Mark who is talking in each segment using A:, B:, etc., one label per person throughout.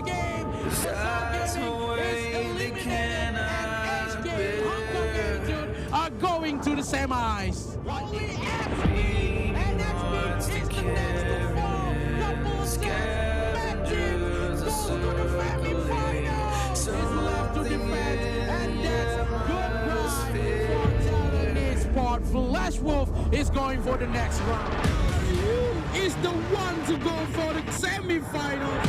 A: the game. That's the way they cannot bear. Are going to the semis. Only XP and XP is the next to fall. Couple matches goes to the semi-finals. Is left to defend, and that's good pride for Talent Esport. Flash Wolf is going for the next round. Who is the one to go for the semi-finals?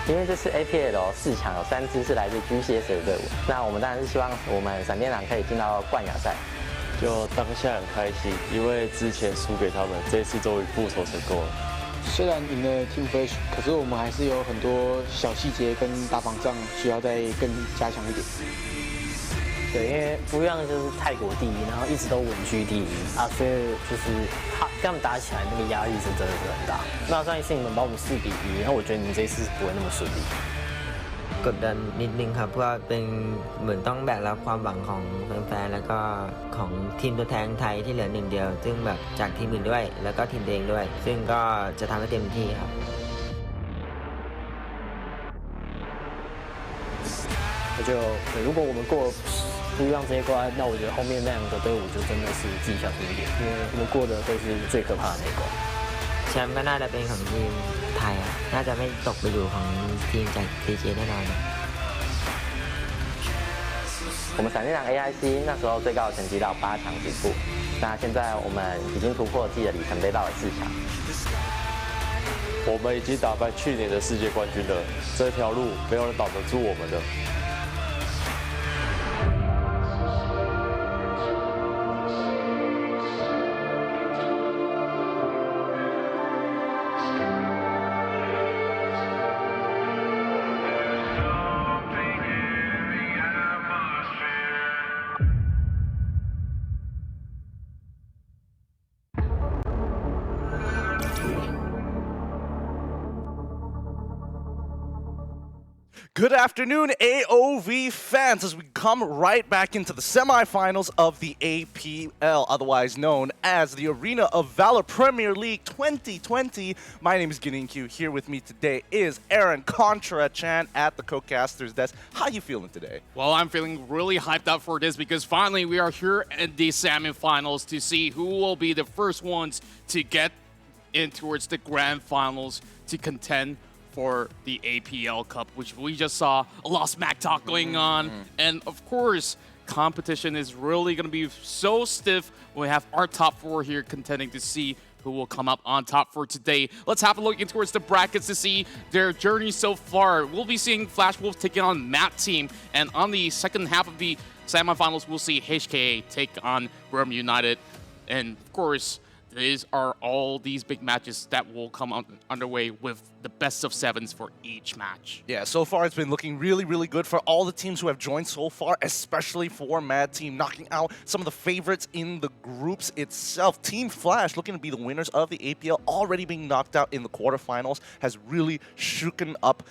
B: 因为这次 APL 4强有3支是来自 GCS 的队伍，那我们当然是希望我们闪电狼可以进到冠亚赛。
C: 就当下很开心，因为之前输给他们，这一次终于复仇成功了。
D: 虽然赢了 Team Flash， 可是我们还是有很多小细节跟打防仗需要再更加强一点。
E: 对，因为不一样就是泰国第一，然后一直都稳居第一啊，所以就是他们打起来那个压力是真的是很大。那上一次你们把我们4比1，然后我觉得你们这一次不会那么顺利。
F: กดดันนิดนึงครับเพราะว่าเป็นเหมือนต้องแบกรับความหวังของแฟนๆแล้วก็ของทีมตัวแทนไทยที่เหลือ1เดียวซึ่งแบบจากทีมอื่นด้วยแล้วก็ทีมตัวเองด้วยซึ่งก็จะทำให้เต็มที่ครับ
E: 我就如果我们过不一样这一关，那我觉得后面那2个队伍就真的是自己小心一点，因为我们过的都是最可怕的那一关。
F: แชมป์ก็น่าจะเป็นของทีมไทยครับน่าจะไม่ตกไปอยู่ของทีมจาก TJ แน่นอน
B: 我们闪电狼 AIC 那时候最高的成绩到8强止步，那现在我们已经突破自己的里程碑到了4强。
C: 我们已经打败去年的世界冠军了，这条路没有人挡得住我们的。
G: Good afternoon, AOV fans, as we come right back into the semifinals of the APL, otherwise known as the Arena of Valor Premier League 2020. My name is Q. Here with me today is Aaron Contra-chan at the Co-Casters Desk. How you feeling today?
H: Well, I'm feeling really hyped up for this because finally we are here at the semifinals to see who will be the first ones to get in towards the grand finals to contend for the APL Cup, which we just saw a lot of smack talk going on. And of course, competition is really going to be so stiff when we have our top 4 here contending to see who will come up on top for today. Let's have a look in towards the brackets to see their journey so far. We'll be seeing Flash Wolves taking on Matt Team, and on the second half of the semifinals, we'll see HKA take on Rome United. And of course, these are all these big matches that will come underway with the best of 7s for each match.
G: Yeah, so far it's been looking really, really good for all the teams who have joined so far, especially for Mad Team, knocking out some of the favorites in the groups itself. Team Flash, looking to be the winners of the APL, already being knocked out in the quarterfinals, has really shaken up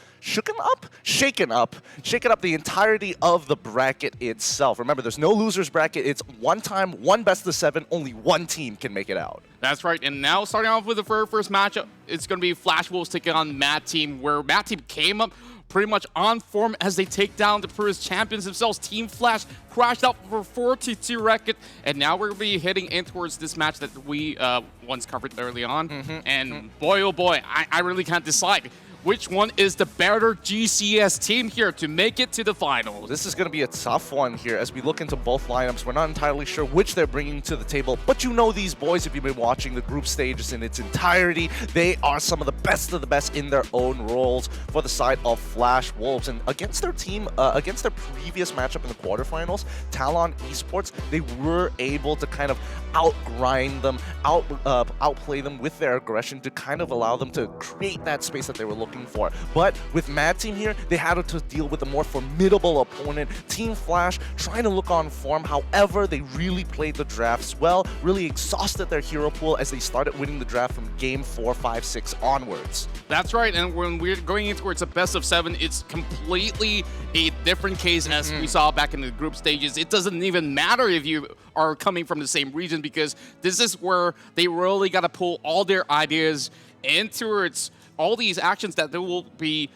G: the entirety of the bracket itself. Remember, there's no losers bracket. It's one time, one best of 7, only one team can make it out.
H: That's right, and now starting off with the first matchup, it's going to be Flash Wolves taking on Mad Team, where Mad Team came up pretty much on form as they take down the previous champions themselves. Team Flash crashed out for 42 record, and now we're going to be heading in towards this match that we once covered early on. And boy, oh boy, I really can't decide. which one is the better GCS team here to make it to the finals.
G: This is going to be a tough one here as we look into both lineups. We're not entirely sure which they're bringing to the table, but you know these boys, if you've been watching the group stages in its entirety, they are some of the best in their own roles for the side of Flash Wolves. And against their team, against their previous matchup in the quarterfinals, Talon Esports, they were able to kind of outgrind them, outplay them with their aggression to kind of allow them to create that space that they were looking for. But with Mad Team here, they had to deal with a more formidable opponent. Team Flash trying to look on form. However, they really played the drafts well, really exhausted their hero pool as they started winning the draft from game 4, 5, 6 onwards.
H: That's right, and when we're going in towards a best of 7, it's completely a different case as we saw back in the group stages. It doesn't even matter if you are coming from the same region, because this is where they really got to pull all their ideas into its all these actions that they will be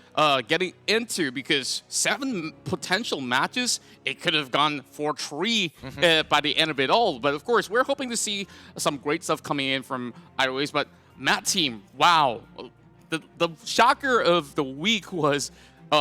H: getting into, because 7 potential matches, it could have gone 4-3 by the end of it all. But of course, we're hoping to see some great stuff coming in from either ways. But Matt Team, wow. The shocker of the week was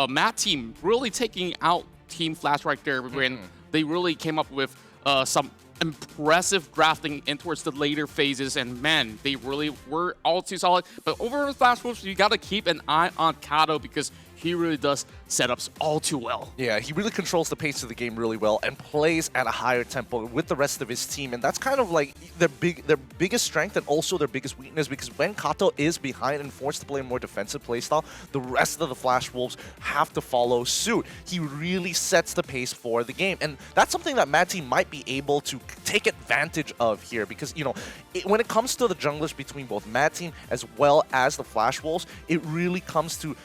H: Matt Team really taking out Team Flash right there when they really came up with some impressive drafting in towards the later phases, and man, they really were all too solid. But over the Flash Wolves, you got to keep an eye on Kato, because he really does setups all too well.
G: Yeah, he really controls the pace of the game really well and plays at a higher tempo with the rest of his team, and that's kind of like their biggest strength and also their biggest weakness, because when Kato is behind and forced to play a more defensive playstyle, the rest of the Flash Wolves have to follow suit. He really sets the pace for the game, and that's something that Mad Team might be able to take advantage of here, because, you know, when it comes to the junglers between both Mad Team as well as the Flash Wolves, it really comes to,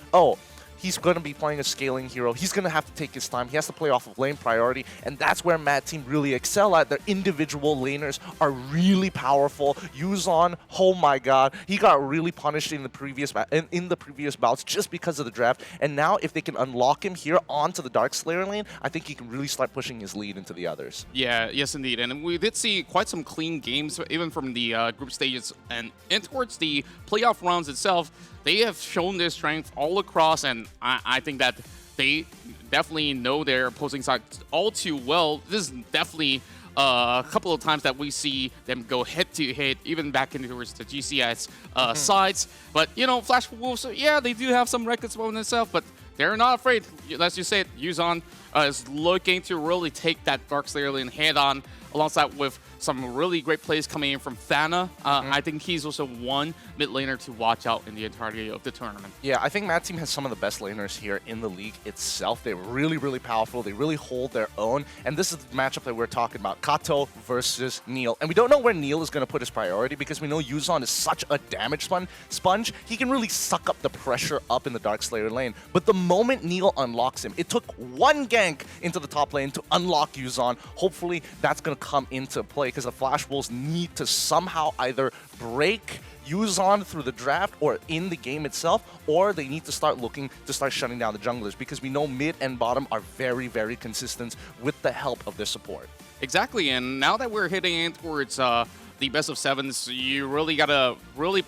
G: he's going to be playing a scaling hero. He's going to have to take his time. He has to play off of lane priority, and that's where Mad Team really excel at. Their individual laners are really powerful. Yuzon, oh my god, he got really punished in the previous bouts just because of the draft. And now if they can unlock him here onto the Darkslayer lane, I think he can really start pushing his lead into the others.
H: Yeah, yes indeed. And we did see quite some clean games, even from the group stages and towards the playoff rounds itself. They have shown their strength all across, and I think that they definitely know their opposing side all too well. This is definitely a couple of times that we see them go head-to-head, even back into towards the GCS sides. But, you know, Flash Wolves, yeah, they do have some records on themselves, but they're not afraid. Let's just say it, Yuzon is looking to really take that Darkslayer lane head-on, alongside with some really great plays coming in from Thana. I think he's also one mid laner to watch out in the entirety of the tournament.
G: Yeah, I think Mad Team has some of the best laners here in the league itself. They're really, really powerful. They really hold their own. And this is the matchup that we're talking about, Kato versus Neil. And we don't know where Neil is going to put his priority, because we know Yuzon is such a damage sponge. He can really suck up the pressure up in the Darkslayer lane. But the moment Neil unlocks him, it took one gank into the top lane to unlock Yuzon. Hopefully that's going to come into play, because the Flash Wolves need to somehow either break Yuzon through the draft or in the game itself, or they need to start looking to start shutting down the junglers, because we know mid and bottom are very, very consistent with the help of their support.
H: Exactly, and now that we're hitting in towards the best of 7s, you really gotta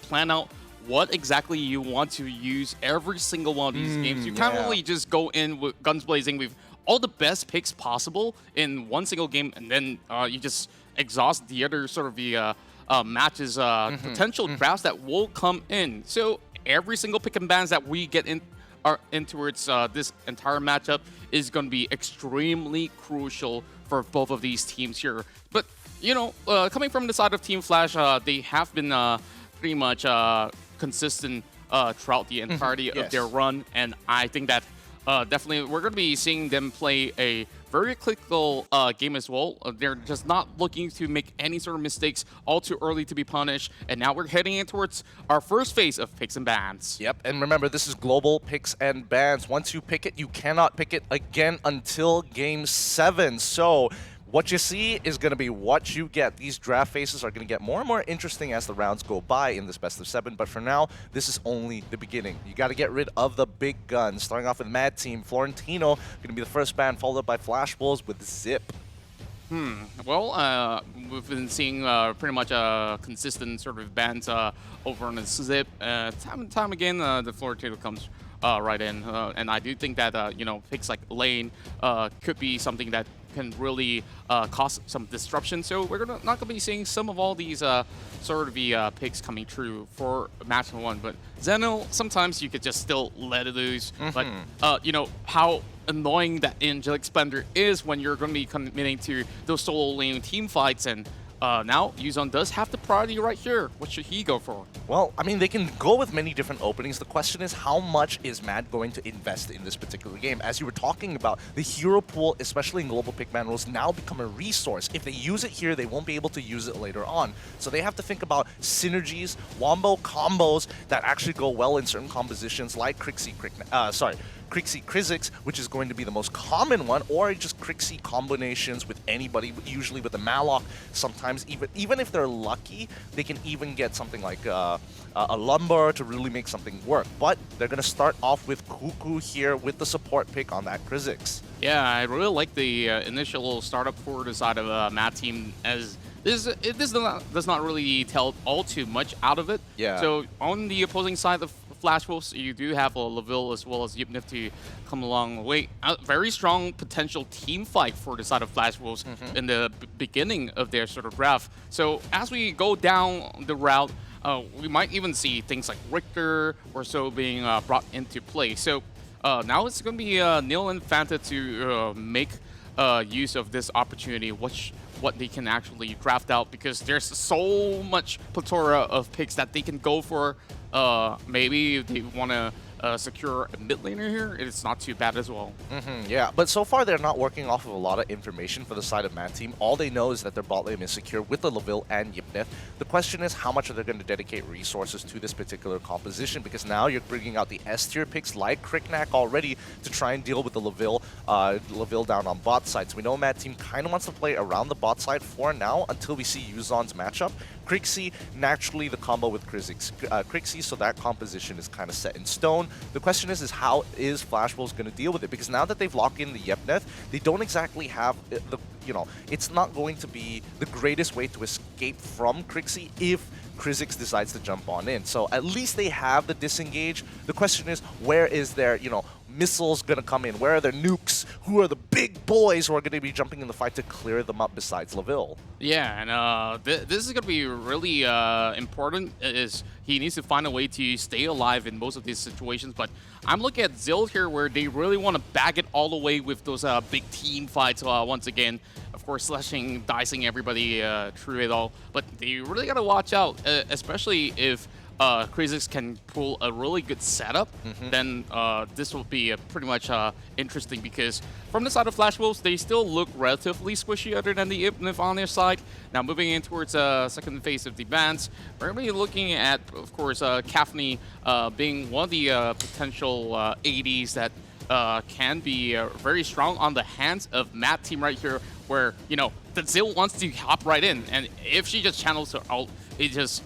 H: plan out what exactly you want to use every single one of these games. You can't really just go in with guns blazing with all the best picks possible in one single game, and then you just exhaust the other sort of the matches potential drafts that will come in. So every single pick and bans that we get in towards this entire matchup is going to be extremely crucial for both of these teams here. But, you know, coming from the side of Team Flash, they have been pretty much consistent throughout the entirety of their run, and I think that definitely we're going to be seeing them play a very clinical game as well. They're just not looking to make any sort of mistakes all too early to be punished. And now we're heading in towards our first phase of picks and bans.
G: Yep, and remember, this is global picks and bans. Once you pick it, you cannot pick it again until Game 7. So what you see is going to be what you get. These draft phases are going to get more and more interesting as the rounds go by in this best of 7, but for now, this is only the beginning. You got to get rid of the big guns. Starting off with Mad Team, Florentino going to be the first ban, followed by Flash Wolves with Zip.
H: Well, we've been seeing pretty much a consistent sort of bans over on the Zip. Time and time again, the floor table comes right in. And I do think that, you know, picks like Lane could be something that can really cause some disruption. So we're not going to be seeing some of all these sort of picks coming true for match 1. But Zeno, sometimes you could just still let it loose. But, you know, how annoying that Angelic Splendor is when you're going to be committing to those solo lane team fights. And now Yuzon does have the priority right here. What should he go for?
G: Well, I mean, they can go with many different openings. The question is, how much is Mad going to invest in this particular game? As you were talking about, the hero pool, especially in global pickman rules, now become a resource. If they use it here, they won't be able to use it later on. So they have to think about synergies, wombo combos that actually go well in certain compositions, like Crixie Krizix, which is going to be the most common one, or just Crixie combinations with anybody, usually with a Malok. Sometimes even if they're lucky, they can even get something like a Lumber to really make something work. But they're going to start off with Cuckoo here with the support pick on that Krizix.
H: Yeah, I really like the initial startup for the side of Mad Team, as this does not really tell all too much out of it.
G: Yeah.
H: So on the opposing side of Flash Wolves, you do have a Laville as well as Yipnif to come along the way. A very strong potential team fight for the side of Flash Wolves in the beginning of their sort of draft. So as we go down the route, we might even see things like Richter or so being brought into play. So now it's going to be Neil and Fanta to make use of this opportunity, what they can actually draft out, because there's so much plethora of picks that they can go for. Maybe if they want to secure a mid laner here, it's not too bad as well.
G: Yeah, but so far they're not working off of a lot of information for the side of Mad Team. All they know is that their bot lane is secure with the Laville and Yipnif. The question is, how much are they going to dedicate resources to this particular composition? Because now you're bringing out the S-tier picks like Kriknak already to try and deal with the Laville down on bot side. So we know Mad Team kind of wants to play around the bot side for now until we see Yuzon's matchup. Crixie, naturally the combo with Crixie, so that composition is kind of set in stone. The question is how is Flash Wolves going to deal with it? Because now that they've locked in the Yepneth, they don't exactly have the, you know, it's not going to be the greatest way to escape from Crixie if Krizix decides to jump on in. So at least they have the disengage. The question is, where is their, you know, missiles going to come in? Where are their nukes? Who are the big boys who are going to be jumping in the fight to clear them up besides Laville?
H: Yeah, and this is going to be really important, is he needs to find a way to stay alive in most of these situations. But I'm looking at Zild here, where they really want to bag it all the way with those big team fights once again. Of course, slashing, dicing everybody through it all. But they really got to watch out, especially if Krizix can pull a really good setup, then this will be pretty much interesting, because from the side of Flash Wolves, they still look relatively squishy other than the Yipnif on their side. Now moving in towards second phase of the bans, we're going to be looking at, of course, Kafni being one of the potential ADs that can be very strong on the hands of Mad Team right here, where, you know, the Zill wants to hop right in, and if she just channels her ult, it just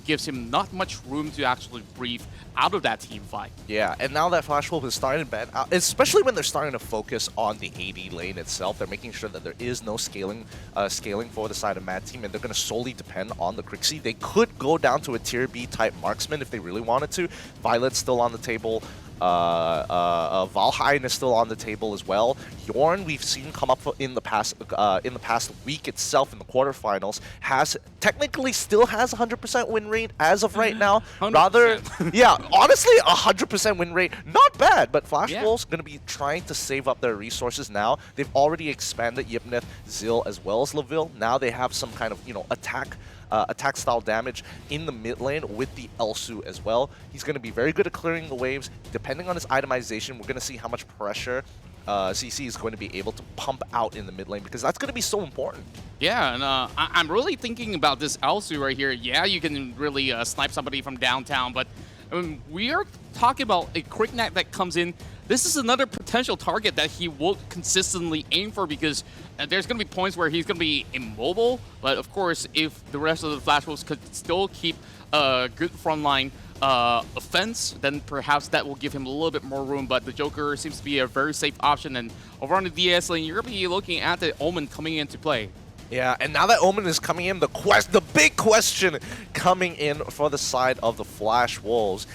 H: gives him not much room to actually breathe out of that team fight.
G: Yeah, and now that Flash Wolf is starting to ban out, especially when they're starting to focus on the AD lane itself, they're making sure that there is no scaling for the side of Mad Team, and they're going to solely depend on the Crixie. They could go down to a tier B type marksman if they really wanted to. Violet's still on the table. Valheim is still on the table as well. Yorn, we've seen come up in the past week itself in the quarterfinals, technically still has 100% win rate as of right now.
H: 100%.
G: Rather, yeah, honestly, 100% win rate, not bad. But Flash Wolves going to be trying to save up their resources now. They've already expanded Yipneth, Zill, as well as Laville. Now they have some kind of, you know, attack style damage in the mid lane with the Elsu as well. He's going to be very good at clearing the waves. Depending on his itemization, we're going to see how much pressure CC is going to be able to pump out in the mid lane, because that's going to be so important.
H: Yeah, and I'm really thinking about this Elsu right here. Yeah, you can really snipe somebody from downtown, but we are talking about a Kriknak that comes in this is another potential target that he will consistently aim for, because there's going to be points where he's going to be immobile. But of course, if the rest of the Flash Wolves could still keep a good frontline offense, then perhaps that will give him a little bit more room. But the Joker seems to be a very safe option. And over on the DS lane, you're going to be looking at the Omen coming into play.
G: Yeah, and now that Omen is coming in, the big question coming in for the side of the Flash Wolves.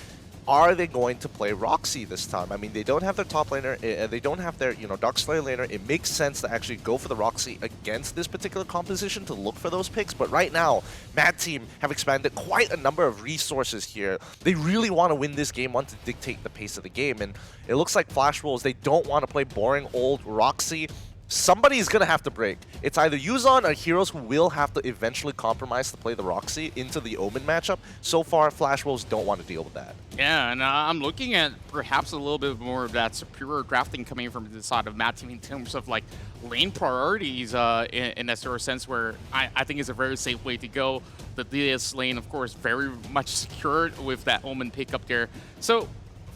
G: Are they going to play Roxy this time? I mean, they don't have their top laner, they don't have their, Darkslayer laner. It makes sense to actually go for the Roxy against this particular composition to look for those picks. But right now, Mad Team have expanded quite a number of resources here. They really want to win this game, want to dictate the pace of the game. And it looks like Flash Wolves, they don't want to play boring old Roxy. Somebody's going to have to break. It's either Yuzon or Heroes who will have to eventually compromise to play the Roxy into the Omen matchup. So far, Flash Wolves don't want to deal with that.
H: Yeah, and I'm looking at perhaps a little bit more of that superior drafting coming from the side of Mad Team in terms of like lane priorities in that sort of sense, where I think it's a very safe way to go. The DS lane, of course, very much secured with that Omen pick up there. So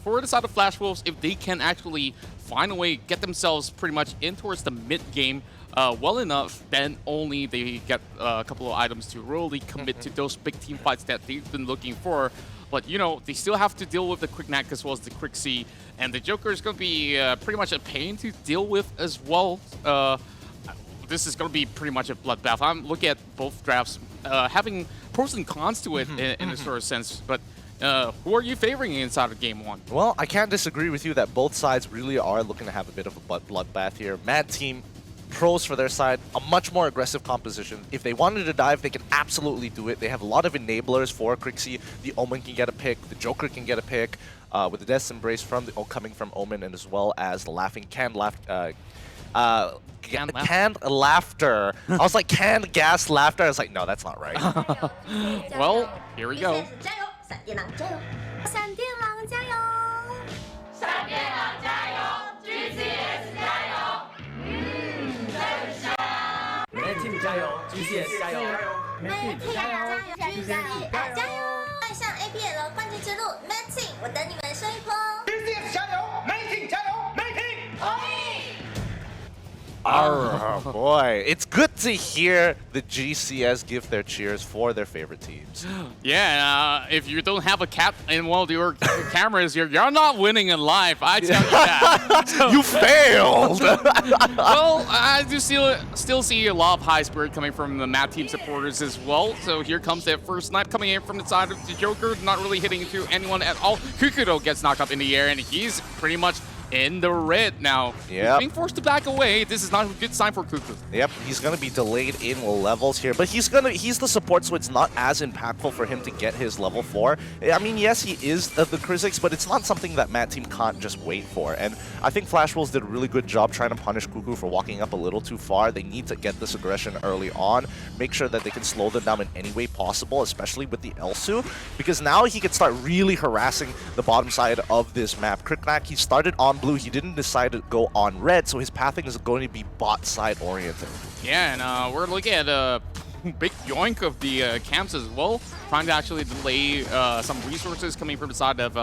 H: for the side of Flash Wolves, if they can actually find a way, get themselves pretty much in towards the mid game well enough, then only they get a couple of items to really commit to those big team fights that they've been looking for. But, they still have to deal with the Quick Knack as well as the Quick C. And the Joker is going to be pretty much a pain to deal with as well. This is going to be pretty much a bloodbath. I'm looking at both drafts having pros and cons to it in a sort of sense. But who are you favoring inside of Game 1?
G: Well, I can't disagree with you that both sides really are looking to have a bit of a bloodbath here. Mad Team, pros for their side, a much more aggressive composition. If they wanted to dive, they can absolutely do it. They have a lot of enablers for Crixie. The Omen can get a pick, the Joker can get a pick, with the Death's Embrace coming from Omen, and as well as the Laughing Canned Laughter. Canned laughter. I was like, canned gas laughter. I was like, no, that's not right.
H: Well, here we go.
I: 闪电狼加油！闪电狼加油！闪电狼加油 ！GCS 加油！Mad
J: Team 加油 ！GCS 加油
I: ！Mad Team 加油 ！GCS 加油！迈向 APL 冠军之路 ，Mad Team， 我等你们生一波
J: ！GCS 加油 ！Mad Team 加油 ！Mad Team 同意。
G: Oh boy, it's good to hear the GCS give their cheers for their favorite teams.
H: Yeah, if you don't have a cap in one of your cameras, you're not winning in life. I tell you that. So,
G: you failed.
H: Well, I do still see a lot of high spirit coming from the Mad Team supporters as well. So here comes that first snipe coming in from the side of the Joker, not really hitting into anyone at all. Kukudo gets knocked up in the air, and he's pretty much in the red now.
G: Yep.
H: Being forced to back away. This is not a good sign for Kuku.
G: Yep, he's going to be delayed in levels here, but he's the support, so it's not as impactful for him to get his level 4. I mean, yes, he is the Kha'Zix, but it's not something that Mad Team can't just wait for. And I think Flash Wolves did a really good job trying to punish Kuku for walking up a little too far. They need to get this aggression early on, make sure that they can slow them down in any way possible, especially with the Elsu, because now he can start really harassing the bottom side of this map. Kriknak, he started on blue, he didn't decide to go on red, so his pathing is going to be bot side oriented.
H: Yeah, and we're looking at a big yoink of the camps as well, trying to actually delay some resources coming from the side of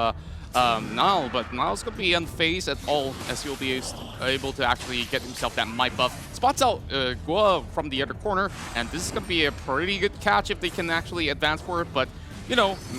H: Nile, but Nile's going to be unfazed at all, as he'll be able to actually get himself that might buff. Spots out Gua from the other corner, and this is going to be a pretty good catch if they can actually advance for it, but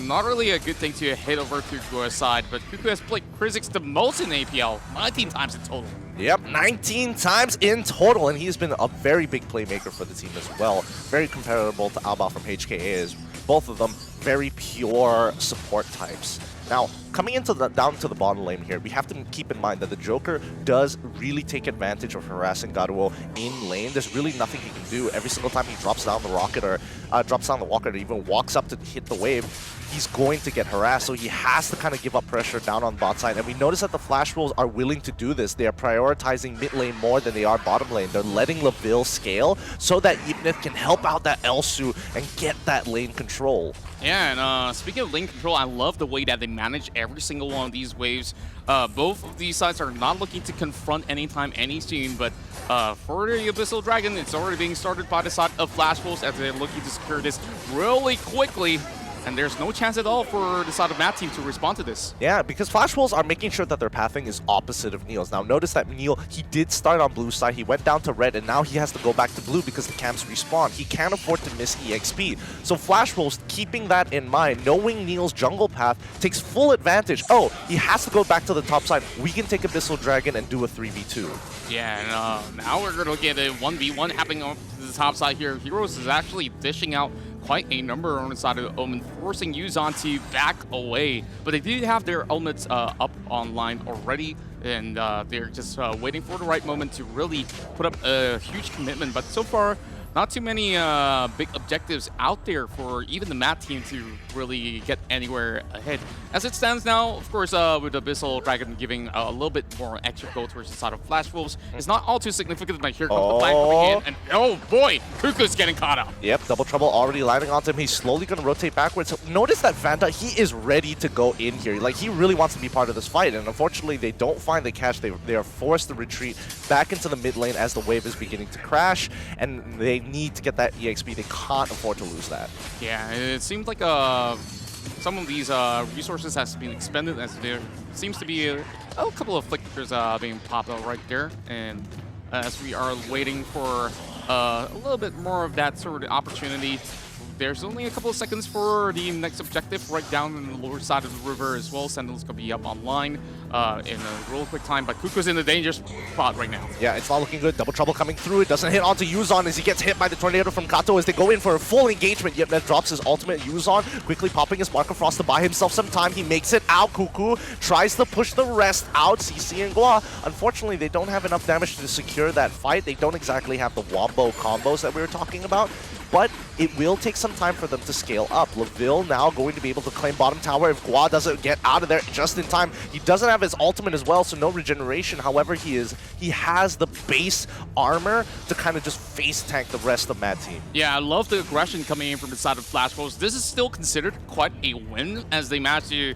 H: not really a good thing to hit over to Gua's side, but Kuku has played Kha'Zix the most in APL, 19 times in total.
G: Yep, 19 times in total, and he's been a very big playmaker for the team as well. Very comparable to Albao from HKA, as both of them very pure support types. Now, coming into down to the bottom lane here, we have to keep in mind that the Joker does really take advantage of harassing Garuo in lane. There's really nothing he can do. Every single time he drops down the rocket or drops down the walker or even walks up to hit the wave, he's going to get harassed, so he has to kind of give up pressure down on bot side. And we notice that the Flash Wolves are willing to do this. They are prioritizing mid lane more than they are bottom lane. They're letting Laville scale so that Yipnith can help out that Elsu and get that lane control.
H: Yeah, and speaking of lane control, I love the way that they manage every single one of these waves. Both of these sides are not looking to confront anytime, any scene, but for the Abyssal Dragon, it's already being started by the side of Flash Wolves as they're looking to secure this really quickly. and there's no chance at all for the side of Matt team to respond to this.
G: Yeah, because Flash Wolves are making sure that their pathing is opposite of Neil's. Now notice that Neil, he did start on blue side, he went down to red, and now he has to go back to blue because the camps respawn. He can't afford to miss EXP. So Flash Wolves, keeping that in mind, knowing Neil's jungle path, takes full advantage. Oh, he has to go back to the top side. We can take Abyssal Dragon and do a 3v2.
H: Yeah, and now we're going to get a 1v1 happening on the top side here. Heroes is actually dishing out quite a number on the side of Omen, forcing Yuzan to back away. But they do have their elements up online already, and they're just waiting for the right moment to really put up a huge commitment. But so far, not too many big objectives out there for even the Matt team to really get anywhere ahead. As it stands now, of course, with Abyssal Dragon giving a little bit more extra go towards the side of Flash Wolves, it's not all too significant, but here comes the flag coming in, and oh boy, Kuku's getting caught up.
G: Yep, Double Trouble already landing onto him. He's slowly going to rotate backwards. So notice that Vanta, he is ready to go in here. Like, he really wants to be part of this fight, and unfortunately, they don't find the catch. They are forced to retreat back into the mid lane as the wave is beginning to crash, and they need to get that EXP. They can't afford to lose that.
H: Yeah, it seems like some of these resources has been expended, as there seems to be a couple of flickers being popped out right there, and as we are waiting for a little bit more of that sort of opportunity, there's only a couple of seconds for the next objective right down in the lower side of the river as well. Sentinel's going to be up online in a real quick time, but Kuku's in the danger spot right now.
G: Yeah, it's not looking good. Double Trouble coming through. It doesn't hit onto Yuzan as he gets hit by the Tornado from Kato as they go in for a full engagement. Yep, that drops his ultimate. Yuzan quickly popping his Mark of Frost to buy himself some time. He makes it out. Kuku tries to push the rest out. CC and Gua. Unfortunately, they don't have enough damage to secure that fight. They don't exactly have the wombo combos that we were talking about, but it will take some time for them to scale up. Laville now going to be able to claim bottom tower if Gua doesn't get out of there just in time. He doesn't have his ultimate as well, so no regeneration. However, he has the base armor to kind of just face tank the rest of Mad Team.
H: Yeah, I love the aggression coming in from the side of Flash Wolves. This is still considered quite a win as they managed to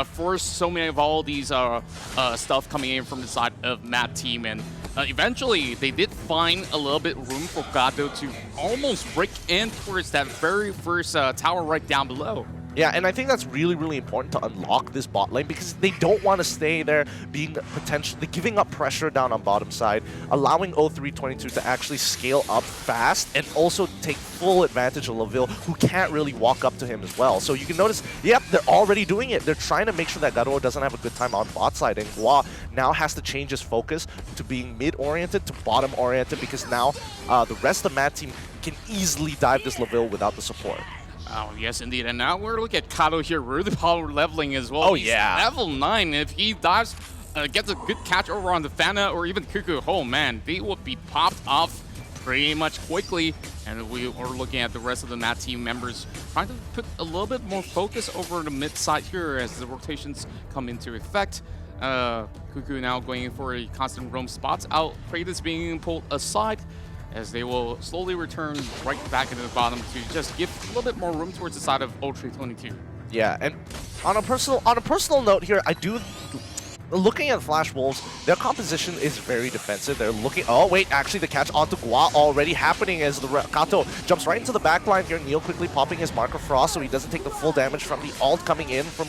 H: force so many of all these stuff coming in from the side of Mad Team, and eventually they did find a little bit room for Gado to almost break in towards that very first tower right down below.
G: Yeah, and I think that's really, really important to unlock this bot lane because they don't want to stay there being potentially giving up pressure down on bottom side, allowing 0322 to actually scale up fast and also take full advantage of Laville, who can't really walk up to him as well. So you can notice, yep, they're already doing it. They're trying to make sure that Garo doesn't have a good time on bot side, and Gua now has to change his focus to being mid-oriented to bottom-oriented because now the rest of Mad Team can easily dive this Laville without the support.
H: Oh, yes, indeed. And now we're looking at Kato here, really power leveling as well.
G: Oh,
H: He's
G: yeah.
H: level 9. If he dives, gets a good catch over on the Fana or even Kuku, oh man, they will be popped off pretty much quickly. And we are looking at the rest of the Mad Team members trying to put a little bit more focus over the mid side here as the rotations come into effect. Kuku now going for a constant roam spots out. Kratos being pulled aside, as they will slowly return right back into the bottom to just give a little bit more room towards the side of 0322.
G: Yeah, and on a personal note here, looking at Flash Wolves, their composition is very defensive. They're looking... Oh, wait, actually the catch onto Gua already happening as the Kato jumps right into the back line here. Neil quickly popping his Mark of Frost so he doesn't take the full damage from the ult coming in from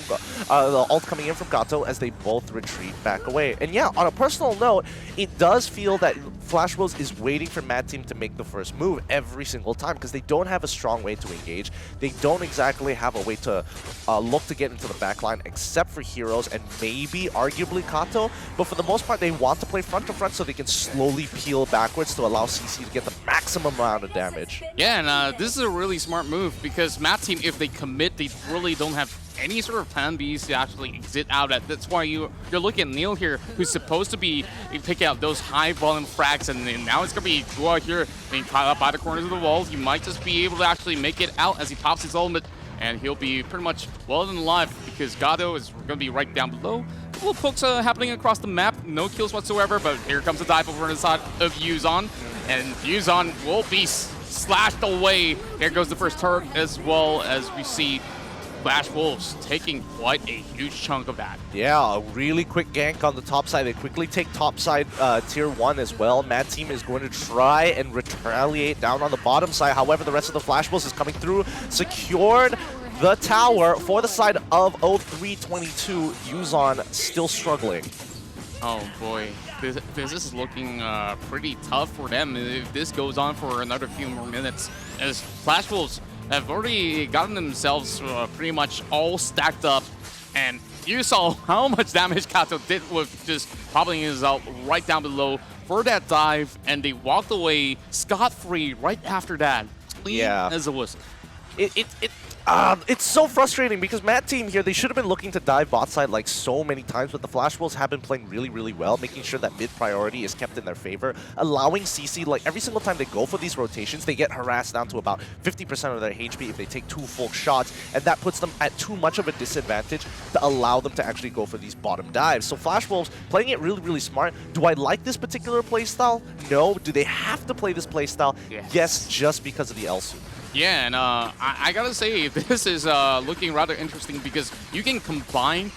G: Kato as they both retreat back away. And yeah, on a personal note, it does feel that Flash Wolves is waiting for Mad Team to make the first move every single time because they don't have a strong way to engage. They don't exactly have a way to look to get into the back line except for Heroes and maybe arguably Kato, but for the most part they want to play front to front so they can slowly peel backwards to allow CC to get the maximum amount of damage.
H: Yeah, and this is a really smart move because Mad Team, if they commit, they really don't have any sort of plan Bs to actually exit out at. That's why you're looking at Neil here, who's supposed to be picking out those high volume frags, and now it's going to be Gua here being caught up by the corners of the walls. He might just be able to actually make it out as he pops his ultimate, and he'll be pretty much well and alive because Gado is going to be right down below. A couple of pokes happening across the map, no kills whatsoever, but here comes the dive over on the side of Yuzan, and Yuzan will be slashed away. There goes the first turret, as well as we see Flash Wolves taking quite a huge chunk of that.
G: Yeah, a really quick gank on the top side. They quickly take top side tier 1 as well. Mad Team is going to try and retaliate down on the bottom side. However, the rest of the Flash Wolves is coming through. Secured the tower for the side of 0322. Yuzon still struggling.
H: Oh boy, this is looking pretty tough for them if this goes on for another few more minutes, as Flash Wolves have already gotten themselves pretty much all stacked up, and you saw how much damage Kato did with just popping his out right down below for that dive, and they walked away scot-free right after that. Clean as a whistle.
G: It's so frustrating because Mad Team here, they should have been looking to dive bot side like so many times, but the Flash Wolves have been playing really, really well, making sure that mid priority is kept in their favor, allowing CC, like every single time they go for these rotations, they get harassed down to about 50% of their HP if they take 2 full shots, and that puts them at too much of a disadvantage to allow them to actually go for these bottom dives. So Flash Wolves playing it really, really smart. Do I like this particular playstyle? No. Do they have to play this playstyle? Yes, just because of the Elsu.
H: Yeah, and I gotta say, this is looking rather interesting because you can combine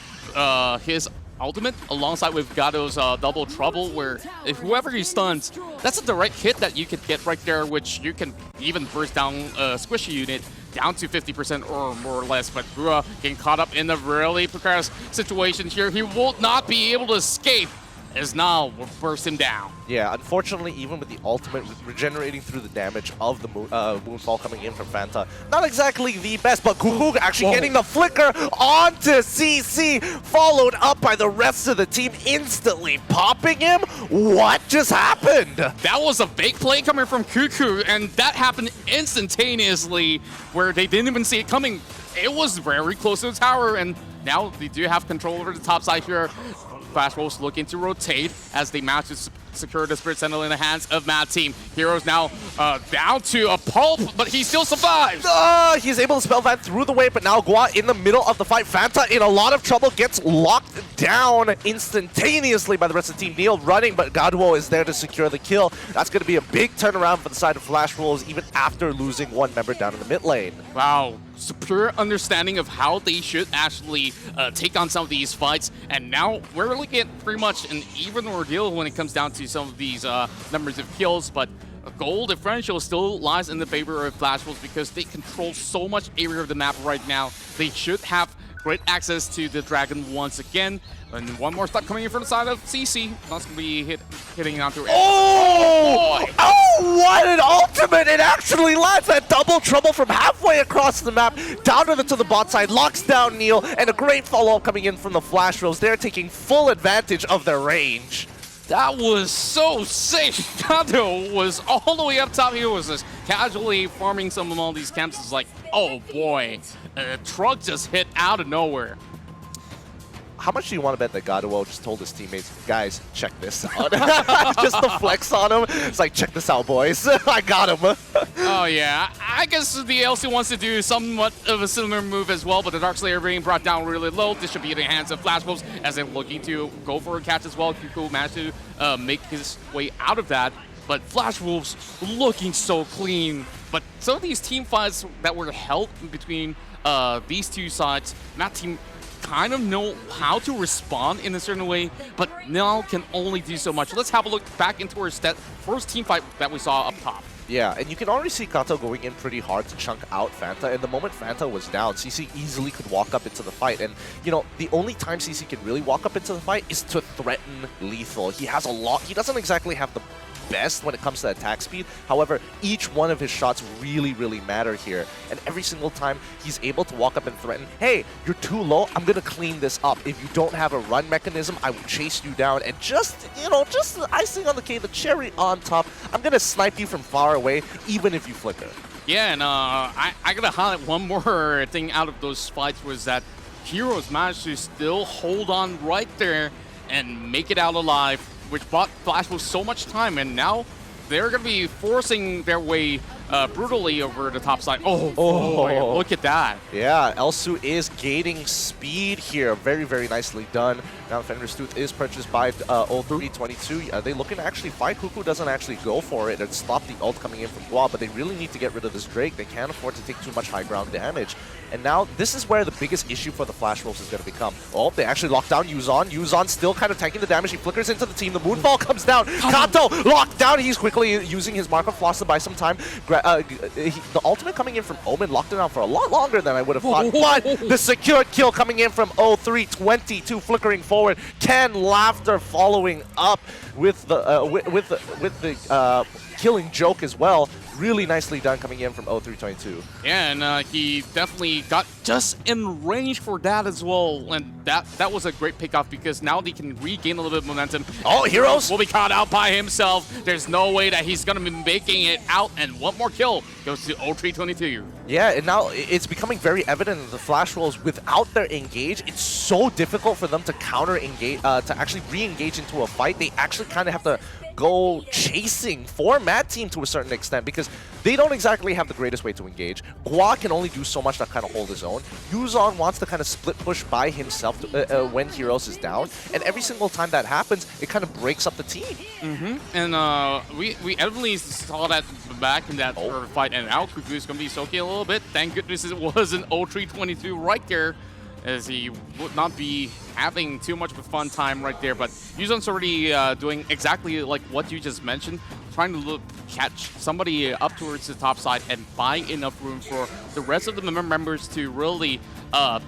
H: his ultimate alongside with Gato's double trouble, where if whoever he stuns, that's a direct hit that you could get right there, which you can even burst down a squishy unit down to 50% or more or less. But Grua getting caught up in a really precarious situation here. He will not be able to escape, as now will burst him down.
G: Yeah, unfortunately, even with the ultimate regenerating through the damage of the Moonfall coming in from Fanta, not exactly the best, but Kuhug actually getting the flicker onto CC, followed up by the rest of the team instantly popping him. What just happened?
H: That was a fake play coming from Cuckoo, and that happened instantaneously where they didn't even see it coming. It was very close to the tower, and now they do have control over the top side here. Flash Wolves looking to rotate as they manage to secure the Spirit Sentinel in the hands of Mad Team. Heroes now down to a pulp, but he still survives.
G: He's able to spell that through the wave, but now Gua in the middle of the fight. Fanta in a lot of trouble, gets locked down instantaneously by the rest of the team. Neil running, but Gaduo is there to secure the kill. That's going to be a big turnaround for the side of Flash Wolves, even after losing one member down in the mid lane.
H: Wow, superior understanding of how they should actually take on some of these fights, and now we're looking at pretty much an even ordeal when it comes down to some of these numbers of kills, but a goal differential still lies in the favor of Flash Wolves because they control so much area of the map right now. They should have great access to the Dragon once again. And one more stop coming in from the side of CC. That's going to be hitting onto it.
G: Oh! Oh, what an ultimate! It actually lands that double trouble from halfway across the map, down to the bot side, locks down Neil, and a great follow-up coming in from the Flash Wolves. They're taking full advantage of their range.
H: That was so safe. Kato was all the way up top. He was just casually farming some of all these camps. It's like, oh boy, a truck just hit out of nowhere.
G: How much do you want to bet that Gaduo just told his teammates, guys, check this out? Just the flex on him. It's like, check this out, boys. I got him.
H: Oh, yeah. I guess the LC wants to do somewhat of a similar move as well, but the Darkslayer being brought down really low. This should be in the hands of Flash Wolves as they're looking to go for a catch as well. Kuko managed to make his way out of that. But Flash Wolves looking so clean. But some of these team fights that were held between these two sides, Mad Team kind of know how to respond in a certain way, but now can only do so much. Let's have a look back into our first team fight that we saw up top.
G: Yeah, and you can already see Kato going in pretty hard to chunk out Fanta, and the moment Fanta was down, CC easily could walk up into the fight. And, you know, the only time CC can really walk up into the fight is to threaten lethal. He has a lot, he doesn't exactly have the best when it comes to attack speed. However, each one of his shots really, really matter here. And every single time he's able to walk up and threaten, hey, you're too low, I'm going to clean this up. If you don't have a run mechanism, I will chase you down. And just, you know, just the icing on the cake, the cherry on top, I'm going to snipe you from far away, even if you flicker.
H: Yeah, and I got to highlight one more thing out of those fights was that Heroes managed to still hold on right there and make it out alive, which bought Flash Wolves so much time, and now they're going to be forcing their way brutally over the top side. Oh, boy, look at that.
G: Yeah, Elsu is gaining speed here. Very, very nicely done. Now Fenrir's Tooth is purchased by 0322. Are they looking to actually fight? Kuku doesn't actually go for it and stop the ult coming in from Gua, but they really need to get rid of this Drake. They can't afford to take too much high ground damage. And now this is where the biggest issue for the Flash Wolves is going to become. Oh, they actually locked down Yuzon. Yuzon still kind of tanking the damage. He flickers into the team. The Moonfall comes down. Kato locked down. He's quickly using his Mark of Floss to buy some time. the ultimate coming in from Omen locked it down for a lot longer than I would have thought. But the secured kill coming in from 03, 22 flickering forward. Ken Laughter following up with the killing joke as well. Really nicely done coming in from 0322.
H: Yeah, and he definitely got just in range for that as well. And that was a great pickoff because now they can regain a little bit of momentum.
G: Oh, Heroes
H: will be caught out by himself. There's no way that he's going to be making it out. And one more kill goes to 0322.
G: Yeah, and now it's becoming very evident that the Flash Wolves, without their engage, it's so difficult for them to counter-engage, to actually re-engage into a fight. They actually kind of have to go chasing for Mad Team to a certain extent because they don't exactly have the greatest way to engage. Gua can only do so much to kind of hold his own. Yuzon wants to kind of split push by himself to, when Heroes is down, and every single time that happens, it kind of breaks up the team.
H: And we evidently saw that back in that sort of fight, and now Cuckoo is going to be soaking a little bit. Thank goodness it wasn't 0322 right there, as he would not be having too much of a fun time right there. But Yuzon's already doing exactly like what you just mentioned, trying to catch somebody up towards the top side and buy enough room for the rest of the members to really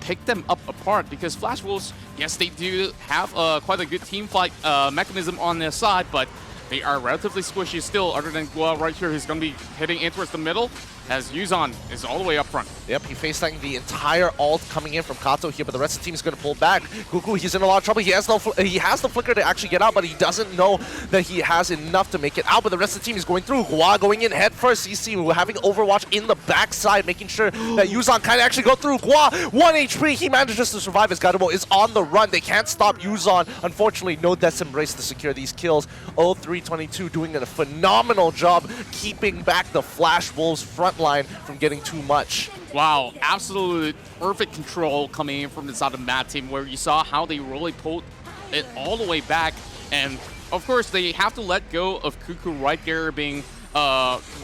H: pick them up apart. Because Flash Wolves, yes, they do have quite a good team fight mechanism on their side, but they are relatively squishy still, other than Gua right here, who's going to be hitting in towards the middle, as Yuzon is all the way up front.
G: Yep, he faced the entire ult coming in from Kato here, but the rest of the team is going to pull back. Cuckoo, he's in a lot of trouble. He has the flicker to actually get out, but he doesn't know that he has enough to make it out. But the rest of the team is going through. Gua going in head first. CC having Overwatch in the backside, making sure that Yuzon can actually go through. Gua, 1 HP. He manages to survive as Garubo is on the run. They can't stop Yuzon. Unfortunately, no Death's Embrace to secure these kills. 0322 doing a phenomenal job keeping back the Flash Wolves front line from getting too much.
H: Wow, absolute perfect control coming in from the side of Mad Team, where you saw how they really pulled it all the way back. And of course, they have to let go of Cuckoo right there, being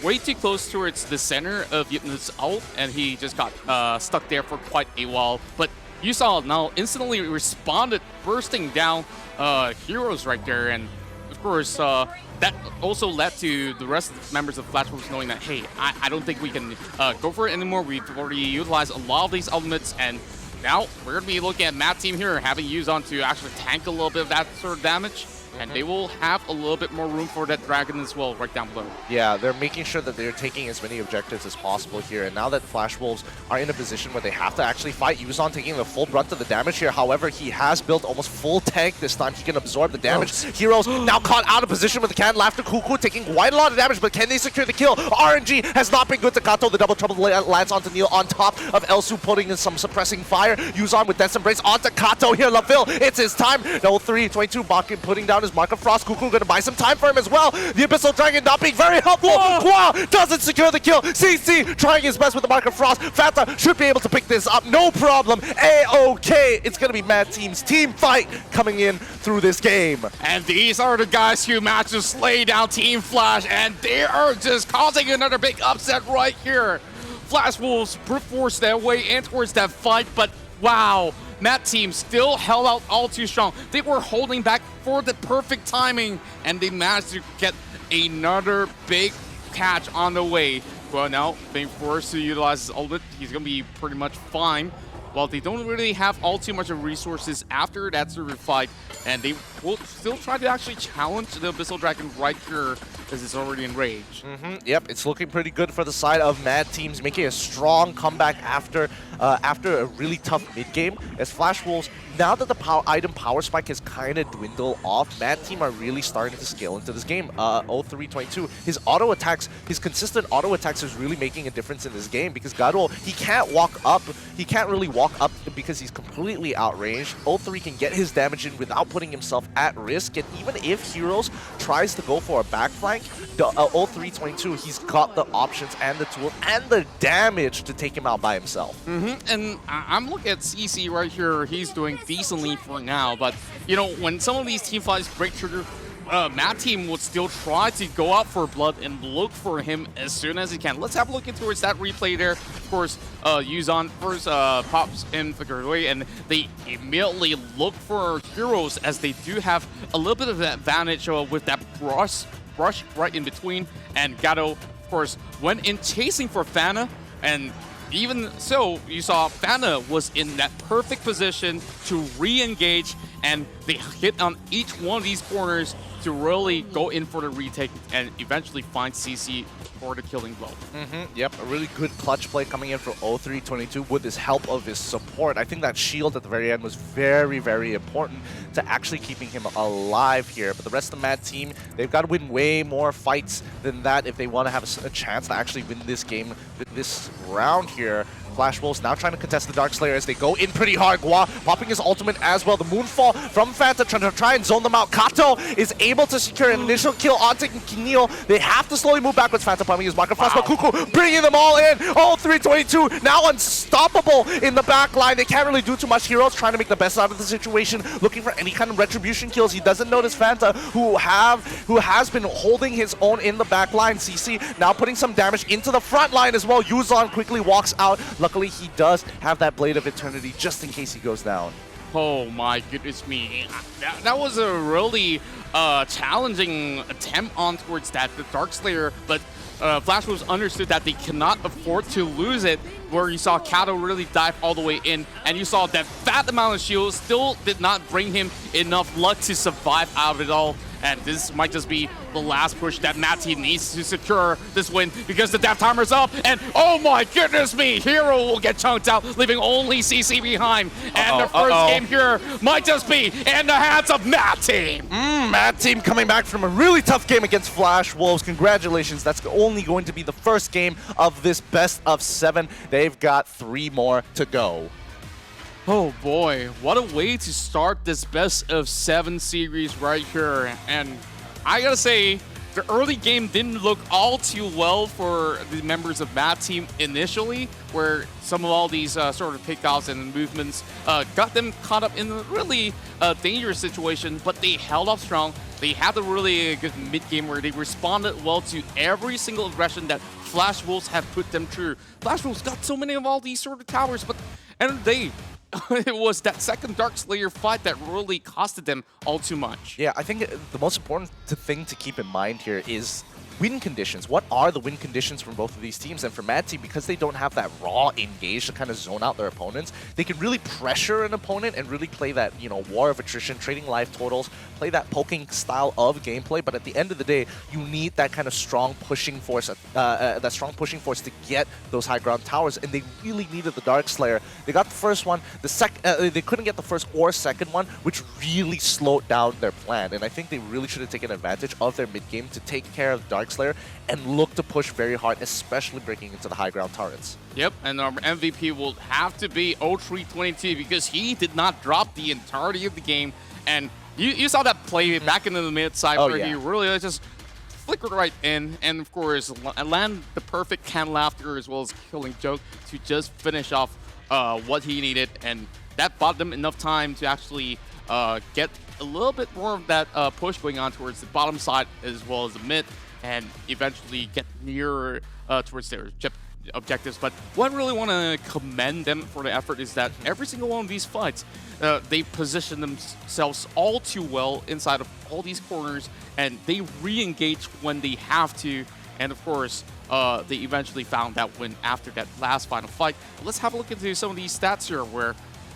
H: way too close towards the center of Yipna's ult, and he just got stuck there for quite a while. But you saw now instantly responded, bursting down Heroes right there. And of course, that also led to the rest of the members of Flash Wolves knowing that, hey, I don't think we can go for it anymore. We've already utilized a lot of these elements, and now we're going to be looking at Mad Team here, having Yuzon to actually tank a little bit of that sort of damage. And they will have a little bit more room for that dragon as well right down below.
G: Yeah, they're making sure that they're taking as many objectives as possible here. And now that Flash Wolves are in a position where they have to actually fight, Yuzon taking the full brunt of the damage here. However, he has built almost full tank this time. He can absorb the damage. Heroes now caught out of position with the Cannon Laughter. Cuckoo taking quite a lot of damage, but can they secure the kill? RNG has not been good to Kato. The double trouble lands onto Neil on top of Elsu, putting in some suppressing fire. Yuzon with Death's Embrace onto Kato here. Laville, it's his time. No 3-22, Bakken putting down his Mark of Frost. Cuckoo gonna buy some time for him as well. The Abyssal Dragon not being very helpful. Gua doesn't secure the kill. CC trying his best with the Mark of Frost. Fata should be able to pick this up. No problem. A-OK. It's gonna be Mad Team's team fight coming in through this game.
H: And these are the guys who managed to slay down Team Flash, and they are just causing another big upset right here. Flash Wolves brute force their way in towards that fight, but wow. Mad Team still held out all too strong. They were holding back for the perfect timing, and they managed to get another big catch on the way. Well, now being forced to utilize his ultimate, he's going to be pretty much fine. Well, they don't really have all too much of resources after that sort of fight, and they will still try to actually challenge the Abyssal Dragon right here as it's already in rage.
G: Yep, it's looking pretty good for the side of Mad Teams, making a strong comeback after a really tough mid-game. As Flash Wolves, now that the item power spike has kind of dwindled off, Mad Team are really starting to scale into this game. 0322, his auto attacks, his consistent auto attacks is really making a difference in this game, because Garo, he can't walk up, he can't really walk up because he's completely outranged. 03 can get his damage in without putting himself at risk, and even if Heroes tries to go for a back flank, the 0322, he's got the options and the tool and the damage to take him out by himself.
H: And I'm looking at CC right here. He's doing decently for now, but you know, when some of these team fights break trigger, Mad Team would still try to go out for blood and look for him as soon as he can. Let's have a look towards that replay there. Of course, Yuzon first pops in Figure, and they immediately look for Heroes, as they do have a little bit of an advantage with that brush right in between. And Gato, of course, went in chasing for Fana, and even so, you saw Fana was in that perfect position to re-engage, and they hit on each one of these corners to really go in for the retake and eventually find CC for the killing blow.
G: Yep, a really good clutch play coming in for 0322 with his help of his support. I think that shield at the very end was very, very important to actually keeping him alive here. But the rest of the Mad team, they've got to win way more fights than that if they want to have a chance to actually win this game, this round here. Flash Wolves now trying to contest the Dark Slayer as they go in pretty hard. Gua popping his ultimate as well. The Moonfall from Fanta trying to try and zone them out. Kato is able to secure an initial kill onto Keneal. They have to slowly move backwards. Fanta popping his marker flash, but Cuckoo bringing them all in. Oh, 322 now unstoppable in the back line. They can't really do too much. Heroes trying to make the best out of the situation, looking for any kind of retribution kills. He doesn't notice Fanta, who has been holding his own in the back line. CC now putting some damage into the front line as well. Yuzon quickly walks out. Luckily, he does have that Blade of Eternity just in case he goes down.
H: Oh my goodness me. That was a really challenging attempt on towards the Dark Slayer, but Flash Wolves understood that they cannot afford to lose it, where you saw Kato really dive all the way in, and you saw that fat amount of shields still did not bring him enough luck to survive out of it all. And this might just be the last push that Mad Team needs to secure this win, because the death timer's up, and oh my goodness me, Hero will get chunked out, leaving only CC behind. And the first game here might just be in the hands of Mad Team.
G: Mad Team coming back from a really tough game against Flash Wolves. Congratulations, that's only going to be the first game of this best of 7. They've got 3 more to go.
H: Oh boy, what a way to start this best of 7 series right here. And I gotta say, the early game didn't look all too well for the members of Mad Team initially, where some of all these sort of pickoffs and movements got them caught up in a really dangerous situation, but they held up strong. They had a really good mid-game where they responded well to every single aggression that Flash Wolves have put them through. Flash Wolves got so many of all these sort of towers, but at the end of the day, it was that second Dark Slayer fight that really costed them all too much.
G: Yeah, I think the most important thing to keep in mind here is win conditions. What are the win conditions from both of these teams? And for Mad Team, because they don't have that raw engage to kind of zone out their opponents, they can really pressure an opponent and really play that, you know, war of attrition, trading life totals, play that poking style of gameplay. But at the end of the day, you need that kind of strong pushing force, to get those high ground towers. And they really needed the Dark Slayer. They got the first one, they couldn't get the first or second one, which really slowed down their plan. And I think they really should have taken advantage of their mid game to take care of Dark Slayer and look to push very hard, especially breaking into the high ground turrets.
H: Yep, and our MVP will have to be 0322 because he did not drop the entirety of the game. And you saw that play back into the mid side where he really just flickered right in, and of course land the perfect canned laughter as well as killing joke to just finish off what he needed, and that bought them enough time to actually get a little bit more of that push going on towards the bottom side as well as the mid, and eventually get nearer towards their objectives. But what I really want to commend them for the effort is that every single one of these fights, they position themselves all too well inside of all these corners, and they re-engage when they have to. And of course, they eventually found that win after that last final fight. But let's have a look into some of these stats here, where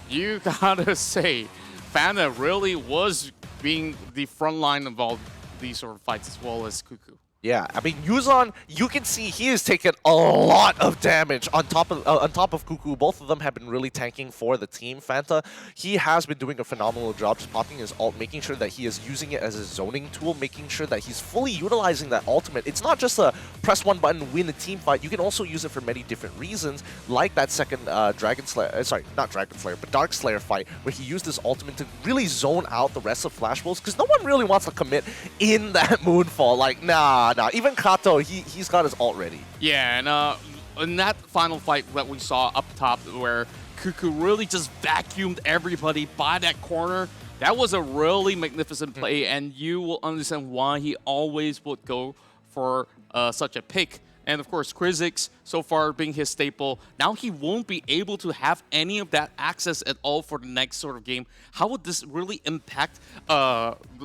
H: you gotta say, Fana really was being the front line of all these sort of fights, as well as Cuckoo.
G: Yeah, I mean, Yuzon, you can see he has taken a lot of damage on top of Cuckoo. Both of them have been really tanking for the team. Fanta, he has been doing a phenomenal job just popping his ult, making sure that he is using it as a zoning tool, making sure that he's fully utilizing that ultimate. It's not just a press one button, win a team fight. You can also use it for many different reasons, like that second Dragon Slayer, sorry, not Dragon Slayer, but Dark Slayer fight, where he used his ultimate to really zone out the rest of Flash Wolves, because no one really wants to commit in that Moonfall. Like, nah. Even Kato, he's got his ult ready.
H: Yeah, and in that final fight that we saw up top, where Cuckoo really just vacuumed everybody by that corner, that was a really magnificent play, and you will understand why he always would go for such a pick. And of course, Krizix so far being his staple. Now he won't be able to have any of that access at all for the next sort of game. How would this really impact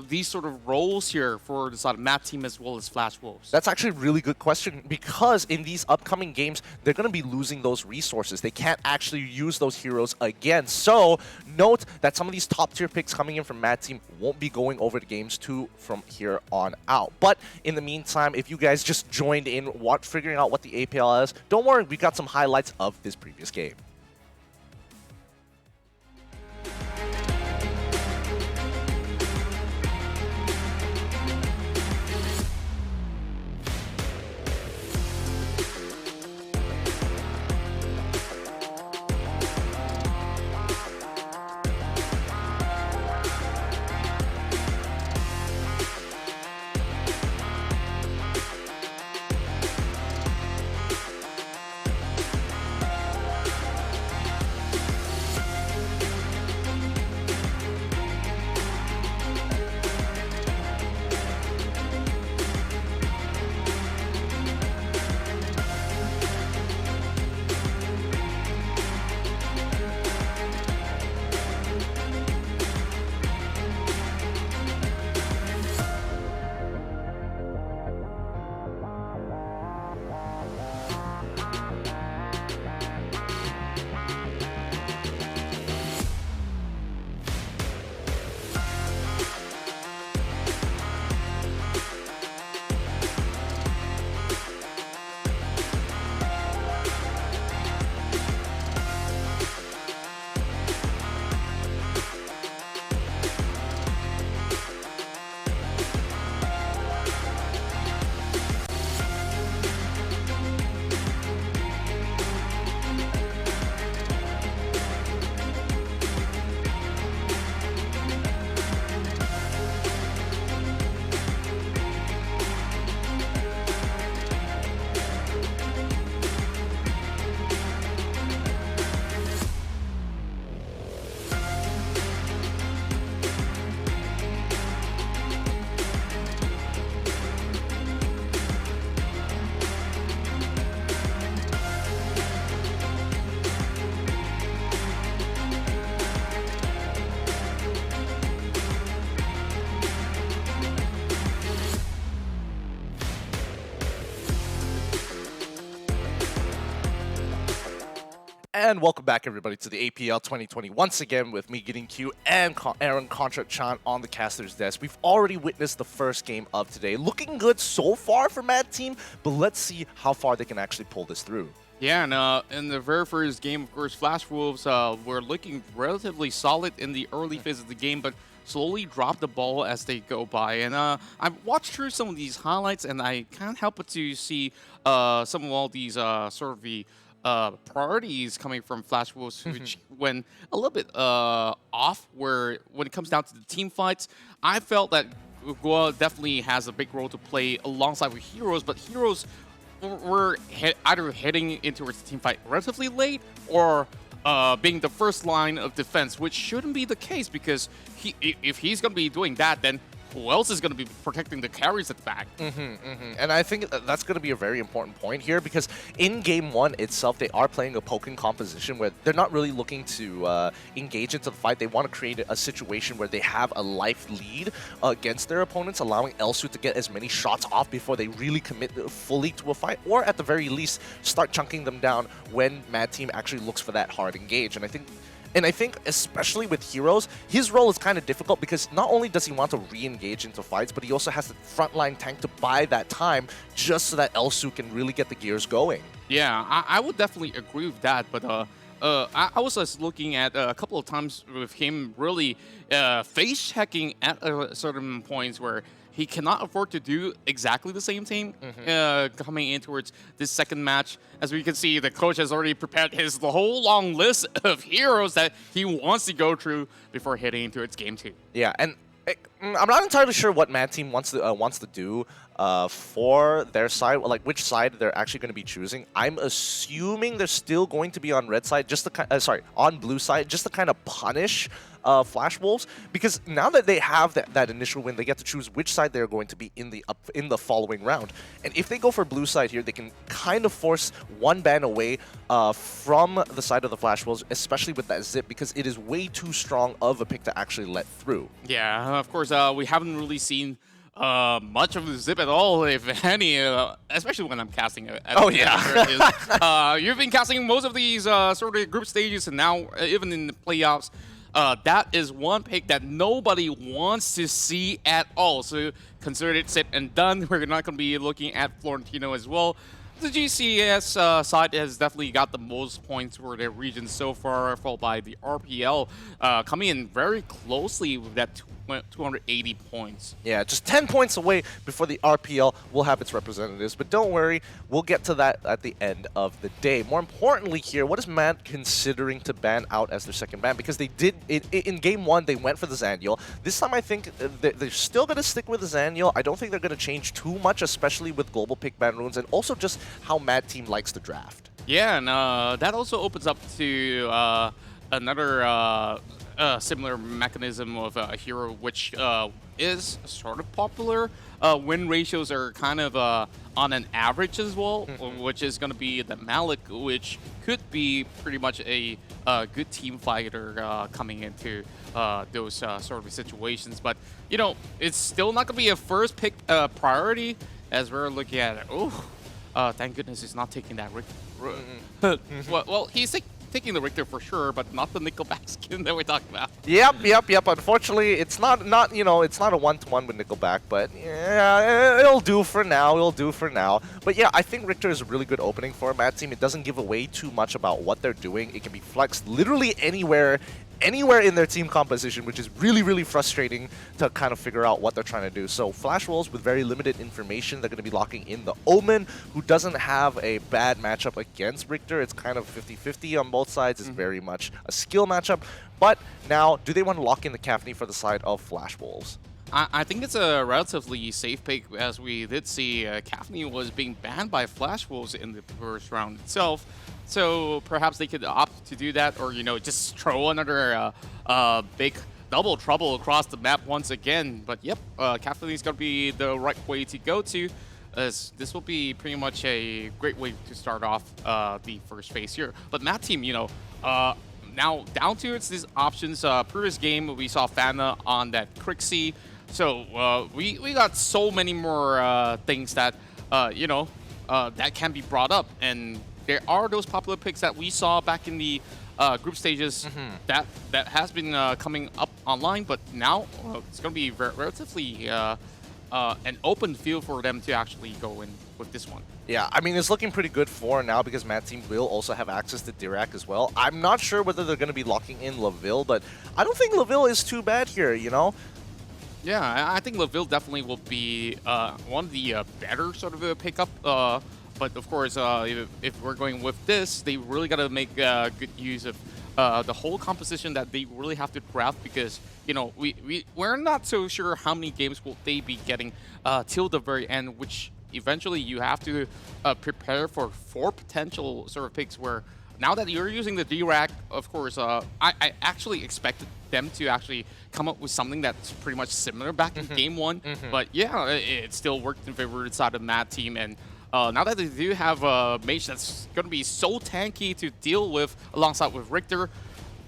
H: these sort of roles here for the sort of map team as well as Flash Wolves?
G: That's actually a really good question, because in these upcoming games, they're going to be losing those resources. They can't actually use those heroes again. So note that some of these top tier picks coming in from Mad Team won't be going over to games 2 from here on out. But in the meantime, if you guys just joined in, figuring out what the APL is, don't worry, we got some highlights of this previous game. And welcome back, everybody, to the APL 2020. Once again, with me, Getting Q, and Aaron Contract-chan on the caster's desk. We've already witnessed the first game of today. Looking good so far for Mad Team, but let's see how far they can actually pull this through.
H: Yeah, and in the very first game, of course, Flash Wolves were looking relatively solid in the early phase of the game, but slowly drop the ball as they go by. And I've watched through some of these highlights, and I can't help but to see some of all these sort of the priorities coming from Flash Wolves, which went a little bit off when it comes down to the team fights. I felt that Guo definitely has a big role to play alongside with Heroes, but Heroes were either heading into its team fight relatively late or being the first line of defense, which shouldn't be the case, because if he's going to be doing that, then who else is going to be protecting the carries at the back?
G: And I think that's going to be a very important point here, because in Game 1 itself, they are playing a poking composition where they're not really looking to engage into the fight. They want to create a situation where they have a life lead against their opponents, allowing Elsu to get as many shots off before they really commit fully to a fight, or at the very least, start chunking them down when Mad Team actually looks for that hard engage. And I think, especially with Heroes, his role is kind of difficult, because not only does he want to re-engage into fights, but he also has the frontline tank to buy that time just so that Elsu can really get the gears going.
H: Yeah, I would definitely agree with that, but I was just looking at a couple of times with him really face-checking at certain points where he cannot afford to do exactly the same thing coming in towards this second match. As we can see, the coach has already prepared the whole long list of heroes that he wants to go through before heading into its game 2.
G: Yeah, and I'm not entirely sure what Mad Team wants to do for their side, like which side they're actually going to be choosing. I'm assuming they're still going to be on red side, just to on blue side, just to kind of punish Flash Wolves, because now that they have that initial win, they get to choose which side they're going to be in the following round. And if they go for blue side here, they can kind of force one ban away from the side of the Flash Wolves, especially with that zip, because it is way too strong of a pick to actually let through.
H: Yeah, of course, we haven't really seen much of the zip at all, if any, especially when I'm casting it.
G: Oh, yeah.
H: You've been casting most of these sort of group stages, and now even in the playoffs, that is one pick that nobody wants to see at all. So consider it set and done. We're not going to be looking at Florentino as well. The GCS side has definitely got the most points for their region so far, followed by the RPL coming in very closely with that 280 points.
G: Yeah, just 10 points away before the RPL will have its representatives. But don't worry, we'll get to that at the end of the day. More importantly here, what is Mad considering to ban out as their second ban? Because they did, in Game 1, they went for the Zaniel. This time I think they're still going to stick with the Zaniel. I don't think they're going to change too much, especially with global pick ban runes, and also just how Mad Team likes to draft.
H: Yeah, and that also opens up to another similar mechanism of a hero, which is sort of popular. Win ratios are kind of on an average as well, which is going to be the Malik, which could be pretty much a good team fighter coming into those sort of situations. But, you know, it's still not going to be a first pick priority as we're looking at it. Oh, thank goodness he's not taking that Richter. Well, he's taking the Richter for sure, but not the Nickelback skin that we're talking about.
G: Yep. Unfortunately, it's not it's not a one-to-one with Nickelback, but yeah, it'll do for now. But yeah, I think Richter is a really good opening for a Mad Team. It doesn't give away too much about what they're doing. It can be flexed literally anywhere in their team composition, which is really, really frustrating to kind of figure out what they're trying to do. So Flash Wolves with very limited information, they're going to be locking in the Omen, who doesn't have a bad matchup against Richter. It's kind of 50-50 on both sides. It's very much a skill matchup. But now, do they want to lock in the Cafney for the side of Flash Wolves?
H: I think it's a relatively safe pick, as we did see Cafney was being banned by Flash Wolves in the first round itself. So perhaps they could opt to do that, or, you know, just throw another big double trouble across the map once again. But yep, Cafney is going to be the right way to go to, as this will be pretty much a great way to start off the first phase here. But Mad Team, you know, now down to these options. Previous game, we saw Fana on that Crixie. So we got so many more things that, you know, that can be brought up. And there are those popular picks that we saw back in the group stages that has been coming up online. But now it's going to be relatively an open field for them to actually go in with this one.
G: Yeah, I mean, it's looking pretty good for now because Mad Team will also have access to Dirac as well. I'm not sure whether they're going to be locking in Laville, but I don't think Laville is too bad here, you know?
H: Yeah, I think Laville definitely will be one of the better sort of pickup. But of course, if we're going with this, they really got to make good use of the whole composition that they really have to draft, because, you know, we're not so sure how many games will they be getting till the very end, which eventually you have to prepare for 4 potential sort of picks where now that you're using the D-Rack, of course, I actually expected them to actually come up with something that's pretty much similar back in Game 1. But yeah, it still worked in favor inside of Mad Team. And now that they do have a mage that's going to be so tanky to deal with alongside with Richter,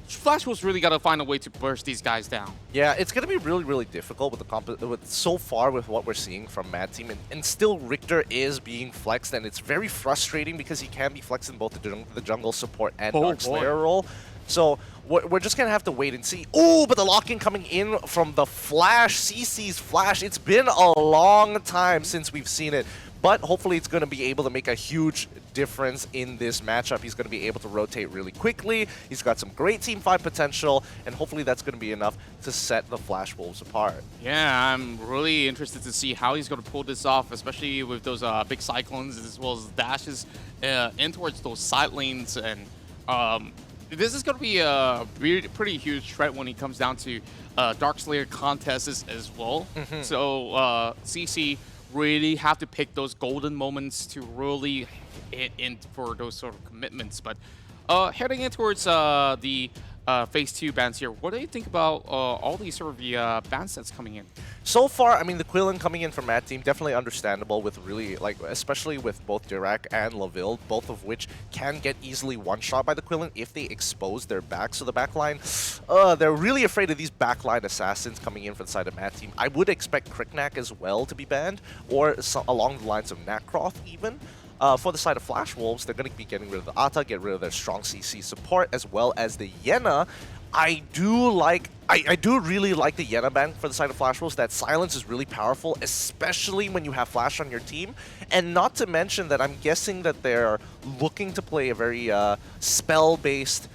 H: Flash Wolves really got to find a way to burst these guys down.
G: Yeah, it's going to be really, really difficult with so far with what we're seeing from Mad Team. And still, Richter is being flexed, and it's very frustrating because he can be flexed in both the jungle support and Dark Slayer role. So we're just going to have to wait and see. Oh, but the lock-in coming in from the Flash, CC's Flash. It's been a long time since we've seen it. But hopefully it's going to be able to make a huge difference in this matchup. He's going to be able to rotate really quickly. He's got some great team fight potential, and hopefully that's going to be enough to set the Flash Wolves apart.
H: Yeah, I'm really interested to see how he's going to pull this off, especially with those big cyclones as well as dashes in towards those side lanes. And this is going to be a pretty huge threat when it comes down to Dark Slayer contests as well. So CC really have to pick those golden moments to really hit in for those sort of commitments. But heading in towards the phase 2 bans here. What do you think about all these sort of the ban sets coming in?
G: So far, I mean, the Quillen coming in from Mad Team, definitely understandable with really, like, especially with both Dirac and Laville, both of which can get easily one-shot by the Quillen if they expose their back. So the backline, they're really afraid of these backline assassins coming in from the side of Mad Team. I would expect Cricknack as well to be banned, or along the lines of Nakroth even. For the side of Flash Wolves, they're going to be getting rid of the Ata, get rid of their strong CC support, as well as the Yena. I do really like the Yena ban for the side of Flash Wolves. That silence is really powerful, especially when you have Flash on your team. And not to mention that I'm guessing that they're looking to play a very spell-based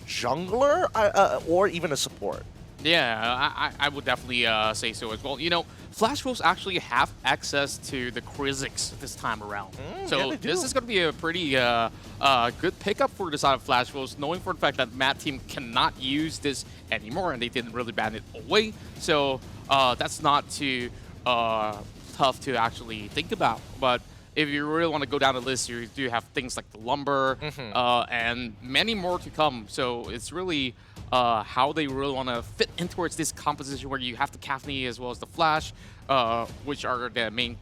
G: jungler or even a support.
H: Yeah, I would definitely say so as well. You know, Flash Wolves actually have access to the Krizzix this time around. So this is going to be a pretty good pickup for the side of Flash Wolves, knowing for the fact that Mad Team cannot use this anymore, and they didn't really ban it away. So that's not too tough to actually think about. But if you really want to go down the list, you do have things like the Lumber and many more to come. So it's really how they really want to fit in towards this composition where you have the Caphne as well as the Flash, which are the main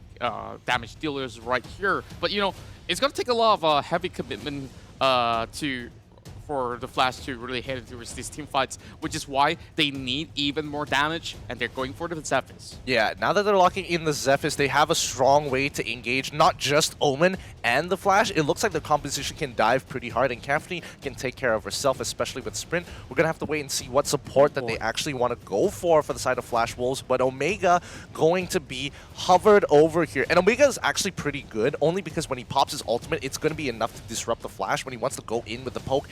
H: damage dealers right here. But, you know, it's going to take a lot of heavy commitment for the Flash to really head towards these team fights, which is why they need even more damage, and they're going for the Zephys.
G: Yeah, now that they're locking in the Zephys, they have a strong way to engage not just Omen and the Flash. It looks like the composition can dive pretty hard, and Caphne can take care of herself, especially with Sprint. We're going to have to wait and see what support that they actually want to go for the side of Flash Wolves, but Omega going to be hovered over here. And Omega is actually pretty good, only because when he pops his ultimate, it's going to be enough to disrupt the Flash when he wants to go in with the poke.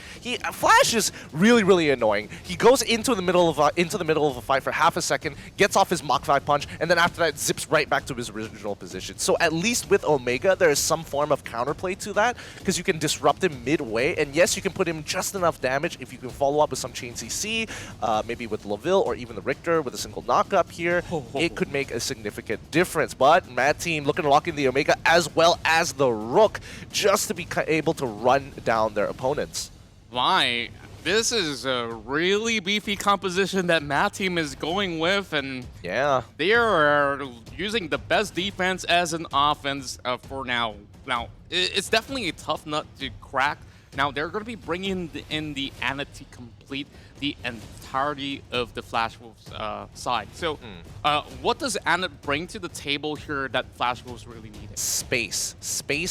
G: Flash is really annoying. He goes into the middle of a fight for half a second, gets off his Mach 5 punch, and then after that zips right back to his original position. So at least with Omega, there is some form of counterplay to that, because you can disrupt him midway, and yes, you can put him just enough damage if you can follow up with some chain CC, maybe with Laville or even the Richter with a single knock-up here. It could make a significant difference. But Mad Team looking to lock in the Omega as well as the Rook, just to be able to run down their opponents.
H: My, this is a really beefy composition that Mad Team is going with, and
G: yeah,
H: they are using the best defense as an offense for now. Now, it's definitely a tough nut to crack. Now, they're going to be bringing in the Ana to complete the entirety of the Flash Wolves side. So, what does Ana bring to the table here that Flash Wolves really needed?
G: Space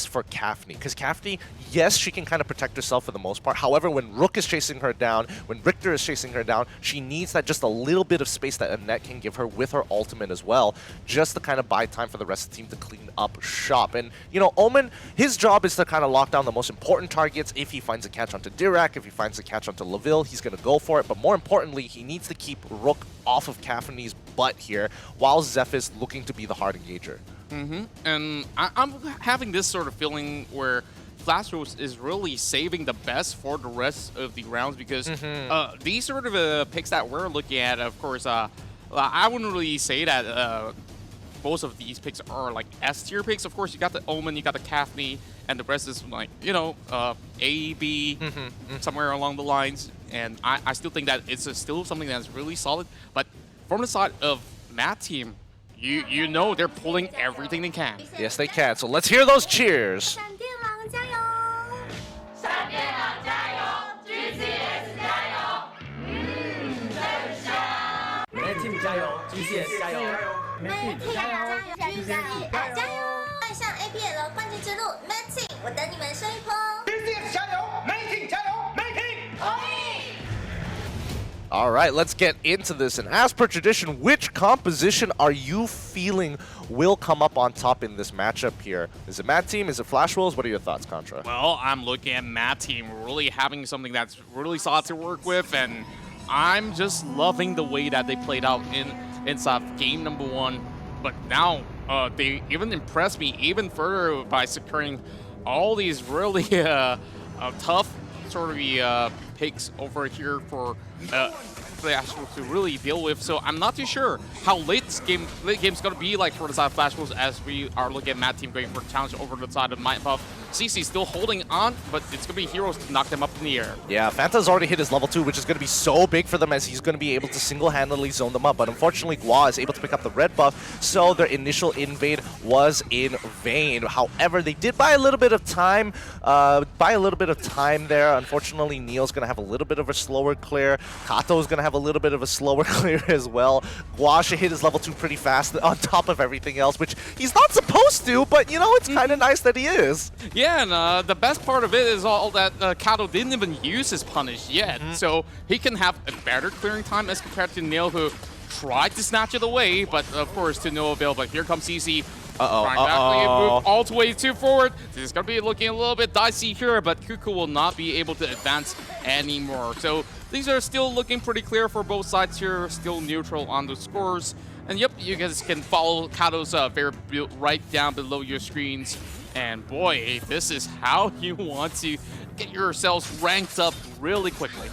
G: for Caphne. Because Caphne, yes, she can kind of protect herself for the most part. However, when Rook is chasing her down, when Richter is chasing her down, she needs that just a little bit of space that Annette can give her with her ultimate as well, just to kind of buy time for the rest of the team to clean up shop. And, you know, Omen, his job is to kind of lock down the most important targets. If he finds a catch onto Dirac, if he finds a catch onto Laville, he's going to go for it. But more importantly, he needs to keep Rook off of Caphne's butt here, while Zephys looking to be the hard engager.
H: And I'm having this sort of feeling where Flash Wolves is really saving the best for the rest of the rounds, because these sort of picks that we're looking at, of course, I wouldn't really say that most of these picks are like S-tier picks. Of course, you got the Omen, you got the Caphne, and the rest is like, you know, A, B, somewhere along the lines. And I still think that it's still something that's really solid. But from the side of Mad Team, you know they're pulling everything they can.
G: Yes, they can. So let's hear those cheers.
E: Mad Team 加油 ，GCS 加油
I: ，Mad Team 加油 ，GCS 加油！迈向 APL 冠军之路 ，Mad Team， 我等你们升一波。
J: GCS 加油 ，Mad Team 加油 ，Mad Team 同意。
G: All right, let's get into this. And as per tradition, which composition are you feeling will come up on top in this matchup here? Is it Mad Team? Is it Flash Wolves? What are your thoughts, Contra?
H: Well, I'm looking at Mad Team really having something that's really solid to work with, and I'm just loving the way that they played out inside game number 1. But now they even impressed me even further by securing all these really tough sort of picks over here for Flash Wolves to really deal with. So I'm not too sure how late game's going to be like for the side of Flash Wolves as we are looking at Mad Team going for a challenge over the side of Might Buff. CC still holding on, but it's going to be Heroes to knock them up in the air.
G: Yeah, Fanta's already hit his level 2, which is going to be so big for them as he's going to be able to single-handedly zone them up. But unfortunately, Gua is able to pick up the red buff, so their initial invade was in vain. However, they did buy a little bit of time. There. Unfortunately, Neil's going to have a little bit of a slower clear. Kato's going to have a little bit of a slower clear as well. Gua should hit his level 2 pretty fast on top of everything else, which he's not supposed to, but you know, it's kind of nice that he is.
H: Yeah, and the best part of it is all that Kato didn't even use his punish yet, so he can have a better clearing time as compared to Neil, who tried to snatch it away, but of course to no avail. But here comes CC. Trying to move all the way to forward. This is going to be looking a little bit dicey here, but Cuckoo will not be able to advance anymore. So things are still looking pretty clear for both sides here, still neutral on the scores. And yep, you guys can follow Kato's fair build right down below your screens. And boy, this is how you want to get yourselves ranked up really quickly.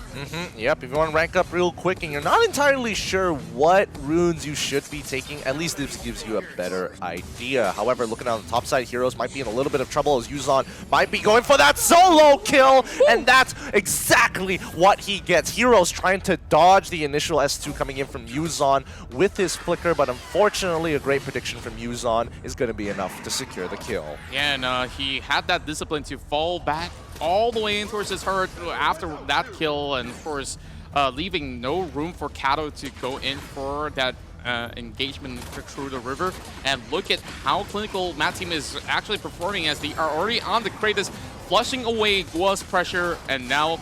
G: Yep, if you want to rank up real quick and you're not entirely sure what runes you should be taking, at least this gives you a better idea. However, looking on the top side, Heroes might be in a little bit of trouble as Yuzon might be going for that solo kill, and that's exactly what he gets. Heroes trying to dodge the initial S2 coming in from Yuzon with his flicker, but unfortunately a great prediction from Yuzon is going to be enough to secure the kill.
H: Yeah, and he had that discipline to fall back all the way in towards his hurt after that kill, and of course leaving no room for Kato to go in for that engagement through the river. And look at how clinical Mad Team is actually performing as they are already on the Kratos, flushing away Gua's pressure, and now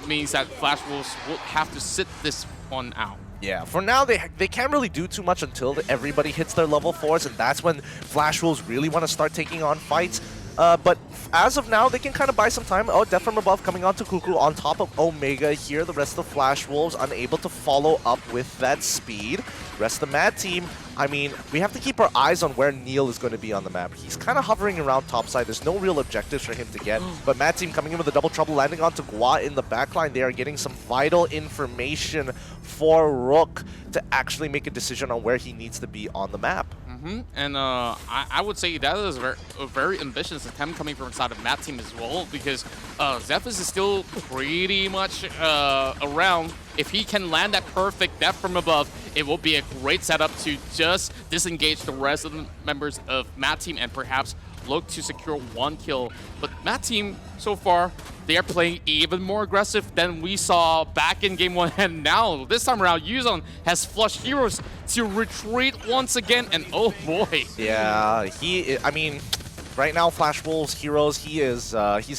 H: means that Flash Wolves will have to sit this one out.
G: Yeah, for now, they can't really do too much until everybody hits their level 4s, and that's when Flash Wolves really want to start taking on fights. But as of now, they can kind of buy some time. Oh, Death from Above coming onto Cuckoo on top of Omega here. The rest of Flash Wolves unable to follow up with that speed. Rest of the Mad Team, I mean, we have to keep our eyes on where Neil is going to be on the map. He's kind of hovering around topside. There's no real objectives for him to get. But Mad Team coming in with a double trouble, landing onto Gua in the backline. They are getting some vital information for Rook to actually make a decision on where he needs to be on the map.
H: And I would say that is a very ambitious attempt coming from inside of Mad Team as well, because Zephyrus is still pretty much around. If he can land that perfect Death from Above, it will be a great setup to just disengage the rest of the members of Mad Team and perhaps look to secure one kill. But Mad Team, so far, they are playing even more aggressive than we saw back in Game 1. And now, this time around, Yuzon has flushed Heroes to retreat once again. And oh boy.
G: Yeah, I mean, right now, Flash Wolves, Heroes, he's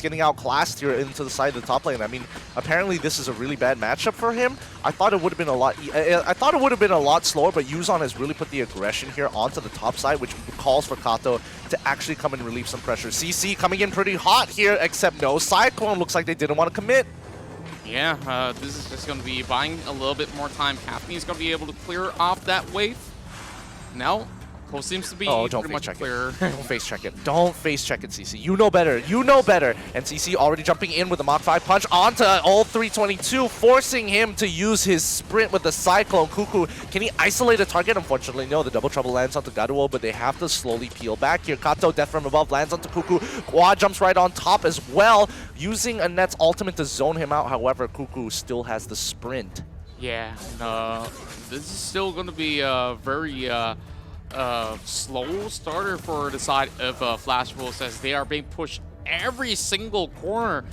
G: getting outclassed here into the side of the top lane. I mean, apparently this is a really bad matchup for him. I thought it would have been a lot slower, but Yuzon has really put the aggression here onto the top side, which calls for Kato to actually come and relieve some pressure. CC coming in pretty hot here, except no Cyclone. Looks like they didn't want to commit.
H: Yeah, this is just going to be buying a little bit more time. Kathleen going to be able to clear off that wave. Now, Cole seems to be pretty much clear.
G: Don't face check it. Don't face check it, CC. You know better. You know better. And CC already jumping in with a Mach 5 punch onto ult 322, forcing him to use his sprint with the Cyclone. Cuckoo, can he isolate a target? Unfortunately, no. The double trouble lands onto Garuo, but they have to slowly peel back here. Kato, Death from Above, lands onto Cuckoo. Gua jumps right on top as well, using Annette's ultimate to zone him out. However, Cuckoo still has the sprint.
H: Yeah, this is still going to be a very slow starter for the side of Flash Wolves, as they are being pushed every single corner.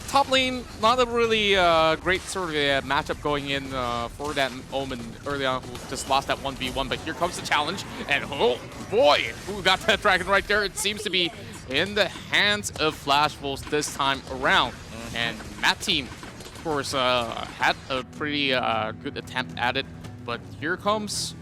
H: Top lane, not a really great sort of matchup going in for that Omen early on, who just lost that 1v1, but here comes the challenge, and oh boy, who got that dragon right there? It seems to be in the hands of Flash Wolves this time around. And Mad Team, of course, had a pretty good attempt at it, but here comes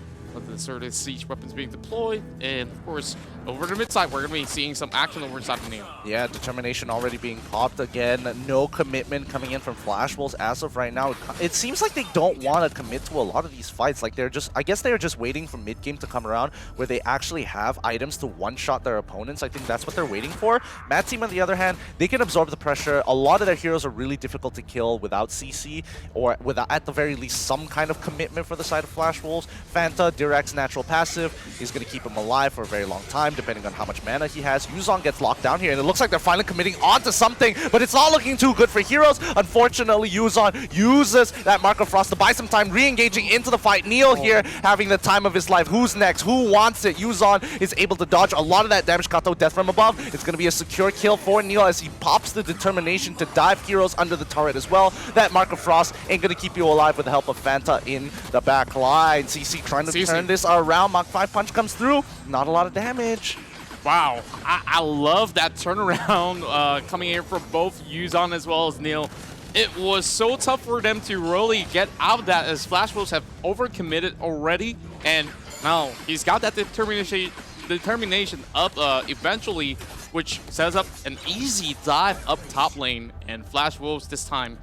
H: the sort of siege weapons being deployed, and of course over the mid side, we're going to be seeing some action over inside of Neil.
G: Yeah, determination already being popped again. No commitment coming in from Flash Wolves as of right now. It seems like they don't want to commit to a lot of these fights. Like they're just, I guess they're just waiting for mid game to come around where they actually have items to one-shot their opponents. I think that's what they're waiting for. Mad Team, on the other hand, they can absorb the pressure. A lot of their heroes are really difficult to kill without CC or without, at the very least, some kind of commitment for the side of Flash Wolves. Fanta, Direct's natural passive is going to keep him alive for a very long time, depending on how much mana he has. Yuzon gets locked down here, and it looks like they're finally committing onto something, but it's not looking too good for Heroes. Unfortunately, Yuzon uses that Mark of Frost to buy some time, re-engaging into the fight. Neil here having the time of his life. Who's next? Who wants it? Yuzon is able to dodge a lot of that damage. Kato, death from above. It's going to be a secure kill for Neil as he pops the determination to dive Heroes under the turret as well. That Mark of Frost ain't going to keep you alive with the help of Fanta in the back line. CC trying to turn this around. Mach 5 punch comes through. Not a lot of damage.
H: Wow, I love that turnaround coming in for both Yuzon as well as Neil. It was so tough for them to really get out of that as Flash Wolves have overcommitted already. And now he's got that determination up eventually, which sets up an easy dive up top lane. And Flash Wolves this time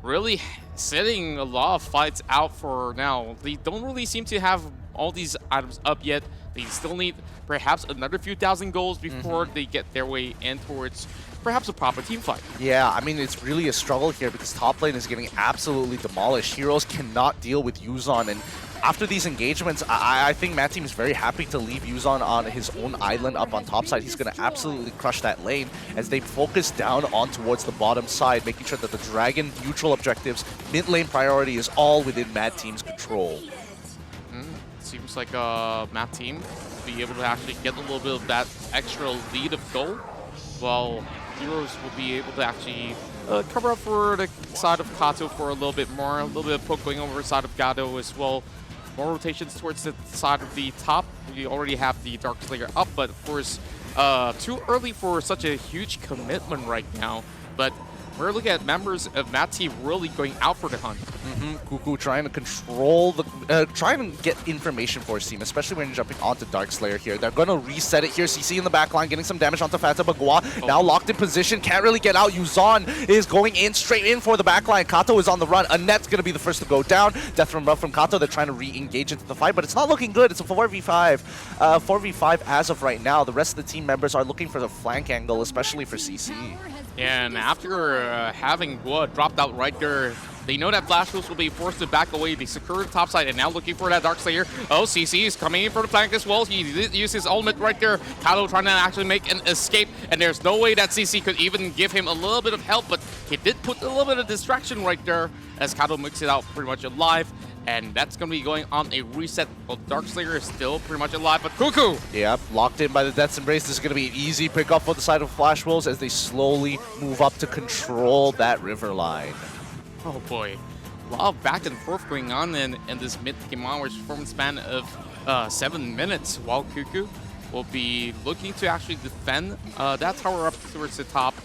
H: really setting a lot of fights out for now. They don't really seem to have all these items up yet. They still need perhaps another few thousand goals before they get their way in towards perhaps a proper team fight.
G: Yeah, I mean, it's really a struggle here because top lane is getting absolutely demolished. Heroes cannot deal with Yuzon, and after these engagements, I think Mad Team is very happy to leave Yuzon on his own island up on top side. He's going to absolutely crush that lane as they focus down on towards the bottom side, making sure that the Dragon neutral objectives, mid lane priority is all within Mad Team's control.
H: Seems like Mad Team will be able to actually get a little bit of that extra lead of goal, while Heroes will be able to actually cover up for the side of Kato for a little bit more, a little bit of poke going over the side of Gado as well. More rotations towards the side of the top. We already have the Dark Slayer up, but of course, too early for such a huge commitment right now. But we're looking at members of Mad Team really going out for the hunt.
G: Cuckoo trying to control the, trying to get information for his team, especially when you're jumping onto Dark Slayer here. They're going to reset it here. CC in the back line, getting some damage onto Fanta Bagua. Now locked in position, can't really get out. Yuzon is going in, straight in for the back line. Kato is on the run. Annette's going to be the first to go down. Death from above from Kato. They're trying to re-engage into the fight, but it's not looking good. It's a 4v5. 4v5 as of right now. The rest of the team members are looking for the flank angle, especially for CC.
H: And after having Wood dropped out right there, they know that Flash Wolves will be forced to back away. They secure the top side and now looking for that Dark Slayer. Oh, CC is coming in for the flank as well. He did use his ultimate right there. Kato trying to actually make an escape, and there's no way that CC could even give him a little bit of help, but he did put a little bit of distraction right there as Kato makes it out pretty much alive. And that's going to be going on a reset. Well, Dark Slayer is still pretty much alive, but Cuckoo!
G: Yep, locked in by the Death's Embrace. This is going to be an easy pickup for the side of Flash Wolves as they slowly move up to control that river line.
H: Oh boy. A lot of back and forth going on in this mid-game onwards performance span of 7 minutes, while Cuckoo will be looking to actually defend that tower up towards the top.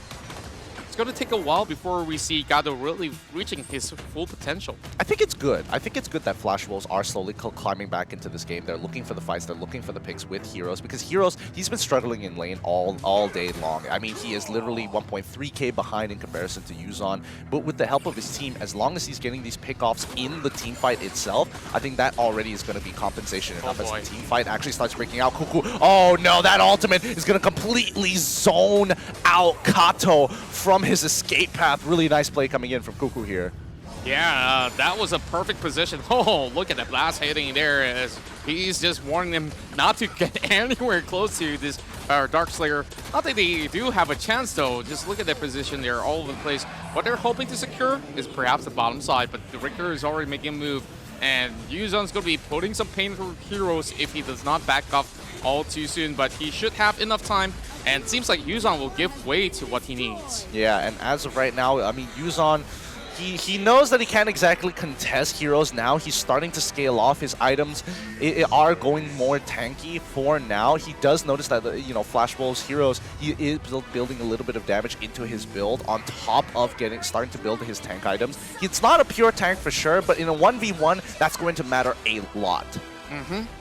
H: It's going to take a while before we see Gado really reaching his full potential.
G: I think it's good. I think it's good that Flash Wolves are slowly climbing back into this game. They're looking for the fights. They're looking for the picks with Heroes, because Heroes, he's been struggling in lane all day long. I mean, he is literally 1.3k behind in comparison to Yuzon, but with the help of his team, as long as he's getting these pickoffs in the team fight itself, I think that already is going to be compensation enough as the team fight actually starts breaking out. Cuckoo, oh no, that ultimate is going to completely zone out Kato from his escape path. Really nice play coming in from Cuckoo here.
H: Yeah, that was a perfect position. Oh, look at the blast hitting there as he's just warning them not to get anywhere close to this Dark Slayer. Not that they do have a chance though. Just look at their position. They're all over the place. What they're hoping to secure is perhaps the bottom side, but the Richter is already making a move, and Yuzon's going to be putting some pain for Heroes if he does not back off all too soon, but he should have enough time, and it seems like Yuzon will give way to what he needs.
G: Yeah, and as of right now, I mean, Yuzon, he knows that he can't exactly contest Heroes now. He's starting to scale off. His items are going more tanky for now. He does notice that, you know, Flash Wolves Heroes, he is building a little bit of damage into his build on top of starting to build his tank items. It's not a pure tank for sure, but in a 1v1, that's going to matter a lot.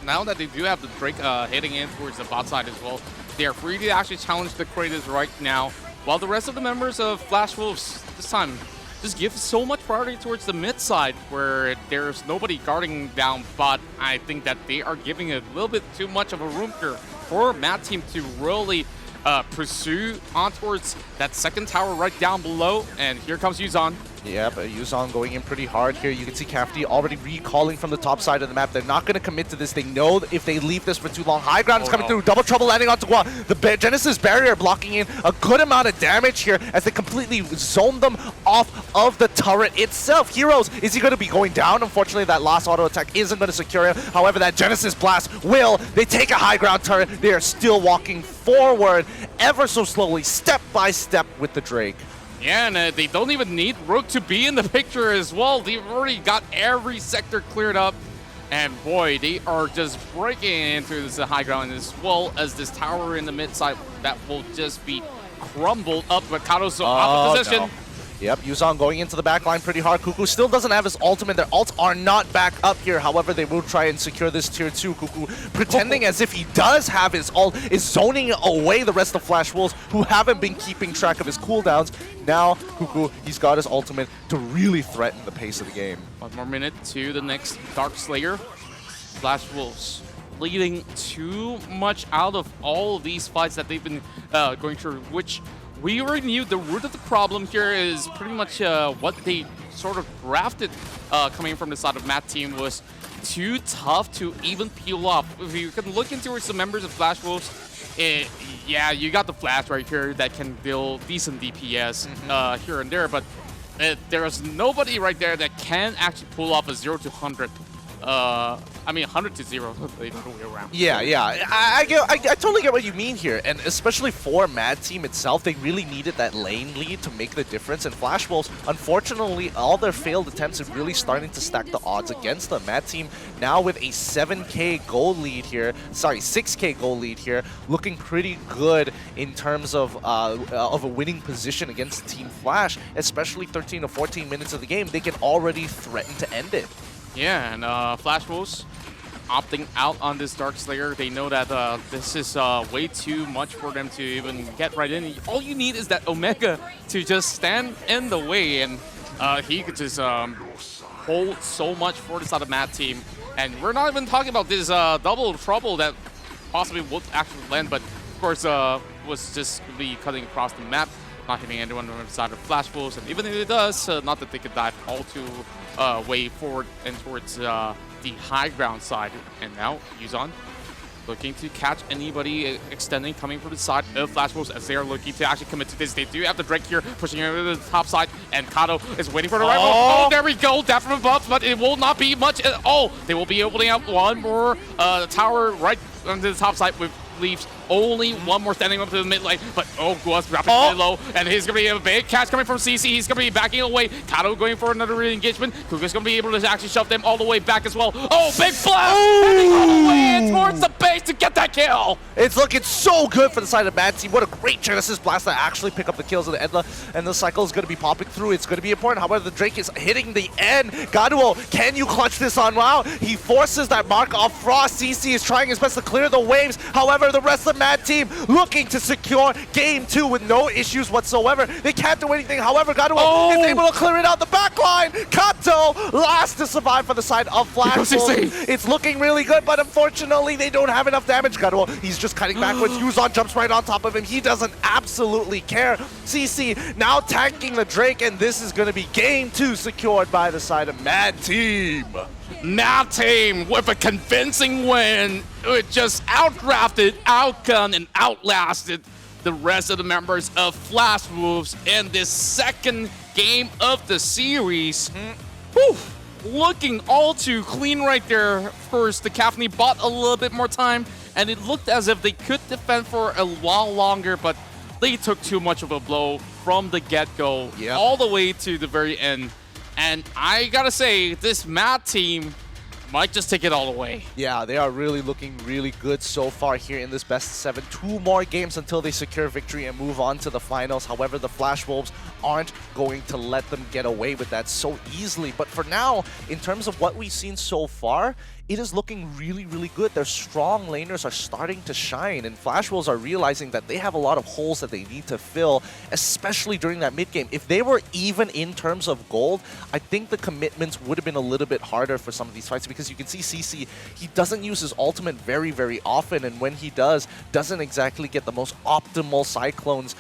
H: Now that they do have the Drake hitting in towards the bot side as well, they are free to actually challenge the Kratos right now, while the rest of the members of Flash Wolves this time just give so much priority towards the mid side where there's nobody guarding down bot. I think that they are giving a little bit too much of a room here for Mad Team to really pursue on towards that second tower right down below. And here comes Yuzan.
G: Yeah, but Yuzan going in pretty hard here. You can see Cafty already recalling from the top side of the map. They're not going to commit to this. They know that if they leave this for too long, high ground is coming through. Double trouble landing onto Gua. The Genesis barrier blocking in a good amount of damage here as they completely zone them off of the turret itself. Heroes, is he going to be going down? Unfortunately, that last auto attack isn't going to secure him. However, that Genesis blast will. They take a high ground turret. They are still walking forward ever so slowly, step by step with the Drake.
H: Yeah, and they don't even need Rook to be in the picture as well. They've already got every sector cleared up. And boy, they are just breaking into this high ground as well as this tower in the mid side that will just be crumbled up. But Kato's off the position.
G: No. Yep, Yuzan going into the back line pretty hard. Cuckoo still doesn't have his ultimate. Their ults are not back up here. However, they will try and secure this tier 2. Cuckoo pretending as if he does have his ult, is zoning away the rest of Flash Wolves who haven't been keeping track of his cooldowns. Now, Cuckoo, he's got his ultimate to really threaten the pace of the game.
H: 1 more minute to the next Dark Slayer. Flash Wolves bleeding too much out of all of these fights that they've been going through, which we already knew the root of the problem here is pretty much what they sort of drafted coming from the side of Mad Team was too tough to even peel off. If you can look into some members of Flash Wolves, yeah, you got the Flash right here that can deal decent DPS here and there, but there's nobody right there that can actually pull off a 0 to 100. I mean, 100 to 0, the other way around.
G: Yeah. I totally get what you mean here, and especially for Mad Team itself, they really needed that lane lead to make the difference. And Flash Wolves, unfortunately, all their failed attempts are really starting to stack the odds against them. Mad Team now with a 7K goal lead here, sorry, 6K goal lead here, looking pretty good in terms of a winning position against Team Flash, especially 13 to 14 minutes of the game. They can already threaten to end it.
H: Yeah, and Flash Wolves opting out on this Dark Slayer. They know that this is way too much for them to even get right in. All you need is that Omega to just stand in the way, and he could just hold so much for the side of Mad Team. And we're not even talking about this double trouble that possibly would actually land, but of course was just going to be cutting across the map, not hitting anyone on the side of Flash Wolves. And even if it does, not that they could dive all too way forward and towards the high ground side. And now Yuzan looking to catch anybody extending coming from the side of Flash Wolves as they are looking to actually commit to this. They do have the Drake here pushing over to the top side, and Kato is waiting for the rifle. Oh, there we go, that from above, but it will not be much at all. They will be opening up one more tower right onto the top side with leaves. Only one more standing up to the mid lane, but Gua's dropping really low, and he's going to be a big catch coming from CC. He's going to be backing away. Kato going for another re-engagement. Kuga's going to be able to actually shove them all the way back as well. Oh, big blast! Heading all the way in towards the base to get that kill.
G: It's looking so good for the side of Mad Team. What a great Genesis blast to actually pick up the kills of the Edla, and the cycle is going to be popping through. It's going to be important. However, the Drake is hitting the end. Gaduo, can you clutch this on? Wow, he forces that mark off Frost. CC is trying his best to clear the waves. However, the rest of Mad Team looking to secure game 2 with no issues whatsoever. They can't do anything. However, Gaduo is able to clear it out the back line. Kato, last to survive for the side of Flash Wolves. It's looking really good, but unfortunately, they don't have enough damage. Gaduo, he's just cutting backwards. Yuzan jumps right on top of him. He doesn't absolutely care. CC now tanking the Drake, and this is going to be game 2 secured by the side of Mad Team.
H: Mad Team with a convincing win. It just outdrafted, outgunned, and outlasted the rest of the members of Flash Wolves in this second game of the series. Whew. Looking all too clean right there. First, the Cafney bought a little bit more time, and it looked as if they could defend for a while longer, but they took too much of a blow from the get-go all the way to the very end. And I gotta say, this Mad Team might just take it all away.
G: Yeah, they are really looking really good so far here in this best of 7. 2 more games until they secure victory and move on to the finals. However, the Flash Wolves aren't going to let them get away with that so easily. But for now, in terms of what we've seen so far, it is looking really, really good. Their strong laners are starting to shine, and Flash Wolves are realizing that they have a lot of holes that they need to fill, especially during that mid game. If they were even in terms of gold, I think the commitments would have been a little bit harder for some of these fights, because you can see CC, he doesn't use his ultimate very, very often, and when he does, doesn't exactly get the most optimal cyclones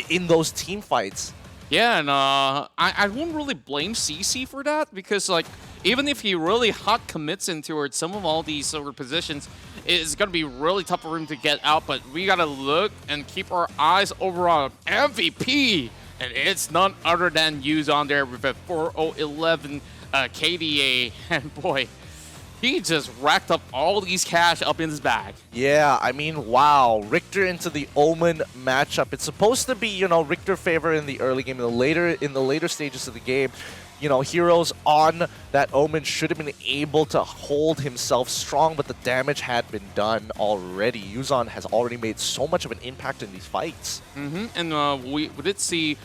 G: in those team fights.
H: Yeah, and I won't really blame CC for that, because like even if he really hot commits in towards some of all these sort of positions, it's going to be really tough for him to get out. But we got to look and keep our eyes over on MVP, and it's none other than Yuzon there with a 4-0-11 KDA, and boy, he just racked up all these cash up in his bag.
G: Yeah, I mean, wow. Richter into the Omen matchup. It's supposed to be, you know, Richter favor in the early game. In the later stages of the game, you know, heroes on that Omen should have been able to hold himself strong, but the damage had been done already. Yuzon has already made so much of an impact in these fights.
H: And we did see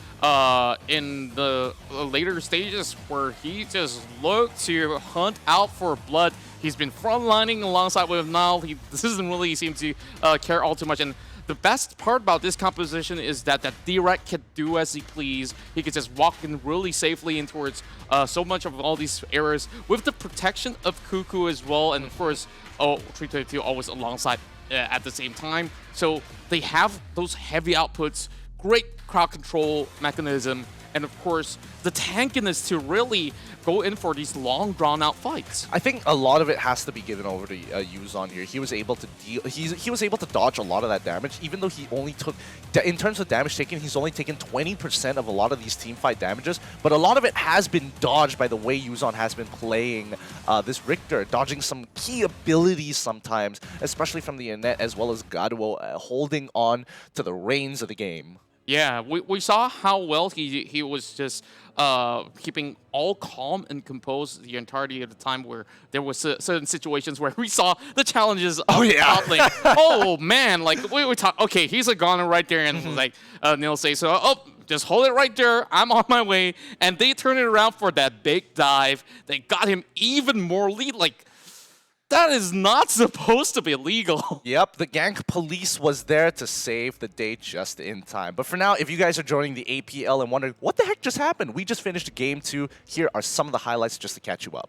H: in the later stages where he just looked to hunt out for blood. He's been frontlining alongside with Nile. He doesn't really seem to care all too much. And the best part about this composition is that Direct can do as he please. He can just walk in really safely in towards so much of all these areas with the protection of Cuckoo as well. And of course, 322 always alongside at the same time. So they have those heavy outputs, great crowd control mechanism, and of course, the tankiness to really go in for these long, drawn-out fights.
G: I think a lot of it has to be given over to Yuzon here. He was able to deal. He was able to dodge a lot of that damage, even though he only took, in terms of damage taken, he's only taken 20% of a lot of these teamfight damages. But a lot of it has been dodged by the way Yuzon has been playing this Richter, dodging some key abilities sometimes, especially from the Annette as well as Gaduo, holding on to the reins of the game.
H: Yeah, we saw how well he was just keeping all calm and composed the entirety of the time, where there was certain situations where we saw the challenges of top lane. Oh man, like we talk. Okay, he's a goner right there, and like Neil says, so just hold it right there. I'm on my way, and they turn it around for that big dive. They got him even more lead. Like, that is not supposed to be legal.
G: Yep, the gank police was there to save the day just in time. But for now, if you guys are joining the APL and wondering, what the heck just happened? We just finished Game 2. Here are some of the highlights just to catch you up.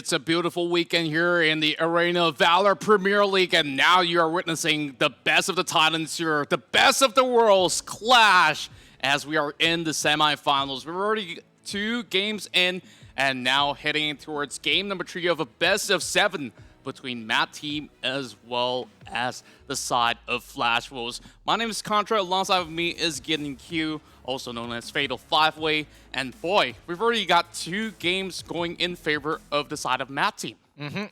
H: It's a beautiful weekend here in the Arena of Valor Premier League, and now you are witnessing the best of the Titans here, the best of the worlds clash as we are in the semifinals. We're already 2 games in, and now heading towards game number 3 of a best of 7 between Matt Team as well as the side of Flash Wolves. My name is Contra, alongside of me is Getting Q, also known as Fatal 5-Way, and boy, we've already got 2 games going in favor of the side of Matt Team.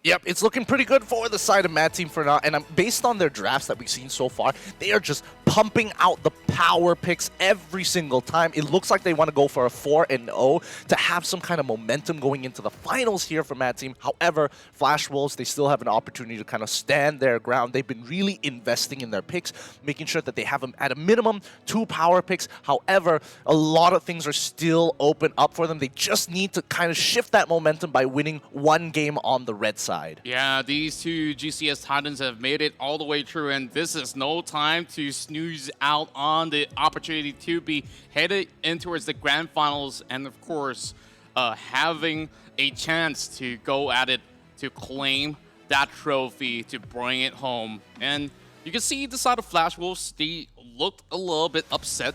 G: Yep, it's looking pretty good for the side of Matt Team for now, and based on their drafts that we've seen so far, they are just pumping out the power picks every single time. It looks like they want to go for a 4-0 to have some kind of momentum going into the finals here for Matt Team. However, Flash Wolves, they still have an opportunity to kind of stand their ground. They've been really investing in their picks, making sure that they have them at a minimum 2 power picks. However, a lot of things are still open up for them. They just need to kind of shift that momentum by winning 1 game on the red side.
H: Yeah, these 2 GCS Titans have made it all the way through, and this is no time to snooze out on the opportunity to be headed in towards the grand finals, and of course, having a chance to go at it to claim that trophy, to bring it home. And you can see the side of Flash Wolves, they looked a little bit upset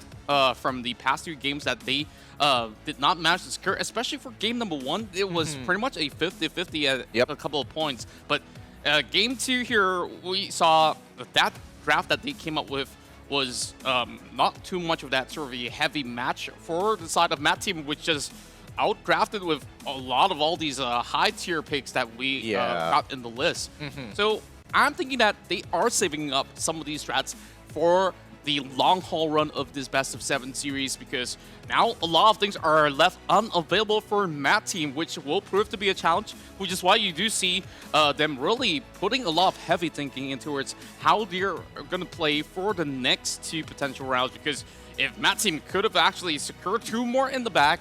H: from the past 2 games that they did not manage to secure, especially for game number 1. It was pretty much a 50-50 at a couple of points. But game 2 here, we saw that draft that they came up with was not too much of that sort of a heavy match for the side of Matt Team, which just outdrafted with a lot of all these high-tier picks that we got in the list. So I'm thinking that they are saving up some of these strats for the long haul run of this best of 7 series, because now a lot of things are left unavailable for Matt Team, which will prove to be a challenge, which is why you do see them really putting a lot of heavy thinking into towards how they're going to play for the next 2 potential rounds, because if Matt Team could have actually secured 2 more in the back,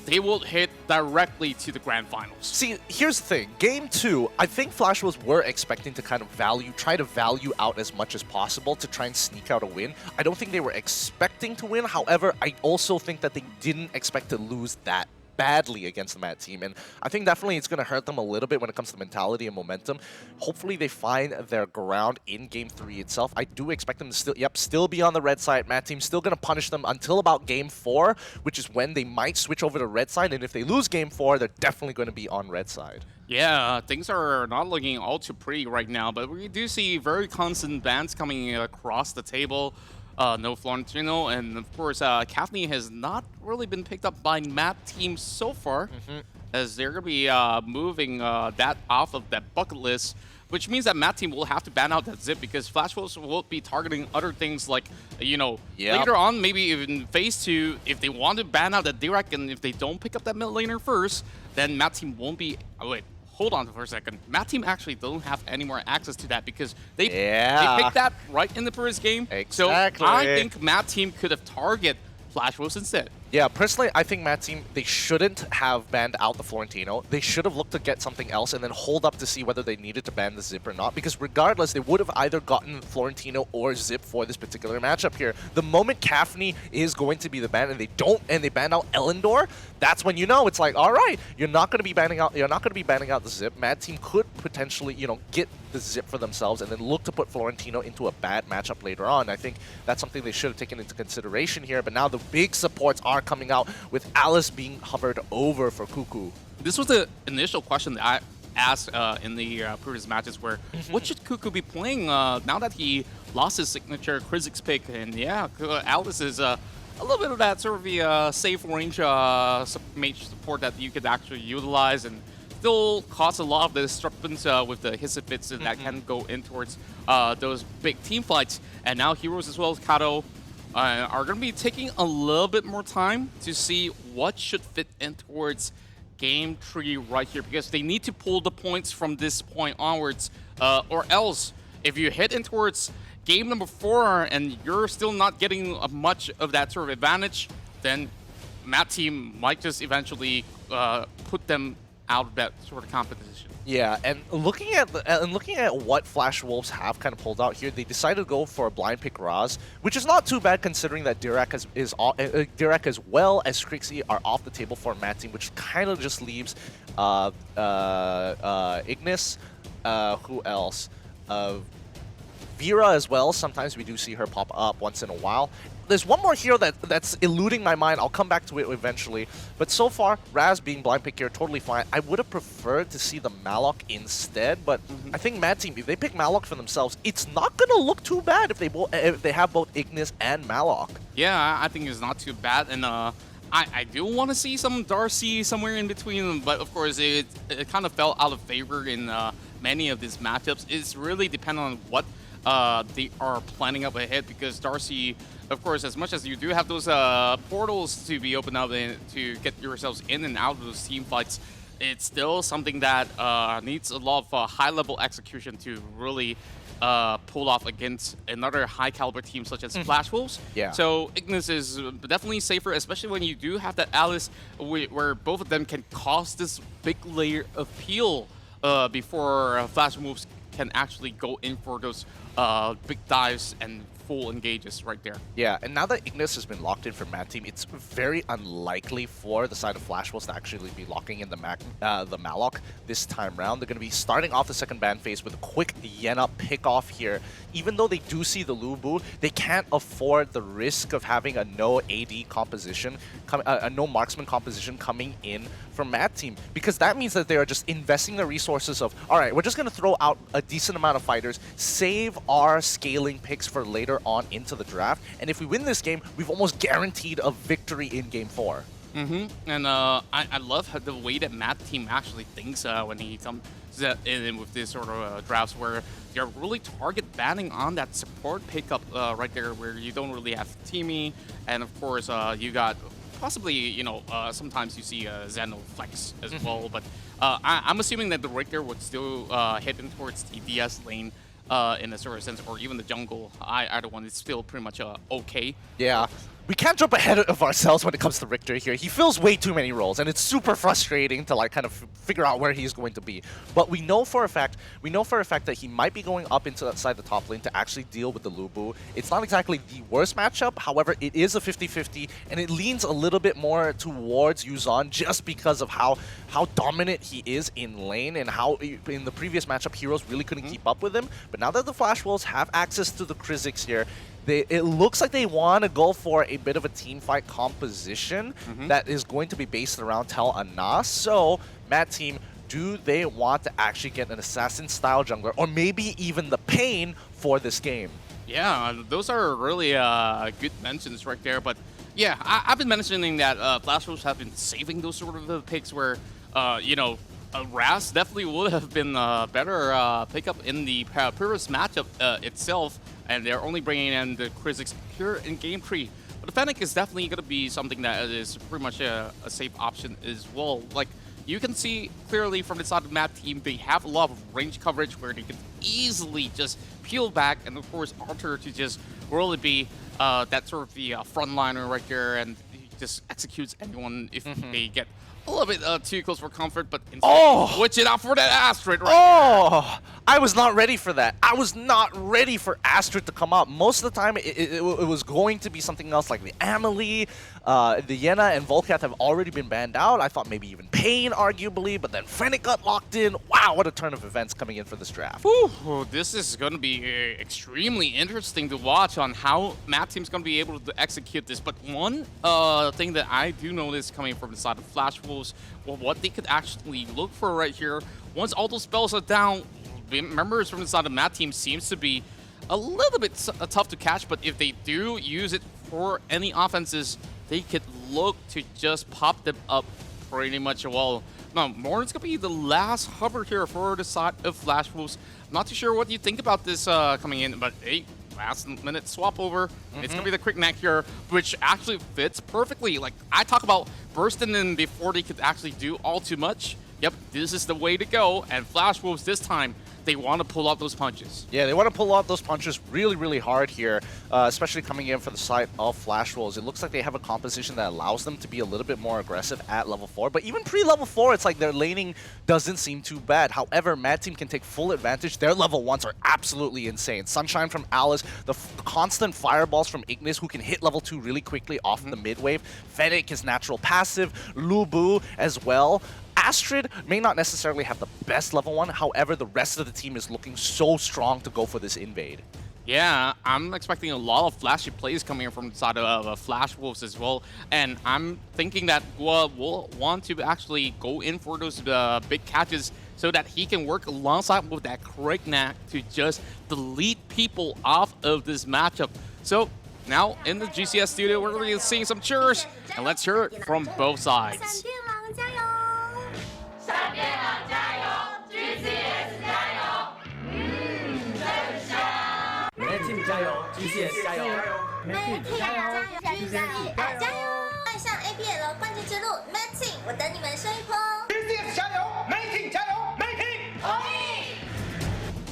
H: they will hit directly to the grand finals.
G: See, here's the thing. Game 2, I think Flash Wolves were expecting to kind of try to value out as much as possible to try and sneak out a win. I don't think they were expecting to win. However, I also think that they didn't expect to lose that badly against the Matt Team, and I think definitely it's going to hurt them a little bit when it comes to mentality and momentum. Hopefully they find their ground in Game 3 itself. I do expect them to still be on the red side. Matt Team's still going to punish them until about Game 4, which is when they might switch over to red side, and if they lose Game 4, they're definitely going to be on red side.
H: Yeah, things are not looking all too pretty right now, but we do see very constant bans coming across the table. No Florentino, and of course, Kathleen has not really been picked up by Matt Team so far, as they're going to be moving that off of that bucket list, which means that Matt Team will have to ban out that Zip, because Flash Wolves will be targeting other things like, later on, maybe even Phase 2, if they want to ban out that Direct, and if they don't pick up that mid laner first, then Matt Team won't be... Oh, wait. Hold on for a second. Matt Team actually don't have any more access to that, because they picked that right in the first game.
G: Exactly.
H: So I think Matt Team could have targeted Flash Wolves instead.
G: Yeah, personally, I think Matt Team, they shouldn't have banned out the Florentino. They should have looked to get something else and then hold up to see whether they needed to ban the Zip or not, because regardless, they would have either gotten Florentino or Zip for this particular matchup here. The moment Kathleen is going to be the ban and they ban out Elendor, that's when you know it's like, all right, you're not going to be banning out the Zip. Matt Team could potentially, get the Zip for themselves and then look to put Florentino into a bad matchup later on. I think that's something they should have taken into consideration here, but now the big supports are coming out with Alice being hovered over for Cuckoo.
H: This was the initial question that I asked in the previous matches, where what should Cuckoo be playing now that he lost his signature Krizzix pick? And yeah, Alice is a little bit of that sort of the safe range mage support that you could actually utilize, and still cause a lot of the disturbance with the Hissifits that can go in towards those big team fights. And now heroes as well as Kato are going to be taking a little bit more time to see what should fit in towards Game 3 right here, because they need to pull the points from this point onwards, or else if you hit in towards game number 4 and you're still not getting much of that sort of advantage, then Matt Team might just eventually put them out of that sort of competition.
G: Yeah, and looking at what Flash Wolves have kind of pulled out here, they decided to go for a blind pick Raz, which is not too bad considering that Dirac Dirac as well as Crixie are off the table for Mad Team, which kind of just leaves Ignis. Who else? Vera as well. Sometimes we do see her pop up once in a while. There's one more hero that's eluding my mind. I'll come back to it eventually. But so far, Raz being blind pick here, totally fine. I would have preferred to see the Malok instead, but I think Mad Team, if they pick Malok for themselves, it's not going to look too bad if they have both Ignis and Malok.
H: Yeah, I think it's not too bad. And I do want to see some Darcy somewhere in between them, but of course it kind of fell out of favor in many of these matchups. It's really dependent on what they are planning up ahead, because Darcy, of course, as much as you do have those portals to be opened up and to get yourselves in and out of those team fights, it's still something that needs a lot of high-level execution to really pull off against another high-caliber team such as Flash Wolves.
G: Yeah.
H: So Ignis is definitely safer, especially when you do have that Alice where both of them can cause this big layer of peel before Flash Wolves can actually go in for those big dives and full engages right there.
G: Yeah, and now that Ignis has been locked in for Mad Team, it's very unlikely for the side of Flash Wolves to actually be locking in the Malok this time round. They're going to be starting off the second ban phase with a quick Yena pick-off here. Even though they do see the Lubu, they can't afford the risk of having a no AD composition, a no marksman composition coming in from Mad Team, because that means that they are just investing the resources of, all right, we're just going to throw out a decent amount of fighters, save our scaling picks for later on into the draft, and if we win this game, we've almost guaranteed a victory in Game 4.
H: And I love the way that Mad Team actually thinks when he comes in with this sort of drafts, where they're really target banning on that support pickup right there, where you don't really have Teamy, and of course you got possibly, you know, sometimes you see Xeno flex as well, but I'm assuming that the Richter would still head in towards the DS lane in a sort of sense, or even the jungle. Either one is still pretty much okay.
G: Yeah. We can't jump ahead of ourselves when it comes to Richter here. He fills way too many roles, and it's super frustrating to like kind of figure out where he's going to be. But we know for a fact that he might be going up into that side of the top lane to actually deal with the Lubu. It's not exactly the worst matchup, however, it is a 50-50, and it leans a little bit more towards Yuzan just because of how dominant he is in lane, and how in the previous matchup heroes really couldn't keep up with him. But now that the Flash Wolves have access to the Krizzix here, it looks like they want to go for a bit of a team fight composition that is going to be based around Tel Anas. So, Mad Team, do they want to actually get an assassin-style jungler, or maybe even the Pain for this game?
H: Yeah, those are really good mentions right there. But yeah, I've been mentioning that Flash Wolves have been saving those sort of picks where, you know, Raz definitely would have been a better pickup in the previous matchup itself, and they're only bringing in the Krizzix here in game 3. But the Fennec is definitely going to be something that is pretty much a safe option as well. Like, you can see clearly from the side of the Mad Team, they have a lot of range coverage where they can easily just peel back, and of course Alter to just really be that sort of the frontliner right there, and he just executes anyone if they get a little bit too close for comfort, but instead switch it out for that Astrid right there.
G: I was not ready for that. I was not ready for Astrid to come out. Most of the time, it was going to be something else like the Amelie, the Yena and Volcath have already been banned out. I thought maybe even Pain, arguably, but then Fennec got locked in. Wow, what a turn of events coming in for this draft.
H: Whew, this is going to be extremely interesting to watch on how Mad Team's going to be able to execute this. But one thing that I do notice coming from the side of Flash Wolves, well, what they could actually look for right here, once all those spells are down, members from the side of Mad Team seems to be a little bit tough to catch, but if they do use it for any offenses, they could look to just pop them up pretty much well. Now, Morn's going to be the last hover here for the side of Flash Wolves. I'm not too sure what you think about this coming in, but hey, last minute swap over. It's going to be the quick neck here, which actually fits perfectly. Like, I talk about bursting in before they could actually do all too much. yep, this is the way to go. And Flash Wolves this time, they want to pull out those punches.
G: Yeah, they want to pull out those punches really, really hard here, especially coming in for the side of Flash Wolves. It looks like they have a composition that allows them to be a little bit more aggressive at level 4, but even pre-level 4, it's like their laning doesn't seem too bad. However, Mad Team can take full advantage. Their level 1s are absolutely insane. Sunshine from Alice, the constant fireballs from Ignis, who can hit level 2 really quickly off the mid wave. Fennec, his natural passive, Lubu as well. Astrid may not necessarily have the best level 1, however, the rest of the team is looking so strong to go for this invade.
H: Yeah, I'm expecting a lot of flashy plays coming from the side of Flash Wolves as well. And I'm thinking that Gua will want to actually go in for those big catches so that he can work alongside with that quick knack to just delete people off of this matchup. So now in the GCS studio, we're really seeing some cheers, and let's hear it from both sides.
I: Mad Team 加油 ，GCS 加油 ，Mad Team 加油 ，GCS 加油！迈向 APL 冠军之路 ，Mad Team， 我等你们升一波。
J: GCS 加油 ，Mad Team 加油 ，Mad Team 同意。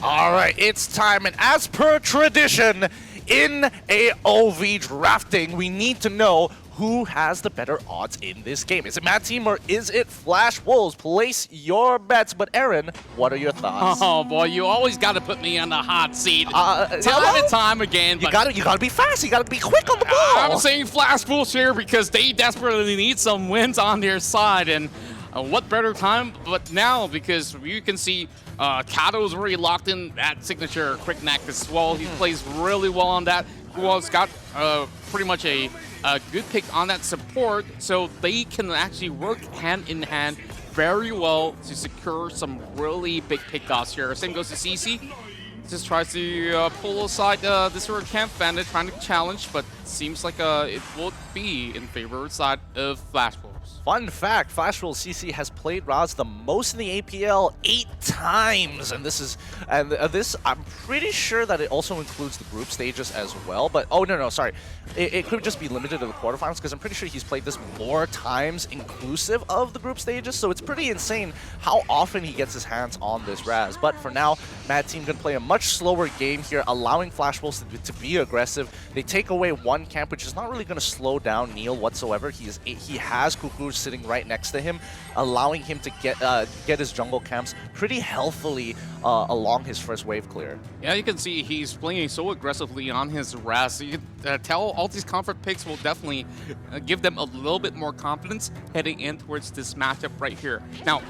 G: All right, it's time, and as per tradition, in AOV drafting, we need to know who has the better odds in this game. Is it Mad Team or is it Flash Wolves? Place your bets. But Aaron, what are your thoughts?
H: Oh boy, you always got to put me on the hot seat, time and time again.
G: You gotta be fast. You gotta be quick on the ball.
H: I'm saying Flash Wolves here because they desperately need some wins on their side, and what better time but now, because you can see Kato's already locked in that signature quick knack as well. He plays really well on that. Gua's got pretty much a good pick on that support, so they can actually work hand in hand very well to secure some really big pickoffs here. Same goes to CC. Just tries to pull aside this sort of Camp Bandit, trying to challenge, but seems like it would be in favor side of Flash Wolves.
G: Fun fact, Flash Wolves CC has played Raz the most in the APL 8 times, and this I'm pretty sure that it also includes the group stages as well, but oh no, sorry. It could just be limited to the quarterfinals, because I'm pretty sure he's played this more times inclusive of the group stages, so it's pretty insane how often he gets his hands on this Raz. But for now, Mad Team can play a much slower game here, allowing Flash Wolves to be aggressive. They take away one camp, which is not really going to slow down Neil whatsoever. He has Cuckoo sitting right next to him, allowing him to get his jungle camps pretty healthily along his first wave clear.
H: Yeah, you can see he's playing so aggressively on his Raz. So you can tell all these comfort picks will definitely give them a little bit more confidence heading in towards this matchup right here. Now,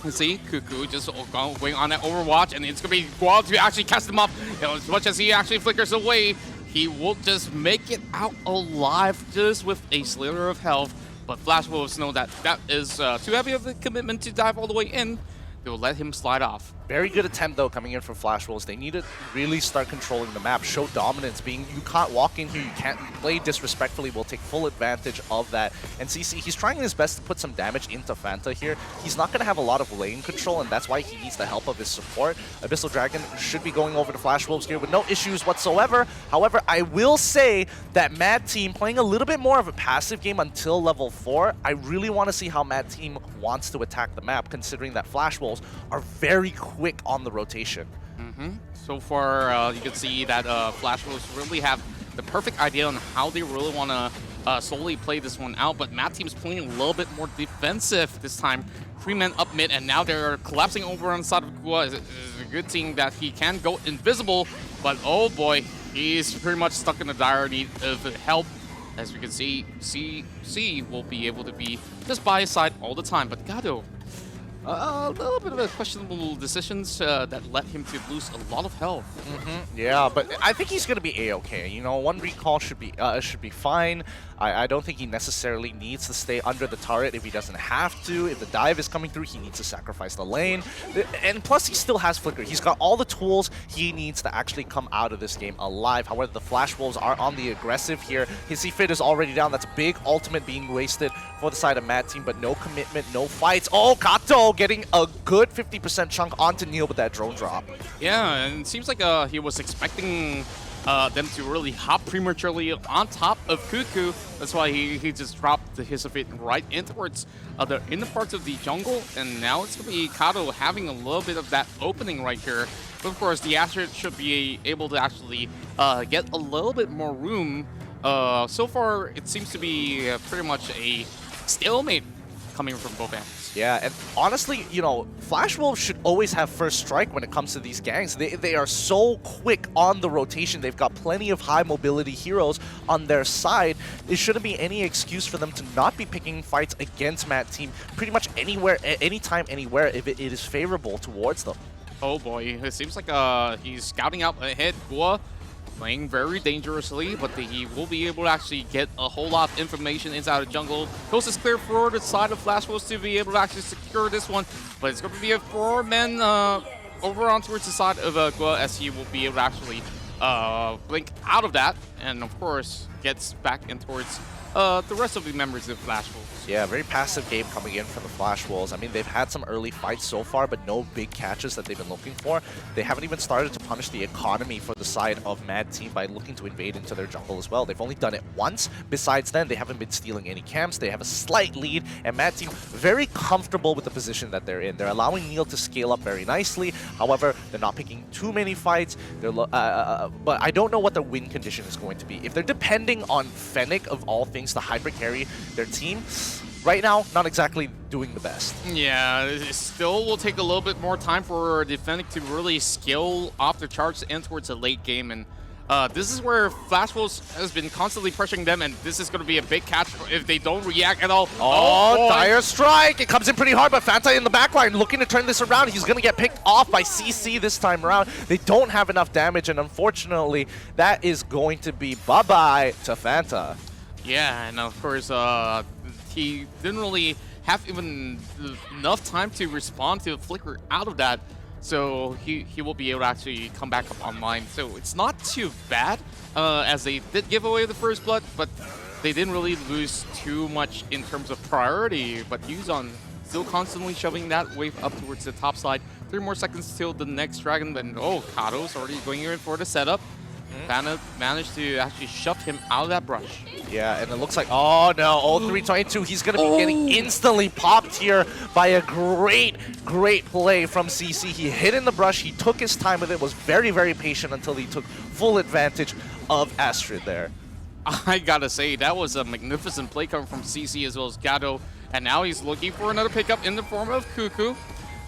H: you see Cuckoo just going on that Overwatch, and it's going to be Gua to actually cast him off. You know, as much as he actually flickers away, he will just make it out alive just with a sliver of health. But Flash Wolves know that that is too heavy of a commitment to dive all the way in. They will let him slide off.
G: Very good attempt, though, coming in from Flash Wolves. They need to really start controlling the map, show dominance, being you can't walk in here, you can't play disrespectfully. We'll take full advantage of that. And CC, he's trying his best to put some damage into Fanta here. He's not going to have a lot of lane control, and that's why he needs the help of his support. Abyssal Dragon should be going over to Flash Wolves here with no issues whatsoever. However, I will say that Mad Team playing a little bit more of a passive game until level 4. I really want to see how Mad Team wants to attack the map, considering that Flash Wolves are very quick on the rotation.
H: So far, you can see that Flash Wolves really have the perfect idea on how they really want to solely play this one out, but Mad Team's playing a little bit more defensive this time. 3 men up mid, and now they're collapsing over on the side of Gua. It's a good thing that he can go invisible, but oh boy, he's pretty much stuck in a dire need of help. As we can see, CC will be able to be just by his side all the time, but Gato, a little bit of a questionable decisions that led him to lose a lot of health.
G: Yeah, but I think he's going to be A-okay. You know, one recall should be fine. I don't think he necessarily needs to stay under the turret if he doesn't have to. If the dive is coming through, he needs to sacrifice the lane. And plus, he still has Flicker. He's got all the tools he needs to actually come out of this game alive. However, the Flash Wolves are on the aggressive here. His C-Fit is already down. That's a big ultimate being wasted for the side of Mad Team, but no commitment, no fights. Oh, Kato getting a good 50% chunk onto Neil with that drone drop.
H: Yeah, and it seems like he was expecting them to really hop prematurely on top of Cuckoo. That's why he just dropped his of it right in towards the inner parts of the jungle. And now it's going to be Kato having a little bit of that opening right here. But of course, the Astrid should be able to actually get a little bit more room. So far, it seems to be pretty much a stalemate coming from both ends.
G: Yeah, and honestly, you know, Flash Wolves should always have first strike when it comes to these gangs. They are so quick on the rotation. They've got plenty of high mobility heroes on their side. There shouldn't be any excuse for them to not be picking fights against Matt Team pretty much anywhere, anytime, anywhere, if it is favorable towards them.
H: Oh boy, it seems like he's scouting out ahead. Gua playing very dangerously, but he will be able to actually get a whole lot of information inside the jungle. Coast is clear for the side of Flash Wolves to be able to actually secure this one, but it's going to be a 4-man over on towards the side of Gua, as he will be able to actually blink out of that, and of course gets back in towards the rest of the members of Flash Wolves.
G: Yeah, very passive game coming in from the Flash Wolves. I mean, they've had some early fights so far, but no big catches that they've been looking for. They haven't even started to punish the economy for the side of Mad Team by looking to invade into their jungle as well. They've only done it once. Besides then, they haven't been stealing any camps. They have a slight lead, and Mad Team very comfortable with the position that they're in. They're allowing Neil to scale up very nicely. However, they're not picking too many fights. They're but I don't know what the win condition is going to be. If they're depending on Fennec, of all things, to hyper carry their team, right now, not exactly doing the best.
H: Yeah, it still will take a little bit more time for the Fennec to really scale off the charts and towards the late game. And this is where Flash Wolves has been constantly pressuring them, and this is going to be a big catch if they don't react at all.
G: Oh, dire strike! It comes in pretty hard, but Fanta in the backline looking to turn this around. He's going to get picked off by CC this time around. They don't have enough damage, and unfortunately, that is going to be bye-bye to Fanta.
H: Yeah, and of course, he didn't really have even enough time to respond to Flicker out of that, so he will be able to actually come back up online. So it's not too bad, as they did give away the first blood, but they didn't really lose too much in terms of priority. But Yuzon still constantly shoving that wave up towards the top side. 3 more seconds till the next dragon, then Kato's already going in for the setup. Fanta managed to actually shove him out of that brush.
G: Yeah, and it looks like, oh no, 0322, he's going to be getting instantly popped here by a great play from CC. He hid in the brush, he took his time with it, was very, very patient until he took full advantage of Astrid there.
H: I gotta say, that was a magnificent play coming from CC as well as Gato, and now he's looking for another pickup in the form of Cuckoo.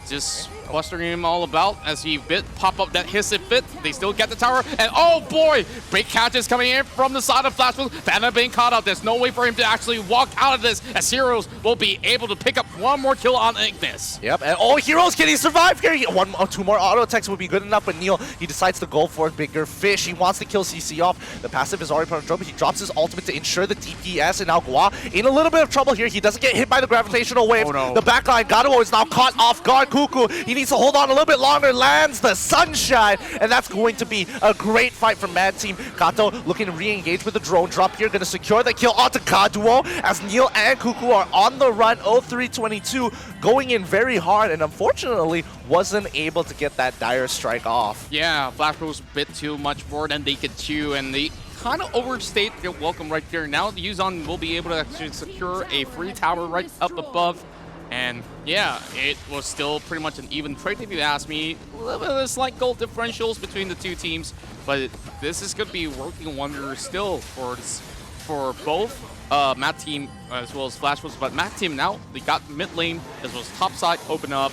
H: Just blustering him all about as he pop up that hiss and fit. They still get the tower, and oh boy, big catches coming in from the side of Flash Wolves. Fanta being caught out. There's no way for him to actually walk out of this, as Heroes will be able to pick up one more kill on Ignis.
G: Yep, and Heroes, can he survive here? 2 more auto attacks would be good enough, but Neil, he decides to go for a bigger fish. He wants to kill CC off. The passive is already put on trouble. He drops his ultimate to ensure the DPS, and now Gua in a little bit of trouble here. He doesn't get hit by the gravitational wave.
H: Oh, no.
G: The backline, Gato is now caught off guard. Cuckoo, he needs to hold on a little bit longer, lands the sunshine, and that's going to be a great fight from Mad Team. Kato looking to re-engage with the drone drop here, going to secure the kill onto Kaduo as Neil and Cuckoo are on the run. 0322 going in very hard, and unfortunately wasn't able to get that dire strike off.
H: Yeah, Flash Wolves a bit too much more than they could chew, and they kind of overstayed their welcome right there. Now the Yuzon will be able to actually secure a free tower right up above. And yeah, it was still pretty much an even trade if you ask me. A little bit of slight goal differentials between the two teams, but this is going to be working wonders still for both Matt Team as well as Flash Wolves. But Matt Team now, they got mid lane as well as top side open up.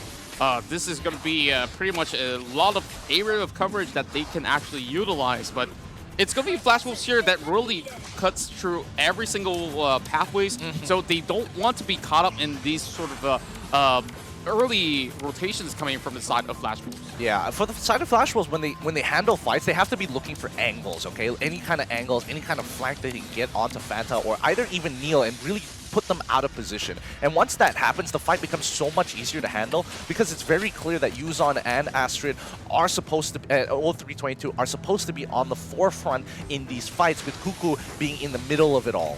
H: This is going to be pretty much a lot of area of coverage that they can actually utilize, but it's going to be Flash Wolves here that really cuts through every single pathways, so they don't want to be caught up in these sort of early rotations coming from the side of Flash Wolves.
G: Yeah, for the side of Flash Wolves, when they handle fights, they have to be looking for angles, okay? Any kind of angles, any kind of flank they can get onto Fanta or either even Neil and really put them out of position. And once that happens, the fight becomes so much easier to handle because it's very clear that Yuzon and Astrid are supposed to, 0322 are supposed to be on the forefront in these fights, with Cuckoo being in the middle of it all.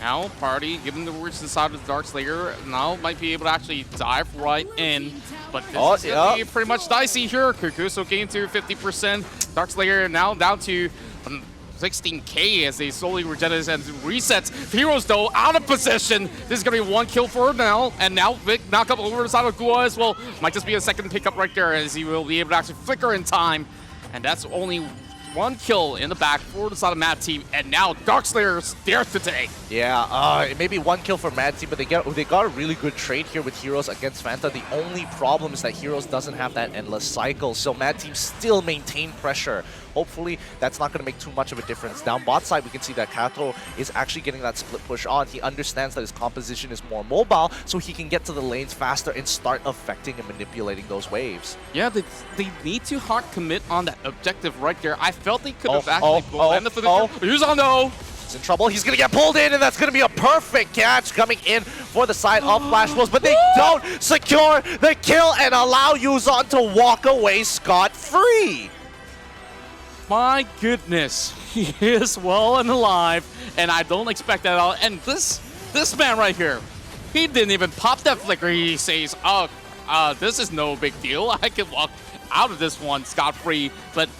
H: Now, Party, given the words inside of the Dark Slayer, now might be able to actually dive right in. But this is going to be pretty much dicey here. Kukuso gained to 50%. Dark Slayer now down to 16k as they slowly regenerate and resets. Heroes, though, out of position. This is going to be 1 kill for now. And now, big knockup over the side of Gua as well. Might just be a second pickup right there as he will be able to actually flicker in time. And that's only 1 kill in the back for the side of Mad Team, and now Dark Slayer's there today.
G: Yeah, it may be 1 kill for Mad Team, but they got a really good trade here with Heroes against Fanta. The only problem is that Heroes doesn't have that endless cycle, so Mad Team still maintain pressure. Hopefully, that's not going to make too much of a difference. Down bot side, we can see that Kato is actually getting that split push on. He understands that his composition is more mobile, so he can get to the lanes faster and start affecting and manipulating those waves.
H: Yeah, they need to hard commit on that objective right there. I felt they could have actually landed for the kill. Yuzan, though.
G: He's in trouble. He's going to get pulled in, and that's going to be a perfect catch coming in for the side of Flash Wolves, but they don't secure the kill and allow Yuzan to walk away scot-free.
H: My goodness, he is well and alive, and I don't expect that at all. And this man right here, he didn't even pop that flicker. He says, oh, this is no big deal. I can walk out of this one scot-free. But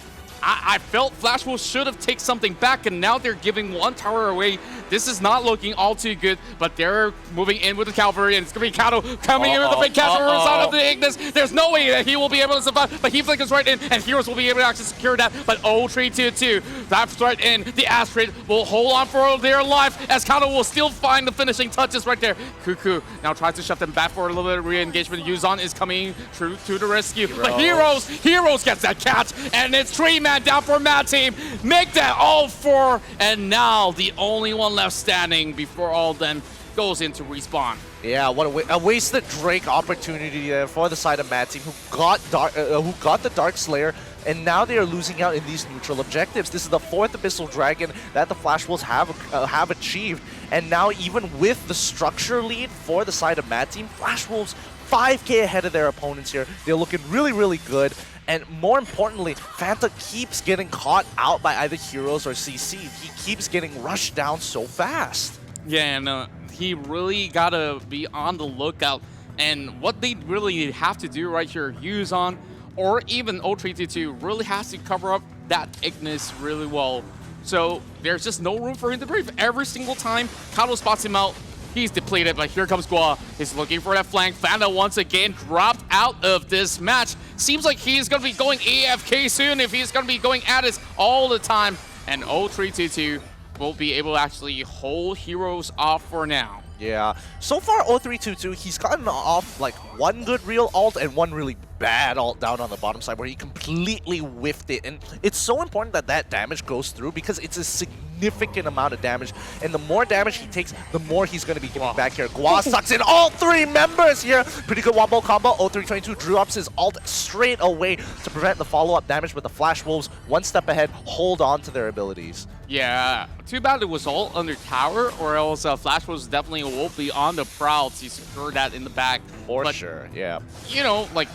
H: I felt Flash Wolves should have taken something back, and now they're giving 1 tower away. This is not looking all too good, but they're moving in with the Cavalry, and it's going to be Kato coming in with the big catch inside of the Ignis. There's no way that he will be able to survive, but he flickers right in, and Heroes will be able to actually secure that. But 0-3-2-2, that's right in. The Astrid will hold on for their life, as Kato will still find the finishing touches right there. Cuckoo now tries to shove them back for a little bit of re-engagement. Yuzan is coming true to the rescue, but Heroes gets that catch, and it's 3-man down for Mad Team. Make that all 4, and now the only one left standing before all then goes into respawn.
G: Yeah, what a wasted Drake opportunity there for the side of Mad Team, who got the Dark Slayer, and now they are losing out in these neutral objectives. This is the 4th Abyssal Dragon that the Flash Wolves have achieved, and now even with the structure lead for the side of Mad Team, Flash Wolves 5k ahead of their opponents here. They're looking really, really good. And more importantly, Fanta keeps getting caught out by either Heroes or CC. He keeps getting rushed down so fast.
H: Yeah, and he really got to be on the lookout. And what they really have to do right here, Yuzan or even 0-3-2-2 really has to cover up that Ignis really well. So there's just no room for him to breathe. Every single time Kato spots him out, he's depleted, but here comes Gua. He's looking for that flank. Fanta once again dropped out of this match. Seems like he's going to be going AFK soon if he's going to be going at us all the time. And 0-3-2-2 will be able to actually hold Heroes off for now.
G: Yeah, so far 0-3-2-2, he's gotten off like 1 good real ult and 1 really bad ult down on the bottom side where he completely whiffed it. And it's so important that that damage goes through because it's a significant amount of damage. And the more damage he takes, the more he's going to be giving back here. Gua sucks in all 3 members here. Pretty good wombo combo. 0-3-2-2 drops his ult straight away to prevent the follow-up damage, but the Flash Wolves 1 step ahead, hold on to their abilities.
H: Yeah, too bad it was all under tower, or else Flash Wolves definitely will be on the prowl to secure that in the back.
G: For sure, yeah.
H: You know, like,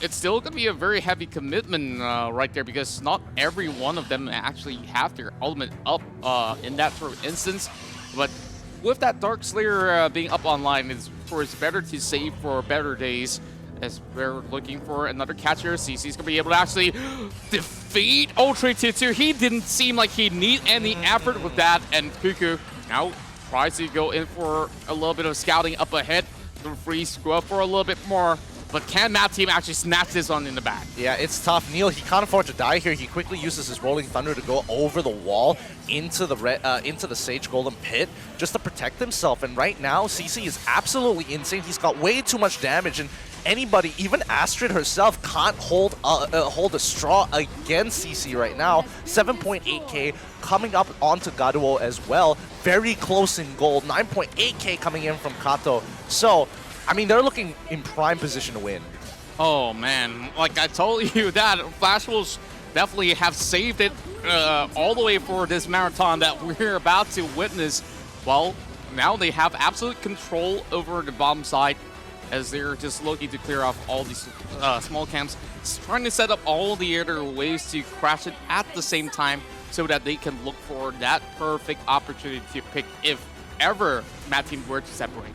H: it's still going to be a very heavy commitment right there because not every one of them actually have their ultimate up in that sort of instance. But with that Dark Slayer being up online, it's better to save for better days. As we're looking for another catcher, CC's going to be able to actually defeat 0-3-2-2. He didn't seem like he need any effort with that, and Cuckoo now tries to go in for a little bit of scouting up ahead. Going to freeze Gua for a little bit more, but can Mad Team actually snatch this one in the back?
G: Yeah, it's tough. Neil, he can't afford to die here. He quickly uses his Rolling Thunder to go over the wall into the Sage Golden Pit just to protect himself. And right now, CC is absolutely insane. He's got way too much damage, and anybody, even Astrid herself, can't hold a straw against CC right now. 7.8k coming up onto Gaduo as well. Very close in gold. 9.8k coming in from Kato. So, I mean, they're looking in prime position to win.
H: Oh, man. Like I told you that, Flash Wolves definitely have saved it all the way for this marathon that we're about to witness. Well, now they have absolute control over the bottom side, as they're just looking to clear off all these small camps, trying to set up all the other ways to crash it at the same time so that they can look for that perfect opportunity to pick if ever Mad Team were to separate.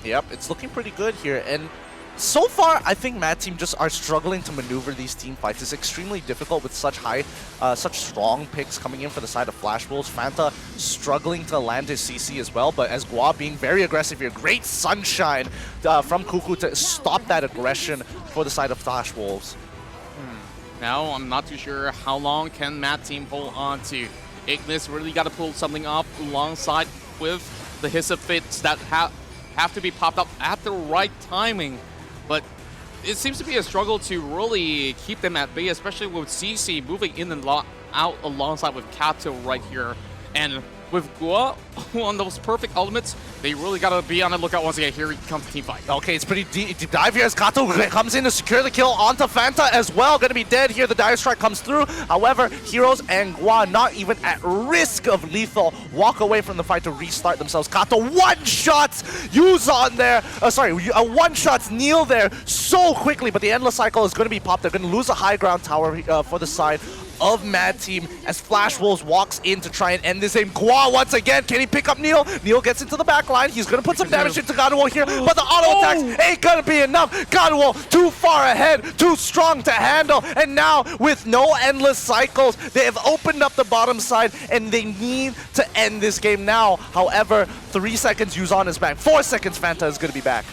G: Yep, it's looking pretty good here. And so far, I think Mad Team just are struggling to maneuver these team fights. It's extremely difficult with such such strong picks coming in for the side of Flash Wolves. Fanta struggling to land his CC as well, but as Gua being very aggressive here. Great Sunshine from Cuckoo to stop that aggression for the side of Flash Wolves.
H: Now, I'm not too sure how long can Mad Team hold on to. Ignis really got to pull something off alongside with the Hyssop Fits that have to be popped up at the right timing. But it seems to be a struggle to really keep them at bay, especially with CC moving in and out alongside with Kato right here. And with Gua on those perfect ultimates, they really got to be on the lookout once again. Here comes the team fight.
G: Okay, it's pretty deep dive here as Kato comes in to secure the kill onto Fanta as well. Going to be dead here. The Dire Strike comes through. However, Heroes and Gua not even at risk of lethal. Walk away from the fight to restart themselves. Kato one-shots Yuzon there. One-shots Neil there so quickly, but the Endless Cycle is going to be popped. They're going to lose a high ground tower for the side of Mad Team as Flash Wolves walks in to try and end this game. Gua once again, can he pick up Neil? Neil gets into the back line. He's going to put some damage into Gaduo here, but the auto attacks ain't going to be enough. Gaduo too far ahead, too strong to handle, and now with no Endless Cycles, they have opened up the bottom side and they need to end this game now. However, 3 seconds Yuzon is back. 4 seconds Fanta is going to be back.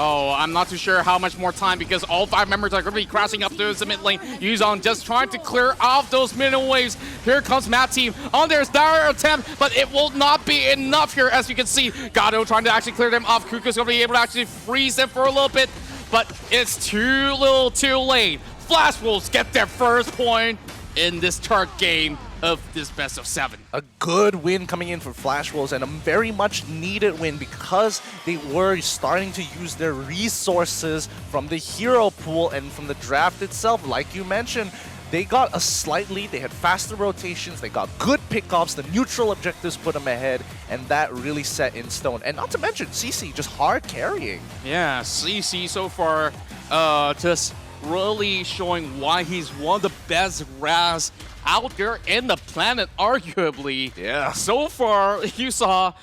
H: Oh, I'm not too sure how much more time because all 5 members are going to be crashing up through the mid lane. Yuzon just trying to clear off those middle waves. Here comes Mad Team on their dire attempt, but it will not be enough here. As you can see, Gado trying to actually clear them off. Kuka's going to be able to actually freeze them for a little bit, but it's too little too late. Flash Wolves get their first point in this third game of this best of 7.
G: A good win coming in for Flash Wolves, and a very much needed win because they were starting to use their resources from the hero pool and from the draft itself. Like you mentioned, they got a slight lead, they had faster rotations, they got good pickoffs, the neutral objectives put them ahead, and that really set in stone. And not to mention, CC just hard carrying.
H: Yeah, CC so far just really showing why he's one of the best Raz out there in the planet, arguably.
G: Yeah.
H: So far, you saw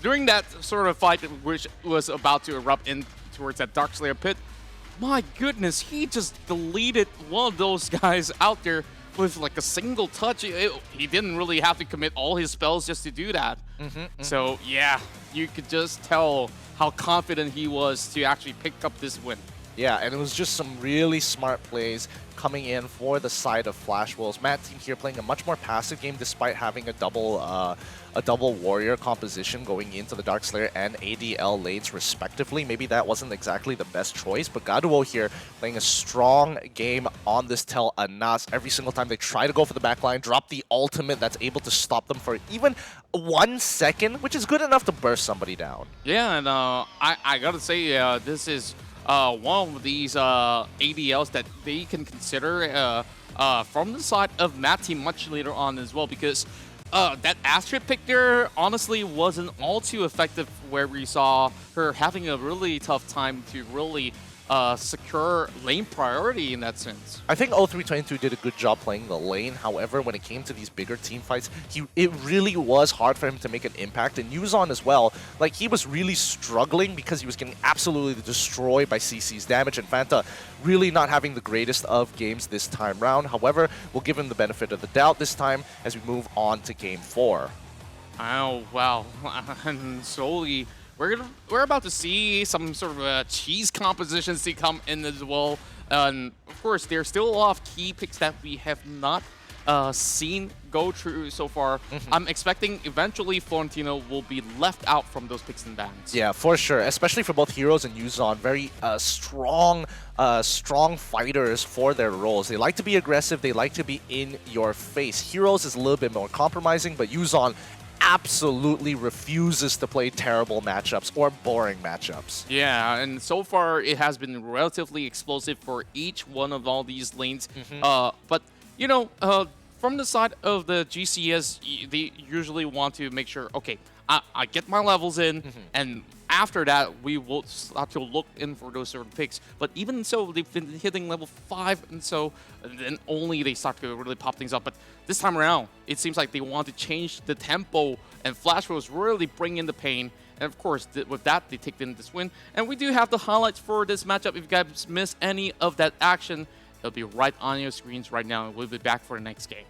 H: during that sort of fight which was about to erupt in towards that Darkslayer pit, my goodness, he just deleted one of those guys out there with like a single touch. He didn't really have to commit all his spells just to do that. So yeah, you could just tell how confident he was to actually pick up this win.
G: Yeah, and it was just some really smart plays coming in for the side of Flash Wolves. Mad Team here playing a much more passive game despite having a double warrior composition going into the Darkslayer and ADL lanes respectively. Maybe that wasn't exactly the best choice, but Gaduo here playing a strong game on this Tel Anas. Every single time they try to go for the backline, drop the ultimate that's able to stop them for even 1 second, which is good enough to burst somebody down.
H: Yeah, and I gotta say, this is one of these ADLs that they can consider from the side of Mad Team much later on as well, because that Astrid pick there honestly wasn't all too effective, where we saw her having a really tough time to really secure lane priority in that sense.
G: I think 0322 did a good job playing the lane. However, when it came to these bigger team fights, it really was hard for him to make an impact. And Yuzon as well, like he was really struggling because he was getting absolutely destroyed by CC's damage, and Fanta really not having the greatest of games this time round. However, we'll give him the benefit of the doubt this time as we move on to Game 4.
H: Oh, wow. And slowly, we're about to see some sort of cheese compositions to come in as well. And of course, there's still a lot of key picks that we have not seen go through so far. I'm expecting eventually Florentino will be left out from those picks and bans.
G: Yeah, for sure. Especially for both Heroes and Yuzon. Very strong fighters for their roles. They like to be aggressive. They like to be in your face. Heroes is a little bit more compromising, but Yuzon absolutely refuses to play terrible matchups or boring matchups.
H: Yeah, and so far it has been relatively explosive for each one of all these lanes. But, you know, from the side of the GCS, they usually want to make sure, okay, I get my levels in, and after that, we will start to look in for those certain picks. But even so, they've been hitting level 5, and so then only they start to really pop things up. But this time around, it seems like they want to change the tempo, and Flash Wolves really bring in the pain. And of course, with that, they take in this win. And we do have the highlights for this matchup. If you guys miss any of that action, it'll be right on your screens right now, and we'll be back for the next game.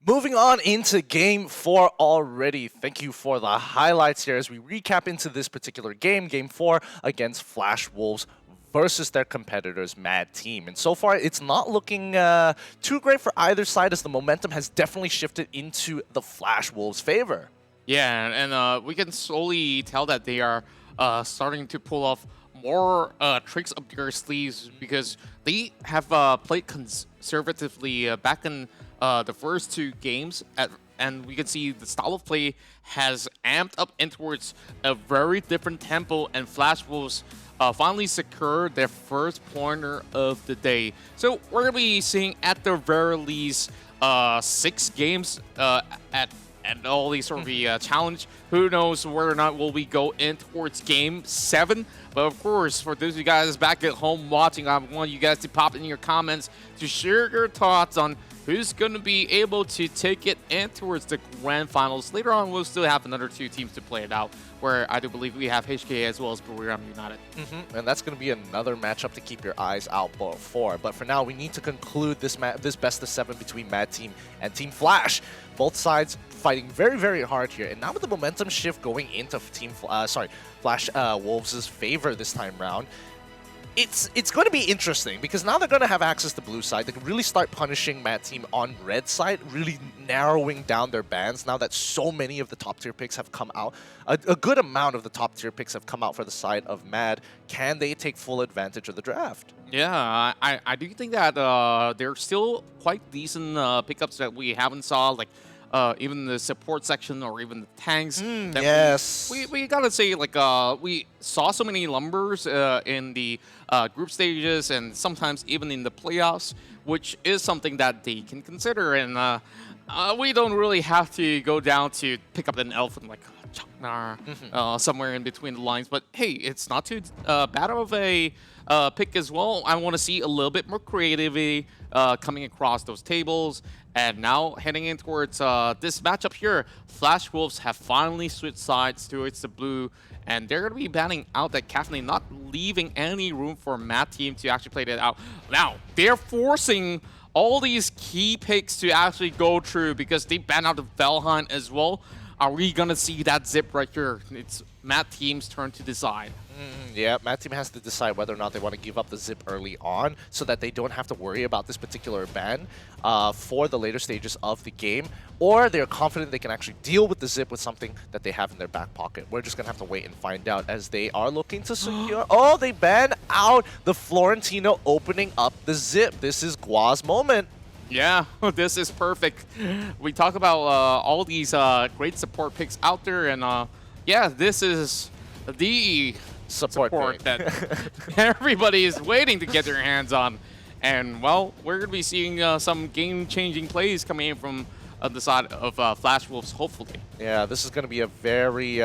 G: Moving on into Game 4 already. Thank you for the highlights here as we recap into this particular game, Game 4 against Flash Wolves versus their competitors, Mad Team. And so far, it's not looking too great for either side as the momentum has definitely shifted into the Flash Wolves' favor. Yeah,
H: and we can slowly tell that they are starting to pull off more tricks up their sleeves because they have played conservatively back in the first 2 games, and we can see the style of play has amped up in towards a very different tempo, and Flash Wolves finally secured their first pointer of the day. So we're going to be seeing at the very least 6 games and all these sort of challenge. Who knows whether or not will we go in towards Game 7. But of course, for those of you guys back at home watching, I want you guys to pop in your comments to share your thoughts on who's going to be able to take it in towards the grand finals. Later on, we'll still have another 2 teams to play it out, where I do believe we have HK as well as Buriram United.
G: And that's going to be another matchup to keep your eyes out for. But for now, we need to conclude this best of 7 between Mad Team and Team Flash. Both sides fighting very, very hard here. And now with the momentum shift going into Flash Wolves' favor this time round, it's going to be interesting because now they're going to have access to blue side. They can really start punishing Mad Team on red side, really narrowing down their bans now that so many of the top tier picks have come out. A good amount of the top tier picks have come out for the side of Mad. Can they take full advantage of the draft?
H: Yeah, I do think that they're still quite decent pickups that we haven't saw, like even the support section or even the tanks.
G: Yes.
H: We gotta say, like, we saw so many lumbers in the group stages and sometimes even in the playoffs, which is something that they can consider. And we don't really have to go down to pick up an elf and like Choknar somewhere in between the lines. But hey, it's not too bad of a pick as well. I want to see a little bit more creativity coming across those tables. And now heading in towards this matchup here, Flash Wolves have finally switched sides towards the blue. And they're going to be banning out that Caffeine, not leaving any room for Matt Team to actually play that out. Now, they're forcing all these key picks to actually go through because they banned out the Valheim as well. Are we going to see that zip right here? It's Matt Team's turn to decide.
G: Yeah, Matt Team has to decide whether or not they want to give up the zip early on so that they don't have to worry about this particular ban for the later stages of the game, or they're confident they can actually deal with the zip with something that they have in their back pocket. We're just going to have to wait and find out as they are looking to secure... Oh, they ban out the Florentino opening up the zip. This is Gua's moment.
H: Yeah, this is perfect. We talk about all these great support picks out there, and yeah, this is the support that everybody is waiting to get their hands on. And, well, we're going to be seeing some game-changing plays coming in from the side of Flash Wolves, hopefully.
G: Yeah, this is going to be a very,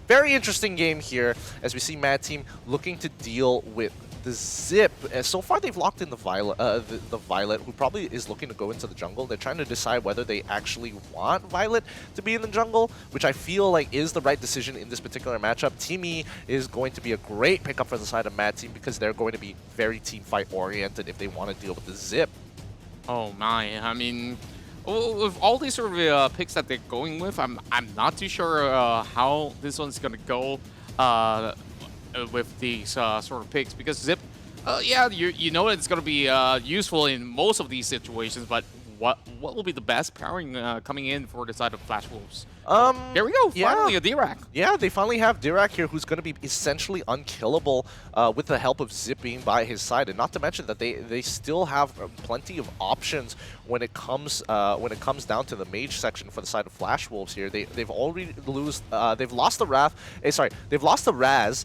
G: very interesting game here as we see Mad Team looking to deal with the zip. So far, they've locked in the Violet, the Violet, who probably is looking to go into the jungle. They're trying to decide whether they actually want Violet to be in the jungle, which I feel like is the right decision in this particular matchup. Team E is going to be a great pickup for the side of Mad Team because they're going to be very team fight oriented if they want to deal with the zip.
H: Oh my, I mean, with all these sort of picks that they're going with, I'm not too sure how this one's going to go with these sort of picks, because zip, yeah, you know it's going to be useful in most of these situations, but what will be the best pairing coming in for the side of Flash Wolves? There we go, finally a Dirac.
G: Yeah, they finally have Dirac here, who's going to be essentially unkillable with the help of Zip being by his side, and not to mention that they still have plenty of options when it comes down to the mage section for the side of Flash Wolves here. They've already they've lost the Wrath. They've lost the Raz.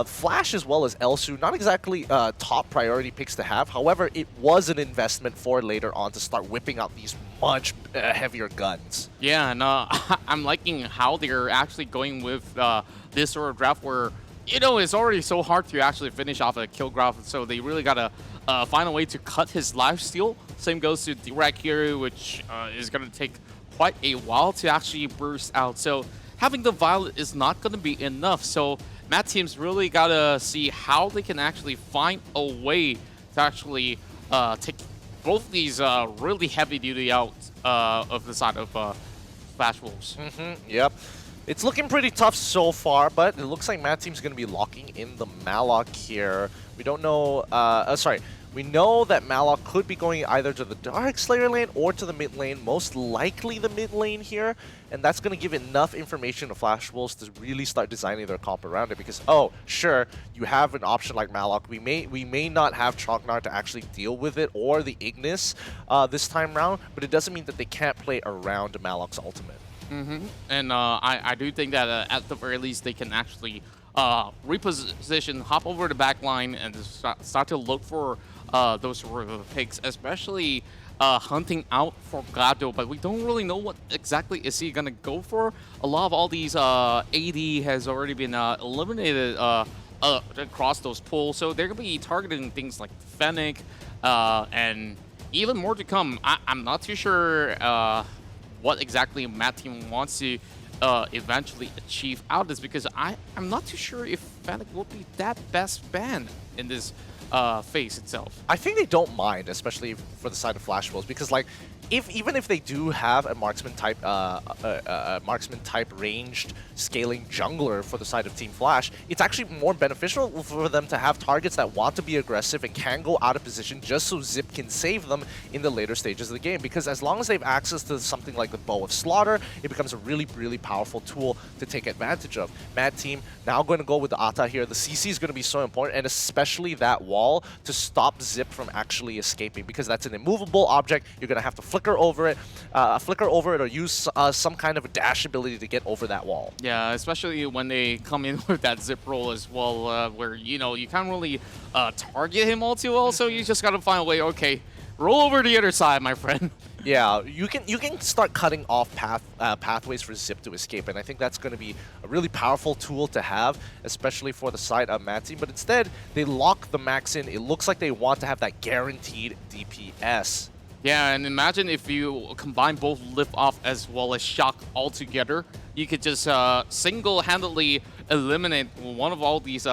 G: Flash as well as Elsu, not exactly top priority picks to have. However, it was an investment for later on to start whipping out these much heavier guns.
H: Yeah, and I'm liking how they're actually going with this sort of draft where, you know, it's already so hard to actually finish off a kill graph, so they really gotta find a way to cut his lifesteal. Same goes to Dirac here, which is gonna take quite a while to actually burst out. So having the Violet is not gonna be enough. So Matt Team's really gotta see how they can actually find a way to actually take both these really heavy duty out of the side of Flash Wolves.
G: Yep. It's looking pretty tough so far, but it looks like Mad Team's going to be locking in the Malok here. We don't know... We know that Malok could be going either to the Dark Slayer lane or to the mid lane, most likely the mid lane here, and that's going to give enough information to Flash Wolves to really start designing their comp around it, because, oh, sure, you have an option like Malok. We may not have Choknar to actually deal with it, or the Ignis this time round, but it doesn't mean that they can't play around Malok's ultimate.
H: And I do think that at the very least they can actually reposition, hop over the back line, and start to look for those sort of picks, especially hunting out for Gado, but we don't really know what exactly is he gonna go for. A lot of all these AD has already been eliminated across those pools, so they're gonna be targeting things like Fennec and even more to come. I'm not too sure what exactly Matt Team wants to eventually achieve out of this, because I'm not too sure if Fennec will be that best ban in this phase itself.
G: I think they don't mind, especially for the side of Flash Wolves, because like even if they do have a marksman type ranged scaling jungler for the side of Team Flash, it's actually more beneficial for them to have targets that want to be aggressive and can go out of position just so Zip can save them in the later stages of the game. Because as long as they have access to something like the Bow of Slaughter, it becomes a really, really powerful tool to take advantage of. Mad Team now going to go with the Ata here. The CC is going to be so important, and especially that wall to stop Zip from actually escaping, because that's an immovable object. You're going to have to flicker over it or use some kind of a dash ability to get over that wall.
H: Yeah, especially when they come in with that zip roll as well, where, you know, you can't really target him all too well, so you just gotta find a way, okay, roll over the other side, my friend.
G: Yeah, you can start cutting off pathways for Zip to escape, and I think that's going to be a really powerful tool to have, especially for the side of Mad Team. But instead, they lock the max in. It looks like they want to have that guaranteed DPS.
H: Yeah, and imagine if you combine both lift off as well as shock all together, you could just single-handedly eliminate one of all these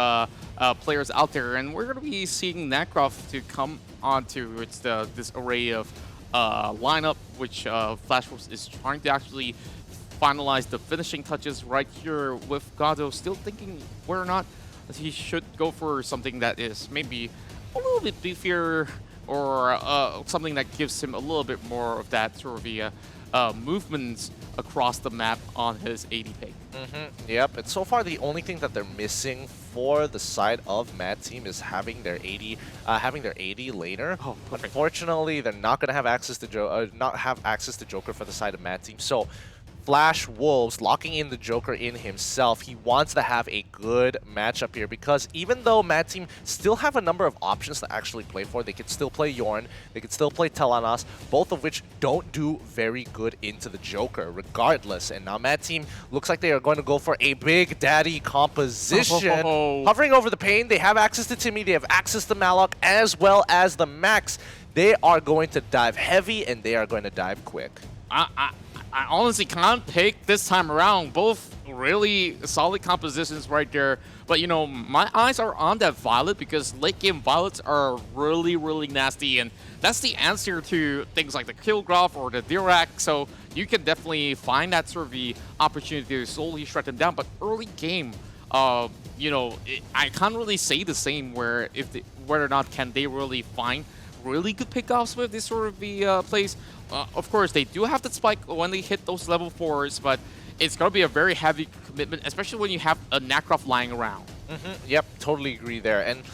H: players out there, and we're going to be seeing Nacroft to come onto this array of lineup, which Flash Wolves is trying to actually finalize the finishing touches right here, with Gado still thinking whether or not he should go for something that is maybe a little bit beefier, or something that gives him a little bit more of that sort of the movements across the map on his AD pick.
G: Yep, and so far the only thing that they're missing for the side of Mad Team is having their AD laner.
H: Oh, perfect.
G: Unfortunately, they're not gonna have access to Joker for the side of Mad Team. So Flash Wolves locking in the Joker in himself. He wants to have a good matchup here, because even though Mad Team still have a number of options to actually play for, they could still play Yorn, they could still play Telenas, both of which don't do very good into the Joker regardless. And now Mad Team looks like they are going to go for a Big Daddy composition. Hovering over the Pain, they have access to Timmy, they have access to Malok, as well as the Max. They are going to dive heavy, and they are going to dive quick.
H: I honestly can't pick this time around. Both really solid compositions right there. But, you know, my eyes are on that Violet, because late game Violets are really, really nasty. And that's the answer to things like the Killgraph or the Dirac. So you can definitely find that sort of the opportunity to slowly shred them down. But early game, you know, I can't really say the same whether or not can they really find really good pickoffs with this sort of the plays. Of course, they do have the spike when they hit those level 4s, but it's going to be a very heavy commitment, especially when you have a Nacroft lying around.
G: Yep, totally agree there. And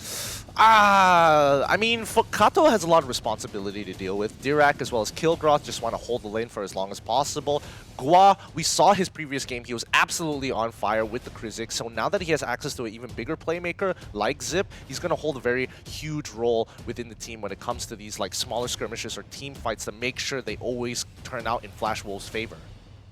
G: I mean, Kato has a lot of responsibility to deal with. Dirac as well as Killgroth just want to hold the lane for as long as possible. Gua, we saw his previous game. He was absolutely on fire with the Krizik. So now that he has access to an even bigger playmaker like Zip, he's going to hold a very huge role within the team when it comes to these like smaller skirmishes or team fights to make sure they always turn out in Flash Wolves' favor.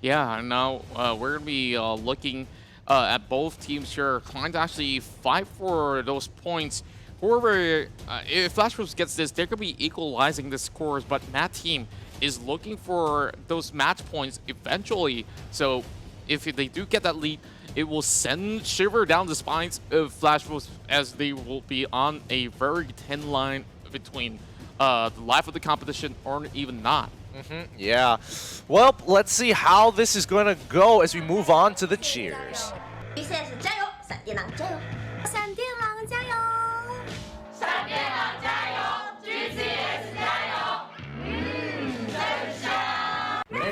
H: Yeah, and now we're going to be looking at both teams here, trying to actually fight for those points. However, if Flash Wolves gets this, they're going to be equalizing the scores, but Mad Team is looking for those match points eventually. So if they do get that lead, it will send shiver down the spines of Flash Wolves, as they will be on a very thin line between the life of the competition or even not.
G: Yeah. Well, let's see how this is going to go as we move on to the cheers.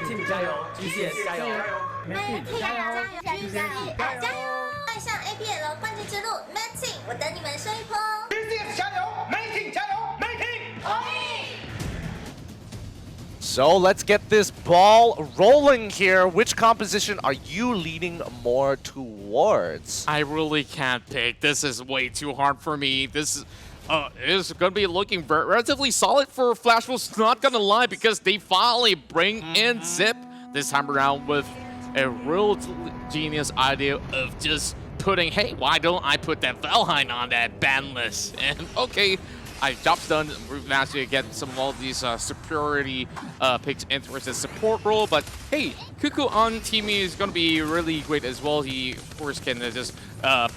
I: Team 加油 ，GCS 加油 ，Mad Team 加油 ，GCS 加油！迈向 APL 冠军之路 ，Mad Team， 我等你们升一波。GCS 加油 ，Mad Team 加油 ，Mad Team 同意。
G: So let's get this ball rolling here. Which composition are you leaning more towards?
H: I really can't pick. This is way too hard for me. This is going to be looking relatively solid for Flash Wolves, not going to lie, because they finally bring in Zip this time around with a real genius idea of just putting, hey, why don't I put that Valheim on that ban list? And okay, job's done. We've managed to get some of all these superiority picks into his support role, but hey, Cuckoo on Teamy is going to be really great as well. He, of course, can just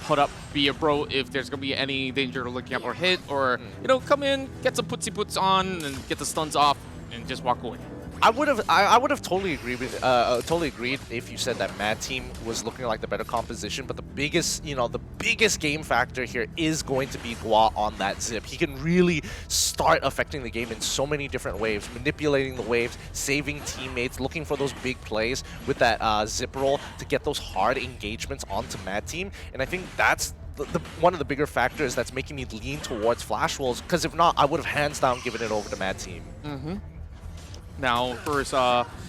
H: put up, be a bro if there's going to be any danger looking up or hit, or, you know, come in, get some putsy puts on, and get the stuns off, and just walk away.
G: I would have totally agreed with totally agreed if you said that Mad Team was looking like the better composition, but the biggest game factor here is going to be Gua on that Zip. He can really start affecting the game in so many different ways, manipulating the waves, saving teammates, looking for those big plays with that Zip roll to get those hard engagements onto Mad Team, and I think that's one of the bigger factors that's making me lean towards Flash Wolves, because if not, I would have hands down given it over to Mad Team.
H: Now, of course,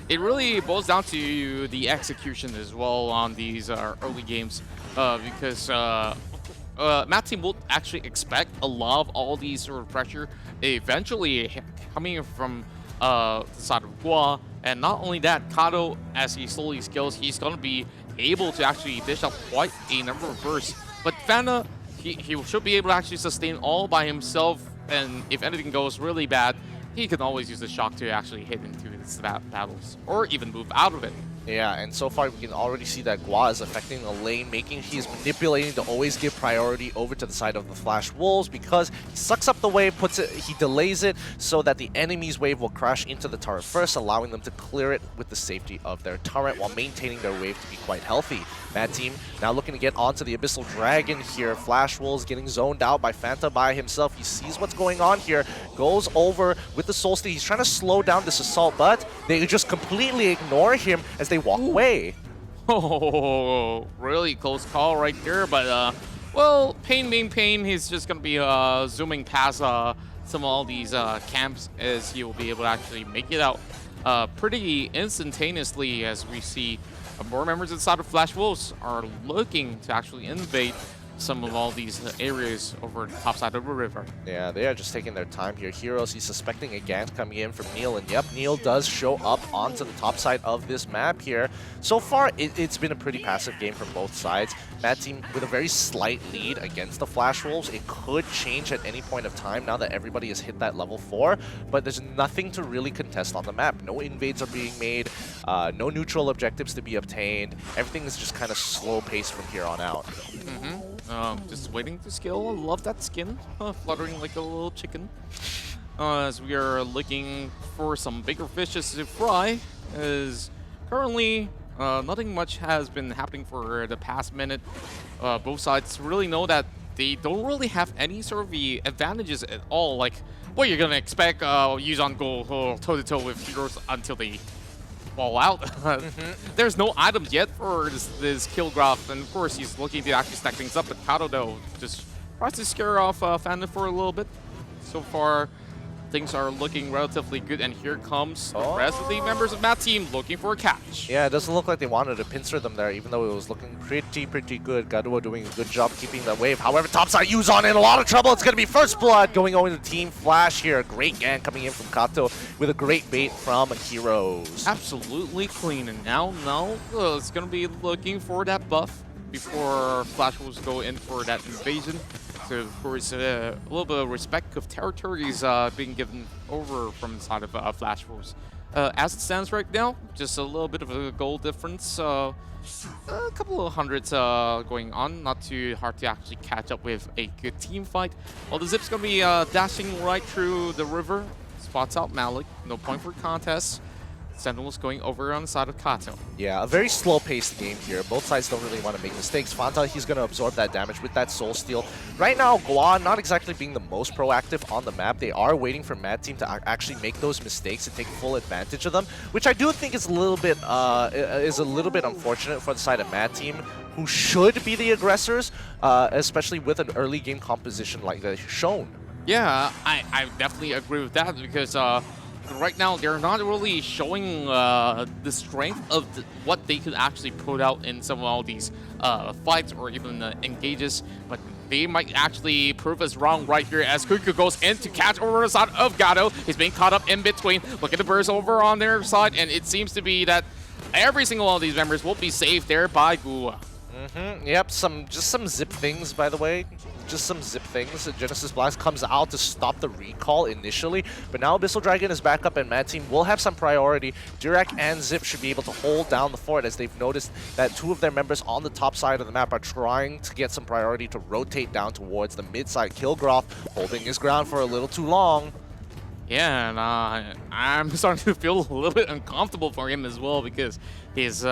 H: it really boils down to the execution as well on these early games, because Mad Team will actually expect a lot of all these sort of pressure eventually coming from the side of Gua. And not only that, Kato, as he slowly scales, he's going to be able to actually dish out quite a number of bursts. But Fana, he should be able to actually sustain all by himself. And if anything goes really bad, he can always use the shock to actually hit into his battles or even move out of it.
G: Yeah, and so far we can already see that Gua is affecting the lane, making he's manipulating to always give priority over to the side of the Flash Wolves because he sucks up the wave, he delays it so that the enemy's wave will crash into the turret first, allowing them to clear it with the safety of their turret while maintaining their wave to be quite healthy. Mad Team now looking to get onto the Abyssal Dragon here. Flash Wolves getting zoned out by Fanta by himself. He sees what's going on here, goes over with the Soul Steed. He's trying to slow down this assault, but they just completely ignore him as they walk away.
H: Oh, really close call right there, but well, pain being pain, he's just going to be zooming past some of all these camps as he will be able to actually make it out pretty instantaneously as we see more members inside of Flash Wolves are looking to actually invade some of all these areas over the top side of the river.
G: Yeah, they are just taking their time here. Heroes, he's suspecting a gank coming in from Neil, and yep, Neil does show up onto the top side of this map here. So far, it's been a pretty passive game from both sides. Mad Team with a very slight lead against the Flash Wolves. It could change at any point of time now that everybody has hit that level 4, but there's nothing to really contest on the map. No invades are being made, no neutral objectives to be obtained. Everything is just kind of slow paced from here on out.
H: Just waiting to scale. I love that skin, fluttering like a little chicken. As we are looking for some bigger fishes to fry, as currently nothing much has been happening for the past minute. Both sides really know that they don't really have any sort of the advantages at all. Like, what you're gonna expect, Yuzon go toe-to-toe with heroes until they fall out. There's no items yet for this kill graph, and of course he's looking to actually stack things up, but Kato though just tries to scare off Fanda for a little bit. So far, things are looking relatively good, and here comes the rest of the members of Mad Team looking for a catch.
G: Yeah, it doesn't look like they wanted to pincer them there, even though it was looking pretty good. Gaduo doing a good job keeping that wave. However, topside Yuzon in a lot of trouble. It's going to be first blood going over to Team Flash here. Great gank coming in from Kato with a great bait from Heroes.
H: Absolutely clean, and now it's going to be looking for that buff before Flash Wolves go in for that invasion. So, of course, a little bit of respect of territories being given over from the side of Flash Wolves. As it stands right now, just a little bit of a goal difference. A couple of hundreds going on, not too hard to actually catch up with a good team fight. Well, the Zip's going to be dashing right through the river, spots out Malik, no point for contest. Sentinels going over on the side of Kato.
G: Yeah, a very slow-paced game here. Both sides don't really want to make mistakes. Fanta, he's going to absorb that damage with that Soul Steal. Right now, Gua not exactly being the most proactive on the map. They are waiting for Mad Team to actually make those mistakes and take full advantage of them, which I do think is a little bit unfortunate for the side of Mad Team, who should be the aggressors, especially with an early game composition like they've shown.
H: Yeah, I definitely agree with that because right now, they're not really showing the strength of what they could actually put out in some of all these fights or even engages, but they might actually prove us wrong right here as Kuku goes in to catch over the side of Gato. He's being caught up in between. Look at the burst over on their side, and it seems to be that every single one of these members will be saved there by Gua.
G: Yep, just some zip things, by the way. Just some zip things. Genesis Blast comes out to stop the recall initially, but now Abyssal Dragon is back up and Mad Team will have some priority. Dirac and Zip should be able to hold down the fort as they've noticed that two of their members on the top side of the map are trying to get some priority to rotate down towards the mid-side. Kilgroth holding his ground for a little too long.
H: Yeah, and I'm starting to feel a little bit uncomfortable for him as well because he's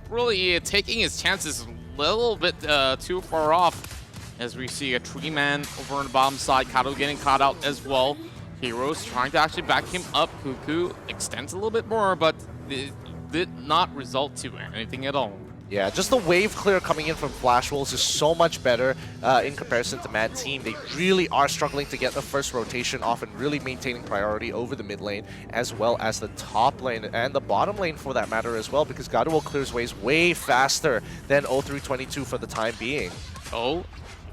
H: really taking his chances a little bit too far off. As we see a tree man over on the bottom side, Kato getting caught out as well. Heroes trying to actually back him up. Kuku extends a little bit more, but it did not result to anything at all.
G: Yeah, just the wave clear coming in from Flash Wolves is so much better in comparison to Mad Team. They really are struggling to get the first rotation off and really maintaining priority over the mid lane as well as the top lane and the bottom lane for that matter as well, because Gaduo clears waves way faster than 0322 for the time being.
H: Oh,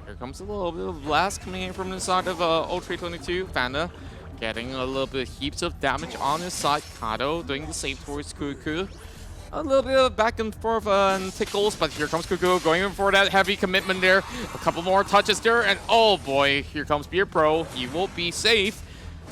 H: here comes a little bit of blast coming in from the side of 0322. Fanda getting a little bit heaps of damage on his side. Kato doing the same towards Cuckoo. A little bit of back and forth and tickles, but here comes Cuckoo going in for that heavy commitment there. A couple more touches there, and oh boy, here comes Beer Pro. He will be safe.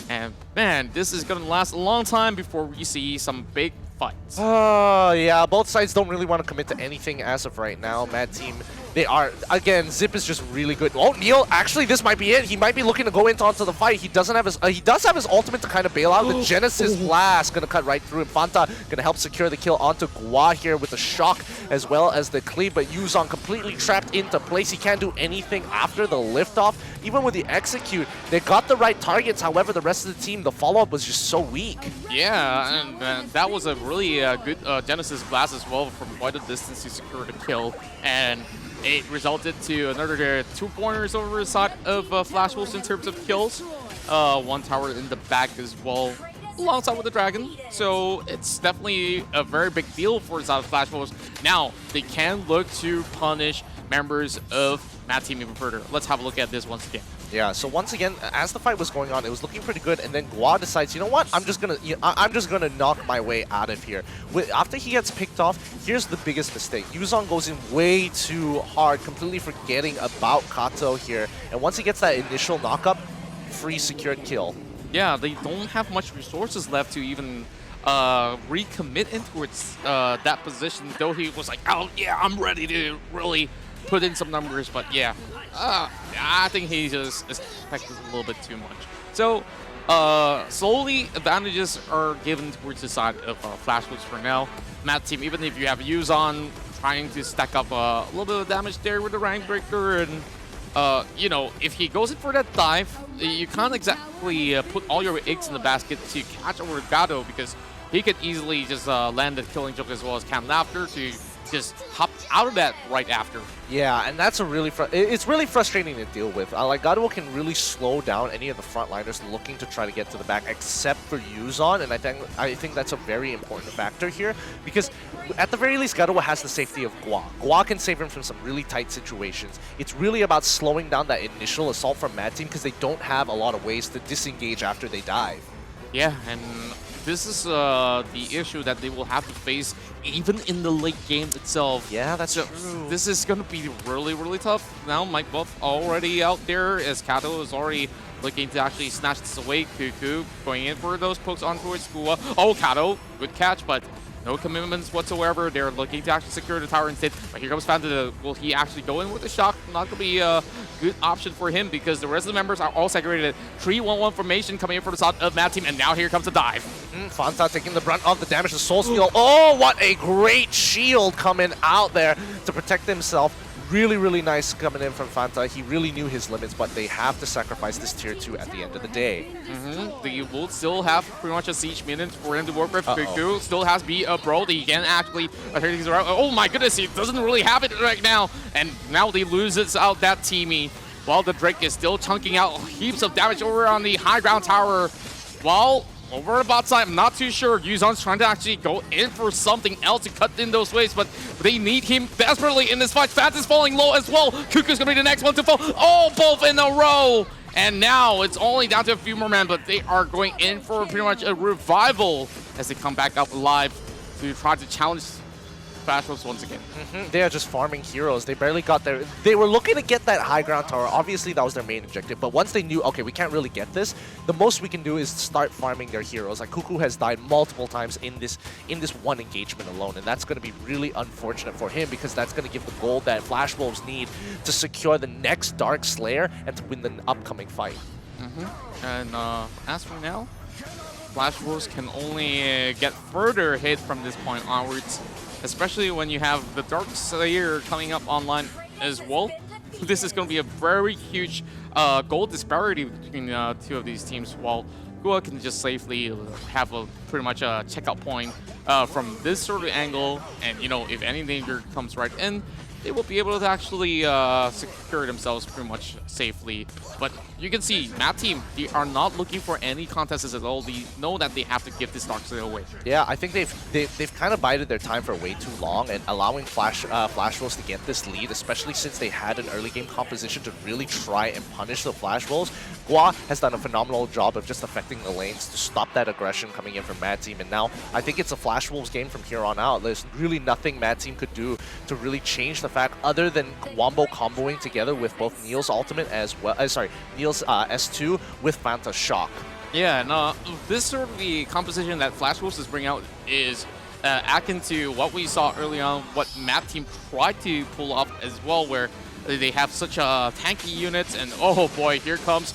H: And man, this is going to last a long time before we see some big fights.
G: Yeah, both sides don't really want to commit to anything as of right now. Mad Team, they are, again, Zip is just really good. Oh, Neil, actually, this might be it. He might be looking to go onto the fight. He doesn't have his, he does have his ultimate to kind of bail out. The Genesis Blast going to cut right through him. Fanta going to help secure the kill onto Gua here with the shock as well as the cleave, but Yuzong completely trapped into place. He can't do anything after the liftoff. Even with the execute, they got the right targets. However, the rest of the team, the follow-up was just so weak.
H: Yeah, and that was a really good Genesis Blast as well from quite a distance to secure the kill. And it resulted to another 2 pointers over the side of Flash Wolves in terms of kills. 1 tower in the back as well, alongside with the Dragon. So it's definitely a very big deal for the side of Flash Wolves. Now, they can look to punish members of Mad Team even further. Let's have a look at this once again.
G: Yeah, so once again, as the fight was going on, it was looking pretty good, and then Gua decides, you know what, I'm just gonna knock my way out of here. After he gets picked off, here's the biggest mistake. Yuzong goes in way too hard, completely forgetting about Kato here, and once he gets that initial knock-up, free secured kill.
H: Yeah, they don't have much resources left to even recommit in towards that position, though he was like, oh yeah, I'm ready to really put in some numbers, but yeah, I think he just expected a little bit too much. So slowly advantages are given towards the side of Flash Wolves for now. Mad Team, even if you have Yuzon trying to stack up a little bit of damage there with the Rank Breaker, and you know, if he goes in for that dive, you can't exactly put all your eggs in the basket to catch over Gato, because he could easily just land the killing joke as well as Cam Laughter to just hop out of that right after.
G: Yeah, and that's a really it's really frustrating to deal with. Like, Gato can really slow down any of the frontliners looking to try to get to the back, except for Yuzon, and I think that's a very important factor here, because at the very least, Gato has the safety of Gua. Gua can save him from some really tight situations. It's really about slowing down that initial assault from Mad Team, because they don't have a lot of ways to disengage after they dive.
H: Yeah, and this is the issue that they will have to face even in the late game itself.
G: Yeah, that's true.
H: This is going to be really, really tough. Now, Mike Buff already out there, as Kato is already looking to actually snatch this away. Cuckoo going in for those pokes on towards Gua. Oh, Kato, good catch, but no commitments whatsoever. They're looking to actually secure the tower instead. But here comes Fanta. Will he actually go in with a shock? Not going to be a good option for him, because the rest of the members are all segregated. 3-1-1 formation coming in for the side of Mad Team, and now here comes the dive.
G: Fanta taking the brunt of the damage to Soul Steal. Oh, what a great shield coming out there to protect himself. Really, really nice coming in from Fanta. He really knew his limits, but they have to sacrifice this tier 2 at the end of the day.
H: They will still have pretty much a siege minute for him to work with. Cuckoo still has to be a bro. He can actually turn things around. Oh my goodness, he doesn't really have it right now. And now they loses out that teamie, while the Drake is still chunking out heaps of damage over on the high ground tower. While over the bot side, I'm not too sure. Yuzon's trying to actually go in for something else to cut in those waves, but they need him desperately in this fight. Fat is falling low as well. Cuckoo's gonna be the next one to fall. Oh, both in a row. And now it's only down to a few more men, but they are going in for pretty much a revival as they come back up live to try to challenge Flash Wolves once again.
G: They are just farming heroes. They barely got there. They were looking to get that high ground tower. Obviously, that was their main objective. But once they knew, okay, we can't really get this, the most we can do is start farming their heroes. Like, Cuckoo has died multiple times in this one engagement alone, and that's going to be really unfortunate for him, because that's going to give the gold that Flash Wolves need to secure the next Dark Slayer and to win the upcoming fight.
H: And as for now, Flash Wolves can only get further hit from this point onwards, especially when you have the Dark Slayer coming up online as well. This is going to be a very huge goal disparity between two of these teams, while Gua can just safely have a pretty much a checkout point from this sort of angle, and you know, if any danger comes right in, they will be able to actually secure themselves pretty much safely. But you can see, Mad Team, they are not looking for any contests at all. They know that they have to give this Dark Slayer away.
G: Yeah, I think they've kind of bided their time for way too long, and allowing Flash Wolves to get this lead, especially since they had an early game composition to really try and punish the Flash Wolves. Gua has done a phenomenal job of just affecting the lanes to stop that aggression coming in from Mad Team, and now I think it's a Flash Wolves game from here on out. There's really nothing Mad Team could do to really change the fact other than wombo comboing together with both Neil's ultimate as well, Neil's S2 with Fanta Shock.
H: Yeah, and this sort of the composition that Flash Wolves is bringing out is akin to what we saw early on, what Mad Team tried to pull off as well, where they have such tanky units, and oh boy, here comes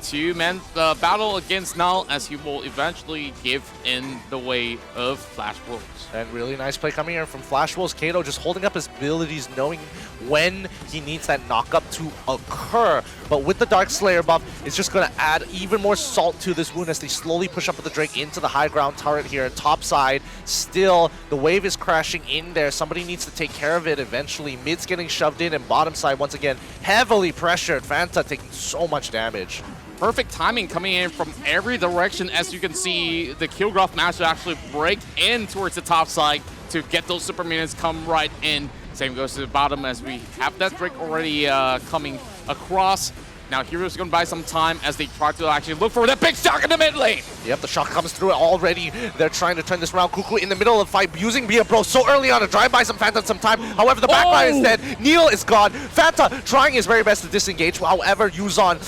H: two-man battle against Null, as he will eventually give in the way of Flash Wolves.
G: And really nice play coming here from Flash Wolves. Kato just holding up his abilities, knowing when he needs that knockup to occur. But with the Dark Slayer buff, it's just going to add even more salt to this wound as they slowly push up with the Drake into the high ground turret here. Top side, still, the wave is crashing in there. Somebody needs to take care of it eventually. Mid's getting shoved in, and bottom side, once again, heavily pressured. Fanta taking so much damage.
H: Perfect timing coming in from every direction. As you can see, the Killgraph managed to actually break in towards the top side to get those super minions come right in. Same goes to the bottom as we have that Drake already coming across. Now Heroes going to buy some time as they try to actually look for that big shock in the mid lane.
G: Yep, the shock comes through already. They're trying to turn this around. Cuckoo in the middle of the fight, using Bia Bro so early on to try and buy some Fanta some time. However, the backline is dead. Neil is gone. Fanta trying his very best to disengage. However, Yuzon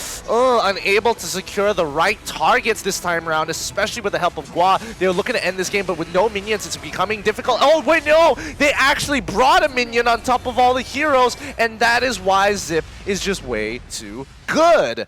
G: unable to secure the right targets this time around, especially with the help of Gua. They were looking to end this game, but with no minions, it's becoming difficult. Oh, wait, no! They actually brought a minion on top of all the heroes, and that is why Zip is just way too good.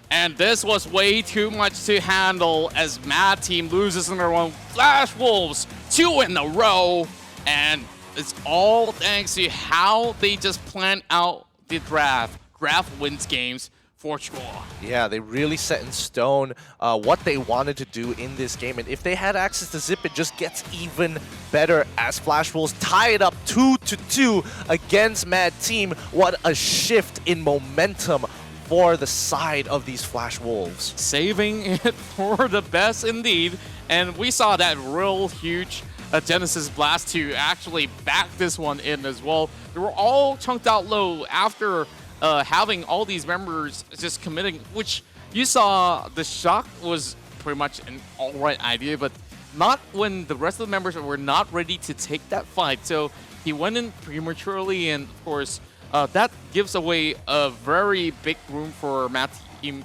H: And this was way too much to handle as Mad Team loses in their own. Flash Wolves 2 in a row, and it's all thanks to how they just planned out the draft. Draft wins games for sure.
G: Yeah, they really set in stone what they wanted to do in this game, and if they had access to Zip, it just gets even better as Flash Wolves tie it up 2-2 against Mad Team. What a shift in momentum for the side of these Flash Wolves.
H: Saving it for the best indeed, and we saw that real huge Genesis Blast to actually back this one in as well. They were all chunked out low after having all these members just committing, which you saw the shock was pretty much an alright idea, but not when the rest of the members were not ready to take that fight. So he went in prematurely, and of course, that gives away a very big room for Mad Team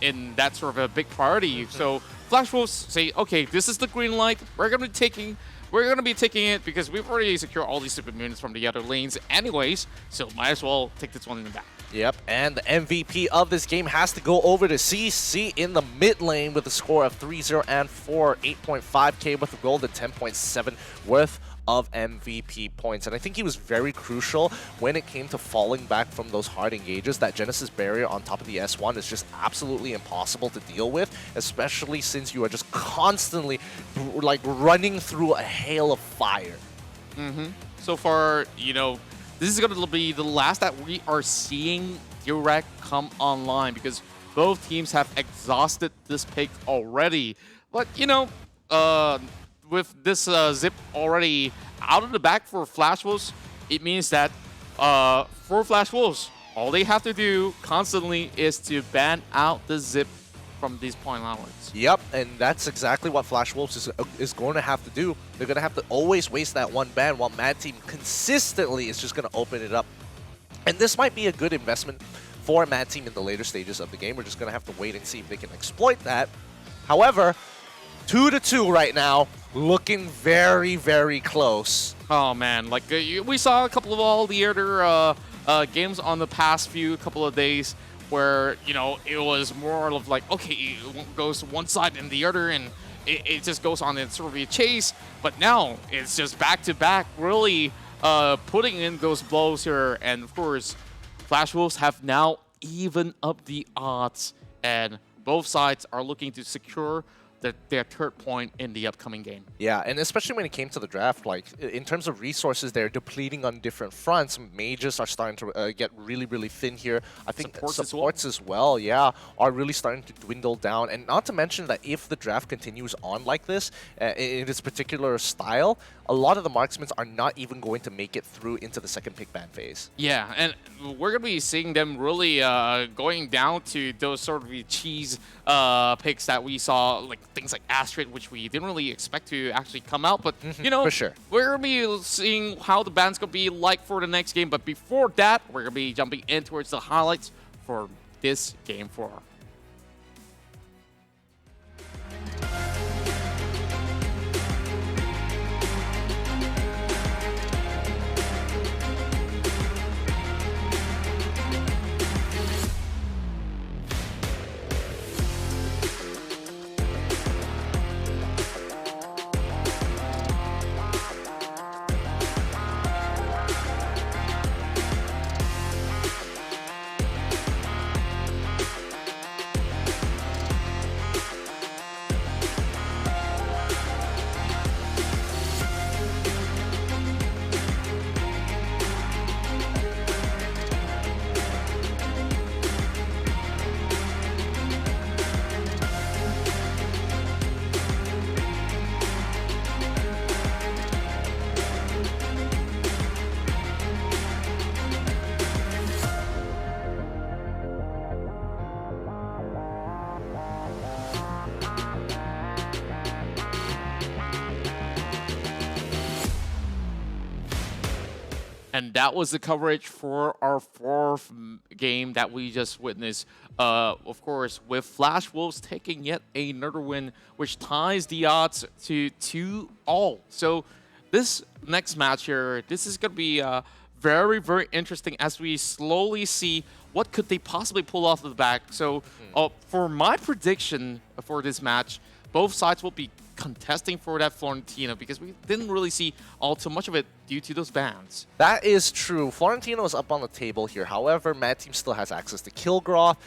H: in that sort of a big priority. So Flash Wolves say, okay, this is the green light. We're gonna be taking it because we've already secured all these super minions from the other lanes anyways. So might as well take this one in the back.
G: Yep, and the MVP of this game has to go over to CC in the mid lane with a score of 3-0 and 4, 8.5k worth of gold and 10.7 worth of MVP points. And I think he was very crucial when it came to falling back from those hard engages. That Genesis barrier on top of the S1 is just absolutely impossible to deal with, especially since you are just constantly like running through a hail of fire.
H: So far, you know, this is going to be the last that we are seeing Direct come online because both teams have exhausted this pick already. But, you know, with this Zip already out of the back for Flash Wolves, it means that for Flash Wolves, all they have to do constantly is to ban out the Zip from these point onwards.
G: Yep, and that's exactly what Flash Wolves is going to have to do. They're going to have to always waste that one ban while Mad Team consistently is just going to open it up. And this might be a good investment for Mad Team in the later stages of the game. We're just going to have to wait and see if they can exploit that. However, 2-2 right now, looking very, very close.
H: Oh man, like we saw a couple of all the other games on the past couple of days where, you know, it was more of like, okay, it goes one side and the other, and it just goes on in sort of a chase. But now it's just back-to-back, really putting in those blows here. And of course, Flash Wolves have now evened up the odds, and both sides are looking to secure their third point in the upcoming game.
G: Yeah, and especially when it came to the draft, like in terms of resources, they're depleting on different fronts. Mages are starting to get really, really thin here. I think supports as well, yeah, are really starting to dwindle down. And not to mention that if the draft continues on like this, in this particular style, a lot of the marksmen are not even going to make it through into the second pick ban phase.
H: Yeah, and we're going to be seeing them really going down to those sort of cheese picks that we saw, like things like Astrid, which we didn't really expect to actually come out. But, you know,
G: for sure,
H: we're going to be seeing how the ban's going to be like for the next game. But before that, we're going to be jumping in towards the highlights for this Game 4. And that was the coverage for our fourth game that we just witnessed. Of course, with Flash Wolves taking yet another win, which ties the odds to 2-all. So this next match here, this is going to be very, very interesting as we slowly see what could they possibly pull off of the back. So for my prediction for this match, both sides will be contesting for that Florentino because we didn't really see all too much of it due to those bans.
G: That is true. Florentino is up on the table here. However, Mad Team still has access to Kilgroth.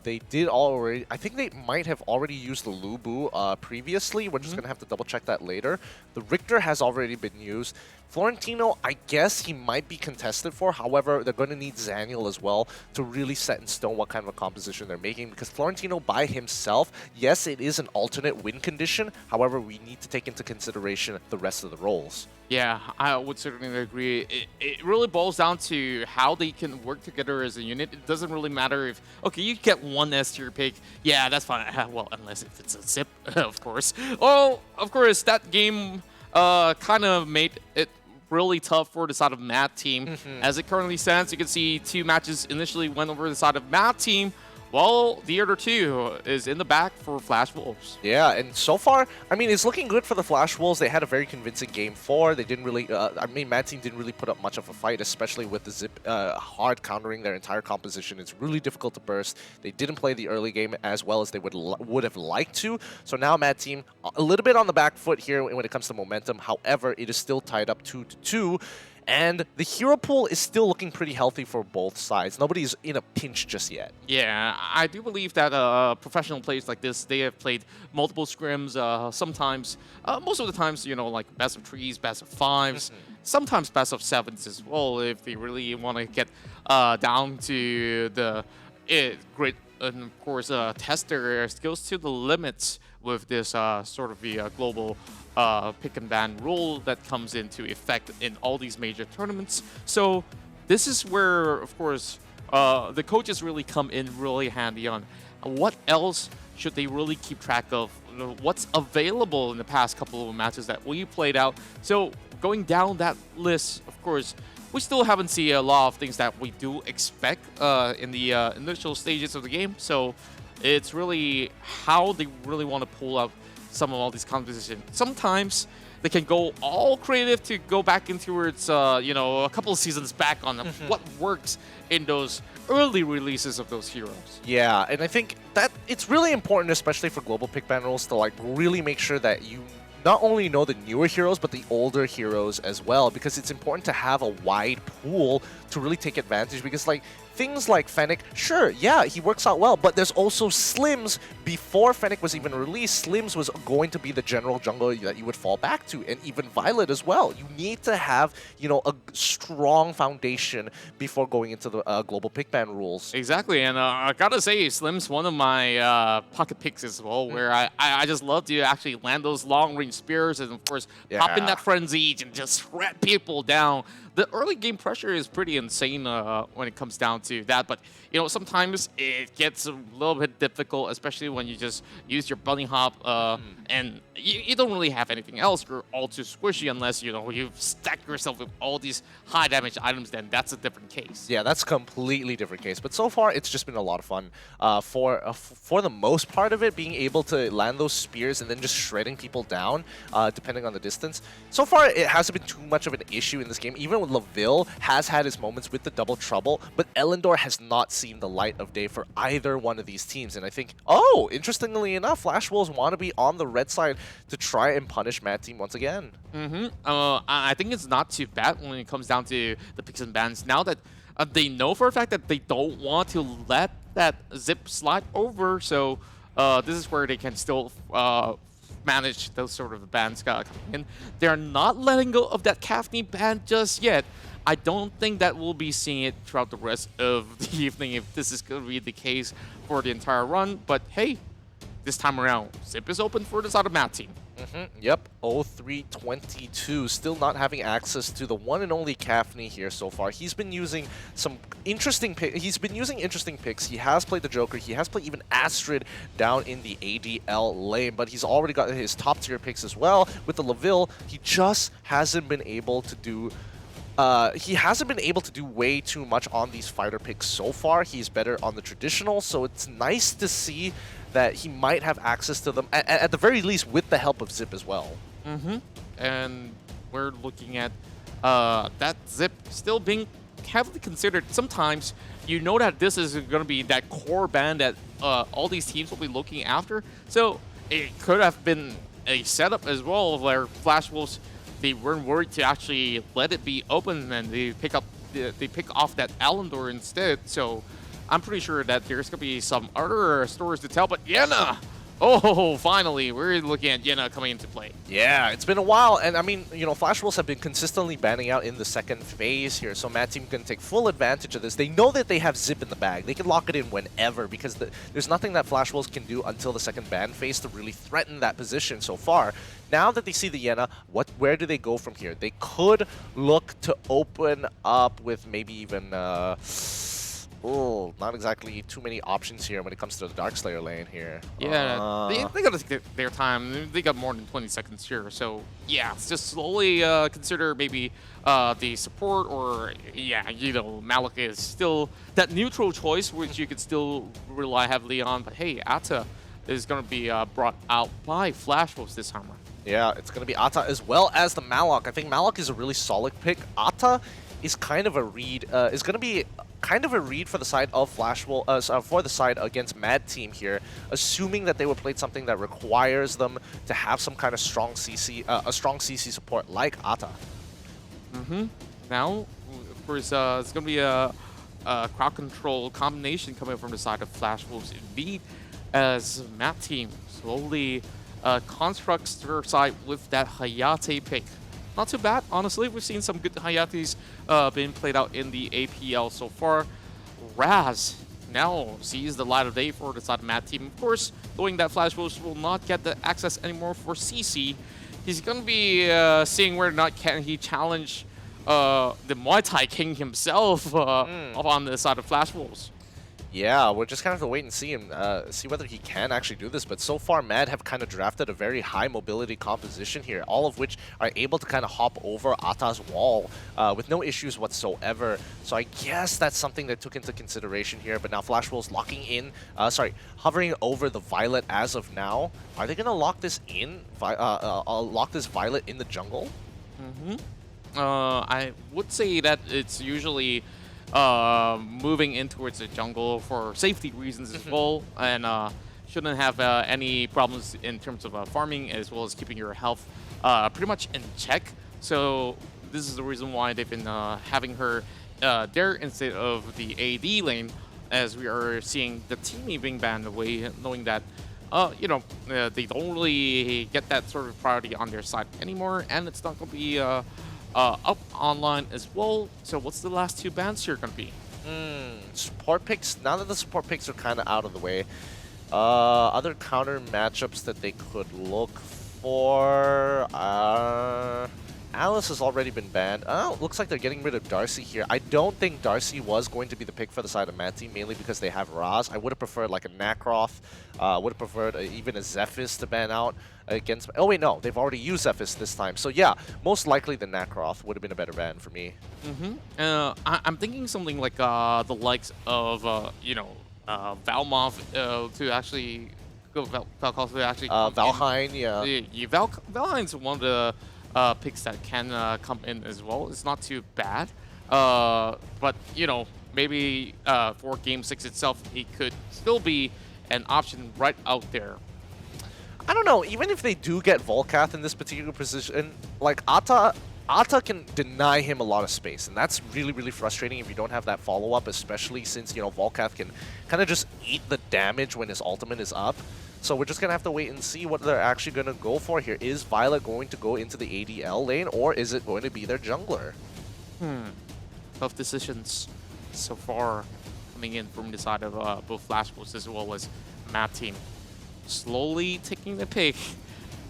G: They did already... I think they might have already used the Lubu previously. We're just going to have to double check that later. The Richter has already been used. Florentino, I guess he might be contested for. However, they're going to need Zaniel as well to really set in stone what kind of a composition they're making. Because Florentino by himself, yes, it is an alternate win condition. However, we need to take into consideration the rest of the roles.
H: Yeah, I would certainly agree. It really boils down to how they can work together as a unit. It doesn't really matter if, okay, you get one S tier pick. Yeah, that's fine. Well, unless if it's a zip, of course. Well, of course, that game kind of made it really tough for the side of Mad Team. As it currently stands, you can see 2 matches initially went over the side of Mad Team, while the other 2 is in the back for Flash Wolves.
G: Yeah, and so far, I mean, it's looking good for the Flash Wolves. They had a very convincing Game 4. They didn't really, I mean, Mad Team didn't really put up much of a fight, especially with the Zip hard countering their entire composition. It's really difficult to burst. They didn't play the early game as well as they would have liked to. So now Mad Team, a little bit on the back foot here when it comes to momentum. However, it is still tied up 2-2. And the hero pool is still looking pretty healthy for both sides. Nobody's in a pinch just yet.
H: Yeah, I do believe that professional players like this, they have played multiple scrims, sometimes, most of the times, you know, like best of 3s, best of 5s, sometimes best of 7s as well, if they really want to get down to the grid, and of course, test their skills to the limits with this sort of the global pick and ban rule that comes into effect in all these major tournaments. So this is where, of course, the coaches really come in really handy on what else should they really keep track of, what's available in the past couple of matches that we played out. So going down that list, of course, we still haven't seen a lot of things that we do expect in the initial stages of the game. So it's really how they really want to pull out some of all these compositions. Sometimes they can go all creative to go back into its, you know, a couple of seasons back on what works in those early releases of those heroes.
G: Yeah, and I think that it's really important, especially for global pick ban rules, to like really make sure that you not only know the newer heroes, but the older heroes as well, because it's important to have a wide pool to really take advantage, because like things like Fennec, sure, yeah, he works out well, but there's also Slims. Before Fennec was even released, Slims was going to be the general jungle that you would fall back to, and even Violet as well. You need to have, you know, a strong foundation before going into the global pick ban rules.
H: Exactly, and I gotta say, Slim's one of my pocket picks as well, where I just love to actually land those long-range spears and, of course, pop in that frenzy and just shred people down. The early game pressure is pretty insane when it comes down to that, but you know, sometimes it gets a little bit difficult, especially when you just use your bunny hop and you don't really have anything else. You're all too squishy unless, you know, you've stacked yourself with all these high damage items, then that's a different case.
G: Yeah, that's a completely different case. But so far, it's just been a lot of fun. For the most part of it, being able to land those spears and then just shredding people down, depending on the distance. So far, it hasn't been too much of an issue in this game. Even with LaVille has had his moments with the double trouble, but Ellendor has not seen the light of day for either one of these teams. And I think, oh, interestingly enough, Flash Wolves want to be on the red side to try and punish Mad Team once again.
H: I think it's not too bad when it comes down to the picks and bans. Now that they know for a fact that they don't want to let that zip slide over, so this is where they can still manage those sort of bans coming in. They're not letting go of that Kafni ban just yet. I don't think that we'll be seeing it throughout the rest of the evening if this is going to be the case for the entire run. But hey, this time around, Zip is open for the side of Mad Team.
G: Yep, 0322, still not having access to the one and only Kafni here so far. He's been using some interesting picks. He's been using interesting picks. He has played the Joker. He has played even Astrid down in the ADL lane, but he's already got his top tier picks as well. With the LaVille, he just hasn't been able to do way too much on these fighter picks so far. He's better on the traditional, so it's nice to see that he might have access to them, at the very least with the help of Zip as well.
H: And we're looking at that Zip still being heavily considered. Sometimes you know that this is going to be that core band that all these teams will be looking after, so it could have been a setup as well where Flash Wolves, they weren't worried to actually let it be open and they pick off that Ellendor instead. So I'm pretty sure that there's going to be some other stories to tell, but Yenna! Oh, finally, we're looking at Yenna coming into play.
G: Yeah, it's been a while, and I mean, you know, Flash Wolves have been consistently banning out in the second phase here, so Mad Team can take full advantage of this. They know that they have Zip in the bag. They can lock it in whenever, because there's nothing that Flash Wolves can do until the second ban phase to really threaten that position so far. Now that they see the Yenna, where do they go from here? They could look to open up with maybe even... not exactly too many options here when it comes to the Darkslayer lane here.
H: Yeah, they got to take their time. They got more than 20 seconds here. So, yeah, just slowly consider maybe the support or, yeah, you know, Malik is still that neutral choice, which you could still rely heavily on. But, hey, Atta is going to be brought out by Flash Wolves this time around.
G: Yeah, it's going to be Atta as well as the Malok. I think Malok is a really solid pick. Atta is kind of a read, is going to be kind of a read for the side of Flash Wolves, for the side against Mad Team here, assuming that they would play something that requires them to have some kind of strong CC, a strong CC support like Atta.
H: Now, of course, it's going to be a crowd control combination coming from the side of Flash Wolves indeed, as Mad Team slowly constructs their side with that Hayate pick. Not too bad, honestly. We've seen some good Hayates being played out in the APL so far. Raz now sees the light of day for the side of Mad Team. Of course, knowing that Flash Wolves will not get the access anymore for CC, he's going to be seeing whether or not can he challenge the Muay Thai King himself on the side of Flash Wolves.
G: Yeah, we're just kind of have to wait and see him, see whether he can actually do this. But so far, Mad have kind of drafted a very high mobility composition here, all of which are able to kind of hop over Atta's wall with no issues whatsoever. So I guess that's something that took into consideration here. But now Flash Wolves locking in, hovering over the Violet as of now. Are they going to lock this in, lock this Violet in the jungle?
H: I would say that it's usually moving in towards the jungle for safety reasons as well, and shouldn't have any problems in terms of farming as well as keeping your health pretty much in check. So this is the reason why they've been having her there instead of the AD lane, as we are seeing the team being banned away, knowing that they don't really get that sort of priority on their side anymore, and it's not going to be up online as well. So what's the last 2 bans here going to be?
G: Support picks. Now that the support picks are kind of out of the way, other counter matchups that they could look for. Alice has already been banned. Oh, looks like they're getting rid of Darcy here. I don't think Darcy was going to be the pick for the side of Mad Team, mainly because they have Raz. I would have preferred like a Nacroth, would have preferred even a Zephys to ban out against... Oh wait, no, they've already used Zephys this time. So yeah, most likely the Nacroth would have been a better ban for me.
H: I'm thinking something like the likes of, Valmov to actually... Valkov to actually...
G: Valheim, yeah.
H: Valheim's one of the... picks that can come in as well. It's not too bad, but maybe for Game 6 itself, it could still be an option right out there.
G: I don't know. Even if they do get Volcath in this particular position, like Ata can deny him a lot of space, and that's really, really frustrating if you don't have that follow-up, especially since Volcath can kind of just eat the damage when his ultimate is up. So we're just going to have to wait and see what they're actually going to go for here. Is Violet going to go into the ADL lane, or is it going to be their jungler?
H: Tough decisions so far coming in from the side of both Flash Wolves as well as Mad Team. Slowly taking the pick.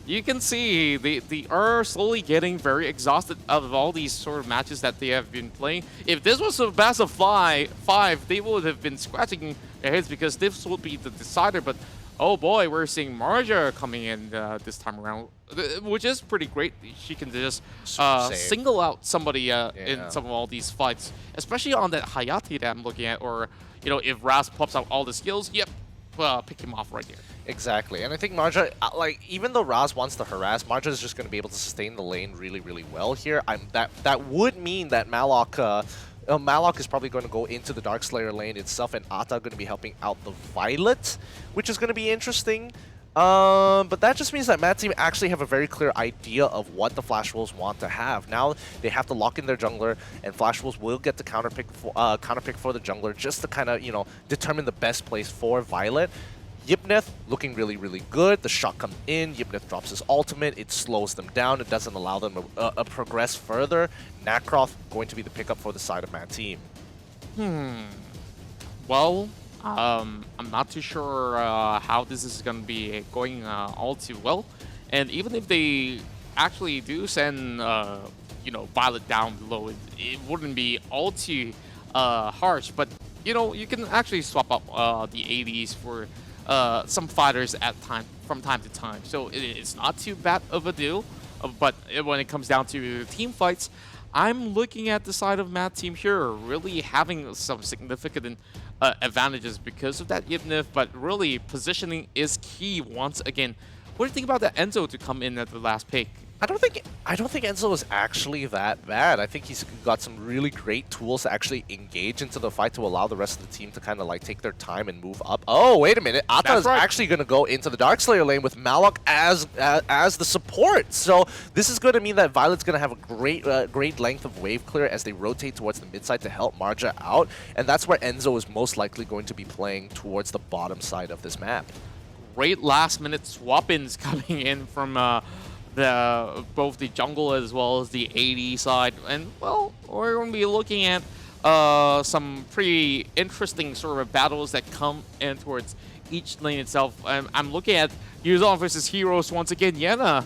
H: You can see they are slowly getting very exhausted out of all these sort of matches that they have been playing. If this was a best of 5, they would have been scratching their heads because this would be the decider, but oh boy, we're seeing Marja coming in this time around, which is pretty great. She can just single out somebody in some of all these fights, especially on that Hayate that I'm looking at, or if Raz pops out all the skills, yep, pick him off right here.
G: Exactly, and I think Marja, even though Raz wants to harass, Marja is just going to be able to sustain the lane really, really well here. That would mean that Malok is probably going to go into the Darkslayer lane itself, and Ata going to be helping out the Violet, which is going to be interesting. But that just means that Mad Team actually have a very clear idea of what the Flash Wolves want to have. Now they have to lock in their jungler, and Flash Wolves will get the counterpick for the jungler just to kind of determine the best place for Violet. Yipneth looking really, really good. The shot comes in. Yipneth drops his ultimate. It slows them down. It doesn't allow them to progress further. Nacroth going to be the pickup for the side of Mad Team.
H: Well, I'm not too sure how this is going to be going all too well. And even if they actually do send, Violet down below, it wouldn't be all too harsh. But, you can actually swap up the ADs for some fighters from time to time. So it's not too bad of a deal. But when it comes down to team fights, I'm looking at the side of Mad Team here, really having some significant advantages because of that Yipneth, but really positioning is key once again. What do you think about that Enzo to come in at the last pick?
G: I don't think Enzo is actually that bad. I think he's got some really great tools to actually engage into the fight to allow the rest of the team to kind of take their time and move up. Oh, wait a minute. Ata is actually going to go into the Darkslayer lane with Malok as the support. So this is going to mean that Violet's going to have a great length of wave clear as they rotate towards the mid side to help Marja out. And that's where Enzo is most likely going to be playing towards the bottom side of this map.
H: Great last-minute swap-ins coming in from both the jungle as well as the AD side, and well, we're going to be looking at some pretty interesting sort of battles that come in towards each lane itself. I'm looking at Yuzon versus Heroes once again. Yenna,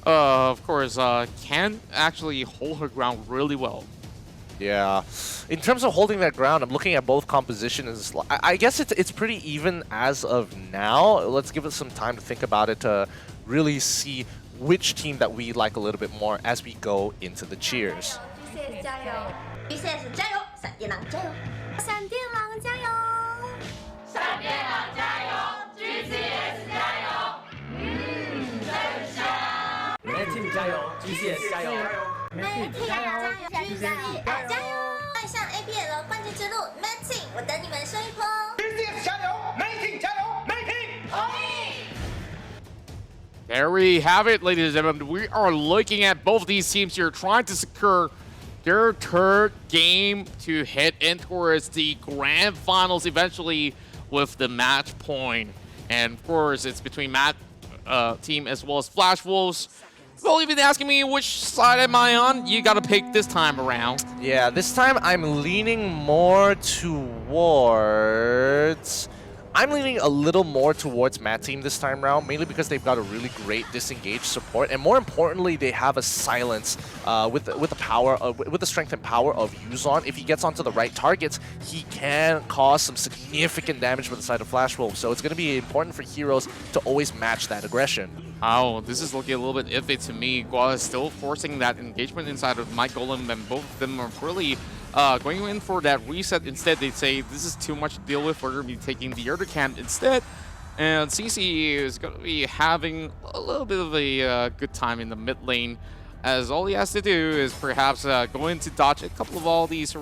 H: of course, can actually hold her ground really well.
G: Yeah, in terms of holding that ground, I'm looking at both compositions. I guess it's pretty even as of now. Let's give it some time to think about it to really see which team that we like a little bit more as we go into the cheers.
I: APL 冠军之路 ，Mad Team， 我等你们升一波。GCS 加油 ，Mad Team 加油 ，Mad Team 同意。
H: There we have it, ladies and gentlemen. We are looking at both these teams here trying to secure their third game to head in towards the grand finals eventually with the match point. And of course, it's between Matt team as well as Flash Wolves. Well, you've been asking me which side am I on? You gotta pick this time around.
G: Yeah, this time I'm leaning more towards... I'm leaning a little more towards Matt Team this time around, mainly because they've got a really great disengaged support, and more importantly, they have a silence with the power with the strength and power of Yuzon. If he gets onto the right targets, he can cause some significant damage with the side of Flash Wolf. So it's going to be important for heroes to always match that aggression.
H: Oh, this is looking a little bit iffy to me. Gua is still forcing that engagement inside of Mike Golem, and both of them are really going in for that reset. Instead, they say this is too much to deal with. We're going to be taking the other camp instead. And CC is going to be having a little bit of a good time in the mid lane, as all he has to do is perhaps go in to dodge a couple of all these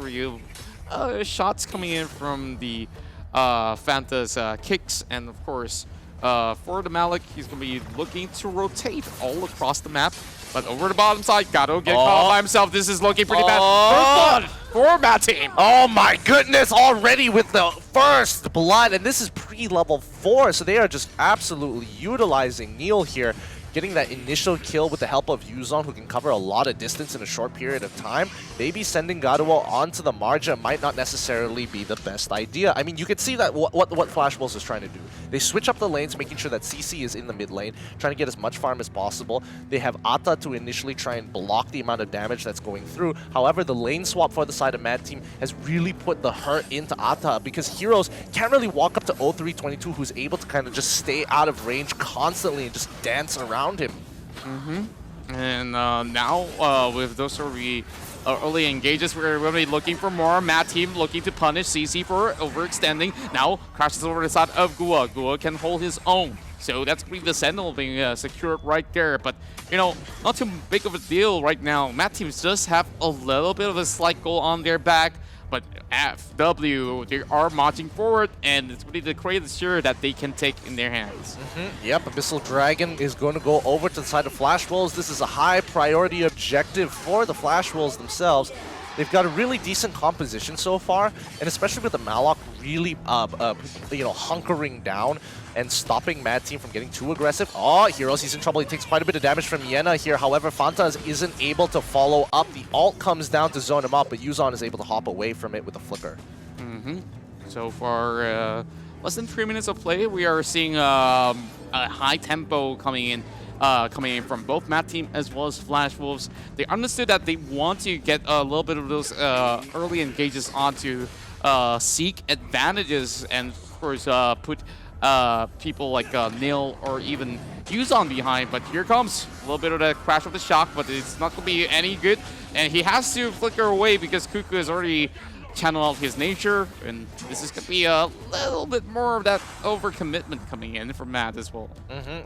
H: shots coming in from the Fanta's kicks. And of course, for the Malik, he's going to be looking to rotate all across the map. But over the bottom side, Gato get caught by himself. This is looking pretty bad. First blood for Matt Team.
G: Oh my goodness, already with the first blood. And this is pre-level 4, so they are just absolutely utilizing Neil here. Getting that initial kill with the help of Yuzon, who can cover a lot of distance in a short period of time. Maybe sending Garuo onto the margin might not necessarily be the best idea. I mean, you could see that what Flash Wolves is trying to do. They switch up the lanes, making sure that CC is in the mid lane, trying to get as much farm as possible. They have Ata to initially try and block the amount of damage that's going through. However, the lane swap for the side of Mad Team has really put the hurt into Ata, because heroes can't really walk up to 0322, who's able to kind of just stay out of range constantly and just dance around him.
H: And now with those sort of early engages, we're going to be looking for more. Matt Team looking to punish CC for overextending. Now crashes over the side of Gua. Gua can hold his own. So that's going to be the Sentinel being secured right there. But, you know, not too big of a deal right now. Matt Team just have a little bit of a slight goal on their back. But FW, they are marching forward, and it's really the greatest sure that they can take in their hands.
G: Yep, Abyssal Dragon is going to go over to the side of Flash Wolves. This is a high priority objective for the Flash Wolves themselves. They've got a really decent composition so far, and especially with the Malok really, hunkering down and stopping Mad Team from getting too aggressive. Oh, Heroes, he's in trouble. He takes quite a bit of damage from Yena here. However, Fantas isn't able to follow up. The ult comes down to zone him up, but Yuzon is able to hop away from it with a flicker.
H: So far, less than 3 minutes of play, we are seeing a high tempo coming in from both Matt Team as well as Flash Wolves. They understood that they want to get a little bit of those early engages onto seek advantages and, of course, put people like Neil or even Yuzon behind. But here comes a little bit of the crash of the shock, but it's not going to be any good. And he has to flicker away because Cuckoo has already channeled out his nature, and this is going to be a little bit more of that overcommitment coming in from Matt as well.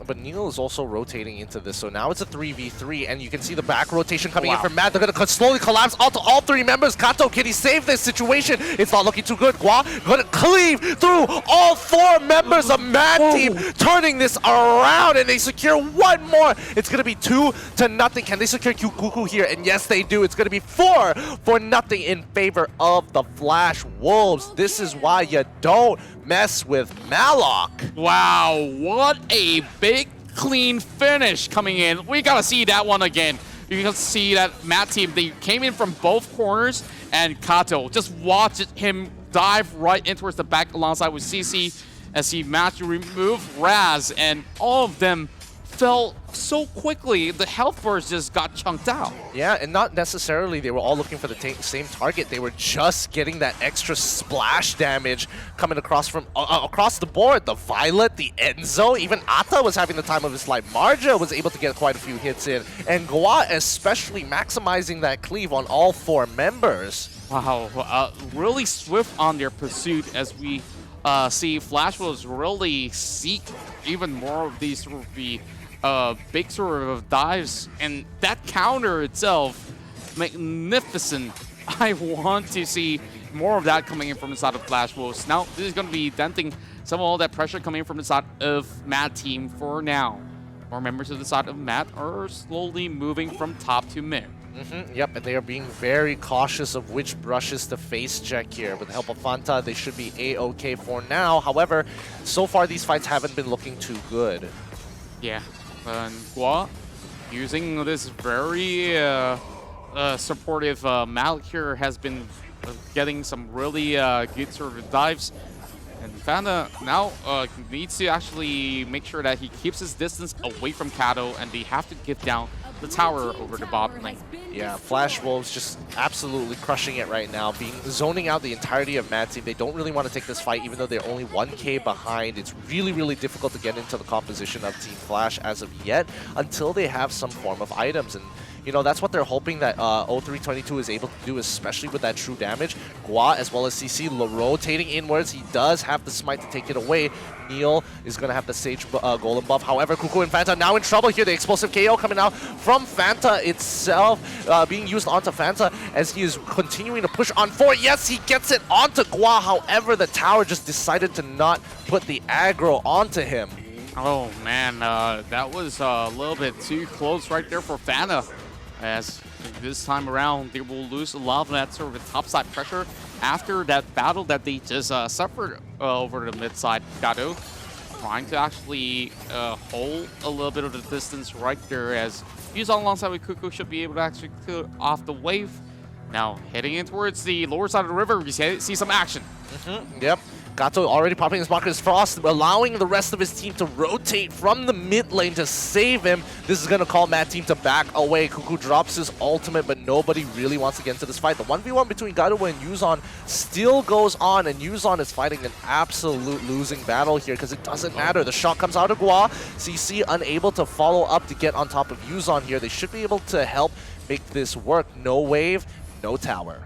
G: But Neil is also rotating into this, so now it's a 3v3, and you can see the back rotation coming in from Matt. They're going to slowly collapse onto all 3 members. Kato, can he save this situation? It's not looking too good. Gua going to cleave through all 4 members of Mad Team, turning this around, and they secure 1 more. It's going to be 2-0. Can they secure Cuckoo here? And yes, they do. It's going to be 4-0 in favor of the Flash Wolves. This is why you don't mess with Malok.
H: Wow, what a big clean finish coming in. We gotta see that one again. You can see that Matt Team, they came in from both corners, and Kato just watched him dive right in towards the back alongside with CC as he managed to remove Raz, and all of them fell so quickly. The health bars just got chunked out.
G: Yeah, and not necessarily they were all looking for the same target. They were just getting that extra splash damage coming across from across the board. The Violet, the Enzo, even Ata was having the time of his life. Marja was able to get quite a few hits in, and Gua especially maximizing that cleave on all 4 members.
H: Wow, really swift on their pursuit as we see Flash Wolves really seek even more of these sort of big sort of dives, and that counter itself, magnificent. I want to see more of that coming in from the side of Flash Wolves. Now, this is going to be denting some of all that pressure coming from the side of Mad Team for now. More members of the side of Matt are slowly moving from top to mid.
G: Yep, and they are being very cautious of which brushes to face check here. With the help of Fanta, they should be A-OK for now. However, so far these fights haven't been looking too good.
H: Yeah, and Gua using this very supportive Malik here has been getting some really good sort of dives. And Fanta now needs to actually make sure that he keeps his distance away from Kato, and they have to give down the tower over the bot lane.
G: Yeah, Flash Wolves just absolutely crushing it right now, zoning out the entirety of Mad Team. They don't really want to take this fight, even though they're only 1k behind. It's really, really difficult to get into the composition of Team Flash as of yet, until they have some form of items. And you know, that's what they're hoping that 0322 is able to do, especially with that true damage. Gua as well as CC rotating inwards. He does have the smite to take it away. Neil is going to have the Sage Golem buff. However, Kuku and Fanta now in trouble here. The explosive KO coming out from Fanta itself, being used onto Fanta as he is continuing to push on 4. Yes, he gets it onto Gua. However, the tower just decided to not put the aggro onto him.
H: Oh man, that was a little bit too close right there for Fanta. As this time around, they will lose a lot of that sort of topside pressure after that battle that they just suffered over the mid side. Kato trying to actually hold a little bit of the distance right there, as Yuzon alongside with Kuku should be able to actually clear off the wave. Now heading in towards the lower side of the river, we see some action.
G: Yep. Gato already popping his Marcus Frost, allowing the rest of his team to rotate from the mid lane to save him. This is going to call Mad Team to back away. Kuku drops his ultimate, but nobody really wants to get into this fight. The 1v1 between Gato and Yuzon still goes on, and Yuzon is fighting an absolute losing battle here because it doesn't matter. The shot comes out of Gua. CC unable to follow up to get on top of Yuzon here. They should be able to help make this work. No wave, no tower.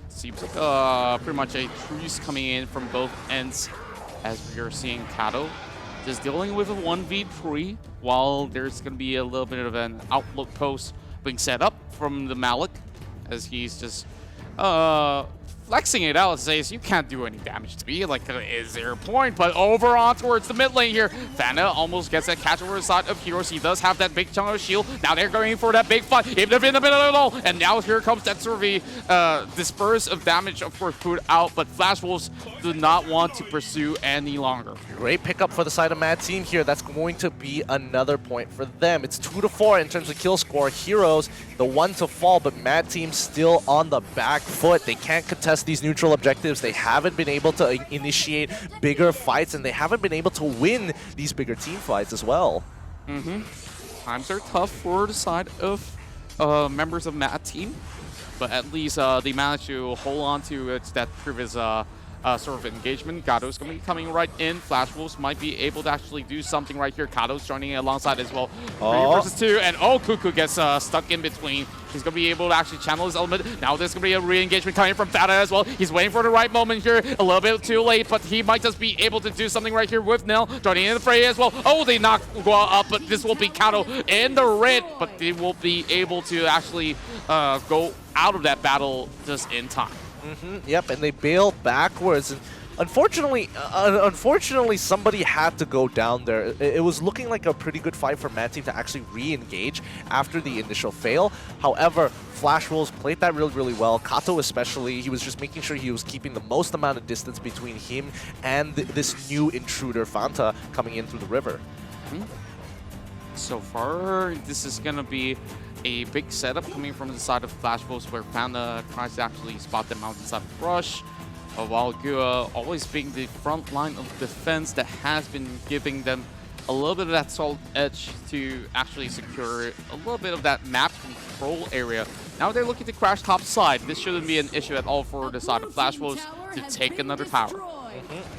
H: Seems like pretty much a truce coming in from both ends, as we are seeing Kato just dealing with a 1v3, while there's going to be a little bit of an outlook post being set up from the Malik, as he's just flexing it out and says, you can't do any damage to me. Like, is there a point? But over on towards the mid lane here. Fanta almost gets that catch over the side of Heroes. He does have that big chunk of shield. Now they're going for that big fight, even if in the middle of it all. And now here comes that sort of disperse of damage, of course, put out. But Flash Wolves do not want to pursue any longer.
G: Great pickup for the side of Mad Team here. That's going to be another point for them. It's 2-4 in terms of kill score. Heroes, the one to fall, but Mad Team still on the back foot. They can't contest these neutral objectives. They haven't been able to initiate bigger fights, and they haven't been able to win these bigger team fights as well.
H: Times are tough for the side of members of Mad Team, but at least they managed to hold on to that previous sort of engagement. Gato's going to be coming right in. Flash Wolves might be able to actually do something right here. Kato's joining in alongside as well. 3 versus 2, and Kuku gets stuck in between. He's going to be able to actually channel his element. Now there's going to be a re-engagement coming from Fanta as well. He's waiting for the right moment here. A little bit too late, but he might just be able to do something right here with Nell joining in the fray as well. Oh, they knock Gua up, but this will be Kato in the red, but they will be able to actually go out of that battle just in time.
G: Yep, and they bail backwards. And unfortunately, somebody had to go down there. It was looking like a pretty good fight for Mad Team to actually re-engage after the initial fail. However, Flash Wolves played that really, really well. Kato especially, he was just making sure he was keeping the most amount of distance between him and this new intruder, Fanta, coming in through the river.
H: So far, this is going to be a big setup coming from the side of Flash Wolves, where Panda tries to actually spot them out inside the brush, while Gua always being the front line of defense that has been giving them a little bit of that solid edge to actually secure a little bit of that map control area. Now they're looking to crash top side. This shouldn't be an issue at all for the side of Flash Wolves to take another tower.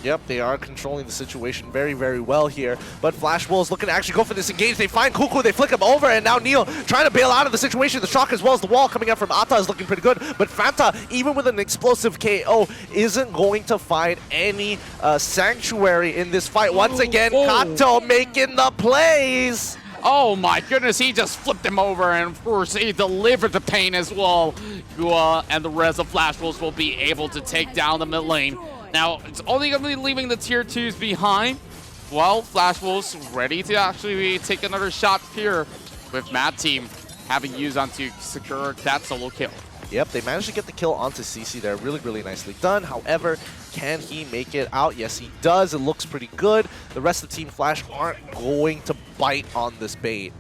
G: Yep, they are controlling the situation very, very well here. But Flash Wolves looking to actually go for this engage. They find Kuku, they flick him over, and now Neil trying to bail out of the situation. The shock as well as the wall coming out from Ata is looking pretty good. But Fanta, even with an explosive KO, isn't going to find any sanctuary in this fight. Once again, Kato making the plays.
H: Oh my goodness, he just flipped him over, and of course he delivered the pain as well. Gua and the rest of Flash Wolves will be able to take down the mid lane. Now, it's only going to be leaving the tier 2s behind, while Flash Wolves ready to actually take another shot here with Mad Team. having Yuzan to secure that solo kill.
G: Yep, they managed to get the kill onto CC there. Really, really nicely done. However, can he make it out? Yes, he does. It looks pretty good. The rest of Team Flash aren't going to bite on this bait.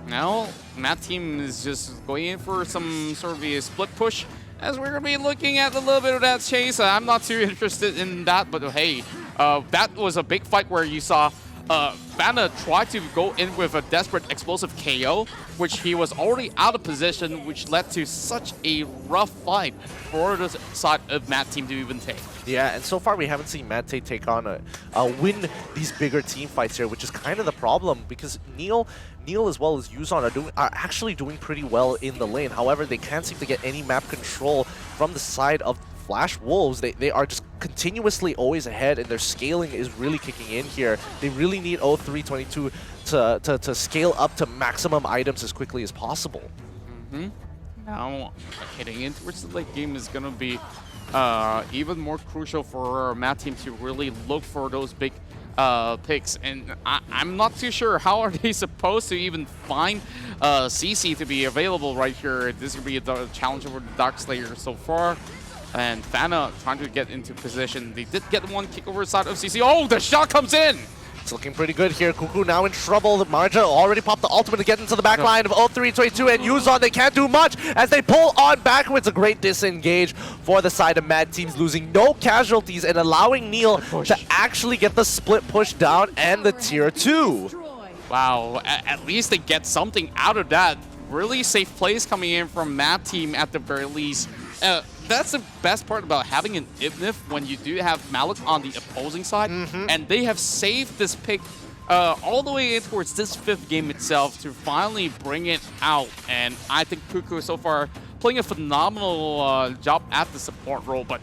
H: Now, Matt Team is just going in for some sort of a split push, as we're going to be looking at a little bit of that chase. I'm not too interested in that, but hey, that was a big fight where you saw Vanna tried to go in with a desperate explosive KO, which he was already out of position, which led to such a rough fight for the side of Matt Team to even take.
G: Yeah, and so far we haven't seen Matt take on win these bigger team fights here, which is kind of the problem because Neil as well as Yuzan are actually doing pretty well in the lane. However, they can't seem to get any map control from the side of Flash Wolves. They are just continuously always ahead, and their scaling is really kicking in here. They really need 0322 to scale up to maximum items as quickly as possible.
H: Now, heading in towards the late game is going to be even more crucial for Matt Team to really look for those big picks, and I'm not too sure how are they supposed to even find CC to be available right here. This is going to be a challenge over the Dark Slayer so far. And Fana trying to get into position. They did get one kick over the side of CC. Oh, the shot comes in!
G: It's looking pretty good here. Cuckoo now in trouble. Marja already popped the ultimate to get into the back line of 0322 and Yuzan. They can't do much as they pull on backwards. A great disengage for the side of Mad Teams, losing no casualties and allowing Neil to actually get the split push down and the tier 2.
H: Wow, at least they get something out of that. Really safe plays coming in from Mad Team at the very least. That's the best part about having an Ibnif when you do have Malik on the opposing side, and they have saved this pick all the way in towards this 5th game itself to finally bring it out. And I think Cuckoo so far playing a phenomenal job at the support role, but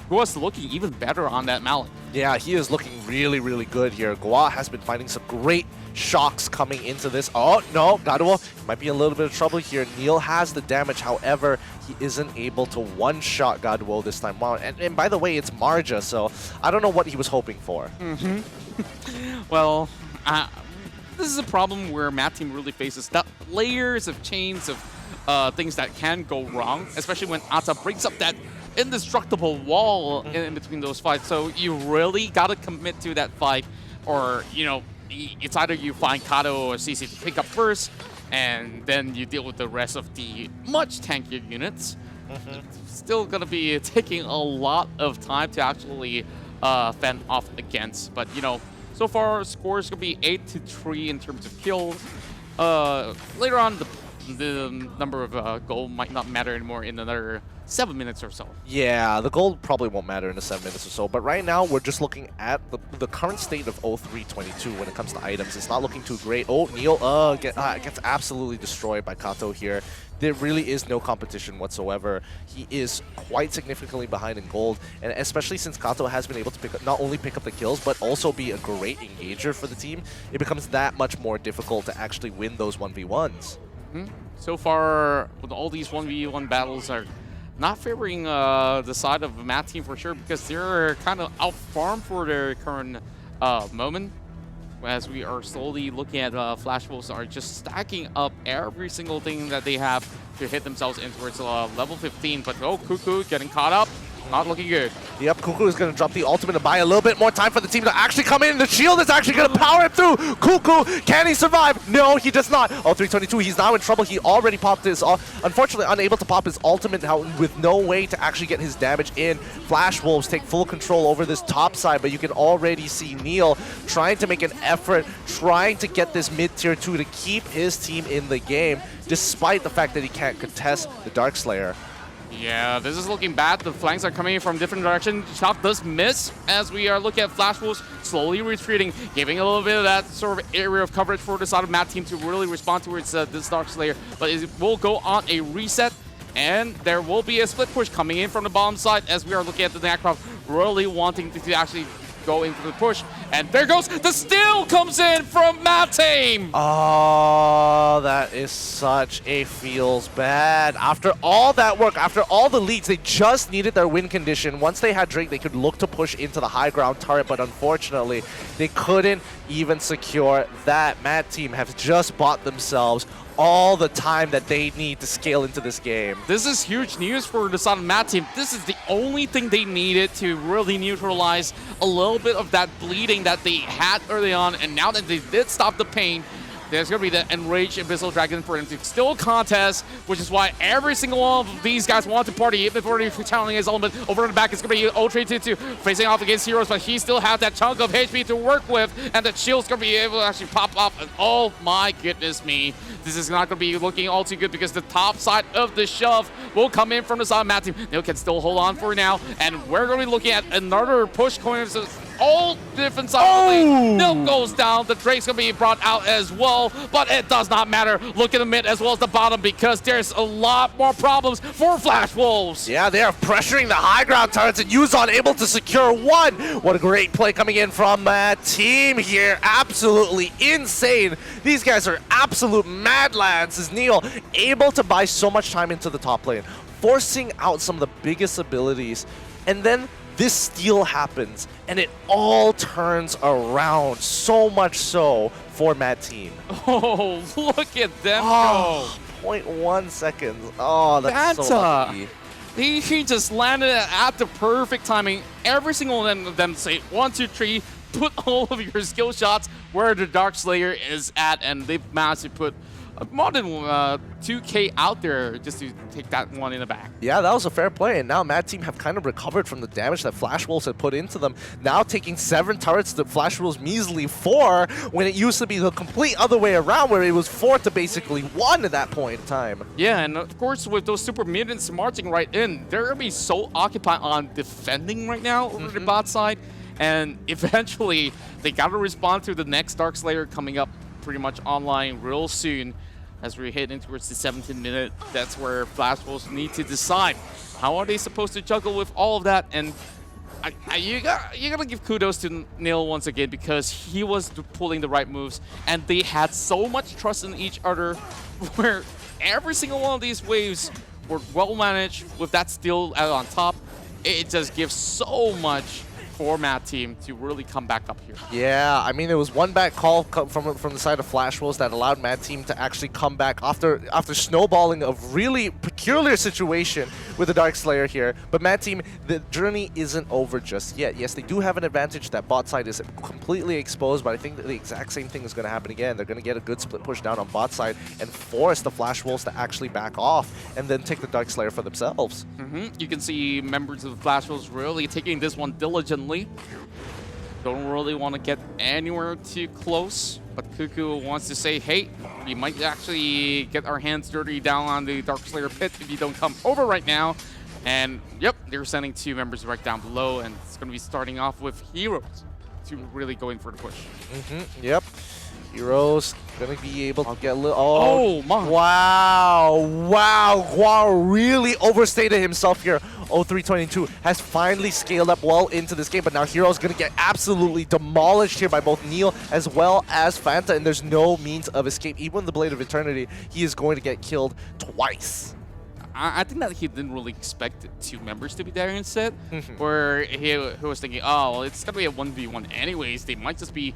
H: Gua's looking even better on that Malik.
G: Yeah, he is looking really, really good here. Gua has been finding some great shocks coming into this. Oh, no, Gaduo might be in a little bit of trouble here. Neil has the damage, however, he isn't able to one-shot Gaduo this time. Wow, and by the way, it's Marja, so I don't know what he was hoping for.
H: Well, this is a problem where Matt Team really faces that layers of chains of things that can go wrong, especially when Ata brings up that indestructible wall in between those fights. So you really gotta commit to that fight, or you know, it's either you find Kato or CC to pick up first, and then you deal with the rest of the much tankier units. It's still gonna be taking a lot of time to actually fend off against. But you know, so far scores gonna be 8-3 in terms of kills. Later on, the number of gold might not matter anymore in another 7 minutes or so.
G: Yeah, the gold probably won't matter in the 7 minutes or so, but right now we're just looking at the current state of 0322 when it comes to items. It's not looking too great. Oh, Neil gets absolutely destroyed by Kato here. There really is no competition whatsoever. He is quite significantly behind in gold, and especially since Kato has been able to not only pick up the kills, but also be a great engager for the team, it becomes that much more difficult to actually win those 1v1s.
H: So far, with all these 1v1 battles are not favoring the side of Matt Team for sure, because they're kind of out-farmed for their current moment. As we are slowly looking at Flash Wolves are just stacking up every single thing that they have to hit themselves in towards level 15. But oh, Cuckoo getting caught up. Not looking good.
G: Yep, Cuckoo is going to drop the ultimate to buy a little bit more time for the team to actually come in. The shield is actually going to power him through. Cuckoo, can he survive? No, he does not. Oh, 322, he's now in trouble. He already popped his, unfortunately unable to pop his ultimate now with no way to actually get his damage in. Flash Wolves take full control over this top side, but you can already see Neil trying to make an effort, trying to get this mid-tier 2 to keep his team in the game, despite the fact that he can't contest the Dark Slayer.
H: Yeah, this is looking bad. The flanks are coming in from different directions. Shot does miss as we are looking at Flash Wolves slowly retreating, giving a little bit of that sort of area of coverage for the side of Matt Team to really respond towards this Dark Slayer. But it will go on a reset, and there will be a split push coming in from the bottom side as we are looking at the Nacroft really wanting to actually go into the push. And there goes the steal comes in from Matt Team.
G: Oh, that is such a feels bad. After all that work, after all the leads, they just needed their win condition. Once they had Drake, they could look to push into the high ground turret, but unfortunately, they couldn't even secure that. Matt Team have just bought themselves all the time that they need to scale into this game.
H: This is huge news for the Sun Matt team. This is the only thing they needed to really neutralize a little bit of that bleeding that they had early on, and now that they did stop the pain, there's going to be the Enraged Abyssal Dragon for them to still contest, which is why every single one of these guys want to party, even before they're channeling his element. Over in the back, it's going to be Ultra 2 facing off against Heroes, but he still has that chunk of HP to work with, and the shield's going to be able to actually pop off. And oh my goodness me, this is not going to be looking all too good because the top side of the shove will come in from the side of Matt team. Neil can still hold on for now, and we're going to be looking at another push going into all different sides of the lane. Nil goes down. The Drake's going to be brought out as well, but it does not matter. Look at the mid as well as the bottom because there's a lot more problems for Flash Wolves.
G: Yeah, they are pressuring the high ground turrets, and Yuzon able to secure one. What a great play coming in from team here. Absolutely insane. These guys are absolute mad lads as Neil able to buy so much time into the top lane, forcing out some of the biggest abilities, and then this steal happens, and it all turns around, so much so for Mad Team.
H: Oh, look at them
G: go. 0.1 seconds. Oh, that's so lucky.
H: He just landed at the perfect timing. Every single one of them say 1, 2, 3, put all of your skill shots where the Dark Slayer is at, and they've managed to put more than 2K out there just to take that one in the back.
G: Yeah, that was a fair play, and now Mad Team have kind of recovered from the damage that Flash Wolves had put into them. Now taking 7 turrets to Flash Wolves' measly 4, when it used to be the complete other way around, where it was 4 to basically 1 at that point in time.
H: Yeah, and of course with those super mutants marching right in, they're going to be so occupied on defending right now over the bot side, and eventually they got to respond to the next Dark Slayer coming up pretty much online real soon. As we head in towards the 17th minute, that's where Flash Wolves need to decide how are they supposed to juggle with all of that. And you gotta give kudos to Neil once again because he was pulling the right moves, and they had so much trust in each other, where every single one of these waves were well managed with that steal out on top. It just gives so much for Mad Team to really come back up here.
G: Yeah, I mean, it was one back call from the side of Flash Wolves that allowed Mad Team to actually come back after snowballing a really peculiar situation with the Dark Slayer here. But Mad Team, the journey isn't over just yet. Yes, they do have an advantage that bot side is completely exposed, but I think that the exact same thing is going to happen again. They're going to get a good split push down on bot side and force the Flash Wolves to actually back off and then take the Dark Slayer for themselves.
H: You can see members of the Flash Wolves really taking this one diligently. Don't really want to get anywhere too close, but Cuckoo wants to say, hey, we might actually get our hands dirty down on the Dark Slayer pit if you don't come over right now. And yep, they're sending 2 members right down below, and it's going to be starting off with Heroes to really go in for the push.
G: Yep. Heroes gonna be able to get a little.
H: Oh my!
G: Wow! Guar really overstated himself here. 0322 has finally scaled up well into this game, but now Heroes gonna get absolutely demolished here by both Neil as well as Fanta, and there's no means of escape. Even with the Blade of Eternity, he is going to get killed twice.
H: I think that he didn't really expect 2 members to be there instead, where he was thinking, oh, well, it's going to be a 1v1 anyways. They might just be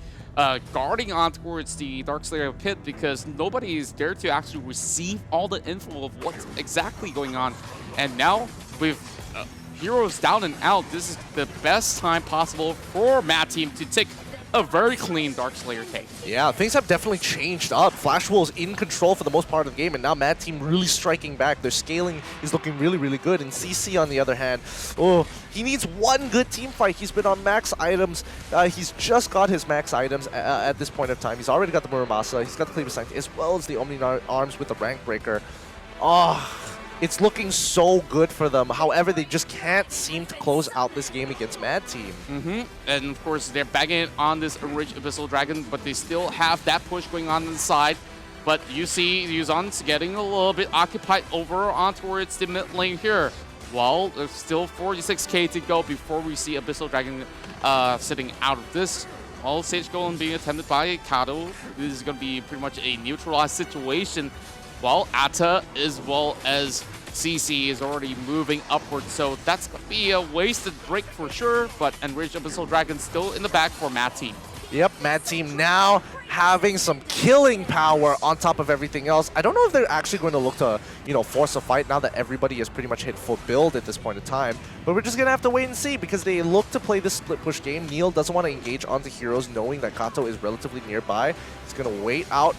H: guarding on towards the Dark Slayer pit because nobody is there to actually receive all the info of what's exactly going on. And now with Heroes down and out, this is the best time possible for Mad Team to take a very clean Dark Slayer take.
G: Yeah, things have definitely changed up. Flash Wolves in control for the most part of the game, and now Mad Team really striking back. Their scaling is looking really, really good. And CC, on the other hand, oh, he needs one good team fight. He's been on max items. He's just got his max items at this point of time. He's already got the Muramasa. He's got the Cleaver Sanctity, as well as the Omni Arms with the Rank Breaker. Oh, it's looking so good for them. However, they just can't seem to close out this game against Mad Team.
H: And of course, they're bagging it on this Enraged Abyssal Dragon, but they still have that push going on the side. But you see Yuzon's getting a little bit occupied over on towards the mid lane here. Well, there's still 46k to go before we see Abyssal Dragon sitting out of this. All Sage Golem being attended by Kato. This is going to be pretty much a neutralized situation. While Atta as well as CC is already moving upward, so that's going to be a wasted break for sure, but Enraged Abyssal Dragon still in the back for Mad Team.
G: Yep, Mad Team now having some killing power on top of everything else. I don't know if they're actually going to look to, you know, force a fight now that everybody has pretty much hit full build at this point in time. But we're just going to have to wait and see because they look to play this split push game. Neil doesn't want to engage onto heroes knowing that Kato is relatively nearby. He's going to wait out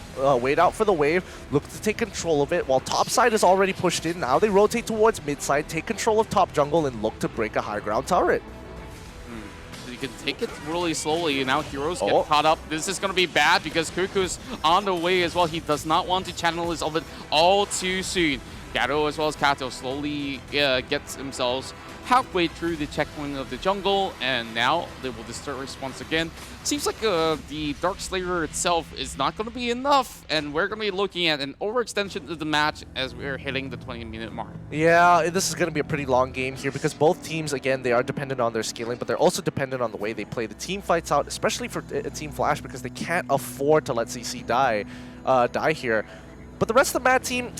G: for the wave, look to take control of it. While top side is already pushed in, now they rotate towards mid side, take control of top jungle, and look to break a high ground turret.
H: You can take it really slowly, and now heroes get caught up. This is going to be bad because Cuckoo's on the way as well. He does not want to channel his ultimate all too soon. Gato as well as Kato slowly gets themselves halfway through the checkpoint of the jungle, and now they will disturb us once again. Seems like the Darkslayer itself is not going to be enough, and we're going to be looking at an overextension of the match as we're hitting the 20-minute mark. Yeah,
G: this is going to be a pretty long game here because both teams, again, they are dependent on their scaling, but they're also dependent on the way they play the team fights out, especially for Team Flash because they can't afford to let CC die here. But the rest of the Mad team,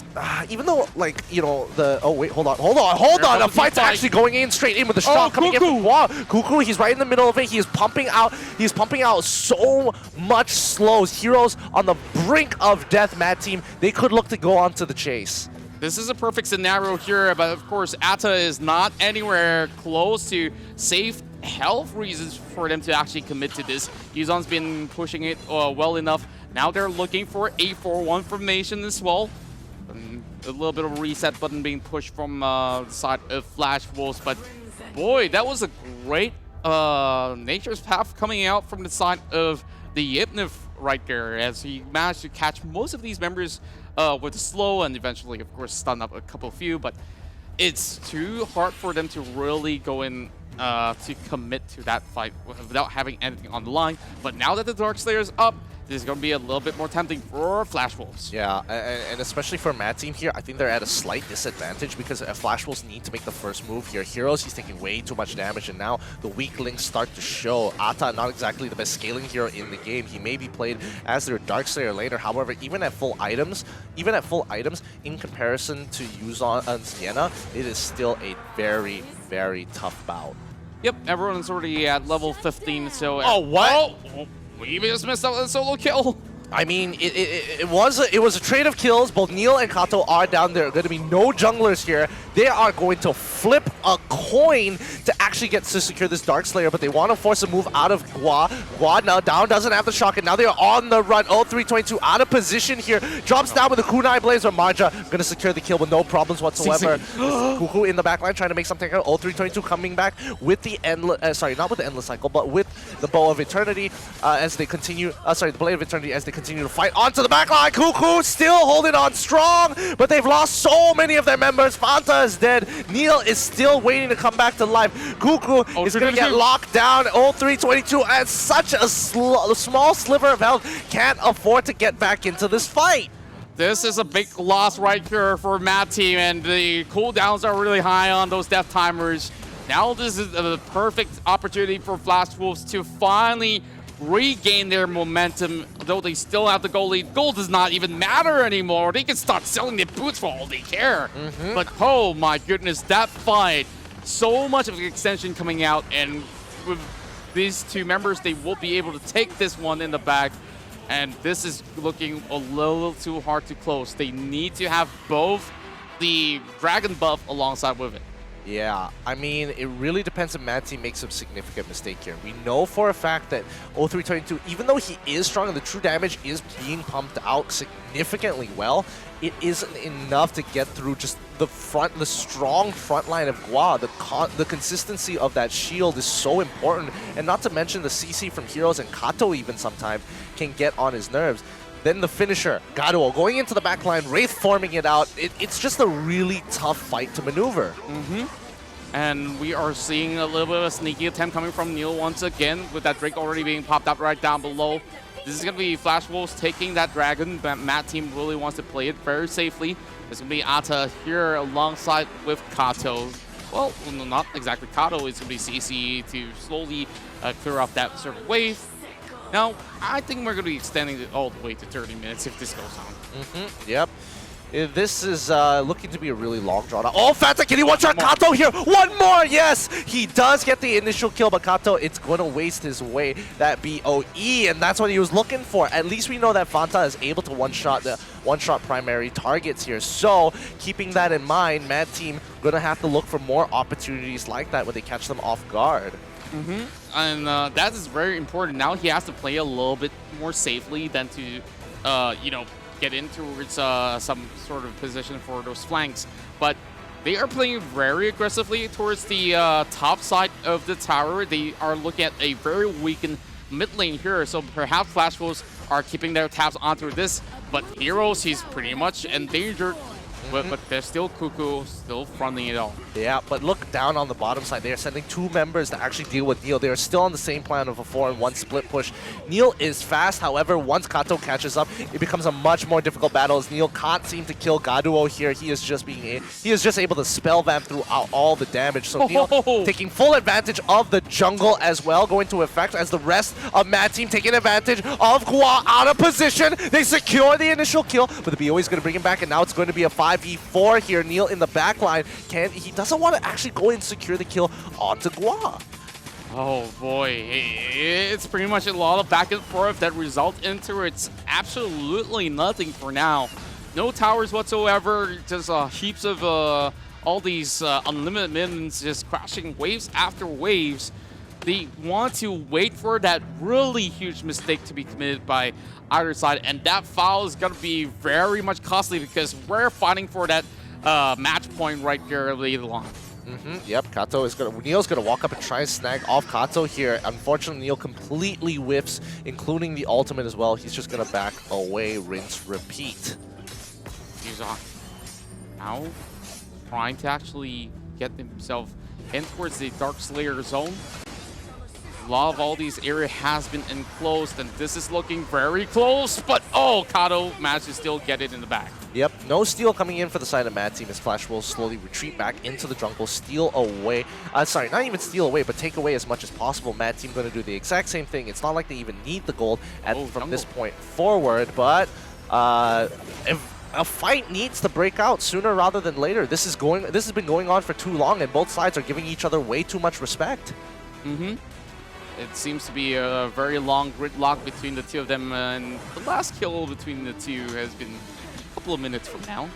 G: even though, like, you know, hold on, the fight's actually going in straight in with the shot coming in from Gua. Cuckoo, he's right in the middle of it. He's pumping out so much slows. Heroes on the brink of death, Mad team. They could look to go on to the chase.
H: This is a perfect scenario here, but of course, Atta is not anywhere close to safe health reasons for them to actually commit to this. Yuzon's been pushing it well enough. Now they're looking for a 4-1 formation as well. A little bit of a reset button being pushed from the side of Flash Wolves, but boy, that was a great Nature's Path coming out from the side of the Yipnif right there, as he managed to catch most of these members with slow and eventually, of course, stun up a couple few, but it's too hard for them to really go in to commit to that fight without having anything on the line. But now that the Darkslayer is up, this is going to be a little bit more tempting for Flash Wolves.
G: Yeah, and especially for Mad Team here, I think they're at a slight disadvantage because Flash Wolves need to make the first move here. Heroes, he's taking way too much damage, and now the weak links start to show. Atta, not exactly the best scaling hero in the game. He may be played as their Darkslayer later. However, even at full items, in comparison to Yuzon and Sienna, it is still a very, very tough bout.
H: Yep, everyone's already at level 15, so...
G: Oh, what?
H: Oh, we just missed out on a solo kill.
G: I mean, it was a trade of kills. Both Neil and Kato are down there. Going to be no junglers here. They are going to flip a coin to actually get to secure this Darkslayer, but they want to force a move out of Gua. Gua now down, doesn't have the shock, and now they are on the run. 0322 out of position here. Drops down with the Kunai Blaze, or Marja going to secure the kill with no problems whatsoever. Cuckoo in the backline trying to make something out. 0322 coming back with the endless, not with the endless cycle, but with the Bow of Eternity as they continue, the Blade of Eternity as they continue to fight onto the backline. Cuckoo still holding on strong, but they've lost so many of their members. Fanta is dead. Neil is still waiting to come back to life. Cuckoo is going to get locked down. 0322 at such a small sliver of health can't afford to get back into this fight.
H: This is a big loss right here for Mad Team, and the cooldowns are really high on those death timers. Now this is the perfect opportunity for Flash Wolves to finally regain their momentum, though they still have the goal lead. Gold does not even matter anymore. They can start selling their boots for all they care. But oh my goodness, that fight, so much of the extension coming out, and with these two members, they will be able to take this one in the bag. And this is looking a little too hard to close. They need to have both the Dragon buff alongside with it.
G: Yeah, I mean, it really depends if Mad Team makes a significant mistake here. We know for a fact that 0322, even though he is strong and the true damage is being pumped out significantly well, it isn't enough to get through just the strong front line of Gua. The consistency of that shield is so important, and not to mention the CC from heroes and Kato even sometimes can get on his nerves. Then the finisher, Gato, going into the backline, Wraith forming it out. It's just a really tough fight to maneuver.
H: And we are seeing a little bit of a sneaky attempt coming from Neil once again, with that Drake already being popped up right down below. This is going to be Flash Wolves taking that Dragon, but Mad Team really wants to play it very safely. There's going to be Atta here alongside with Kato. Well, not exactly Kato. It's going to be CC to slowly clear off that sort of wave. Now, I think we're going to be extending it all the way to 30 minutes if this goes on.
G: Yep. This is looking to be a really long drawn out. Oh, Fanta, can he one-shot Kato here? One more, yes! He does get the initial kill, but Kato, it's going to waste his way that BOE, and that's what he was looking for. At least we know that Fanta is able to one-shot the primary targets here. So, keeping that in mind, Mad Team going to have to look for more opportunities like that when they catch them off guard.
H: And that is very important. Now he has to play a little bit more safely than to, you know, get in towards some sort of position for those flanks. But they are playing very aggressively towards the top side of the tower. They are looking at a very weakened mid lane here, so perhaps Flash Wolves are keeping their tabs onto this. But Heroes, he's pretty much endangered. But there's still Cuckoo, still fronting it all.
G: Yeah, but look down on the bottom side. They are sending 2 members to actually deal with Neil. They are still on the same plan of a 4-on-1 split push. Neil is fast, however, once Kato catches up, it becomes a much more difficult battle as Neil can't seem to kill Gaduo here. He is just able to spell vamp throughout all the damage. So Neil taking full advantage of the jungle as well, going to effect as the rest of Mad Team taking advantage of Gua out of position. They secure the initial kill, but the BOE is going to bring him back, and now it's going to be a 5v4 here. Neil in the back line. He doesn't want to actually go and secure the kill onto Gua.
H: Oh boy, it's pretty much a lot of back and forth that result into it's absolutely nothing for now. No towers whatsoever, just heaps of all these unlimited minions just crashing waves after waves. They want to wait for that really huge mistake to be committed by either side, and that foul is going to be very much costly because we're fighting for that match point right there later on.
G: Yep, Neil's gonna walk up and try and snag off Kato here. Unfortunately, Neil completely whiffs, including the ultimate as well. He's just gonna back away, rinse, repeat.
H: He's on now trying to actually get himself in towards the Dark Slayer zone. A lot of all these area has been enclosed, and this is looking very close, but oh, Kato managed to still get it in the back.
G: Yep, no steal coming in for the side of Mad Team as Flash will slowly retreat back into the jungle, steal away. Sorry, not even steal away, but take away as much as possible. Mad Team going to do the exact same thing. It's not like they even need the gold from this point forward, but if a fight needs to break out sooner rather than later. This has been going on for too long, and both sides are giving each other way too much respect.
H: It seems to be a very long gridlock between the two of them, and the last kill between the two has been a couple of minutes from now.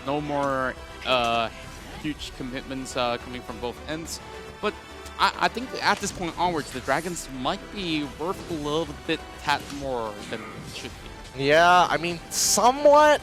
H: No more huge commitments coming from both ends, but I think at this point onwards, the Dragons might be worth a little bit more than it should be.
G: Yeah, I mean, somewhat.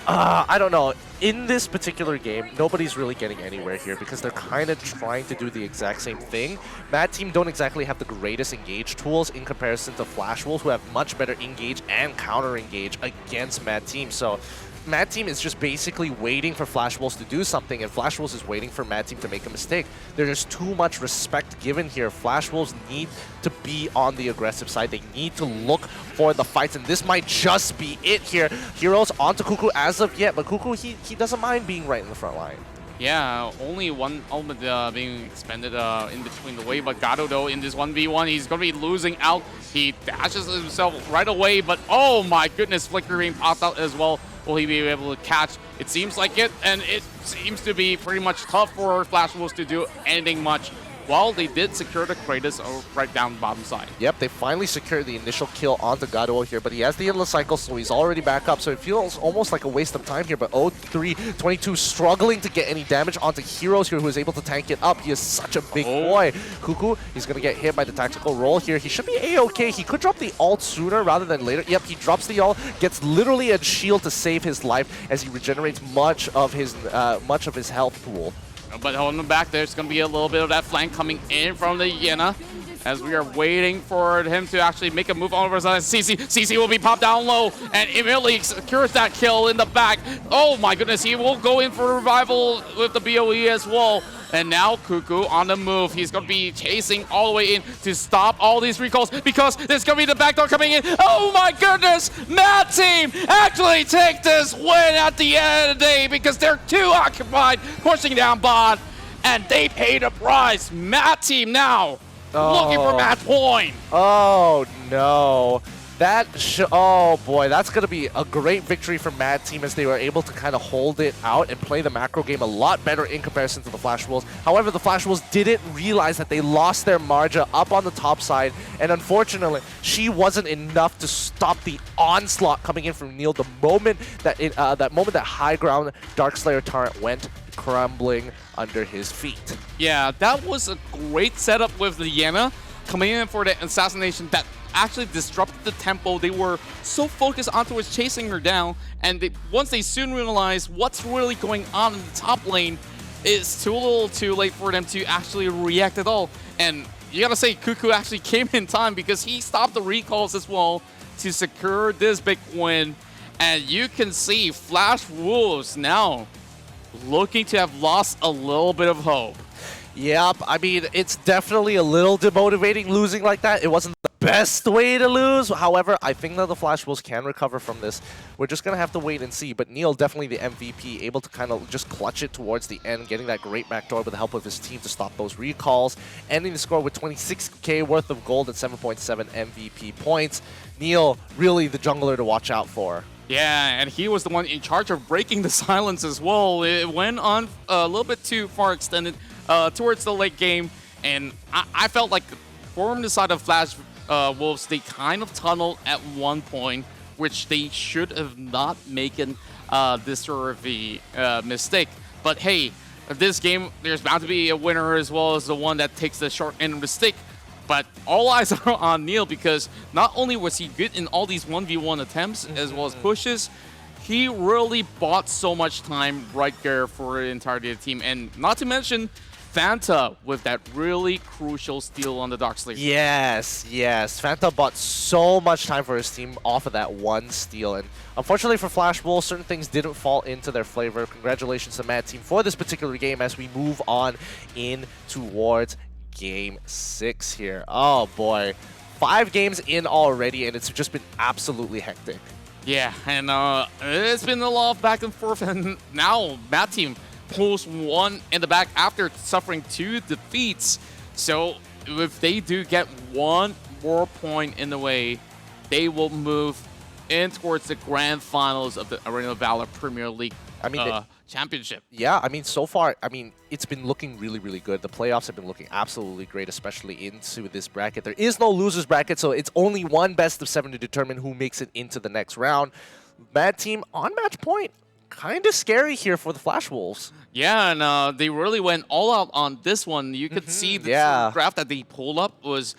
G: I don't know. In this particular game, nobody's really getting anywhere here because they're kind of trying to do the exact same thing. Mad Team don't exactly have the greatest engage tools in comparison to Flash Wolves, who have much better engage and counter engage against Mad Team. So Mad Team is just basically waiting for Flash Wolves to do something, and Flash Wolves is waiting for Mad Team to make a mistake. There's too much respect given here. Flash Wolves need to be on the aggressive side. They need to look for the fights, and this might just be it here. Heroes onto Cuckoo as of yet, but Cuckoo, he doesn't mind being right in the front line.
H: Yeah, only one element being expended in between the way, but Gato, though, in this 1v1, he's going to be losing out. He dashes himself right away, but oh my goodness, Flicker being popped out as well. Will he be able to catch? It seems like it, and it seems to be pretty much tough for Flash Wolves to do anything much. While they did secure the Kratos right down the bottom side.
G: Yep, they finally secured the initial kill onto Gaduo here, but he has the endless cycle, so he's already back up. So it feels almost like a waste of time here, but 0-3-22 struggling to get any damage onto Heroes here, who is able to tank it up. He is such a big boy. Cuckoo, he's going to get hit by the tactical roll here. He should be A-okay. He could drop the ult sooner rather than later. Yep, he drops the ult, gets literally a shield to save his life as he regenerates much of his health pool.
H: But on the back, there's going to be a little bit of that flank coming in from the Yena as we are waiting for him to actually make a move on over to CC will be popped down low and immediately secures that kill in the back. Oh my goodness, he will go in for revival with the BOE as well. And now Cuckoo on the move. He's going to be chasing all the way in to stop all these recalls because there's going to be the backdoor coming in. Oh my goodness! Mad Team actually take this win at the end of the day because they're too occupied pushing down bot, and they pay the price. Mad Team now looking for match point.
G: Oh no. Oh boy, that's going to be a great victory for Mad Team as they were able to kind of hold it out and play the macro game a lot better in comparison to the Flash Wolves. However, the Flash Wolves didn't realize that they lost their Marja up on the top side, and unfortunately, she wasn't enough to stop the onslaught coming in from Neil the moment that that high ground Darkslayer Torrent went crumbling under his feet.
H: Yeah, that was a great setup with the Yana coming in for the assassination that actually disrupted the tempo. They were so focused on towards chasing her down, and once they soon realized what's really going on in the top lane, it's too little too late for them to actually react at all. And you gotta say, Cuckoo actually came in time because he stopped the recalls as well to secure this big win. And you can see Flash Wolves now looking to have lost a little bit of hope.
G: Yep, I mean, it's definitely a little demotivating losing like that. It wasn't the best way to lose. However, I think that the Flash Wolves can recover from this. We're just going to have to wait and see. But Neil, definitely the MVP, able to kind of just clutch it towards the end, getting that great backdoor with the help of his team to stop those recalls, ending the score with 26k worth of gold and 7.7 MVP points. Neil, really the jungler to watch out for.
H: Yeah, and he was the one in charge of breaking the silence as well. It went on a little bit too far extended towards the late game, and I felt like from the side of Flash Wolves, they kind of tunneled at one point, which they should have not making this sort of a mistake. But hey, this game, there's bound to be a winner as well as the one that takes the short end of the stick. But all eyes are on Neil because not only was he good in all these 1v1 attempts as well as pushes, he really bought so much time right there for the entirety of the team. And not to mention Fanta with that really crucial steal on the Darkslayer.
G: Yes, yes. Fanta bought so much time for his team off of that one steal. And unfortunately for Flash Wolves, certain things didn't fall into their flavor. Congratulations to Mad Team for this particular game as we move on in towards Game 6 here. Oh boy. 5 games in already, and it's just been absolutely hectic.
H: Yeah, and it's been a lot of back and forth, and now Mad Team pulls one in the back after suffering 2 defeats. So if they do get one more point in the way, they will move in towards the grand finals of the Arena of Valor Premier League championship.
G: Yeah, I mean, so far, I mean, it's been looking really, really good. The playoffs have been looking absolutely great, especially into this bracket. There is no losers bracket, so it's only one best of 7 to determine who makes it into the next round. Mad Team on match point. Kind of scary here for the Flash Wolves.
H: Yeah, and they really went all out on this one. You could see the draft that they pulled up was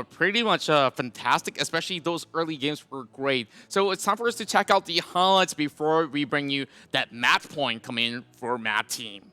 H: pretty much fantastic, especially those early games were great. So it's time for us to check out the highlights before we bring you that match point coming in for Mad Team.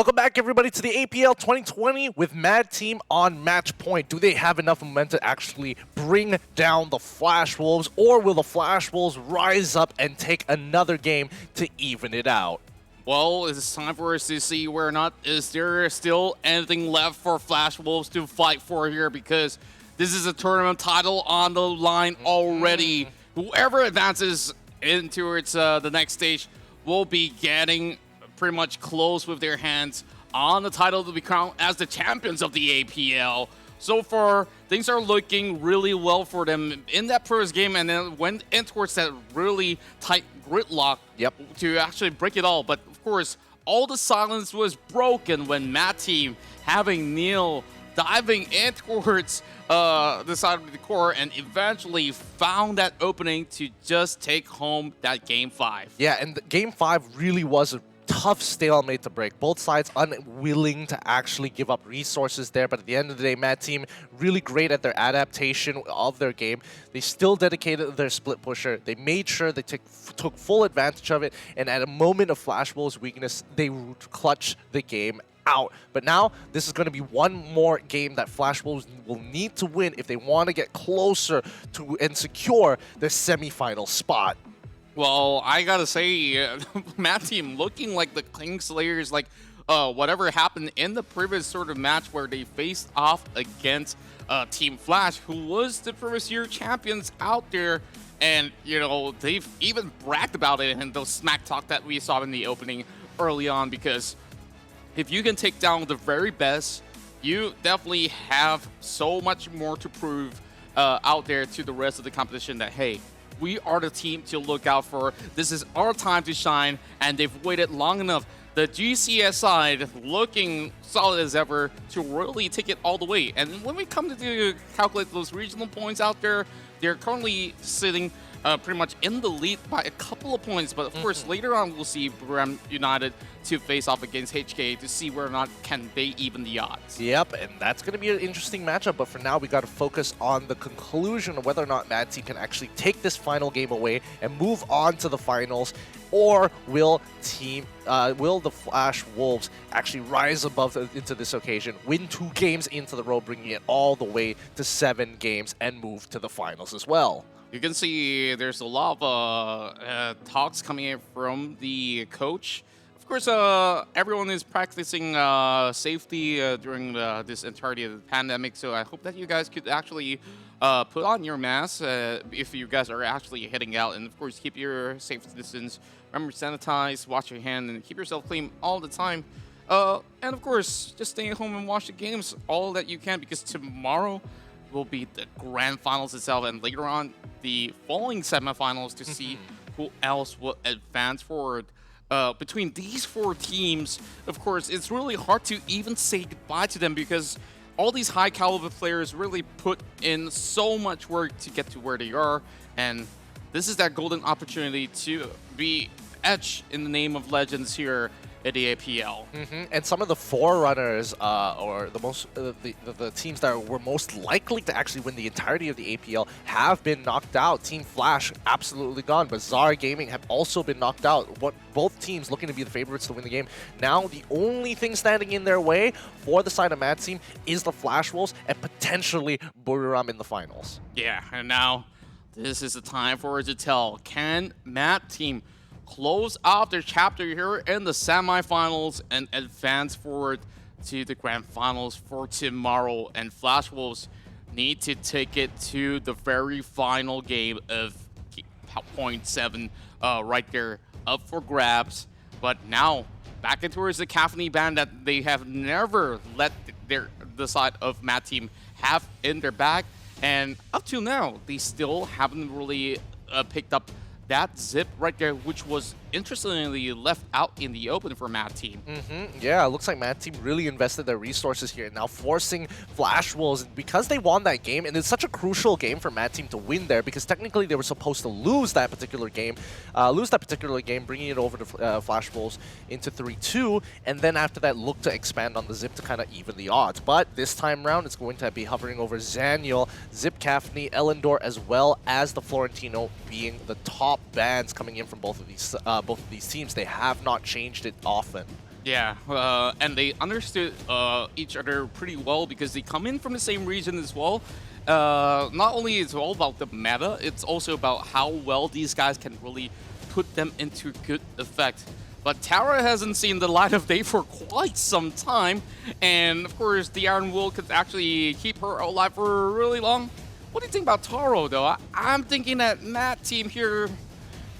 G: Welcome back, everybody, to the APL 2020 with Mad Team on match point. Do they have enough momentum to actually bring down the Flash Wolves, or will the Flash Wolves rise up and take another game to even it out?
H: Well, it's time for us to see where or not is there still anything left for Flash Wolves to fight for here, because this is a tournament title on the line already. Whoever advances into its the next stage will be getting pretty much close with their hands on the title to become as the champions of the APL. So far, things are looking really well for them in that first game, and then went in towards that really tight gridlock to actually break it all. But of course, all the silence was broken when Mad Team, having Neil diving in towards the side of the core, and eventually found that opening to just take home that Game 5.
G: Yeah, and Game 5 really was a tough stalemate to break. Both sides unwilling to actually give up resources there, but at the end of the day, Mad Team really great at their adaptation of their game. They still dedicated their split pusher. They made sure they took full advantage of it, and at a moment of Flash Wolves' weakness, they clutched the game out. But now, this is going to be one more game that Flash Wolves will need to win if they want to get closer to and secure their semi-final spot.
H: Well, I gotta say, Mad Team looking like the Kingslayers, like whatever happened in the previous sort of match where they faced off against Team Flash, who was the previous year champions out there. And, you know, they've even bragged about it in those smack talk that we saw in the opening early on, because if you can take down the very best, you definitely have so much more to prove out there to the rest of the competition that, hey, we are the team to look out for. This is our time to shine, and they've waited long enough. The GCS side looking solid as ever to really take it all the way. And when we come to calculate those regional points out there, they're currently sitting pretty much in the lead by a couple of points. But of course, later on, we'll see Bram United to face off against HK to see whether or not can they even the odds.
G: Yep, and that's going to be an interesting matchup. But for now, we got to focus on the conclusion of whether or not Mad Team can actually take this final game away and move on to the finals. Or will the Flash Wolves actually rise above into this occasion, win 2 games into the row, bringing it all the way to 7 games and move to the finals as well?
H: You can see there's a lot of talks coming in from the coach. Of course, everyone is practicing safety during this entirety of the pandemic, so I hope that you guys could actually put on your masks if you guys are actually heading out, and of course, keep your safe distance. Remember, sanitize, wash your hand, and keep yourself clean all the time. And of course, just stay at home and watch the games all that you can, because tomorrow will be the grand finals itself, and later on the following semifinals to see who else will advance forward. Between these 4 teams, of course, it's really hard to even say goodbye to them, because all these high caliber players really put in so much work to get to where they are, and this is that golden opportunity to be etched in the name of legends here at the APL.
G: And some of the forerunners, or the teams that were most likely to actually win the entirety of the APL, have been knocked out. Team Flash absolutely gone. Bazaar Gaming have also been knocked out. Both teams looking to be the favorites to win the game. Now the only thing standing in their way for the side of Mad Team is the Flash Wolves and potentially Buriram in the finals.
H: Yeah, and now this is the time for us to tell. Can Mad Team close off their chapter here in the semifinals and advance forward to the grand finals for tomorrow? And Flash Wolves need to take it to the very final game of point 7 right there, up for grabs. But now back in towards the cacophony band that they have never let the side of Mad Team have in their bag. And up till now, they still haven't really picked up that zip right there, which was interestingly left out in the open for Mad Team.
G: Yeah, it looks like Mad Team really invested their resources here, now forcing Flash Wolves, because they won that game, and it's such a crucial game for Mad Team to win there, because technically they were supposed to lose that particular game, bringing it over to Flash Wolves into 3-2, and then after that look to expand on the zip to kind of even the odds. But this time around, it's going to be hovering over Zaniel, Zip Caffney, Elendor, as well as the Florentino being the top bans coming in from both of these teams. They have not changed it often.
H: Yeah, and they understood each other pretty well because they come in from the same region as well. Not only is it all about the meta, it's also about how well these guys can really put them into good effect. But Tara hasn't seen the light of day for quite some time, and of course the Iron Will could actually keep her alive for really long. What do you think about Taro, though? I'm thinking that Matt team here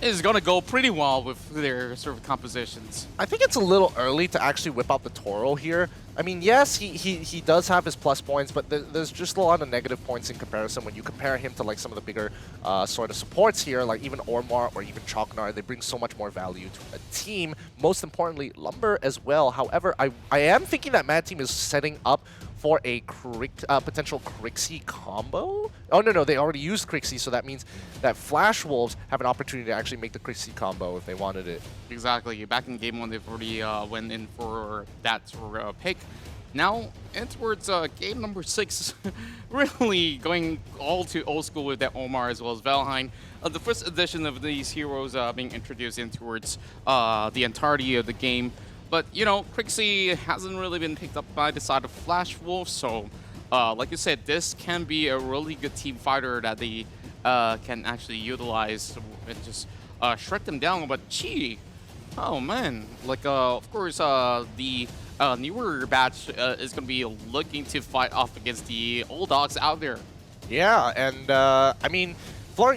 H: is going to go pretty well with their sort of compositions.
G: I think it's a little early to actually whip out the Toro here. I mean, yes, he does have his plus points, but there's just a lot of negative points in comparison when you compare him to like some of the bigger sort of supports here, like even Ormar or even Chalknar. They bring so much more value to a team. Most importantly, Lumber as well. However, I am thinking that Mad Team is setting up for a potential Crixie combo. Oh, no, they already used Crixie, so that means that Flash Wolves have an opportunity to actually make the Crixie combo if they wanted it.
H: Exactly. Back in game 1, they've already went in for that sort of pick. Now, in towards game number 6, really going all to old school with that Omar as well as Valheim. The first edition of these heroes being introduced in towards the entirety of the game. But, you know, Crixie hasn't really been picked up by the side of Flash Wolf, so like you said, this can be a really good team fighter that they can actually utilize and just shred them down. But Chi, oh man, like of course the newer batch is going to be looking to fight off against the old dogs out there.
G: Yeah, and I mean,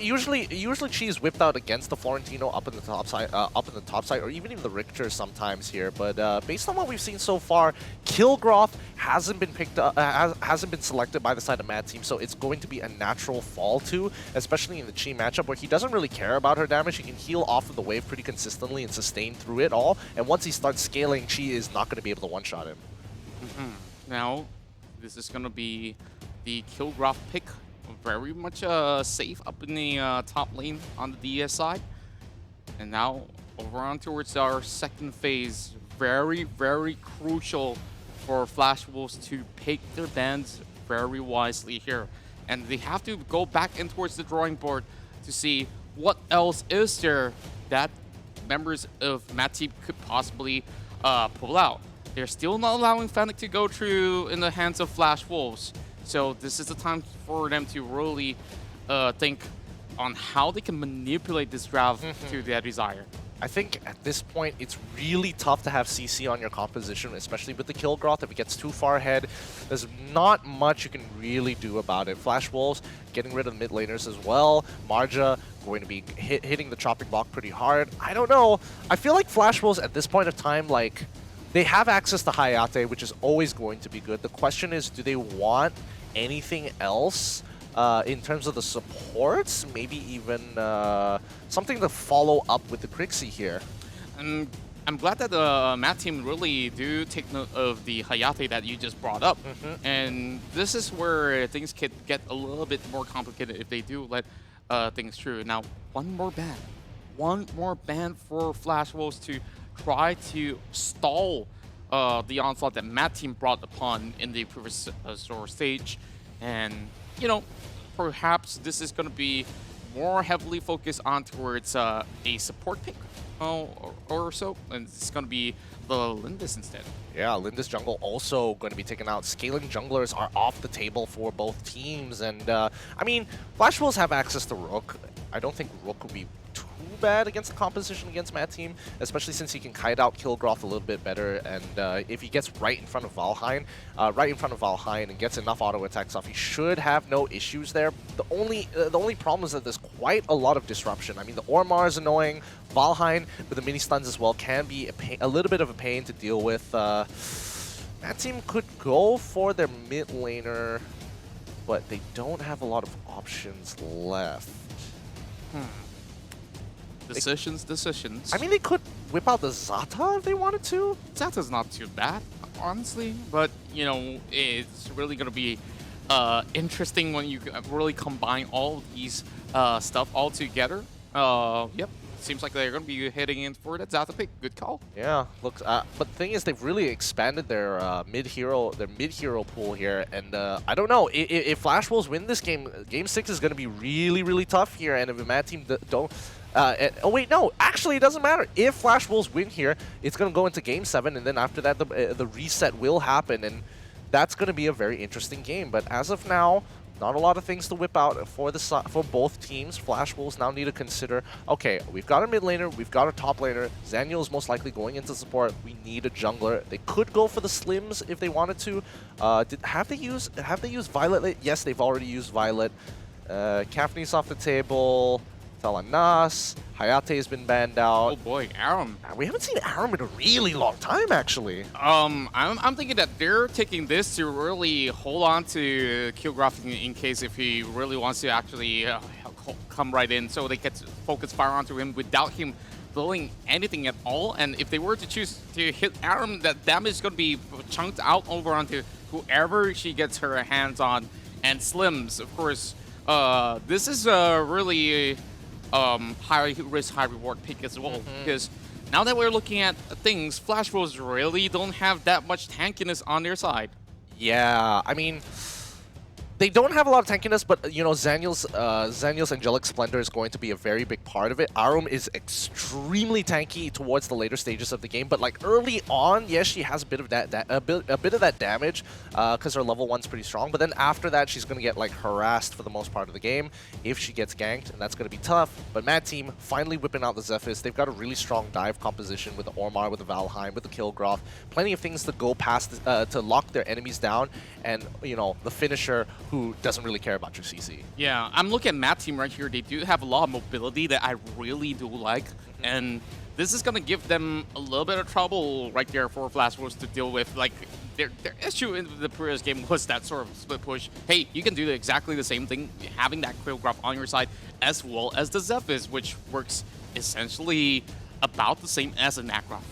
G: usually Chi is whipped out against the Florentino up in the top side, or even the Richter sometimes here. But based on what we've seen so far, Kilgroth hasn't been picked up, hasn't been selected by the side of Mad Team, so it's going to be a natural fall to, especially in the Chi matchup where he doesn't really care about her damage. He can heal off of the wave pretty consistently and sustain through it all. And once he starts scaling, Chi is not going to be able to one-shot him.
H: Now, this is going to be the Kilgroth pick. Very much safe up in the top lane on the DS side. And now over on towards our second phase. Very, very crucial for Flash Wolves to pick their bands very wisely here. And they have to go back in towards the drawing board to see what else is there that members of Mad Team could possibly pull out. They're still not allowing Fennec to go through in the hands of Flash Wolves. So this is the time for them to really think on how they can manipulate this draft to their desire.
G: I think at this point, it's really tough to have CC on your composition, especially with the Kilgroth. If it gets too far ahead, there's not much you can really do about it. Flash Wolves getting rid of the mid laners as well. Marja going to be hitting the chopping block pretty hard. I don't know. I feel like Flash Wolves at this point of time, like, they have access to Hayate, which is always going to be good. The question is, do they want anything else in terms of the supports? Maybe even something to follow up with the Crixie here.
H: And I'm glad that the Mad Team really do take note of the Hayate that you just brought up. And this is where things could get a little bit more complicated if they do let things through. Now, one more ban for Flash Wolves to try to stall the onslaught that Mad Team brought upon in the previous stage. And, you know, perhaps this is going to be more heavily focused on towards a support pick or so. And it's going to be the Lindis instead.
G: Yeah, Lindis jungle also going to be taken out. Scaling junglers are off the table for both teams. And, I mean, Flash Wolves have access to Rook. I don't think Rook would be too bad against the composition against Mad Team, especially since he can kite out Kilgroth a little bit better. And if he gets right in front of Valheim, and gets enough auto attacks off, he should have no issues there. The only problem is that there's quite a lot of disruption. I mean, the Ormar is annoying. Valheim with the mini stuns as well can be a little bit of a pain to deal with. Mad Team could go for their mid laner, but they don't have a lot of options left.
H: Decisions.
G: I mean, they could whip out the Zata if they wanted to.
H: Zata's not too bad, honestly. But, you know, it's really going to be interesting when you really combine all of these stuff all together. Yep. Seems like they're going to be heading in for that Zata pick. Good call.
G: Yeah, looks. But the thing is, they've really expanded their mid hero pool here, and I don't know if Flash Wolves win this game. Game 6 is going to be really, really tough here, and if the Mad Team don't Oh wait, no. Actually, it doesn't matter. If Flash Wolves win here, it's going to go into Game 7, and then after that, the reset will happen, and that's going to be a very interesting game. But as of now, not a lot of things to whip out for both teams. Flash Wolves now need to consider, okay, we've got a mid laner, we've got a top laner. Zaniel is most likely going into support. We need a jungler. They could go for the Slims if they wanted to. Have they used Violet? Yes, they've already used Violet. Kafni's off the table. Nas, Hayate has been banned out.
H: Oh boy, Aram.
G: We haven't seen Aram in a really long time, actually.
H: I'm thinking that they're taking this to really hold on to Killgraph in case if he really wants to actually come right in, so they get to focus fire onto him without him blowing anything at all. And if they were to choose to hit Aram, that damage is going to be chunked out over onto whoever she gets her hands on. And Slims, of course, this is really high risk, high reward pick as well, because now that we're looking at things, Flash Wolves really don't have that much tankiness on their side.
G: Yeah, I mean, they don't have a lot of tankiness, but you know, Zaniel's Angelic Splendor is going to be a very big part of it. Arum is extremely tanky towards the later stages of the game, but like early on, yes, she has a bit of that a bit of that damage because her level 1's pretty strong. But then after that, she's going to get like harassed for the most part of the game if she gets ganked, and that's going to be tough. But Mad Team finally whipping out the Zephyrs. They've got a really strong dive composition with the Ormar, with the Valheim, with the Killgraph. Plenty of things to go past to lock their enemies down, and you know, the finisher who doesn't really care about your CC.
H: Yeah, I'm looking at Mad Team right here. They do have a lot of mobility that I really do like, and this is going to give them a little bit of trouble right there for Flash Wolves to deal with. Like, their issue in the previous game was that sort of split push. Hey, you can do exactly the same thing, having that Killgraph on your side, as well as the Zephyrs, which works essentially about the same as a Nacroft.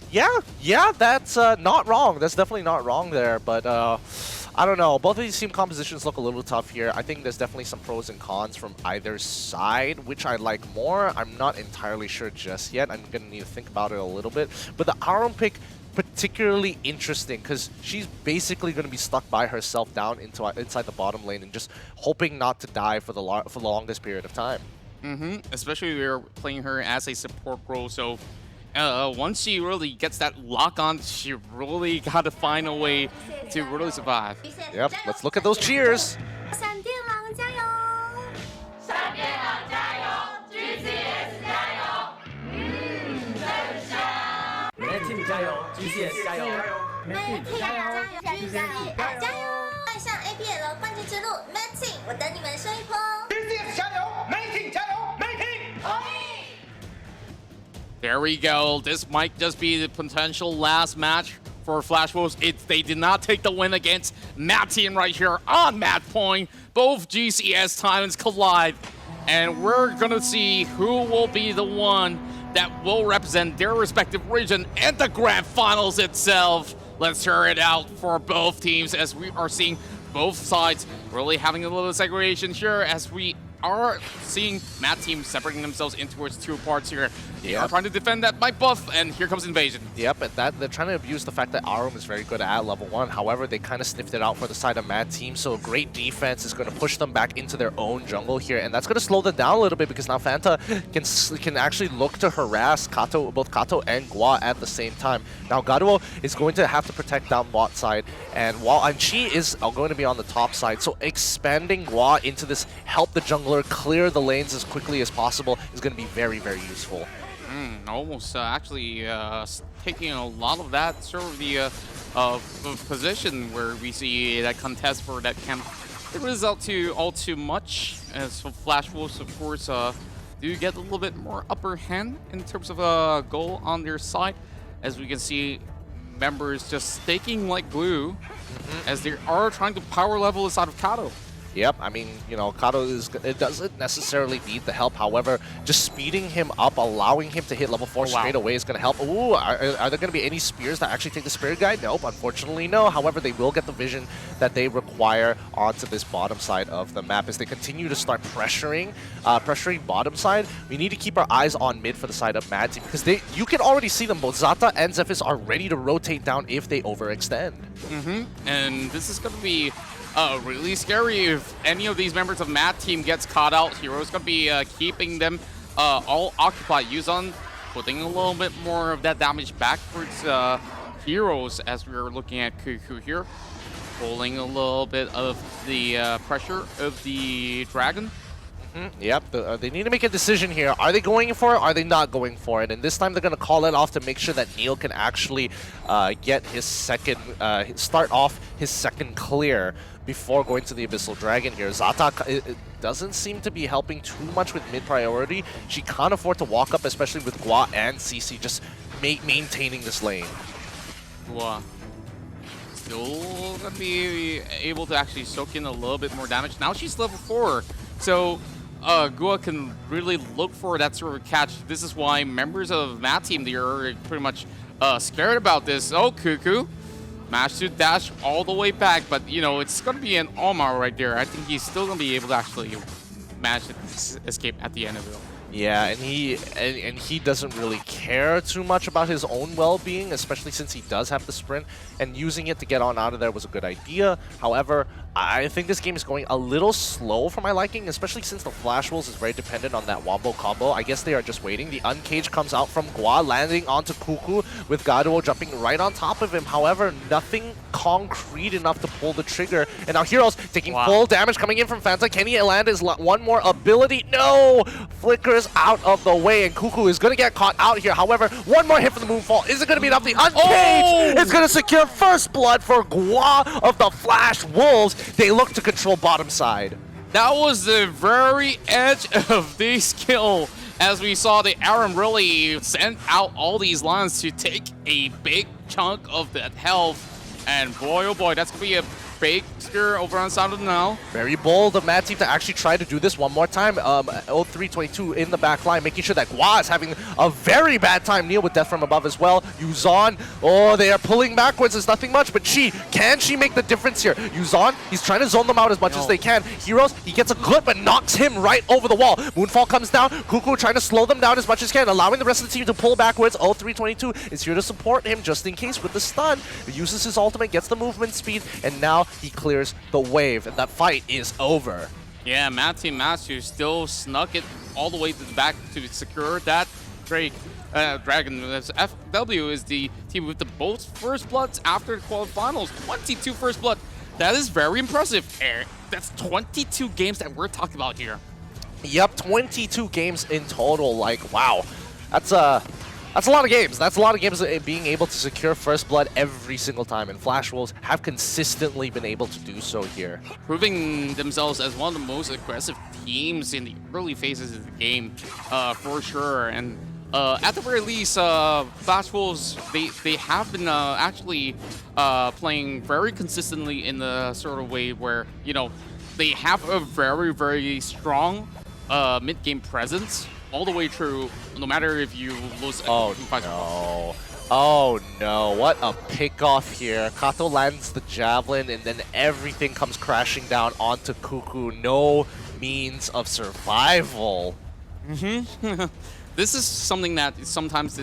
G: Yeah, that's not wrong. That's definitely not wrong there, but I don't know. Both of these team compositions look a little tough here. I think there's definitely some pros and cons from either side, which I like more. I'm not entirely sure just yet. I'm going to need to think about it a little bit. But the Arum pick, particularly interesting because she's basically going to be stuck by herself down inside the bottom lane and just hoping not to die for the longest period of time.
H: Especially we're playing her as a support role, so once she really gets that lock on, she really got to find a way to really survive.
G: Yep, let's look at those cheers.
I: APL 冠军之路 ，Matching， 我等你们说一波。
J: GCS 加油 ，Matching 加油 ，Matching 同意。
H: There we go. This might just be the potential last match for Flash Wolves. They did not take the win against Mad Team right here on Mad Point. Both GCS Titans collide, and we're gonna see who will be the one that will represent their respective region and the grand finals itself. Let's hear it out for both teams as we are seeing both sides really having a little segregation here as we are seeing Mad Team separating themselves into towards two parts here. They are trying to defend that by buff, and here comes Invasion.
G: Yep, and they're trying to abuse the fact that Arum is very good at level 1. However, they kind of sniffed it out for the side of Mad Team, so great defense is going to push them back into their own jungle here, and that's going to slow them down a little bit because now Fanta can actually look to harass both Kato and Gua at the same time. Now Garuo is going to have to protect down bot side, and she is going to be on the top side, so expanding Gua into this help the jungler clear the lanes as quickly as possible is going to be very, very useful.
H: Almost actually taking a lot of that sort of the position where we see that contest for that camp. It result to all too much, as Flash Wolves, of course, do get a little bit more upper hand in terms of a goal on their side, as we can see members just staking like glue as they are trying to power level this out of Kato.
G: Yep, I mean, you know, Kato doesn't necessarily need the help. However, just speeding him up, allowing him to hit level 4 straight away is going to help. Ooh, are there going to be any spears that actually take the Spirit Guide? Nope, unfortunately no. However, they will get the vision that they require onto this bottom side of the map as they continue to start pressuring bottom side. We need to keep our eyes on mid for the side of Mad Team because you can already see them. Both Zata and Zephyrs are ready to rotate down if they overextend.
H: And this is going to be really scary if any of these members of Mad Team gets caught out. Hero's going to be keeping them all occupied. Yuzon putting a little bit more of that damage back towards heroes as we're looking at Cuckoo here. Pulling a little bit of the pressure of the Dragon.
G: Yep, they need to make a decision here. Are they going for it? Are they not going for it? And this time they're going to call it off to make sure that Neil can actually get his second, start off his second clear before going to the Abyssal Dragon here. Zata it doesn't seem to be helping too much with mid priority. She can't afford to walk up, especially with Gua and CC just maintaining this lane.
H: Gua still going to be able to actually soak in a little bit more damage. Now she's level 4, so Gua can really look for that sort of catch. This is why members of Matt team, they are pretty much scared about this. Oh, Cuckoo managed to dash all the way back, but you know, it's going to be an Omar right there. I think he's still going to be able to actually manage to escape at the end of it.
G: Yeah, and he doesn't really care too much about his own well-being, especially since he does have the sprint, and using it to get on out of there was a good idea. However, I think this game is going a little slow for my liking, especially since the Flash Wolves is very dependent on that wombo combo. I guess they are just waiting. The Uncage comes out from Gua, landing onto Cuckoo, with Gaduo jumping right on top of him. However, nothing concrete enough to pull the trigger. And now Heroes taking full damage coming in from Fanta. Can he land his one more ability? No! Flickers out of the way, and Cuckoo is going to get caught out here. However, one more hit from the Moonfall. Is it going to be enough? The Uncage is going to secure first blood for Gua of the Flash Wolves. They look to control bottom side.
H: That was the very edge of this kill, as we saw the Aram really send out all these lines to take a big chunk of that health. And boy, oh boy, that's going to be a big scare over on Sound of Now.
G: Very bold of Mad Team to actually try to do this one more time. 0322 in the back line, making sure that Gua is having a very bad time. Neil with death from above as well. Yuzon, oh, they are pulling backwards. It's nothing much, but can she make the difference here? Yuzon, he's trying to zone them out as much as they can. Heroes, he gets a clip but knocks him right over the wall. Moonfall comes down. Cuckoo trying to slow them down as much as can, allowing the rest of the team to pull backwards. 0322 is here to support him just in case with the stun. He uses his ultimate, gets the movement speed, and now he clears the wave, and that fight is over.
H: Yeah, Mad Team Master still snuck it all the way to the back to secure that Dragon. FW is the team with the most first bloods after the quarterfinals. 22 first blood. That is very impressive. That's 22 games that we're talking about here.
G: Yep, 22 games in total. Like, wow. That's a lot of games. That's a lot of games being able to secure first blood every single time, and Flash Wolves have consistently been able to do so here.
H: Proving themselves as one of the most aggressive teams in the early phases of the game, for sure. And at the very least, Flash Wolves, they have been actually playing very consistently in the sort of way where, you know, they have a very, very strong mid-game presence all the way through, no matter if you lose.
G: Oh no. Oh no, what a pick-off here. Kato lands the Javelin, and then everything comes crashing down onto Cuckoo. No means of survival.
H: This is something that sometimes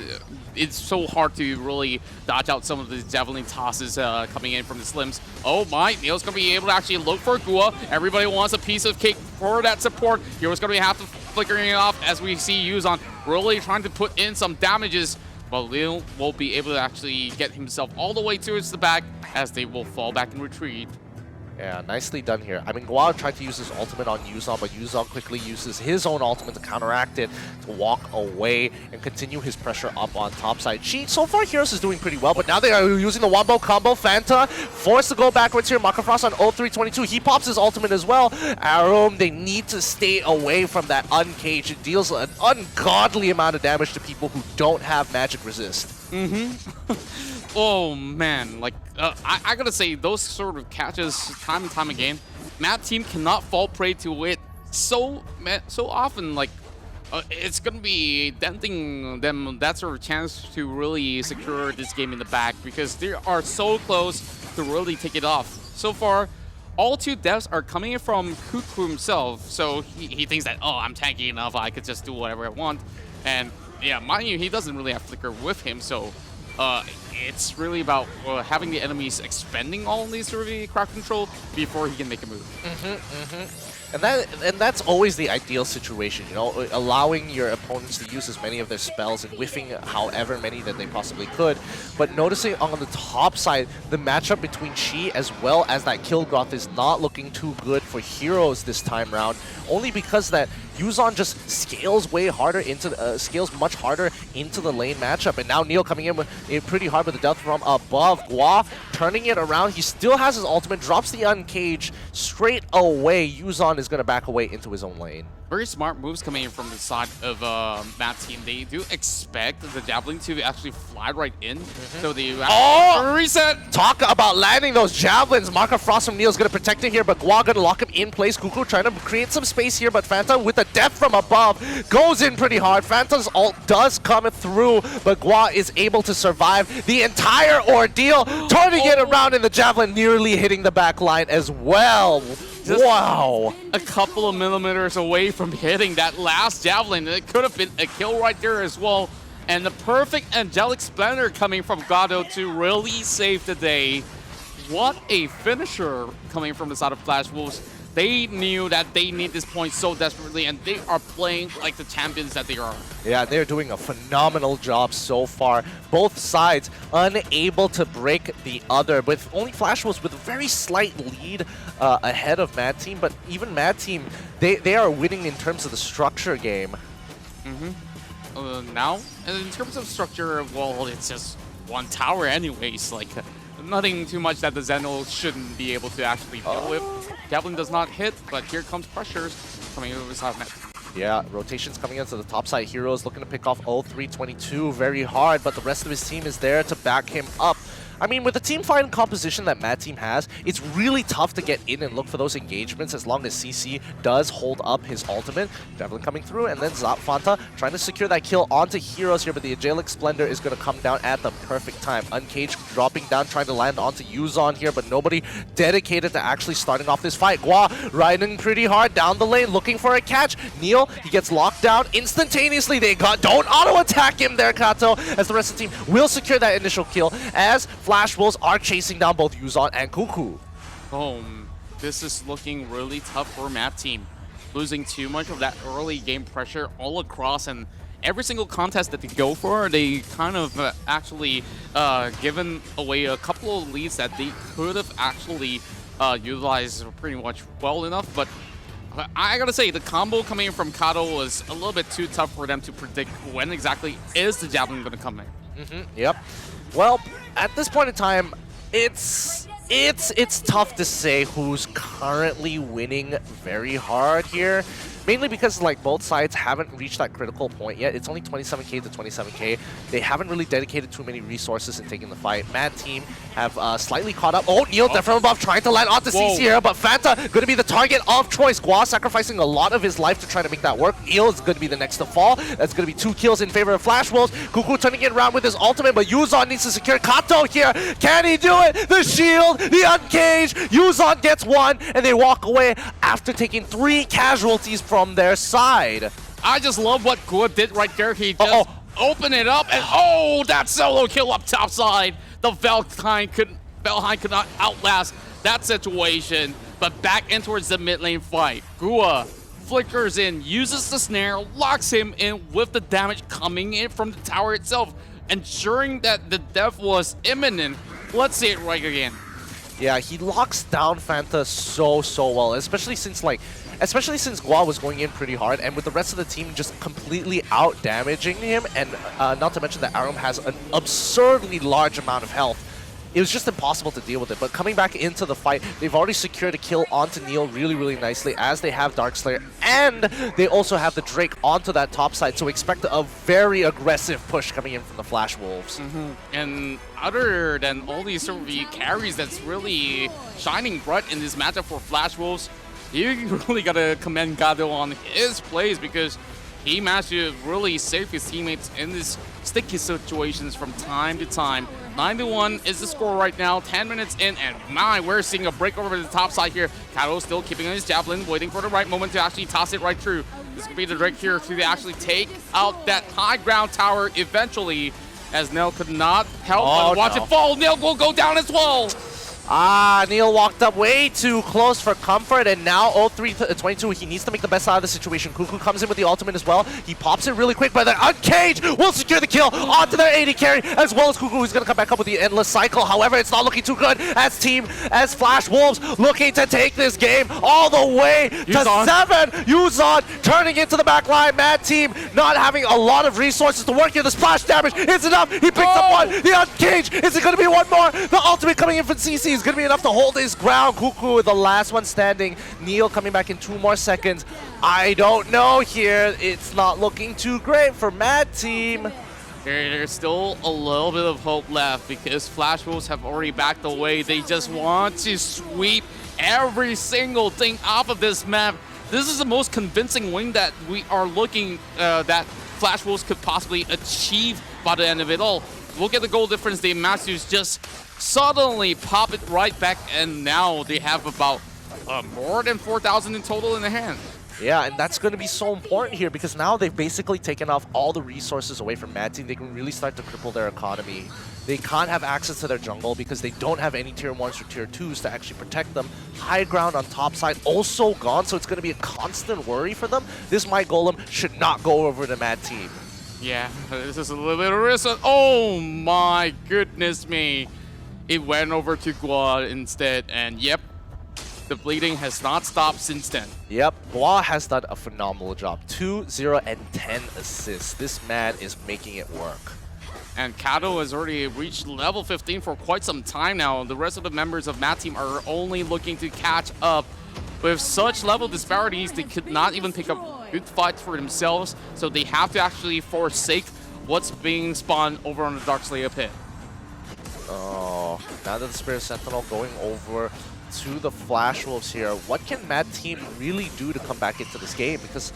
H: it's so hard to really dodge out some of the Javelin tosses coming in from the Slims. Oh my, Neil's going to be able to actually look for Gua. Everybody wants a piece of cake for that support. Hero's going to have to flickering it off as we see Yuzon really trying to put in some damages. But Lil won't be able to actually get himself all the way towards the back as they will fall back and retreat.
G: Yeah, nicely done here. I mean, Gua tried to use his ultimate on Yuzon, but Yuzon quickly uses his own ultimate to counteract it, to walk away and continue his pressure up on top side. So far, Heroes is doing pretty well, but now they are using the wombo combo. Fanta forced to go backwards here. Makafrost on 0322. He pops his ultimate as well. Arum, they need to stay away from that Uncage. It deals an ungodly amount of damage to people who don't have magic resist.
H: Oh man, like I gotta say, those sort of catches time and time again, Mad Team cannot fall prey to it so often. Like it's gonna be denting them that sort of chance to really secure this game in the back, because they are so close to really take it off. So far, all 2 deaths are coming in from Cuckoo himself, so he thinks that, oh, I'm tanky enough, I could just do whatever I want. And yeah, mind you, he doesn't really have Flicker with him, so it's really about having the enemies expending all these sort of crowd control before he can make a move.
G: And that's always the ideal situation, you know, allowing your opponents to use as many of their spells and whiffing however many that they possibly could. But noticing on the top side, the matchup between Chi as well as that Kilgoth is not looking too good for Heroes this time round, only because that Yuzon just scales way harder into scales much harder into the lane matchup. And now Neil coming in pretty hard with the death from above. Gua turning it around. He still has his ultimate, drops the Uncage straight away. Yuzon is going to back away into his own lane.
H: Very smart moves coming in from the side of Matt team. They do expect the Javelin to actually fly right in. So they reset.
G: Talk about landing those Javelins. Mark of Frost from Neil is going to protect it here, but Gua going to lock him in place. Kuku trying to create some space here, but Fanta with the death from above goes in pretty hard. Fanta's ult does come through, but Gua is able to survive the entire ordeal, turning it around, and the Javelin nearly hitting the back line as well.
H: Just
G: wow.
H: A couple of millimeters away from hitting that last Javelin. It could have been a kill right there as well. And the perfect Angelic Splendor coming from Gado to really save the day. What a finisher coming from the side of Flash Wolves. They knew that they need this point so desperately, and they are playing like the champions that they are.
G: Yeah, they're doing a phenomenal job so far. Both sides unable to break the other, with only Flash Wolves with a very slight lead ahead of Mad Team. But even Mad Team, they are winning in terms of the structure game.
H: Now, in terms of structure, well, it's just one tower anyways. Like, nothing too much that the Zeno shouldn't be able to actually deal with. Javelin does not hit, but here comes pressures coming over the side of Mad.
G: Yeah, rotations coming into the top side. Heroes looking to pick off 0322 very hard, but the rest of his team is there to back him up. I mean, with the team fight composition that Mad Team has, it's really tough to get in and look for those engagements as long as CC does hold up his ultimate. Javelin coming through, and then Fanta trying to secure that kill onto Heroes here, but the Angelic Splendor is going to come down at the perfect time. Uncaged dropping down, trying to land onto Yuzon here, but nobody dedicated to actually starting off this fight. Gua riding pretty hard down the lane, looking for a catch. Neil, he gets locked down instantaneously. Don't auto-attack him there, Kato, as the rest of the team will secure that initial kill, as Flash Wolves are chasing down both Yuzon and Kuku.
H: This is looking really tough for Mad Team. Losing too much of that early game pressure all across, and every single contest that they go for, they kind of actually given away a couple of leads that they could have actually utilized pretty much well enough. But I gotta say, the combo coming in from Kato was a little bit too tough for them to predict when exactly is the Javelin going to come in.
G: Yep. Well, at this point in time, it's tough to say who's currently winning very hard here. Mainly because like both sides haven't reached that critical point yet. It's only 27k to 27k. They haven't really dedicated too many resources in taking the fight. Mad Team have slightly caught up. Oh, Neil death from above trying to land onto CC here, but Fanta going to be the target of choice. Gua sacrificing a lot of his life to try to make that work. Neil is going to be the next to fall. That's going to be 2 kills in favor of Flash Wolves. Kuku turning it around with his ultimate, but Yuzon needs to secure Kato here. Can he do it? The shield, the uncaged. Yuzon gets 1, and they walk away after taking 3 casualties from their side.
H: I just love what Gua did right there. He just opened it up, and that solo kill up top side. The Valheim could not outlast that situation, but back in towards the mid lane fight. Gua flickers in, uses the snare, locks him in with the damage coming in from the tower itself, ensuring that the death was imminent. Let's see it right again.
G: Yeah, he locks down Fanta so well, especially since Gua was going in pretty hard, and with the rest of the team just completely out-damaging him, and not to mention that Arum has an absurdly large amount of health. It was just impossible to deal with it, but coming back into the fight, they've already secured a kill onto Neil really nicely, as they have Darkslayer, and they also have the Drake onto that top side, so expect a very aggressive push coming in from the Flash Wolves.
H: And other than all these sort of carries that's really shining bright in this matchup for Flash Wolves, you really gotta commend Gado on his plays, because he managed to really save his teammates in these sticky situations from time to time. 9-1 is the score right now, 10 minutes in, and we're seeing a break over the top side here. Kato still keeping on his Javelin, waiting for the right moment to actually toss it right through. This could be the Drake here to actually take out that high ground tower eventually. as Nell could not help
G: Oh,
H: but watch
G: no.
H: it fall. Nell will go down as well.
G: Neil walked up way too close for comfort, and now 0-3-22, he needs to make the best out of the situation. Cuckoo comes in with the ultimate as well. He pops it really quick, but the Uncage will secure the kill onto their AD carry, as well as Cuckoo, who's going to come back up with the Endless Cycle. However, it's not looking too good as Flash Wolves looking to take this game all the way to 7. Yuzon turning into the back line. Mad Team not having a lot of resources to work here. The splash damage is enough. He picks up one. The Uncage. Is it going to be one more? The ultimate coming in from CC is going to be enough to hold his ground. Cuckoo, the last one standing. Neil coming back in 2 more seconds. I don't know here. It's not looking too great for Mad Team.
H: There's still a little bit of hope left because Flash Wolves have already backed away. They just want to sweep every single thing off of this map. This is the most convincing win that we are looking that Flash Wolves could possibly achieve by the end of it all. Look at the goal difference. They managed to just suddenly pop it right back, and now they have about more than 4,000 in total in their hand.
G: Yeah, and that's going to be so important here because now they've basically taken off all the resources away from Mad Team. They can really start to cripple their economy. They can't have access to their jungle because they don't have any tier 1s or tier 2s to actually protect them. High ground on top side also gone, so it's going to be a constant worry for them. This My Golem should not go over to Mad Team.
H: Yeah, this is a little bit of risk. Oh my goodness me. It went over to Gua instead, and yep, the bleeding has not stopped since then.
G: Yep, Gua has done a phenomenal job. 2, 0, and 10 assists. This man is making it work.
H: And Kato has already reached level 15 for quite some time now. The rest of the members of Mad Team are only looking to catch up. With such level disparities, they could not even pick up good fights for themselves, so they have to actually forsake what's being spawned over on the Dark Slayer pit.
G: Oh, now that the Spirit Sentinel going over to the Flash Wolves here, what can Mad Team really do to come back into this game? Because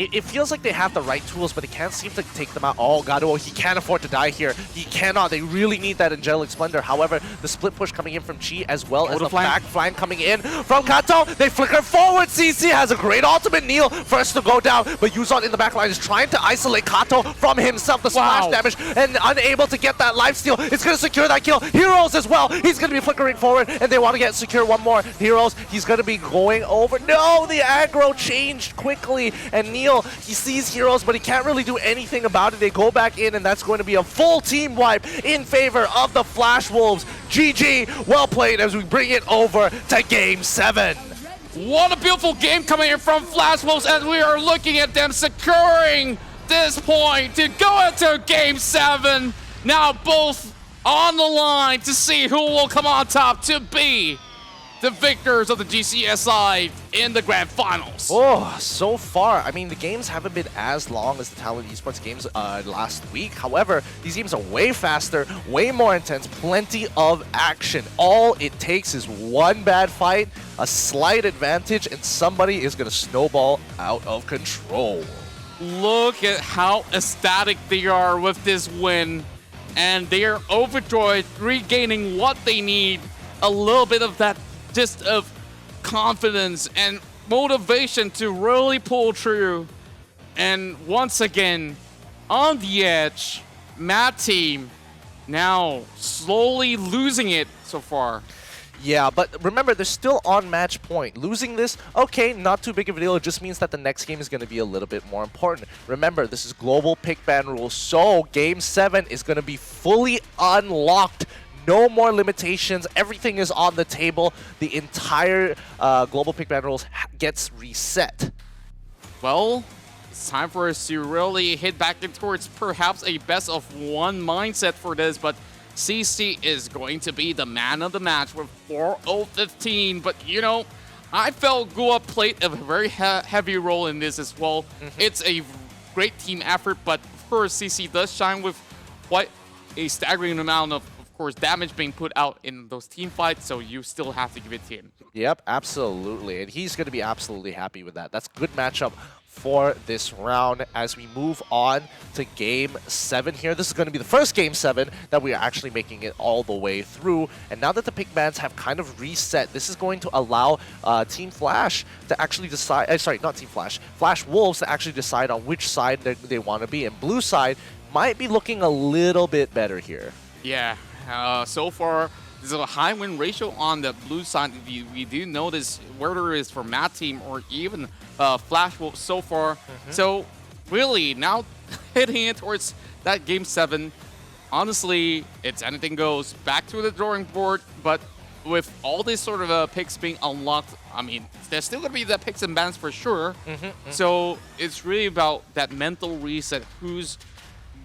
G: it feels like they have the right tools, but they can't seem to take them out. Oh, Gado, he can't afford to die here. He cannot. They really need that Angelic Splendor. However, the split push coming in from Chi as well as the back flank coming in from Kato. They flicker forward. CC has a great ultimate. Neil first to go down, but Yuzon in the back line is trying to isolate Kato from himself. The splash damage and unable to get that lifesteal. It's going to secure that kill. Heroes as well. He's going to be flickering forward, and they want to get secure one more. Heroes, he's going to be going over. No, the aggro changed quickly, and Neil, he sees Heroes, but he can't really do anything about it. They go back in, and that's going to be a full team wipe in favor of the Flash Wolves. GG, well played as we bring it over to Game 7.
H: What a beautiful game coming in from Flash Wolves, as we are looking at them securing this point to go into Game 7. Now both on the line to see who will come on top to be the victors of the GCSI in the grand finals.
G: Oh, so far, I mean, the games haven't been as long as the Talent Esports games last week. However, these games are way faster, way more intense, plenty of action. All it takes is one bad fight, a slight advantage, and somebody is going to snowball out of control.
H: Look at how ecstatic they are with this win, and they are overjoyed, regaining what they need, a little bit of that just of confidence and motivation to really pull through. And once again, on the edge, Mad Team now slowly losing it so far.
G: Yeah, but remember, they're still on match point. Losing this, okay, not too big of a deal. It just means that the next game is going to be a little bit more important. Remember, this is global pick ban rules, so Game 7 is going to be fully unlocked. No more limitations. Everything is on the table. The entire global pick ban rules gets reset.
H: Well, it's time for us to really hit back towards perhaps a best of one mindset for this, but CC is going to be the man of the match with 4-0-15. But, you know, I felt Gua played a very heavy role in this as well. It's a great team effort, but of course, CC does shine with quite a staggering amount of course, damage being put out in those team fights, so you still have to give it to him.
G: Yep, absolutely. And he's going to be absolutely happy with that. That's a good matchup for this round as we move on to Game 7 here. This is going to be the first Game 7 that we are actually making it all the way through. And now that the pick bans have kind of reset, this is going to allow Team Flash to actually decide, sorry, not Team Flash, Flash Wolves to actually decide on which side they want to be. And blue side, might be looking a little bit better here.
H: Yeah, so far, there's a high win ratio on the blue side. We do notice whether it's for Matt Team or even Flash Wolf so far. So really, now hitting it towards that Game 7, honestly, it's anything goes. Back to the drawing board, but with all these sort of picks being unlocked, I mean, there's still going to be the picks and bans for sure. So it's really about that mental reset, who's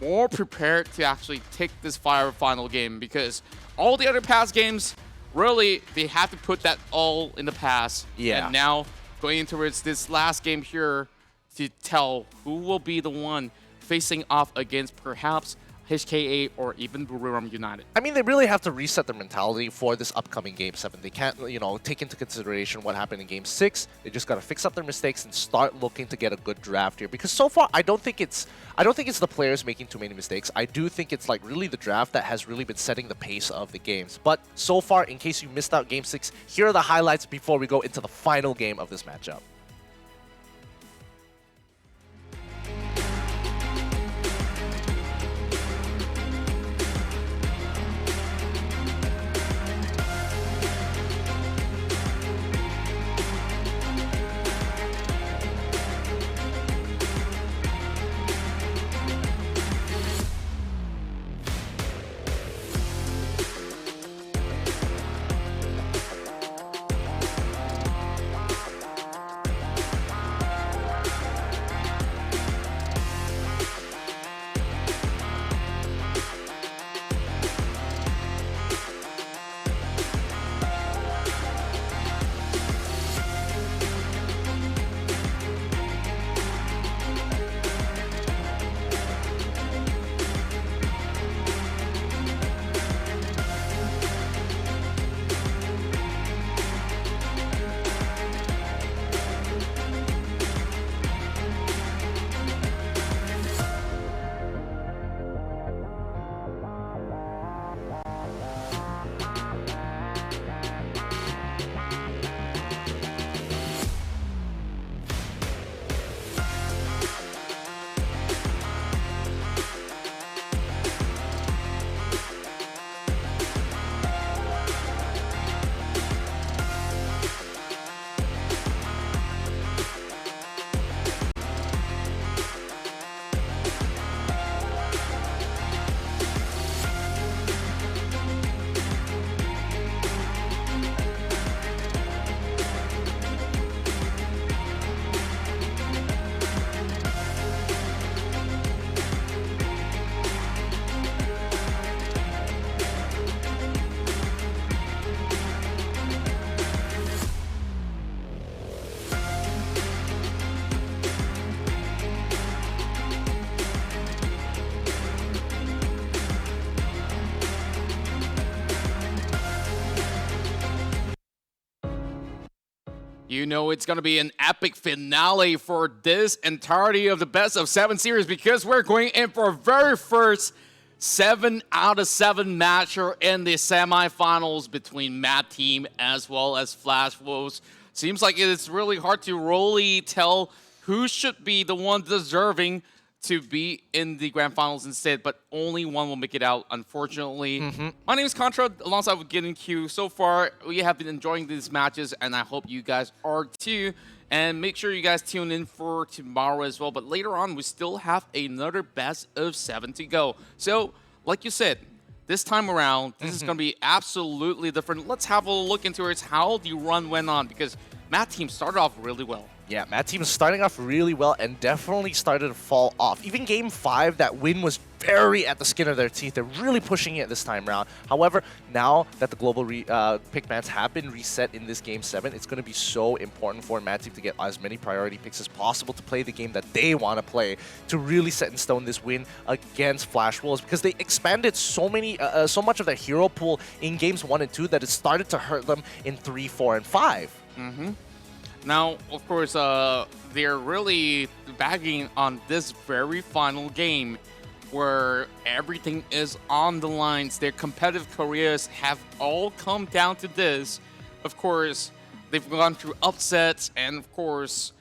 H: more prepared to actually take this final game, because all the other past games, really, they have to put that all in the past.
G: Yeah.
H: And now going towards this last game here to tell who will be the one facing off against perhaps HKA or even Buriram United.
G: I mean, they really have to reset their mentality for this upcoming Game 7. They can't, you know, take into consideration what happened in Game 6. They just got to fix up their mistakes and start looking to get a good draft here. Because so far, I don't think it's the players making too many mistakes. I do think it's like really the draft that has really been setting the pace of the games. But so far, in case you missed out Game 6, here are the highlights before we go into the final game of this matchup.
H: You know it's going to be an epic finale for this entirety of the Best of 7 series, because we're going in for our very first 7 out of 7 matcher in the semifinals between Mad Team as well as Flash Wolves. Seems like it is really hard to really tell who should be the one deserving to be in the grand finals instead, but only one will make it out, unfortunately. My name is Contra, alongside with Getting Q. So far, we have been enjoying these matches, and I hope you guys are too. And make sure you guys tune in for tomorrow as well. But later on, we still have another Best of 7 to go. So, like you said, this time around, this is going to be absolutely different. Let's have a look into it, how the run went on, because Mad Team started off really well.
G: Yeah, Mad Team is starting off really well and definitely started to fall off. Even Game 5, that win was very at the skin of their teeth. They're really pushing it this time around. However, now that the global pick bans have been reset in this Game 7, it's going to be so important for Mad Team to get as many priority picks as possible to play the game that they want to play, to really set in stone this win against Flash Wolves, because they expanded so much of their hero pool in Games 1 and 2 that it started to hurt them in 3, 4, and 5.
H: Now, of course, they're really bagging on this very final game where everything is on the lines. Their competitive careers have all come down to this. Of course, they've gone through upsets and, of course,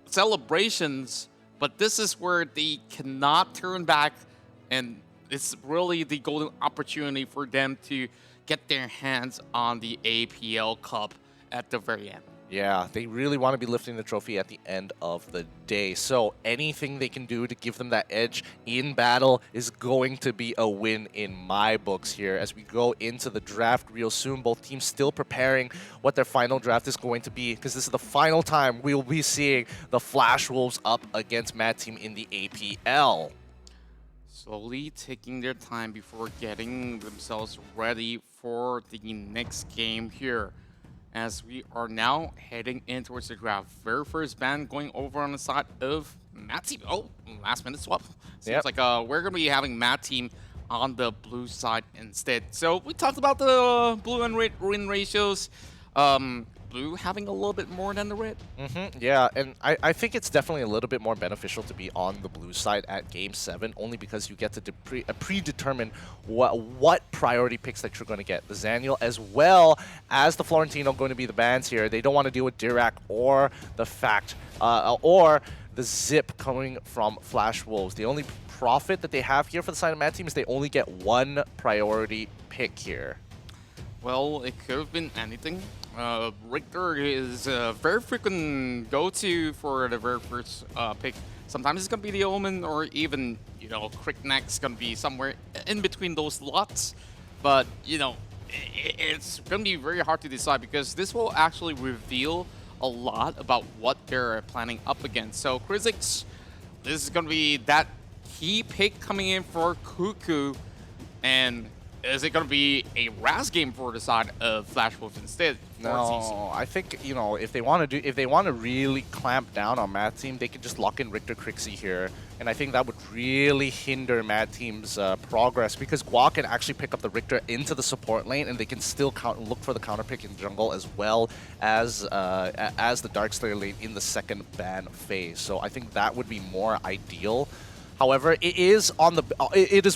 H: celebrations, but this is where they cannot turn back And it's really the golden opportunity for them to get their hands on the APL Cup at the very end.
G: Yeah, they really want to be lifting the trophy at the end of the day. So anything they can do to give them that edge in battle is going to be a win in my books here. As we go into the draft real soon, both teams still preparing what their final draft is going to be, because this is the final time we will be seeing the Flash Wolves up against Mad Team in the APL.
H: Slowly taking their time before getting themselves ready for the next game here. As we are now heading in towards the draft. Very first ban going over on the side of Mad Team. Oh, last minute swap. Seems like we're going to be having Mad Team on the blue side instead. So we talked about the blue and red win ratios. Blue having a little bit more than the red.
G: Yeah, and I think it's definitely a little bit more beneficial to be on the blue side at Game 7, only because you get to predetermine what priority picks that you're going to get. The Zaniel as well as the Florentino going to be the bans here. They don't want to deal with Dirac or the fact, or the Zip coming from Flash Wolves. The only profit that they have here for the side of Mad Team is they only get one priority pick here.
H: Well, it could have been anything. Richter is a very frequent go-to for the very first pick. Sometimes it's going to be the Omen, or even, you know, Crickneck's going to be somewhere in between those lots. But, you know, it's going to be very hard to decide, because this will actually reveal a lot about what they're planning up against. So, Krizix, this is going to be that key pick coming in for Cuckoo, and is it going to be a Raz game for the side of Flash Wolves instead?
G: No, I think, you know, if they want to really clamp down on Mad Team, they can just lock in Richter Crixie here, and I think that would really hinder Mad Team's progress, because Guak can actually pick up the Richter into the support lane, and they can still look for the counter pick in jungle, as well as the Darkslayer lane in the second ban phase. So I think that would be more ideal. However, it is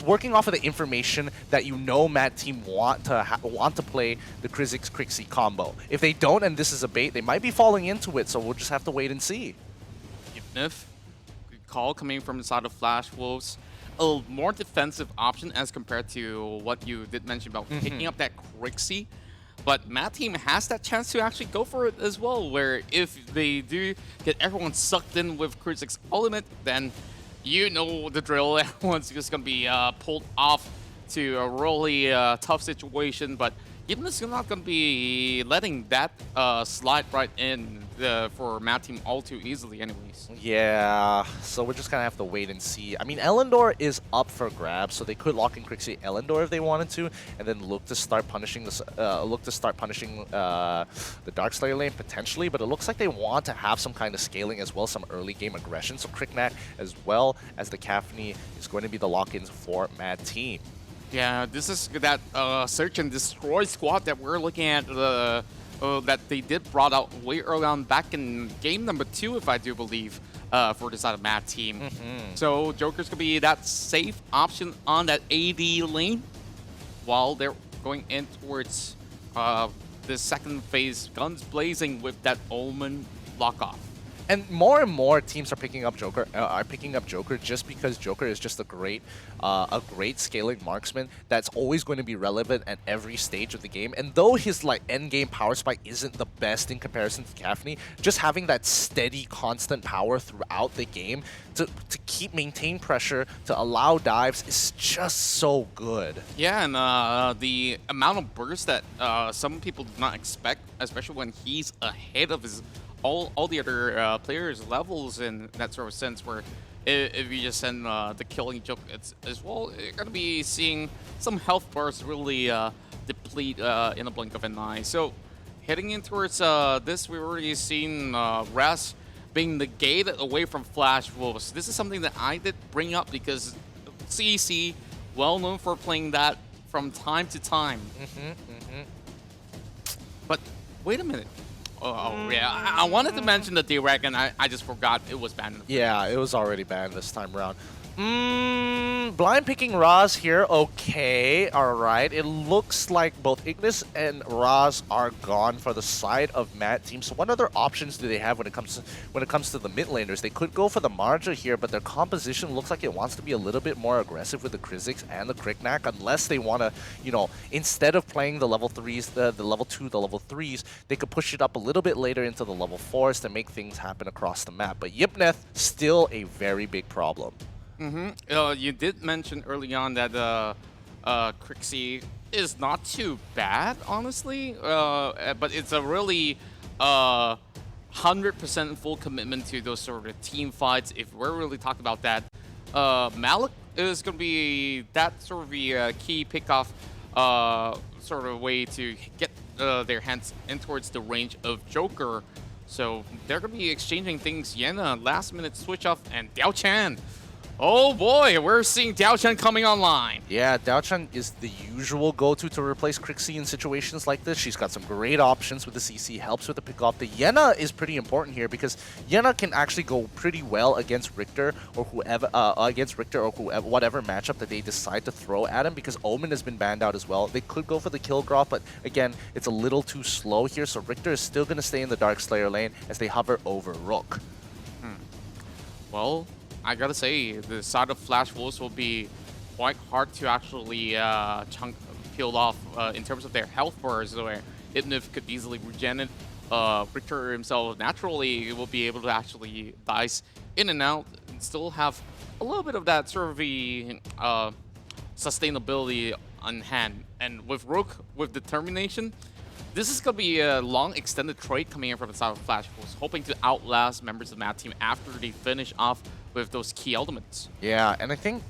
G: working off of the information that you know Mad Team want to play the Krizix Crixie combo. If they don't, and this is a bait, they might be falling into it. So we'll just have to wait and see.
H: If good call coming from the side of Flash Wolves, a more defensive option as compared to what you did mention about picking up that Crixie. But Mad Team has that chance to actually go for it as well, where if they do get everyone sucked in with Krizix Ultimate, then you know the drill. Everyone's just going to be pulled off to a really tough situation. But Given is not going to be letting that slide right in for Mad Team all too easily anyways.
G: Yeah, so we're just going to have to wait and see. I mean, Elendor is up for grabs, so they could lock in Crixie Elendor if they wanted to, and then look to start punishing the Darkslayer lane potentially, but it looks like they want to have some kind of scaling as well, some early game aggression. So Cricknack as well as the Cafney is going to be the lock-ins for Mad Team.
H: Yeah, this is that search and destroy squad that we're looking at that they did brought out way early on back in game number 2, if I do believe, for the side of Mad Team. So Joker's going to be that safe option on that AD lane while they're going in towards the second phase, guns blazing with that Omen lock-off.
G: And more teams are picking up Joker, just because Joker is just a great scaling marksman that's always going to be relevant at every stage of the game. And though his end game power spike isn't the best in comparison to Cafney, just having that steady, constant power throughout the game to maintain pressure, to allow dives is just so good.
H: Yeah, and the amount of burst that some people do not expect, especially when he's ahead of his all the other players' levels in that sort of sense, where if you just send the killing joke as well, you're going to be seeing some health bars really deplete in a blink of an eye. So heading in towards this, we've already seen Raz being negated away from Flash Wolves. This is something that I did bring up because CEC, well known for playing that from time to time. But wait a minute. Oh, yeah. I wanted to mention the D-Rag, and I just forgot it was banned.
G: Yeah, it was already banned this time around. Blind picking Raz here, okay, alright. It looks like both Ignis and Raz are gone for the side of Mad Team. So what other options do they have when it comes to the mid laners? They could go for the Marja here, but their composition looks like it wants to be a little bit more aggressive with the Krizzix and the Kriknak, unless they want to, you know, instead of playing the level 3s, the level 2, the level 3s, they could push it up a little bit later into the level 4s to make things happen across the map. But Yipneth, still a very big problem.
H: You did mention early on that Crixie is not too bad, honestly, but it's a really 100% full commitment to those sort of team fights. If we're really talking about that, Malik is going to be that sort of a key pickoff sort of way to get their hands in towards the range of Joker. So they're going to be exchanging things. Yena, last minute switch off, and Diao Chan. Oh boy, we're seeing Diao Chan coming online.
G: Yeah, Diao Chan is the usual go-to to replace Crixie in situations like this. She's got some great options with the CC, helps with the pick-off. The Yena is pretty important here because Yena can actually go pretty well against Richter or whoever, whatever matchup that they decide to throw at him, because Omen has been banned out as well. They could go for the kill graph, but again, it's a little too slow here, so Richter is still going to stay in the Dark Slayer lane as they hover over Rook.
H: Well, I gotta say, the side of Flash Wolves will be quite hard to actually peel off in terms of their health bars, where Ibnif could easily regen it. Richter himself naturally will be able to actually dice in and out and still have a little bit of that sort of sustainability on hand. And with Rook, with determination, this is going to be a long extended trade coming in from the side of Flash Wolves, hoping to outlast members of the Mad Team after they finish off with those key elements.
G: Yeah, and I think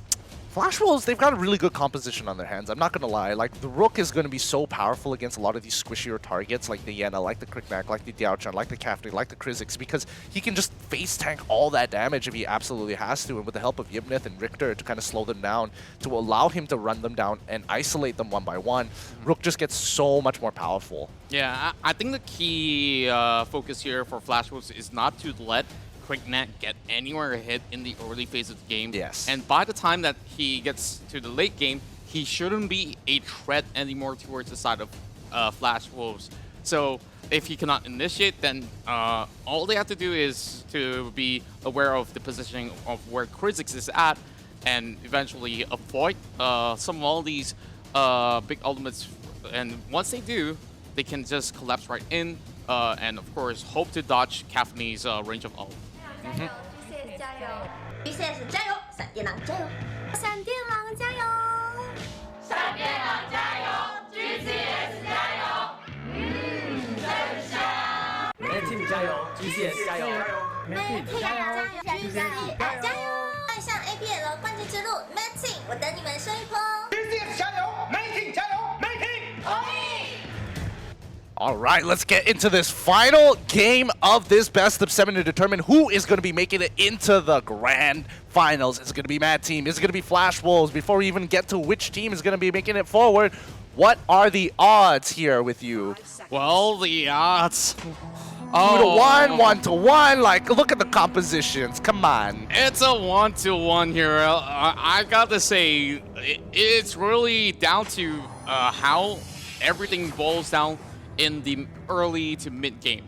G: Flash Wolves, they've got a really good composition on their hands. I'm not going to lie. Like, the Rook is going to be so powerful against a lot of these squishier targets, like the Yena, like the Kriknak, like the Diao Chan, like the Kafni, like the Krizzix, because he can just face tank all that damage if he absolutely has to, and with the help of Yipnith and Richter to kind of slow them down, to allow him to run them down and isolate them one by one, Rook just gets so much more powerful.
H: Yeah, I think the key focus here for Flash Wolves is not to let Kriknak get anywhere ahead in the early phase of the game.
G: Yes.
H: And by the time that he gets to the late game, he shouldn't be a threat anymore towards the side of Flash Wolves. So if he cannot initiate, then all they have to do is to be aware of the positioning of where Krizzix is at, and eventually avoid some of all these big ultimates. And once they do, they can just collapse right in, and of course hope to dodge Kafni's range of ult.
I: GCS 加油，闪电狼加油，闪电狼加油，闪电狼加油，GCS 加油，真香。
J: Mad Team 加油 ，GCS 加油
I: Mad Team 加油，GCS 加油，迈向 APL 冠军之路 ，Mad Team，我等你们说一波。
J: GCS 加油 ，Mad Team 加油 ，Mad Team 同意。
G: All right, let's get into this final game of this best of 7 to determine who is going to be making it into the grand finals. Is it going to be Mad Team? Is it going to be Flash Wolves? Before we even get to which team is going to be making it forward, what are the odds here with you?
H: Well, the odds...
G: 2-1, 1-1, like, look at the compositions, come on.
H: It's a 1-1 here. I gotta say, it's really down to how everything boils down in the early to mid game.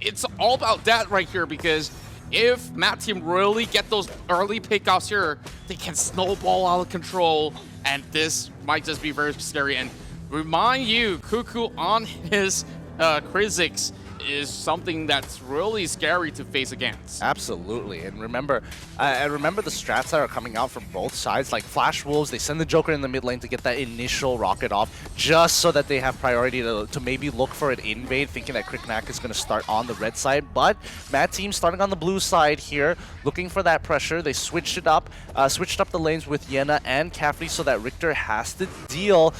H: It's all about that right here, because if Mad Team really get those early pickoffs here, they can snowball out of control, and this might just be very scary. And remind you, Cuckoo on his Krizzix is something that's really scary to face against.
G: Absolutely, and remember the strats that are coming out from both sides. Like Flash Wolves, they send the Joker in the mid lane to get that initial rocket off, just so that they have priority to maybe look for an invade, thinking that Kriknak is going to start on the red side. But Mad Team starting on the blue side here, looking for that pressure. They switched up the lanes with Yena and Kafni, so that Richter has to deal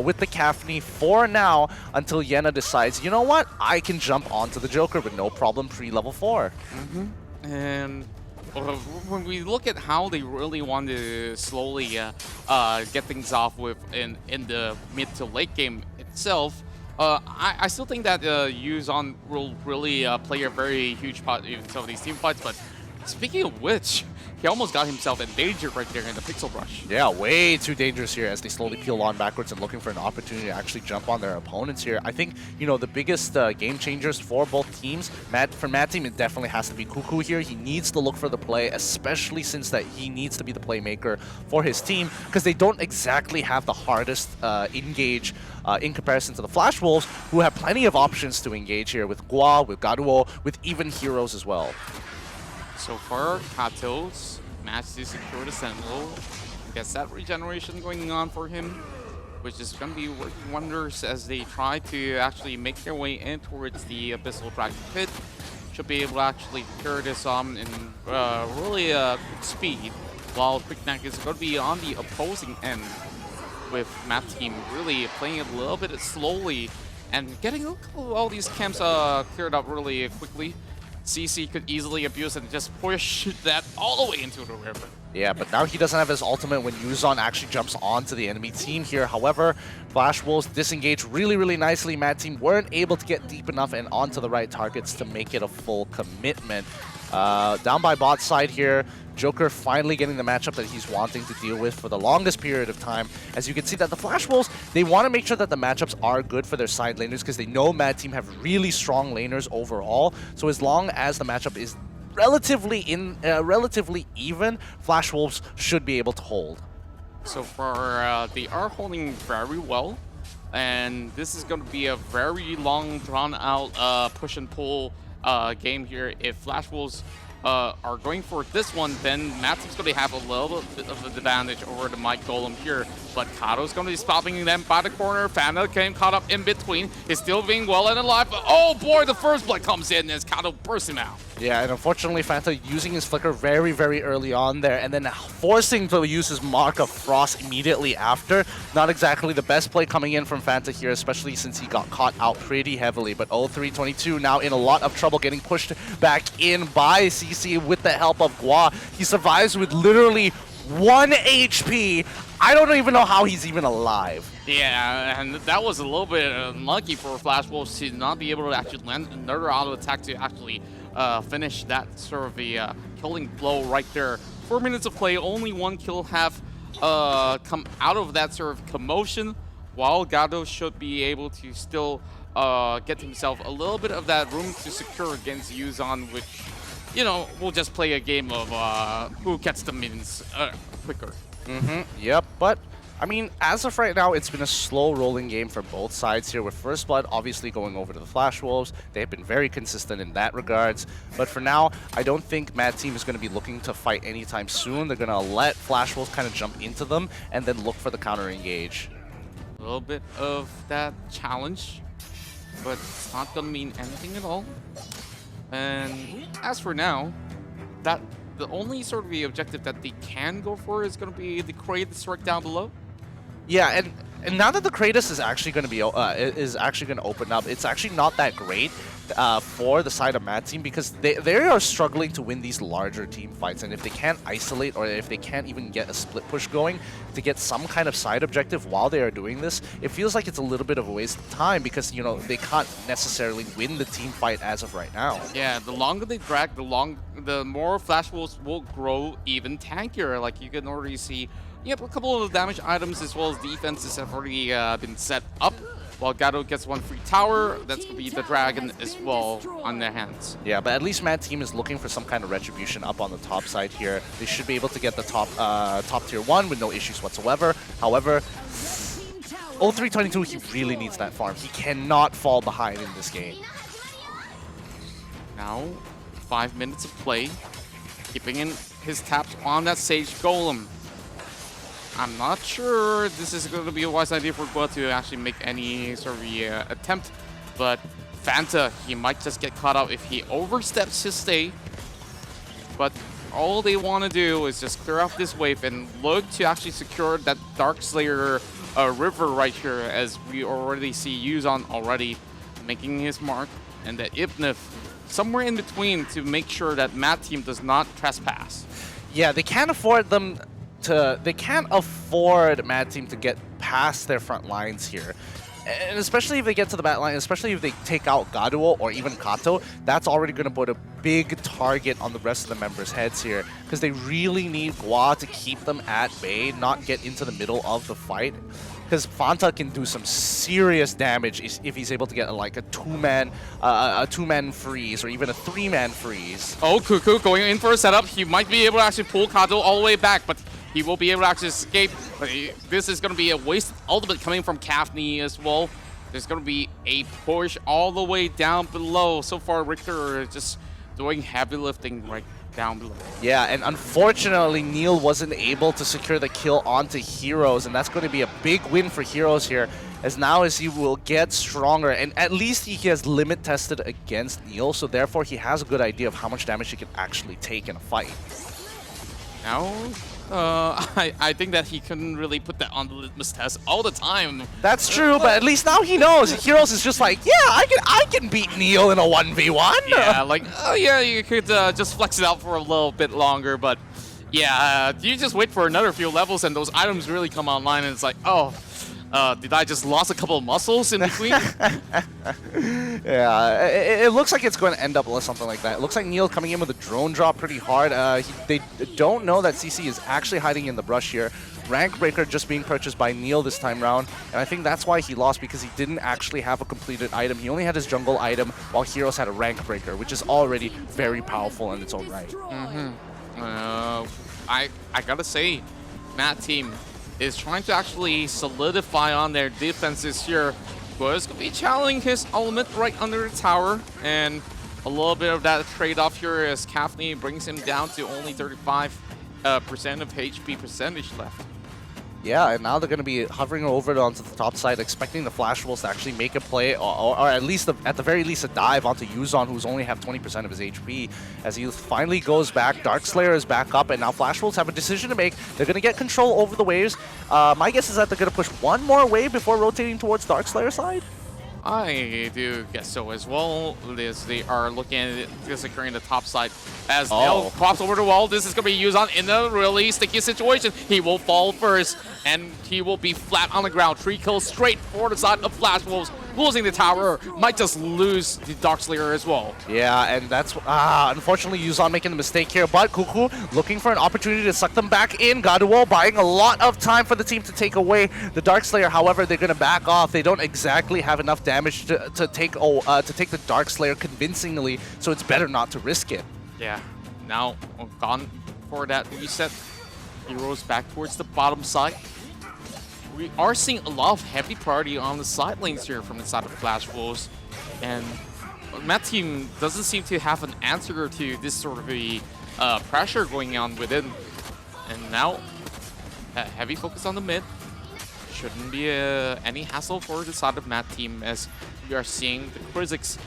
G: with the Kafni for now until Yena decides, you know what, I can jump onto the Joker with no problem pre-level 4.
H: And when we look at how they really want to slowly get things off with in the mid to late game itself, I still think that Yuzon will really play a very huge part in some of these team fights, but speaking of which, he almost got himself in danger right there in the Pixel Rush.
G: Yeah, way too dangerous here as they slowly peel on backwards and looking for an opportunity to actually jump on their opponents here. I think, you know, the biggest game changers for both teams, for Mad Team, it definitely has to be Cuckoo here. He needs to look for the play, especially since that he needs to be the playmaker for his team, because they don't exactly have the hardest engage in comparison to the Flash Wolves, who have plenty of options to engage here with Gua, with Garuo, with even heroes as well.
H: So far, Kato's managed to secure the Sentinel. Gets that regeneration going on for him, which is going to be working wonders as they try to actually make their way in towards the Abyssal Dragon Pit. Should be able to actually carry this on in really quick speed, while Quick Neck is going to be on the opposing end, with Map Team really playing it a little bit slowly and getting all these camps cleared up really quickly. CC could easily abuse and just push that all the way into the river.
G: Yeah, but now he doesn't have his ultimate when Yuzon actually jumps onto the enemy team here. However, Flash Wolves disengage really, really nicely. Mad Team weren't able to get deep enough and onto the right targets to make it a full commitment. Down by bot side here, Joker finally getting the matchup that he's wanting to deal with for the longest period of time. As you can see that the Flash Wolves, they want to make sure that the matchups are good for their side laners because they know Mad Team have really strong laners overall. So as long as the matchup is relatively even, Flash Wolves should be able to hold.
H: So far, they are holding very well. And this is going to be a very long, drawn-out push and pull game here. If Flash Wolves are going for this one, then Mad Team's going to have a little bit of an advantage over the Mike Golem here. But Kato's going to be stopping them by the corner. Fanta getting caught up in between. Is still being well and alive. But oh boy, the first blood comes in as Kato bursts him out.
G: Yeah, and unfortunately, Fanta using his Flicker very, very early on there, and then forcing to use his Mark of Frost immediately after. Not exactly the best play coming in from Fanta here, especially since he got caught out pretty heavily. But 0322 now in a lot of trouble, getting pushed back in by CC with the help of Gua. He survives with literally 1 HP. I don't even know how he's even alive.
H: Yeah, and that was a little bit unlucky for Flash Wolves to not be able to actually land another auto attack to actually finish that sort of a killing blow right there. 4 minutes of play, only 1 kill have come out of that sort of commotion, while Gado should be able to still get himself a little bit of that room to secure against Yuzon, which, you know, we'll just play a game of who gets the minions quicker.
G: Yep, but I mean, as of right now, it's been a slow rolling game for both sides here, with First Blood obviously going over to the Flash Wolves. They've been very consistent in that regards. But for now, I don't think Mad Team is going to be looking to fight anytime soon. They're going to let Flash Wolves kind of jump into them and then look for the counter engage.
H: A little bit of that challenge, but it's not going to mean anything at all. And as for now, that the only sort of the objective that they can go for is going to be the Kratos right down below.
G: Yeah, and now that the Kratos is actually going to be open up, it's actually not that great for the side of Mad Team, because they are struggling to win these larger team fights, and if they can't isolate, or if they can't even get a split push going to get some kind of side objective while they are doing this, it feels like it's a little bit of a waste of time, because, you know, they can't necessarily win the team fight as of right now.
H: Yeah, the longer they drag, the more Flash Wolves will grow even tankier. Like you can already see, yep, a couple of damage items as well as defenses have already been set up. While Gado gets 1 free tower, that's going to be the dragon as well on their hands.
G: Yeah, but at least Mad Team is looking for some kind of retribution up on the top side here. They should be able to get the top tier 1 with no issues whatsoever. However, 0322, he really needs that farm. He cannot fall behind in this game.
H: Now, 5 minutes of play, keeping in his taps on that Sage Golem. I'm not sure this is going to be a wise idea for Gua to actually make any sort of attempt, but Fanta, he might just get caught up if he oversteps his stay. But all they want to do is just clear off this wave and look to actually secure that Darkslayer river right here, as we already see Yuzon already making his mark, and the Ibnif somewhere in between to make sure that Mad Team does not trespass.
G: Yeah, they can't afford Mad Team to get past their front lines here. And especially if they get to the back line, especially if they take out Gaduo or even Kato, that's already going to put a big target on the rest of the members' heads here, because they really need Gua to keep them at bay, not get into the middle of the fight. Because Fanta can do some serious damage if he's able to get like a two-man freeze or even a three-man freeze.
H: Oh, Cuckoo going in for a setup. He might be able to actually pull Kato all the way back, but he will be able to actually escape. But this is going to be a waste ultimate coming from Kafni as well. There's going to be a push all the way down below. So far, Richter just doing heavy lifting right down below.
G: Yeah, and unfortunately, Neil wasn't able to secure the kill onto Heroes, and that's going to be a big win for Heroes here, as now as he will get stronger, and at least he has limit tested against Neil, so therefore he has a good idea of how much damage he can actually take in a fight.
H: Now, I think that he couldn't really put that on the litmus test all the time.
G: That's true, but at least now he knows. Heroes is just like, yeah, I can beat Neil in a 1v1.
H: Yeah, like, oh yeah, you could just flex it out for a little bit longer, but yeah, you just wait for another few levels and those items really come online and it's like, oh, did I just lost a couple of muscles in between?
G: Yeah, it looks like it's going to end up with something like that. It looks like Neil coming in with a drone drop pretty hard. They don't know that CC is actually hiding in the brush here. Rank Breaker just being purchased by Neil this time round, and I think that's why he lost, because he didn't actually have a completed item. He only had his jungle item, while Heroes had a Rank Breaker, which is already very powerful in its own right.
H: I gotta say, Matt team is trying to actually solidify on their defenses here. Was going to be channeling his element right under the tower, and a little bit of that trade-off here as Kafni brings him down to only 35% of HP percentage left.
G: Yeah, and now they're going to be hovering over onto the top side, expecting the Flash Wolves to actually make a play, or at least, at the very least, a dive onto Yuzon, who's only have 20% of his HP. As he finally goes back, Darkslayer is back up, and now Flash Wolves have a decision to make. They're going to get control over the waves. My guess is that they're going to push one more wave before rotating towards Darkslayer's side.
H: I do guess so as well, as they are looking at it, securing the top side. As Neil pops over the wall, this is going to be Yuzon in a really sticky situation. He will fall first, and he will be flat on the ground. 3 kills straight for the side of Flash Wolves. Losing the tower, might just lose the Darkslayer as well.
G: Yeah, and that's, unfortunately, Yuzon making the mistake here, but Cuckoo looking for an opportunity to suck them back in. Gaduo buying a lot of time for the team to take away the Darkslayer. However, they're going to back off. They don't exactly have enough damage to take the Darkslayer convincingly, so it's better not to risk it.
H: Yeah, now gone for that reset. Heroes back towards the bottom side. We are seeing a lot of heavy priority on the side lanes here from the side of Flash Wolves, and Matt team doesn't seem to have an answer to this sort of a pressure going on within. And now, heavy focus on the mid. Shouldn't be any hassle for the side of Matt team, as we are seeing the Krizzix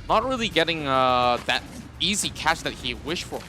H: not really getting that easy catch that he wished for.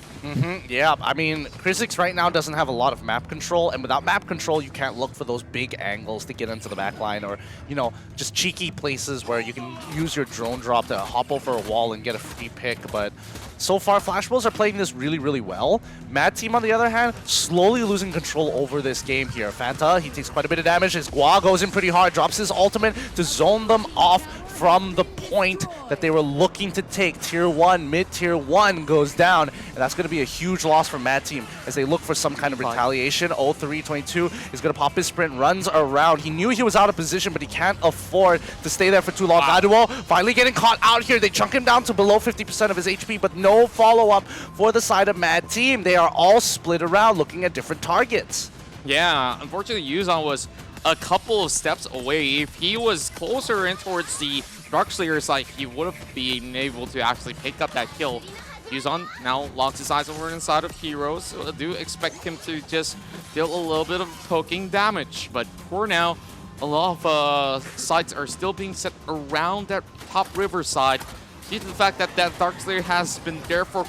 G: Yeah, I mean, Krizzix right now doesn't have a lot of map control, and without map control, you can't look for those big angles to get into the backline, or, you know, just cheeky places where you can use your drone drop to hop over a wall and get a free pick. But so far, Flash Wolves are playing this really, really well. Mad Team, on the other hand, slowly losing control over this game here. Fanta, he takes quite a bit of damage. His Gua goes in pretty hard, drops his ultimate to zone them off from the point that they were looking to take. Tier 1, mid-tier 1 goes down, and that's going to be a huge loss for Mad Team as they look for some kind of retaliation. 0322 is going to pop his sprint, runs around. He knew he was out of position, but he can't afford to stay there for too long. Gaduo finally getting caught out here. They chunk him down to below 50% of his HP, but no follow-up for the side of Mad Team. They are all split around looking at different targets.
H: Yeah, unfortunately, Yuzon was a couple of steps away. If he was closer in towards the Darkslayer side, he would have been able to actually pick up that kill. Yuzon now locks his eyes over inside of Heroes, so I do expect him to just deal a little bit of poking damage. But for now, a lot of sites are still being set around that top river side due to the fact that that Darkslayer has been there for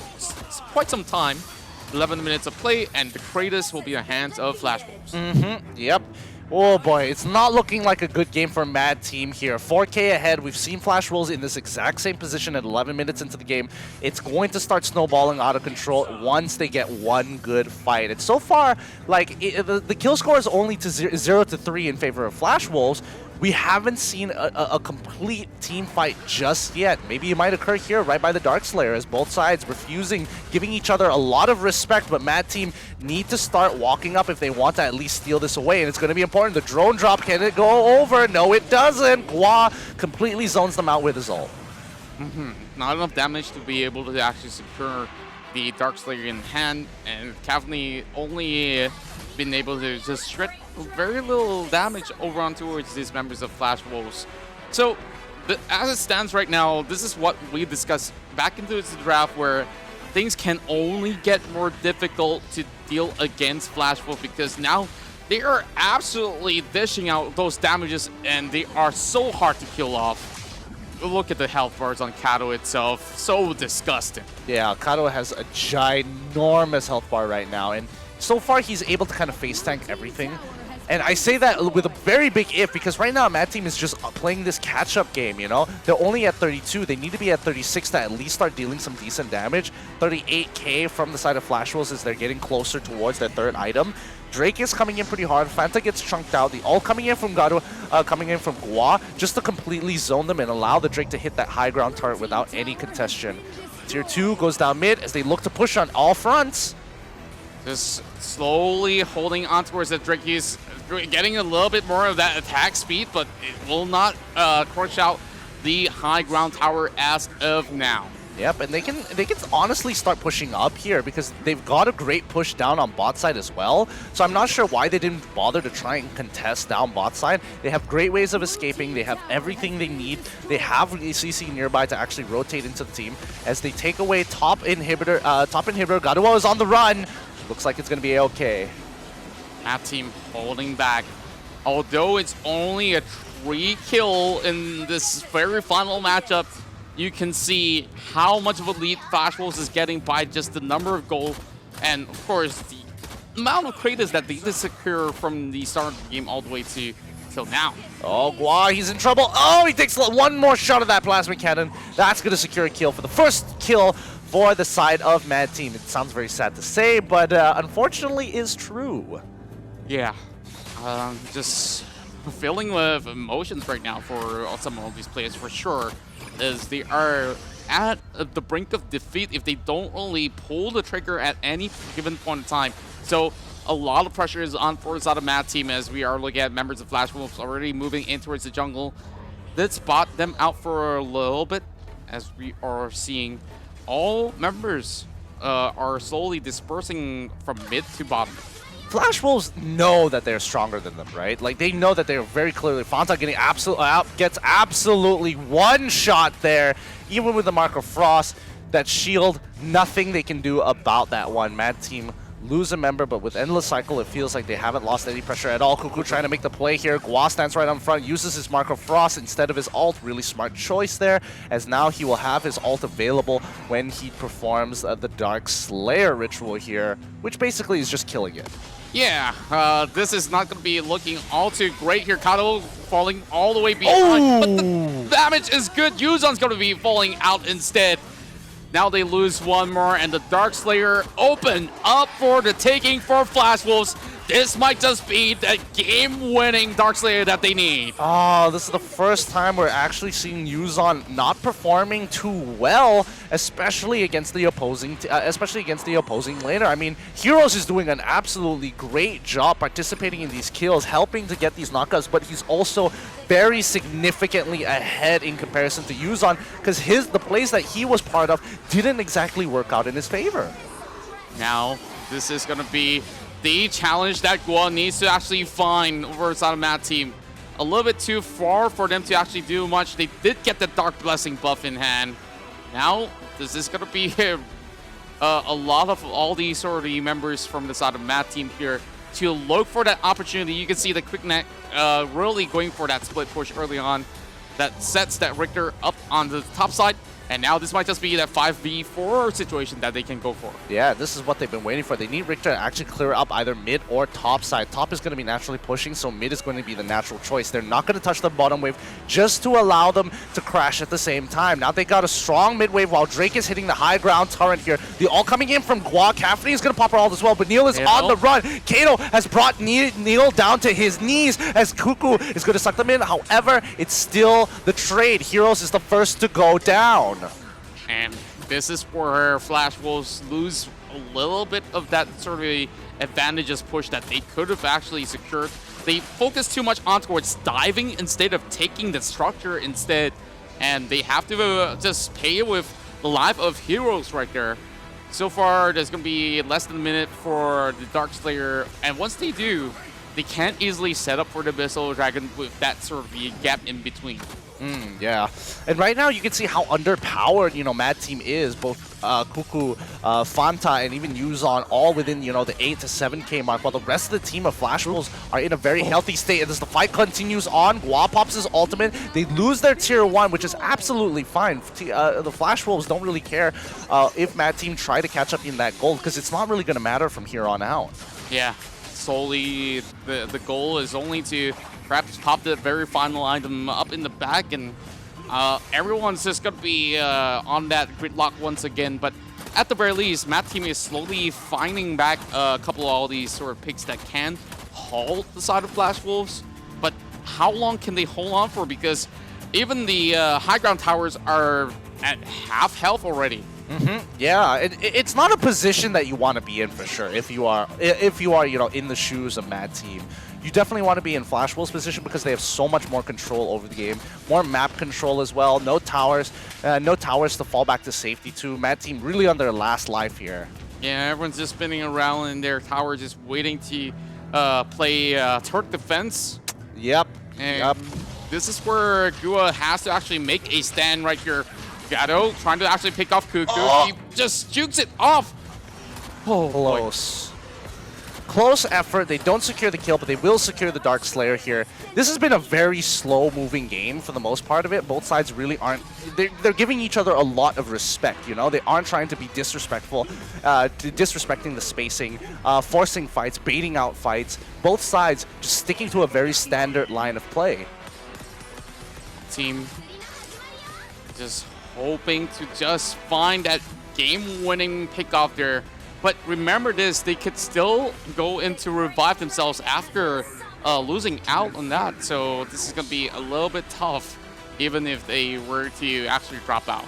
H: quite some time. 11 minutes of play, and the Kratos will be in the hands of Flash Wolves.
G: Yep. Oh boy, it's not looking like a good game for Mad Team here. 4K ahead. We've seen Flash Wolves in this exact same position at 11 minutes into the game. It's going to start snowballing out of control once they get one good fight. And so far, like, the kill score is only to 0 to 3 in favor of Flash Wolves. we haven't seen a complete team fight just yet. Maybe it might occur here right by the Darkslayer as both sides refusing, giving each other a lot of respect, but Mad Team need to start walking up if they want to at least steal this away, and it's going to be important. The drone drop, can it go over? No, it doesn't. Gua completely zones them out with his ult.
H: Not enough damage to be able to actually secure the Darkslayer in hand, and Cavney only been able to just shred very little damage over on towards these members of Flash Wolves. So, as it stands right now, this is what we discussed back into the draft, where things can only get more difficult to deal against Flash Wolf, because now they are absolutely dishing out those damages, and they are so hard to kill off. Look at the health bars on Kato itself. So disgusting.
G: Yeah, Kato has a ginormous health bar right now, and so far he's able to kind of face tank everything. And I say that with a very big if, because right now Mad Team is just playing this catch-up game, you know? They're only at 32. They need to be at 36 to at least start dealing some decent damage. 38k from the side of Flash Wolves as they're getting closer towards their third item. Drake is coming in pretty hard. Fanta gets chunked out. The ult coming in from Gato, coming in from Gua, just to completely zone them and allow the Drake to hit that high ground turret without any contention. Tier 2 goes down mid as they look to push on all fronts.
H: Just slowly holding on towards the Drake. He's getting a little bit more of that attack speed, but it will not crush out the high ground tower as of now.
G: Yep, and they can honestly start pushing up here because they've got a great push down on bot side as well. So I'm not sure why they didn't bother to try and contest down bot side. They have great ways of escaping. They have everything they need. They have CC nearby to actually rotate into the team as they take away top inhibitor. Garuo is on the run. Looks like it's going to be okay.
H: Mad Team holding back. Although it's only a 3 kill in this very final matchup, you can see how much of a lead Flash Wolves is getting by just the number of gold, and of course the amount of craters that they secure from the start of the game all the way to till now.
G: Oh, Gua, he's in trouble. Oh, he takes one more shot of that plasma cannon. That's going to secure a kill for the first kill for the side of Mad Team. It sounds very sad to say, but unfortunately is true.
H: Yeah, just filling with emotions right now for some of these players for sure, as they are at the brink of defeat if they don't really pull the trigger at any given point in time. So a lot of pressure is on for the side of Mad Team as we are looking at members of Flash Wolves already moving in towards the jungle. Let's spot them out for a little bit as we are seeing all members are slowly dispersing from mid to bottom.
G: Flash Wolves know that they're stronger than them, right? Like, they know that they're very clearly... Fanta getting gets absolutely one shot there, even with the Mark of Frost. That shield, nothing they can do about that one. Mad Team lose a member, but with Endless Cycle, it feels like they haven't lost any pressure at all. Cuckoo trying to make the play here. Gua stands right on front, uses his Mark of Frost instead of his ult. Really smart choice there, as now he will have his ult available when he performs the Dark Slayer ritual here, which basically is just killing it.
H: Yeah, this is not going to be looking all too great here. Kato falling all the way behind, but the damage is good. Yuzon's going to be falling out instead. Now they lose one more, and the Darkslayer open up for the taking for Flash Wolves. This might just be the game-winning Darkslayer that they need.
G: Oh, this is the first time we're actually seeing Yuzon not performing too well, especially against the opposing laner. I mean, Heroes is doing an absolutely great job participating in these kills, helping to get these knockouts, but he's also very significantly ahead in comparison to Yuzon, because the plays that he was part of didn't exactly work out in his favor.
H: Now, this is going to be the challenge that Gua needs to actually find over the side of Mad Team. A little bit too far for them to actually do much. They did get the Dark Blessing buff in hand. Now, this is going to be a lot of all these sort of members from the side of Mad Team here to look for that opportunity. You can see the Quicknet really going for that split push early on. That sets that Richter up on the top side. And now this might just be that 5v4 situation that they can go for.
G: Yeah, this is what they've been waiting for. They need Richter to actually clear up either mid or top side. Top is going to be naturally pushing, so mid is going to be the natural choice. They're not going to touch the bottom wave just to allow them to crash at the same time. Now they got a strong mid wave while Drake is hitting the high ground turret here. The all coming in from Gua. Caffrey is going to pop her ult as well, but Neil is on the run. Kato has brought Neil down to his knees as Cuckoo is going to suck them in. However, it's still the trade. Heroes is the first to go down.
H: And this is where Flash Wolves lose a little bit of that sort of advantageous push that they could have actually secured. They focus too much on towards diving instead of taking the structure instead. And they have to just pay with the life of Heroes right there. So far, there's going to be less than a minute for the Dark Slayer. And once they do, they can't easily set up for the Abyssal Dragon with that sort of gap in between.
G: Yeah, and right now you can see how underpowered, Mad Team is. Both Cuckoo, Fanta, and even Yuzon all within, the 8 to 7K mark, while the rest of the team of Flash Wolves are in a very healthy state. And as the fight continues on, Gua pops his ultimate. They lose their tier 1, which is absolutely fine. The Flash Wolves don't really care if Mad Team try to catch up in that gold, because it's not really going to matter from here on out.
H: Yeah, solely the goal is only to perhaps pop the very final item up in the back, and everyone's just going to be on that gridlock once again. But at the very least, Mad Team is slowly finding back a couple of all these sort of picks that can halt the side of Flash Wolves. But how long can they hold on for? Because even the high ground towers are at half health already.
G: Yeah, it's not a position that you want to be in for sure. If you are, in the shoes of Mad Team, you definitely want to be in Flash Wolves' position because they have so much more control over the game, more map control as well. No towers to fall back to safety to. Mad Team really on their last life here.
H: Yeah, everyone's just spinning around in their tower, just waiting to play turret defense.
G: Yep.
H: And this is where Gua has to actually make a stand right here. Gato trying to actually pick off Cuckoo. He just jukes it off. Oh,
G: close. Close effort. They don't secure the kill, but they will secure the Dark Slayer here. This has been a very slow-moving game for the most part of it. Both sides really aren't... They're giving each other a lot of respect, They aren't trying to be disrespectful, disrespecting the spacing, forcing fights, baiting out fights. Both sides just sticking to a very standard line of play.
H: Team just hoping to just find that game-winning pickoff there. But remember this, they could still go into revive themselves after losing out on that. So this is going to be a little bit tough, even if they were to actually drop out.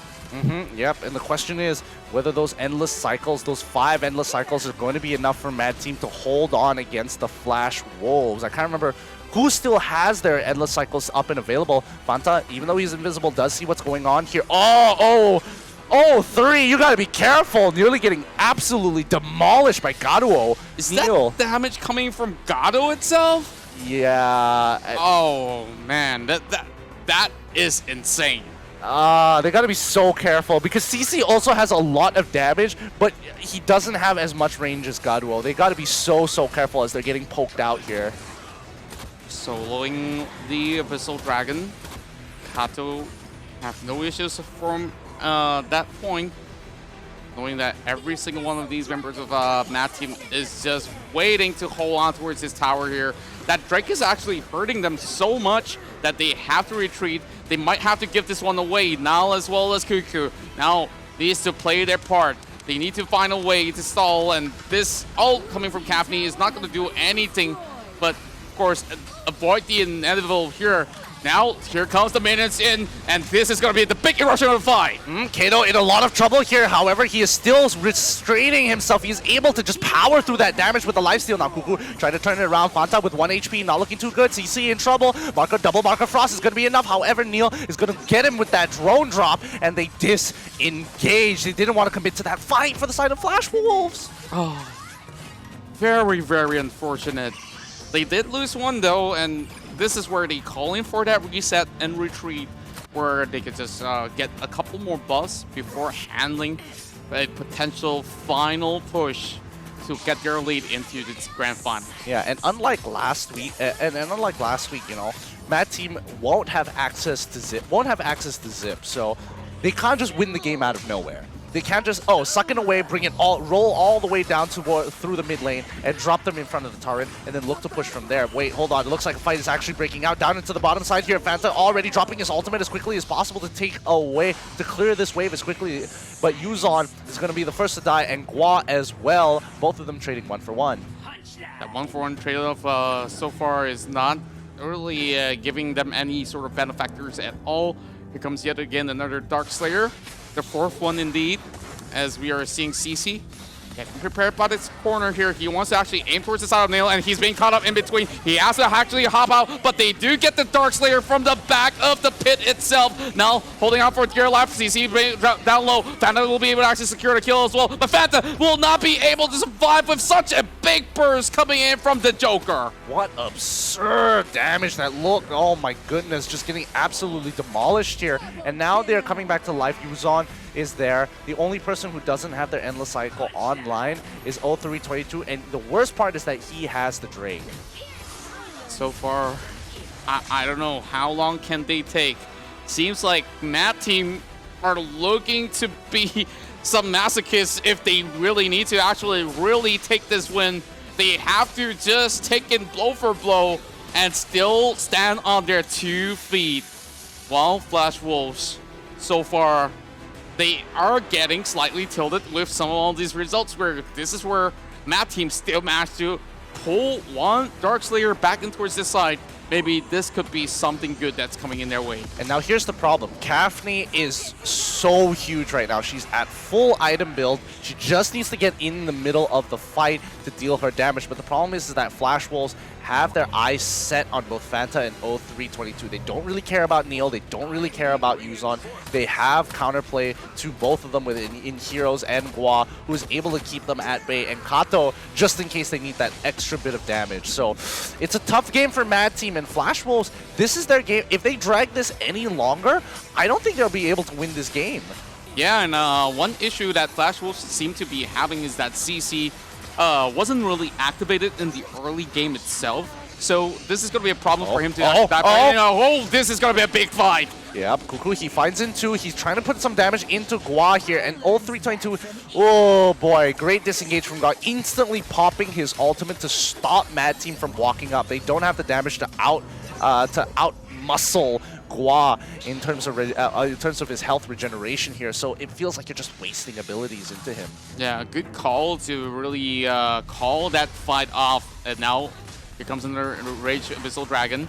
G: Yep, and the question is whether those endless cycles, those 5 endless cycles, are going to be enough for Mad Team to hold on against the Flash Wolves. I can't remember who still has their endless cycles up and available. Fanta, even though he's invisible, does see what's going on here. Oh, 3, you gotta be careful. Nearly getting absolutely demolished by Garuo.
H: Is that damage coming from Gato itself?
G: Yeah.
H: Oh, man, that is insane.
G: They gotta be so careful because CC also has a lot of damage, but he doesn't have as much range as Garuo. They gotta be so careful as they're getting poked out here.
H: Soloing the Abyssal Dragon. Kato have no issues from that point, knowing that every single one of these members of Mad Team is just waiting to hold on towards his tower here. That Drake is actually hurting them so much that they have to retreat. They might have to give this one away, Nal as well as Cuckoo. Now needs to play their part. They need to find a way to stall, and this ult coming from Caffney is not going to do anything but, of course, avoid the inevitable here. Now, here comes the maintenance in, and this is going to be the big eruption of the fight.
G: Kato in a lot of trouble here. However, he is still restraining himself. He's able to just power through that damage with the lifesteal. Now, Cuckoo trying to turn it around. Fanta with 1 HP, not looking too good. CC in trouble. Double Marker Frost is going to be enough. However, Neil is going to get him with that drone drop, and they disengage. They didn't want to commit to that fight for the side of Flash Wolves.
H: Oh, very, very unfortunate. They did lose one, though, and this is where they call in for that reset and retreat, where they could just get a couple more buffs before handling a potential final push to get their lead into the grand final.
G: Yeah, and unlike last week, Mad Team won't have access to Zip. So they can't just win the game out of nowhere. They can't just, suck it away, bring it all, roll all the way down to through the mid lane and drop them in front of the turret and then look to push from there. Wait, hold on. It looks like a fight is actually breaking out down into the bottom side here. Fanta already dropping his ultimate as quickly as possible to take away, to clear this wave as quickly. But Yuzon is going to be the first to die and Gua as well. Both of them trading 1 for 1.
H: That 1-for-1 trade-off so far is not really giving them any sort of benefactors at all. Here comes yet again another Dark Slayer. The 4th one indeed, as we are seeing CC getting prepared by this corner here. He wants to actually aim towards the side of Nail, and he's being caught up in between. He has to actually hop out, but they do get the Dark Slayer from the back of the pit itself. Now holding out for gear left. CC down low. Fanta will be able to actually secure the kill as well, but Fanta will not be able to survive with such a big burst coming in from the Joker.
G: What absurd damage that looked. Oh my goodness, just getting absolutely demolished here. And now they're coming back to life. Yuzon is there. The only person who doesn't have their Endless Cycle online is 0322, and the worst part is that he has the Drake.
H: So far, I don't know, how long can they take? Seems like Matt team are looking to be some masochists if they really need to actually really take this win. They have to just take it blow for blow and still stand on their 2 feet. While Flash Wolves, so far, they are getting slightly tilted with some of all these results where this is where Matt team still managed to pull one Dark Slayer back in towards this side. Maybe this could be something good that's coming in their way.
G: And now here's the problem. Kafni is so huge right now. She's at full item build. She just needs to get in the middle of the fight to deal her damage. But the problem is that Flash Wolves have their eyes set on both Fanta and 0322. They don't really care about Neil. They don't really care about Yuzon. They have counterplay to both of them in Heroes and Gua, who is able to keep them at bay, and Kato, just in case they need that extra bit of damage. So it's a tough game for Mad Team, and Flash Wolves, this is their game. If they drag this any longer, I don't think they'll be able to win this game.
H: Yeah, and one issue that Flash Wolves seem to be having is that CC wasn't really activated in the early game itself. So this is going to be a problem for him to this is going to be a big fight.
G: Yep, Cuckoo, he finds into, he's trying to put some damage into Gua here, and 0322, oh boy, great disengage from Gua, instantly popping his ultimate to stop Mad Team from walking up. They don't have the damage to out muscle Gua in terms of his health regeneration here, so it feels like you're just wasting abilities into him.
H: Yeah, good call to really call that fight off, and now here comes another Rage Abyssal Dragon.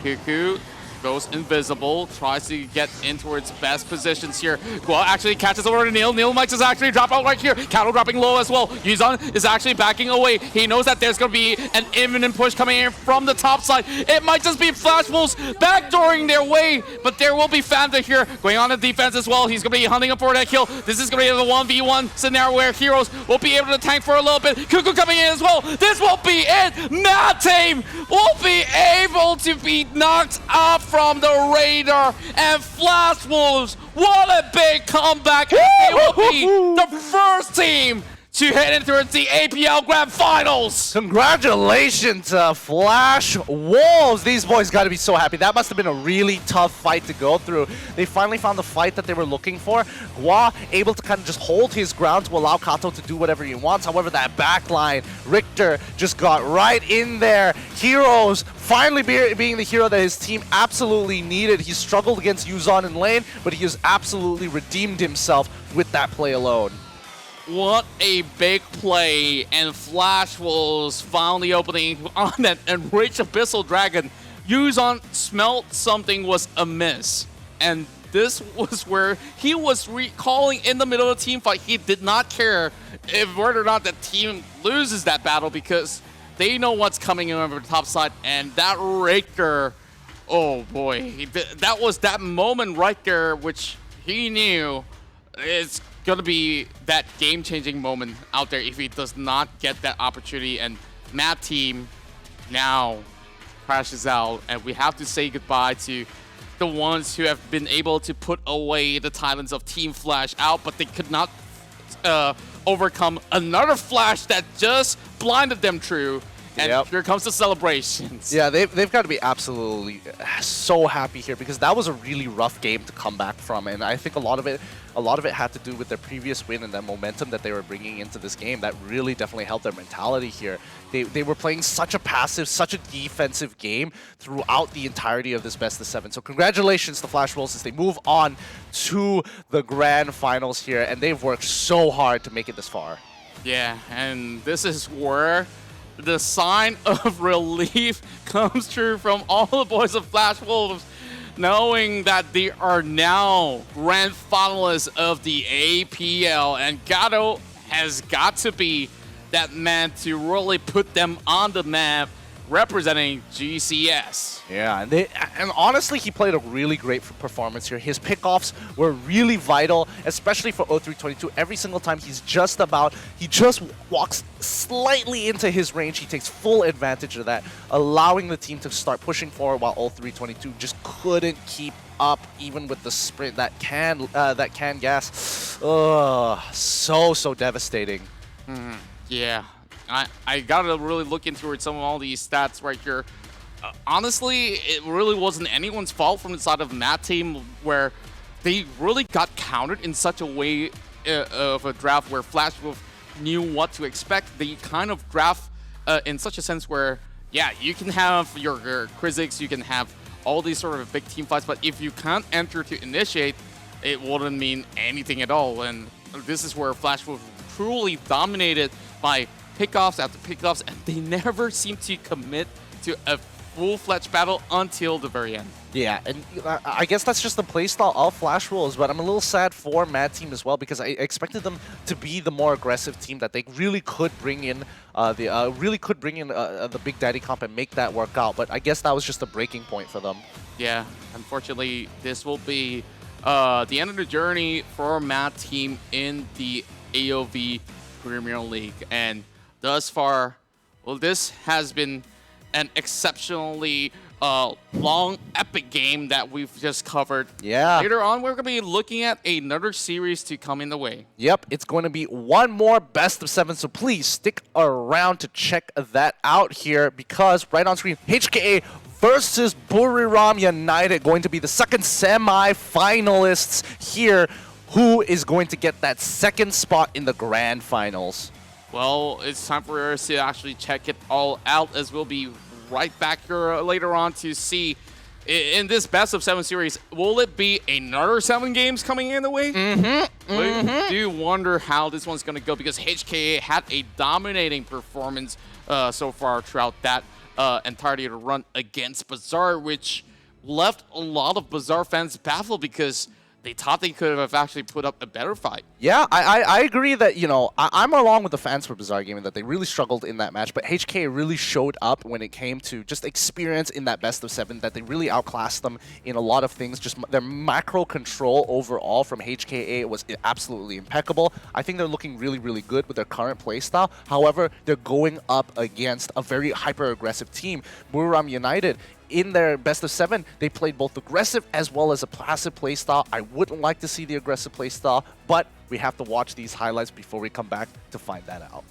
H: Cuckoo goes invisible, tries to get in towards best positions here. Gua actually catches over to Neil. Neil might just actually drop out right here. Cattle dropping low as well. Yuzon is actually backing away. He knows that there's going to be an imminent push coming in from the top side. It might just be Flash Wolves backdooring their way, but there will be Fanta here going on the defense as well. He's going to be hunting up for that kill. This is going to be the 1v1 scenario where Heroes will be able to tank for a little bit. Cuckoo coming in as well. This will be it. Mad Team will be able to be knocked off from the radar, and Flash Wolves, what a big comeback! They will be the first team to head into the APL Grand Finals.
G: Congratulations, Flash Wolves. These boys got to be so happy. That must have been a really tough fight to go through. They finally found the fight that they were looking for. Gua able to kind of just hold his ground to allow Kato to do whatever he wants. However, that backline, Richter just got right in there. Heroes finally being the hero that his team absolutely needed. He struggled against Yuzon in lane, but he has absolutely redeemed himself with that play alone.
H: What a big play, and Flash Wolves finally opening on that enriched Abyssal Dragon. Yuzon smelt something was amiss, and this was where he was recalling in the middle of the team fight. He did not care if whether or not the team loses that battle because they know what's coming in over the top side, and that Raker, oh boy, that was that moment right there which he knew it's going to be that game-changing moment out there if he does not get that opportunity. And Mad Team now crashes out, and we have to say goodbye to the ones who have been able to put away the talents of Team Flash out, but they could not overcome another Flash that just blinded them true. And here comes the celebrations.
G: Yeah, they've got to be absolutely so happy here because that was a really rough game to come back from, and I think a lot of it had to do with their previous win and the momentum that they were bringing into this game. That really definitely helped their mentality here. They were playing such a passive, such a defensive game throughout the entirety of this best of 7. So congratulations to Flash Wolves as they move on to the grand finals here, and they've worked so hard to make it this far.
H: Yeah, and this is where the sign of relief comes true from all the boys of Flash Wolves, knowing that they are now grand finalists of the APL, and Gato has got to be that man to really put them on the map representing GCS.
G: Yeah, and honestly, he played a really great performance here. His pickoffs were really vital, especially for 0322. Every single time he just walks slightly into his range, he takes full advantage of that, allowing the team to start pushing forward while 0322 just couldn't keep up even with the sprint. That can gas. Ugh, so devastating.
H: Yeah. I gotta really look into some of all these stats right here. Honestly, it really wasn't anyone's fault from the side of the Matt team where they really got countered in such a way of a draft where Flash Wolf knew what to expect. They kind of draft in such a sense where, yeah, you can have your Kriziks, you can have all these sort of big team fights, but if you can't enter to initiate, it wouldn't mean anything at all. And this is where Flash Wolf truly dominated by pickoffs after pickoffs, and they never seem to commit to a full-fledged battle until the very end.
G: Yeah, and I guess that's just the playstyle of Flash Wolves, but I'm a little sad for Mad Team as well because I expected them to be the more aggressive team that they really could bring in the Big Daddy comp and make that work out. But I guess that was just a breaking point for them.
H: Yeah, unfortunately, this will be the end of the journey for Mad Team in the AOV Premier League, and thus far, well, this has been an exceptionally long, epic game that we've just covered.
G: Yeah.
H: Later on, we're going to be looking at another series to come in the way.
G: Yep, it's going to be one more best of 7, so please stick around to check that out here because right on screen, HKA versus Buriram United going to be the second semi-finalists here. Who is going to get that second spot in the grand finals?
H: Well, it's time for us to actually check it all out as we'll be right back here later on to see in this best of 7 series, will it be another 7 games coming in the way? I do wonder how this one's going to go because HKA had a dominating performance so far throughout that entirety of the run against Bazaar, which left a lot of Bazaar fans baffled because they thought they could have actually put up a better fight.
G: Yeah, I agree that, you know, I'm along with the fans for Bazaar Gaming that they really struggled in that match, but HK really showed up when it came to just experience in that best of 7, that they really outclassed them in a lot of things. Just their macro control overall from HKA was absolutely impeccable. I think they're looking really, really good with their current playstyle. However, they're going up against a very hyper-aggressive team. Buriram United, in their best of 7, they played both aggressive as well as a passive playstyle. I wouldn't like to see the aggressive playstyle, but we have to watch these highlights before we come back to find that out.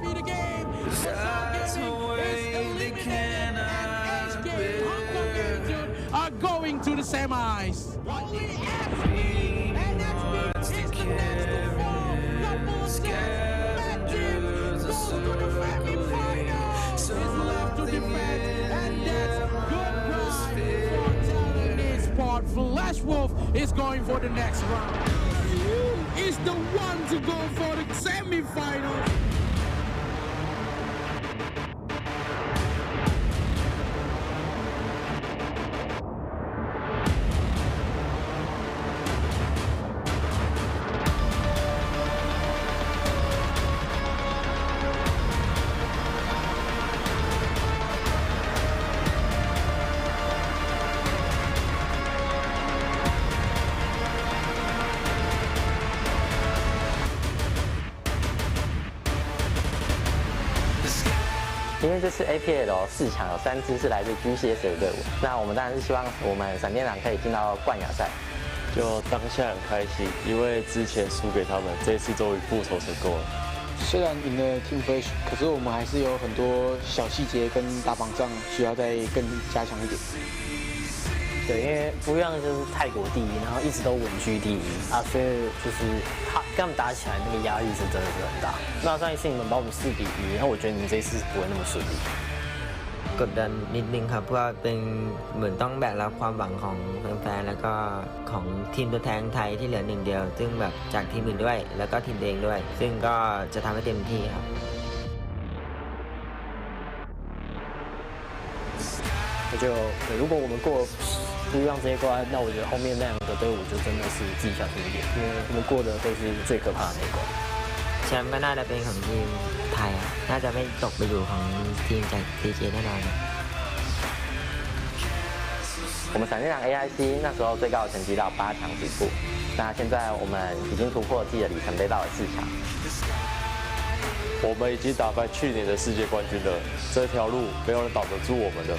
A: be the game. That's away they cannot HK, Hong Kong Attitude are going to the semis. Only FC and that's is the next to fall. Couple scavengers goes to the semi-final. Is left to defend, and that's good pride for Talent Esport. Flash Wolf is going for the next round. Who is the one to go for the semi-finals?
B: 因为这次 APL 4强有3支是来自 GCS 的队伍，那我们当然是希望我们闪电狼可以进到冠亚赛。
C: 就当下很开心，因为之前输给他们，这一次终于复仇成功了。
D: 虽然赢了 Team Flash，可是我们还是有很多小细节跟打榜仗需要再更加强一点。
E: 对，因为不让就是泰国第一，然后一直都稳居第一啊，所以就是跟他们打起来那个压力是真的是很大。那上一次你们把我们4比1，然后我觉得你们这一次不会那么顺利。
F: กดดันนิดนึงครับเพราะว่าเป็นเหมือนต้องแบกรับความหวังของแฟนๆแล้วก็ของทีมตัวแทนไทยที่เหลือ1 เดียวซึ่งแบบจากทีมอื่นด้วยแล้วก็ทีมตัวเองด้วยซึ่งก็จะทำให้เต็มที่ครับ
E: 我就如果我们过不让这些关，那我觉得后面那2个队伍就真的是自己小心一点，因为我们过的都是最可怕的那一关。
F: แชมป์ก็น่าจะเป็นของทีมไทยครับน่าจะไม่ตกไปอยู่ของทีมจาก TJ แน่นอน
B: 我们闪电狼 AIC 那时候最高的成绩到8强止步，那现在我们已经突破自己的里程碑到了4强。
C: 我们已经打败去年的世界冠军了，这条路没有人挡得住我们的。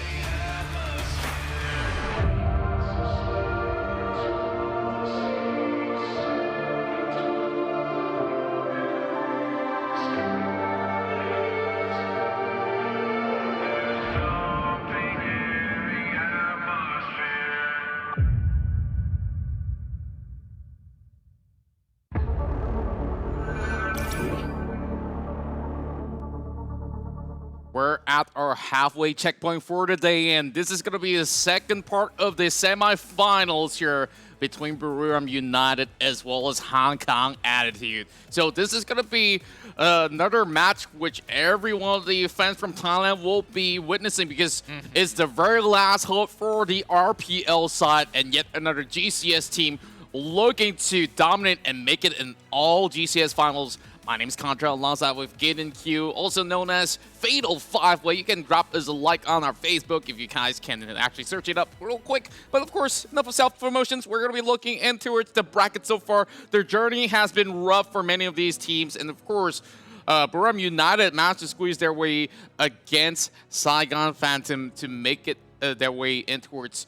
H: We're at our halfway checkpoint for today, and this is going to be the second part of the semifinals here between Buriram United as well as Hong Kong Attitude. So this is going to be another match which every one of the fans from Thailand will be witnessing because it's the very last hope for the RPL side, and yet another GCS team looking to dominate and make it in all GCS finals. My name is Contra, alongside with Gideon Q, also known as Fatal 5-Way. You can drop us a like on our Facebook if you guys can actually search it up real quick. But of course, enough of self-promotions. We're going to be looking into the bracket so far. Their journey has been rough for many of these teams. And of course, Buriram United managed to squeeze their way against Saigon Phantom to make it their way in towards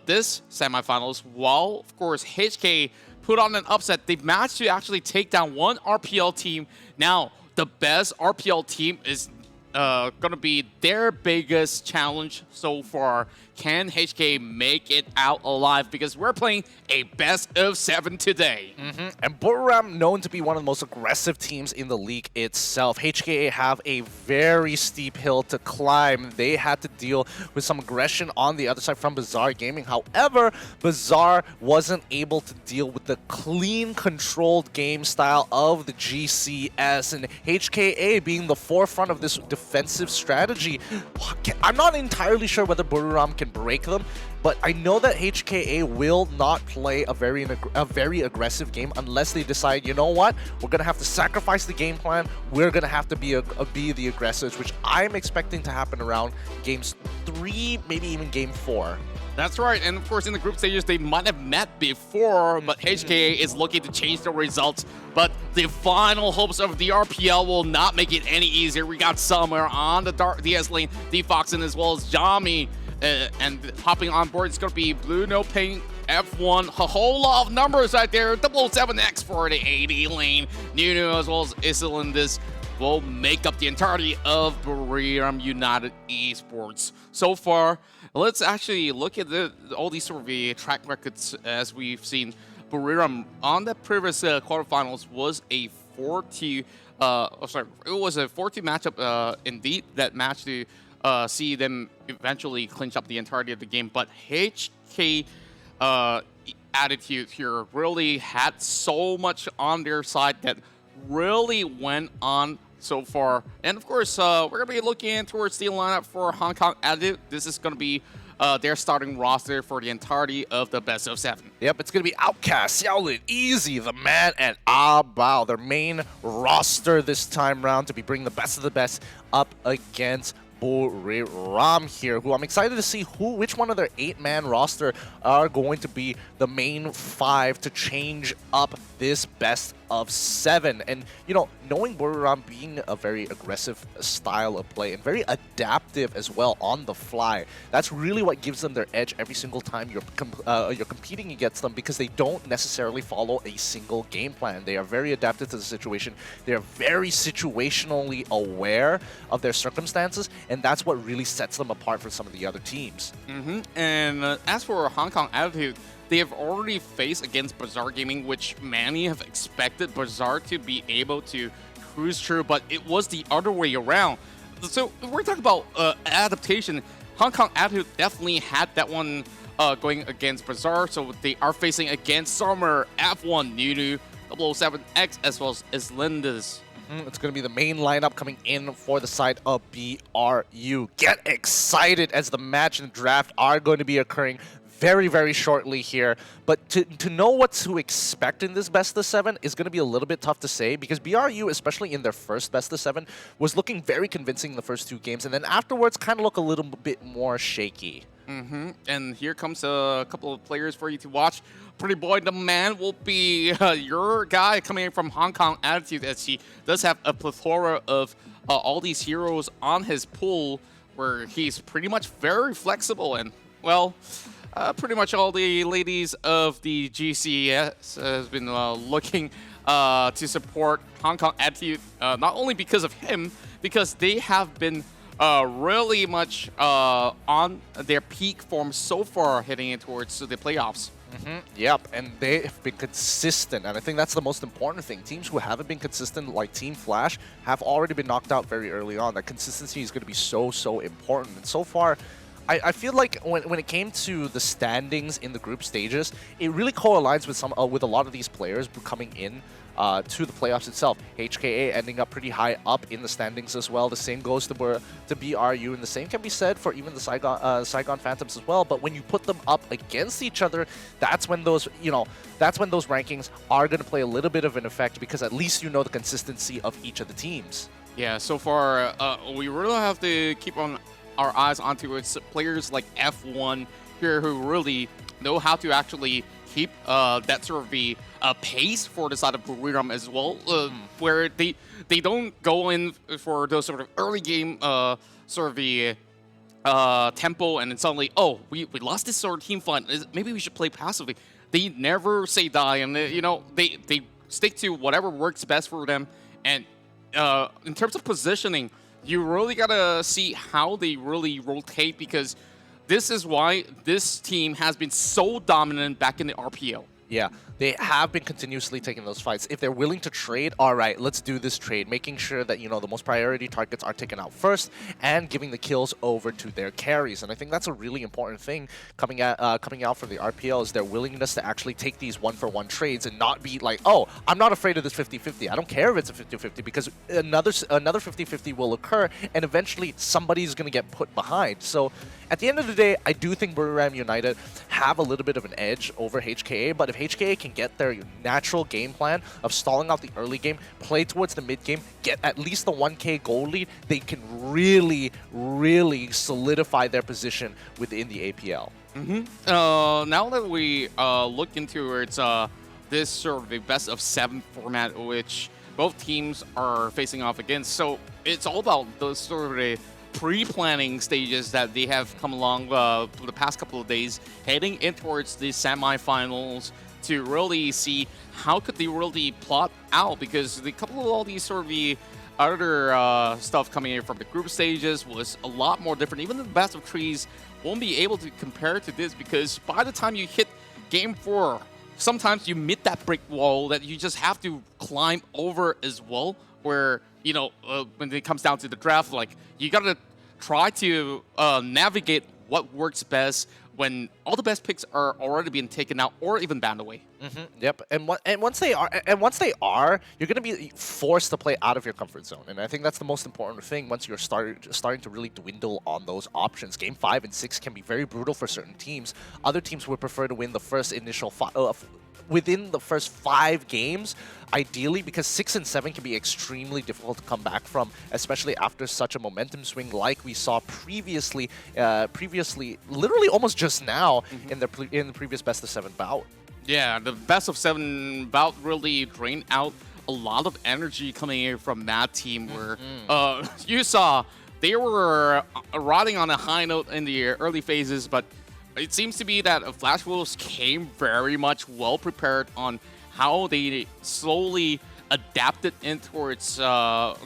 H: this semifinals. While, of course, HK put on an upset. They've managed to actually take down one RPL team. Now, the best RPL team is going to be their biggest challenge so far. Can HK make it out alive? Because we're playing a best of 7 today.
G: And Buriram, known to be one of the most aggressive teams in the league itself. HKA have a very steep hill to climb. They had to deal with some aggression on the other side from Bazaar Gaming. However, Bazaar wasn't able to deal with the clean, controlled game style of the GCS. And HKA being the forefront of this defensive strategy, I'm not entirely sure whether Buriram can break them, but I know that HKA will not play a very aggressive game unless they decide, you know what, we're gonna have to sacrifice the game plan. We're gonna have to be the aggressors, which I'm expecting to happen around games 3, maybe even game 4.
H: That's right, and of course in the group stages they might have met before, but HKA is looking to change the results. But the final hopes of the RPL will not make it any easier. We got Summer on the Dark DS lane, Defoxen as well as Jami, and hopping on board. It's going to be Blue No Pain F1, a whole lot of numbers right there. 007X for the 80 lane. Nuno as well as Isilindis will make up the entirety of Buriram United Esports. So far, let's actually look at all these sort of track records as we've seen. Buriram on the previous quarterfinals was a 4-2. It was a 4-2 matchup indeed that match to see them eventually clinch up the entirety of the game. But HK attitude here really had so much on their side that really went on so far. And of course, we're going to be looking towards the lineup for Hong Kong Attitude. This is going to be their starting roster for the entirety of the best of 7.
G: Yep, it's going to be Outcast, Xiaolin, Easy, The Man, and Bao. Their main roster this time round to be bringing the best of the best up against Buriram here, who I'm excited to see which one of their 8-man roster are going to be the main 5 to change up this best of 7. And, you know, knowing Buriram being a very aggressive style of play and very adaptive as well on the fly, that's really what gives them their edge every single time you're competing against them, because they don't necessarily follow a single game plan. They are very adapted to the situation. They are very situationally aware of their circumstances, and that's what really sets them apart from some of the other teams.
H: And as for Hong Kong Attitude, they have already faced against Bazaar Gaming, which many have expected Bazaar to be able to cruise through, but it was the other way around. So we're talking about adaptation. Hong Kong Attitude definitely had that one going against Bazaar, so they are facing against Summer, F1, Nunu, 007X, as well as Lindas.
G: It's going to be the main lineup coming in for the side of BRU. Get excited, as the match and draft are going to be occurring very, very shortly here. But to know what to expect in this best of 7 is going to be a little bit tough to say, because BRU, especially in their first best of 7, was looking very convincing in the first 2 games, and then afterwards kind of look a little bit more shaky.
H: And here comes a couple of players for you to watch. Pretty Boy the Man will be your guy coming in from Hong Kong Attitude, as he does have a plethora of all these heroes on his pool, where he's pretty much very flexible. And, well, pretty much all the ladies of the GCS has been looking to support Hong Kong Attitude, not only because of him, because they have been really much on their peak form so far heading in towards the playoffs.
G: Yep, and they have been consistent, and I think that's the most important thing. Teams who haven't been consistent, like Team Flash, have already been knocked out very early on. That consistency is going to be so important. And so far, I feel like when it came to the standings in the group stages, it really co-aligns with a lot of these players coming in to the playoffs itself. HKA ending up pretty high up in the standings as well. The same goes to BRU, and the same can be said for even the Saigon Phantoms as well. But when you put them up against each other, that's when those rankings are going to play a little bit of an effect, because at least you know the consistency of each of the teams.
H: Yeah, so far we really have to keep on our eyes onto players like F1 here, who really know how to actually keep that sort of pace for the side of Buriram as well, where they don't go in for those sort of early game sort of the tempo, and then suddenly, oh, we lost this sort of team fight, maybe we should play passively. They never say die, and they stick to whatever works best for them. And in terms of positioning, you really gotta see how they really rotate, because this is why this team has been so dominant back in the RPL.
G: Yeah, they have been continuously taking those fights. If they're willing to trade, all right, let's do this trade, making sure that, you know, the most priority targets are taken out first and giving the kills over to their carries. And I think that's a really important thing coming out from the RPL, is their willingness to actually take these one-for-one trades and not be like, oh, I'm not afraid of this 50-50. I don't care if it's a 50-50, because another 50-50 will occur, and eventually somebody's going to get put behind. So at the end of the day, I do think Buriram United have a little bit of an edge over HKA, but if HKA can get their natural game plan of stalling out the early game, play towards the mid game, get at least the 1K goal lead, they can really solidify their position within the APL.
H: Now that we look into its this sort of a best of 7 format, which both teams are facing off against, so it's all about those sort of pre-planning stages that they have come along for the past couple of days, heading in towards the semifinals to really see how could they really plot out, because the couple of all these sort of the other stuff coming in from the group stages was a lot more different. Even the best of threes won't be able to compare to this, because by the time you hit Game 4, sometimes you meet that brick wall that you just have to climb over as well, where, you know, when it comes down to the draft, like, you gotta try to navigate what works best when all the best picks are already being taken out or even banned away.
G: Yep, and once they are, you're going to be forced to play out of your comfort zone, and I think that's the most important thing. Once you're starting to really dwindle on those options, Game 5 and 6 can be very brutal for certain teams. Other teams would prefer to win the first initial within the first 5 games, ideally, because 6 and 7 can be extremely difficult to come back from, especially after such a momentum swing like we saw previously, literally almost just now in the previous best of 7 bout.
H: Yeah, the best of 7 bout really drained out a lot of energy coming in from that team, where you saw they were riding on a high note in the early phases, but it seems to be that Flash Wolves came very much well prepared on how they slowly adapted in towards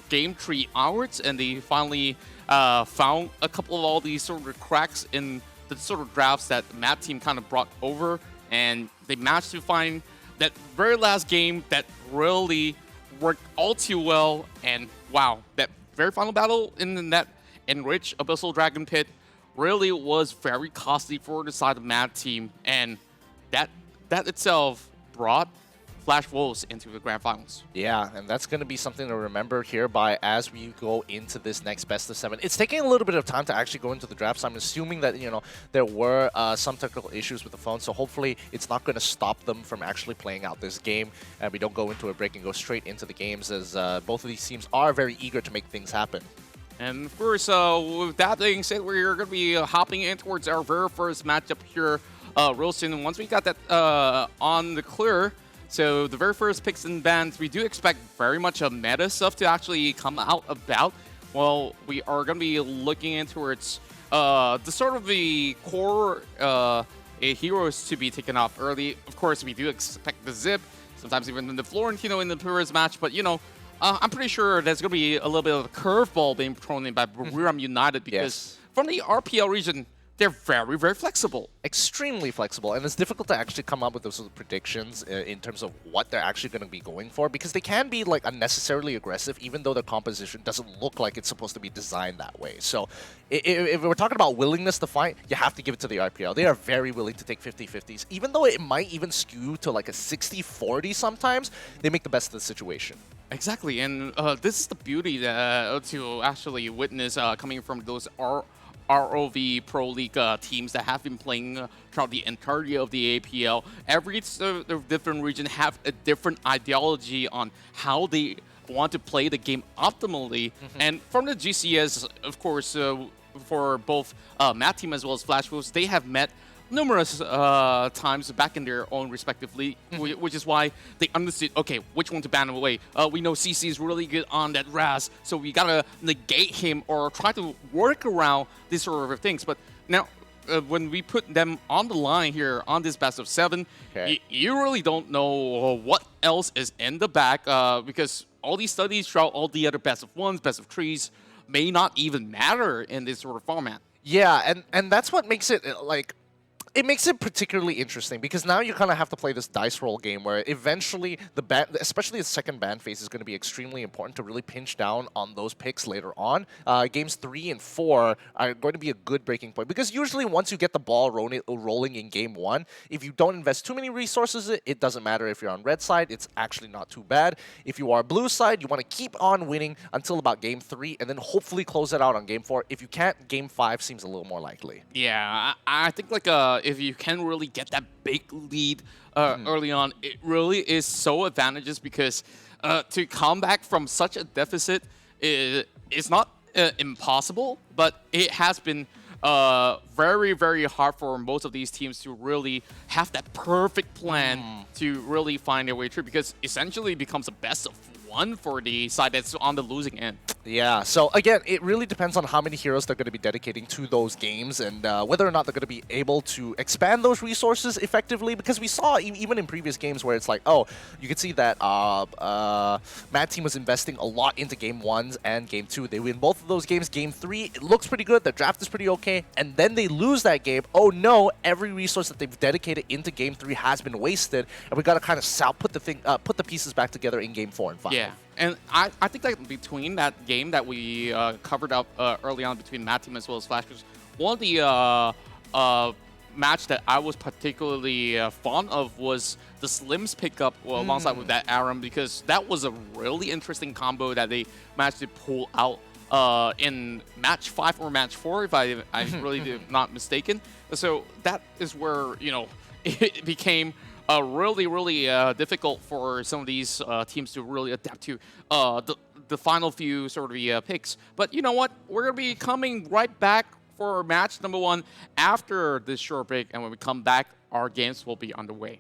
H: game 3 onwards, and they finally found a couple of all these sort of cracks in the sort of drafts that Mad Team kind of brought over, and they managed to find that very last game that really worked all too well. And wow, that very final battle in that enriched Abyssal Dragon Pit really was very costly for the side of Mad Team, and that itself brought Flash Wolves into the grand finals.
G: Yeah, and that's going to be something to remember hereby as we go into this next best of 7. It's taking a little bit of time to actually go into the draft, so I'm assuming that, you know, there were some technical issues with the phone, so hopefully it's not going to stop them from actually playing out this game, and we don't go into a break and go straight into the games, as both of these teams are very eager to make things happen.
H: And of course, with that being said, we're going to be hopping in towards our very first matchup here real soon. Once we got that on the clear, so the very first picks and bans, we do expect very much a meta stuff to actually come out about. Well, we are going to be looking in towards the sort of the core heroes to be taken off early. Of course, we do expect the Zip, sometimes even the Florentino in the previous match, but, you know, I'm pretty sure there's going to be a little bit of a curveball being thrown in by Buriram United, because from the RPL region, they're very, very flexible. Extremely flexible, and it's difficult to actually come up with those predictions in terms of what they're actually going to be going for, because they can be like unnecessarily aggressive, even though their composition doesn't look like it's supposed to be designed that way. So if we're talking about willingness to fight, you have to give it to the RPL. They are very willing to take 50-50s, even though it might even skew to like a 60-40 sometimes. They make the best of the situation. Exactly, and this is the beauty that, to actually witness coming from those ROV Pro League teams that have been playing throughout the entirety of the APL. Every different region have a different ideology on how they want to play the game optimally. And from the GCS, of course, for both Mad Team as well as Flash Wolves, they have met numerous times back in their own respective league, which is why they understood, okay, which one to ban away. We know CC is really good on that Raz, so we gotta negate him or try to work around these sort of things. But now, when we put them on the line here on this best of 7, you really don't know what else is in the back, because all these studies throughout all the other best of 1s, best of 3s may not even matter in this sort of format. Yeah, and that's what makes it like... It makes it particularly interesting, because now you kind of have to play this dice roll game where eventually the ban, especially the second ban phase, is going to be extremely important to really pinch down on those picks later on. Games 3 and 4 are going to be a good breaking point, because usually once you get the ball rolling in game 1, if you don't invest too many resources, it doesn't matter if you're on red side, it's actually not too bad. If you are blue side, you want to keep on winning until about game 3 and then hopefully close it out on game 4. If you can't, game 5 seems a little more likely. Yeah, I think like if you can really get that big lead early on, it really is so advantageous, because to come back from such a deficit is not impossible, but it has been very, very hard for most of these teams to really have that perfect plan to really find their way through, because essentially it becomes a best of 1 for the side that's on the losing end.
G: Yeah, so again, it really depends on how many heroes they're going to be dedicating to those games and whether or not they're going to be able to expand those resources effectively, because we saw even in previous games where it's like, oh, you could see that Mad Team was investing a lot into Game 1s and Game 2. They win both of those games. Game 3, it looks pretty good, their draft is pretty okay, and then they lose that game. Oh no, every resource that they've dedicated into Game 3 has been wasted, and we got to kind of put the pieces back together in Game 4 and 5.
H: Yeah. And I think that between that game that we covered up early on between Mad Team as well as Flash, one of the match that I was particularly fond of was the Slims pickup alongside with that Aram, because that was a really interesting combo that they managed to pull out in match 5 or match 4, if I really am not mistaken. So that is where, you know, it became really difficult for some of these teams to really adapt to the final few sort of picks. But you know what? We're going to be coming right back for match number 1 after this short break. And when we come back, our games will be underway.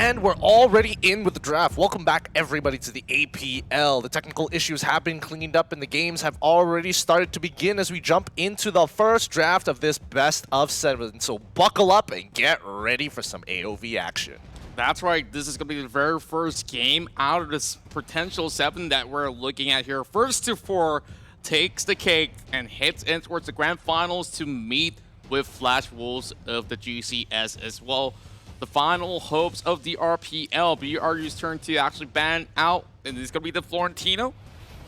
G: And we're already in with the draft. Welcome back, everybody, to the APL. The technical issues have been cleaned up and the games have already started to begin as we jump into the first draft of this best of 7. So buckle up and get ready for some AOV action.
H: That's right. This is going to be the very first game out of this potential 7 that we're looking at here. First to 4 takes the cake and heads in towards the grand finals to meet with Flash Wolves of the GCS as well. The final hopes of the RPL. BRU's turn to actually ban out, and it's going to be the Florentino.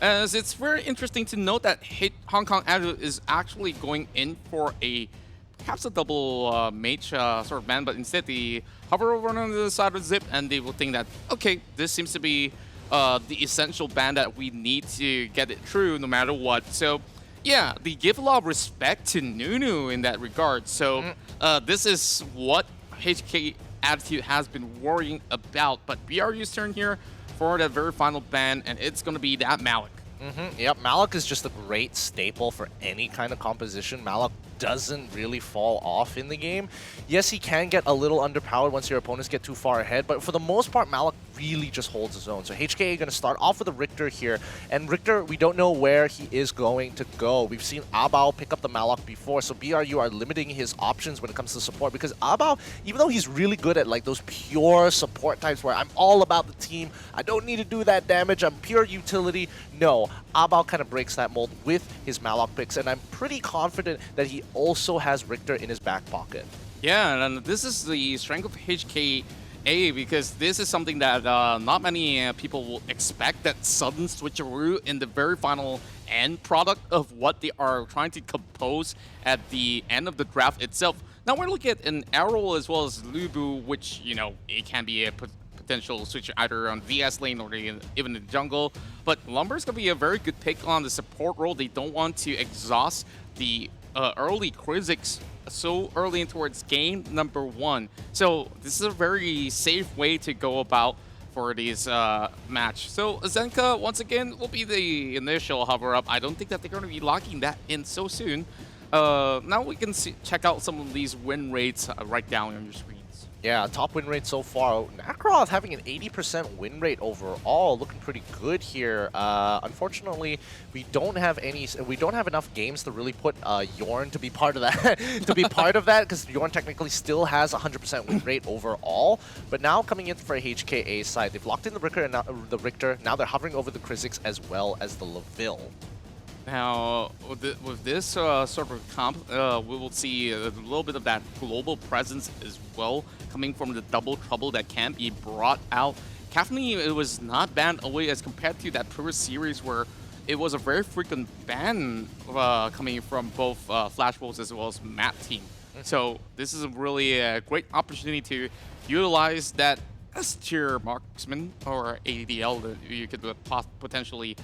H: As it's very interesting to note that Hong Kong is actually going in for perhaps a double mage sort of ban, but instead they hover over on the side of Zip and they will think that, okay, this seems to be the essential ban that we need to get it through no matter what. So yeah, they give a lot of respect to Nunu in that regard. So this is what HK Attitude has been worrying about. But BRU's turn here for that very final ban, and it's going to be that Malik.
G: Yep, Malik is just a great staple for any kind of composition. Malik doesn't really fall off in the game. Yes, he can get a little underpowered once your opponents get too far ahead, but for the most part, Malik really just holds his own. So HKA going to start off with a Richter here, and Richter, we don't know where he is going to go. We've seen Abao pick up the Malik before, so BRU are limiting his options when it comes to support, because Abao, even though he's really good at like those pure support types where I'm all about the team, I don't need to do that damage, I'm pure utility, no, Abao kind of breaks that mold with his Malik picks, and I'm pretty confident that he also has Richter in his back pocket.
H: Yeah, and this is the strength of HKA, because this is something that not many people will expect, that sudden switcheroo in the very final end product of what they are trying to compose at the end of the draft itself. Now we're looking at an Arrow as well as Lubu, which, you know, it can be a potential switch either on VS lane or even in the jungle. But Lumber's going to be a very good pick on the support role. They don't want to exhaust the early Krizzix so early in towards game number 1. So this is a very safe way to go about for this match. So Zenka, once again, will be the initial hover-up. I don't think that they're going to be locking that in so soon. Now we can check out some of these win rates right down on your screens.
G: Yeah, top win rate so far. Nakaroth having an 80% win rate overall, looking pretty good here. Unfortunately, we don't have enough games to really put Yorn to be part of that. Because Yorn technically still has 100% win rate overall. But now coming in for a HKA side, they've locked in the Richter. Now they're hovering over the Krizzix as well as the Leville.
H: Now, with this sort of comp, we will see a little bit of that global presence as well, coming from the double trouble that can be brought out. Caffeine, it was not banned away as compared to that previous series where it was a very frequent ban coming from both Flash Wolves as well as Matt team. So this is really a great opportunity to utilize that S-tier marksman or ADL that you could potentially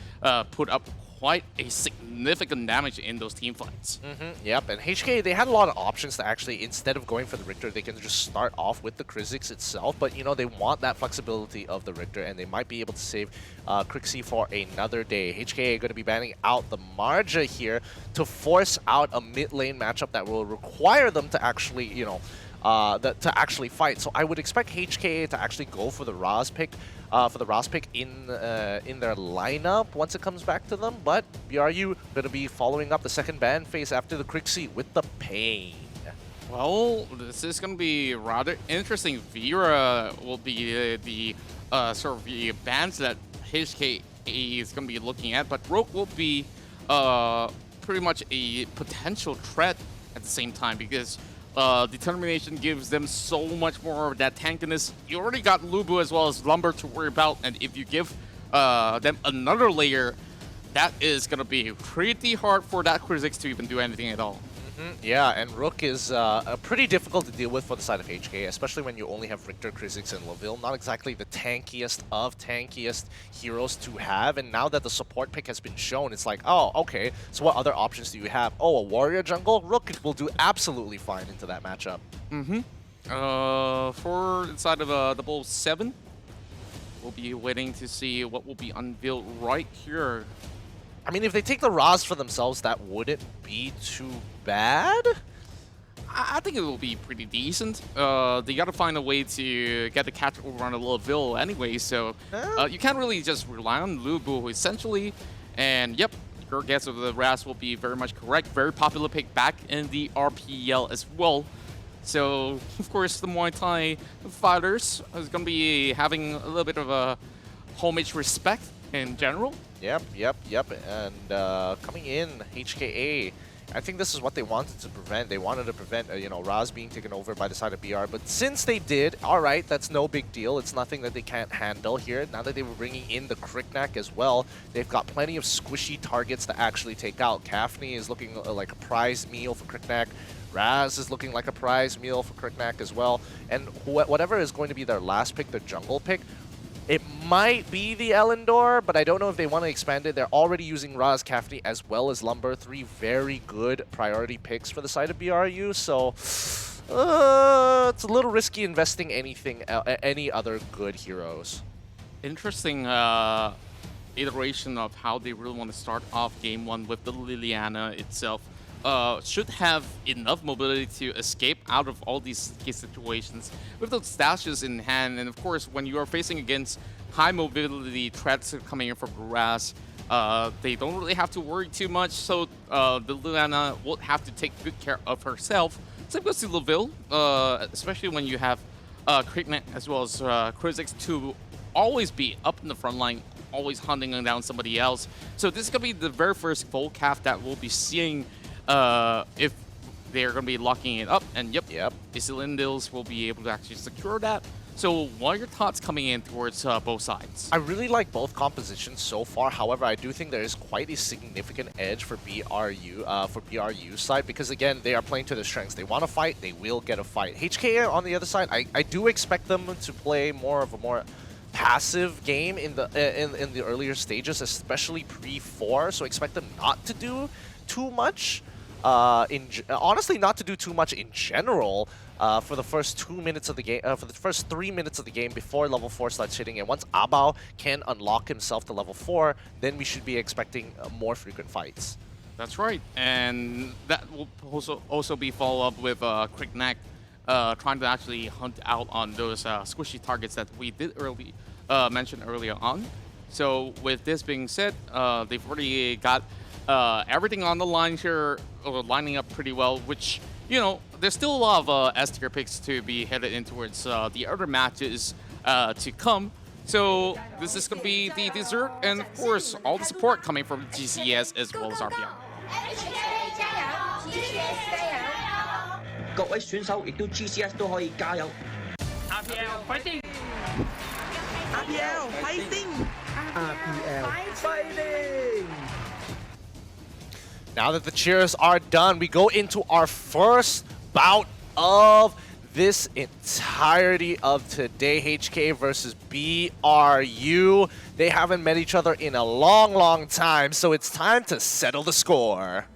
H: put up quite a significant damage in those team fights.
G: Yep, and HK, they had a lot of options to actually, instead of going for the Richter, they can just start off with the Krizzix itself, but you know, they want that flexibility of the Richter, and they might be able to save Crixie for another day. HK going to be banning out the Marja here to force out a mid lane matchup that will require them to actually, you know, to actually fight. So I would expect HKA to actually go for the Raz pick, in their lineup once it comes back to them. But BRU going to be following up the second ban phase after the Crixie with the Pain.
H: Well, this is going to be rather interesting. Vera will be the sort of the bans that HKA is going to be looking at, but Rogue will be pretty much a potential threat at the same time, because Determination gives them so much more of that tankiness. You already got Lubu as well as Lumber to worry about, and if you give them another layer, that is going to be pretty hard for that Krizzix to even do anything at all.
G: Yeah, and Rook is pretty difficult to deal with for the side of HK, especially when you only have Richter, Krizzix, and Leville. Not exactly the tankiest of tankiest heroes to have, and now that the support pick has been shown, it's like, oh, okay, so what other options do you have? Oh, a warrior jungle? Rook will do absolutely fine into that matchup.
H: For inside of double 7, we'll be waiting to see what will be unveiled right here.
G: I mean, if they take the Raz for themselves, that wouldn't be too bad.
H: I think it will be pretty decent. They got to find a way to get the catch over on a Laville anyway, so you can't really just rely on Lubu essentially. And yep, your guess of the Raz will be very much correct. Very popular pick back in the RPL as well. So of course the Muay Thai fighters is going to be having a little bit of a homage respect in general.
G: Yep. And coming in, HKA. I think this is what they wanted to prevent. They wanted to prevent, Raz being taken over by the side of BR. But since they did, all right, that's no big deal. It's nothing that they can't handle here. Now that they were bringing in the Kriknak as well, they've got plenty of squishy targets to actually take out. Kafni is looking like a prize meal for Kriknak. Raz is looking like a prize meal for Kriknak as well. And whatever is going to be their last pick, their jungle pick, it might be the Elendor, but I don't know if they want to expand it. They're already using Raz, Kafni, as well as Lumber. 3 very good priority picks for the side of BRU, so it's a little risky investing any other good heroes.
H: Interesting iteration of how they really want to start off game 1 with the Liliana itself. Should have enough mobility to escape out of all these situations with those stashes in hand. And of course, when you are facing against high mobility threats coming in from Raz, they don't really have to worry too much. So the Liliana will have to take good care of herself. Same goes to Laville, especially when you have Kriknak as well as Krizix to always be up in the front line, always hunting down somebody else. So this is going to be the very first Volcaf that we'll be seeing if they're going to be locking it up. And yep, the Cylindils will be able to actually secure that. So what are your thoughts coming in towards both sides?
G: I really like both compositions so far. However, I do think there is quite a significant edge for BRU's side, because again, they are playing to their strengths. They want to fight, they will get a fight. HKA on the other side, I do expect them to play more of a more passive game in the earlier stages, especially pre-4. So expect them not to do too much. Honestly, not to do too much in general for the first 2 minutes of the game, for the first 3 minutes of the game before level 4 starts hitting. And once Abao can unlock himself to level 4, then we should be expecting more frequent fights.
H: That's right, and that will also be followed up with Kriknak trying to actually hunt out on those squishy targets that we did mention earlier on. So with this being said, they've already got everything on the line here, lining up pretty well, which, there's still a lot of S tier picks to be headed in towards the other matches to come. So this is going to be the dessert, and of course, all the support coming from GCS as well as RPL.
K: 各位選手亦都 GCS 都可以加油。
J: APL fighting!
K: APL fighting! APL fighting!
G: Now that the cheers are done, we go into our first bout of this entirety of today. HK versus BRU. They haven't met each other in a long time, so it's time to settle the score.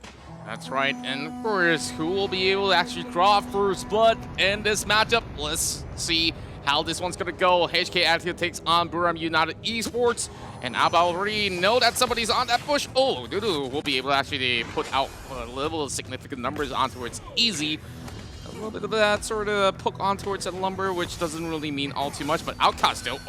H: That's right, and of course, who will be able to actually draw first blood in this matchup? Let's see how this one's gonna go. HK Attitude takes on Buram United Esports, and Abba already know that somebody's on that push. Oh, Dudu will be able to actually put out a little of significant numbers on towards Easy. A little bit of that sort of poke on towards that Lumber, which doesn't really mean all too much, but Outcast still,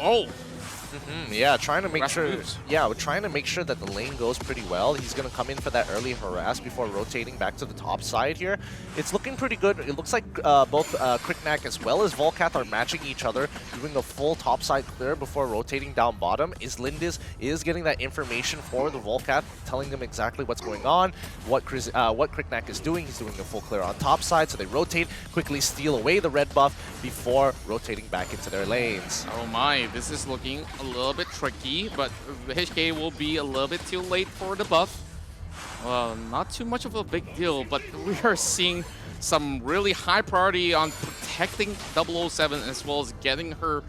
G: Yeah, trying to make sure. Yeah, we're trying to make sure that the lane goes pretty well. He's gonna come in for that early harass before rotating back to the top side here. It's looking pretty good. It looks like both Kriknak as well as Volcath are matching each other, doing a full top side clear before rotating down bottom. Islindis is getting that information for the Volcath, telling them exactly what's going on, what Kriknak is doing. He's doing a full clear on top side, so they rotate, quickly steal away the red buff before rotating back into their lanes.
H: Oh my, this is looking a little bit tricky, but the HK will be a little bit too late for the buff. Well, not too much of a big deal, but we are seeing some really high priority on protecting 007 as well as getting her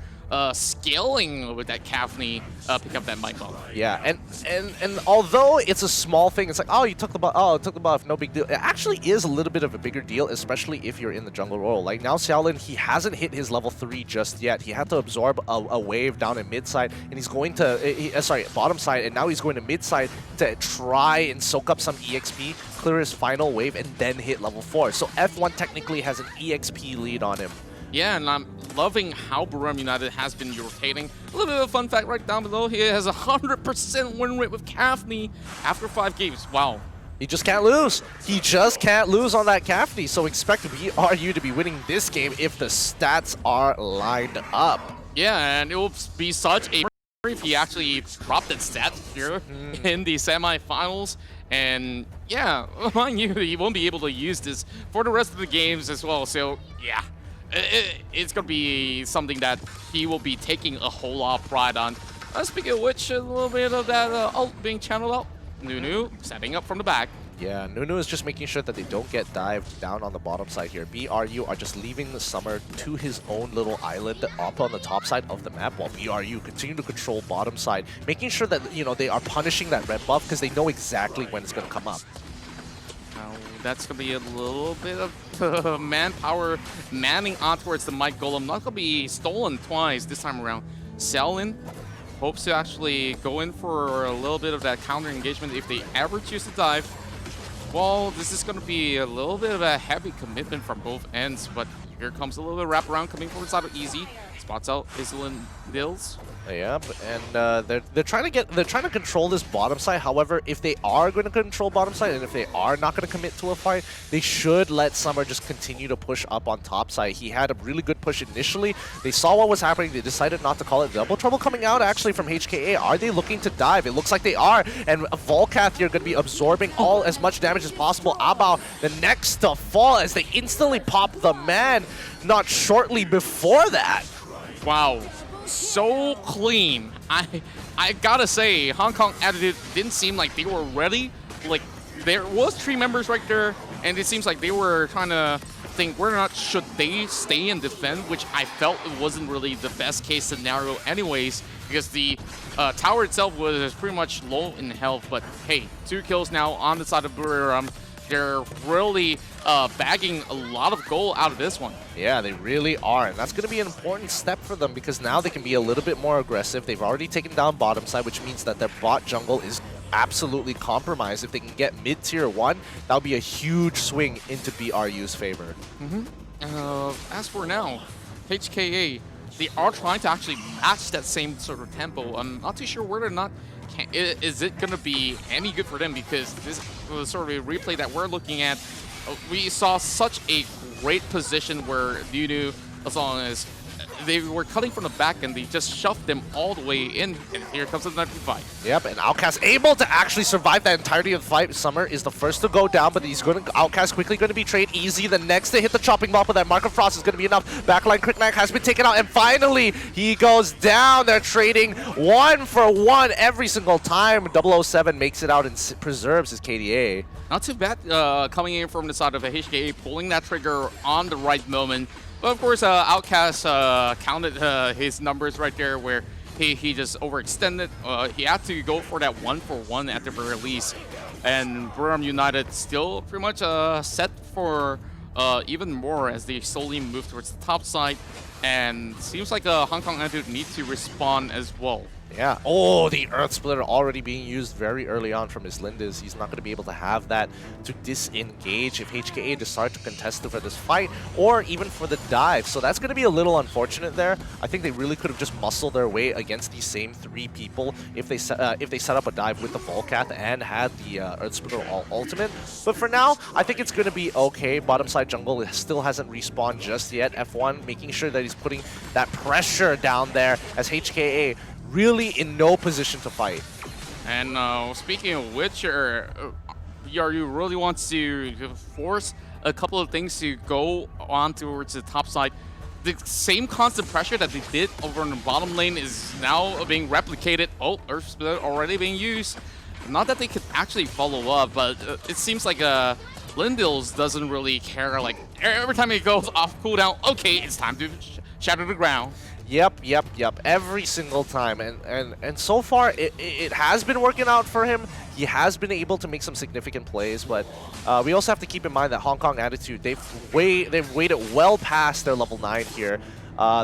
H: scaling with that Kafni pick up that mic ball.
G: Yeah, and although it's a small thing, it's like, oh, you took the buff, oh, took the buff, no big deal. It actually is a little bit of a bigger deal, especially if you're in the jungle role. Like now, Xiaolin, he hasn't hit his level 3 just yet. He had to absorb a wave down in mid side, and he's going to, sorry, bottom side, and now he's going to mid side to try and soak up some EXP, clear his final wave, and then hit level 4. So F1 technically has an EXP lead on him.
H: Yeah, and I'm loving how Buram United has been rotating. A little bit of a fun fact right down below. He has a 100% win rate with Kafni after 5 games. Wow.
G: He just can't lose. He just can't lose on that Kafni. So expect BRU to be winning this game if the stats are lined up.
H: Yeah, and it will be such a if he actually dropped that stat here in the semifinals. And yeah, mind you, he won't be able to use this for the rest of the games as well. So yeah. It's going to be something that he will be taking a whole lot of pride on. Speaking of which, a little bit of that ult being channeled out. Nunu setting up from the back.
G: Yeah, Nunu is just making sure that they don't get dived down on the bottom side here. BRU are just leaving the Summer to his own little island up on the top side of the map, while BRU continue to control bottom side, making sure that, you know, they are punishing that red buff because they know exactly when it's going to come up.
H: That's going to be a little bit of manpower manning on towards the Might Golem. Not going to be stolen twice this time around. Xiaolin hopes to actually go in for a little bit of that counter engagement if they ever choose to dive. Well, this is going to be a little bit of a heavy commitment from both ends, but here comes a little bit of wraparound coming from the side of Easy. Spots out Islin Dills.
G: Yep, and they're trying to control this bottom side. However, if they are going to control bottom side, and if they are not going to commit to a fight, they should let Summer just continue to push up on top side. He had a really good push initially. They saw what was happening. They decided not to call it. Double trouble coming out actually from HKA. Are they looking to dive? It looks like they are. And Volcath here going to be absorbing as much damage as possible. Abao the next to fall as they instantly pop the man not shortly before that.
H: Wow. So clean. I gotta say, Hong Kong Attitude didn't seem like they were ready. Like, there was 3 members right there, and it seems like they were trying to think whether or not should they stay and defend, which I felt it wasn't really the best case scenario anyways, because the tower itself was pretty much low in health. But hey, 2 kills now on the side of Buram. They're really bagging a lot of gold out of this one.
G: Yeah, they really are. And that's going to be an important step for them because now they can be a little bit more aggressive. They've already taken down bottom side, which means that their bot jungle is absolutely compromised. If they can get mid-tier 1, that would be a huge swing into BRU's favor.
H: As for now, HKA, they are trying to actually match that same sort of tempo. I'm not too sure whether or not is it going to be any good for them, because this was sort of a replay that we're looking at. We saw such a great position where Nunu, as long as they were cutting from the back and they just shoved them all the way in, and here comes the 95.
G: Yep, and Outcast able to actually survive the entirety of the fight. Summer is the first to go down, but he's going to Outcast quickly going to be traded Easy. The next to hit the chopping block with that Mark of Frost is going to be enough. Backline Quick Knight has been taken out, and finally he goes down. They're trading 1 for 1 every single time. 007 makes it out and preserves his KDA.
H: Not too bad coming in from the side of the HKA, pulling that trigger on the right moment. But of course, Outcast counted his numbers right there, where he just overextended. He had to go for that 1 for 1 at the very least. And Buram United still pretty much set for even more as they slowly move towards the top side. And seems like Hong Kong Attitude need to respond as well.
G: Yeah. Oh, the Earth Splitter already being used very early on from his Lindis. He's not going to be able to have that to disengage if HKA decide to contest for this fight or even for the dive. So that's going to be a little unfortunate there. I think they really could have just muscled their way against these same 3 people if they set up a dive with the Volcath and had the Earth Splitter ultimate. But for now, I think it's going to be okay. Bottom side jungle still hasn't respawned just yet. F1 making sure that he's putting that pressure down there as HKA really in no position to fight.
H: And speaking of which, BRU really wants to force a couple of things to go on towards the top side. The same constant pressure that they did over in the bottom lane is now being replicated. Oh, Earth Split already being used. Not that they could actually follow up, but it seems like Lindils doesn't really care. Like every time it goes off cooldown, okay, it's time to shatter the ground.
G: Yep. Every single time, and so far it has been working out for him. He has been able to make some significant plays, but we also have to keep in mind that Hong Kong Attitude, they've waited well past their level 9 here.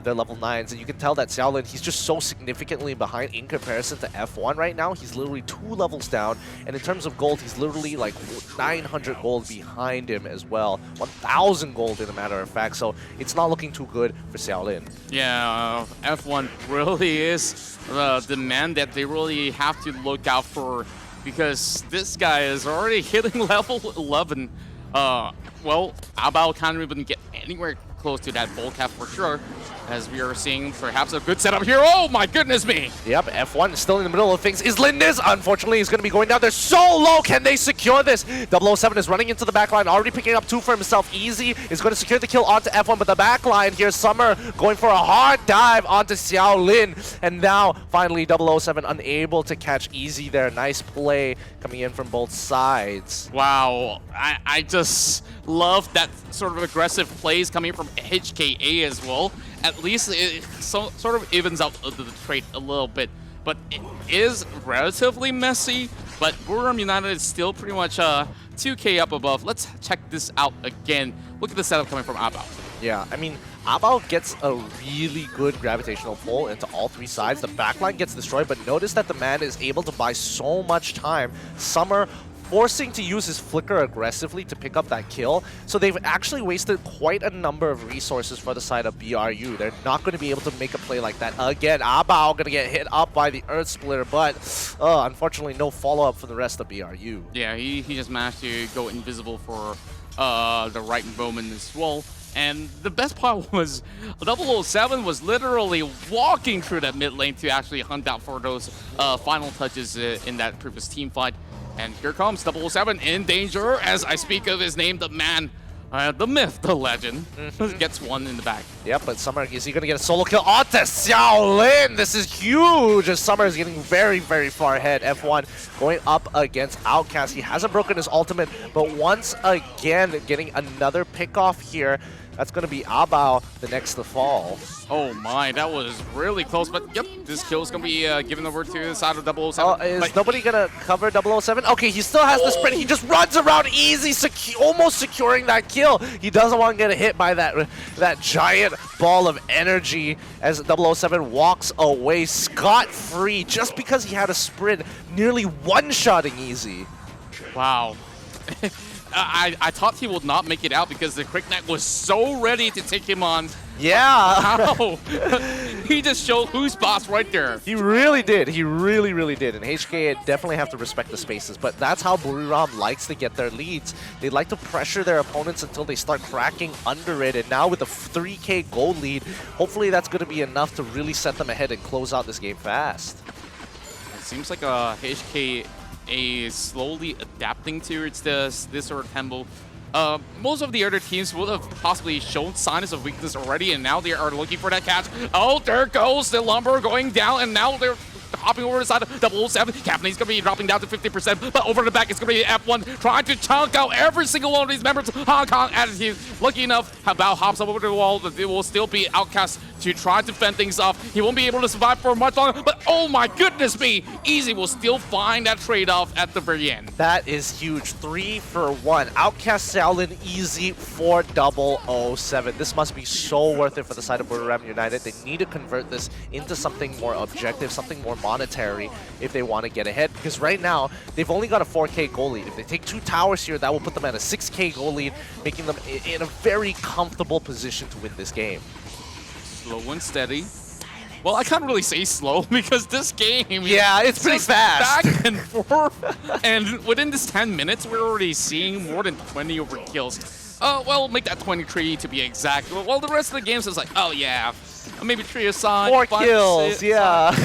G: They're level 9s, and you can tell that Xiaolin, he's just so significantly behind in comparison to F1 right now. He's literally 2 levels down, and in terms of gold, he's literally like 900 gold behind him as well. 1,000 gold, in a matter of fact, so it's not looking too good for Xiaolin.
H: Yeah, F1 really is the man that they really have to look out for, because this guy is already hitting level 11. Well, APL can't even get anywhere close to that bulk cap for sure, as we are seeing perhaps a good setup here. Oh my goodness me!
G: Yep, F1 is still in the middle of things. Is Lindis, unfortunately, he's going to be going down there so low. Can they secure this? 007 is running into the backline, already picking up 2 for himself. Easy is going to secure the kill onto F1, but the backline here, Summer going for a hard dive onto Xiaolin. And now, finally, 007 unable to catch Easy there. Nice play coming in from both sides.
H: Wow, I just love that sort of aggressive plays coming from HKA as well. At least it sort of evens out the trait a little bit, but it is relatively messy. But Buriram United is still pretty much 2k up above. Let's check this out again. Look at the setup coming from APL.
G: Yeah, I mean, APL gets a really good gravitational pull into all 3 sides. The backline gets destroyed, but notice that the man is able to buy so much time. Summer forcing to use his flicker aggressively to pick up that kill. So they've actually wasted quite a number of resources for the side of BRU. They're not going to be able to make a play like that again. APL going to get hit up by the Earth Splitter, but unfortunately no follow-up for the rest of BRU.
H: Yeah, he just managed to go invisible for the right moment as well. And the best part was 007 was literally walking through that mid lane to actually hunt out for those final touches in that previous team fight. And here comes 007 in danger as I speak of his name, the man, the myth, the legend. Gets one in the back.
G: Yep, but Summer, is he going to get a solo kill onto Xiaolin? This is huge as Summer is getting very, very far ahead. F1 going up against Outcast. He hasn't broken his ultimate, but once again getting another pickoff here. That's going to be APL the next to fall.
H: Oh my, that was really close. But yep, this kill is going to be given over to the side of 007.
G: Oh, is nobody going to cover 007? Okay, he still has the sprint. He just runs around easy, almost securing that kill. He doesn't want to get hit by that giant ball of energy as 007 walks away scot-free just because he had a sprint, nearly one-shotting Easy.
H: Wow. I thought he would not make it out because the Quicknet was so ready to take him on.
G: Yeah.
H: Wow. He just showed who's boss right there.
G: He really did. He really, really did. And HK definitely have to respect the spaces, but that's how Buriram likes to get their leads. They like to pressure their opponents until they start cracking under it. And now with a 3k gold lead, hopefully that's going to be enough to really set them ahead and close out this game fast.
H: It seems like HK is slowly adapting towards this sort of tempo. Most of the other teams would have possibly shown signs of weakness already, and now they are looking for that catch. Oh, there goes the Lumber going down, and now they're hopping over the side of 007. Captain's going to be dropping down to 50%, but over the back, it's going to be F1 trying to chunk out every single one of these members of Hong Kong Attitude. Lucky enough, Bao hops up over the wall, but it will still be Outcast to try to fend things off. He won't be able to survive for much longer, but oh my goodness me, Easy will still find that trade-off at the very end.
G: That is huge. 3 for 1. Outcast Xiaolin Easy for 007. This must be so worth it for the side of Buriram United. They need to convert this into something more objective, something more monetary if they want to get ahead, because right now they've only got a 4k goal lead. If they take 2 towers here, that will put them at a 6k goal lead, making them in a very comfortable position to win this game.
H: Slow and steady. Well, I can't really say slow because this game,
G: yeah, it's pretty fast.
H: Back and forth, and within this 10 minutes, we're already seeing more than 20 overkills. Well, make that 23 to be exact. Well, the rest of the games is like, oh yeah, maybe 3 aside.
G: 4 kills, yeah.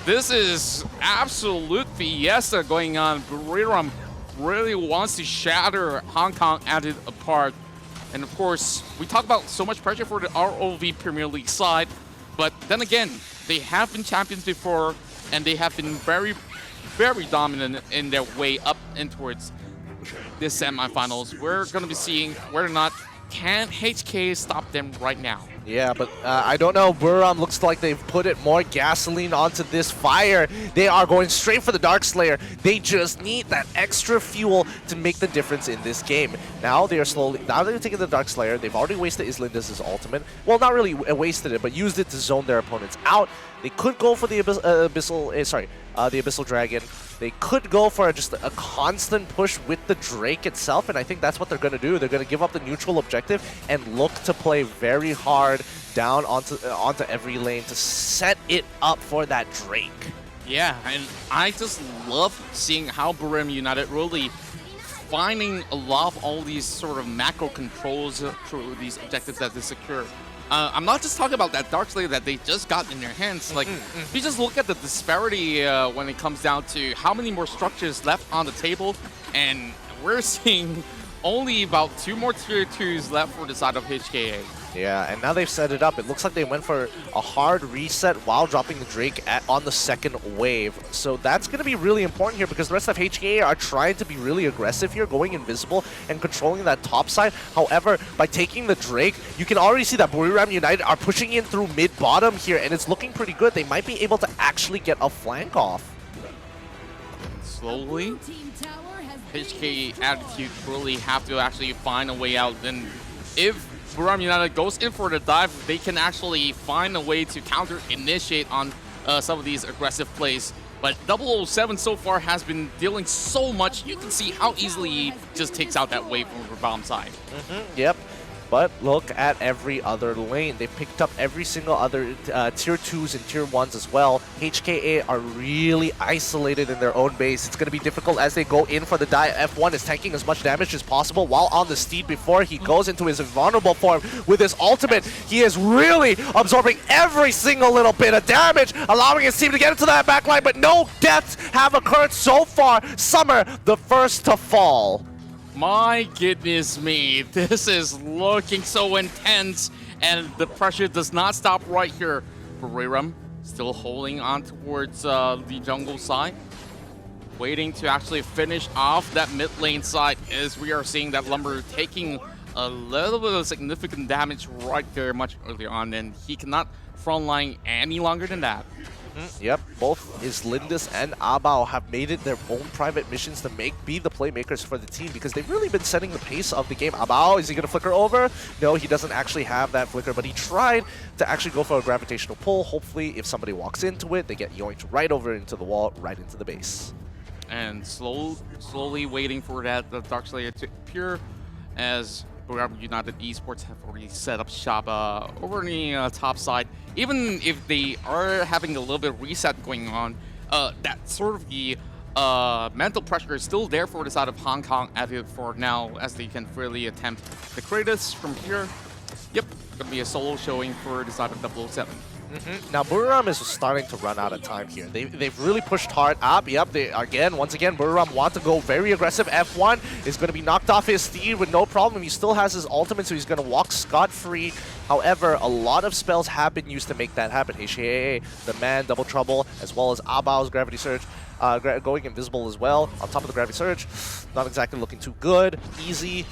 H: This is absolute fiesta going on. Buriram really wants to shatter Hong Kong Attitude apart. And of course, we talk about so much pressure for the ROV Premier League side, but then again, they have been champions before, and they have been very, very dominant in their way up and towards this semifinals. We're going to be seeing whether or not can HK stop them right now.
G: Yeah, but I don't know. Buriram looks like they've put it more gasoline onto this fire. They are going straight for the Darkslayer. They just need that extra fuel to make the difference in this game. Now they're taking the Darkslayer. They've already wasted Islindis' ultimate. Well, not really wasted it, but used it to zone their opponents out. They could go for the the Abyssal Dragon. They could go for just a constant push with the Drake itself, and I think that's what they're going to do. They're going to give up the neutral objective and look to play very hard down onto every lane to set it up for that Drake.
H: Yeah, and I just love seeing how Buriram United really finding a lot of all these sort of macro controls through these objectives that they secure. I'm not just talking about that Darkslayer that they just got in their hands. Like, you just look at the disparity when it comes down to how many more structures left on the table, and we're seeing only about 2 more tier 2s left for the side of HKA.
G: Yeah, and now they've set it up. It looks like they went for a hard reset while dropping the Drake on the second wave. So that's going to be really important here because the rest of HKA are trying to be really aggressive here, going invisible and controlling that top side. However, by taking the Drake, you can already see that Buriram United are pushing in through mid-bottom here, and it's looking pretty good. They might be able to actually get a flank off.
H: Slowly, HKA attitude really have to actually find a way out. And if Buriram United goes in for the dive, they can actually find a way to counter-initiate on some of these aggressive plays. But 007 so far has been dealing so much. You can see how easily he just takes out that wave from the bottom side.
G: Yep. But look at every other lane. They've picked up every single other tier 2s and tier 1s as well. HKA are really isolated in their own base. It's going to be difficult as they go in for the die. F1 is tanking as much damage as possible while on the steed before he goes into his invulnerable form. With his ultimate, he is really absorbing every single little bit of damage, allowing his team to get into that backline, but no deaths have occurred so far. Summer, the first to fall.
H: My goodness me, this is looking so intense, and the pressure does not stop right here. Buriram still holding on towards the jungle side, waiting to actually finish off that mid lane side as we are seeing that Lumber taking a little bit of significant damage right there much earlier on, and he cannot frontline any longer than that.
G: Yep, both Islindis and Abao have made it their own private missions to be the playmakers for the team because they've really been setting the pace of the game. Abao, is he going to flicker over? No, he doesn't actually have that flicker, but he tried to actually go for a gravitational pull. Hopefully, if somebody walks into it, they get yoinked right over into the wall, right into the base.
H: And slowly waiting for that the Darkslayer to appear as Buriram United Esports have already set up shop over on the top side. Even if they are having a little bit of reset going on, that sort of the mental pressure is still there for the side of Hong Kong for now, as they can freely attempt the Kratos from here. Yep, gonna be a solo showing for the side of 007.
G: Now, Buriram is starting to run out of time here. They've really pushed hard up. Yep, once again, Buriram want to go very aggressive. F1 is going to be knocked off his steed with no problem. He still has his ultimate, so he's going to walk scot-free. However, a lot of spells have been used to make that happen. HKA, the man, Double Trouble, as well as Abao's Gravity Surge. Going invisible as well, on top of the Gravity Surge. Not exactly looking too good. Easy.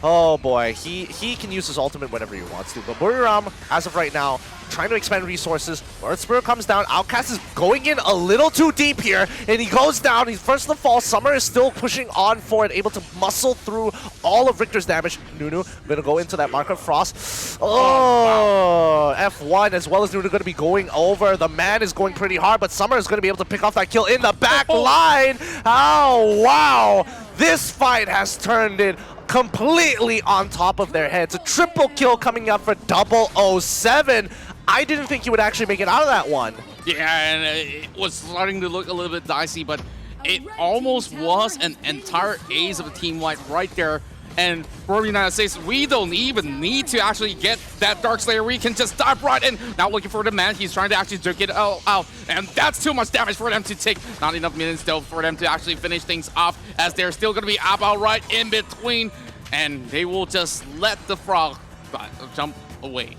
G: Oh boy, he can use his ultimate whenever he wants to. But Buriram, as of right now, trying to expand resources. Earth Spirit comes down. Outcast is going in a little too deep here, and he goes down. He's first to fall. Summer is still pushing on for it, able to muscle through all of Richter's damage. Nunu gonna go into that Mark of Frost. Oh, wow. F1 as well as Nunu gonna be going over. The man is going pretty hard, but Summer is gonna be able to pick off that kill in the back line. Oh, wow. This fight has turned it completely on top of their heads. A triple kill coming up for 007. I didn't think he would actually make it out of that one.
H: Yeah, and it was starting to look a little bit dicey, but it almost was an entire ace of a team wipe right there. And Buriram United says, we don't even need to actually get that Darkslayer. We can just dive right in. Now looking for the man. He's trying to actually jerk it out. And that's too much damage for them to take. Not enough minutes still for them to actually finish things off, as they're still going to be Abao right in between. And they will just let the frog jump away.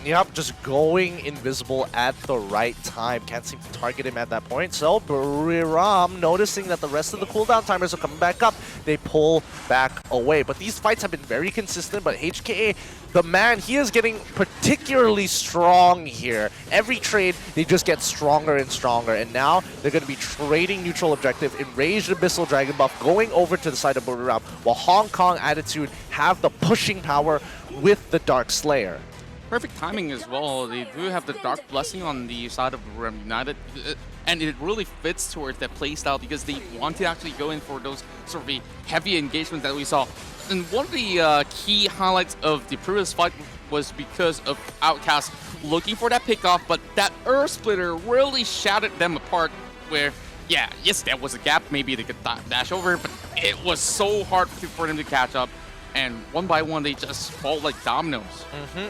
G: Yep, just going invisible at the right time. Can't seem to target him at that point. So Buriram, noticing that the rest of the cooldown timers are coming back up, they pull back away. But these fights have been very consistent, but HKA, the man, he is getting particularly strong here. Every trade, they just get stronger and stronger. And now they're going to be trading neutral objective, Enraged Abyssal Dragon buff, going over to the side of Buriram, while Hong Kong Attitude have the pushing power with the Dark Slayer.
H: Perfect timing as well. They do have the Dark Blessing on the side of Buriram United, and it really fits towards that playstyle because they want to actually go in for those sort of the heavy engagements that we saw. And one of the key highlights of the previous fight was because of Outcast looking for that pickoff, but that Earth Splitter really shattered them apart where, yeah, yes, there was a gap, maybe they could dash over, but it was so hard for them to catch up. And one by one, they just fall like dominoes.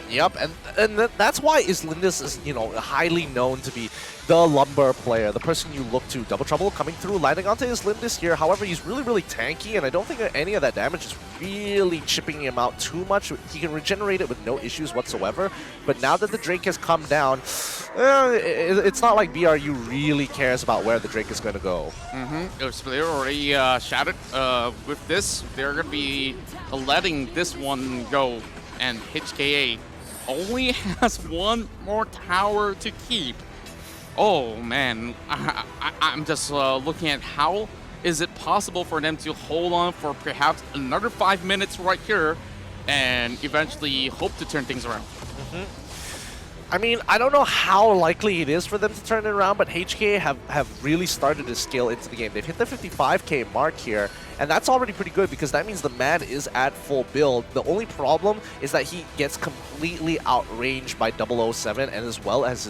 G: Yep, and that's why Islindis is, you know, highly known to be the lumber player, the person you look to. Double Trouble coming through, landing onto Islindis here. However, he's really, really tanky, and I don't think that any of that damage is really chipping him out too much. He can regenerate it with no issues whatsoever. But now that the Drake has come down, it's not like BRU really cares about where the Drake is going to go.
H: They're already shattered with this. They're going to be letting this one go, and HKA only has one more tower to keep. Oh man, I'm just looking at how is it possible for them to hold on for perhaps another 5 minutes right here and eventually hope to turn things around.
G: I mean, I don't know how likely it is for them to turn it around, but HK have really started to scale into the game. They've hit the 55k mark here, and that's already pretty good because that means the man is at full build. The only problem is that he gets completely outranged by 007 and as well as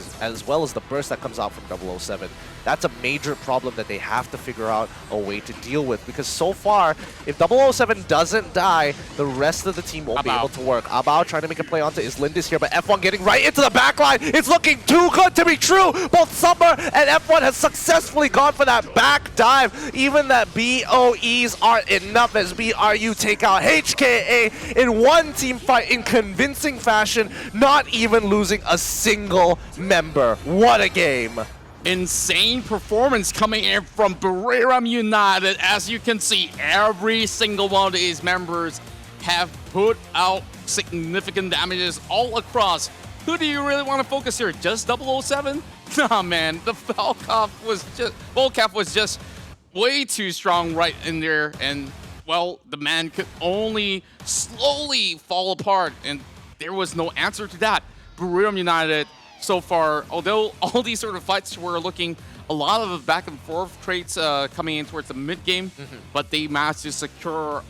G: the burst that comes out from 007. That's a major problem that they have to figure out a way to deal with, because so far, if 007 doesn't die, the rest of the team won't be able to work. Abao trying to make a play onto Islindis here, but F1 getting right into the backline. It's looking too good to be true. Both Summer and F1 has successfully gone for that back dive. Even that BOEs aren't enough as BRU take out HKA in one team fight in convincing fashion, not even losing a single member. What a game.
H: Insane performance coming in from Buriram United. As you can see, every single one of these members have put out significant damages all across. Who do you really want to focus here? Just 007? Nah, man, the Volcap was just way too strong right in there, and well, the man could only slowly fall apart, and there was no answer to that. Buriram United so far, although all these sort of fights were looking a lot of back and forth trades coming in towards the mid game, but they managed to secure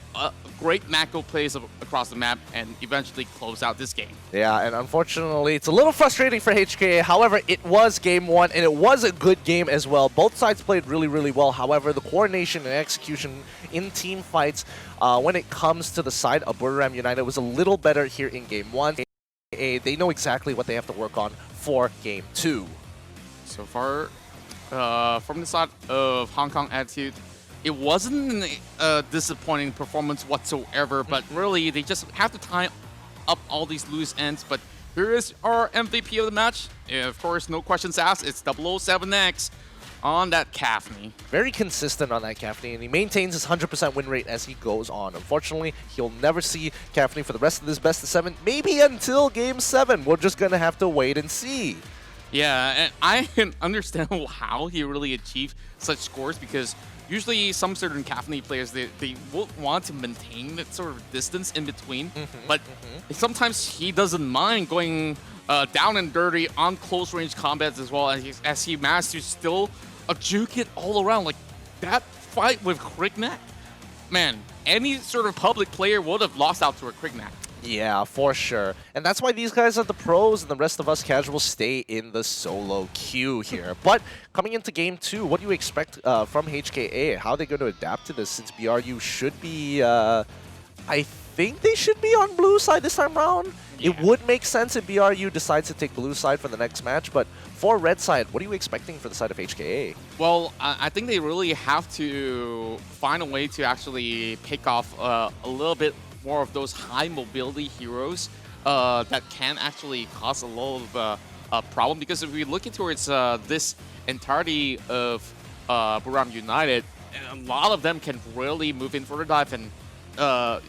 H: great macro plays across the map and eventually close out this game.
G: Yeah, and unfortunately, it's a little frustrating for HKA. However, it was game one, and it was a good game as well. Both sides played really, really well. However, the coordination and execution in team fights when it comes to the side of Buriram United was a little better here in game one. They know exactly what they have to work on for game two.
H: So far, from the side of Hong Kong Attitude, it wasn't a disappointing performance whatsoever, but really they just have to tie up all these loose ends. But here is our MVP of the match. Of course, no questions asked, it's 007X on that Gaffney.
G: Very consistent on that Gaffney, and he maintains his 100% win rate as he goes on. Unfortunately, he'll never see Gaffney for the rest of this best of 7, maybe until game 7. We're just gonna have to wait and see.
H: Yeah, and I can understand how he really achieved such scores, because usually some certain Gaffney players, they will want to maintain that sort of distance in between, but sometimes he doesn't mind going down and dirty on close range combats as well, as he managed to still juke it all around. Like that fight with Krignac, man, any sort of public player would have lost out to a Krignac.
G: Yeah, for sure. And that's why these guys are the pros and the rest of us casuals stay in the solo queue here. But coming into game 2, what do you expect from HKA? How are they going to adapt to this, since BRU should be, I think they should be on blue side this time around? Yeah. It would make sense if BRU decides to take blue side for the next match, but for red side, what are you expecting for the side of HKA?
H: Well, I think they really have to find a way to actually pick off a little bit more of those high mobility heroes that can actually cause a lot of problem, because if we look towards this entirety of Buram United, a lot of them can really move in for the dive, and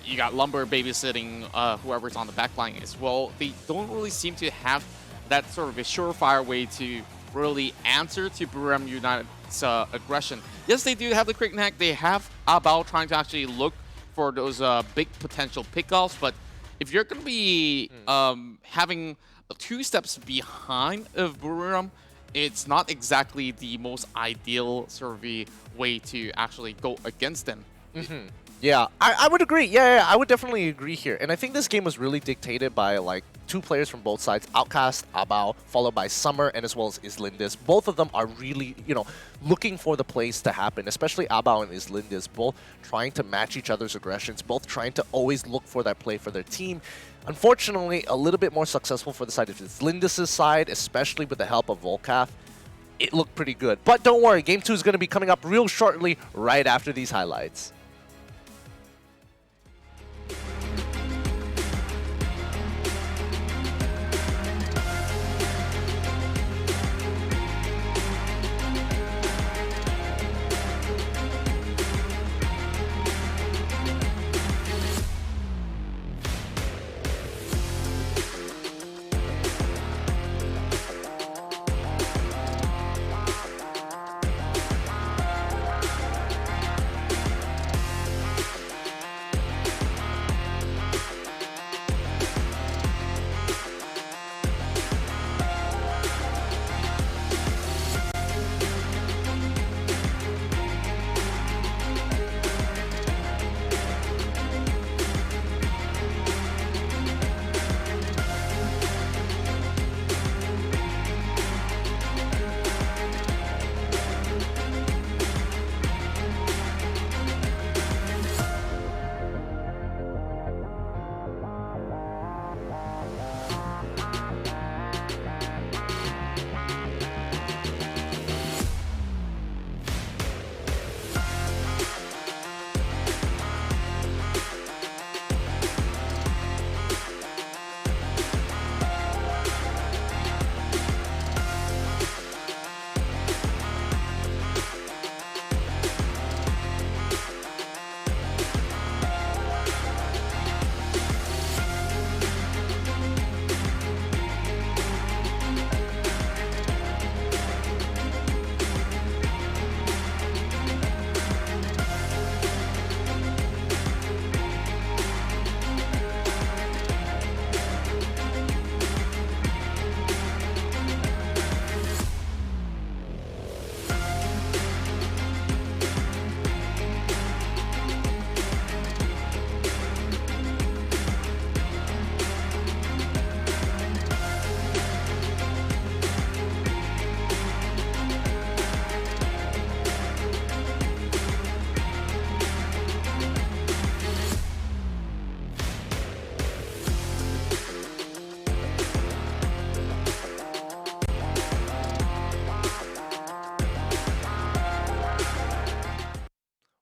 H: you got Lumber babysitting whoever's on the back line as well. They don't really seem to have that sort of a surefire way to really answer to Buram United's aggression. Yes, they do have the quick neck. They have APL trying to actually look for those big potential pickoffs, but if you're going to be having 2 steps behind of Buram, it's not exactly the most ideal sort of a way to actually go against them.
G: Yeah, I would agree. Yeah, I would definitely agree here. And I think this game was really dictated by like 2 players from both sides, Outcast, APL, followed by Summer, and as well as Islindis. Both of them are really, looking for the plays to happen, especially APL and Islindis, both trying to match each other's aggressions, both trying to always look for that play for their team. Unfortunately, a little bit more successful for the side of Islindis' side, especially with the help of Volcath. It looked pretty good. But don't worry, Game 2 is going to be coming up real shortly, right after these highlights.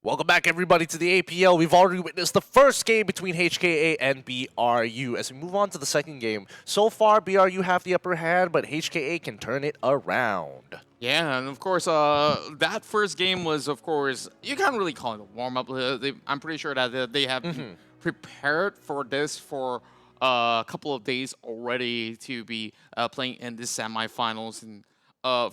G: Welcome back, everybody, to the APL. We've already witnessed the first game between HKA and BRU. As we move on to the second game, so far, BRU have the upper hand, but HKA can turn it around.
H: Yeah, and of course, that first game was, of course, you can't really call it a warm-up. I'm pretty sure that they have been prepared for this for a couple of days already to be playing in the semifinals. And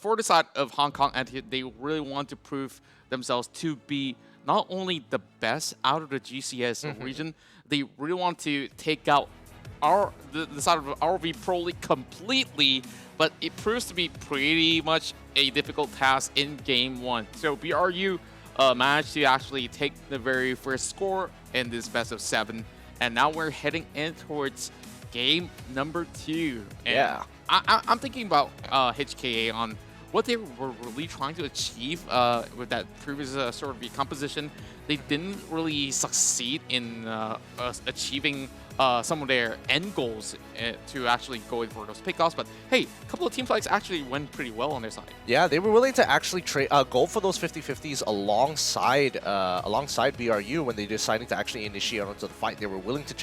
H: for the side of Hong Kong, they really want to prove themselves to be not only the best out of the GCS region, they really want to take out the side of RV Pro League completely, but it proves to be pretty much a difficult task in Game 1. So BRU managed to actually take the very first score in this best of 7, and now we're heading in towards game number 2. And
G: yeah.
H: I'm thinking about HKA on what they were really trying to achieve with that previous sort of composition. They didn't really succeed in achieving some of their end goals to actually go in for those pickoffs. But hey, a couple of team fights actually went pretty well on their side.
G: Yeah, they were willing to actually go for those 50-50s alongside BRU when they decided to actually initiate onto the fight. They were willing to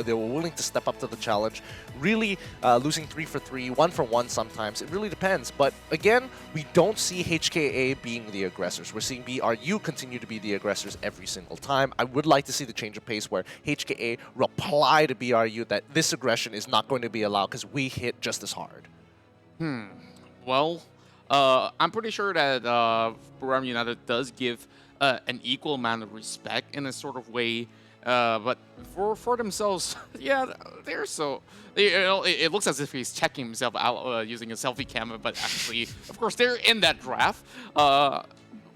G: they were willing to step up to the challenge. Really losing 3 for 3, 1 for 1 sometimes. It really depends. But again, we don't see HKA being the aggressors. We're seeing BRU continue to be the aggressors every single time. I would like to see the change of pace where HKA reply to BRU that this aggression is not going to be allowed because we hit just as hard.
H: Well, I'm pretty sure that Buram United does give an equal amount of respect in a sort of way. But for themselves, yeah, they're so... it looks as if he's checking himself out using a selfie camera, but actually, of course, they're in that draft.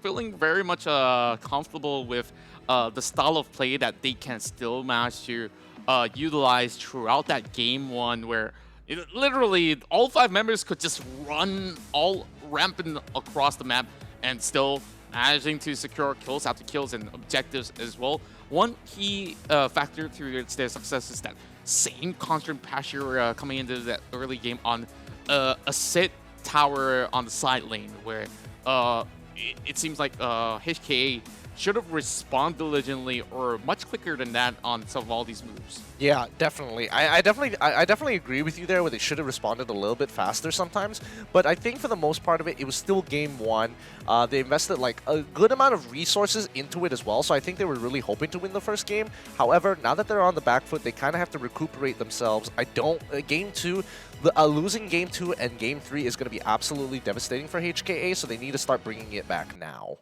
H: Feeling very much comfortable with the style of play that they can still manage to utilize throughout that game one, where literally all 5 members could just run all rampant across the map and still managing to secure kills after kills and objectives as well. One key factor to their success is that same constant pressure coming into that early game on a sit tower on the side lane, where it seems like HKA should have responded diligently or much quicker than that on some of all these moves.
G: Yeah, definitely. I definitely agree with you there where they should have responded a little bit faster sometimes. But I think for the most part of it, it was still game 1. They invested like a good amount of resources into it as well. So I think they were really hoping to win the first game. However, now that they're on the back foot, they kind of have to recuperate themselves. Game 2, losing game 2 and game 3 is going to be absolutely devastating for HKA. So they need to start bringing it back now.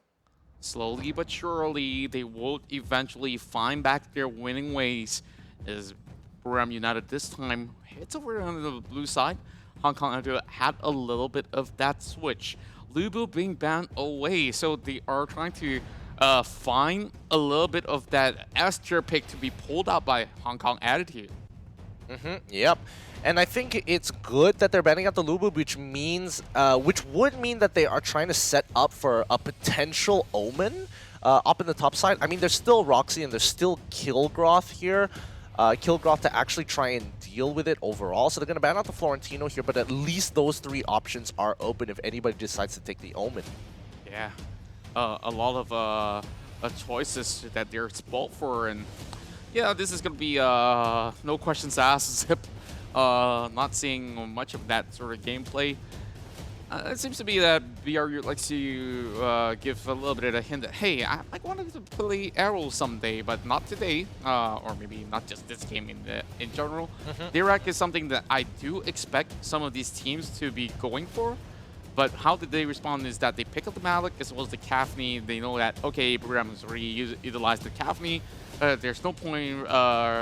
H: Slowly but surely, they will eventually find back their winning ways as Buram United this time hits over on the blue side. Hong Kong had a little bit of that switch. Lubu being banned away, so they are trying to find a little bit of that S tier pick to be pulled out by Hong Kong Attitude.
G: Yep. And I think it's good that they're banning out the Lubu, which would mean that they are trying to set up for a potential Omen up in the top side. I mean, there's still Roxy and there's still Kilgroth here. Kilgroth to actually try and deal with it overall. So they're going to ban out the Florentino here, but at least those 3 options are open if anybody decides to take the Omen.
H: Yeah. A lot of choices that they're spoiled for. And yeah, this is going to be no questions asked, Zip. Not seeing much of that sort of gameplay. It seems to be that BRU likes to give a little bit of a hint that, hey, I wanted to play Arrow someday, but not today, or maybe not just this game in general. Dirac is something that I do expect some of these teams to be going for, but how did they respond is that they pick up the Malik as well as the Kafni. They know that, okay, Buram has already utilized the Kafni. There's no point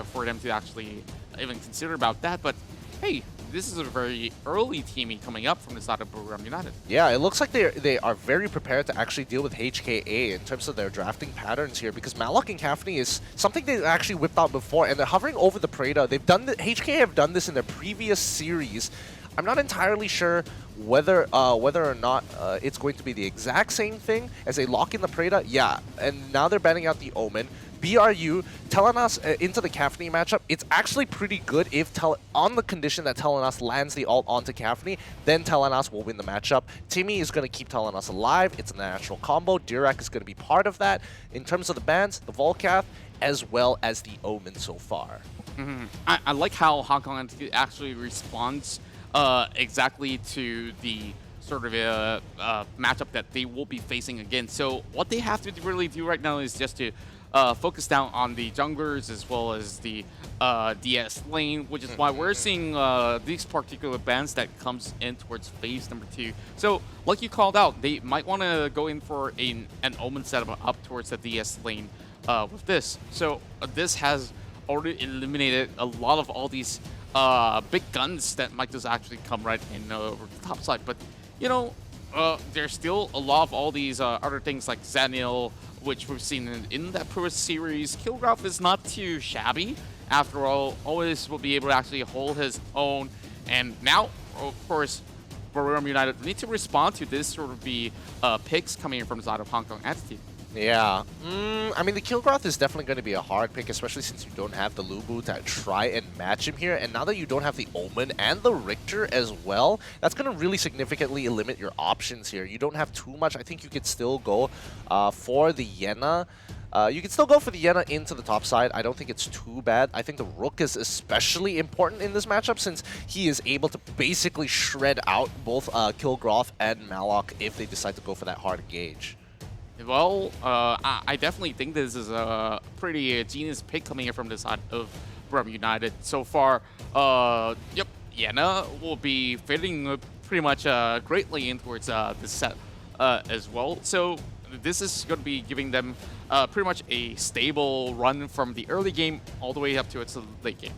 H: for them to actually even consider about that, but hey, this is a very early teaming coming up from the side of Buram United.
G: Yeah, it looks like they are very prepared to actually deal with HKA in terms of their drafting patterns here, because Malok and Kafni is something they actually whipped out before, and they're hovering over the Preda. HKA have done this in their previous series. I'm not entirely sure whether or not it's going to be the exact same thing as they lock in the Preda. Yeah, and now they're banning out the Omen. BRU, Telenas into the Kafni matchup, it's actually pretty good if on the condition that Telenas lands the ult onto Kafni, then Telenas will win the matchup. Timmy is going to keep Telenas alive. It's a natural combo. Dirac is going to be part of that. In terms of the bans, the Volcath, as well as the Omen so far.
H: I like how Hong Kong actually responds exactly to the sort of matchup that they will be facing again. So what they have to really do right now is just to focus down on the junglers as well as the DS lane, which is why we're seeing these particular bans that comes in towards phase number 2. So, like you called out, they might want to go in for an Omen setup up towards the DS lane with this. So, this has already eliminated a lot of all these big guns that might just actually come right in over the top side. But, you know, there's still a lot of all these other things like Zanil, which we've seen in that previous series. Kilgraf is not too shabby. After all, always will be able to actually hold his own. And now, of course, Buram United need to respond to this sort of picks coming in from the side of Hong Kong Attitude.
G: Yeah. I mean, the Kilgroth is definitely going to be a hard pick, especially since you don't have the Lubu to try and match him here. And now that you don't have the Omen and the Richter as well, that's going to really significantly limit your options here. You don't have too much. I think you could still go for the Yenna. You can still go for the Yenna into the top side. I don't think it's too bad. I think the Rook is especially important in this matchup since he is able to basically shred out both Kilgroth and Malok if they decide to go for that hard engage.
H: Well, I definitely think this is a pretty genius pick coming in from the side of Brum United. So far, yep, Yenna will be fitting pretty much greatly in towards this set as well. So this is going to be giving them pretty much a stable run from the early game all the way up to its late game.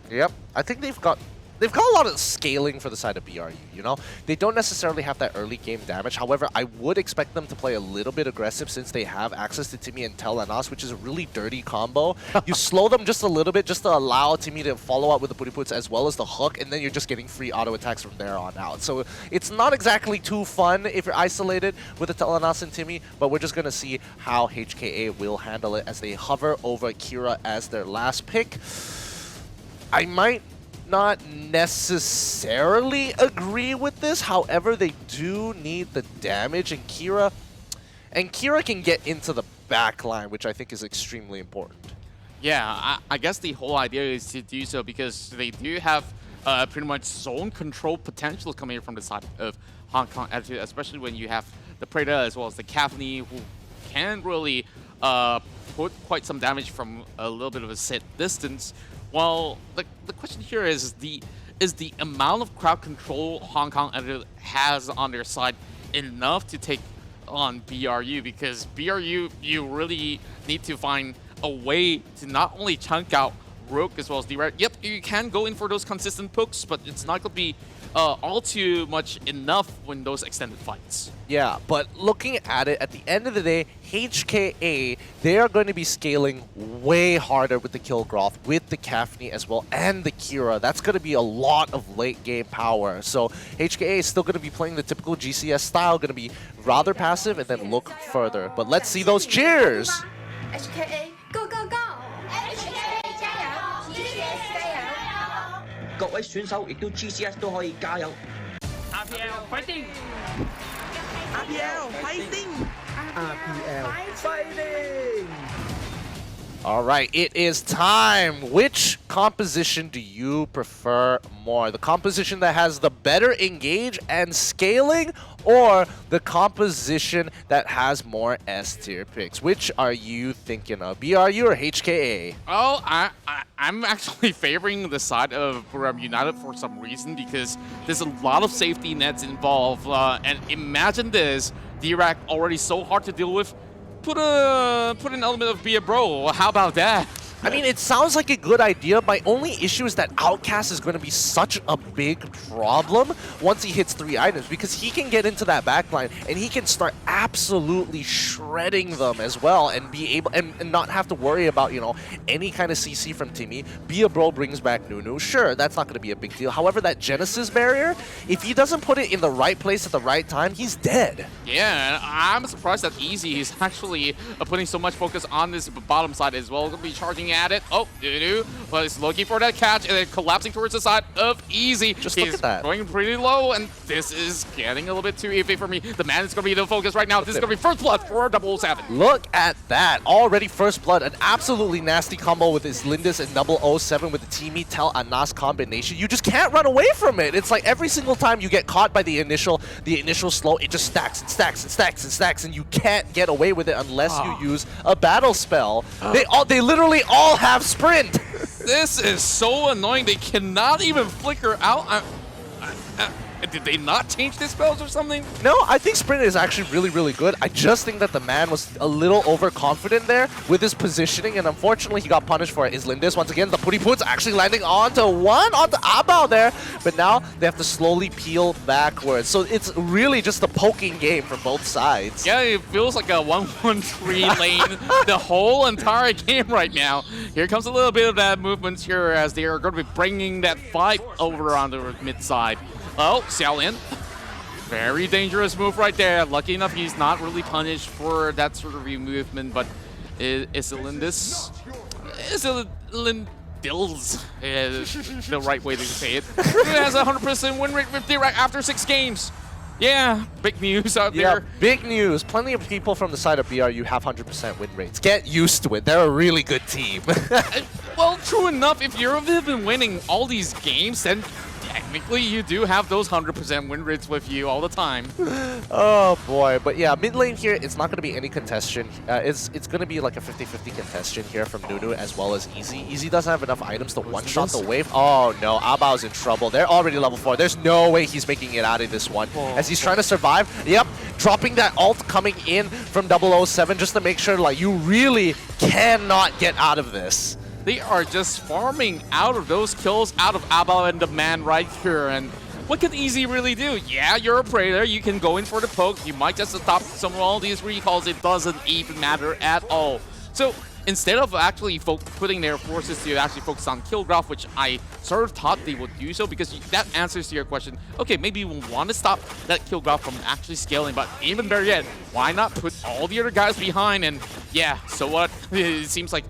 G: Yep, I think they've got a lot of scaling for the side of BRU, you know? They don't necessarily have that early game damage. However, I would expect them to play a little bit aggressive since they have access to Timmy and Telenas, which is a really dirty combo. You slow them just a little bit just to allow Timmy to follow up with the Puriputs as well as the hook, and then you're just getting free auto attacks from there on out. So it's not exactly too fun if you're isolated with the Telenas and Timmy, but we're just going to see how HKA will handle it as they hover over Kira as their last pick. I might not necessarily agree with this. However, they do need the damage, and Kira can get into the back line, which I think is extremely important.
H: Yeah, I guess the whole idea is to do so because they do have pretty much zone control potential coming from the side of Hong Kong Attitude, especially when you have the Predator as well as the Cavney, who can really put quite some damage from a little bit of a set distance. Well, the question here is the amount of crowd control Hong Kong has on their side enough to take on BRU? Because BRU, you really need to find a way to not only chunk out Rook as well as D-Red. Yep, you can go in for those consistent pokes, but it's not going to be all too much enough when those extended fights.
G: Yeah, but looking at it, at the end of the day, HKA, they are going to be scaling way harder with the Kilgroth, with the Cafney as well, and the Kira. That's going to be a lot of late game power. So HKA is still going to be playing the typical GCS style, going to be rather passive and then look further. But let's see those cheers!
I: HKA, go go go! HKA 加油 ！GCS 加油！
K: 各位選手亦都 GCS 都可以加油。
J: APL fighting！
K: APL fighting！
J: APL fighting！
G: All right, it is time. Which composition do you prefer more? The composition that has the better engage and scaling, or the composition that has more S-tier picks? Which are you thinking of, BRU or HKA?
H: Oh, I'm actually favoring the side of Brum United for some reason because there's a lot of safety nets involved. And imagine this, D-Rack already so hard to deal with. Put an element of be a bro. How about that?
G: I mean, it sounds like a good idea. My only issue is that Outcast is going to be such a big problem once he hits 3 items because he can get into that backline and he can start absolutely shredding them as well and be able and not have to worry about, you know, any kind of CC from Timmy. Be a bro brings back Nunu. Sure, that's not going to be a big deal. However, that Genesis barrier, if he doesn't put it in the right place at the right time, he's dead.
H: Yeah, and I'm surprised that Easy is actually putting so much focus on this bottom side as well. Going to be charging at it. Oh, but he's looking for that catch and then collapsing towards the side of Easy.
G: Just look at that.
H: Going pretty low, and this is getting a little bit too iffy for me. The man is going to be the focus right now. This is going to be first blood for 007.
G: Look at that. Already first blood. An absolutely nasty combo with his Lindis and 007 with the Timmy Tel Anas combination. You just can't run away from it. It's like every single time you get caught by the initial slow, it just stacks and stacks and stacks and stacks, and you can't get away with it unless you use a battle spell. They literally all have sprint.
H: This is so annoying. They cannot even flicker out. Did they not change their spells or something?
G: No, I think sprint is actually really, really good. I just think that the man was a little overconfident there with his positioning, and unfortunately he got punished for it. Is Lindis once again, the Puriputs actually landing onto Abao there, but now they have to slowly peel backwards. So it's really just a poking game from both sides.
H: Yeah, it feels like a 1-1-3 lane the whole entire game right now. Here comes a little bit of that movement here as they are going to be bringing that fight over on the mid side. Oh, Xiaolin. Very dangerous move right there. Lucky enough, he's not really punished for that sort of movement, but is Lindis? Is Lindils the right way to say it? He has a 100% win rate with Direct after 6 games. Yeah, big news out there.
G: Yeah, big news. Plenty of people from the side of BRU have 100% win rates. Get used to it. They're a really good team.
H: Well, true enough, if you've been winning all these games, then technically you do have those 100% win rates with you all the time.
G: Oh boy, but yeah, mid lane here, it's not going to be any contestation. It's going to be like a 50-50 contestation here from Nunu as well as Easy. Easy doesn't have enough items to one-shot the wave. Oh no, Abao's in trouble. They're already level 4. There's no way he's making it out of this one. As he's trying to survive, yep, dropping that ult coming in from 007 just to make sure like you really cannot get out of this.
H: They are just farming out of those kills out of Abao and the man right here. And what can Easy really do? Yeah, you're a Praetor. You can go in for the poke. You might just stop some of all these recalls. It doesn't even matter at all. So instead of actually putting their forces to actually focus on kill graph, which I sort of thought they would do so, because that answers to your question. Okay, maybe we want to stop that kill graph from actually scaling, but even better yet, why not put all the other guys behind? And yeah, so what? It seems like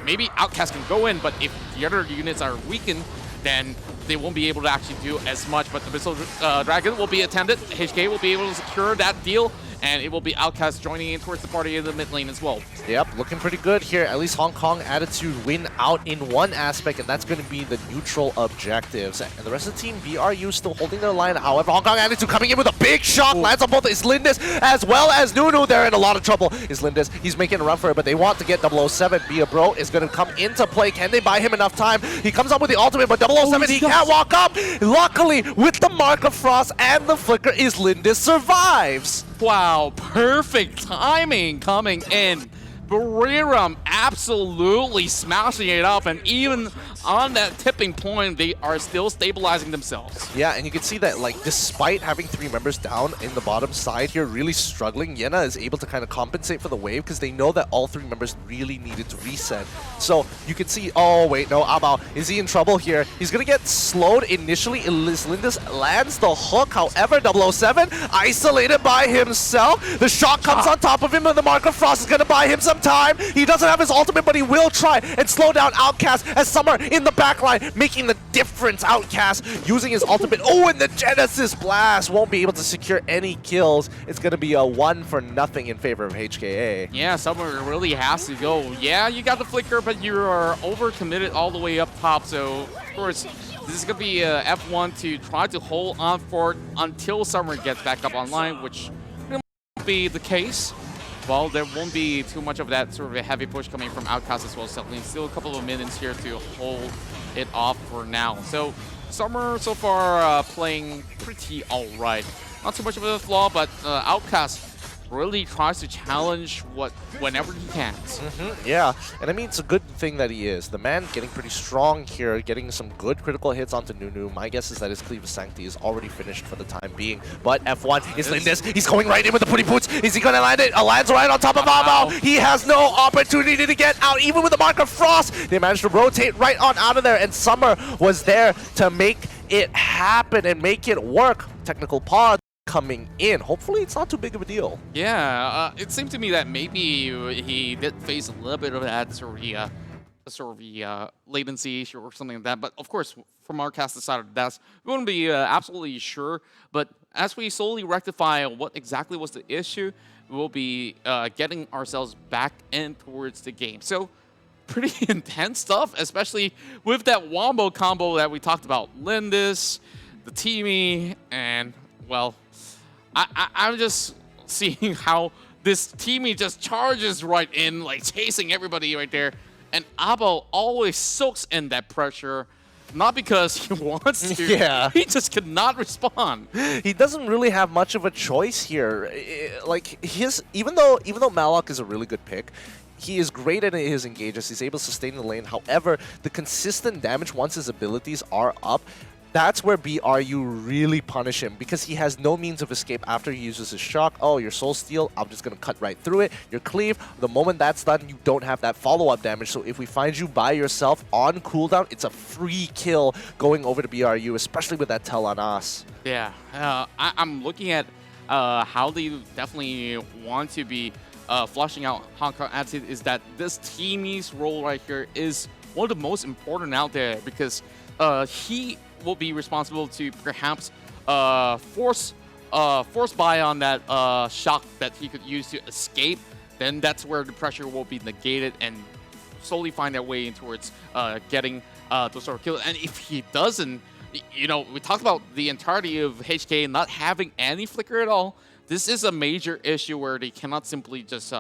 H: maybe Outcast can go in, but if the other units are weakened, then they won't be able to actually do as much. But the Missile Dragon will be attended. HK will be able to secure that deal, and it will be Outcast joining in towards the party in the mid lane as well.
G: Yep, looking pretty good here. At least Hong Kong Attitude win out in one aspect, and that's going to be the neutral objectives. And the rest of the team, BRU still holding their line. However, Hong Kong Attitude coming in with a big shot. Lands on both Islindis as well as Nunu. They're in a lot of trouble. Islindis, he's making a run for it, but they want to get 007. Be a Bro is going to come into play. Can they buy him enough time? He comes up with the ultimate, but 007, he can't walk up. Luckily, with the Mark of Frost and the Flicker, Islindis survives.
H: Wow, perfect timing coming in. Buriram absolutely smashing it up, and even on that tipping point, they are still stabilizing themselves.
G: Yeah, and you can see that, like, despite having 3 members down in the bottom side here, really struggling, Yena is able to kind of compensate for the wave because they know that all 3 members really needed to reset. So you can see, oh wait, no, Abao, is he in trouble here? He's gonna get slowed initially. Lindis lands the hook, however, 007 isolated by himself. The shot comes on top of him, and the Mark of Frost is gonna buy him some time. He doesn't have his ultimate, but he will try and slow down Outcast as Summer in the backline, making the difference. Outcast using his ultimate. Oh, and the Genesis Blast won't be able to secure any kills. It's going to be a 1-0 in favor of HKA.
H: Yeah, Summer really has to go. Yeah, you got the Flicker, but you are overcommitted all the way up top. So, of course, this is going to be F1 to try to hold on for it until Summer gets back up online, which won't be the case. Well, there won't be too much of that sort of a heavy push coming from Outcast as well. Still a couple of minutes here to hold it off for now. So Summer so far playing pretty alright. Not too much of a flaw, but Outcast really tries to challenge whenever he can.
G: Yeah, and I mean, it's a good thing that he is. The man getting pretty strong here, getting some good critical hits onto Nunu. My guess is that his Cleave of Sanctity is already finished for the time being. But F1 is Lindis. He's going right in with the putty boots. Is he going to land it? Lands right on top of Abao. He has no opportunity to get out, even with the Mark of Frost. They managed to rotate right on out of there, and Summer was there to make it happen and make it work. Technical pause coming in. Hopefully it's not too big of a deal.
H: Yeah, it seemed to me that maybe he did face a little bit of that sort of latency issue or something like that. But of course, from our cast side, that's we wouldn't be absolutely sure. But as we slowly rectify what exactly was the issue, we'll be getting ourselves back in towards the game. So pretty intense stuff, especially with that wombo combo that we talked about. Lindis, the Teamy, and well, I'm just seeing how this Teamy just charges right in, like chasing everybody right there. And Abao always soaks in that pressure, not because he wants to.
G: Yeah.
H: He just cannot respond.
G: He doesn't really have much of a choice here. Like even though Malok is a really good pick, he is great at his engages. He's able to sustain the lane. However, the consistent damage once his abilities are up that's where BRU really punish him because he has no means of escape after he uses his shock. Oh, your soul steal, I'm just going to cut right through it. Your cleave, the moment that's done, you don't have that follow-up damage. So if we find you by yourself on cooldown, it's a free kill going over to BRU, especially with that tell on us.
H: Yeah, I'm looking at how they definitely want to be flushing out Hong Kong Attitude is that this teamy's role right here is one of the most important out there because he will be responsible to perhaps force buy on that shock that he could use to escape. Then that's where the pressure will be negated and slowly find their way in towards getting those sort of kills. And if he doesn't, you know, we talked about the entirety of HK not having any flicker at all. This is a major issue where they cannot simply just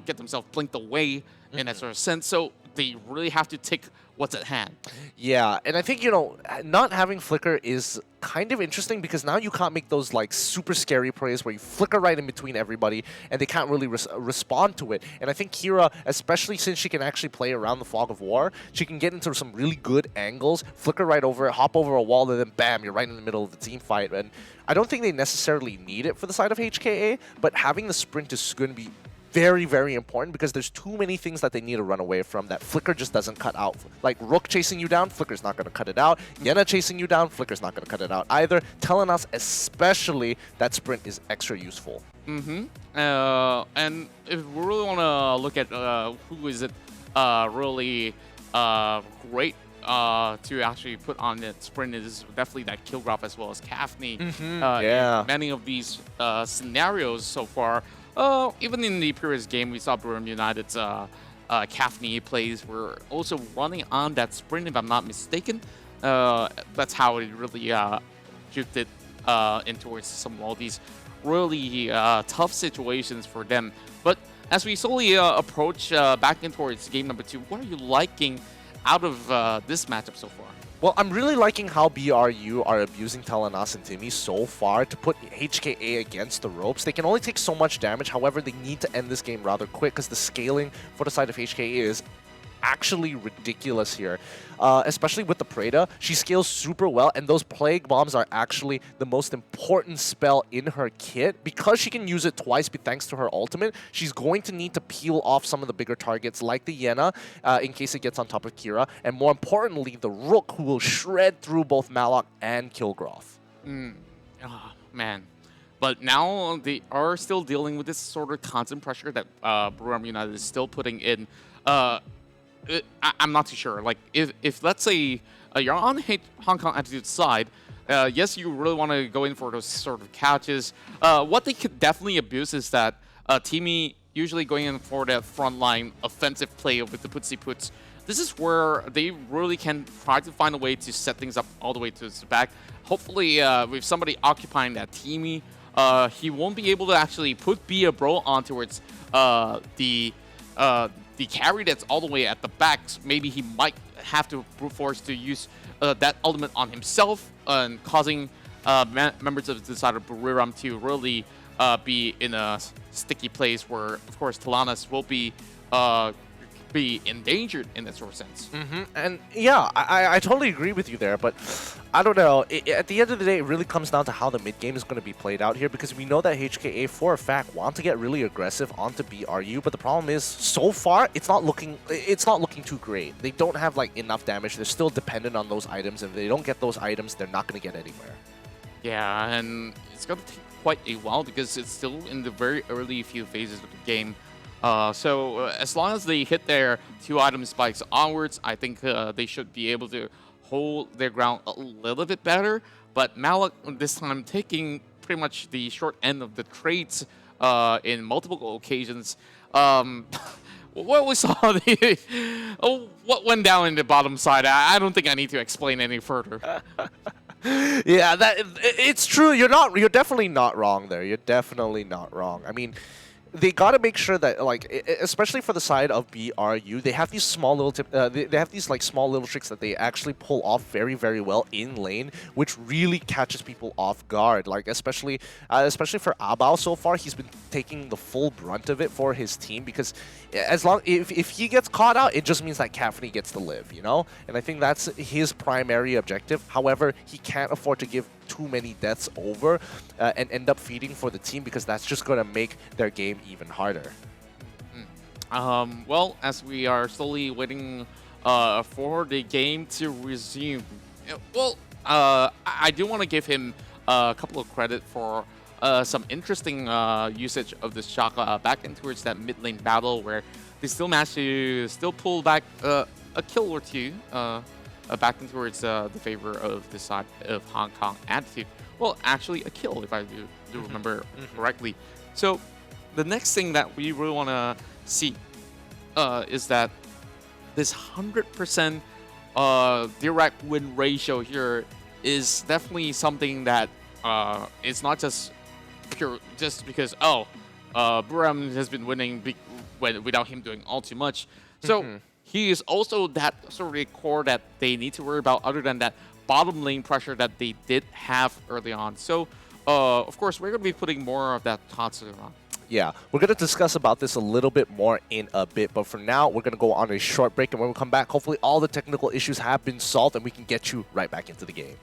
H: get themselves blinked away in that sort of sense. So they really have to take what's at hand.
G: Yeah, and I think, you know, not having flicker is kind of interesting because now you can't make those like super scary plays where you flicker right in between everybody and they can't really respond to it. And I think Kira, especially since she can actually play around the fog of war, she can get into some really good angles, flicker right over it, hop over a wall, and then bam, you're right in the middle of the team fight. And I don't think they necessarily need it for the side of HKA, but having the sprint is going to be very, very important because there's too many things that they need to run away from that Flicker just doesn't cut out. Like Rook chasing you down, Flicker's not going to cut it out. Yena chasing you down, Flicker's not going to cut it out either. Telling us especially that sprint is extra useful.
H: And if we really want to look at who is it really great to actually put on that sprint is definitely that kill graph as well as Kafni.
G: Yeah.
H: In many of these scenarios so far. Even in the previous game, we saw Brum United's Kafni plays were also running on that sprint, if I'm not mistaken. That's how it really drifted in towards some of all these really tough situations for them. But as we slowly approach back in towards game number 2, what are you liking out of this matchup so far?
G: Well, I'm really liking how BRU are abusing Telenas and Timmy so far to put HKA against the ropes. They can only take so much damage, however, they need to end this game rather quick because the scaling for the side of HKA is actually ridiculous here, especially with the Preda. She scales super well, and those Plague Bombs are actually the most important spell in her kit. Because she can use it twice thanks to her ultimate, she's going to need to peel off some of the bigger targets like the Yena in case it gets on top of Kira, and more importantly, the Rook, who will shred through both Malok and Kilgroth.
H: Oh, man. But now they are still dealing with this sort of constant pressure that Brum United is still putting in. I'm not too sure. Like, if let's say you're on Hong Kong Attitude's side, yes, you really want to go in for those sort of catches. What they could definitely abuse is that Teamy usually going in for that frontline offensive play with the putsy puts. This is where they really can try to find a way to set things up all the way to the back. Hopefully, with somebody occupying that Teamy, he won't be able to actually put Bia Bro on towards the carry that's all the way at the back. So maybe he might have to brute force to use that ultimate on himself and causing members of the side of Buriram to really be in a sticky place where, of course, Talanas will be endangered in that sort of sense.
G: And yeah, I totally agree with you there, but I don't know. At the end of the day, it really comes down to how the mid game is going to be played out here, because we know that HKA for a fact want to get really aggressive onto BRU, but the problem is so far it's not looking too great. They don't have like enough damage. They're still dependent on those items, and if they don't get those items, they're not going to get anywhere.
H: Yeah, and it's going to take quite a while because it's still in the very early few phases of the game. So as long as they hit their 2 item spikes onwards, I think they should be able to hold their ground a little bit better. But Malak this time taking pretty much the short end of the trades in multiple occasions. What we saw, what went down in the bottom side, I don't think I need to explain any further.
G: Yeah, it's true. You're definitely not wrong there. You're definitely not wrong. I mean, they got to make sure that, like, especially for the side of BRU, they have these small little they have these like small little tricks that they actually pull off very, very well in lane, which really catches people off guard. Like especially for Abao so far, he's been taking the full brunt of it for his team, because if he gets caught out, it just means that Caffney gets to live, you know. And I think that's his primary objective. However, he can't afford to give too many deaths over and end up feeding for the team, because that's just going to make their game even harder.
H: Well, as we are slowly waiting for the game to resume, well, I do want to give him a couple of credit for some interesting usage of the Shaka back in towards that mid lane battle, where they still managed to pull back a kill or two back in towards the favor of the side of Hong Kong Attitude. Well, actually a kill, if I do remember correctly. So the next thing that we really want to see is that this 100% direct win ratio here is definitely something that it's not just pure just because Buram has been winning without him doing all too much. So he is also that sort of core that they need to worry about, other than that bottom lane pressure that they did have early on. So of course we're going to be putting more of that Tatsu on.
G: Yeah, we're going to discuss about this a little bit more in a bit, but for now, we're going to go on a short break, and when we come back, hopefully all the technical issues have been solved, and we can get you right back into the game.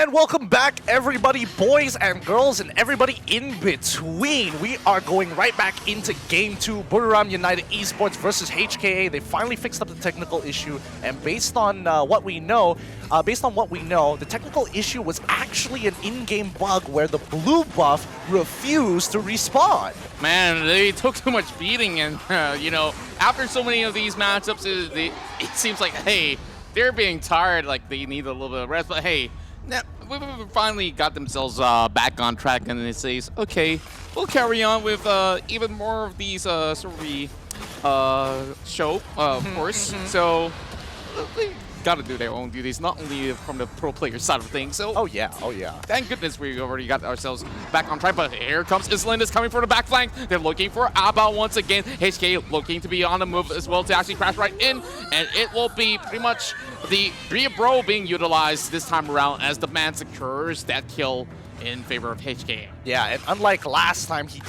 G: And welcome back, everybody, boys and girls, and everybody in between. We are going right back into Game 2, Buriram United Esports versus HKA. They finally fixed up the technical issue, and based on what we know, the technical issue was actually an in-game bug where the blue buff refused to respawn.
H: Man, they took too much beating, and you know, after so many of these matchups, it seems like, hey, they're being tired, like they need a little bit of rest, but hey, we finally got themselves back on track, and it says, okay, we'll carry on with even more of these sort of the show, of course. So they got to do their own duties, not only from the pro player side of things. So
G: oh yeah.
H: Thank goodness we already got ourselves back on track. But here comes Islanders coming for the back flank. They're looking for APL once again. HK looking to be on the move as well to actually crash right in, and it will be pretty much the Bro being utilized this time around as the man secures that kill in favor of HK.
G: Yeah, and unlike last time, he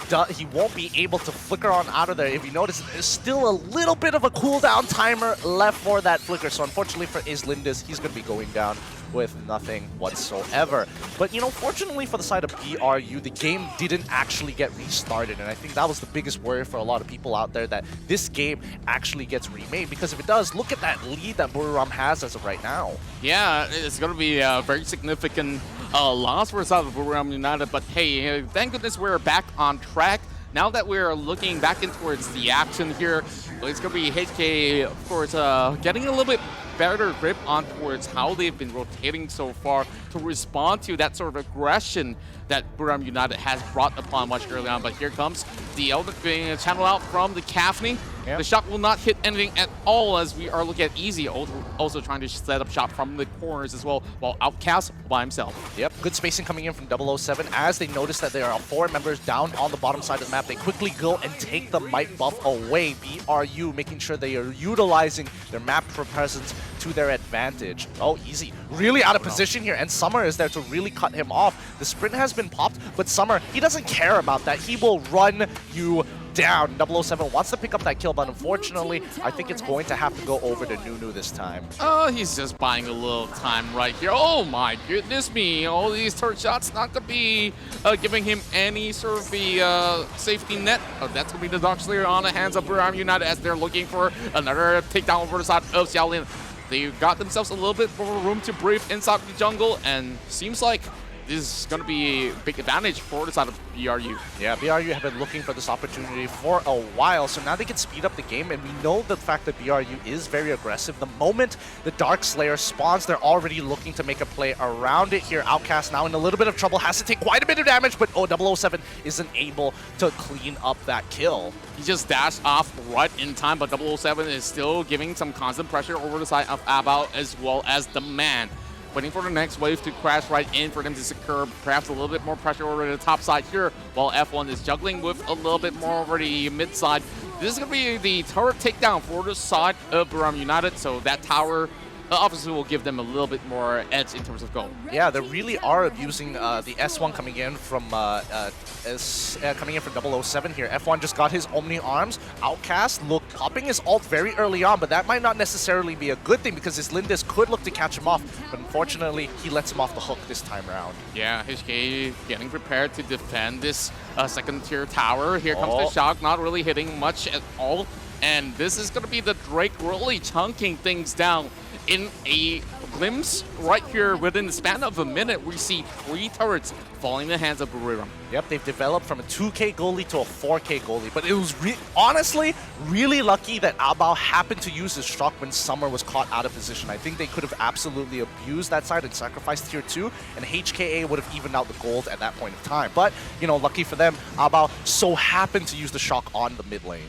G: won't be able to flicker on out of there. If you notice, there's still a little bit of a cooldown timer left for that flicker. So unfortunately for Islanders, he's going to be going down with nothing whatsoever. But, you know, fortunately for the side of BRU, the game didn't actually get restarted. And I think that was the biggest worry for a lot of people out there, that this game actually gets remade. Because if it does, look at that lead that Buriram has as of right now.
H: Yeah, it's going to be a very significant loss for the side of Buriram United. But hey, thank goodness we're back on track. Now that we're looking back in towards the action here, it's going to be HK, of course, getting a little bit better grip on towards how they've been rotating so far to respond to that sort of aggression that Buriram United has brought upon much early on. But here comes the element being channeled out from the Kafni. Yep. The shot will not hit anything at all, as we are looking at Easy also trying to set up shot from the corners as well, while Outcast by himself.
G: Yep, good spacing coming in from 007. As they notice that there are 4 members down on the bottom side of the map, they quickly go and take the might buff away. BRU making sure they are utilizing their map presence to their advantage. Oh, Easy really out of position here, and Summer is there to really cut him off. The sprint has been popped, but Summer, he doesn't care about that. He will run you down. 007 wants to pick up that kill, but unfortunately, I think it's going to have to go over to Nunu this time.
H: Oh, he's just buying a little time right here. Oh my goodness me. All these turret shots not going to be giving him any sort of the safety net. That's going to be the Dark Slayer on the hands of Buriram United as they're looking for another takedown over the side of Xiaolin. They got themselves a little bit more room to breathe inside the jungle, and seems like this is going to be a big advantage for the side of BRU.
G: Yeah, BRU have been looking for this opportunity for a while, so now they can speed up the game, and we know the fact that BRU is very aggressive. The moment the Dark Slayer spawns, they're already looking to make a play around it here. Outcast now in a little bit of trouble, has to take quite a bit of damage, but 007 isn't able to clean up that kill.
H: He just dashed off right in time, but 007 is still giving some constant pressure over the side of APL as well as the man. Waiting for the next wave to crash right in for them to secure perhaps a little bit more pressure over the top side here, while F1 is juggling with a little bit more over the mid side. This is going to be the turret takedown for the side of Buriram United, so that tower obviously will give them a little bit more edge in terms of goal.
G: Yeah, they really are abusing the S1 coming in from 007 here. F1 just got his Omni Arms. Outcast popping his ult very early on, but that might not necessarily be a good thing because his Lindis could look to catch him off, but unfortunately he lets him off the hook this time around.
H: Yeah, HK getting prepared to defend this second tier tower. Here comes the shock, not really hitting much at all, and this is going to be the Drake really chunking things down. In a glimpse right here within the span of a minute, we see 3 turrets falling in the hands of Buriram.
G: Yep, they've developed from a 2K goalie to a 4K goalie, but it was honestly really lucky that APL happened to use his shock when Summer was caught out of position. I think they could have absolutely abused that side and sacrificed tier 2, and HKA would have evened out the gold at that point in time. But, you know, lucky for them, APL so happened to use the shock on the mid lane.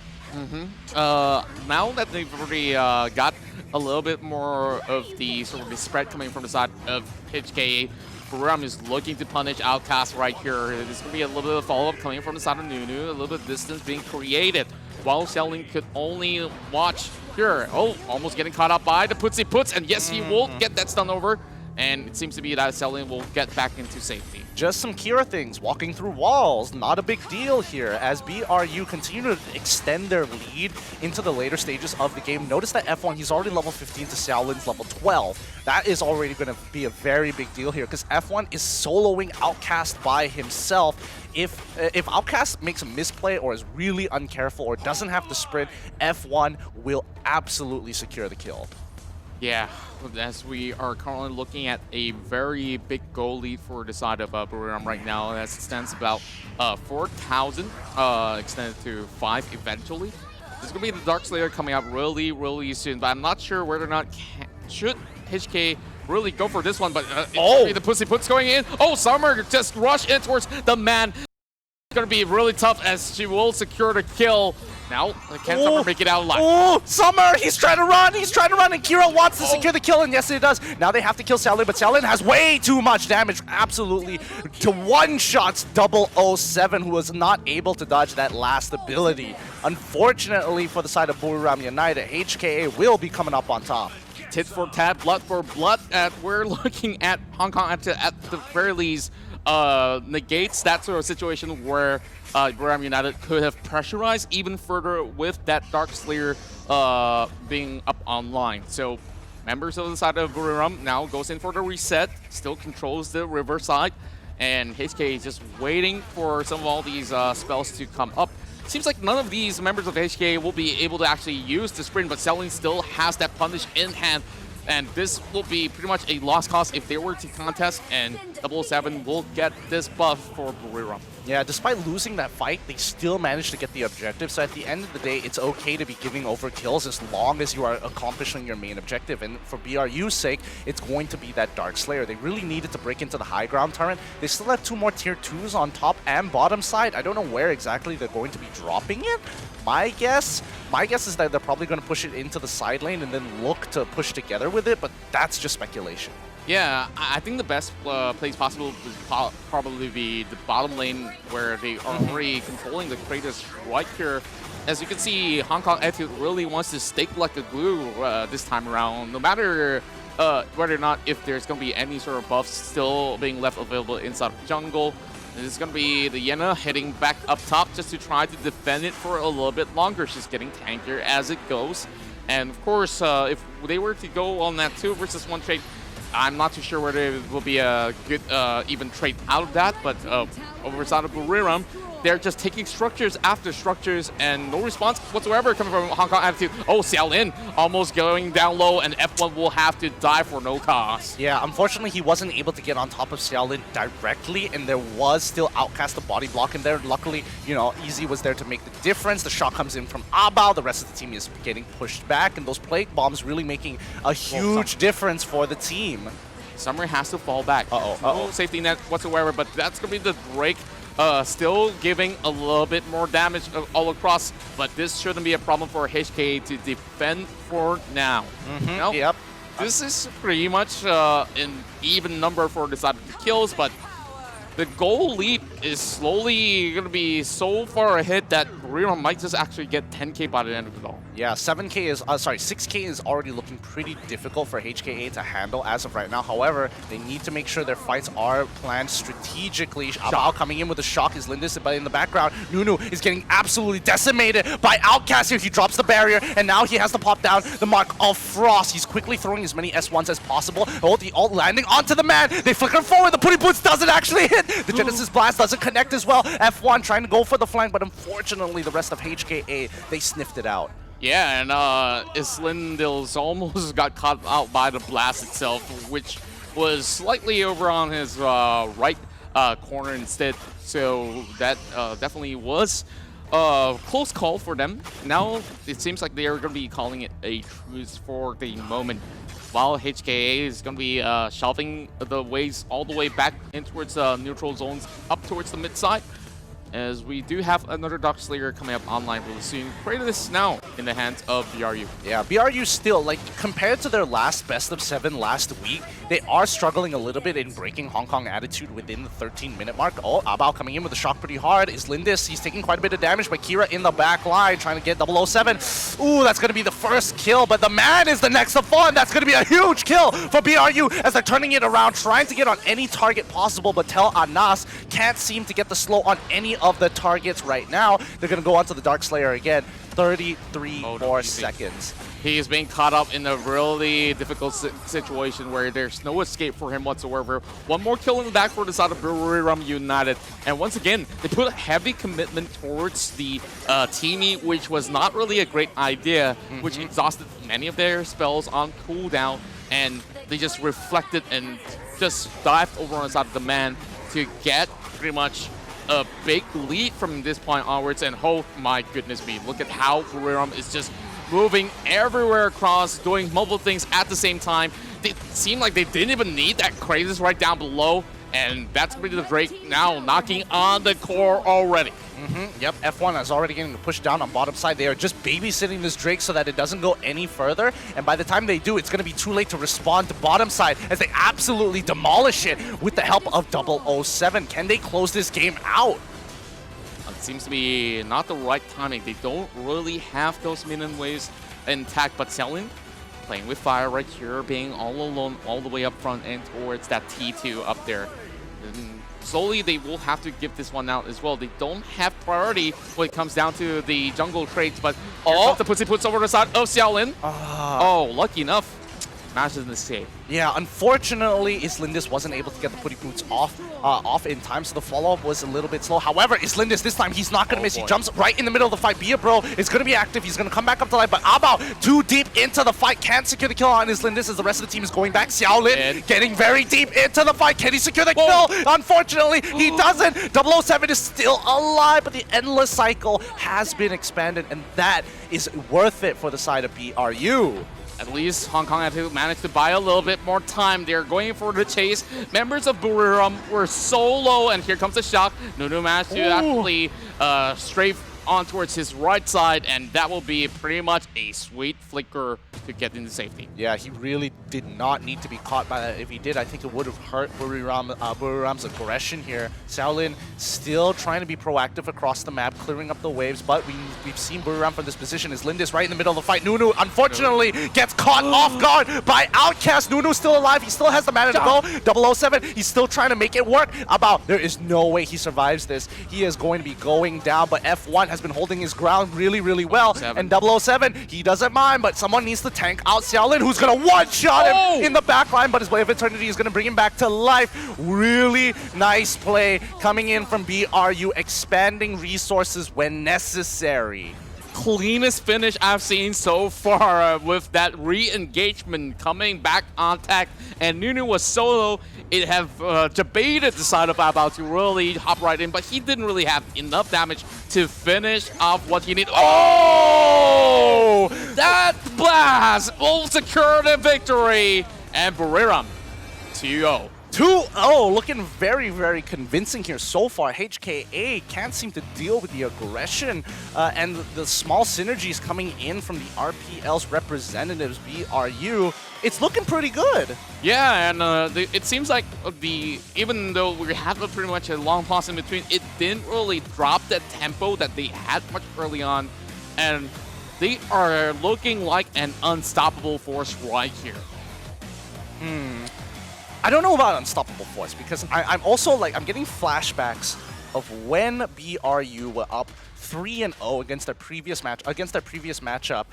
H: Now that they've already got a little bit more of the sort of the spread coming from the side of HKA, Buriram is looking to punish Outcast right here. There's going to be a little bit of follow-up coming from the side of Nunu, a little bit of distance being created, while Xiaolin could only watch here. Oh, almost getting caught up by the Putsy Puts, and yes, he will get that stun over, and it seems to be that Xiaolin will get back into safety.
G: just some Kira things, walking through walls, not a big deal here, as BRU continue to extend their lead into the later stages of the game. Notice that F1, he's already level 15 to Xiaolin's level 12. That is already going to be a very big deal here, because F1 is soloing Outcast by himself. If Outcast makes a misplay or is really uncareful or doesn't have the sprint, F1 will absolutely secure the kill.
H: Yeah, as we are currently looking at a very big goal lead for the side of Buriram right now, as it stands about 4,000, extended to 5 eventually. There's going to be the Dark Slayer coming up really soon, but I'm not sure whether or not should HK really go for this one, but the Pussy Puts going in. Oh, Summer just rushed in towards the man. It's going to be really tough as she will secure the kill. Now, can Summer make it out alive?
G: Oh, Summer! He's trying to run! He's trying to run, and Kira wants to secure the kill, and yes, it does. Now they have to kill Xiaolin, but Xiaolin has way too much damage, absolutely, to one-shots 007, who was not able to dodge that last ability. Unfortunately for the side of Buriram United, HKA will be coming up on top.
H: Tit for tat, blood for blood. We're looking at Hong Kong at the very least negates that sort of situation where Buriram United could have pressurized even further with that Dark Slayer being up online. So members of the side of Buriram now goes in for the reset, still controls the river side, and HK is just waiting for some of all these spells to come up. Seems like none of these members of HK will be able to actually use the sprint, but Xiaolin still has that punish in hand. And this will be pretty much a lost cause if they were to contest, and 007 will get this buff for Buriram.
G: Yeah, despite losing that fight, they still managed to get the objective. So at the end of the day, it's okay to be giving over kills as long as you are accomplishing your main objective. And for BRU's sake, it's going to be that Dark Slayer. They really needed to break into the high ground turret. They still have 2 more tier 2s on top and bottom side. I don't know where exactly they're going to be dropping it. My guess is that they're probably going to push it into the side lane and then look to push together with it, but that's just speculation.
H: Yeah, I think the best place possible would probably be the bottom lane, where they are already controlling the Kratos right here. As you can see, Hong Kong Attitude really wants to stake like a glue this time around, no matter whether or not if there's going to be any sort of buffs still being left available inside of jungle. This is going to be the Yenna heading back up top just to try to defend it for a little bit longer. She's getting tankier as it goes. And of course, if they were to go on that 2 versus 1 trade, I'm not too sure whether it will be a good even trade out of that, but over side of Buriram, they're just taking structures after structures and no response whatsoever coming from Hong Kong Attitude. Oh, Xiaolin almost going down low, and F1 will have to die for no cause.
G: Yeah, unfortunately, he wasn't able to get on top of Xiaolin directly, and there was still Outcast the body block in there. Luckily, you know, Easy was there to make the difference. The shot comes in from Abao. The rest of the team is getting pushed back, and those plague bombs really making a huge difference for the team.
H: Summer has to fall back. No safety net whatsoever, but that's going to be the break. Still giving a little bit more damage all across, but this shouldn't be a problem for HK to defend for now.
G: Yep.
H: This is pretty much an even number for the side of the kills, but the goal lead is slowly going to be so far ahead that Buriram might just actually get 10k by the end of it all.
G: Yeah, 6k is already looking pretty difficult for HKA to handle as of right now. However, they need to make sure their fights are planned strategically. Abao coming in with a shock is Lindis, but in the background, Nunu is getting absolutely decimated by Outcast here. He drops the barrier, and now he has to pop down the mark of Frost. He's quickly throwing as many S1s as possible. Oh, the ult landing onto the man. They flicker forward. The Putty Boots doesn't actually hit. The Genesis Blast doesn't connect as well. F1 trying to go for the flank, but unfortunately, the rest of HKA, they sniffed it out.
H: Yeah, and Islindils almost got caught out by the blast itself, which was slightly over on his right corner instead. So that definitely was a close call for them. Now it seems like they are going to be calling it a truce for the moment, while HKA is going to be shoving the waves all the way back in towards neutral zones up towards the mid side. as we do have another Dark Slayer coming up online really soon. Kratos now in the hands of BRU.
G: Yeah, BRU still, like, compared to their last best of 7 last week, they are struggling a little bit in breaking Hong Kong attitude within the 13-minute mark. Oh, Abao coming in with a shock pretty hard. Is Lindis, he's taking quite a bit of damage, but Kira in the back line trying to get 007. Ooh, that's going to be the first kill, but the man is the next of fun. That's going to be a huge kill for BRU as they're turning it around, trying to get on any target possible, but Tel Anas can't seem to get the slow on any of the targets right now. They're going to go on to the Dark Slayer again. 33 more seconds.
H: He is being caught up in a really difficult situation where there's no escape for him whatsoever. One more kill in the back for the side of Buriram United. And once again, they put a heavy commitment towards the teaming, which was not really a great idea, which exhausted many of their spells on cooldown. And they just reflected and just dived over on the side of the man to get pretty much a big lead from this point onwards. And oh my goodness me, look at how Buriram is just moving everywhere across, doing multiple things at the same time. They seem like they didn't even need that Kratos right down below, and that's going to be the Drake now knocking on the core already.
G: Yep, F1 is already getting pushed down on bottom side. They are just babysitting this Drake so that it doesn't go any further, and by the time they do, it's going to be too late to respond to bottom side as they absolutely demolish it with the help of 007. Can they close this game out?
H: It seems to be not the right timing. They don't really have those minion waves intact, but Xiaolin playing with fire right here, being all alone all the way up front and towards that T2 up there. And slowly they will have to give this one out as well. They don't have priority when it comes down to the jungle traits, but the puts over the side of Xiaolin. Oh, lucky enough. Smashes in the escape.
G: Yeah, unfortunately, Islindis wasn't able to get the putty boots off in time, so the follow-up was a little bit slow. However, Islindis this time, he's not going to miss. He jumps right in the middle of the fight. Bia Bro is going to be active. He's going to come back up to life, but Abao too deep into the fight. Can't secure the kill on Islindis as the rest of the team is going back. Xiaolin getting very deep into the fight. Can he secure the kill? Unfortunately, he doesn't. 007 is still alive, but the endless cycle has been expanded, and that is worth it for the side of BRU.
H: At least Hong Kong had to manage to buy a little bit more time. They're going for the chase. Members of Buriram were so low, and here comes the shock. Nunu managed to actually strafe on towards his right side, and that will be pretty much a sweet flicker to get into safety.
G: Yeah, he really did not need to be caught by that. If he did, I think it would have hurt Buriram's aggression here. Xiaolin still trying to be proactive across the map, clearing up the waves, but we've seen Buriram from this position. Is Lindis right in the middle of the fight. Nunu, unfortunately, gets caught off guard by Outcast. Nunu's still alive. He still has the mana to go. 007, he's still trying to make it work. There is no way he survives this. He is going to be going down, but F1 has been holding his ground really, really well. And 007, he doesn't mind, but someone needs to tank out Xiaolin, who's going to one-shot him in the back line, but his Wave of Eternity is going to bring him back to life. Really nice play coming in from BRU, expanding resources when necessary.
H: Cleanest finish I've seen so far with that re-engagement coming back on tech, and Nunu was solo. It have debated the side of Abao to really hop right in, but he didn't really have enough damage to finish off what he needed. Oh! That blast will secure the victory, and Buriram 2-0.
G: 2-0, looking very, very convincing here so far. HKA can't seem to deal with the aggression and the small synergies coming in from the RPL's representatives, BRU. It's looking pretty good.
H: Yeah, and it seems like even though we had pretty much a long pause in between, it didn't really drop the tempo that they had much early on, and they are looking like an unstoppable force right here.
G: I don't know about unstoppable force because I'm also I'm getting flashbacks of when BRU were up 3-0 against their previous matchup,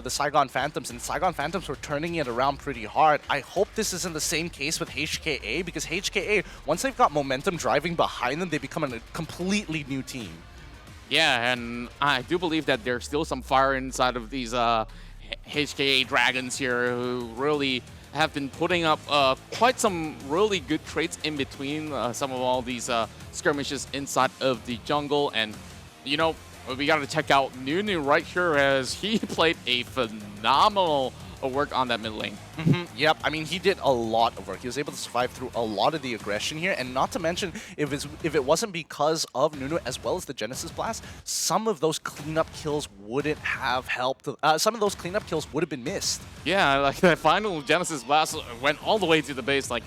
G: the Saigon Phantoms, and Saigon Phantoms were turning it around pretty hard. I hope this isn't the same case with HKA, because HKA, once they've got momentum driving behind them, they become a completely new team.
H: Yeah, and I do believe that there's still some fire inside of these HKA Dragons here who really have been putting up quite some really good traits in between some of all these skirmishes inside of the jungle. And, you know, we got to check out Nunu right here as he played a phenomenal work on that mid lane.
G: Yep, I mean, he did a lot of work. He was able to survive through a lot of the aggression here, and not to mention, if it wasn't because of Nunu as well as the Genesis Blast, some of those cleanup kills wouldn't have helped. Some of those cleanup kills would have been missed.
H: Yeah, like that final Genesis Blast went all the way to the base. Like,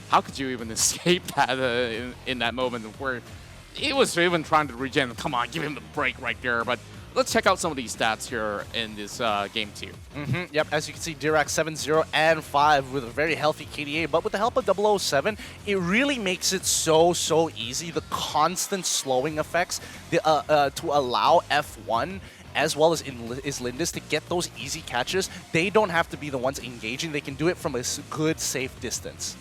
H: how could you even escape that in that moment where he was even trying to regen? Come on, give him the break right there. But let's check out some of these stats here in this game too.
G: Yep, as you can see, Dirac 7-0 and 5 with a very healthy KDA, but with the help of 007, it really makes it so easy. The constant slowing effects to allow F1 as well as Lindis to get those easy catches. They don't have to be the ones engaging. They can do it from a good, safe distance.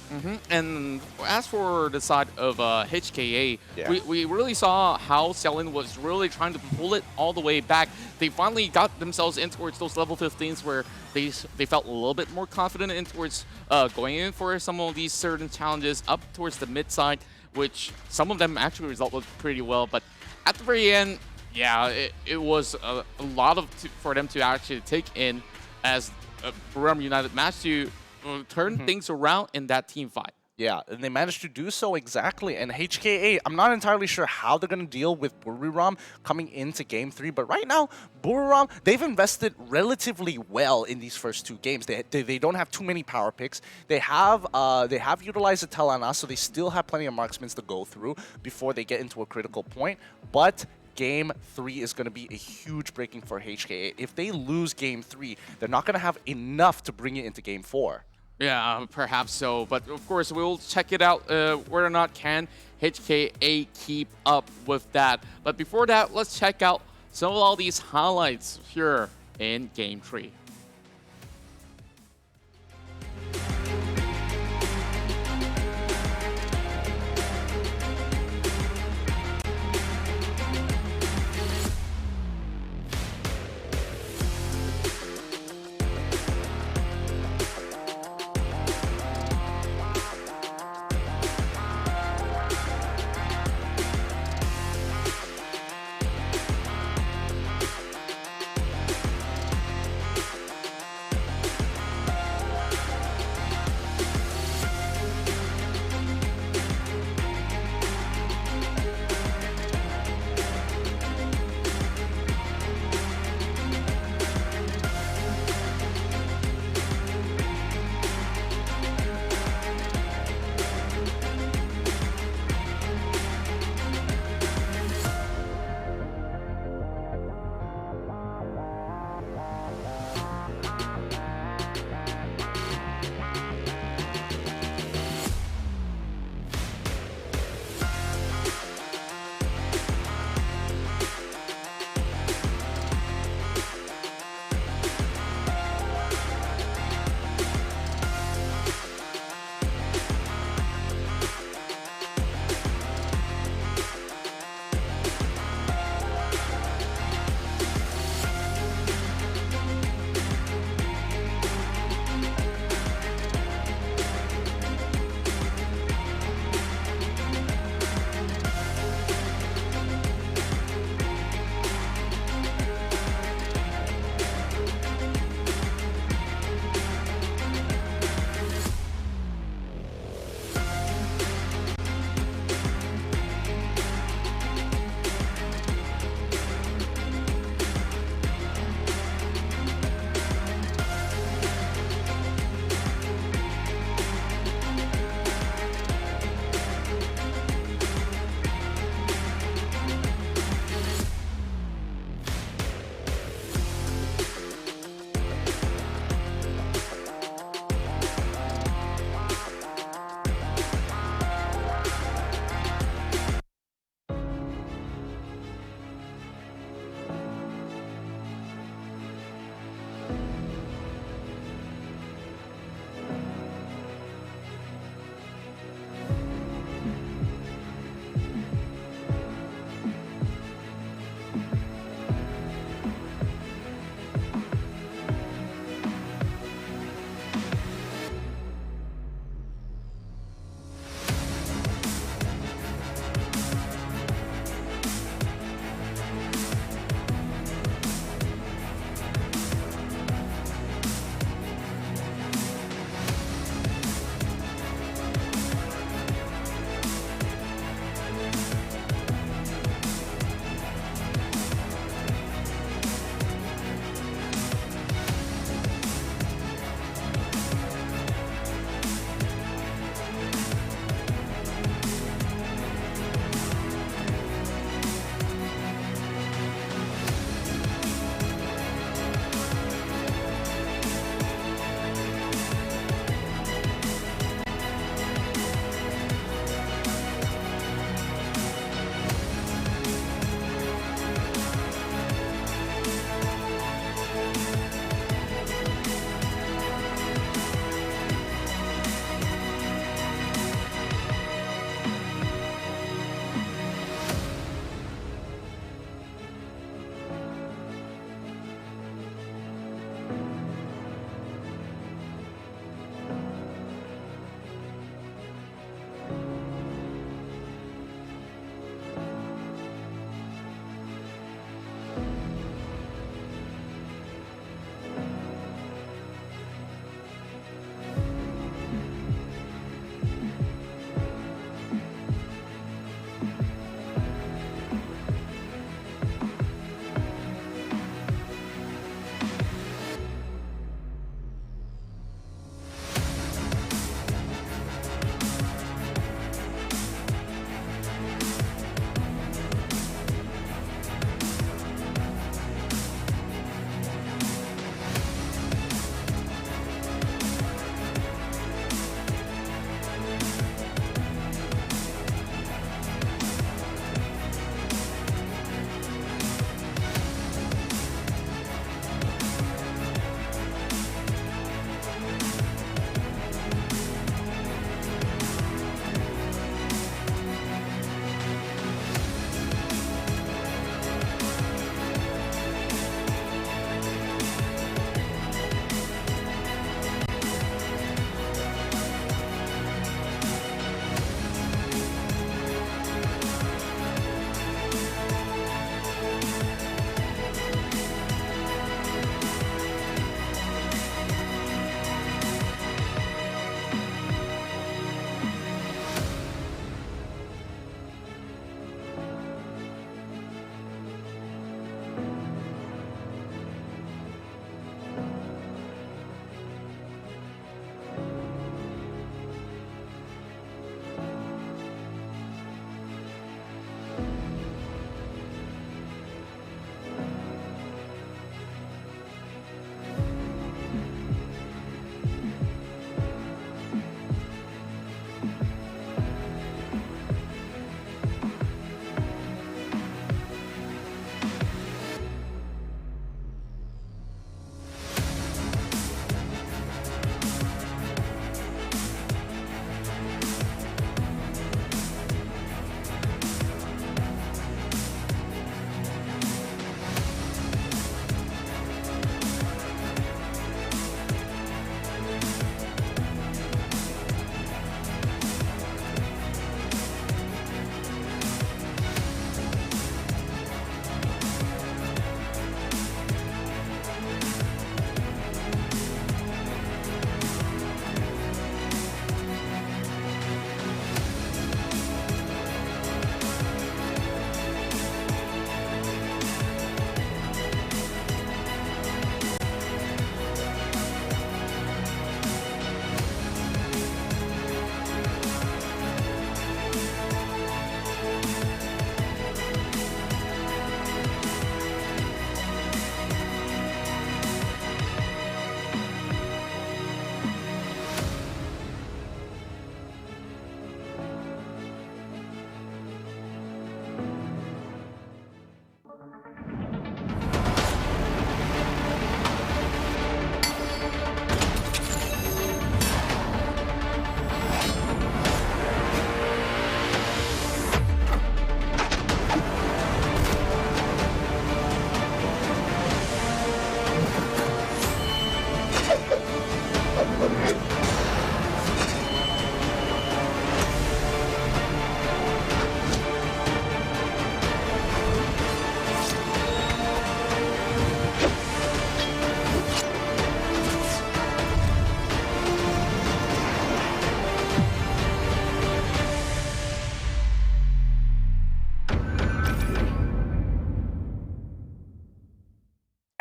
H: And as for the side of HKA, we really saw how Xiaolin was really trying to pull it all the way back. They finally got themselves in towards those level 15s where they felt a little bit more confident in towards going in for some of these certain challenges up towards the mid side, which some of them actually resulted pretty well. But at the very end, yeah, it was a lot for them to actually take in as Buriram United managed to turn things around in that team fight.
G: Yeah, and they managed to do so exactly. And HKA, I'm not entirely sure how they're going to deal with Buriram coming into Game 3, but right now, Buriram, they've invested relatively well in these first 2 games. They don't have too many power picks. They have utilized the Telana, so they still have plenty of marksmen to go through before they get into a critical point. But Game 3 is going to be a huge breaking for HKA. If they lose Game 3, they're not going to have enough to bring it into Game 4.
H: Yeah, perhaps so. But of course, we'll check it out whether or not can HKA keep up with that. But before that, let's check out some of all these highlights here in Game 3.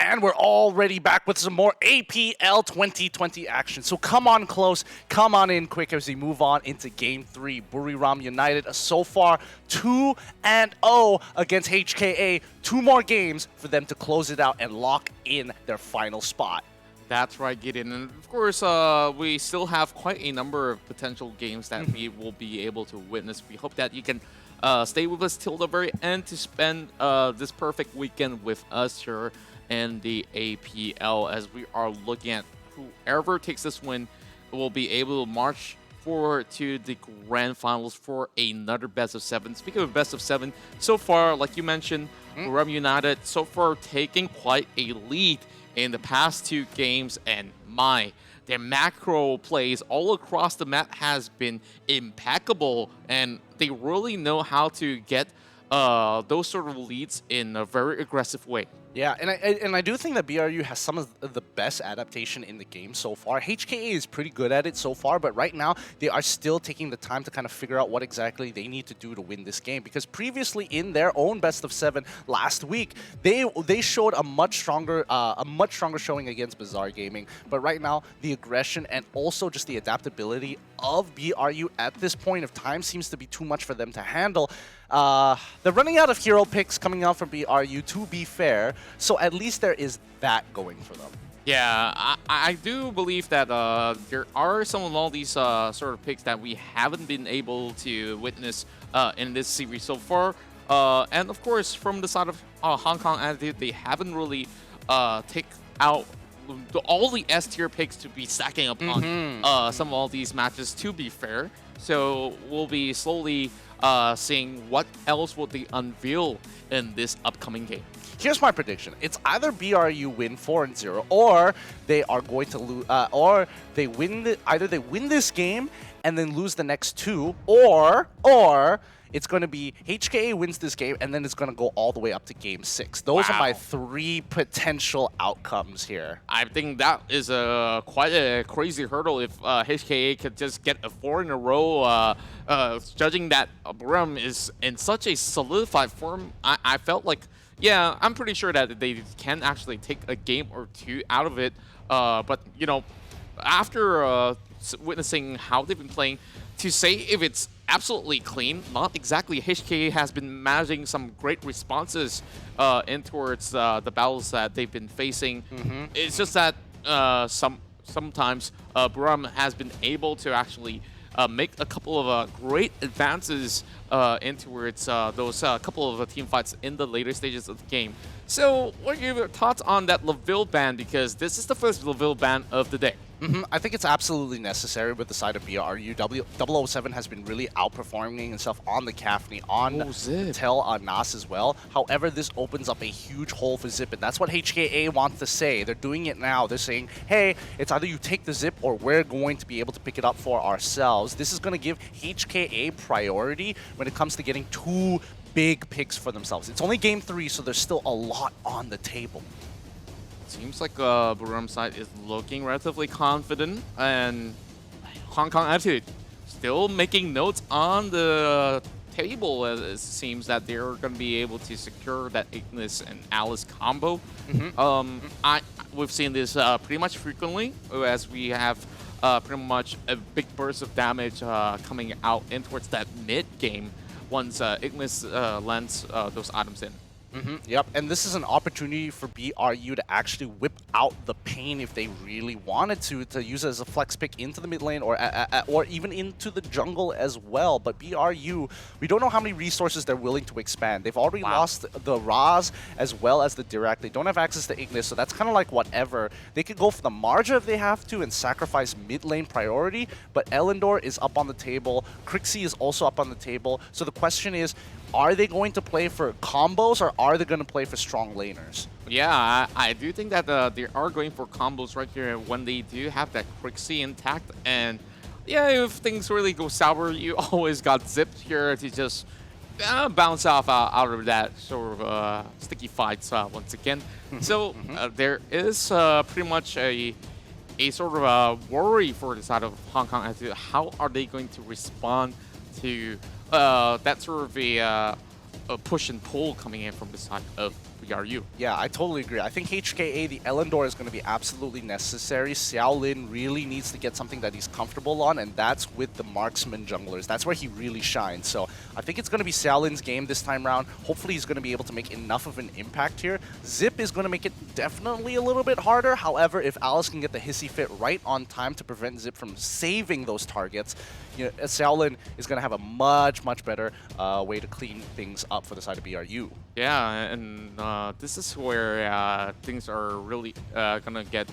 G: And we're already back with some more APL 2020 action. So come on close, come on in quick as we move on into Game 3. Buriram United so far 2-0 against HKA. 2 more games for them to close it out and lock in their final spot.
H: That's right, Gideon. And of course, we still have quite a number of potential games that we will be able to witness. We hope that you can stay with us till the very end to spend this perfect weekend with us here in the APL, as we are looking at whoever takes this win will be able to march forward to the grand finals for another best of 7. Speaking of best of 7, so far, like you mentioned, Buriram United so far taking quite a lead in the past 2 games, and their macro plays all across the map has been impeccable, and they really know how to get those sort of leads in a very aggressive way.
G: Yeah, and I do think that BRU has some of the best adaptation in the game so far. HKA is pretty good at it so far, but right now they are still taking the time to kind of figure out what exactly they need to do to win this game. Because previously in their own best of 7 last week, they showed a much stronger showing against Bazaar Gaming. But right now, the aggression and also just the adaptability of BRU at this point of time seems to be too much for them to handle. They're running out of hero picks coming out from BRU, to be fair, so at least there is that going for them.
H: Yeah, I do believe that there are some of all these sort of picks that we haven't been able to witness in this series so far. And of course, from the side of Hong Kong Attitude, they haven't really taken out all the S-tier picks to be stacking up on some of all these matches, to be fair. So we'll be slowly seeing what else will they unveil in this upcoming game.
G: Here's my prediction. It's either BRU win 4-0, or they are going to lose, or they win. Either they win this game and then lose the next 2, or it's going to be HKA wins this game and then it's going to go all the way up to Game 6. Those are my 3 potential outcomes here.
H: I think that is quite a crazy hurdle if HKA could just get a 4 in a row. Judging that Buriram is in such a solidified form, I felt like, yeah, I'm pretty sure that they can actually take a game or 2 out of it. But, you know, after witnessing how they've been playing, to say if it's absolutely clean, not exactly. HKA has been managing some great responses in towards the battles that they've been facing. It's just that sometimes Buriram has been able to actually make a couple of great advances in towards those couple of team fights in the later stages of the game. So what are your thoughts on that Laville ban? Because this is the first Laville ban of the day.
G: I think it's absolutely necessary with the side of BRU. 007 has been really outperforming himself on the Kafni, on Tel, on Nas as well. However, this opens up a huge hole for Zip, and that's what HKA wants to say. They're doing it now. They're saying, hey, it's either you take the Zip or we're going to be able to pick it up for ourselves. This is going to give HKA priority when it comes to getting 2 big picks for themselves. It's only Game 3, so there's still a lot on the table.
H: Seems like Buriram side is looking relatively confident, and Hong Kong Attitude still making notes on the table. It seems that they're going to be able to secure that Ignis and Alice combo. We've seen this pretty much frequently, as we have pretty much a big burst of damage coming out in towards that mid game once Ignis lands those items in.
G: Yep, and this is an opportunity for BRU to actually whip out the pain if they really wanted to use it as a flex pick into the mid lane or even into the jungle as well. But BRU, we don't know how many resources they're willing to expand. They've already lost the Raz as well as the Dirac. They don't have access to Ignis, so that's kind of like whatever. They could go for the Marja if they have to and sacrifice mid lane priority, but Elendor is up on the table. Crixie is also up on the table. So the question is, are they going to play for combos or are they going to play for strong laners?
H: Yeah, I do think that they are going for combos right here when they do have that Crixie intact. And yeah, if things really go sour, you always got Zipped here to just bounce off out of that sort of sticky fights once again. So there is pretty much a sort of worry for the side of Hong Kong as to how are they going to respond to that sort of a a push and pull coming in from the side of BRU.
G: Yeah, I totally agree. I think HKA, the Elendor is going to be absolutely necessary. Xiaolin really needs to get something that he's comfortable on, and that's with the marksman junglers. That's where he really shines. So I think it's going to be Xiaolin's game this time around. Hopefully he's going to be able to make enough of an impact here. Zip is going to make it definitely a little bit harder. However, if Alice can get the hissy fit right on time to prevent Zip from saving those targets, you know, Xiaolin is going to have a much better way to clean things up for the side of BRU.
H: Yeah, and this is where things are really gonna get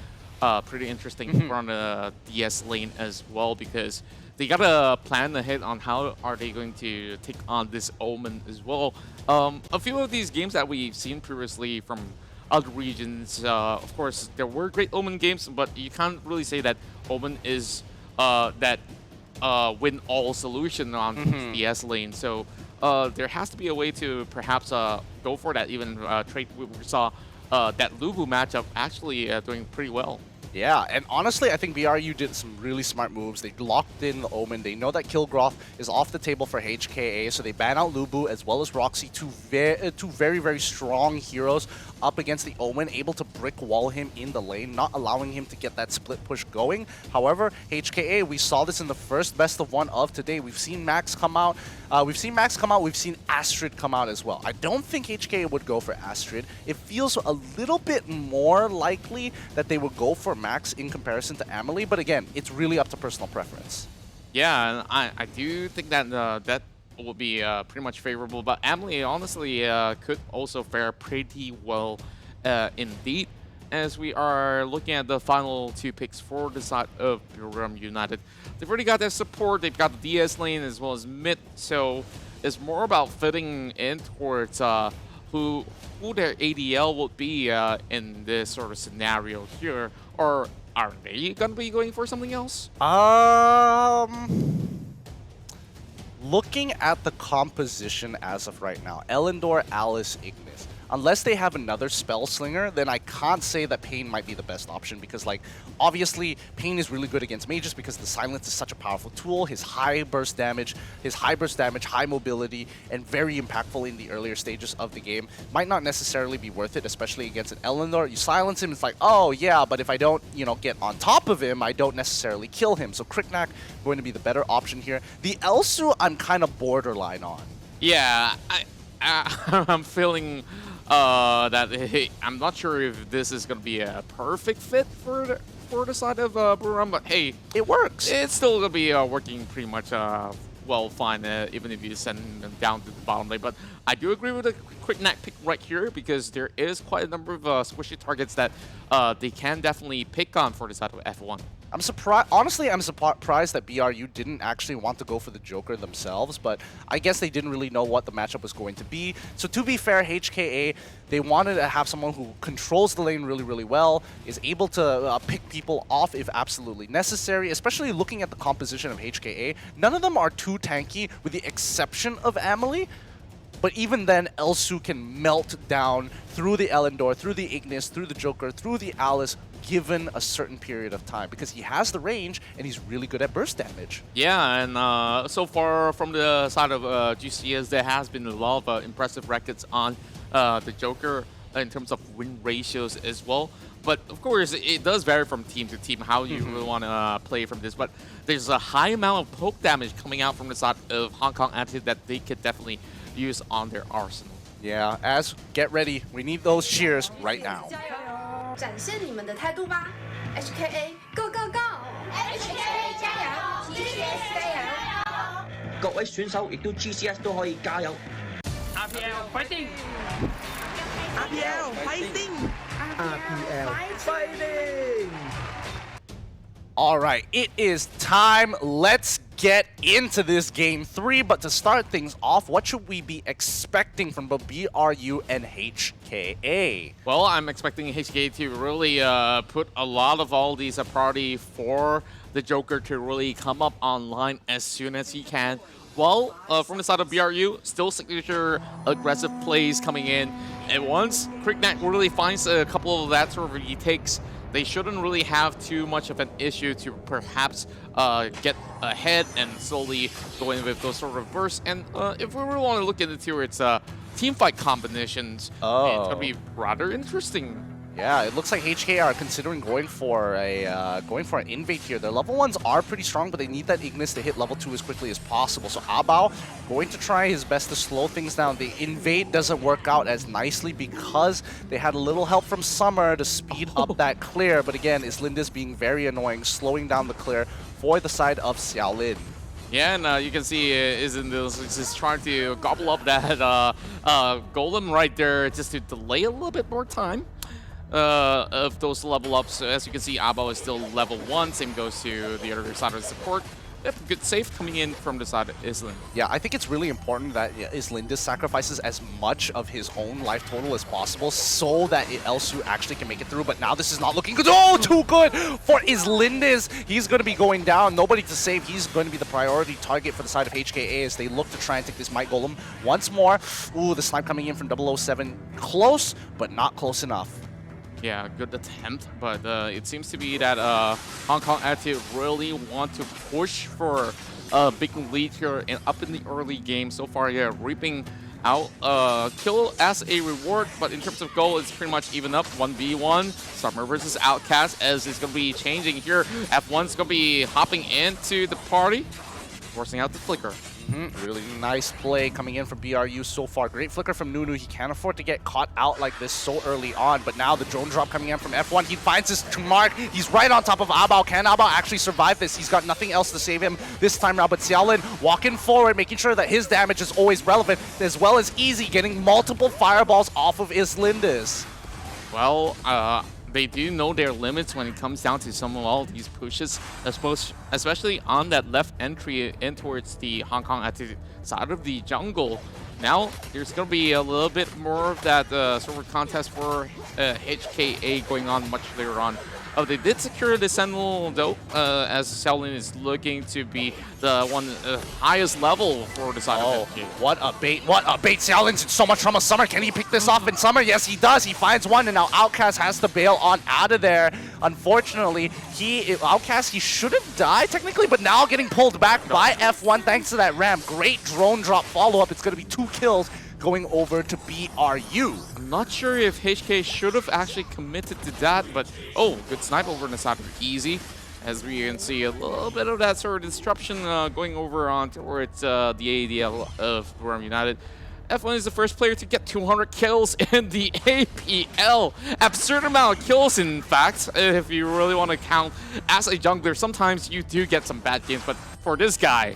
H: pretty interesting from the DS lane as well, because they gotta plan ahead on how are they going to take on this Omen as well. A few of these games that we've seen previously from other regions, of course, there were great Omen games, but you can't really say that Omen is that win-all solution on DS lane. So there has to be a way to perhaps go for that. Even trade, we saw that Lubu matchup actually doing pretty well.
G: Yeah, and honestly, I think BRU did some really smart moves. They locked in the Omen. They know that Kilgroth is off the table for HKA, so they ban out Lubu as well as Roxy, two very strong heroes up against the Omen, able to brick wall him in the lane, not allowing him to get that split push going. However, HKA, we saw this in the first best of one of today. We've seen Max come out. We've seen Astrid come out as well. I don't think HKA would go for Astrid. It feels a little bit more likely that they would go for Max in comparison to Amelie, but again, it's really up to personal preference.
H: Yeah, and I do think that that will be pretty much favorable, but Amelie honestly could also fare pretty well indeed, as we are looking at the final two picks for the side of Buram United. They've already got their support, they've got the DS lane as well as mid, so it's more about fitting in towards who their ADL would be in this sort of scenario here. Or are they going to be going for something else?
G: Looking at the composition as of right now, Elendor, Alice, Ignis. Unless they have another Spell Slinger, then I can't say that Pain might be the best option, because, like, obviously Pain is really good against mages because the silence is such a powerful tool. His high burst damage, high mobility, and very impactful in the earlier stages of the game might not necessarily be worth it, especially against an Elendor. You silence him, it's like, oh yeah, but if I don't, you know, get on top of him, I don't necessarily kill him. So Kriknak going to be the better option here. The Elsu, I'm kind of borderline on.
H: Yeah, I'm feeling that hey, I'm not sure if this is going to be a perfect fit for the side of Buram, but hey,
G: it works.
H: It's still going to be working pretty much well, fine, even if you send them down to the bottom lane. But I do agree with the Kriknak pick right here, because there is quite a number of squishy targets that they can definitely pick on for the side of F1.
G: I'm surprised. Honestly, I'm surprised that BRU didn't actually want to go for the Joker themselves, but I guess they didn't really know what the matchup was going to be. So to be fair, HKA, they wanted to have someone who controls the lane really well, is able to pick people off if absolutely necessary, especially looking at the composition of HKA. None of them are too tanky, with the exception of Amelie. But even then, Elsu can melt down through the Elendor, through the Ignis, through the Joker, through the Alice, given a certain period of time, because he has the range and he's really good at burst damage.
H: Yeah, and so far from the side of GCS, there has been a lot of impressive records on the Joker in terms of win ratios as well. But of course, it does vary from team to team how you really want to play from this. But there's a high amount of poke damage coming out from the side of Hong Kong Attitude that they could definitely use on their arsenal.
G: Yeah, as get ready, we need those cheers right now.
I: 展现你们的态度吧 ！HKA Go Go Go！HKA 加油 ！GCS 加油！
K: 各位選手亦都 GCS 都可以加油。
J: APL fighting！
K: APL fighting！
J: APL
K: fighting！
G: All right, it is time. Let's get into this game 3. But to start things off, what should we be expecting from both BRU and HKA?
H: Well, I'm expecting HKA to really put a lot of all these priority for the Joker to really come up online as soon as he can. Well, from the side of BRU, still signature aggressive plays coming in. And once Kriknak really finds a couple of that sort of retakes, they shouldn't really have too much of an issue to perhaps get ahead and slowly go in with those sort of bursts. And if we really want to look into its team fight combinations.
G: Oh.
H: It's going to be rather interesting.
G: Yeah, it looks like HK are considering going for an invade here. Their level 1s are pretty strong, but they need that Ignis to hit level 2 as quickly as possible. So Abao going to try his best to slow things down. The invade doesn't work out as nicely because they had a little help from Summer to speed up that clear. But again, Islindis being very annoying, slowing down the clear for the side of Xiaolin.
H: Yeah, and you can see Islindis is trying to gobble up that golem right there just to delay a little bit more time of those level ups. So as you can see, Abao is still level 1. Same goes to the other side of the support. They have a good save coming in from the side of Islin.
G: Yeah, I think it's really important that Islindis sacrifices as much of his own life total as possible so that Elsu actually can make it through. But now this is not looking good. Oh, too good for Islindis. He's going to be going down. Nobody to save. He's going to be the priority target for the side of HKA as they look to try and take this Might Golem once more. Ooh, the snipe coming in from 007. Close, but not close enough.
H: Yeah, good attempt, but it seems to be that Hong Kong Attitude really want to push for a big lead here and up in the early game. So far, yeah, reaping out kill as a reward, but in terms of goal, it's pretty much even up 1v1. Summer versus Outcast as it's going to be changing here. F1's going to be hopping into the party, forcing out the flicker.
G: Really nice play coming in from BRU so far. Great flicker from Nunu. He can't afford to get caught out like this so early on, but now the drone drop coming in from F1. He finds his mark. He's right on top of Abao. Can Abao actually survive this? He's got nothing else to save him this time around, but Xiaolin walking forward, making sure that his damage is always relevant, as well as Easy getting multiple fireballs off of Islindis.
H: Well, they do know their limits when it comes down to some of all these pushes, especially on that left entry in towards the Hong Kong side of the jungle. Now, there's going to be a little bit more of that sort of contest for HKA going on much later on. They did secure the Sentinel, though, as Xiaolin is looking to be the one highest level for the side of HK.
G: What a bait. What a bait. Xiaolin's in so much trouble. Summer, can he pick this off in Summer? Yes, he does. He finds one, and now Outcast has to bail on out of there. Unfortunately, Outcast, he should have died, technically, but now getting pulled back by F1 thanks to that ramp. Great drone drop follow-up. It's going to be 2 kills going over to BRU.
H: I'm not sure if HK should have actually committed to that, but oh, good snipe over on the side of Easy. As we can see a little bit of that sort of disruption going over on towards the ADL of Guam United. F1 is the first player to get 200 kills in the APL. Absurd amount of kills, in fact, if you really want to count. As a jungler, sometimes you do get some bad games, but for this guy,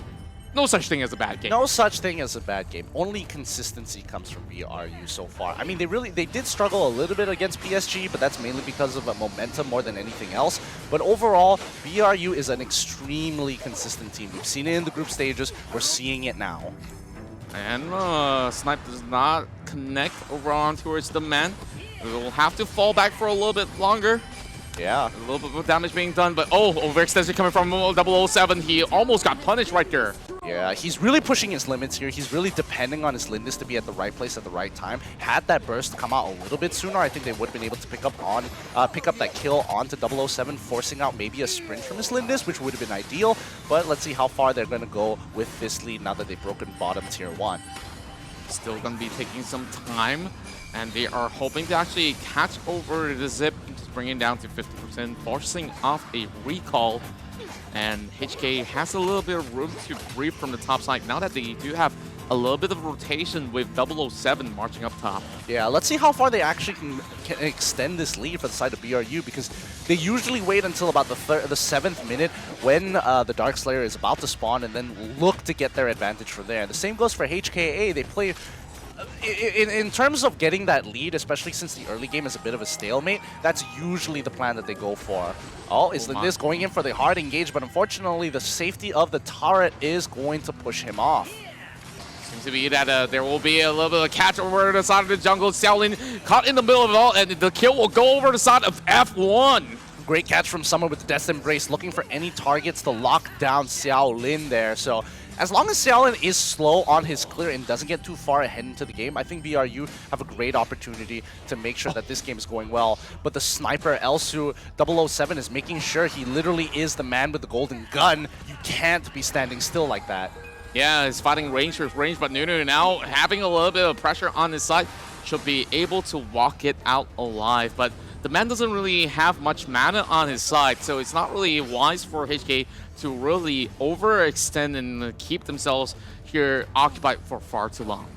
H: no such thing as a bad game.
G: No such thing as a bad game. Only consistency comes from BRU so far. I mean, they did struggle a little bit against PSG, but that's mainly because of momentum more than anything else. But overall, BRU is an extremely consistent team. We've seen it in the group stages. We're seeing it now.
H: And Snipe does not connect over on towards the man. We'll have to fall back for a little bit longer.
G: Yeah.
H: A little bit of damage being done, but oh, overextension coming from 007. He almost got punished right there.
G: Yeah, he's really pushing his limits here. He's really depending on his Lindis to be at the right place at the right time. Had that burst come out a little bit sooner, I think they would have been able to pick up that kill onto 007, forcing out maybe a sprint from his Lindis, which would have been ideal. But let's see how far they're going to go with this lead now that they've broken bottom tier 1.
H: Still going to be taking some time, and they are hoping to actually catch over the zip, just bring it down to 50%, forcing off a recall. And HK has a little bit of room to breathe from the top side now that they do have a little bit of rotation with 007 marching up top.
G: Yeah, let's see how far they actually can extend this lead for the side of BRU, because they usually wait until about the 7th minute when the Dark Slayer is about to spawn and then look to get their advantage from there. The same goes for HKA. They play... In terms of getting that lead, especially since the early game is a bit of a stalemate, that's usually the plan that they go for. Oh, is Lindis going in for the hard engage, but unfortunately the safety of the turret is going to push him off.
H: Seems to be that there will be a little bit of a catch over the side of the jungle. Xiaolin caught in the middle of it all, and the kill will go over the side of F1.
G: Great catch from Summer with the Death Embrace, looking for any targets to lock down Xiaolin there. So as long as Xiaolin is slow on his clear and doesn't get too far ahead into the game, I think BRU have a great opportunity to make sure that this game is going well. But the sniper, Elsu 007, is making sure he literally is the man with the golden gun. You can't be standing still like that.
H: Yeah, he's fighting range with range, but Nunu now having a little bit of pressure on his side should be able to walk it out alive. But the man doesn't really have much mana on his side, so it's not really wise for HK to really overextend and keep themselves here occupied for far too long.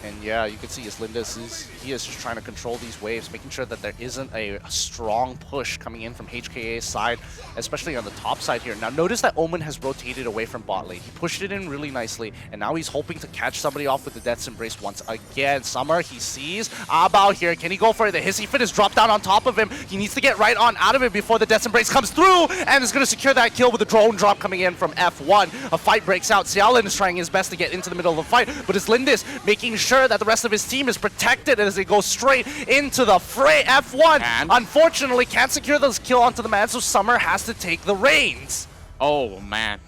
G: And yeah, you can see Lindis he is just trying to control these waves, making sure that there isn't a strong push coming in from HKA's side, especially on the top side here. Now notice that Omen has rotated away from bot lane. He pushed it in really nicely, and now he's hoping to catch somebody off with the Death's Embrace once again. Summer, he sees Abao here. Can he go for it? The Hissy Fit is dropped down on top of him. He needs to get right on out of it before the Death's Embrace comes through, and is going to secure that kill with a drone drop coming in from F1. A fight breaks out. Xiaolin is trying his best to get into the middle of the fight, but it's Lindis making sure that the rest of his team is protected as they go straight into the fray. F1, and unfortunately, can't secure this kill onto the man, so Summer has to take the reins.
H: Oh, man.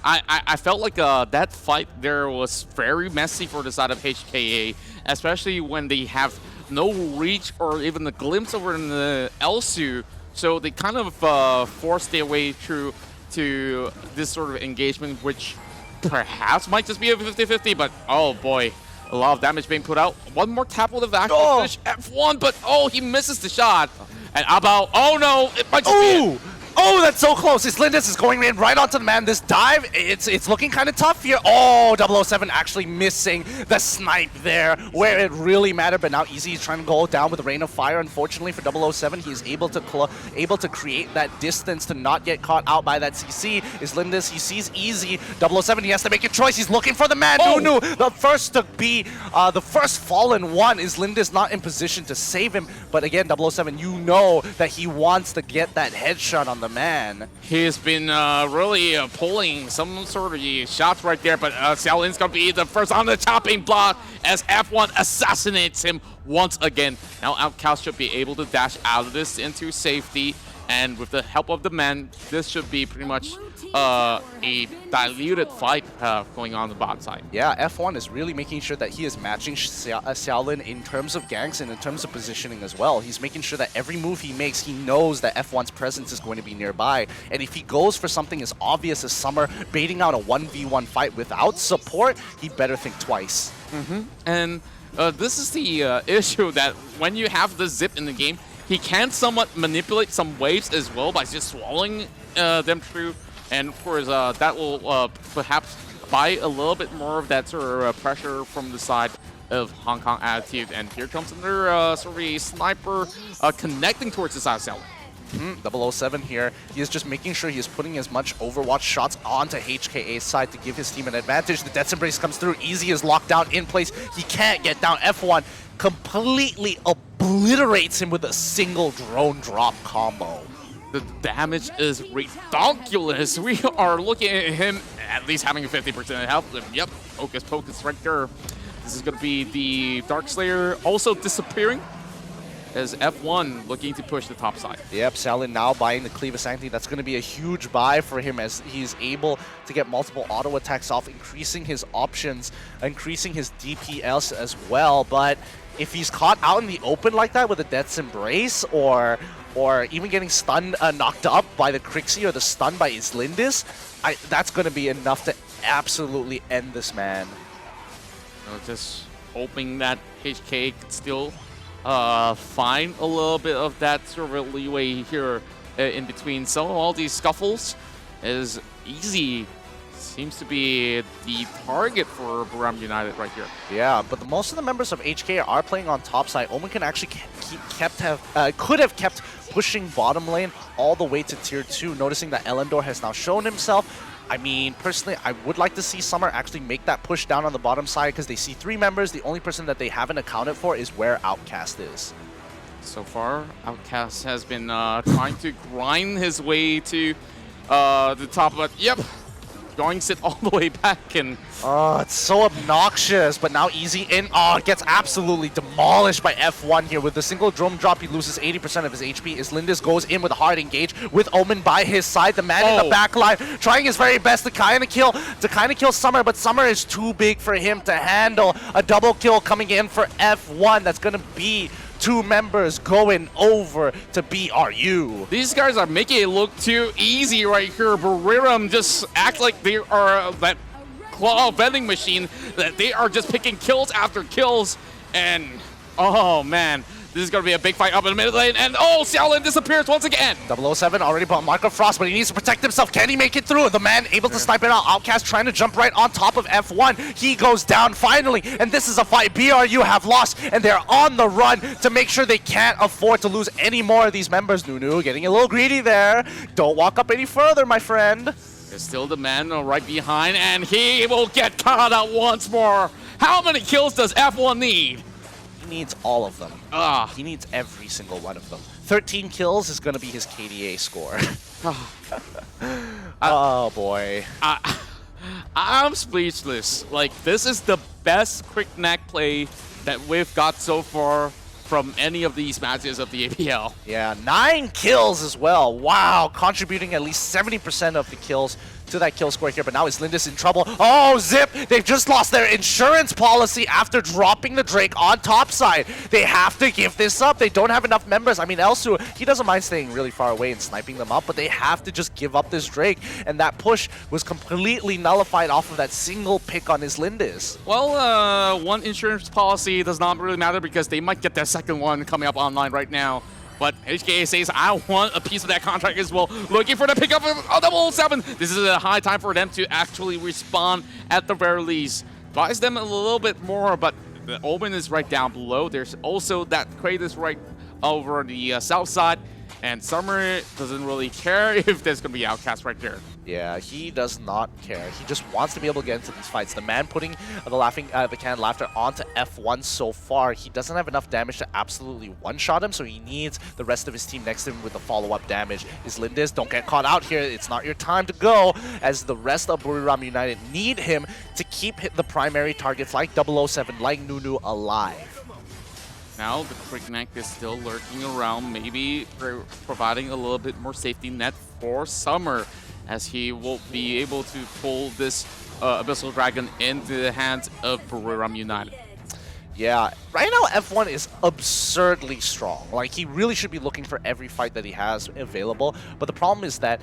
H: I felt like that fight there was very messy for the side of HKA, especially when they have no reach or even a glimpse over in the Elsu, so they kind of forced their way through to this sort of engagement, which perhaps might just be a 50-50, but oh boy, a lot of damage being put out. One more tap with a vacuum finish F1, but oh, he misses the shot. And Abao, oh no, it might just be it.
G: Oh, that's so close. Lindis is going in right onto the man. This dive, it's looking kind of tough here. Oh, 007 actually missing the snipe there where it really mattered. But now Easy is trying to go down with a Rain of Fire. Unfortunately for 007, he is able to create that distance to not get caught out by that CC. Lindis, he sees Easy. 007, he has to make a choice. He's looking for the man. Nunu, the first to be, the first fallen one. Lindis not in position to save him. But again, 007, you know that he wants to get that headshot on the man.
H: He's been really pulling some sort of shots right there, but Xiaolin's going to be the first on the chopping block as F1 assassinates him once again. Now Outcast should be able to dash out of this into safety, and with the help of the man, this should be pretty much a diluted fight going on the bot side.
G: Yeah, F1 is really making sure that he is matching Xiaolin in terms of ganks and in terms of positioning as well. He's making sure that every move he makes, he knows that F1's presence is going to be nearby. And if he goes for something as obvious as Summer baiting out a 1v1 fight without support, he better think twice.
H: And this is the issue that when you have the zip in the game, he can somewhat manipulate some waves as well by just swallowing them through. And of course, that will perhaps buy a little bit more of that sort of pressure from the side of Hong Kong Attitude. And here comes another sort of a sniper connecting towards the side of Xiaolin.
G: 007 here, he is just making sure he is putting as much Overwatch shots onto HKA's side to give his team an advantage. The Death's Embrace comes through. Easy is locked down in place. He can't get down. F1 completely obliterates him with a single drone drop combo.
H: The damage is ridiculous. We are looking at him at least having a 50% health. Yep, Hocus Pocus right there. This is going to be the Darkslayer also disappearing as F1 looking to push the top side.
G: Yep, Xiaolin now buying the Cleave of Sanctity. That's going to be a huge buy for him as he's able to get multiple auto attacks off, increasing his options, increasing his DPS as well. But if he's caught out in the open like that with a Death's Embrace or even getting stunned, knocked up by the Crixie or the stun by Lindis, that's going to be enough to absolutely end this man.
H: Just hoping that HK could still find a little bit of that sort of leeway here in between. Some of all these scuffles is Easy seems to be the target for Buram United right here.
G: Yeah, but most of the members of HK are playing on top side. Omen can actually could have kept pushing bottom lane all the way to tier 2, noticing that Elendor has now shown himself. I mean, personally, I would like to see Summer actually make that push down on the bottom side because they see 3 members. The only person that they haven't accounted for is where Outcast is.
H: So far, Outcast has been trying to grind his way to the top, but yep, going sit all the way back and...
G: Oh, it's so obnoxious, but now Easy in. Oh, it gets absolutely demolished by F1 here. With the single drone drop, he loses 80% of his HP. Lindis goes in with a hard engage with Omen by his side. The man in the back line trying his very best to kind of kill Summer, but Summer is too big for him to handle. A double kill coming in for F1. That's going to be 2 members going over to BRU.
H: These guys are making it look too easy right here. Bariram just act like they are that claw vending machine that they are just picking kills after kills. And, oh man, this is going to be a big fight up in the mid lane. And oh, Xiaolin disappears once again.
G: 007 already bought Mark of Frost, but he needs to protect himself. Can he make it through? The man able to snipe it out. Outcast trying to jump right on top of F1. He goes down finally. And this is a fight BRU have lost. And they're on the run to make sure they can't afford to lose any more of these members. Nunu getting a little greedy there. Don't walk up any further, my friend.
H: There's still the man right behind, and he will get caught out once more. How many kills does F1 need?
G: He needs all of them. He needs every single one of them. 13 kills is going to be his KDA score. Oh boy.
H: I'm speechless. Like, this is the best quick neck play that we've got so far from any of these matches of the APL.
G: Yeah, 9 kills as well. Wow, contributing at least 70% of the kills to that kill score here, but now is Lindis in trouble. Oh, Zip! They've just lost their insurance policy after dropping the Drake on top side. They have to give this up. They don't have enough members. I mean, Elsu, he doesn't mind staying really far away and sniping them up, but they have to just give up this Drake, and that push was completely nullified off of that single pick on his Lindis.
H: Well, one insurance policy does not really matter because they might get their second one coming up online right now. But HKA says, I want a piece of that contract as well. Looking for the pickup of 007. This is a high time for them to actually respond at the very least. Advise them a little bit more, but the Omen is right down below. There's also that Kratos right over the south side. And Summer doesn't really care if there's going to be Outcast right there.
G: Yeah, he does not care. He just wants to be able to get into these fights. The man putting the canned laughter onto F1 so far, he doesn't have enough damage to absolutely one-shot him, so he needs the rest of his team next to him with the follow-up damage. Is Lindis, don't get caught out here. It's not your time to go, as the rest of Buriram United need him to keep the primary targets like 007, like Nunu alive.
H: Now the quick neck is still lurking around, maybe providing a little bit more safety net for Summer, as he will be able to pull this Abyssal Dragon into the hands of Buriram United.
G: Yeah, right now F1 is absurdly strong. Like, he really should be looking for every fight that he has available, but the problem is that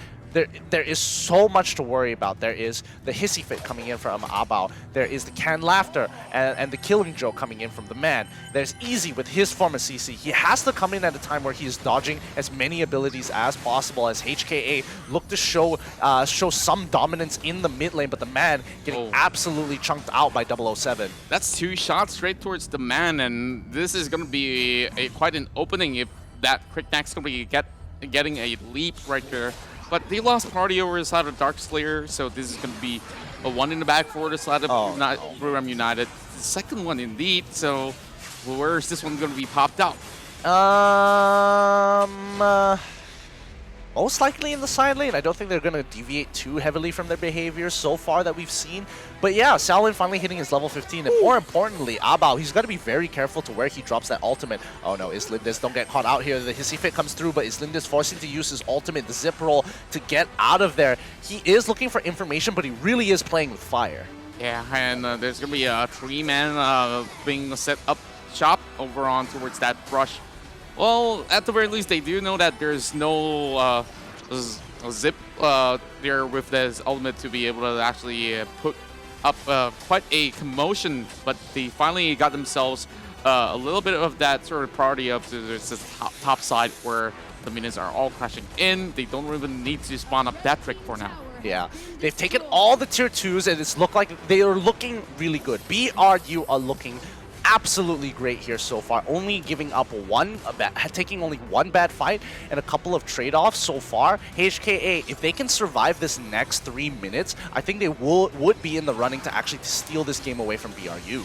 G: there is so much to worry about. There is the hissy fit coming in from Abao. There is the canned laughter and the killing joke coming in from the man. There's Easy with his form of CC. He has to come in at a time where he is dodging as many abilities as possible, as HKA look to show some dominance in the mid lane, but the man getting absolutely chunked out by 007.
H: That's 2 shots straight towards the man, and this is going to be quite an opening if that quick neck's going to be getting a leap right there. But they lost party over the side of Dark Slayer, so this is going to be a 1 in the bag for the side of Buriram United. The second one indeed, so where is this one going to be popped out?
G: Most likely in the side lane. I don't think they're going to deviate too heavily from their behavior so far that we've seen. But yeah, Xiaolin finally hitting his level 15. And more importantly, Abao, he's got to be very careful to where he drops that ultimate. Oh no, Islindis, don't get caught out here. The hissy fit comes through, but Islindis forcing to use his ultimate, the zip roll, to get out of there. He is looking for information, but he really is playing with fire.
H: Yeah, and there's going to be a 3-man being set up shop over on towards that brush. Well, at the very least, they do know that there's no Zip there with this ultimate to be able to actually put up quite a commotion, but they finally got themselves a little bit of that sort of party up to the top side where the minions are all crashing in. They don't even need to spawn up that trick for now.
G: Yeah, they've taken all the tier 2s and it's looked like they are looking really good. BRU are looking absolutely great here so far, only giving up taking only 1 bad fight and a couple of trade-offs so far. HKA, if they can survive this next 3 minutes, I think they would be in the running to actually steal this game away from BRU.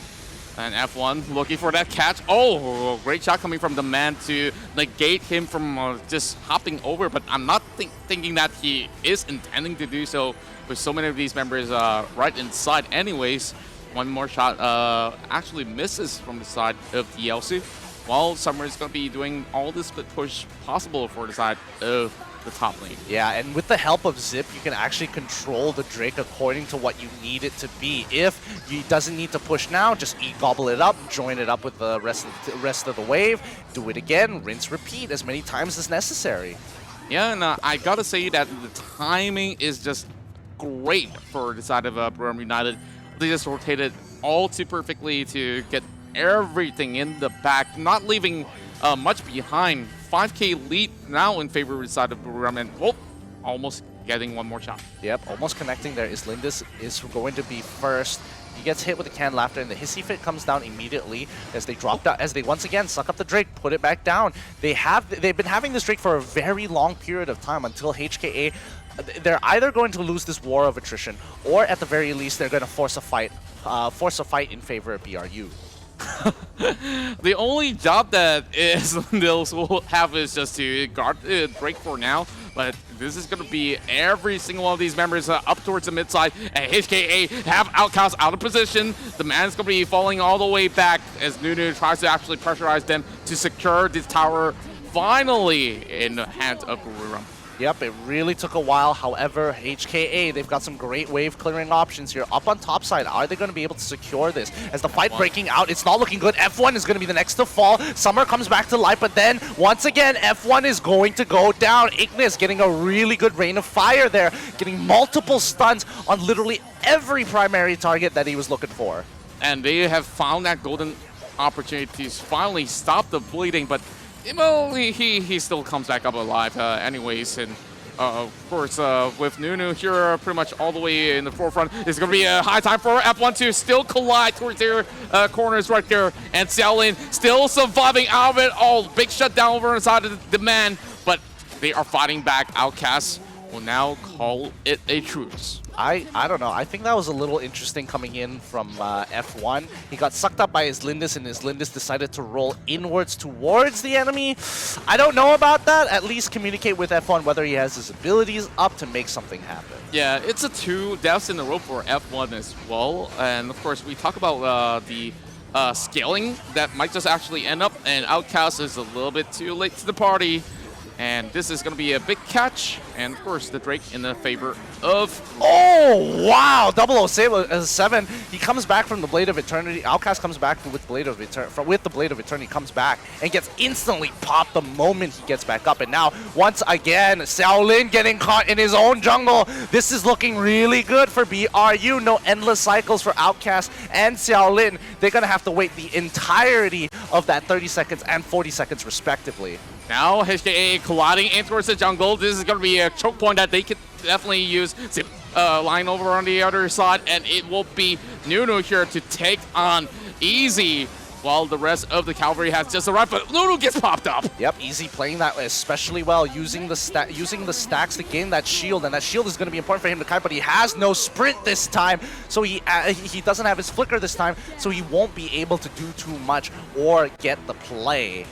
H: And F1 looking for that catch. Oh, great shot coming from the man to negate him from just hopping over, but I'm not thinking that he is intending to do so with so many of these members right inside anyways. One more shot actually misses from the side of the Elsu, while Summer is going to be doing all the split push possible for the side of the top lane.
G: Yeah, and with the help of Zip, you can actually control the Drake according to what you need it to be. If he doesn't need to push now, just gobble it up, join it up with the rest of the wave, do it again, rinse, repeat as many times as necessary.
H: Yeah, and I gotta say that the timing is just great for the side of Buriram United. they just rotated all too perfectly to get everything in the back, not leaving much behind. 5K lead now in favor side of Buriram, and almost getting one more shot.
G: Yep, almost connecting there. Islindis is going to be first. He gets hit with the canned laughter, and the hissy fit comes down immediately as they drop down, as they once again suck up the Drake, put it back down. They've been having this Drake for a very long period of time until HKA. They're either going to lose this war of attrition, or at the very least, they're going to force a fight in favor of BRU.
H: The only job that Islandils will have is just to guard Drake for now, but this is going to be every single one of these members up towards the mid side, and HKA have Outcast out of position. The man's going to be falling all the way back as Nunu tries to actually pressurize them to secure this tower finally in the hands of Buriram.
G: Yep, it really took a while. However, HKA, they've got some great wave clearing options here. Up on top side, are they going to be able to secure this? As the fight breaking out, it's not looking good. F1 is going to be the next to fall. Summer comes back to life, but then, once again, F1 is going to go down. Ignis getting a really good rain of fire there, getting multiple stuns on literally every primary target that he was looking for.
H: And they have found that golden opportunity to finally stop the bleeding, but well, he still comes back up alive anyways, and of course with Nunu here pretty much all the way in the forefront, it's going to be a high time for F1 to still collide towards their corners right there, and Xiaolin still surviving out of it all. Big shutdown over on the side of the man, but they are fighting back. Outcasts will now call it a truce.
G: I don't know. I think that was a little interesting coming in from F1. He got sucked up by Islindis, and Islindis decided to roll inwards towards the enemy. I don't know about that. At least communicate with F1 whether he has his abilities up to make something happen.
H: Yeah, it's a 2 deaths in a row for F1 as well. And of course, we talk about the scaling that might just actually end up, and Outcast is a little bit too late to the party. And this is going to be a big catch. And, of course, the Drake in the favor of...
G: Oh, wow! 007. He comes back from the Blade of Eternity. Outcast comes back with the Blade of Eternity, comes back and gets instantly popped the moment he gets back up. And now, once again, Xiaolin getting caught in his own jungle. This is looking really good for BRU. No endless cycles for Outcast and Xiaolin. They're going to have to wait the entirety of that 30 seconds and 40 seconds, respectively.
H: Now HKA colliding in towards the jungle. This is going to be a choke point that they could definitely use. Zip line over on the other side, and it will be Nunu here to take on Easy, while the rest of the cavalry has just arrived, but Nunu gets popped up.
G: Yep, Easy playing that especially well, using the stacks to gain that shield, and that shield is going to be important for him to kite, but he has no sprint this time, so he doesn't have his flicker this time, so he won't be able to do too much or get the play.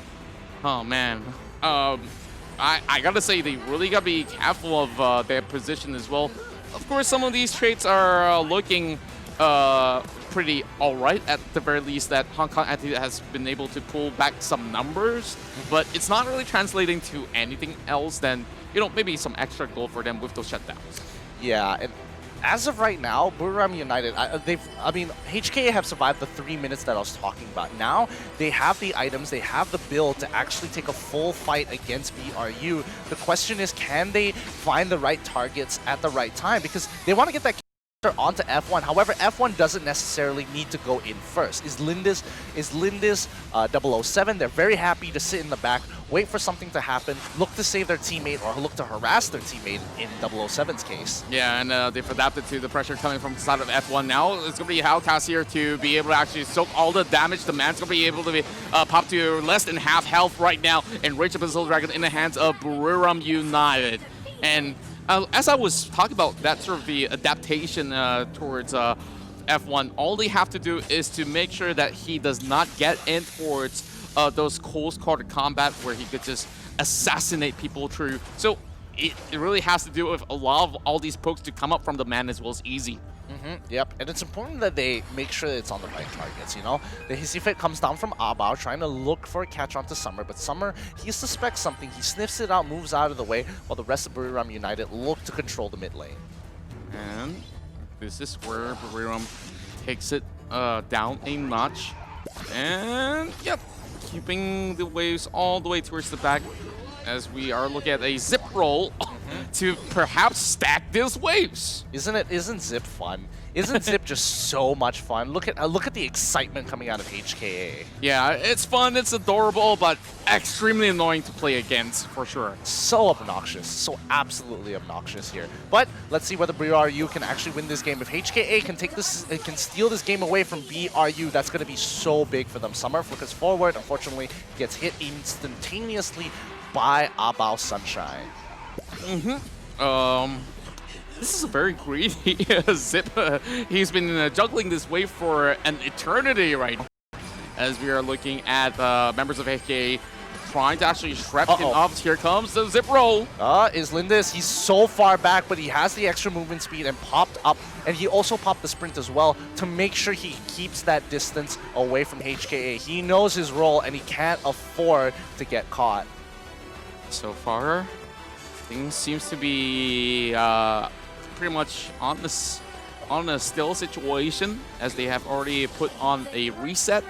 H: Oh man. I gotta say, they really gotta be careful of their position as well. Of course, some of these traits are looking pretty alright, at the very least, that Hong Kong entity has been able to pull back some numbers, but it's not really translating to anything else than, you know, maybe some extra goal for them with those shutdowns.
G: Yeah, and as of right now, Buriram United, HKA have survived the 3 minutes that I was talking about. Now, they have the items, they have the build to actually take a full fight against BRU. The question is, can they find the right targets at the right time? Because they want to get that onto F1. However, F1 doesn't necessarily need to go in first. Islindis 007, they're very happy to sit in the back, wait for something to happen, look to save their teammate or look to harass their teammate in 007's case.
H: Yeah, and they've adapted to the pressure coming from the side of F1 now. It's going to be Hellcast here to be able to actually soak all the damage. The man's going to be able to be pop to less than half health right now, and Rage of the Soul Dragon in the hands of Buriram United. And as I was talking about that sort of the adaptation towards F1, all they have to do is to make sure that he does not get in towards those close quarter combat where he could just assassinate people through. So it really has to do with a lot of all these pokes to come up from the man as well as Easy.
G: Yep, and it's important that they make sure that it's on the right targets, you know? The hissy fit comes down from Abao, trying to look for a catch onto Summer, but Summer, he suspects something, he sniffs it out, moves out of the way, while the rest of Buriram United look to control the mid lane.
H: And this is where Buriram takes it down a notch. And, yep, keeping the waves all the way towards the back as we are looking at a zip roll to perhaps stack these waves.
G: Isn't Zip fun? Isn't Zip just so much fun? Look at the excitement coming out of HKA.
H: Yeah, it's fun, it's adorable, but extremely annoying to play against, for sure.
G: So obnoxious, so absolutely obnoxious here. But let's see whether BRU can actually win this game. If HKA can steal this game away from BRU, that's going to be so big for them. Summer flickers forward, unfortunately gets hit instantaneously by Abao Sunshine.
H: This is a very greedy Zip. He's been juggling this wave for an eternity right now. As we are looking at members of HK trying to actually shrep him up. Here comes the Zip roll.
G: Is Lindis, he's so far back, but he has the extra movement speed and popped up. And he also popped the sprint as well to make sure he keeps that distance away from HKA. He knows his role and he can't afford to get caught.
H: So far, things seems to be pretty much on a still situation, as they have already put on a reset.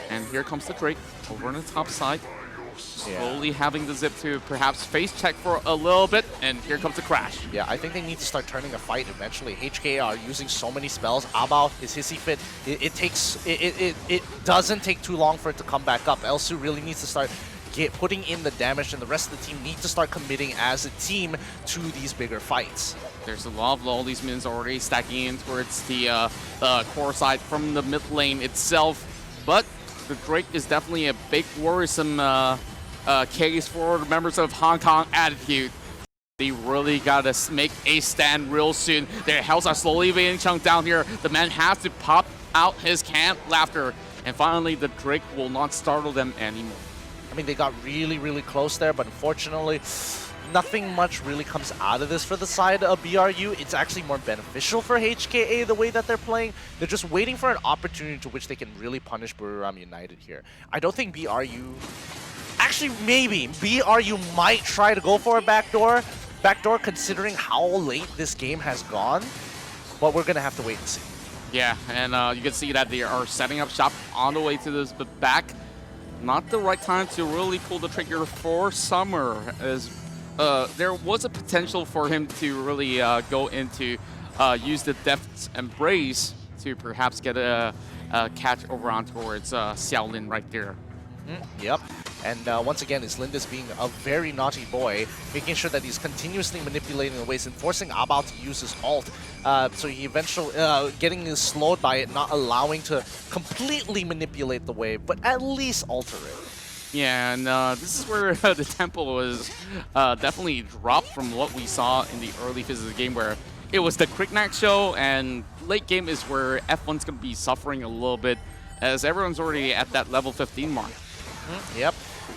H: And here comes the Drake over on the top side. Slowly having the Zip to perhaps face check for a little bit, and here comes the crash.
G: Yeah, I think they need to start turning a fight eventually. HK are using so many spells. Abao, his hissy fit, it doesn't take too long for it to come back up. Elsu really needs to start putting in the damage, and the rest of the team need to start committing as a team to these bigger fights.
H: There's a lot of all these minions already stacking in towards the core side from the mid lane itself, but the Drake is definitely a big worrisome case for the members of Hong Kong Attitude. They really gotta make a stand real soon. Their health are slowly being chunked down here. The man has to pop out his canned laughter, and finally the Drake will not startle them anymore.
G: I mean, they got really, really close there, but unfortunately, nothing much really comes out of this for the side of BRU. It's actually more beneficial for HKA the way that they're playing. They're just waiting for an opportunity to which they can really punish Buriram United here. I don't think BRU... Actually, maybe. BRU might try to go for a backdoor considering how late this game has gone. But we're going to have to wait and see.
H: Yeah, and you can see that they are setting up shop on the way to this back. Not the right time to really pull the trigger for Summer, as there was a potential for him to really go into use the Death's Embrace to perhaps get a catch over on towards Xiaolin right there.
G: Yep. And once again, is Lindis being a very naughty boy, making sure that he's continuously manipulating the waves and forcing Abao to use his ult. So he eventually getting slowed by it, not allowing to completely manipulate the wave, but at least alter it.
H: Yeah, and this is where the tempo was definitely dropped from what we saw in the early phases of the game, where it was the Knickknack show, and late game is where F1's going to be suffering a little bit, as everyone's already at that level 15 mark.
G: Yep.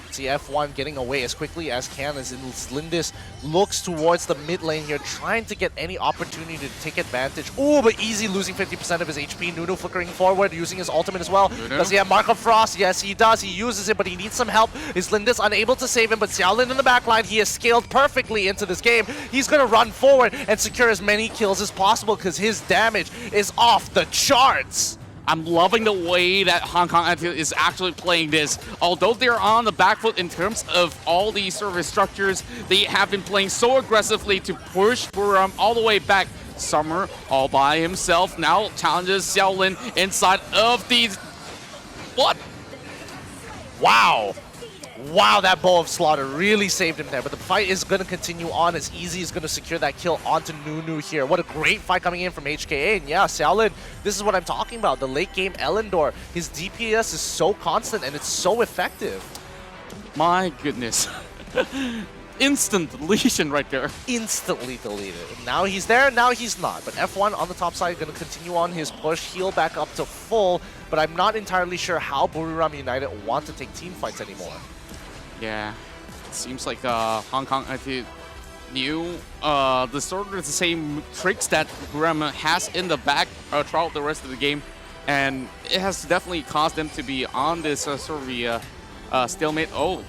G: See F1 getting away as quickly as can as Lindis looks towards the mid lane here, trying to get any opportunity to take advantage. Oh, but easy, losing 50% of his HP. Nunu flickering forward, using his ultimate as well.
H: Nunu?
G: Does he have Mark of Frost? Yes, he does. He uses it, but he needs some help. Is Lindis unable to save him? But Xiaolin in the backline, he has scaled perfectly into this game. He's going to run forward and secure as many kills as possible because his damage is off the charts.
H: I'm loving the way that Hong Kong Attitude is actually playing this. Although they're on the back foot in terms of all these service structures, they have been playing so aggressively to push Buriram all the way back. Summer all by himself now challenges Xiaolin inside of these... What?
G: Wow. Wow, that Bow of Slaughter really saved him there. But the fight is going to continue on as Easy is going to secure that kill onto Nunu here. What a great fight coming in from HKA. And yeah, Xiaolin, this is what I'm talking about. The late game Elendor, his DPS is so constant and it's so effective.
H: My goodness. Instant deletion right there.
G: Instantly deleted. Now he's there, now he's not. But F1 on the top side going to continue on his push, heal back up to full. But I'm not entirely sure how Buriram United want to take team fights anymore.
H: Yeah, it seems like Hong Kong Attitude knew the sort of the same tricks that Buriram has in the back throughout the rest of the game, and it has definitely caused them to be on this sort of stalemate. Oh,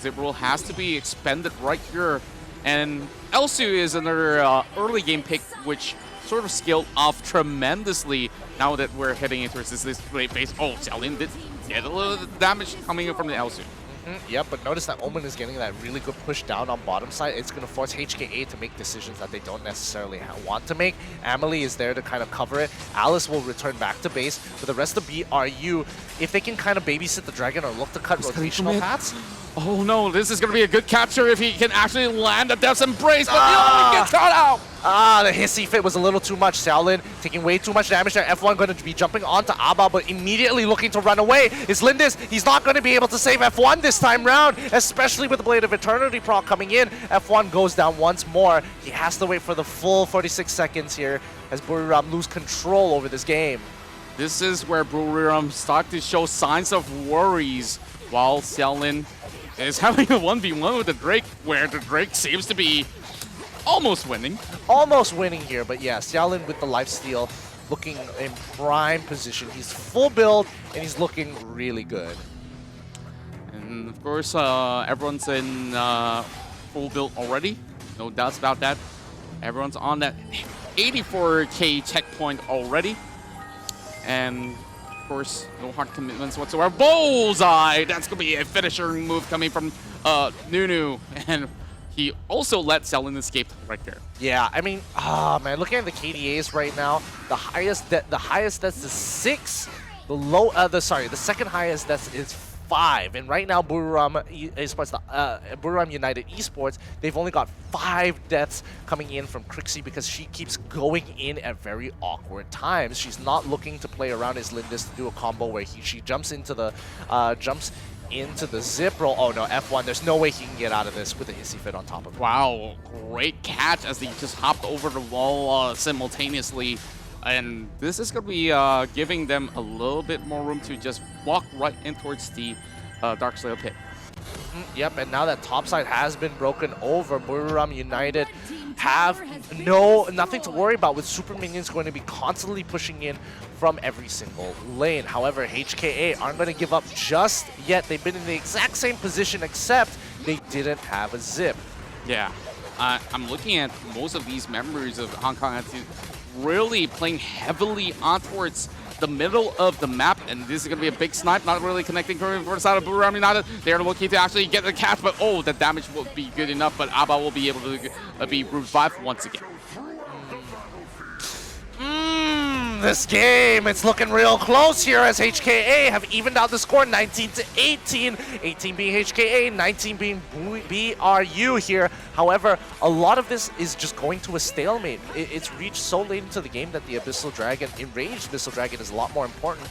H: Zip Rule has to be expended right here, and Elsu is another early game pick, which sort of scaled off tremendously now that we're heading into this late phase. Oh, Xiaolin did get a little damage coming in from the Elsu.
G: Yep, but notice that Omen is getting that really good push down on bottom side. It's going to force HKA to make decisions that they don't necessarily want to make. Amelie is there to kind of cover it. Alice will return back to base. For the rest of BRU, if they can kind of babysit the Dragon or look to cut rotational paths.
H: Oh no, this is going to be a good capture if he can actually land a Death's Embrace, but he only gets caught out!
G: The hissy fit was a little too much. Xiaolin taking way too much damage there. F1 going to be jumping onto Aba, but immediately looking to run away. Is Lindis. He's not going to be able to save F1 this time round, especially with the Blade of Eternity proc coming in. F1 goes down once more. He has to wait for the full 46 seconds here as Buriram lose control over this game.
H: This is where Buriram start to show signs of worries, while Xiaolin is having a 1v1 with the Drake, where the Drake seems to be almost winning.
G: Almost winning here, but yeah, Xiaolin with the lifesteal looking in prime position. He's full build, and he's looking really good.
H: And of course, everyone's in full build already. No doubts about that. Everyone's on that 84k checkpoint already. And of course, no hard commitments whatsoever. Bullseye! That's going to be a finisher move coming from Nunu. And he also let Xiaolin escape right there.
G: Yeah, I mean, man, looking at the KDAs right now, the highest that's is 6. The second highest that's is 5. And right now, Buriram Esports, Buriram United Esports, they've only got 5 deaths coming in from Crixie because she keeps going in at very awkward times. She's not looking to play around as Lindis to do a combo where she jumps into the zip roll. Oh no, F1, there's no way he can get out of this with a hissy fit on top of him.
H: Wow, great catch as he just hopped over the wall simultaneously. And this is going to be giving them a little bit more room to just walk right in towards the Dark Slayer pit.
G: Yep, and now that topside has been broken over, Buriram United have nothing to worry about, with super minions going to be constantly pushing in from every single lane. However, HKA aren't going to give up just yet. They've been in the exact same position, except they didn't have a zip.
H: Yeah, I'm looking at most of these members of Hong Kong Attitude really playing heavily on towards the middle of the map, and this is going to be a big snipe, not really connecting for the side of Buriram United. They're looking to actually get the catch, but oh, the damage will be good enough, but Aba will be able to be revived once again.
G: This game, it's looking real close here as HKA have evened out the score 19 to 18. 18 being HKA, 19 being BRU here. However, a lot of this is just going to a stalemate. It's reached so late into the game that the Abyssal Dragon, Enraged Abyssal Dragon, is a lot more important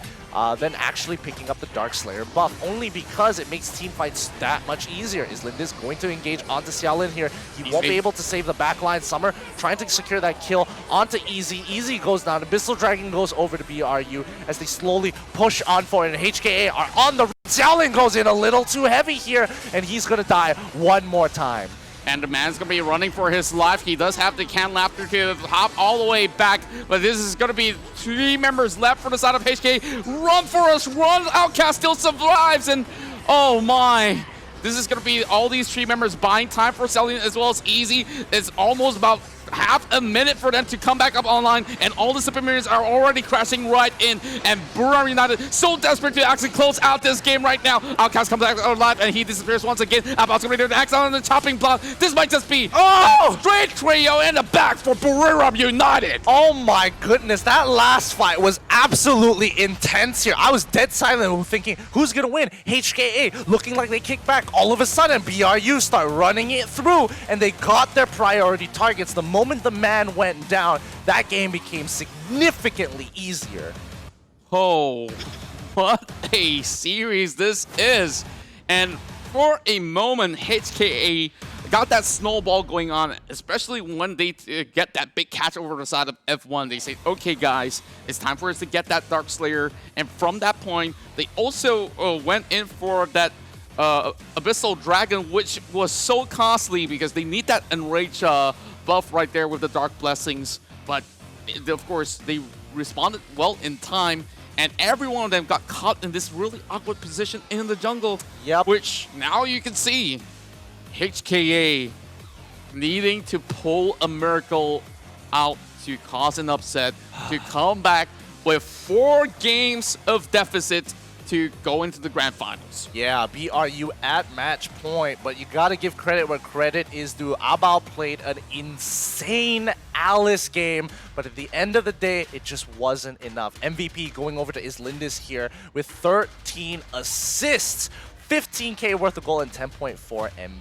G: than actually picking up the Dark Slayer buff, only because it makes team fights that much easier. Is Lindis going to engage onto Xiaolin here? He won't be able to save the backline. Summer trying to secure that kill onto Easy. Easy goes down. Abyssal Dragon goes over to BRU as they slowly push on for it, and HKA are on the... Xiaolin goes in a little too heavy here, and he's going to die one more time.
H: And the man's going to be running for his life. He does have the can laughter to hop all the way back, but this is going to be 3 members left for the side of HK. Run for us, run! Outcast still survives, and oh my. This is going to be all these 3 members buying time for Xiaolin as well as Easy. It's almost about half a minute for them to come back up online, and all the super minions are already crashing right in, and Buriram United so desperate to actually close out this game right now. Outcast comes back alive, and he disappears once again. About to ready to axe on the chopping block. This might just be a straight trio in the back for Buriram United.
G: Oh my goodness, that last fight was absolutely intense here. I was dead silent thinking, who's gonna win? HKA looking like they kick back. All of a sudden, BRU start running it through, and they got their priority targets. The moment the man went down, that game became significantly easier.
H: Oh, what a series this is. And for a moment, HKA got that snowball going on, especially when they get that big catch over the side of F1. They say, okay guys, it's time for us to get that Dark Slayer. And from that point, they also went in for that Abyssal Dragon, which was so costly because they need that Enrage buff right there with the Dark Blessings. But of course, they responded well in time, and every one of them got caught in this really awkward position in the jungle.
G: Yep.
H: Which now you can see HKA needing to pull a miracle out to cause an upset, to come back with 4 games of deficit to go into the grand finals.
G: Yeah, BRU at match point, but you gotta give credit where credit is due. Abao played an insane Alice game, but at the end of the day, it just wasn't enough. MVP going over to Islindis here with 13 assists, 15k worth of goal, and 10.4 MVP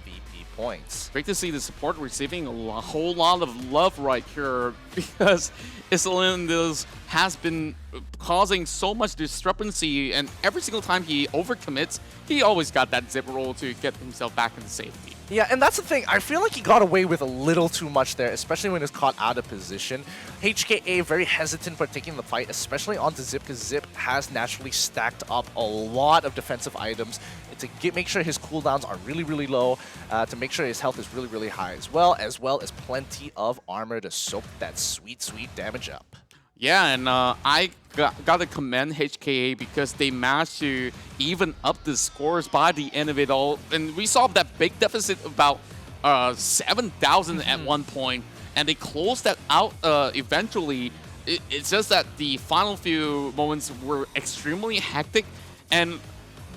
G: points.
H: Great to see the support receiving a whole lot of love right here, because Islindis has been causing so much discrepancy, and every single time he overcommits, he always got that zip roll to get himself back into safety.
G: Yeah, and that's the thing. I feel like he got away with a little too much there, especially when he's caught out of position. HKA very hesitant for taking the fight, especially onto Zip, because Zip has naturally stacked up a lot of defensive items to make sure his cooldowns are really, really low, to make sure his health is really, really high as well as plenty of armor to soak that sweet, sweet damage up.
H: Yeah, and I gotta commend HKA because they managed to even up the scores by the end of it all. And we saw that big deficit about 7,000 at one point, and they closed that out eventually. It's just that the final few moments were extremely hectic, and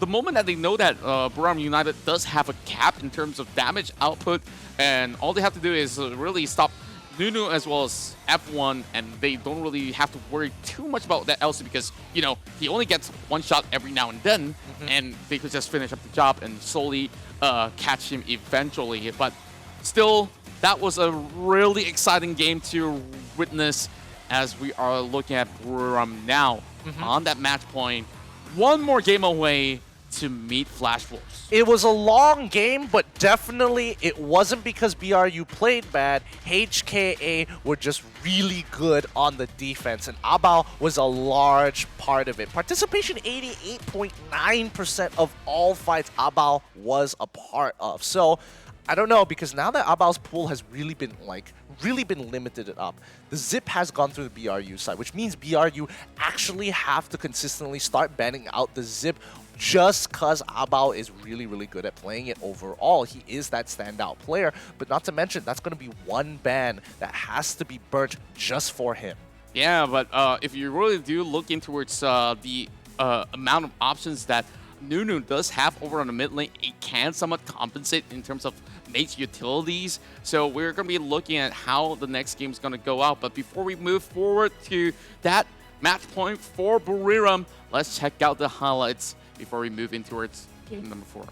H: the moment that they know that Buriram United does have a cap in terms of damage output, and all they have to do is really stop Nunu as well as F1, and they don't really have to worry too much about that LC because, you know, he only gets one shot every now and then, and they could just finish up the job and slowly catch him eventually. But still, that was a really exciting game to witness as we are looking at Buriram now on that match point. One more game away to meet Flash Wolves.
G: It was a long game, but definitely it wasn't because BRU played bad. HKA were just really good on the defense, and Abao was a large part of it. Participation 88.9% of all fights Abao was a part of. So I don't know, because now that Abao's pool has really been limited up, the Zip has gone through the BRU side, which means BRU actually have to consistently start banning out the Zip just because Abao is really, really good at playing it overall. He is that standout player, but not to mention, that's going to be one ban that has to be burnt just for him.
H: Yeah, but if you really do look in towards the amount of options that Nunu does have over on the mid lane, it can somewhat compensate in terms of Nate's utilities. So we're going to be looking at how the next game is going to go out. But before we move forward to that match point for Buriram, let's check out the highlights before we move in towards game number 4.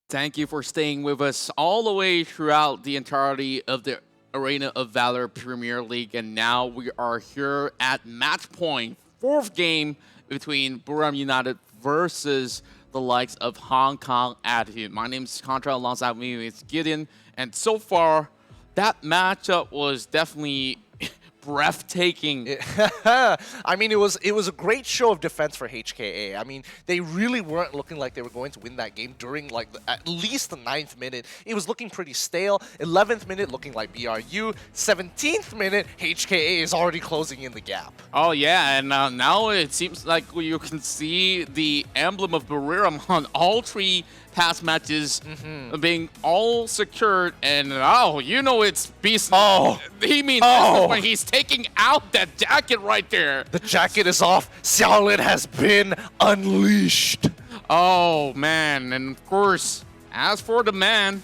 H: Thank you for staying with us all the way throughout the entirety of the Arena of Valor Premier League. And now we are here at match point, 4th game between Buriram United versus the likes of Hong Kong Attitude. My name is Contra, alongside me is Gideon. And so far, that matchup was definitely breathtaking.
G: I mean, it was a great show of defense for HKA. I mean, they really weren't looking like they were going to win that game during like at least the 9th minute. It was looking pretty stale. 11th minute looking like BRU. 17th minute, HKA is already closing in the gap.
H: Oh yeah, and now it seems like you can see the emblem of Buriram on all 3 past matches being all secured, and it's beast.
G: Oh,
H: he means this is when he's taking out that jacket right there.
G: The jacket is off. Xiaolin has been unleashed.
H: Oh man, and of course, as for the man,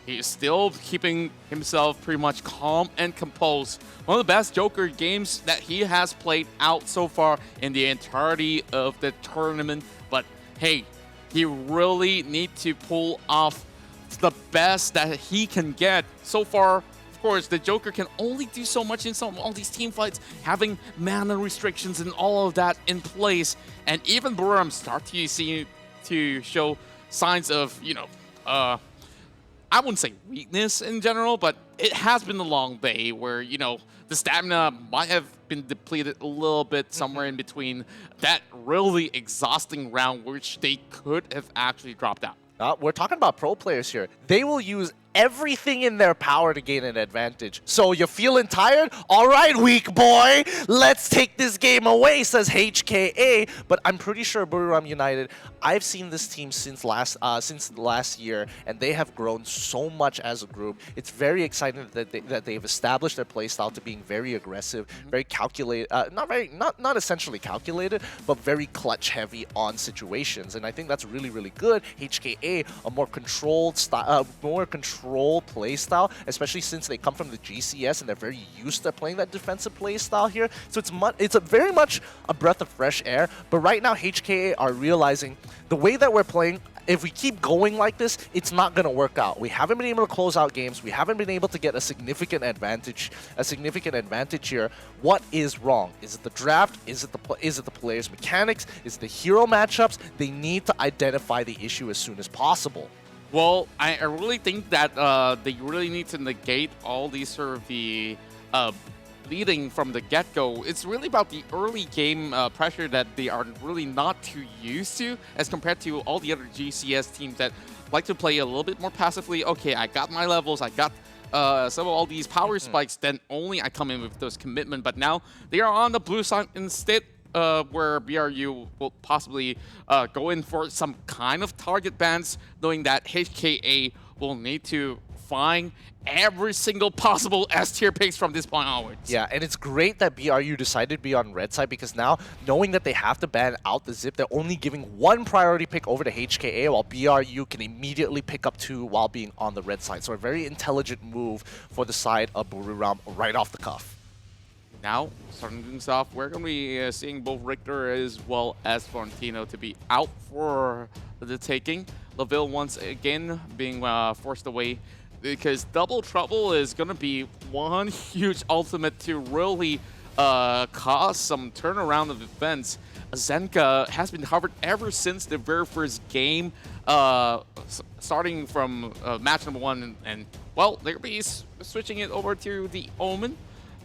H: he's still keeping himself pretty much calm and composed. One of the best Joker games that he has played out so far in the entirety of the tournament. But hey, he really needs to pull off the best that he can get. So far, of course, the Joker can only do so much in all these team fights, having mana restrictions and all of that in place. And even Buriram start to show signs of, I wouldn't say weakness in general, but it has been a long day where, the stamina might have been depleted a little bit somewhere in between that really exhausting round, which they could have actually dropped out.
G: We're talking about pro players here. They will use everything in their power to gain an advantage. So you're feeling tired? All right, weak boy. Let's take this game away, says HKA. But I'm pretty sure Buriram United, I've seen this team since last year, and they have grown so much as a group. It's very exciting that they've established their playstyle to being very aggressive, very calculated, not essentially calculated, but very clutch heavy on situations. And I think that's really, really good. HKA, a more controlled style, play style, especially since they come from the GCS and they're very used to playing that defensive play style here. So it's very much a breath of fresh air. But right now, HKA are realizing the way that we're playing, if we keep going like this, it's not going to work out. We haven't been able to close out games. We haven't been able to get a significant advantage here. What is wrong? Is it the draft? Is it the players' mechanics? Is it the hero matchups? They need to identify the issue as soon as possible.
H: Well, I really think that they really need to negate all these sort of the leading from the get-go. It's really about the early game pressure that they are really not too used to as compared to all the other GCS teams that like to play a little bit more passively. Okay, I got my levels, I got some of all these power spikes, then only I come in with those commitment. But now they are on the blue side instead, where BRU will possibly go in for some kind of target bans, knowing that HKA will need to find every single possible S-tier picks from this point onwards.
G: Yeah, and it's great that BRU decided to be on red side, because now, knowing that they have to ban out the Zip, they're only giving 1 priority pick over to HKA, while BRU can immediately pick up 2 while being on the red side. So a very intelligent move for the side of Buriram right off the cuff.
H: Now, starting things off, we're going to be seeing both Richter as well as Florentino to be out for the taking. Laville once again being forced away, because Double Trouble is going to be one huge ultimate to really cause some turnaround of events. Zenka has been covered ever since the very first game, starting from match number 1, and well, they're going to be switching it over to the Omen.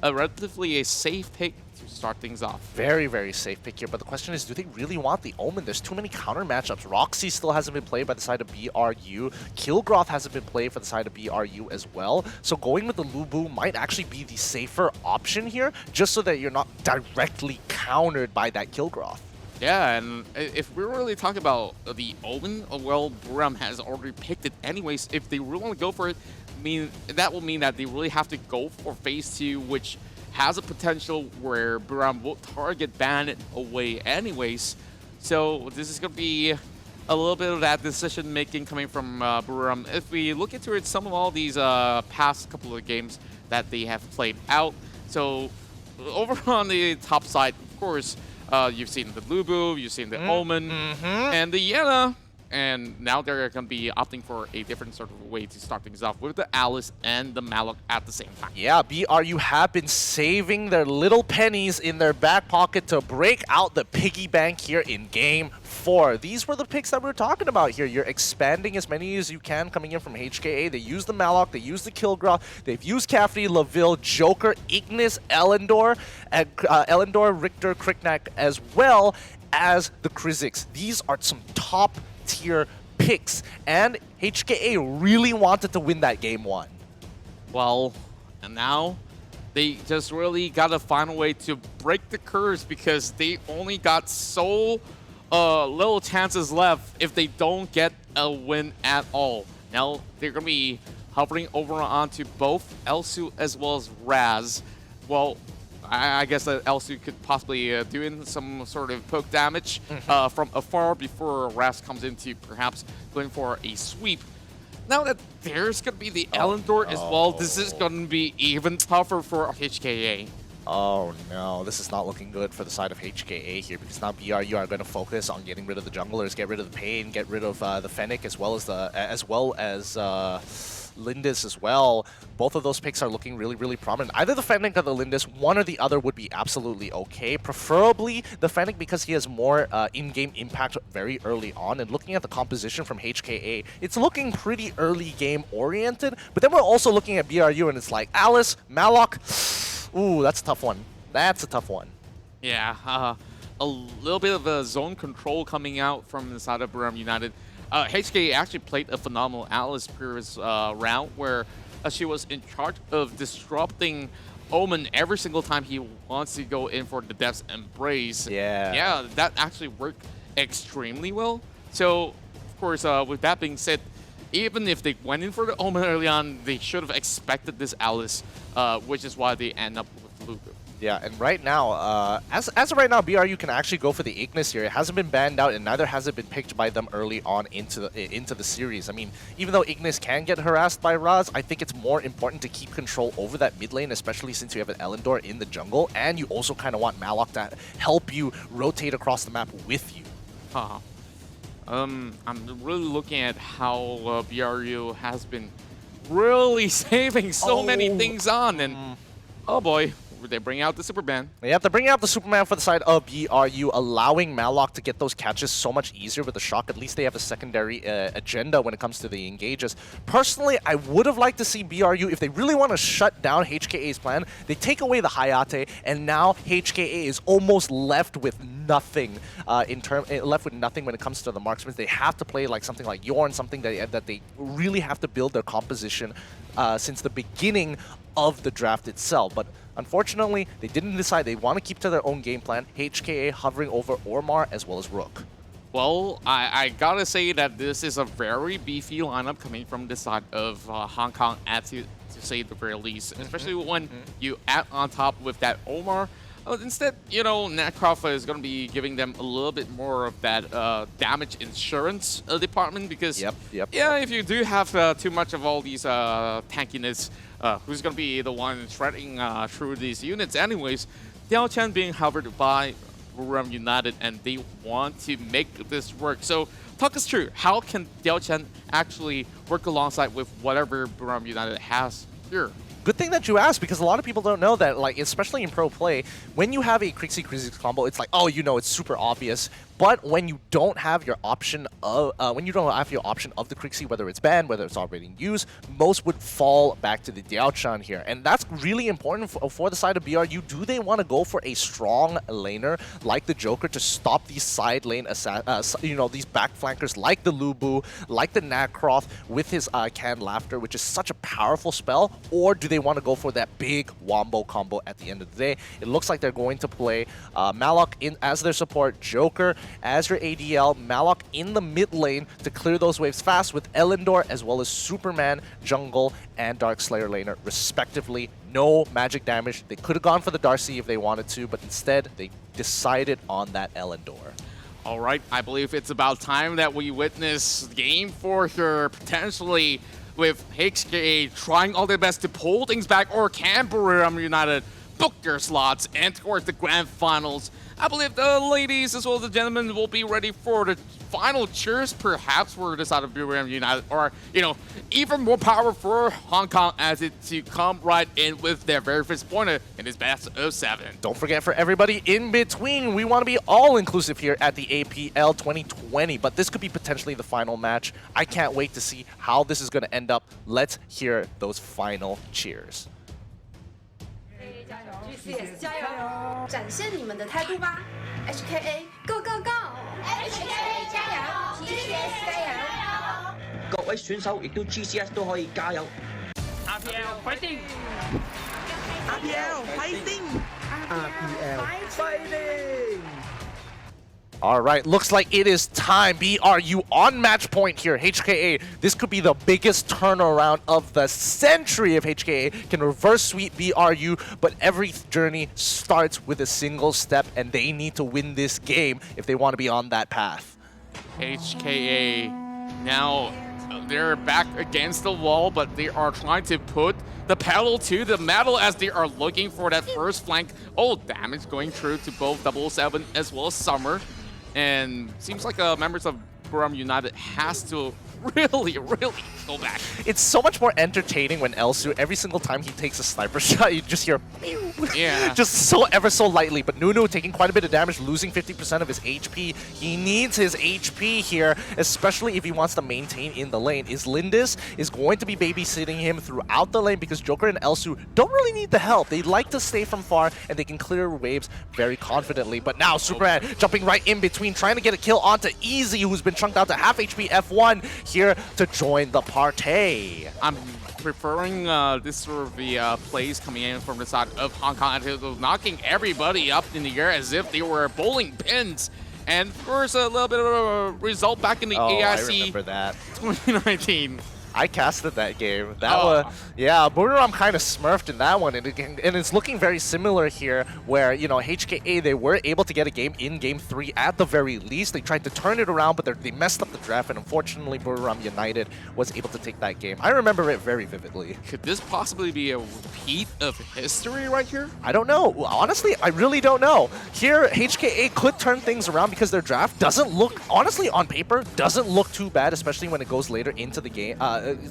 H: Relatively a safe pick to start things off.
G: Very, very safe pick here, but the question is, do they really want the Omen? There's too many counter matchups. Roxy still hasn't been played by the side of BRU. Kilgroth hasn't been played for the side of BRU as well. So going with the Lubu might actually be the safer option here, just so that you're not directly countered by that Kilgroth.
H: Yeah, and if we're really talking about the Omen, well, Buriram has already picked it anyways. If they really want to go for it, that will mean that they really have to go for phase 2, which has a potential where Buriram will target ban it away anyways. So this is going to be a little bit of that decision making coming from Buriram. If we look into it, some of all these past couple of games that they have played out. So over on the top side, of course, you've seen the Lubu, you've seen the Omen, and the Yena. and now they're going to be opting for a different sort of way to start things off with the Alice and the Malok at the same time.
G: Yeah, BRU have been saving their little pennies in their back pocket to break out the piggy bank here in Game 4. These were the picks that we were talking about here. You're expanding as many as you can coming in from HKA. They use the Malok, they use the Kilgroth, they've used Cafferty, Laville, Joker, Ignis, Elendor, and Elendor, Richter, Kriknak, as well as the Krizix. These are some top tier picks, and HKA really wanted to win that Game 1.
H: Well, and now they just really got to find a way to break the curse because they only got so little chances left if they don't get a win at all. Now they're going to be hovering over onto both Elsu as well as Raz. Well, I guess that Elsu could possibly do in some sort of poke damage from afar before Raz comes into perhaps going for a sweep. Now that there's going to be the Elendor as well, this is going to be even tougher for HKA.
G: Oh no, this is not looking good for the side of HKA here, because now BRU are going to focus on getting rid of the junglers, get rid of the Pain, get rid of the Fennec as well as Lindis as well. Both of those picks are looking really, really prominent. Either the Fennec or the Lindis, one or the other would be absolutely okay. Preferably the Fennec because he has more in-game impact very early on. And looking at the composition from HKA, it's looking pretty early game oriented. But then we're also looking at BRU and it's like Alice, Malok. Ooh, that's a tough one. That's a tough one.
H: Yeah, a little bit of a zone control coming out from the side of BRU United. HK actually played a phenomenal Alice previous round where she was in charge of disrupting Omen every single time he wants to go in for the Death's Embrace. Yeah, that actually worked extremely well. So, of course, with that being said, even if they went in for the Omen early on, they should have expected this Alice, which is why they end up with Lugu.
G: Yeah, and right now, as of right now, BRU can actually go for the Ignis here. It hasn't been banned out, and neither has it been picked by them early on into the series. I mean, even though Ignis can get harassed by Raz, I think it's more important to keep control over that mid lane, especially since you have an Elendor in the jungle, and you also kind of want Malok to help you rotate across the map with you.
H: I'm really looking at how BRU has been really saving so many things on, and oh boy, they bring out the Superman.
G: They have to bring out the Superman for the side of BRU, allowing Malok to get those catches so much easier with the shock. At least they have a secondary agenda when it comes to the engages. Personally, I would have liked to see BRU, if they really want to shut down HKA's plan, they take away the Hayate, and now HKA is almost left with nothing left with nothing when it comes to the marksmen. They have to play like something like Yorn, something that they really have to build their composition since the beginning of the draft itself. But unfortunately, they didn't decide. They want to keep to their own game plan. HKA hovering over Ormar as well as Rook.
H: Well, I gotta say that this is a very beefy lineup coming from the side of Hong Kong, to say the very least. Especially when you add on top with that Omar. Instead, you know, Natcroft is going to be giving them a little bit more of that damage insurance department because, yeah, if you do have too much of all these tankiness, who's going to be the one shredding through these units anyways? Diao Chen being hovered by BRU United, and they want to make this work. So, talk us through, how can Diao Chen actually work alongside with whatever BRU United has here?
G: Good thing that you asked, because a lot of people don't know that, like, especially in pro play, when you have a Krixi combo, it's like, oh, you know, it's super obvious. But when you don't have your option of the Krixi, whether it's banned, whether it's already in use, most would fall back to the Diao-chan here. And that's really important for the side of BRU. Do they want to go for a strong laner like the Joker to stop these side lane, these back flankers like the Lubu, like the Natcroft with his Canned Laughter, which is such a powerful spell? Or do they want to go for that big wombo combo at the end of the day? It looks like they're going to play Malok in as their support, Joker as your ADL, Malok in the mid lane to clear those waves fast with Elendor as well as Superman, Jungle, and Darkslayer laner respectively. No magic damage. They could have gone for the Darcy if they wanted to, but instead they decided on that Elendor.
H: All right, I believe it's about time that we witness Game 4 here, potentially with HKA trying all their best to pull things back, or can BRU United book their slots and towards the grand finals. I believe the ladies as well as the gentlemen will be ready for the final cheers perhaps for the side of BRM United, or, even more power for Hong Kong as it to come right in with their very first pointer in this best of 7.
G: Don't forget, for everybody in between, we want to be all-inclusive here at the APL 2020, but this could be potentially the final match. I can't wait to see how this is going to end up. Let's hear those final cheers.
I: GCS 加油！展现你们的态度吧 ！HKA Go Go Go！HKA 加油 ！GCS 加油！
K: 各位選手亦都 GCS 都可以加油。
J: APL
K: fighting！APL
J: fighting！APL
K: fighting！
G: All right, looks like it is time. BRU on match point here. HKA, this could be the biggest turnaround of the century if HKA can reverse sweep BRU, but every journey starts with a single step, and they need to win this game if they want to be on that path.
H: HKA now, they're back against the wall, but they are trying to put the pedal to the metal as they are looking for that first flank. Oh, damage going through to both 007 as well as Summer. And seems like members of BRM United has to really go back.
G: It's so much more entertaining when Elsu, every single time he takes a sniper shot, you just hear
H: yeah,
G: just ever so lightly. But Nunu taking quite a bit of damage, losing 50% of his HP. He needs his HP here, especially if he wants to maintain in the lane. Lindis is going to be babysitting him throughout the lane because Joker and Elsu don't really need the help. They like to stay from far and they can clear waves very confidently. But now Superman jumping right in between, trying to get a kill onto Easy, who's been chunked out to half HP F1 here to join the party.
H: I'm preferring this sort of the plays coming in from the side of Hong Kong, knocking everybody up in the air as if they were bowling pins. And of course, a little bit of a result back in the AIC
G: I remember that.
H: 2019.
G: I casted that game. That was, yeah, Booneram kind of smurfed in that one, and it's looking very similar here, where, HKA, they were able to get a game in Game 3 at the very least. They tried to turn it around, but they messed up the draft, and unfortunately, Booneram United was able to take that game. I remember it very vividly.
H: Could this possibly be a repeat of history right here?
G: I don't know. Honestly, I really don't know. Here, HKA could turn things around because their draft doesn't look, honestly, on paper, doesn't look too bad, especially when it goes later into the game.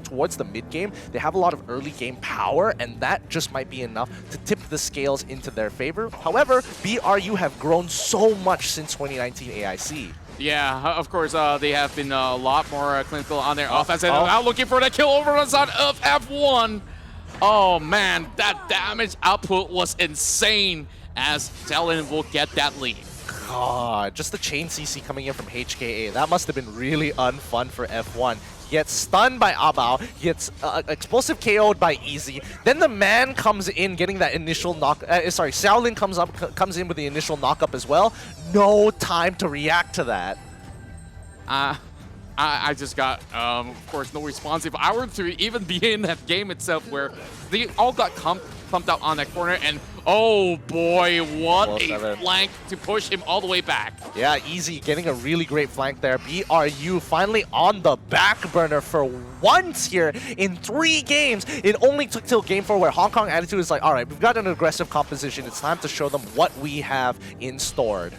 G: Towards the mid game, they have a lot of early game power, and that just might be enough to tip the scales into their favor. However, BRU have grown so much since 2019 AIC.
H: Yeah, of course, they have been a lot more clinical on their offense, and now looking for the kill over on the side of F1. Oh man, that damage output was insane as Talon will get that lead.
G: God, just the chain CC coming in from HKA. That must have been really unfun for F1. He gets stunned by Abao, he gets explosive KO'd by Easy. Then the man comes in getting that initial knock, Xiaolin comes in with the initial knock-up as well. No time to react to that.
H: I just got, of course, no response. If I were to even be in that game itself where they all got pumped out on that corner, and oh boy, what a flank to push him all the way back.
G: Yeah, Easy getting a really great flank there. BRU finally on the back burner for once here in 3 games. It only took till Game 4 where Hong Kong Attitude is like, all right, we've got an aggressive composition. It's time to show them what we have in stored.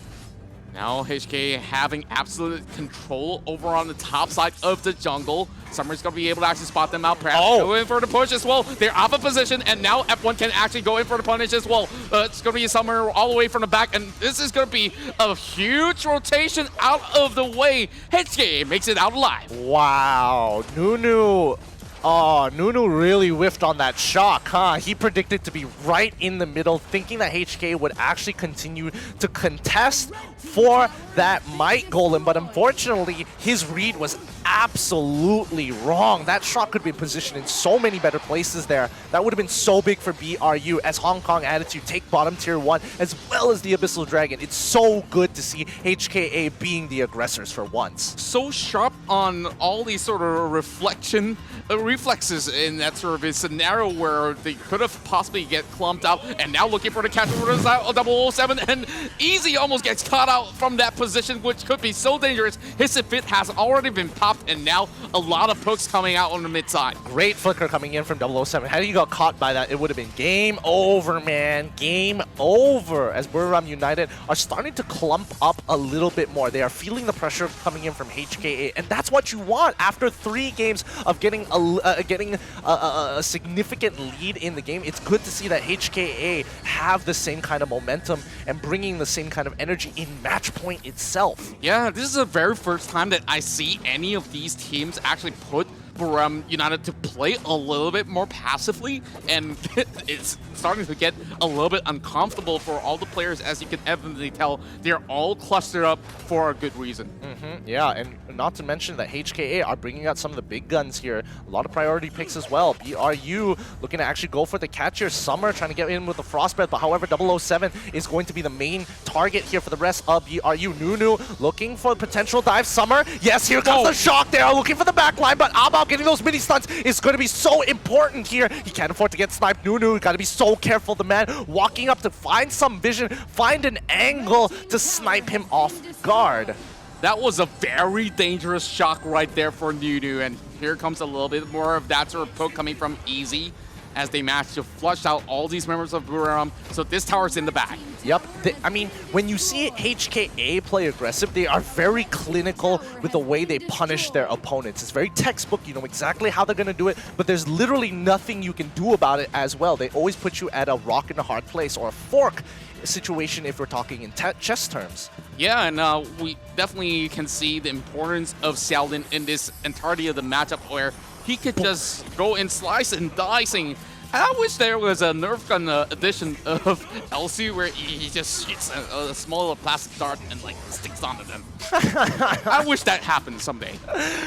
H: Now HK having absolute control over on the top side of the jungle. Summer's going to be able to actually spot them out. Perhaps go in for the push as well. They're off of position, and now F1 can actually go in for the punish as well. It's going to be Summer all the way from the back, and this is going to be a huge rotation out of the way. HK makes it out alive.
G: Wow, Nunu. Oh, Nunu really whiffed on that shock, huh? He predicted to be right in the middle, thinking that HK would actually continue to contest for that Might Golem, but unfortunately, his read was absolutely wrong. That shot could have been positioned in so many better places there. That would have been so big for BRU as Hong Kong Attitude take bottom tier 1, as well as the Abyssal Dragon. It's so good to see HKA being the aggressors for once.
H: So sharp on all these sort of reflexes in that sort of a scenario where they could have possibly get clumped out, and now looking for the catch over the 007, and Easy almost gets caught out from that position, which could be so dangerous. His fit has already been popped stopped, and now a lot of pokes coming out on the mid side.
G: Great flicker coming in from 007. Had he got caught by that, it would have been game over, man. Game over. As Buriram United are starting to clump up a little bit more. They are feeling the pressure coming in from HKA, and that's what you want after 3 games of getting a significant lead in the game. It's good to see that HKA have the same kind of momentum and bringing the same kind of energy in match point itself.
H: Yeah, this is the very first time that I see any of these teams actually put United to play a little bit more passively, and it's starting to get a little bit uncomfortable for all the players. As you can evidently tell, they're all clustered up for a good reason.
G: Yeah, and not to mention that HKA are bringing out some of the big guns here. A lot of priority picks as well. BRU looking to actually go for the catch here. Summer trying to get in with the Frostbreath, but however, 007 is going to be the main target here for the rest of BRU. Nunu looking for potential dive. Summer, yes, here comes the shock. They are looking for the backline, but Abao getting those mini stuns is going to be so important here. He can't afford to get sniped. Nunu got to be so careful. The man walking up to find some vision, find an angle to snipe him off guard.
H: That was a very dangerous shock right there for Nunu, and here comes a little bit more of that sort of poke coming from Easy as they manage to flush out all these members of Buriram. So this tower's in the back.
G: Yep. I mean, when you see HKA play aggressive, they are very clinical with the way they punish their opponents. It's very textbook. You know exactly how they're going to do it, but there's literally nothing you can do about it as well. They always put you at a rock and a hard place or a fork situation if we're talking in chess terms.
H: Yeah, and we definitely can see the importance of Xiaolin in this entirety of the matchup where he could just go and slice and dicing. And I wish there was a Nerf gun edition of LC where he just shoots a small little plastic dart and like sticks onto them. I wish that happened someday.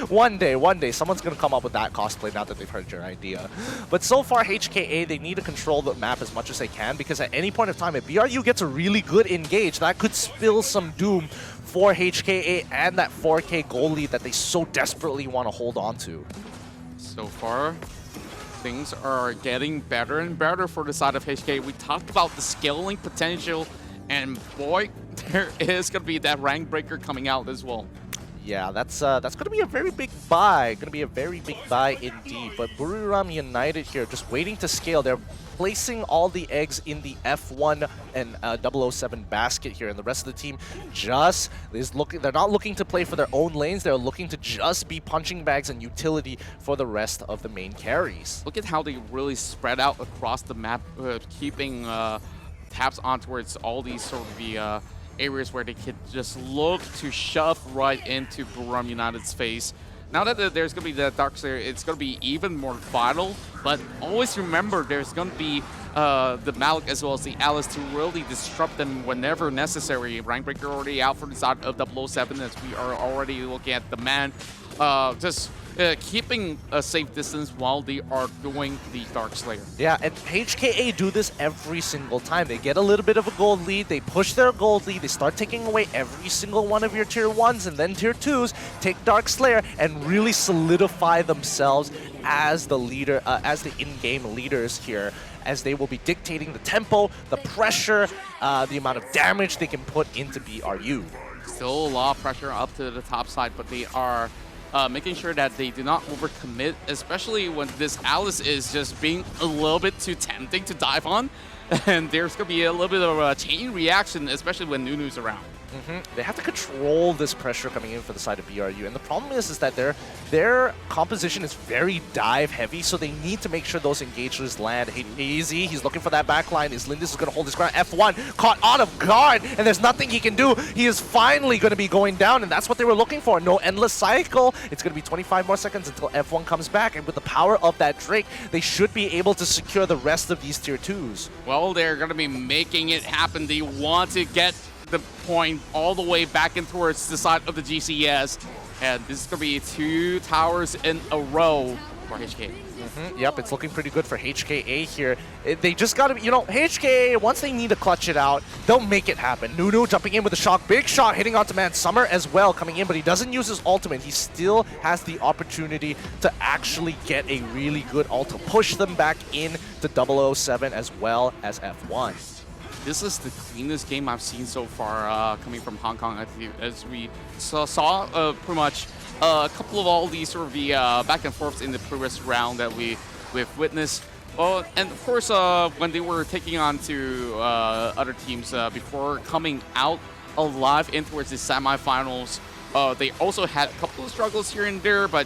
G: One day, someone's going to come up with that cosplay now that they've heard your idea. But so far, HKA, they need to control the map as much as they can, because at any point of time, if BRU gets a really good engage, that could spill some doom for HKA and that 4K goal lead that they so desperately want to hold on to.
H: So far, things are getting better and better for the side of HK. We talked about the scaling potential, and boy, there is going to be that rank breaker coming out as well.
G: Yeah, that's going to be a very big buy. Going to be a very big buy indeed. But Buriram United here just waiting to scale. They're placing all the eggs in the F1 and 007 basket here, and the rest of the team just is looking. They're not looking to play for their own lanes. They're looking to just be punching bags and utility for the rest of the main carries.
H: Look at how they really spread out across the map, keeping taps on towards all these sort of the areas where they could just look to shove right into Buriram United's face. Now that there's going to be the Darkslayer, it's going to be even more vital, but always remember there's going to be the Malik as well as the Alice to really disrupt them whenever necessary. Rankbreaker already out for the side of 007 as we are already looking at the man just keeping a safe distance while they are doing the Darkslayer.
G: Yeah, and HKA do this every single time. They get a little bit of a gold lead, they push their gold lead, they start taking away every single one of your tier 1s and then tier 2s, take Darkslayer, and really solidify themselves as the leader, as the in-game leaders here, as they will be dictating the tempo, the pressure, the amount of damage they can put into BRU.
H: Still a lot of pressure up to the top side, but they are making sure that they do not overcommit, especially when this Alice is just being a little bit too tempting to dive on. And there's going to be a little bit of a chain reaction, especially when Nunu's around.
G: They have to control this pressure coming in for the side of BRU, and the problem is that their composition is very dive heavy, so they need to make sure those engages land. Easy, he's looking for that back line. Lindis is going to hold his ground. F1 caught out of guard, and there's nothing he can do. He is finally going to be going down, and that's what they were looking for. No endless cycle. It's going to be 25 more seconds until F1 comes back, and with the power of that Drake, they should be able to secure the rest of these tier 2s.
H: Well, they're going to be making it happen. They want to get the point all the way back in towards the side of the GCS, and this is going to be 2 towers in a row for HK.
G: Yep, it's looking pretty good for HKA here. They just got to, you know, HKA, once they need to clutch it out, they'll make it happen. Nunu jumping in with a shock, big shot hitting onto man. Summer as well coming in, but he doesn't use his ultimate. He still has the opportunity to actually get a really good ult to push them back in to 007 as well as F1.
H: This is the cleanest game I've seen so far coming from Hong Kong, as we saw pretty much a couple of all these sort of the back and forths in the previous round that we've witnessed. And of course, when they were taking on to other teams before coming out alive in towards the semifinals, they also had a couple of struggles here and there, but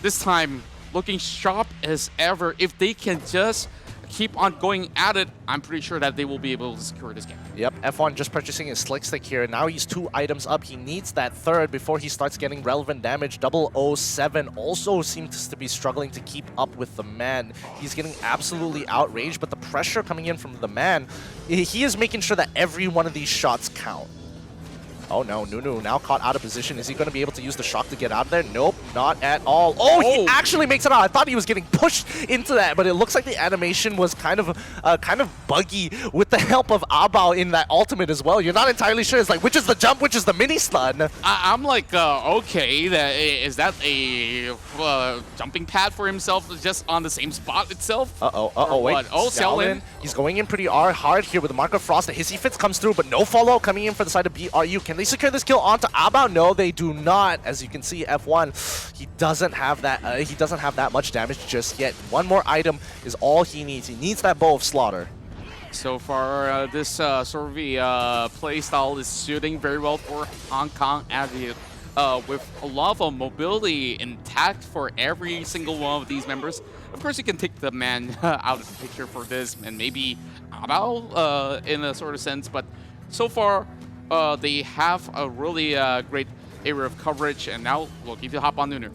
H: this time looking sharp as ever. If they can just keep on going at it, I'm pretty sure that they will be able to secure this game.
G: Yep, F1 just purchasing his Slick Stick here. Now he's 2 items up. He needs that third before he starts getting relevant damage. 007 also seems to be struggling to keep up with the man. He's getting absolutely outraged, but the pressure coming in from the man, he is making sure that every one of these shots count. Oh no, Nunu now caught out of position. Is he going to be able to use the shock to get out of there? Nope, not at all. Oh, he actually makes it out. I thought he was getting pushed into that, but it looks like the animation was kind of buggy with the help of Abao in that ultimate as well. You're not entirely sure. It's like, which is the jump, which is the mini stun?
H: I'm like, okay, is that a jumping pad for himself just on the same spot itself?
G: Wait.
H: What? Oh, Xiaolin.
G: He's going in pretty hard here with the Mark of Frost. The Hissy Fits comes through, but no follow coming in for the side of BRU. Can they secure this kill onto Abao? No, they do not. As you can see, F1, he doesn't have that. He doesn't have that much damage just yet. One more item is all he needs. He needs that Bow of Slaughter.
H: So far, this sort of play style is suiting very well for Hong Kong Attitude. With a lot of mobility intact for every single one of these members. Of course, you can take the man out of the picture for this, and maybe Abao in a sort of sense, but so far, they have a really great area of coverage, and now looking to hop on Nunu.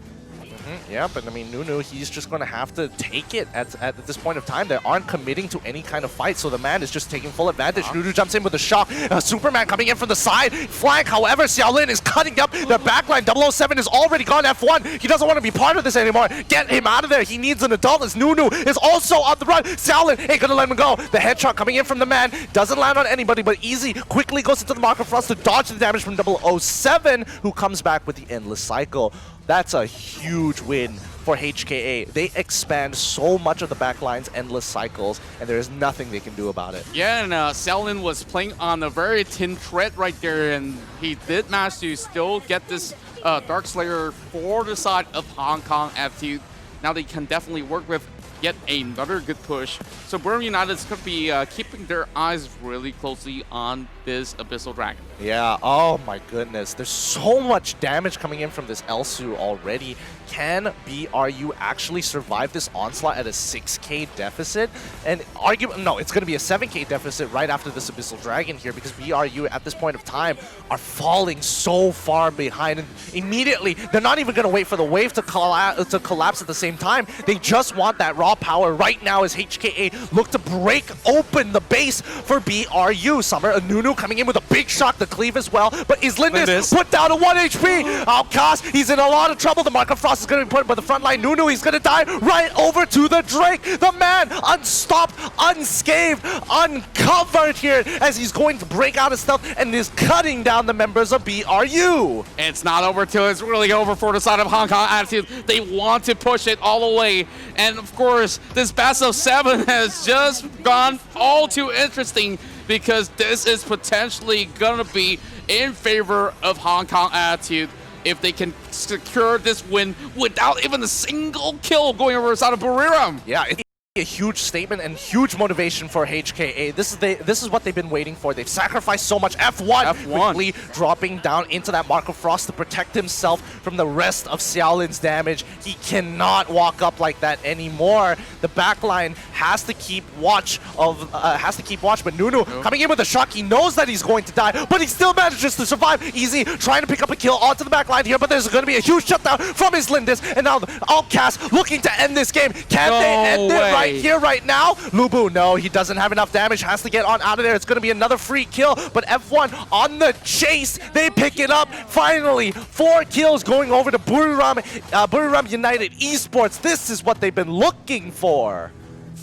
G: Yeah, but I mean, Nunu, he's just going to have to take it at this point of time. They aren't committing to any kind of fight, so the man is just taking full advantage. Nunu jumps in with a shock. Superman coming in from the side. Flank, however, Xiaolin is cutting up the backline. 007 is already gone F1. He doesn't want to be part of this anymore. Get him out of there. He needs an adult as Nunu is also on the run. Xiaolin ain't going to let him go. The headshot coming in from the man doesn't land on anybody, but Easy quickly goes into the marker for us to dodge the damage from 007, who comes back with the Endless Cycle. That's a huge win for HKA. They expand so much of the backline's endless cycles, and there is nothing they can do about it.
H: Yeah, and Xiaolin was playing on a very thin thread right there, and he did manage to still get this Dark Slayer for the side of Hong Kong Attitude. Now they can definitely work with yet another good push. So Burma United is going to be keeping their eyes really closely on this Abyssal Dragon.
G: Yeah, oh my goodness. There's so much damage coming in from this Elsu already. Can BRU actually survive this onslaught at a 6k deficit? And no, it's going to be a 7k deficit right after this Abyssal Dragon here, because BRU at this point of time are falling so far behind. And immediately, they're not even going to wait for the wave to collapse at the same time. They just want that raw power right now as HKA look to break open the base for BRU. Summer Nunu coming in with a big shock to cleave as well, but is Lindis put down to 1 HP. Outcast, he's in a lot of trouble. The Mark of Frost is going to be put by the front line. Nunu, he's going to die right over to the Drake. The man unstopped, unscathed, uncovered here as he's going to break out of stealth and is cutting down the members of BRU.
H: It's not over till it's really over for the side of Hong Kong Attitude. They want to push it all the way. And of course, this best of 7 has just gone all too interesting, because this is potentially going to be in favor of Hong Kong Attitude if they can secure this win without even a single kill going over the side of Buriram.
G: Yeah, it's a huge statement and huge motivation for HKA. This is what they've been waiting for. They've sacrificed so much. F1 quickly dropping down into that Mark of Frost to protect himself from the rest of Xiaolin's damage. He cannot walk up like that anymore. The backline has to keep watch, but Nunu coming in with a shock. He knows that he's going to die, but he still manages to survive. Easy trying to pick up a kill onto the backline here, but there's going to be a huge shutdown from his Lindis, and now Outcast looking to end this game. Can they end it right here, right now? Lubu, no, he doesn't have enough damage, has to get on out of there. It's going to be another free kill, but F1 on the chase. They pick it up. Finally, 4 kills going over to Buriram United Esports. This is what they've been looking for.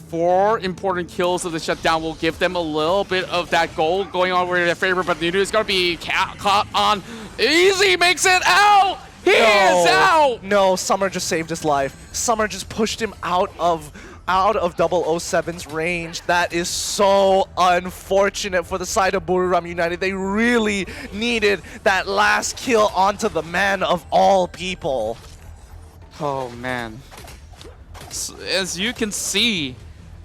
H: 4 important kills of the shutdown will give them a little bit of that goal going on in their favor, but Nunu is going to be caught on. Easy makes it out! He is out!
G: No, Summer just saved his life. Summer just pushed him out of out of 007's range. That is so unfortunate for the side of Buriram United. They really needed that last kill onto the man of all people.
H: Oh man. As you can see,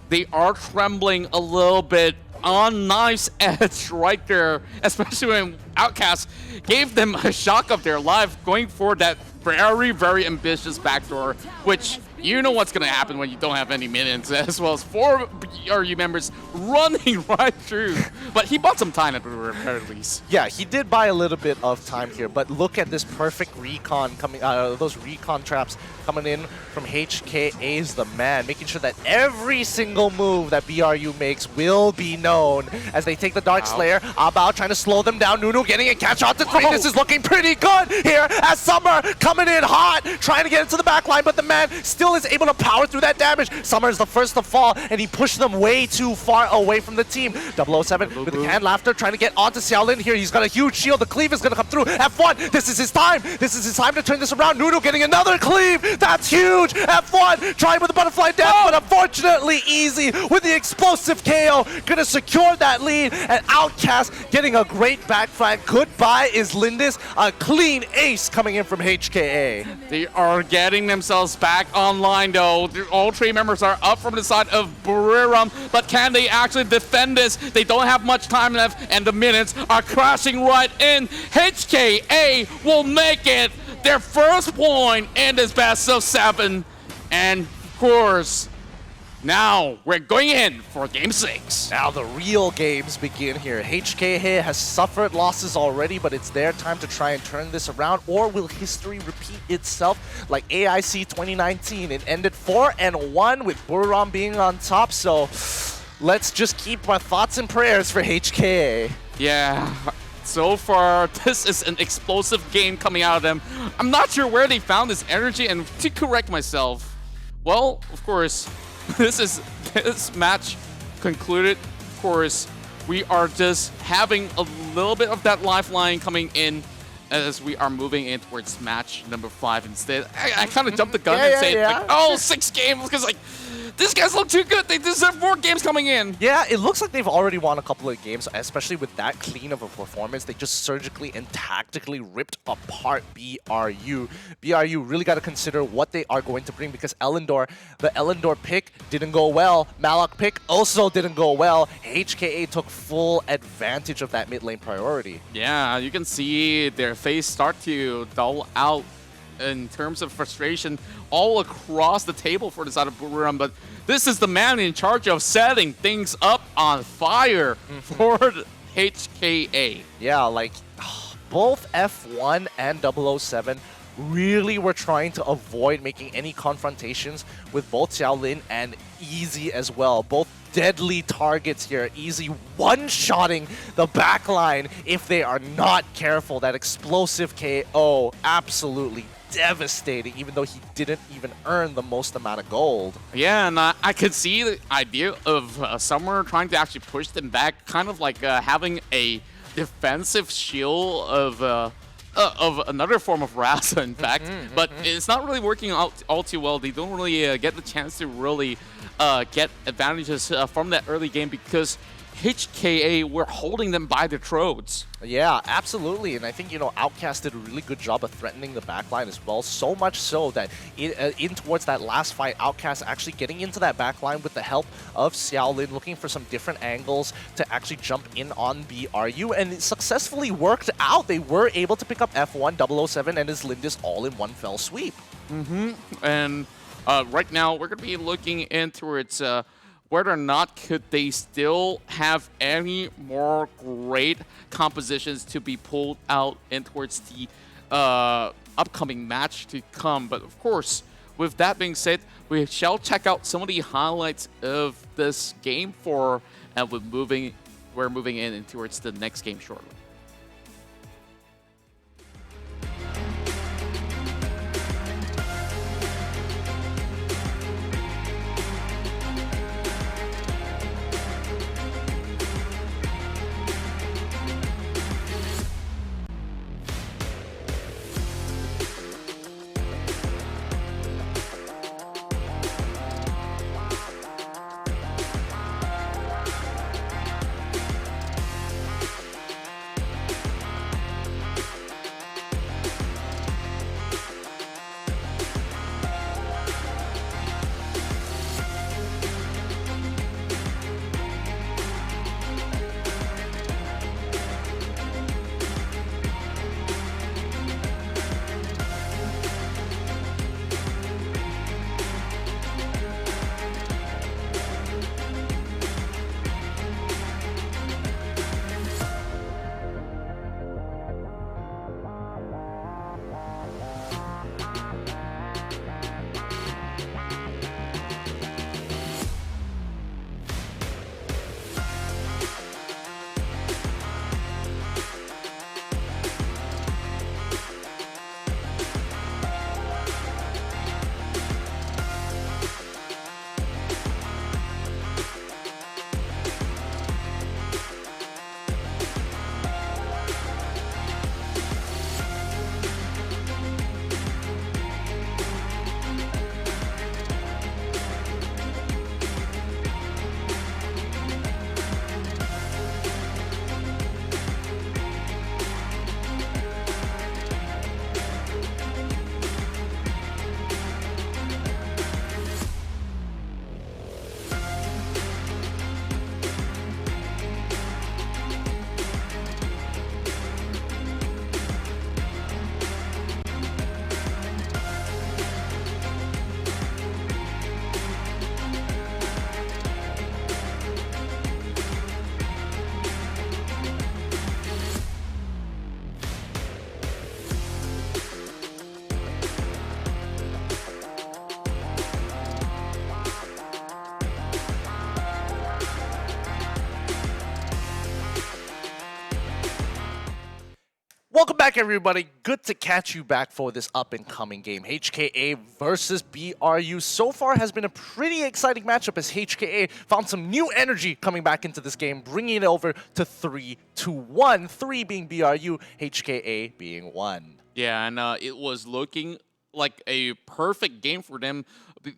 H: they are trembling a little bit on knife's edge right there, especially when Outcast gave them a shock of their life going for that very, very ambitious backdoor, which you know what's going to happen when you don't have any minions, as well as 4 BRU members running right through. But he bought some time at the very least.
G: Yeah, he did buy a little bit of time here, but look at this perfect recon coming out of those recon traps coming in from HKA's the man, making sure that every single move that BRU makes will be known as they take the Dark Slayer. Abao trying to slow them down. Nunu getting a catch out to 3. This is looking pretty good here as Summer coming in hot, trying to get into the back line, but the man still is able to power through that damage. Summer is the first to fall, and he pushed them way too far away from the team. 007 with the canned laughter trying to get onto Xiaolin here. He's got a huge shield. The cleave is going to come through. F1, this is his time. This is his time to turn this around. Nunu getting another cleave. That's huge. F1 trying with the butterfly death, but unfortunately easy with the explosive KO. Going to secure that lead, and Outcast getting a great back flank. Goodbye is Lindis. A clean ace coming in from HKA.
H: They are getting themselves back online though. All 3 members are up from the side of Buriram, but can they actually defend this? They don't have much time left, and the minutes are crashing right in. HKA will make it their first point in this best of 7. And of course, now we're going in for Game 6.
G: Now the real games begin here. HKA has suffered losses already, but it's their time to try and turn this around. Or will history repeat itself like AIC 2019? It ended 4-1 with Buriram being on top. So let's just keep our thoughts and prayers for HKA.
H: Yeah. So far, this is an explosive game coming out of them. I'm not sure where they found this energy, and to correct myself, well, of course, this match concluded. Of course, we are just having a little bit of that lifeline coming in as we are moving in towards match number 5 instead. I kind of jumped the gun and said, like, oh, 6 games, because like, these guys look too good. They deserve 4 games coming in.
G: Yeah, it looks like they've already won a couple of games, especially with that clean of a performance. They just surgically and tactically ripped apart BRU. BRU really got to consider what they are going to bring, because the Elendor pick didn't go well. Malak pick also didn't go well. HKA took full advantage of that mid lane priority.
H: Yeah, you can see their face start to dull out in terms of frustration all across the table for the side of Buriram, but this is the man in charge of setting things up on fire for HKA.
G: Yeah, like both F1 and 007 really were trying to avoid making any confrontations with both Xiaolin and Easy as well. Both deadly targets here. Easy one-shotting the backline if they are not careful. That explosive KO, absolutely devastating, even though he didn't even earn the most amount of gold.
H: Yeah, and I could see the idea of Summer trying to actually push them back, kind of like having a defensive shield of another form of Rasa, in fact. But it's not really working out all too well. They don't really get the chance to really get advantages from that early game, because HKA were holding them by the throats.
G: Yeah, absolutely. And I think, Outcast did a really good job of threatening the backline as well. So much so that in towards that last fight, Outcast actually getting into that backline with the help of Xiaolin, looking for some different angles to actually jump in on BRU. And it successfully worked out. They were able to pick up F1, 007, and his Lindis all in one fell sweep.
H: And right now, we're going to be looking in towards whether or not could they still have any more great compositions to be pulled out in towards the upcoming match to come. But of course, with that being said, we shall check out some of the highlights of this game and we're moving in towards the next game shortly.
G: Welcome back, everybody. Good to catch you back for this up-and-coming game. HKA versus BRU so far has been a pretty exciting matchup as HKA found some new energy coming back into this game, bringing it over to 3-1. 3 being BRU, HKA being 1.
H: Yeah, and it was looking like a perfect game for them.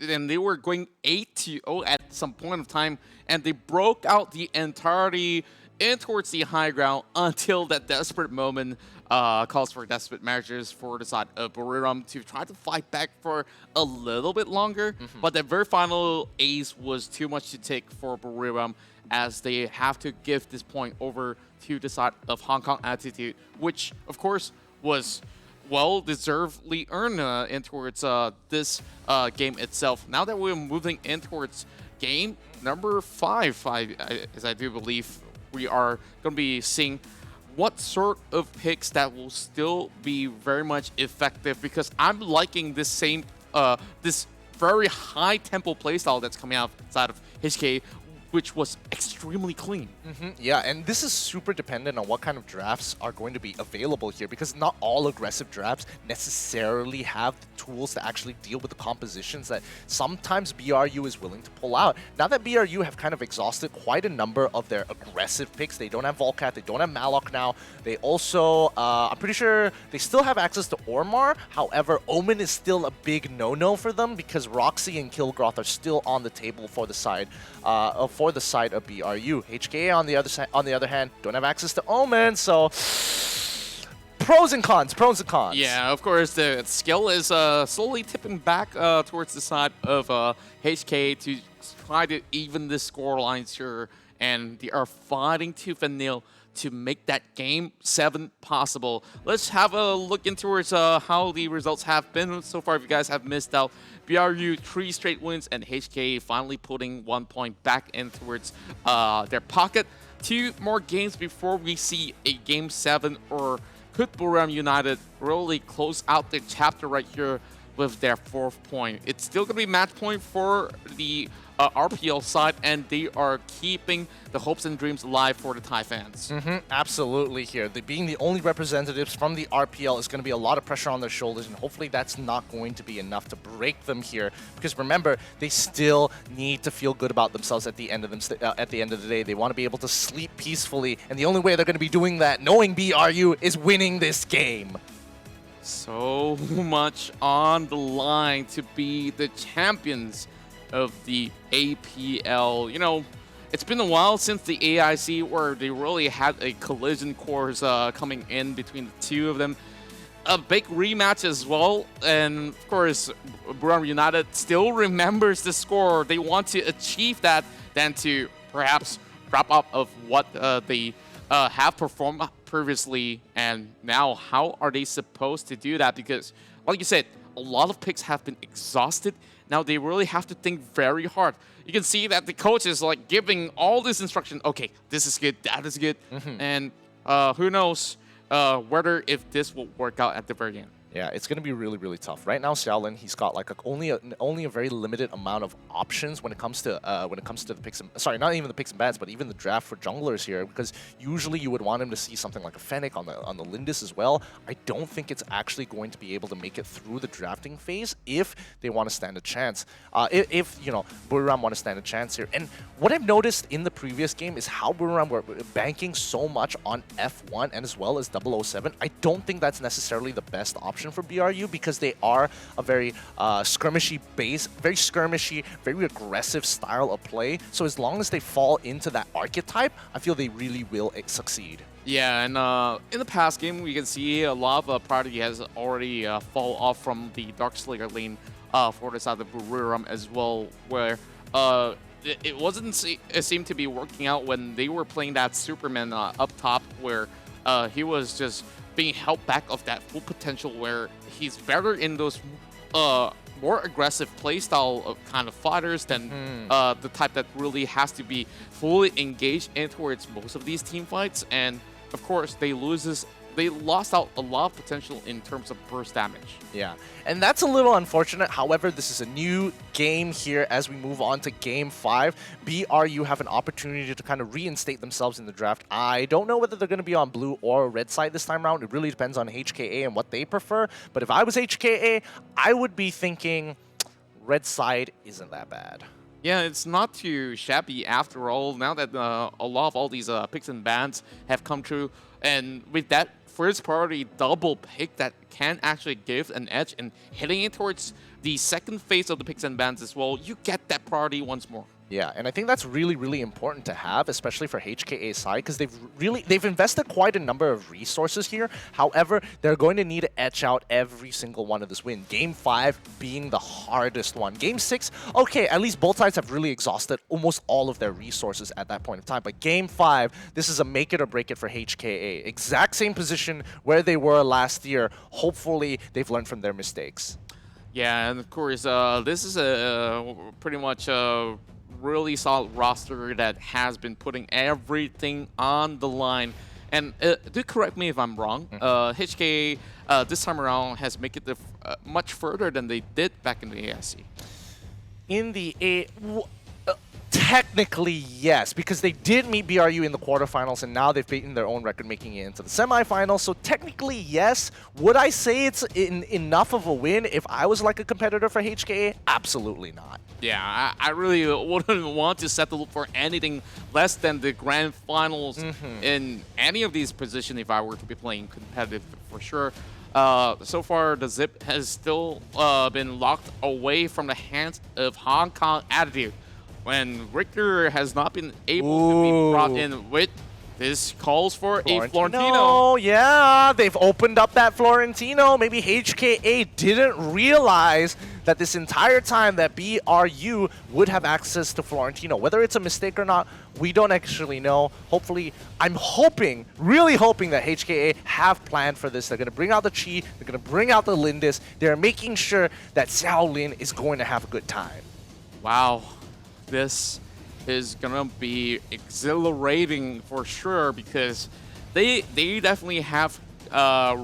H: And they were going 8-0 at some point of time, and they broke out the entirety in towards the high ground until that desperate moment calls for desperate measures for the side of Buriram to try to fight back for a little bit longer. But the very final ace was too much to take for Buriram as they have to give this point over to the side of Hong Kong Attitude, which, of course, was well-deservedly earned in towards this game itself. Now that we're moving in towards game number 5, as I do believe, we are going to be seeing what sort of picks that will still be very much effective, because I'm liking this same, this very high tempo playstyle that's coming out outside of HK, which was extremely clean.
G: Yeah, and this is super dependent on what kind of drafts are going to be available here, because not all aggressive drafts necessarily have the tools to actually deal with the compositions that sometimes BRU is willing to pull out. Now that BRU have kind of exhausted quite a number of their aggressive picks, they don't have Volcat, they don't have Malok now. They also, I'm pretty sure they still have access to Ormar. However, Omen is still a big no-no for them because Roxy and Kilgroth are still on the table for the side of BRU. HKA on the other hand, don't have access to Omen, so pros and cons.
H: Yeah, of course, the skill is slowly tipping back towards the side of HK to try to even the score lines here, and they are fighting tooth and nail to make that game 7 possible. Let's have a look into how the results have been so far. If you guys have missed out, BRU 3 straight wins, and HK finally putting 1 point back in towards their pocket. 2 more games before we see a game 7, or could Buriram United really close out their chapter right here with their 4th point? It's still going to be match point for the RPL side, and they are keeping the hopes and dreams alive for the Thai fans.
G: Absolutely here. Being the only representatives from the RPL is going to be a lot of pressure on their shoulders, and hopefully that's not going to be enough to break them here. Because remember, they still need to feel good about themselves at the end of the day. They want to be able to sleep peacefully, and the only way they're going to be doing that, knowing BRU, is winning this game.
H: So much on the line to be the champions of the APL. You know, it's been a while since the AIC where they really had a collision course coming in between the two of them. A big rematch as well, and of course, Buriram United still remembers the score. They want to achieve that than to perhaps wrap up of what they have performed previously, and now how are they supposed to do that? Because, like you said, a lot of picks have been exhausted. Now they really have to think very hard. You can see that the coach is like giving all this instruction. Okay, this is good, that is good, and who knows whether if this will work out at the very end.
G: Yeah, it's going to be really, really tough. Right now, Xiaolin, he's got like only a very limited amount of options when it comes to the picks and, sorry, not even the picks and bans, but even the draft for junglers here. Because usually you would want him to see something like a Fennec on the Lindis as well. I don't think it's actually going to be able to make it through the drafting phase if they want to stand a chance. If you know, Buriram want to stand a chance here. And what I've noticed in the previous game is how Buriram were banking so much on F1 and as well as 007. I don't think that's necessarily the best option for BRU, because they are a very skirmishy base, very skirmishy, very aggressive style of play. So as long as they fall into that archetype, I feel they really will succeed.
H: Yeah, and in the past game, we can see a lot of priority has already fall off from the Darkslayer lane for the side of Buriram as well, where it wasn't it seemed to be working out when they were playing that Superman up top, where he was just being held back of that full potential, where he's better in those more aggressive playstyle of kind of fighters than the type that really has to be fully engaged in towards most of these team fights. And of course, they loses they lost out a lot of potential in terms of burst damage.
G: Yeah, and that's a little unfortunate. However, this is a new game here as we move on to Game 5. BRU have an opportunity to kind of reinstate themselves in the draft. I don't know whether they're going to be on blue or red side this time around. It really depends on HKA and what they prefer. But if I was HKA, I would be thinking red side isn't that bad.
H: Yeah, it's not too shabby after all. Now that a lot of all these picks and bans have come true, and with that first priority double pick that can actually give an edge and hitting it towards the second phase of the picks and bans as well, you get that priority once more.
G: Yeah, and I think that's really, really important to have, especially for HKA's side, because they've invested quite a number of resources here. However, they're going to need to etch out every single one of this win. Game 5 being the hardest one. Game 6, okay, at least both sides have really exhausted almost all of their resources at that point in time. But Game 5, this is a make it or break it for HKA. Exact same position where they were last year. Hopefully, they've learned from their mistakes.
H: Yeah, and of course, this is a pretty much really solid roster that has been putting everything on the line. And do correct me if I'm wrong. HK this time around has made it much further than they did back in the AIC.
G: In the technically, yes, because they did meet BRU in the quarterfinals, and now they've beaten their own record, making it into the semifinals. So technically, yes. Would I say it's enough of a win if I was like a competitor for HKA? Absolutely not.
H: Yeah, I really wouldn't want to settle for anything less than the grand finals in any of these positions if I were to be playing competitive for sure. So far, the Zip has still been locked away from the hands of Hong Kong Attitude, when Richter has not been able to be brought in with this calls for a Florentino.
G: Yeah, they've opened up that Florentino. Maybe HKA didn't realize that this entire time that BRU would have access to Florentino. Whether it's a mistake or not, we don't actually know. Hopefully, I'm hoping, really hoping that HKA have planned for this. They're going to bring out the Chi, they're going to bring out the Lindis. They're making sure that Xiao Lin is going to have a good time.
H: Wow. This is gonna be exhilarating for sure, because they definitely have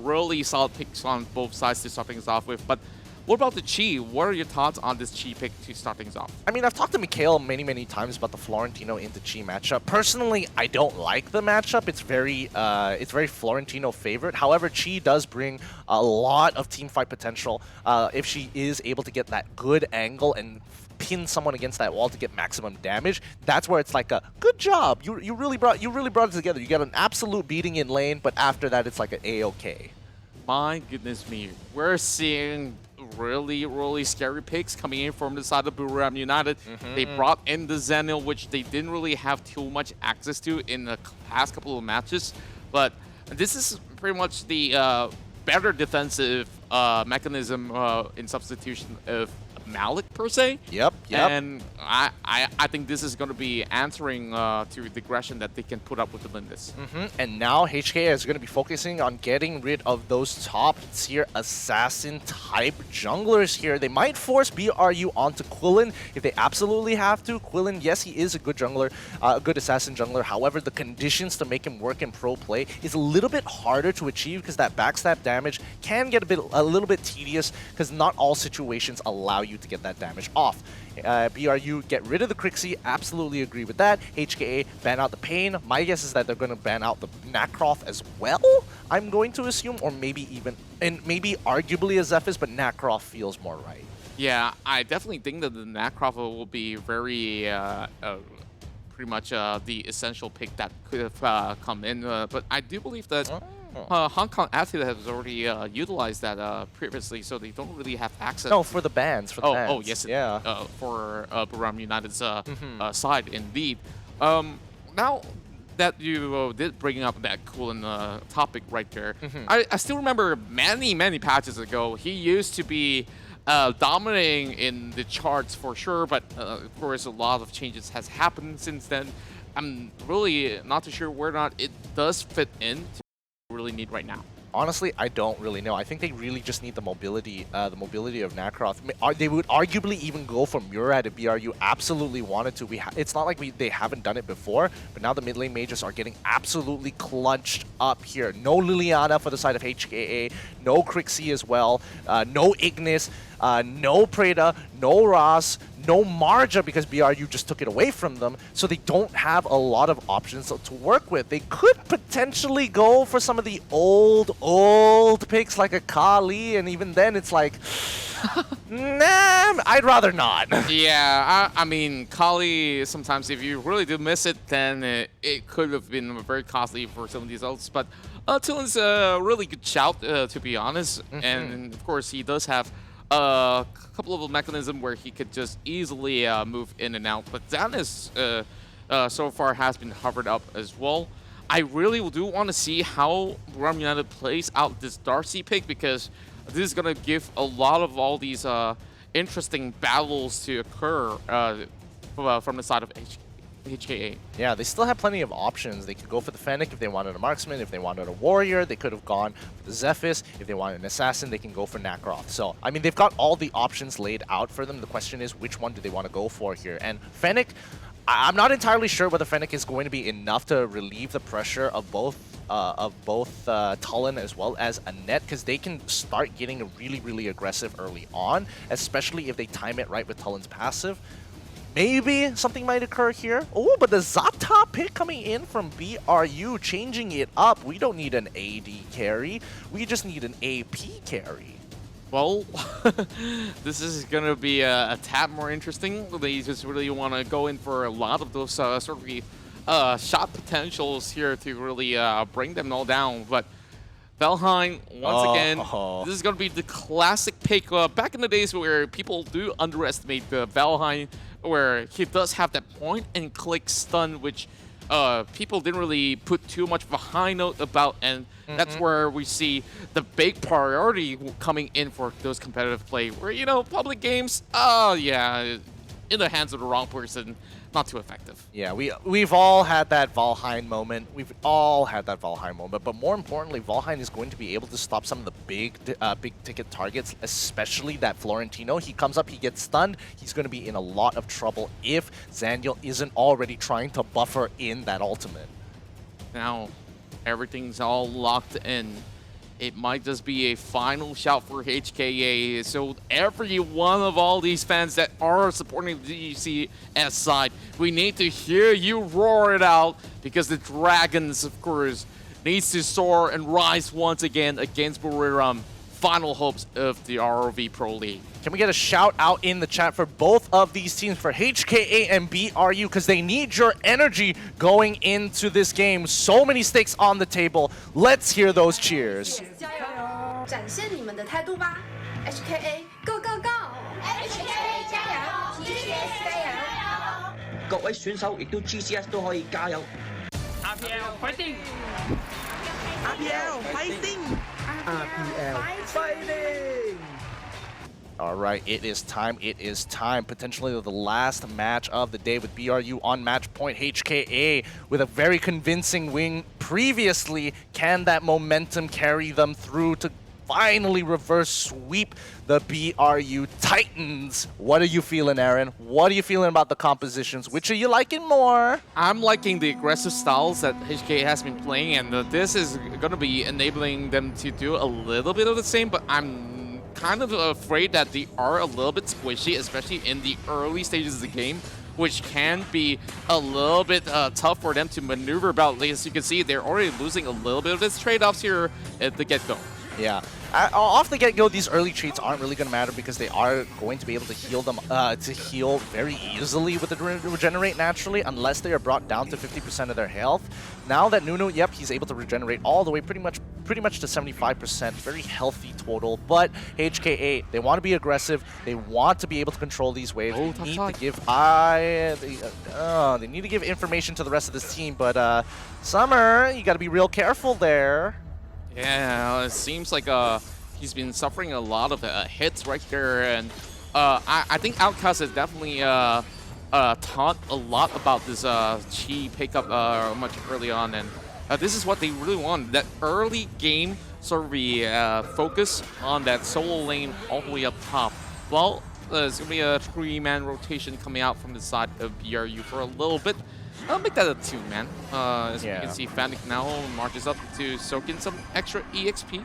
H: really solid picks on both sides to start things off with. But what about the Chi? What are your thoughts on this Chi pick to start things off?
G: I mean, I've talked to Mikhail many times about the Florentino into Chi matchup. Personally, I don't like the matchup. It's very Florentino favorite. However, Chi does bring a lot of team fight potential if she is able to get that good angle and pin someone against that wall to get maximum damage. That's where it's like a good job. You really brought it together. You get an absolute beating in lane, but after that, it's like an A-OK.
H: My goodness me, we're seeing really scary picks coming in from the side of Buriram United. They brought in the Zenil, which they didn't really have too much access to in the past couple of matches. But this is pretty much the better defensive mechanism in substitution of Malik per se.
G: Yep.
H: And I think this is going to be answering to the aggression that they can put up with the Lindis.
G: And now HK is going to be focusing on getting rid of those top tier assassin type junglers here. They might force BRU onto Quillen if they absolutely have to. Quillen, yes, he is a good jungler, a good assassin jungler. However, the conditions to make him work in pro play is a little bit harder to achieve, because that backstab damage can get a little bit tedious, because not all situations allow you to get that damage off. BRU get rid of the Crixie, absolutely agree with that. HKA ban out the Pain. My guess is that they're going to ban out the Nacroft as well, I'm going to assume, or maybe even, and maybe arguably a Zephys, but Nacroft feels more right.
H: Yeah, I definitely think that the Nacroft will be very pretty much the essential pick that could have come in, but I do believe that Hong Kong Attitude has already utilized that previously, so they don't really have access.
G: No, for the bans.
H: Oh, yes.
G: Yeah.
H: For Buriram United's side, indeed. Now that you did bring up that cool topic right there, I still remember many patches ago, he used to be dominating in the charts for sure, but of course a lot of changes has happened since then. I'm really not too sure whether or not it does fit in to what we really need right now.
G: Honestly, I don't really know. I think they really just need the mobility of Nacroth. They would arguably even go for Murad if BRU absolutely wanted to. It's not like they haven't done it before, but now the mid lane mages are getting absolutely clutched up here. No Liliana for the side of HKA, no Crixie as well, no Ignis, no Preda, no Ross, no Marja because BRU just took it away from them, so they don't have a lot of options to work with. They could potentially go for some of the old picks like a Kali, and even then it's like, nah, I'd rather not.
H: Yeah, I mean, Kali, sometimes if you really do miss it, then it could have been very costly for some of these ults, but Tillen's a really good shout, to be honest, and of course he does have a couple of mechanisms where he could just easily move in and out, but Xanis so far has been hovered up as well. I really do want to see how Ram United plays out this Darcy pick, because this is going to give a lot of all these interesting battles to occur from the side of HKA.
G: Yeah, they still have plenty of options. They could go for the Fennec if they wanted a marksman. If they wanted a warrior, they could have gone for the Zephys. If they wanted an assassin, they can go for Nacroth. So, I mean, they've got all the options laid out for them. The question is, which one do they want to go for here? And Fennec, I'm not entirely sure whether Fennec is going to be enough to relieve the pressure of both Tullen as well as Annette, because they can start getting really aggressive early on, especially if they time it right with Tullen's passive. Maybe something might occur here. Oh, but the Zata pick coming in from BRU, changing it up. We don't need an AD carry. We just need an AP carry.
H: Well, this is going to be a tad more interesting. They just really want to go in for a lot of those sort of shot potentials here to really bring them all down. But Valheim, once again, this is going to be the classic pick. Back in the days where people do underestimate the Valheim, where he does have that point and click stun, which people didn't really put too much of a high note about, and that's where we see the big priority coming in for those competitive play, where, you know, public games, yeah, in the hands of the wrong person, not too effective.
G: Yeah, we've all had that Valheim moment. We've all had that Valheim moment. But more importantly, Valheim is going to be able to stop some of the big ticket targets, especially that Florentino. He comes up, he gets stunned. He's going to be in a lot of trouble if Zaniel isn't already trying to buffer in that ultimate.
H: Now, everything's all locked in. It might just be a final shout for HKA. So every one of all these fans that are supporting the GCS side, we need to hear you roar it out, because the Dragons, of course, needs to soar and rise once again against Buriram. Final hopes of the ROV Pro League.
G: Can we get a shout out in the chat for both of these teams, for HKA and BRU, because they need your energy going into this game. So many stakes on the table. Let's hear those cheers.
I: 展现你们的态度吧 ！HKA Go Go Go！HKA 加油 ！GCS 加油！
K: 各位選手亦都 GCS 都可以加油。
J: APL fighting！
K: APL fighting！
J: APL fighting！
G: All right, it is time. It is time. Potentially the last match of the day with BRU on match point. HKA with a very convincing win previously. Can that momentum carry them through to finally reverse sweep the BRU Titans? What are you feeling, Aaron? What are you feeling about the compositions? Which are you liking more?
H: I'm liking the aggressive styles that HK has been playing, and this is going to be enabling them to do a little bit of the same, but I'm kind of afraid that they are a little bit squishy, especially in the early stages of the game, which can be a little bit tough for them to maneuver about. As you can see, they're already losing a little bit of its trade-offs here at the get-go.
G: Yeah. Off the get-go, these early treats aren't really going to matter, because they are going to be able to heal them very easily with the regenerate naturally, unless they are brought down to 50% of their health. Now that Nunu, yep, he's able to regenerate all the way pretty much to 75%, very healthy total. But HKA, they want to be aggressive. They want to be able to control these waves. They need to give they need to give information to the rest of this team. But Summer, you got to be real careful there.
H: Yeah, it seems like he's been suffering a lot of hits right there, and I think Outcast has definitely taught a lot about this Chi pickup much early on, and this is what they really want. That early game sort of the focus on that solo lane all the way up top. Well, there's going to be a 3-man rotation coming out from the side of BRU for a little bit. I'll make that a 2-man. As you can see, Fnatic now marches up to soak in some extra EXP.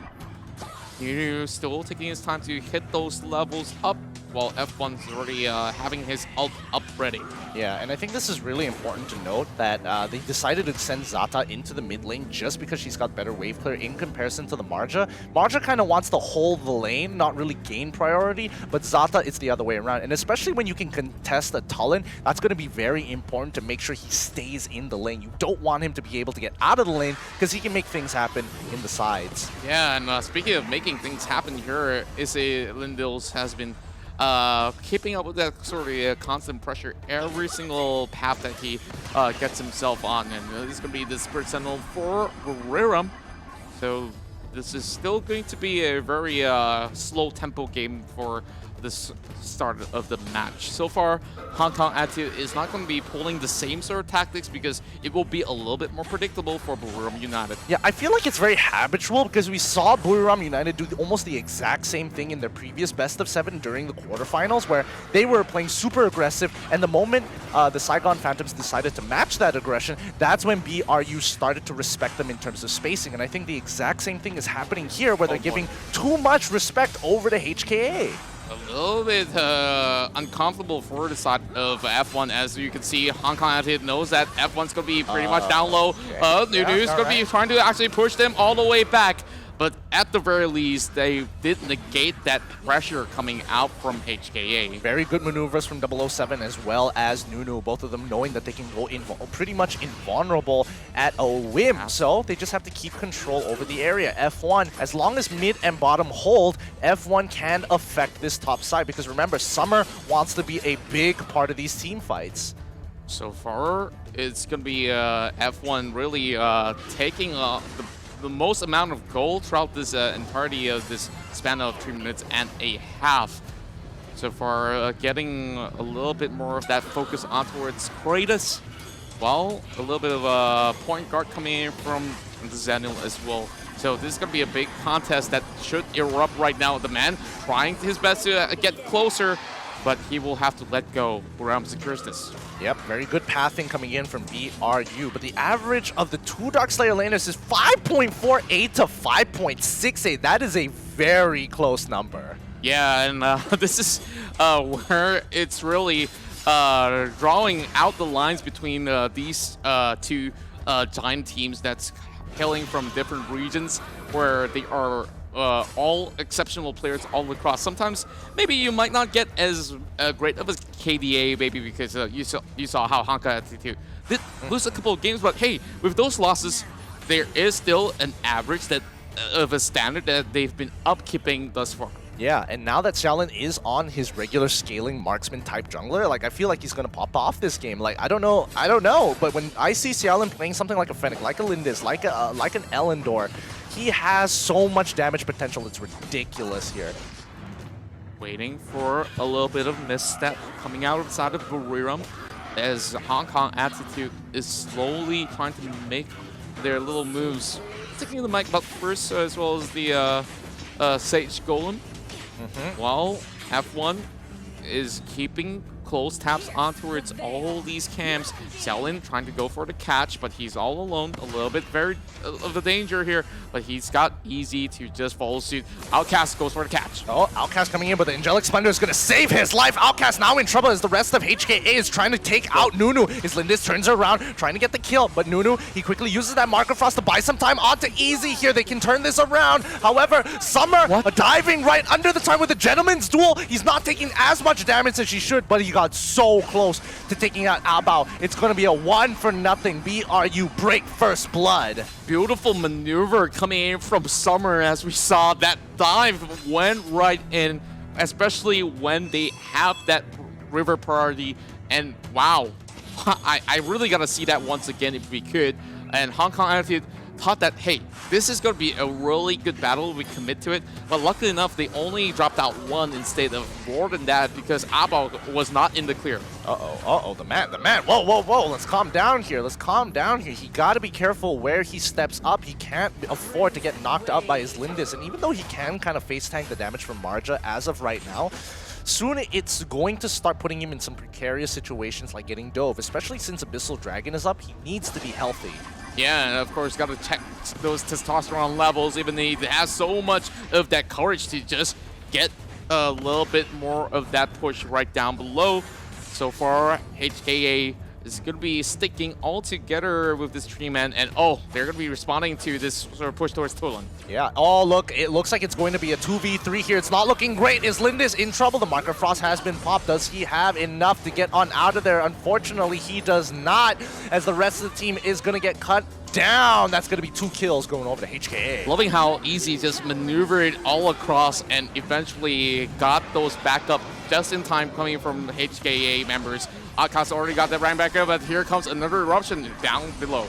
H: Nunu still taking his time to hit those levels up, while F1's already having his ult up ready.
G: Yeah, and I think this is really important to note that they decided to send Zata into the mid lane just because she's got better wave clear in comparison to the Marja. Marja kind of wants to hold the lane, not really gain priority, but Zata, it's the other way around. And especially when you can contest a Talon, that's going to be very important to make sure he stays in the lane. You don't want him to be able to get out of the lane because he can make things happen in the sides.
H: Yeah, and speaking of making things happen here, Issei Lindils has been keeping up with that sort of constant pressure every single path that he gets himself on. And this is going to be the Spirit Sentinel for Buriram. So this is still going to be a very slow tempo game for this start of the match. So far, Hong Kong Attitude is not going to be pulling the same sort of tactics because it will be a little bit more predictable for Buriram United.
G: Yeah, I feel like it's very habitual because we saw Buriram United do almost the exact same thing in their previous best of 7 during the quarterfinals, where they were playing super aggressive, and the moment the Saigon Phantoms decided to match that aggression, that's when BRU started to respect them in terms of spacing. And I think the exact same thing is happening here, where they're giving too much respect over to HKA.
H: A little bit uncomfortable for the side of F1. As you can see, Hong Kong Attitude knows that F1's going to be pretty much down low. Nunu's going to be trying to actually push them all the way back. But at the very least, they did negate that pressure coming out from HKA.
G: Very good maneuvers from 007 as well as Nunu, both of them knowing that they can go pretty much invulnerable at a whim. So they just have to keep control over the area. F1, as long as mid and bottom hold, F1 can affect this top side, because remember, Summer wants to be a big part of these team fights.
H: So far, it's going to be F1 really taking the most amount of gold throughout this entirety of this span of 3 minutes and a half. So far, getting a little bit more of that focus on towards Kratos, while a little bit of a point guard coming in from Zenil as well. So this is going to be a big contest that should erupt right now. The man trying his best to get closer, but he will have to let go. Buriram secures this.
G: Yep, very good pathing coming in from BRU, but the average of the 2 Darkslayer laners is 5.48 to 5.68. That is a very close number.
H: Yeah, and this is where it's really drawing out the lines between these 2 giant teams that's hailing from different regions, where they are all exceptional players all across. Sometimes maybe you might not get as great of a KDA, maybe because you saw how Hong Kong Attitude did lose a couple of games, but hey, with those losses, there is still an average that of a standard that they've been upkeeping thus far.
G: Yeah, and now that Xiaolin is on his regular scaling marksman type jungler, like, I feel like he's gonna pop off this game. Like, I don't know, but when I see Xiaolin playing something like a Fennec, like a Lindis, like an Elendor, he has so much damage potential, it's ridiculous here.
H: Waiting for a little bit of misstep coming out inside of Buriram, as Hong Kong Attitude is slowly trying to make their little moves. Taking the mic up first, as well as the Sage Golem. While F1 is keeping close taps on towards all these camps. Xiaolin trying to go for the catch, but he's all alone. A little bit of the danger here, but he's got easy to just follow suit. Outcast goes for the catch.
G: Oh, Outcast coming in, but the Angelic Splendor is going to save his life. Outcast now in trouble as the rest of HKA is trying to take out Nunu. His Lindis turns around, trying to get the kill, but Nunu, he quickly uses that Marker Frost to buy some time onto Easy here. They can turn this around. However, Summer diving right under the time with the Gentleman's Duel. He's not taking as much damage as he should, but he got so close to taking out Abao. It's going to be a 1-0. BRU break first blood.
H: Beautiful maneuver coming in from Summer, as we saw that dive went right in, especially when they have that river priority. And wow, I really got to see that once again if we could. And Hong Kong Attitude thought that, hey, this is going to be a really good battle. We commit to it. But luckily enough, they only dropped out one instead of more than that because APL was not in the clear.
G: The man. Whoa. Let's calm down here. He got to be careful where he steps up. He can't afford to get knocked up by his Lindis. And even though he can kind of face tank the damage from Marja as of right now, soon it's going to start putting him in some precarious situations like getting dove, especially since Abyssal Dragon is up. He needs to be healthy.
H: Yeah, and of course, got to check those testosterone levels, even though he has so much of that courage to just get a little bit more of that push right down below. So far, HKA is going to be sticking all together with this tree man, and they're going to be responding to this sort of push towards Tulan.
G: Yeah, look, it looks like it's going to be a 2v3 here. It's not looking great. Is Lindis in trouble? The Marker Frost has been popped. Does he have enough to get on out of there? Unfortunately, he does not, as the rest of the team is going to get cut down. That's going to be 2 kills going over to HKA.
H: Loving how easy just maneuvered all across and eventually got those backup just in time coming from HKA members. Outcast already got that rank back up, but here comes another eruption down below.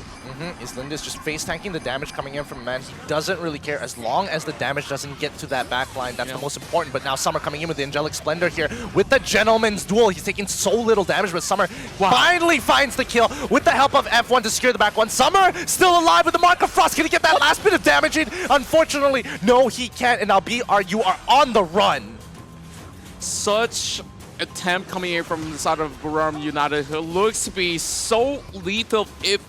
G: Is Lindis just face tanking the damage coming in from man? He doesn't really care as long as the damage doesn't get to that backline. That's the most important. But now Summer coming in with the Angelic Splendor here with the Gentleman's Duel. He's taking so little damage, but Summer finally finds the kill with the help of F1 to secure the back one. Summer still alive with the Marker Frost. Can he get that last bit of damage in? Unfortunately, no, he can't. And now BRU are on the run.
H: Such attempt coming in from the side of Buram United, who looks to be so lethal if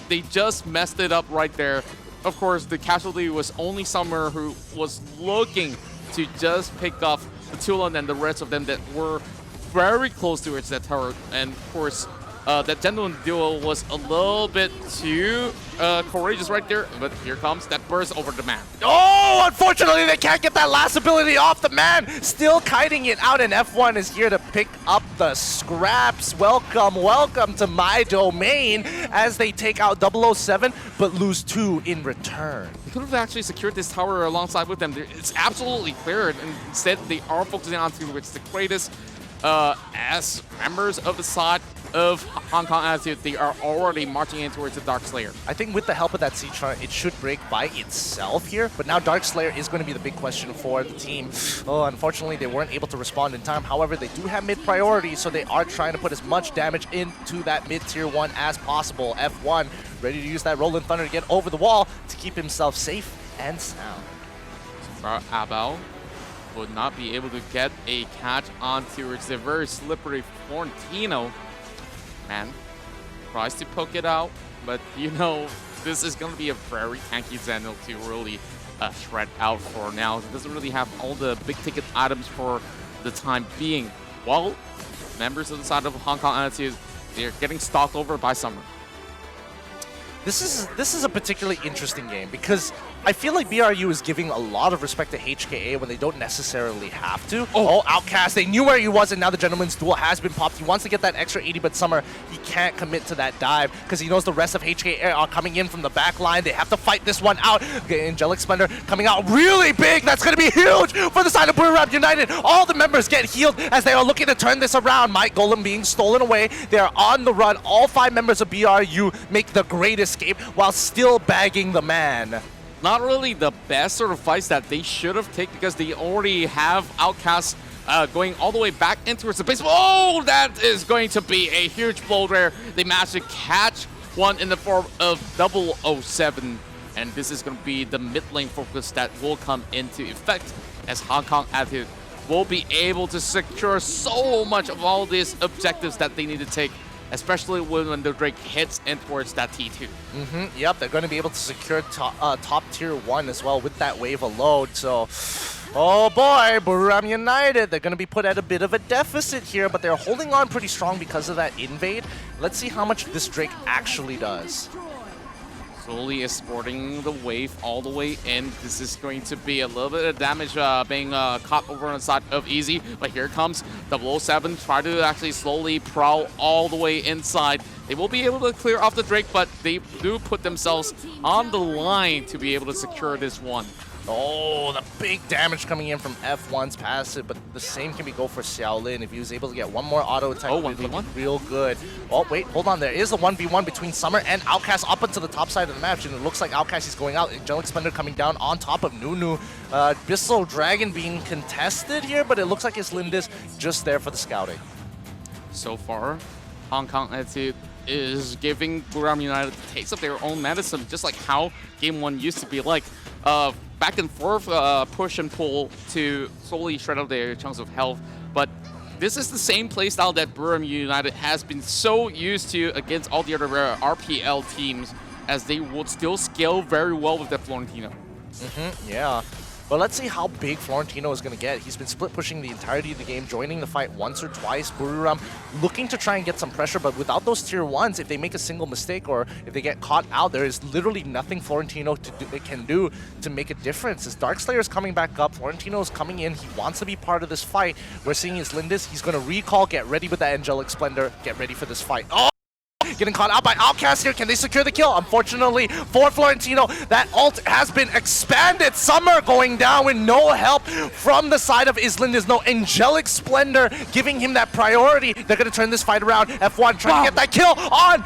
H: they just messed it up right there. Of course, the casualty was only Summer, who was looking to just pick off the Tulan and the rest of them that were very close towards that tower. And of course, that Gentleman Duel was a little bit too courageous right there, but here comes that burst over the man.
G: Oh, unfortunately, they can't get that last ability off. The man still kiting it out, and F1 is here to pick up the scraps. Welcome to my domain as they take out 007, but lose 2 in return.
H: They could have actually secured this tower alongside with them. It's absolutely clear, and instead they are focusing on towards the greatest. As members of the side of Hong Kong Attitude, they are already marching in towards the Dark Slayer.
G: I think with the help of that Siege Chart, it should break by itself here, but now Dark Slayer is going to be the big question for the team. Unfortunately, they weren't able to respond in time. However, they do have mid priority, so they are trying to put as much damage into that mid tier 1 as possible. F1 ready to use that Rolling Thunder to get over the wall to keep himself safe and sound.
H: So far, APL would not be able to get a catch on towards the very slippery Florentino. Man, tries to poke it out, but you know, this is going to be a very tanky Zeno to really shred out for now. It doesn't really have all the big ticket items for the time being. While members of the side of Hong Kong Attitude, they're getting stalked over by Summer.
G: This is a particularly interesting game because I feel like BRU is giving a lot of respect to HKA when they don't necessarily have to. Outcast, they knew where he was, and now the Gentleman's Duel has been popped. He wants to get that extra 80, but Summer, he can't commit to that dive because he knows the rest of HKA are coming in from the back line. They have to fight this one out. Okay, Angelic Splendor coming out really big. That's going to be huge for the side of Buram United. All the members get healed as they are looking to turn this around. Mike Golem being stolen away. They are on the run. All 5 members of BRU make the great escape while still bagging the man.
H: Not really the best sort of fights that they should have taken because they already have Outcast going all the way back into the base. Oh, that is going to be a huge blow there. They managed to catch one in the form of 007. And this is going to be the mid lane focus that will come into effect as Hong Kong Attitude will be able to secure so much of all these objectives that they need to take, especially when the Drake hits in towards that T2.
G: Yep, they're going to be able to secure top tier 1 as well with that wave of load. So, oh boy, Buram United, they're going to be put at a bit of a deficit here, but they're holding on pretty strong because of that invade. Let's see how much this Drake actually does.
H: Slowly escorting the wave all the way in. This is going to be a little bit of damage being caught over on the side of Easy. But here comes 007, try to actually slowly prowl all the way inside. They will be able to clear off the Drake, but they do put themselves on the line to be able to secure this one.
G: Oh, the big damage coming in from F1's passive, but the same can be go for Xiaolin. If he was able to get one more auto attack, it would be real good. Oh, wait, hold on. There is a 1v1 between Summer and Outcast up into the top side of the map, and it looks like Outcast is going out. Angelic Splendor coming down on top of Nunu. Bissell Dragon being contested here, but it looks like it's Lindis just there for the scouting.
H: So far, Hong Kong Attitude is giving Buriram United the taste of their own medicine, just like how Game 1 used to be like. Back and forth push and pull to slowly shred out their chunks of health. But this is the same playstyle that Buriram United has been so used to against all the other RPL teams, as they would still scale very well with that Florentino.
G: Yeah. But let's see how big Florentino is going to get. He's been split pushing the entirety of the game, joining the fight once or twice. Buriram looking to try and get some pressure, but without those tier 1s, if they make a single mistake or if they get caught out, there is literally nothing Florentino can do to make a difference. As Darkslayer is coming back up, Florentino is coming in. He wants to be part of this fight. We're seeing his Lindis. He's going to recall, get ready with that Angelic Splendor, get ready for this fight. Oh! Getting caught out by Outcast here. Can they secure the kill? Unfortunately for Florentino, that ult has been expanded. Summer going down with no help from the side of Islindis. No Angelic Splendor giving him that priority. They're going to turn this fight around. F1 trying to get that kill on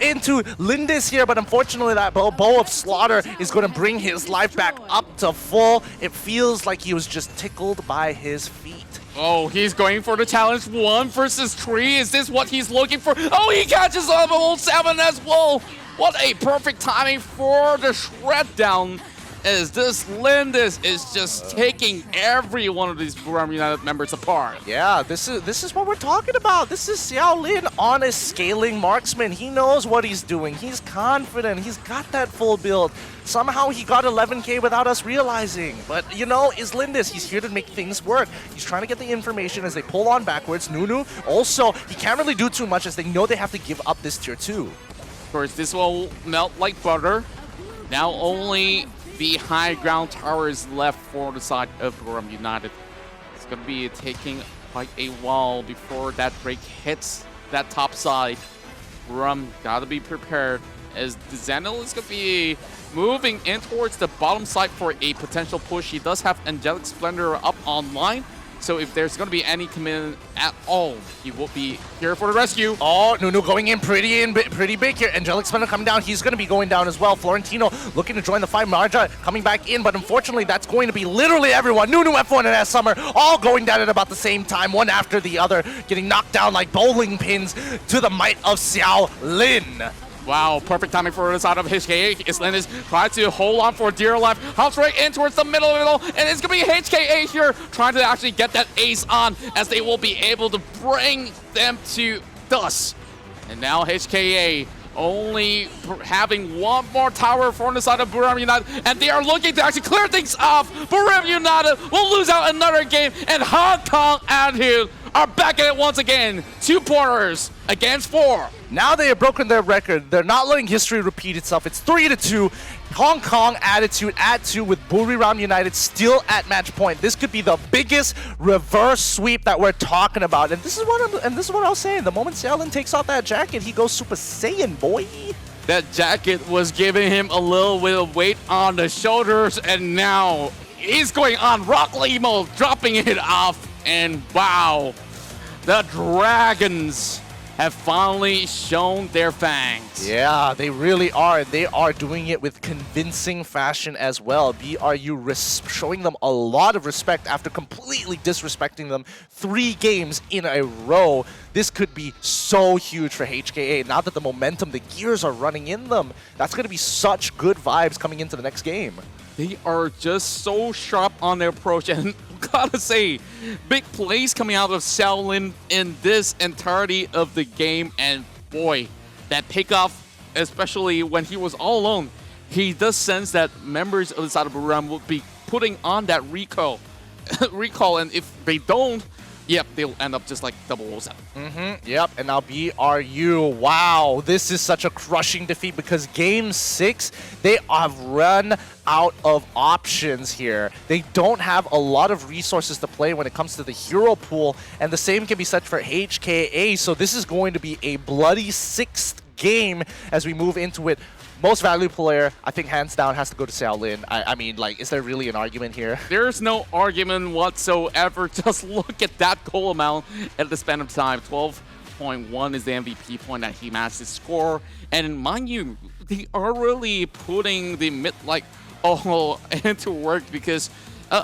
G: into Lindis here, but unfortunately that bow of Slaughter is going to bring his life back up to full. It feels like he was just tickled by his feet.
H: Oh, he's going for the challenge 1 versus 3. Is this what he's looking for? Oh, he catches level 7 as well. What a perfect timing for the shred down, as this Lindis is just taking every one of these Buriram United members apart.
G: Yeah, this is what we're talking about. This is Xiaolin on a scaling marksman. He knows what he's doing. He's confident. He's got that full build. Somehow he got 11k without us realizing. But, you know, is Lindis. He's here to make things work. He's trying to get the information as they pull on backwards. Nunu, also, he can't really do too much as they know they have to give up this tier 2.
H: Of course, this will melt like butter. Now only the high ground tower is left for the side of Buriram United. It's going to be taking quite a while before that break hits that top side. Buriram got to be prepared, as the Xanil is going to be moving in towards the bottom side for a potential push. He does have Angelic Splendor up online, so if there's going to be any commitment at all, he will be here for the rescue.
G: Oh, Nunu going in pretty big here. Angelic Splendor coming down. He's going to be going down as well. Florentino looking to join the fight. Marja coming back in, but unfortunately, that's going to be literally everyone. Nunu, F1, and S Summer all going down at about the same time, one after the other, getting knocked down like bowling pins to the might of Xiao Lin.
H: Wow, perfect timing for the side of HKA. Islindis trying to hold on for dear life. Hops right in towards the middle, and it's going to be HKA here trying to actually get that ace on, as they will be able to bring them to dust. And now HKA only having one more tower from the side of Buriram United, and they are looking to actually clear things off. Buriram United will lose out another game, and Hong Kong Attitude are back at it once again. 2 pointers against 4.
G: Now they have broken their record. They're not letting history repeat itself. It's 3-2. Hong Kong Attitude at 2 with Buriram United still at match point. This could be the biggest reverse sweep that we're talking about. And this is what I was saying. The moment Xiaolin takes off that jacket, he goes Super Saiyan, boy.
H: That jacket was giving him a little bit of weight on the shoulders, and now he's going on Rock Lee mode, dropping it off. And wow, the Dragons have finally shown their fangs.
G: Yeah, they really are. They are doing it with convincing fashion as well. BRU showing them a lot of respect after completely disrespecting them 3 games in a row. This could be so huge for HKA. Now that the momentum, the gears are running in them, that's going to be such good vibes coming into the next game.
H: They are just so sharp on their approach, and gotta say, big plays coming out of Xiaolin in this entirety of the game, and boy, that takeoff, especially when he was all alone, he does sense that members of the side of Buriram will be putting on that recall, and if they don't, yep, they'll end up just like 007.
G: Yep, and now BRU. Wow, this is such a crushing defeat because Game 6, they have run out of options here. They don't have a lot of resources to play when it comes to the hero pool, and the same can be said for HKA, so this is going to be a bloody 6th game as we move into it. Most valuable player, I think hands down, has to go to Xiaolin. I mean, like, is there really an argument here?
H: There's no argument whatsoever. Just look at that goal amount at the span of time. 12.1 is the MVP point that he managed to score. And mind you, they are really putting the mid-like into work because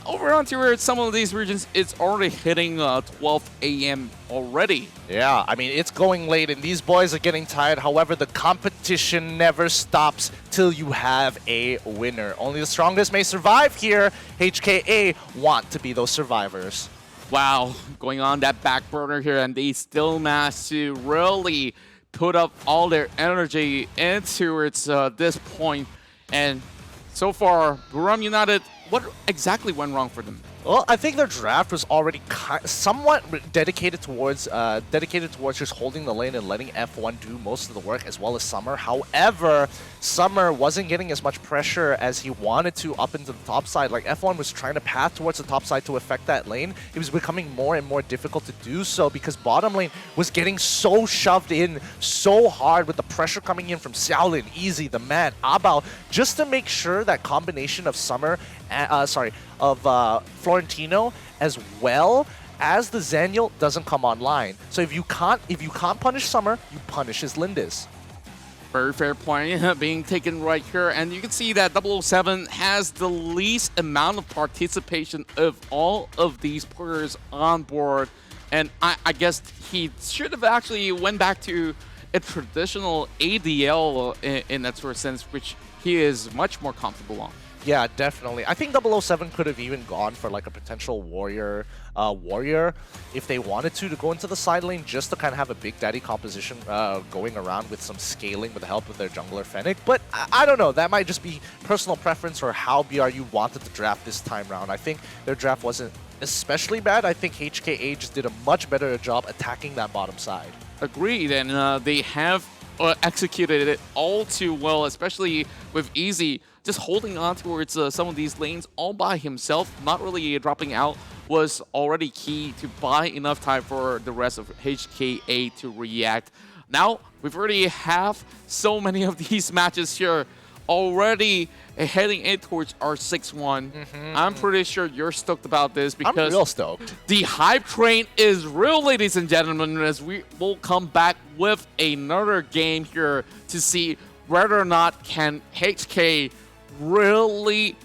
H: over onto some of these regions, it's already hitting 12 a.m. already.
G: Yeah, I mean, it's going late, and these boys are getting tired. However, the competition never stops till you have a winner. Only the strongest may survive here. HKA want to be those survivors.
H: Wow, going on that back burner here, and they still managed to really put up all their energy into this point. And so far, Buram United, what exactly went wrong for them?
G: Well, I think their draft was already somewhat dedicated towards just holding the lane and letting F1 do most of the work, as well as Summer. However, Summer wasn't getting as much pressure as he wanted to up into the top side. Like, F1 was trying to path towards the top side to affect that lane. It was becoming more and more difficult to do so because bottom lane was getting so shoved in so hard with the pressure coming in from Xiaolin, Easy, the man, Abao, just to make sure that combination of Summer, Florentino, as well as the Zaniel doesn't come online. So if you can't punish Summer, you punish his Lindis.
H: Very fair point being taken right here, and you can see that 007 has the least amount of participation of all of these players on board, and I guess he should have actually went back to a traditional ADL in that sort of sense, which he is much more comfortable on.
G: Yeah, definitely. I think 007 could have even gone for like a potential warrior if they wanted to go into the side lane just to kind of have a Big Daddy composition going around with some scaling with the help of their jungler Fennec. But I don't know, that might just be personal preference or how BRU wanted to draft this time around. I think their draft wasn't especially bad. I think HKA just did a much better job attacking that bottom side.
H: Agreed, and they have executed it all too well, especially with Easy just holding on towards some of these lanes all by himself, not really dropping out, was already key to buy enough time for the rest of HKA to react. Now, we've already have so many of these matches here already heading in towards our 6-1. I'm pretty sure you're stoked about this because
G: I'm real stoked.
H: The hype train is real, ladies and gentlemen, as we will come back with another game here to see whether or not can HK really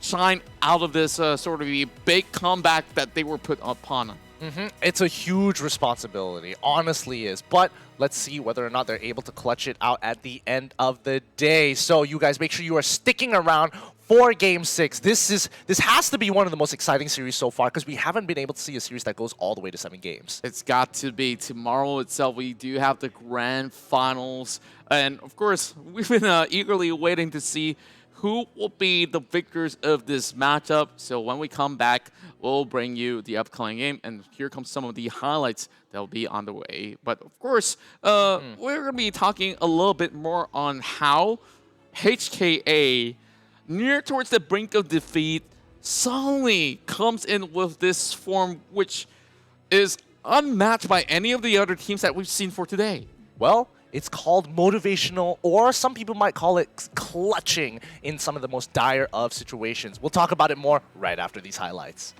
H: shine out of this sort of a big comeback that they were put upon.
G: It's a huge responsibility, honestly is. But let's see whether or not they're able to clutch it out at the end of the day. So you guys make sure you are sticking around for Game 6. This has to be one of the most exciting series so far because we haven't been able to see a series that goes all the way to 7 games.
H: It's got to be. Tomorrow itself, we do have the grand finals. And of course, we've been eagerly waiting to see who will be the victors of this matchup. So when we come back, we'll bring you the upcoming game. And here comes some of the highlights that will be on the way. But of course, we're going to be talking a little bit more on how HKA, near towards the brink of defeat, suddenly comes in with this form which is unmatched by any of the other teams that we've seen for today.
G: Well, it's called motivational, or some people might call it clutching in some of the most dire of situations. We'll talk about it more right after these highlights.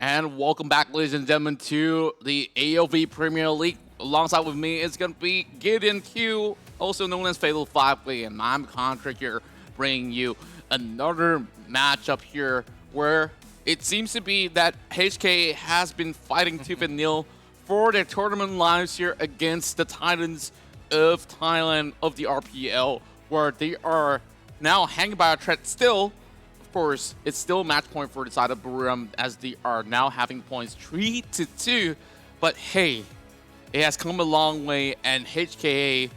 H: And welcome back, ladies and gentlemen, to the AOV Premier League. Alongside with me is going to be Gideon Q, also known as Fatal 5-Way, and I'm Contra here, bringing you another matchup here where it seems to be that HK has been fighting tooth and nail for their tournament lives here against the Titans of Thailand of the RPL, where they are now hanging by a thread still. Of course, it's still match point for the side of Buriram as they are now having points 3-2. But hey, it has come a long way, and HKA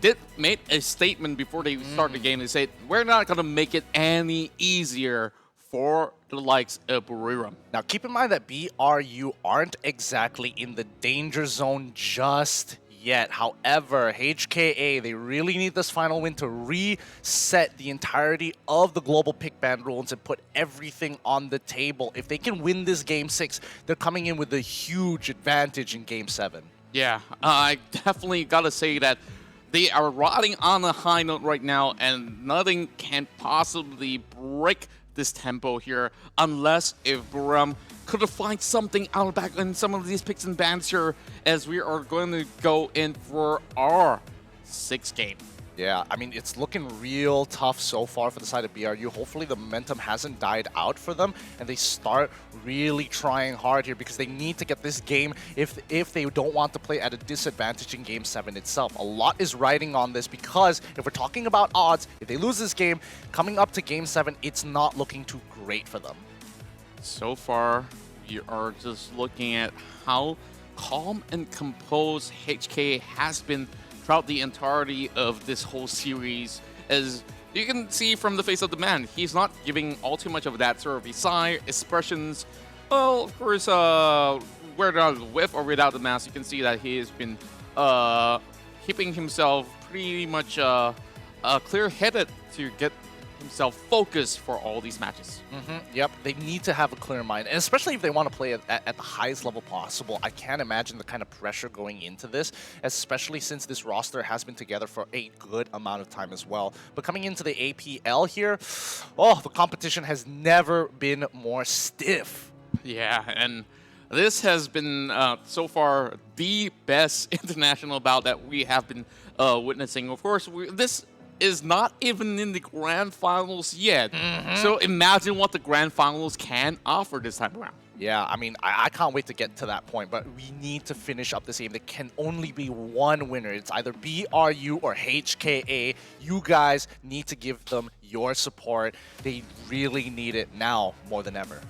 H: did make a statement before they start the game. They said, we're not going to make it any easier for the likes of Buriram.
G: Now, keep in mind that BRU aren't exactly in the danger zone just yet. However, HKA, they really need this final win to reset the entirety of the global pick ban rules and put everything on the table. If they can win this Game 6, they're coming in with a huge advantage in Game 7.
H: Yeah, I definitely gotta say that they are riding on a high note right now, and nothing can possibly break this tempo here unless if Buriram could find something out of back in some of these picks and bans here, as we are going to go in for our 6th game.
G: Yeah, I mean, it's looking real tough so far for the side of BRU. Hopefully the momentum hasn't died out for them, and they start really trying hard here because they need to get this game if they don't want to play at a disadvantage in Game 7 itself. A lot is riding on this because if we're talking about odds, if they lose this game, coming up to Game 7, it's not looking too great for them.
H: So far, you are just looking at how calm and composed HK has been throughout the entirety of this whole series. As you can see from the face of the man, he's not giving all too much of that sort of sigh, expressions. Well, of course, whether with or without the mask, you can see that he has been keeping himself pretty much clear-headed to get himself focused for all these matches.
G: Yep, they need to have a clear mind, and especially if they want to play at the highest level possible. I can't imagine the kind of pressure going into this, especially since this roster has been together for a good amount of time as well. But coming into the APL here, oh, the competition has never been more stiff.
H: Yeah, and this has been so far the best international bout that we have been witnessing. Of course, this is not even in the grand finals yet. So imagine what the grand finals can offer this time around.
G: Yeah, I mean, I can't wait to get to that point, but we need to finish up this game. There can only be one winner. It's either BRU or HKA. You guys need to give them your support. They really need it now more than ever.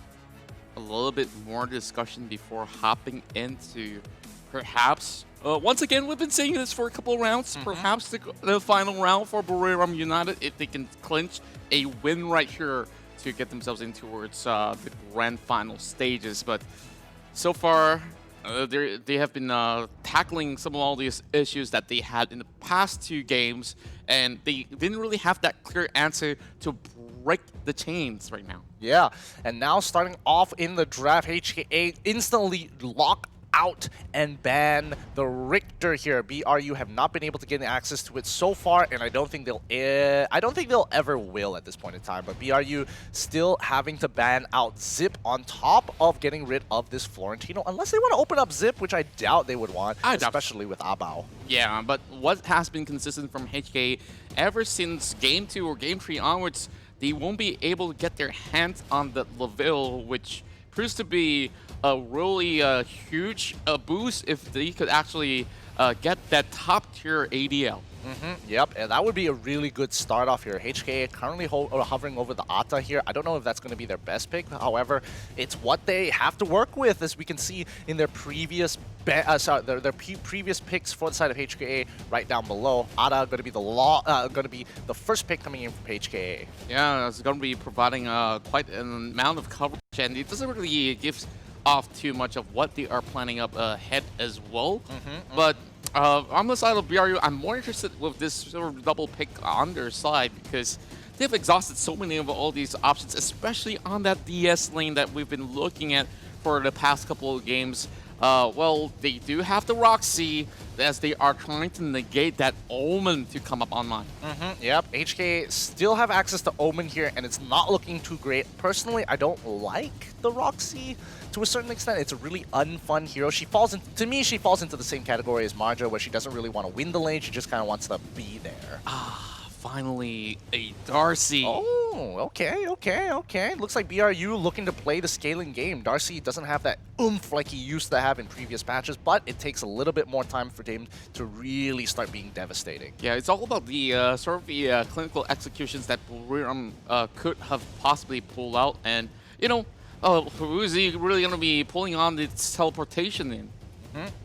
H: A little bit more discussion before hopping into perhaps once again, we've been saying this for a couple of rounds. Perhaps the final round for Buriram United, if they can clinch a win right here to get themselves in towards the grand final stages. But so far, they have been tackling some of all these issues that they had in the past 2 games, and they didn't really have that clear answer to break the chains right now.
G: Yeah, and now starting off in the draft, HKA instantly lock out and ban the Richter here. BRU have not been able to get access to it so far, and I don't think they'll ever will at this point in time. But BRU still having to ban out Zip on top of getting rid of this Florentino, unless they want to open up Zip, which I doubt they would want, especially with Abao.
H: Yeah, but what has been consistent from HK ever since Game 2 or Game 3 onwards, they won't be able to get their hands on the Laville, which proves to be a really huge boost if they could actually get that top tier ADL.
G: Yep, and that would be a really good start off here. HKA currently hovering over the Ata here. I don't know if that's going to be their best pick. However, it's what they have to work with, as we can see in their previous previous picks for the side of HKA right down below. Ata going to be the first pick coming in from HKA.
H: Yeah, it's going to be providing quite an amount of coverage, and it doesn't really give off too much of what they are planning up ahead as well. But on the side of BRU, I'm more interested with this sort of double pick on their side because they've exhausted so many of all these options, especially on that DS lane that we've been looking at for the past couple of games. well, they do have the Roxy as they are trying to negate that Omen to come up online.
G: Yep, HK still have access to Omen here, and it's not looking too great. Personally, I don't like the Roxy to a certain extent. It's a really unfun hero. She falls to me, she falls into the same category as Marja, where she doesn't really want to win the lane. She just kind of wants to be there.
H: Finally, a Darcy.
G: Oh, okay. Looks like BRU looking to play the scaling game. Darcy doesn't have that oomph like he used to have in previous patches, but it takes a little bit more time for him to really start being devastating.
H: Yeah, it's all about the sort of the clinical executions that Buriram could have possibly pulled out, and you know, who is he really going to be pulling on this teleportation in?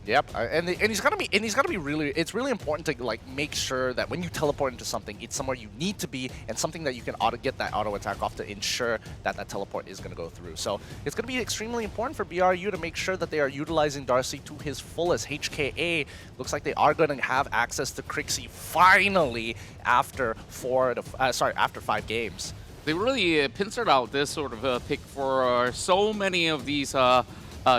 G: Yep, and he's gonna be really. It's really important to like make sure that when you teleport into something, it's somewhere you need to be and something that you can get that auto attack off to ensure that that teleport is gonna go through. So it's gonna be extremely important for BRU to make sure that they are utilizing Darcy to his fullest. HKA looks like they are gonna have access to Crixie finally after 5 games.
H: They really pincered out this sort of pick for so many of these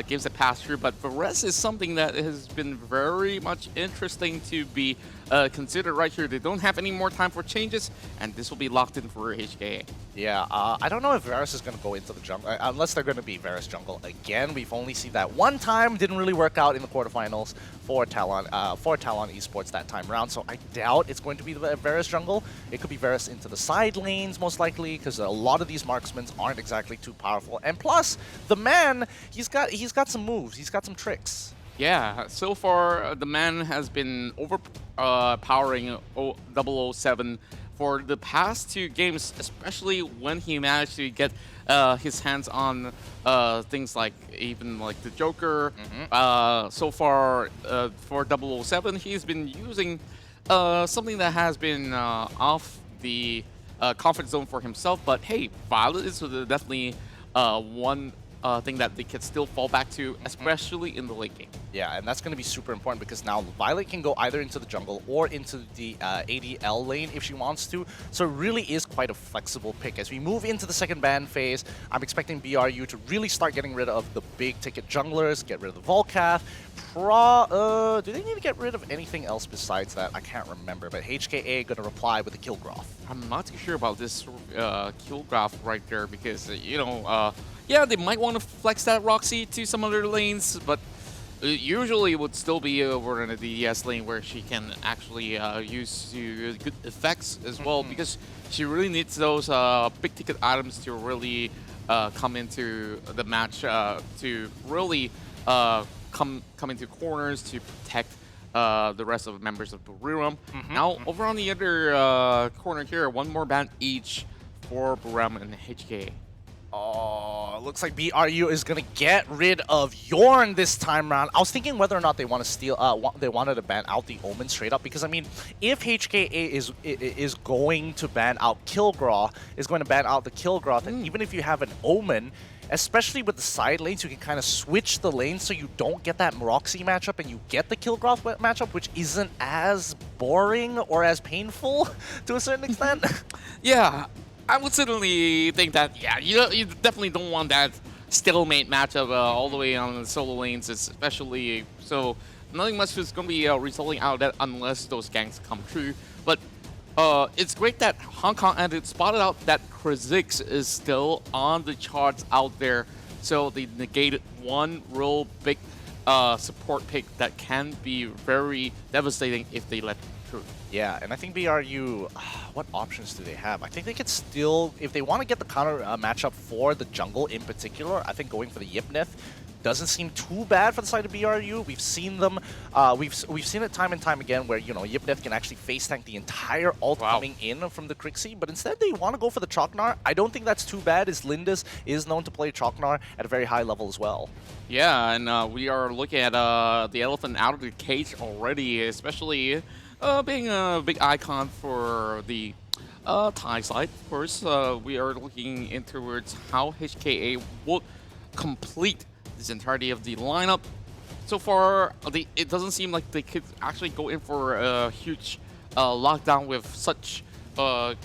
H: games that passed through, but Varese is something that has been very much interesting to be considered right here. They don't have any more time for changes, and this will be locked in for HKA.
G: Yeah, I don't know if Varus is going to go into the jungle, unless they're going to be Varus jungle again. We've only seen that one time, didn't really work out in the quarterfinals for Talon Esports that time around, so I doubt it's going to be the Varus jungle. It could be Varus into the side lanes, most likely, because a lot of these marksmen aren't exactly too powerful. And plus, the man, he's got some moves, he's got some tricks.
H: Yeah, so far the man has been overpowering 007 for the past 2 games, especially when he managed to get his hands on things like even like the Joker. So far for 007, he's been using something that has been off the comfort zone for himself. But hey, Violet is definitely one thing that they can still fall back to, especially in the late game.
G: Yeah, and that's going to be super important because now Violet can go either into the jungle or into the ADL lane if she wants to. So it really is quite a flexible pick. As we move into the second ban phase, I'm expecting BRU to really start getting rid of the big ticket junglers, get rid of the Volcath. Do they need to get rid of anything else besides that? I can't remember, but HKA going to reply with a Killgraph.
H: I'm not too sure about this Killgraph right there because, you know, yeah, they might want to flex that Roxy to some other lanes, but usually it would still be over in the DDS lane where she can actually use good effects as well, because she really needs those big ticket items to really come into the match, to really come into corners to protect the rest of the members of Buriram. Now, over on the other corner here, one more ban each for Buriram and HK.
G: Oh, looks like BRU is gonna get rid of Yorn this time around. I was thinking whether or not they want to steal, they wanted to ban out the Omen straight up, because I mean, if HKA is going to ban out Killgraw, then even if you have an Omen, especially with the side lanes, you can kind of switch the lanes so you don't get that Roxy matchup and you get the Killgraw matchup, which isn't as boring or as painful to a certain extent.
H: Yeah. I would certainly think that, yeah, you definitely don't want that stalemate matchup all the way on the solo lanes, especially. So nothing much is going to be resulting out of that unless those ganks come true. But it's great that Hong Kong had spotted out that Kha'Zix is still on the charts out there. So they negated one real big support pick that can be very devastating if they let it through.
G: Yeah, and I think BRU, what options do they have? I think they could still, if they want to get the counter matchup for the jungle in particular, I think going for the Yipnith doesn't seem too bad for the side of BRU. We've seen them, we've seen it time and time again where, you know, Yipnith can actually face tank the entire ult coming in from the Crixie, but instead they want to go for the Choknar. I don't think that's too bad, as Lindis is known to play Choknar at a very high level as well.
H: Yeah, and we are looking at the elephant out of the cage already, especially being a big icon for the Thai side. Of course, we are looking in towards how HKA would complete this entirety of the lineup. So far, it doesn't seem like they could actually go in for a huge lockdown with such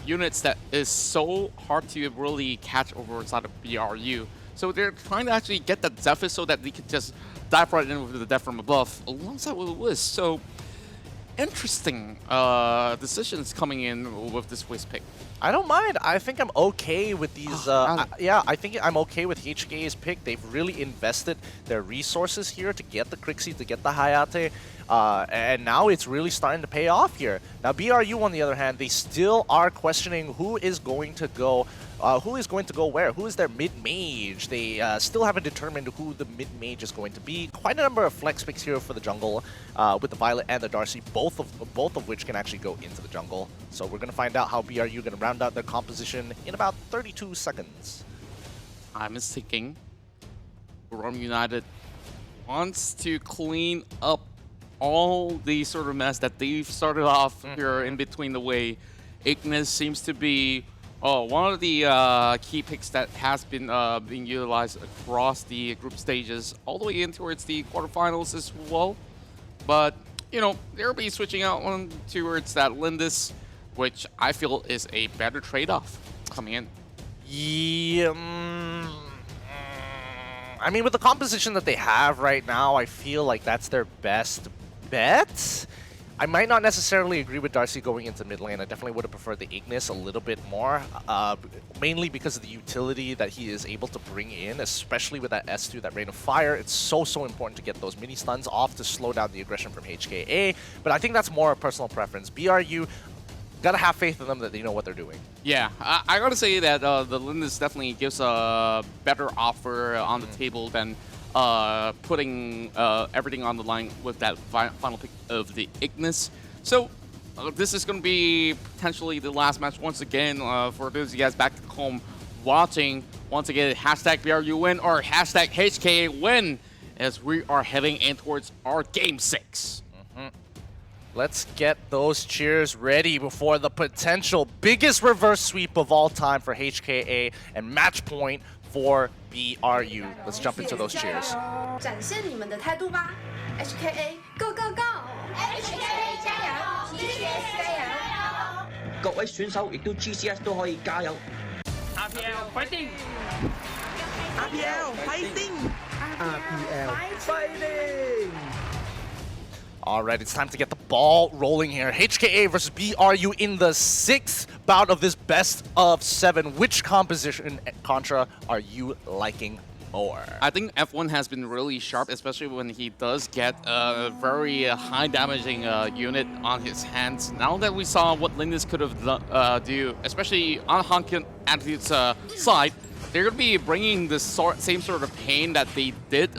H: units that is so hard to really catch over inside of BRU. So they're trying to actually get that deficit so that they can just dive right in with the death from above alongside with Wiz. So interesting decisions coming in with this Wiz pick.
G: I don't mind. I think I'm okay with these. Yeah, I think I'm okay with HKA's pick. They've really invested their resources here to get the Crixie, to get the Hayate. And now it's really starting to pay off here. Now, BRU, on the other hand, they still are questioning who is going to go where? Who is their mid-mage? They still haven't determined who the mid-mage is going to be. Quite a number of flex picks here for the jungle with the Violet and the Darcy, both of which can actually go into the jungle. So we're going to find out how BRU are going to round out their composition in about 32 seconds.
H: I'm thinking Rome United wants to clean up all the sort of mess that they've started off here in between the way. Ignis seems to be one of the key picks that has been being utilized across the group stages, all the way in towards the quarterfinals as well. But, you know, they'll be switching out one towards that Lindis, which I feel is a better trade-off coming in.
G: Yeah, I mean, with the composition that they have right now, I feel like that's their best bet. I might not necessarily agree with Darcy going into mid lane. I definitely would have preferred the Ignis a little bit more, mainly because of the utility that he is able to bring in, especially with that S2, that Rain of Fire. It's so important to get those mini stuns off to slow down the aggression from HKA, but I think that's more a personal preference. BRU, gotta have faith in them that they know what they're doing.
H: Yeah, I gotta say that the Lindis definitely gives a better offer on the table than putting everything on the line with that final pick of the Ignis. So this is going to be potentially the last match once again for those of you guys back home watching. Once again, hashtag BRU win or hashtag HKA win as we are heading in towards our Game 6.
G: Let's get those cheers ready before the potential biggest reverse sweep of all time for HKA and match point for BRU. Let's jump into those cheers.
I: 展现你们的态度吧 HKA Go Go Go HKA 加油 GCS 加油
K: 各位選手亦都 GCS 都可以加油。
J: APL fighting!
K: APL fighting!
J: APL
K: fighting!
G: All right, it's time to get the ball rolling here. HKA versus BRU in the 6th bout of this best of 7. Which composition, Contra, are you liking more?
H: I think F1 has been really sharp, especially when he does get a very high damaging unit on his hands. Now that we saw what Lindis could have do, especially on Hankin Attitude's side, they're going to be bringing the same sort of pain that they did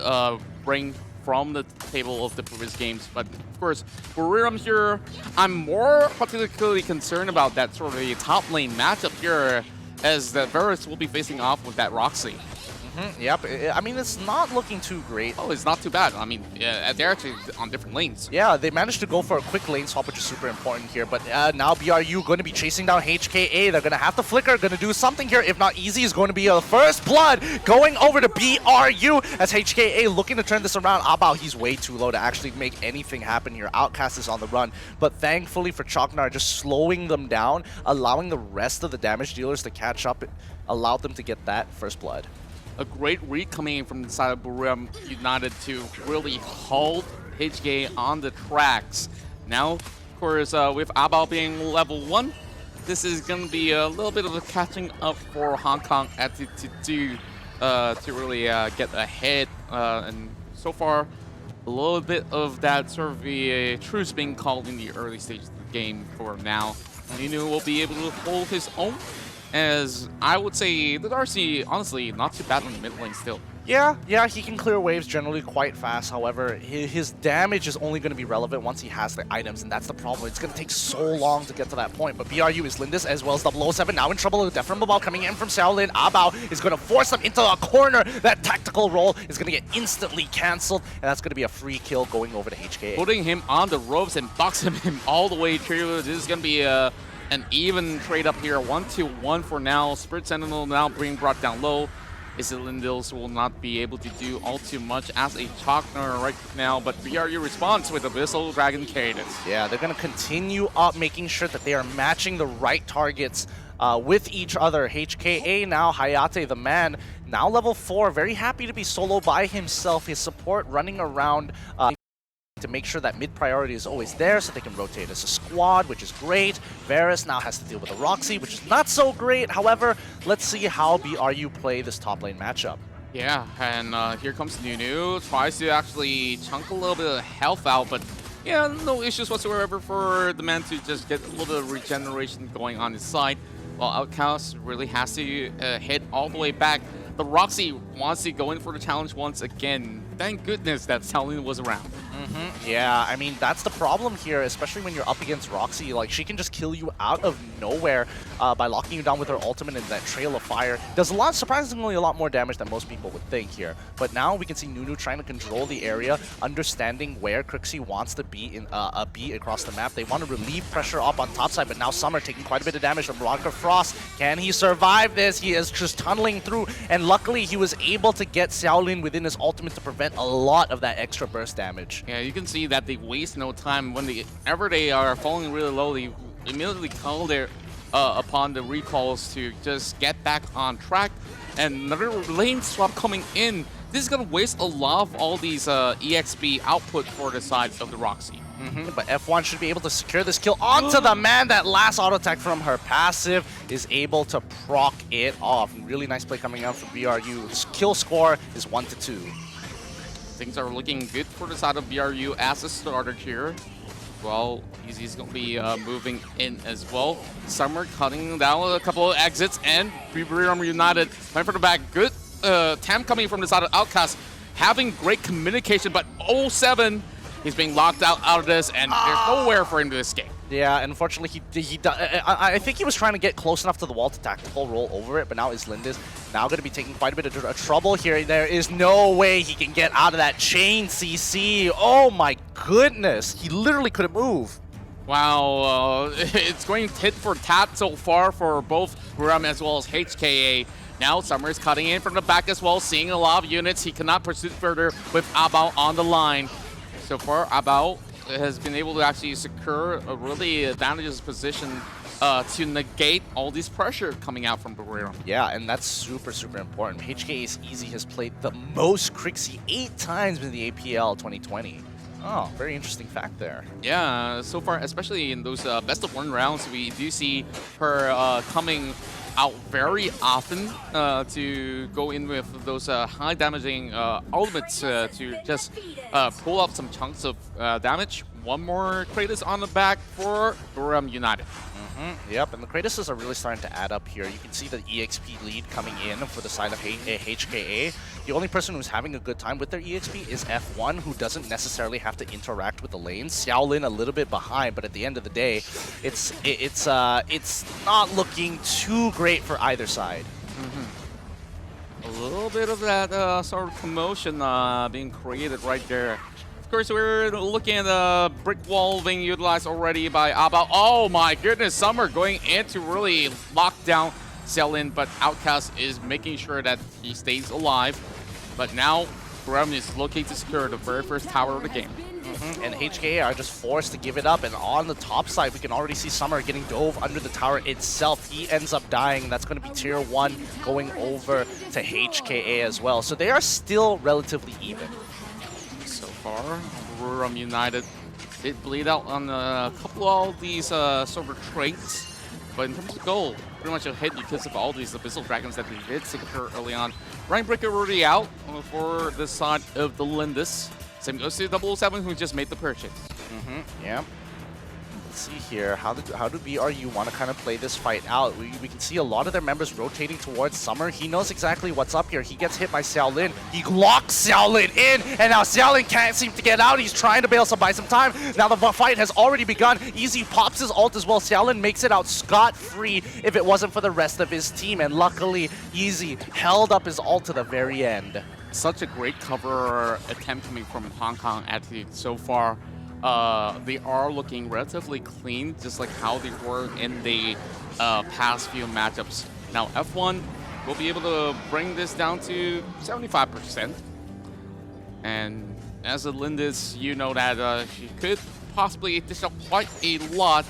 H: bring from the table of the previous games. But of course, for Riram here, I'm more particularly concerned about that sort of a top lane matchup here, as the Varus will be facing off with that Roxy.
G: Yep, I mean, it's not looking too great.
H: Oh, it's not too bad. I mean, they're actually on different lanes.
G: Yeah, they managed to go for a quick lane swap, which is super important here. But now BRU going to be chasing down HKA. They're going to have to flicker, going to do something here. If not easy, is going to be a first blood going over to BRU as HKA looking to turn this around. Abao, he's way too low to actually make anything happen here. Outcast is on the run. But thankfully for Chalknar, just slowing them down, allowing the rest of the damage dealers to catch up, allowed them to get that first blood.
H: A great read coming in from the side of Buram United to really hold HK on the tracks. Now, of course, with Abao being level 1, this is going to be a little bit of a catching up for Hong Kong to really get ahead. And so far, a little bit of that sort of a truce being called in the early stages of the game for now. Ninu will be able to hold his own, as I would say the Darcy, honestly, not too bad on the mid lane still.
G: Yeah, he can clear waves generally quite fast. However, his damage is only going to be relevant once he has the items, and that's the problem. It's going to take so long to get to that point. But BRU is Lindis as well as 007 now in trouble with Death from Above coming in from Xiaolin. Abao is going to force him into a corner. That tactical roll is going to get instantly cancelled, and that's going to be a free kill going over to HKA.
H: Putting him on the ropes and boxing him all the way through. This is going to be an even trade up here, 1-1 for now. Spirit Sentinel now being brought down low. Lindils will not be able to do all too much as a Chalknar right now, but BRU responds with Abyssal Dragon Cadence.
G: Yeah, they're going to continue up making sure that they are matching the right targets with each other. HKA now, Hayate the man, Now level 4, very happy to be solo by himself. His support running around to make sure that mid priority is always there so they can rotate as a squad, which is great. Varus now has to deal with a Roxy, which is not so great. However, let's see how BRU play this top lane matchup.
H: Yeah, and here comes Nunu. Tries to actually chunk a little bit of health out, but yeah, no issues whatsoever for the man to just get a little bit of regeneration going on his side. While Outcast really has to hit all the way back. The Roxy wants to go in for the challenge once again. Thank goodness that Xiaolin was around.
G: Yeah, I mean, that's the problem here, especially when you're up against Roxy. Like, she can just kill you out of nowhere by locking you down with her ultimate and that trail of fire. Does surprisingly a lot more damage than most people would think here. But now we can see Nunu trying to control the area, understanding where Crixie wants to be in a beat across the map. They want to relieve pressure up on top side, but now Summer taking quite a bit of damage from Veronica Frost. Can he survive this? He is just tunneling through, and luckily he was able to get Xiaolin within his ultimate to prevent a lot of that extra burst damage.
H: Yeah, you can see that they waste no time. Whenever they are falling really low, they immediately call their upon the recalls to just get back on track. And another lane swap coming in. This is going to waste a lot of all these EXP output for the side of the Roxy.
G: But F1 should be able to secure this kill onto the man. That last auto attack from her passive is able to proc it off. Really nice play coming out from BRU. His kill score is 1-2.
H: Things are looking good for the side of BRU as a starter here. Well, Easy's going to be moving in as well. Summer cutting down a couple of exits, and BRU United went for the back. Good attempt coming from the side of Outcast. Having great communication, but 0-7, he's being locked out of this, and there's nowhere for him to escape.
G: Yeah, unfortunately, I think he was trying to get close enough to the wall to tactical roll over it, but now Islindis now going to be taking quite a bit of trouble here. There is no way he can get out of that chain CC. Oh my goodness, he literally couldn't move.
H: Wow, it's going tit for tat so far for both Guram as well as HKA. Now Summer's cutting in from the back as well, seeing a lot of units. He cannot pursue further with Abao on the line. So far, Abao has been able to actually secure a really advantageous position to negate all this pressure coming out from Barrero.
G: Yeah, and that's super, super important. HKA's Easy has played the most Crixie 8 times in the APL 2020. Oh, very interesting fact there.
H: Yeah, so far, especially in those best-of-1 rounds, we do see her coming out very often to go in with those high-damaging ultimates to just pull up some chunks of damage. One more Kratos on the back for Guram United.
G: Yep, and the Kratoses are really starting to add up here. You can see the EXP lead coming in for the side of HKA. The only person who's having a good time with their EXP is F1, who doesn't necessarily have to interact with the lanes. Xiaolin a little bit behind, but at the end of the day, it's not looking too great for either side.
H: A little bit of that sort of commotion being created right there. Of course, we're looking at the brick wall being utilized already by Abao. Oh my goodness, Summer going in to really lock down Xiaolin, but Outcast is making sure that he stays alive. But now, Guram is looking to secure the very first tower of the game.
G: And HKA are just forced to give it up, and on the top side, we can already see Summer getting dove under the tower itself. He ends up dying. That's going to be tier 1 going over to HKA as well. So they are still relatively even.
H: So far, Guram United did bleed out on a couple of these sort of traits, but in terms of gold, pretty much a hit because of all these Abyssal Dragons that they did secure early on. Rank Breaker already out for this side of the Lindis. Same goes to 007, who just made the purchase.
G: Yeah. Let's see here. How do BRU want to kind of play this fight out? We can see a lot of their members rotating towards Summer. He knows exactly what's up here. He gets hit by Xiaolin. He locks Xiaolin in, and now Xiaolin can't seem to get out. He's trying to bail some by some time. Now the fight has already begun. Easy pops his ult as well. Xiaolin makes it out scot-free if it wasn't for the rest of his team, and luckily Easy held up his ult to the very end.
H: Such a great cover attempt coming from Hong Kong Attitude so far. They are looking relatively clean, just like how they were in the past few matchups. Now F1 will be able to bring this down to 75%. And as a Lindis, you know that she could possibly dish up quite a lot,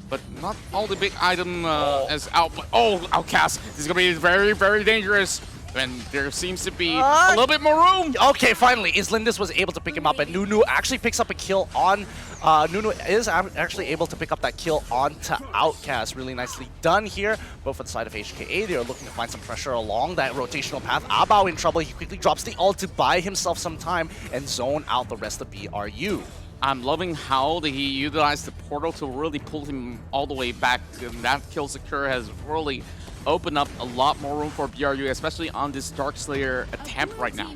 H: but not all the big item is out. But, oh, Outcast! This is going to be very, very dangerous. And there seems to be a little bit more room.
G: Okay, finally, Islindis was able to pick him up, and Nunu actually picks up a kill on... Nunu is actually able to pick up that kill onto Outcast. Really nicely done here. But for the side of HKA, they are looking to find some pressure along that rotational path. Abao in trouble. He quickly drops the ult to buy himself some time and zone out the rest of BRU.
H: I'm loving how he utilized the portal to really pull him all the way back. And that kill secure has really opened up a lot more room for BRU, especially on this Darkslayer attempt right now.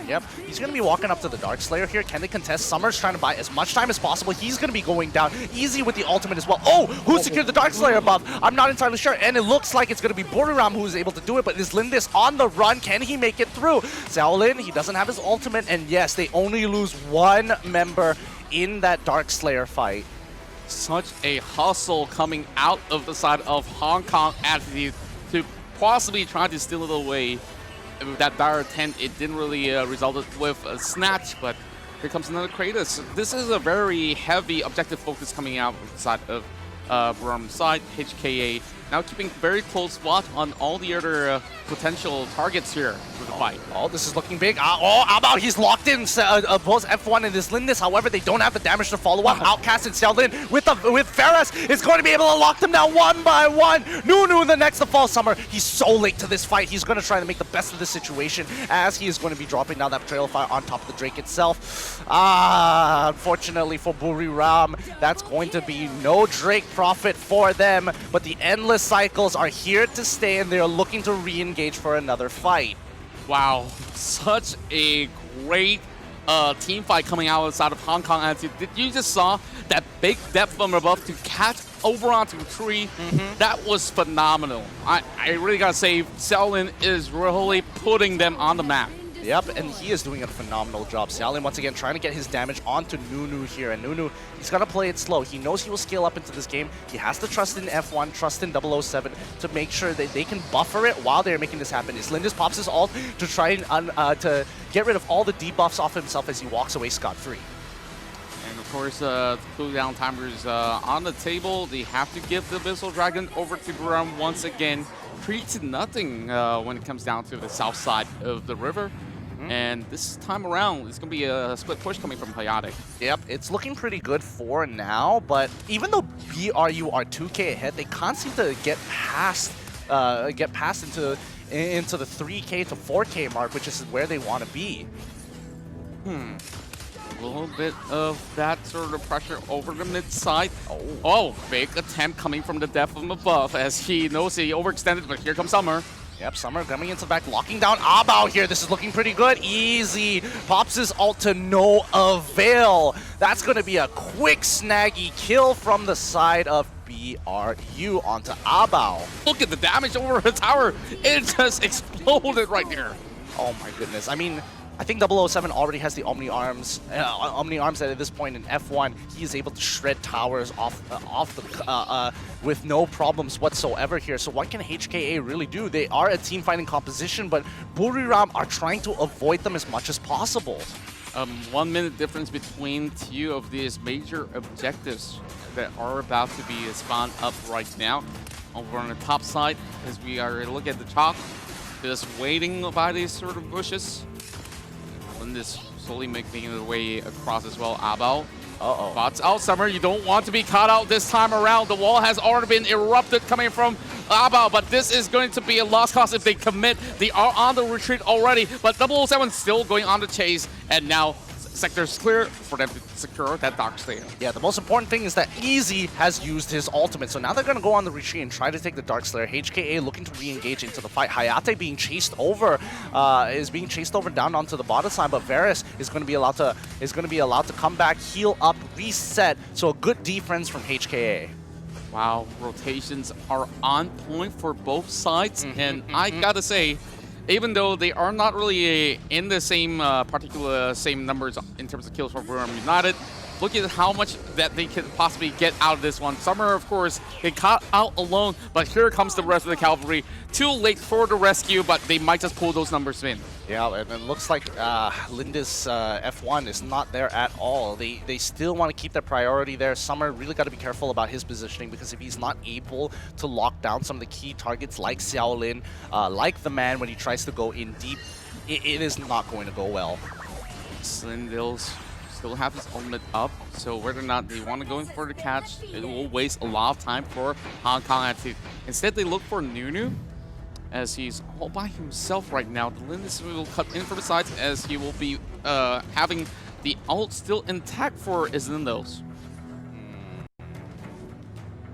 G: Yep, he's going to be walking up to the Darkslayer here. Can they contest? Summer's trying to buy as much time as possible. He's going to be going down easy with the ultimate as well. Oh, who secured the Darkslayer buff? I'm not entirely sure, and it looks like it's going to be Buriram who's able to do it, but is Lindis on the run? Can he make it through? Xiaolin, he doesn't have his ultimate, and yes, they only lose one member in that Darkslayer fight.
H: Such a hustle coming out of the side of Hong Kong attitude to possibly try to steal it away. With that dire attempt, it didn't really result with a snatch, but here comes another Kratos. This is a very heavy objective focus coming out of the side of Buram's side. HKA now keeping very close watch on all the other potential targets here for the fight.
G: Oh, this is looking big. Abao, he's locked in both F1 and this Lindis. However, they don't have the damage to follow up. Outcast and Xiaolin with Ferris is going to be able to lock them down one by one. Nunu the next to fall. Summer, he's so late to this fight. He's going to try to make the best of the situation as he is going to be dropping down that Betrayal Fire on top of the Drake itself. Unfortunately for Buriram, that's going to be no Drake profit for them, but the Endless Cycles are here to stay and they're looking to re-engage for another fight.
H: Wow, such a great team fight coming out outside of Hong Kong attitude. Did you just saw that big depth from above to catch over onto a tree? That was phenomenal. I really gotta say, Xiaolin is really putting them on the map.
G: Yep, and he is doing a phenomenal job. Xiaolin once again trying to get his damage onto Nunu here, and Nunu, he's got to play it slow. He knows he will scale up into this game. He has to trust in F1, trust in 007 to make sure that they can buffer it while they're making this happen. Islindis pops his ult to try and to get rid of all the debuffs off himself as he walks away scot-free.
H: And of course, the cooldown timers on the table. They have to give the Abyssal Dragon over to Buram once again. 3-0 when it comes down to the south side of the river. And this time around, it's going to be a split push coming from Hayate.
G: Yep, it's looking pretty good for now, but even though BRU are 2K ahead, they can't seem to get past into the 3K to 4K mark, which is where they want to be.
H: A little bit of that sort of pressure over the mid side. Oh, big attempt coming from the depth from above as he knows he overextended, but here comes Summer.
G: Yep, Summer coming into the back, locking down Abao here. This is looking pretty good. Easy. Pops his ult to no avail. That's going to be a quick snaggy kill from the side of BRU onto Abao.
H: Look at the damage over the tower. It just exploded right there.
G: Oh my goodness. I mean, I think 007 already has the Omni Arms that at this point in F1, he is able to shred towers with no problems whatsoever here. So what can HKA really do? They are a team fighting composition, but Buriram are trying to avoid them as much as possible.
H: 1 minute difference between two of these major objectives that are about to be spawned up right now. Over on the top side, as we are looking at the top, just waiting by these sort of bushes. This slowly making their way across as well. Abao. Spots out Summer. You don't want to be caught out this time around. The wall has already been erupted coming from Abao, but this is going to be a lost cause if they commit. They are on the retreat already, but 007 still going on the chase, and now sector's clear for them to secure that Darkslayer.
G: Yeah, the most important thing is that Easy has used his ultimate, so now they're going to go on the retreat and try to take the Darkslayer. HKA looking to re-engage into the fight. Hayate being chased over, down onto the bottom side, but Varus is going to be allowed to come back, heal up, reset. So a good defense from HKA.
H: Wow, rotations are on point for both sides, and I gotta say, even though they are not really in the same same numbers in terms of kills for Buram United, look at how much that they can possibly get out of this one. Summer, of course, they caught out alone, but here comes the rest of the cavalry. Too late for the rescue, but they might just pull those numbers in.
G: Yeah, and it looks like Linda's F1 is not there at all. They still want to keep their priority there. Summer really got to be careful about his positioning, because if he's not able to lock down some of the key targets like Xiaolin, like the man when he tries to go in deep, it is not going to go well.
H: Slindils still have his ultimate up, so whether or not they want to go in for the catch, it will waste a lot of time for Hong Kong Attitude. Instead, they look for Nunu, as he's all by himself right now. The Lindis will cut in from the sides, as he will be having the ult still intact for Islindos.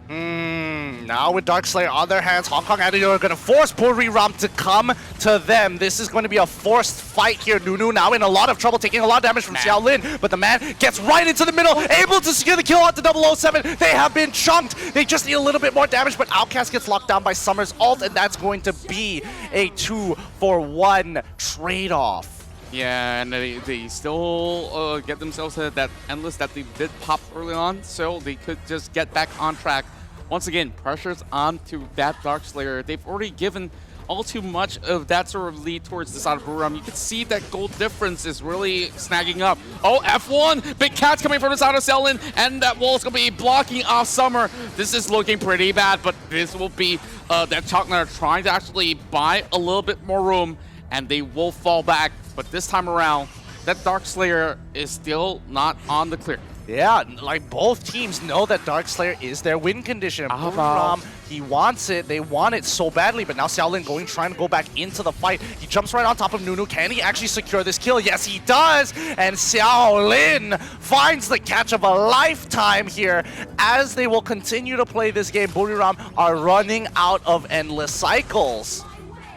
G: Now with Darkslayer on their hands, Hong Kong Attitude are going to force Buriram to come to them. This is going to be a forced fight here. Nunu now in a lot of trouble, taking a lot of damage from Xiaolin, but the man gets right into the middle, able to secure the kill onto 007. They have been chunked. They just need a little bit more damage, but Outcast gets locked down by Summer's ult, and that's going to be a 2-for-1 trade-off.
H: Yeah, and they still get themselves that endless that they did pop early on, so they could just get back on track. Once again, pressure's on to that Darkslayer. They've already given all too much of that sort of lead towards the side of Buriram. You can see that gold difference is really snagging up. Oh, F1! Big Cat's coming from the side of Xiaolin, and that wall's going to be blocking off Summer. This is looking pretty bad, but this will be that Chalkner trying to actually buy a little bit more room, and they will fall back. But this time around, that Darkslayer is still not on the clear.
G: Yeah, like both teams know that Darkslayer is their win condition. Buriram, he wants it. They want it so badly, but now Xiaolin trying to go back into the fight. He jumps right on top of Nunu. Can he actually secure this kill? Yes, he does. And Xiaolin finds the catch of a lifetime here. As they will continue to play this game, Buriram are running out of endless cycles.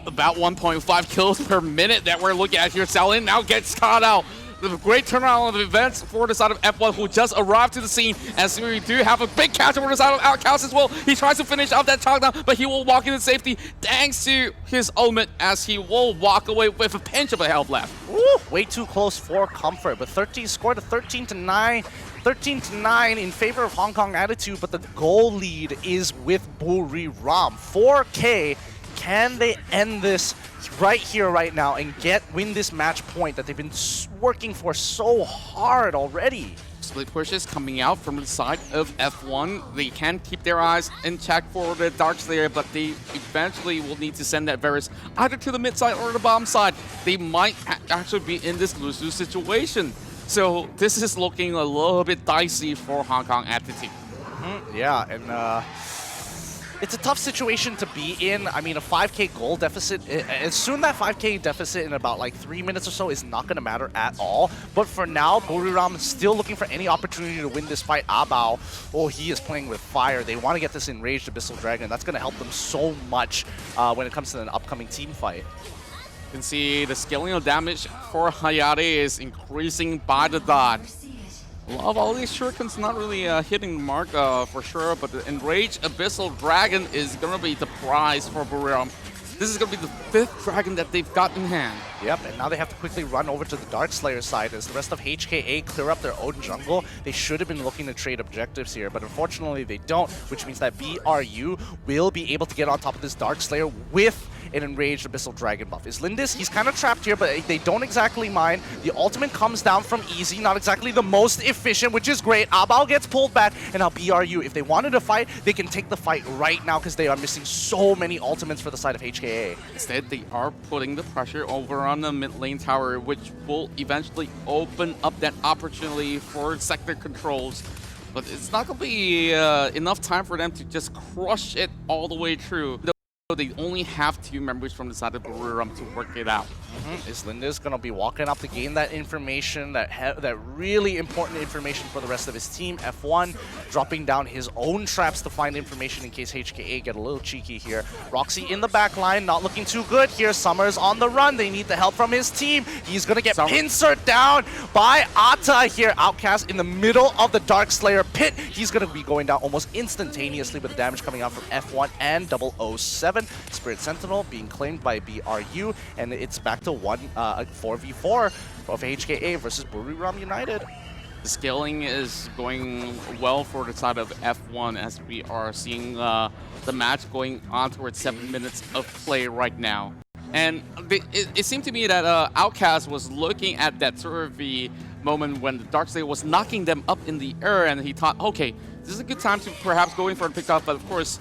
H: About 1.5 kills per minute that we're looking at here. Xiaolin now gets caught out. The great turnaround of events for the side of F1, who just arrived to the scene, as we do have a big catch for the side of Outcast as well. He tries to finish off that knockdown, but he will walk into safety thanks to his ultimate, as he will walk away with a pinch of a health left.
G: Woo, way too close for comfort, but 13 scored a 13-9. 13-9 in favor of Hong Kong Attitude, but the goal lead is with Buriram. 4K. Can they end this right here, right now, and win this match point that they've been working for so hard already?
H: Split pushes coming out from the side of F1. They can keep their eyes in check for the Darkslayer, but they eventually will need to send that Varus either to the mid side or the bottom side. They might actually be in this lose-lose situation. So this is looking a little bit dicey for Hong Kong Attitude.
G: Yeah, and it's a tough situation to be in. I mean, a 5K goal deficit, as soon that 5K deficit in about like 3 minutes or so is not going to matter at all. But for now, Buriram is still looking for any opportunity to win this fight. Abao, oh, he is playing with fire. They want to get this enraged Abyssal Dragon. That's going to help them so much when it comes to an upcoming team fight.
H: You can see the scaling of damage for Hayate is increasing by the dot. A lot of all these shurikens not really hitting the mark for sure, but the Enraged Abyssal Dragon is going to be the prize for Buriram. This is going to be the 5th dragon that they've got in hand.
G: Yep, and now they have to quickly run over to the Darkslayer side as the rest of HKA clear up their own jungle. They should have been looking to trade objectives here, but unfortunately they don't, which means that BRU will be able to get on top of this Darkslayer with an Enraged Abyssal Dragon buff. Is Lindis, he's kind of trapped here, but they don't exactly mind. The ultimate comes down from Easy, not exactly the most efficient, which is great. Abao gets pulled back, and now BRU, if they wanted to fight, they can take the fight right now because they are missing so many ultimates for the side of HKA.
H: Instead, they are putting the pressure over on the mid lane tower, which will eventually open up that opportunity for sector controls. But it's not going to be enough time for them to just crush it all the way through. They only have 2 members from the side of Buriram to work it out.
G: Is Lindis going to be walking up to gain that information, that really important information for the rest of his team? F1 dropping down his own traps to find information in case HKA get a little cheeky here. Roxy in the back line, not looking too good here. Summer's on the run. They need the help from his team. He's going to get pincered down by Ata here. Outcast in the middle of the Darkslayer pit. He's going to be going down almost instantaneously with the damage coming out from F1 and 007. Spirit Sentinel being claimed by BRU, and it's back to 4v4 of HKA versus Buriram United.
H: The scaling is going well for the side of F1 as we are seeing the match going on towards 7 minutes of play right now. And it seemed to me that Outcast was looking at that sort of the moment when the Darkslayer was knocking them up in the air, and he thought, okay, this is a good time to perhaps go in for a pickoff, but of course,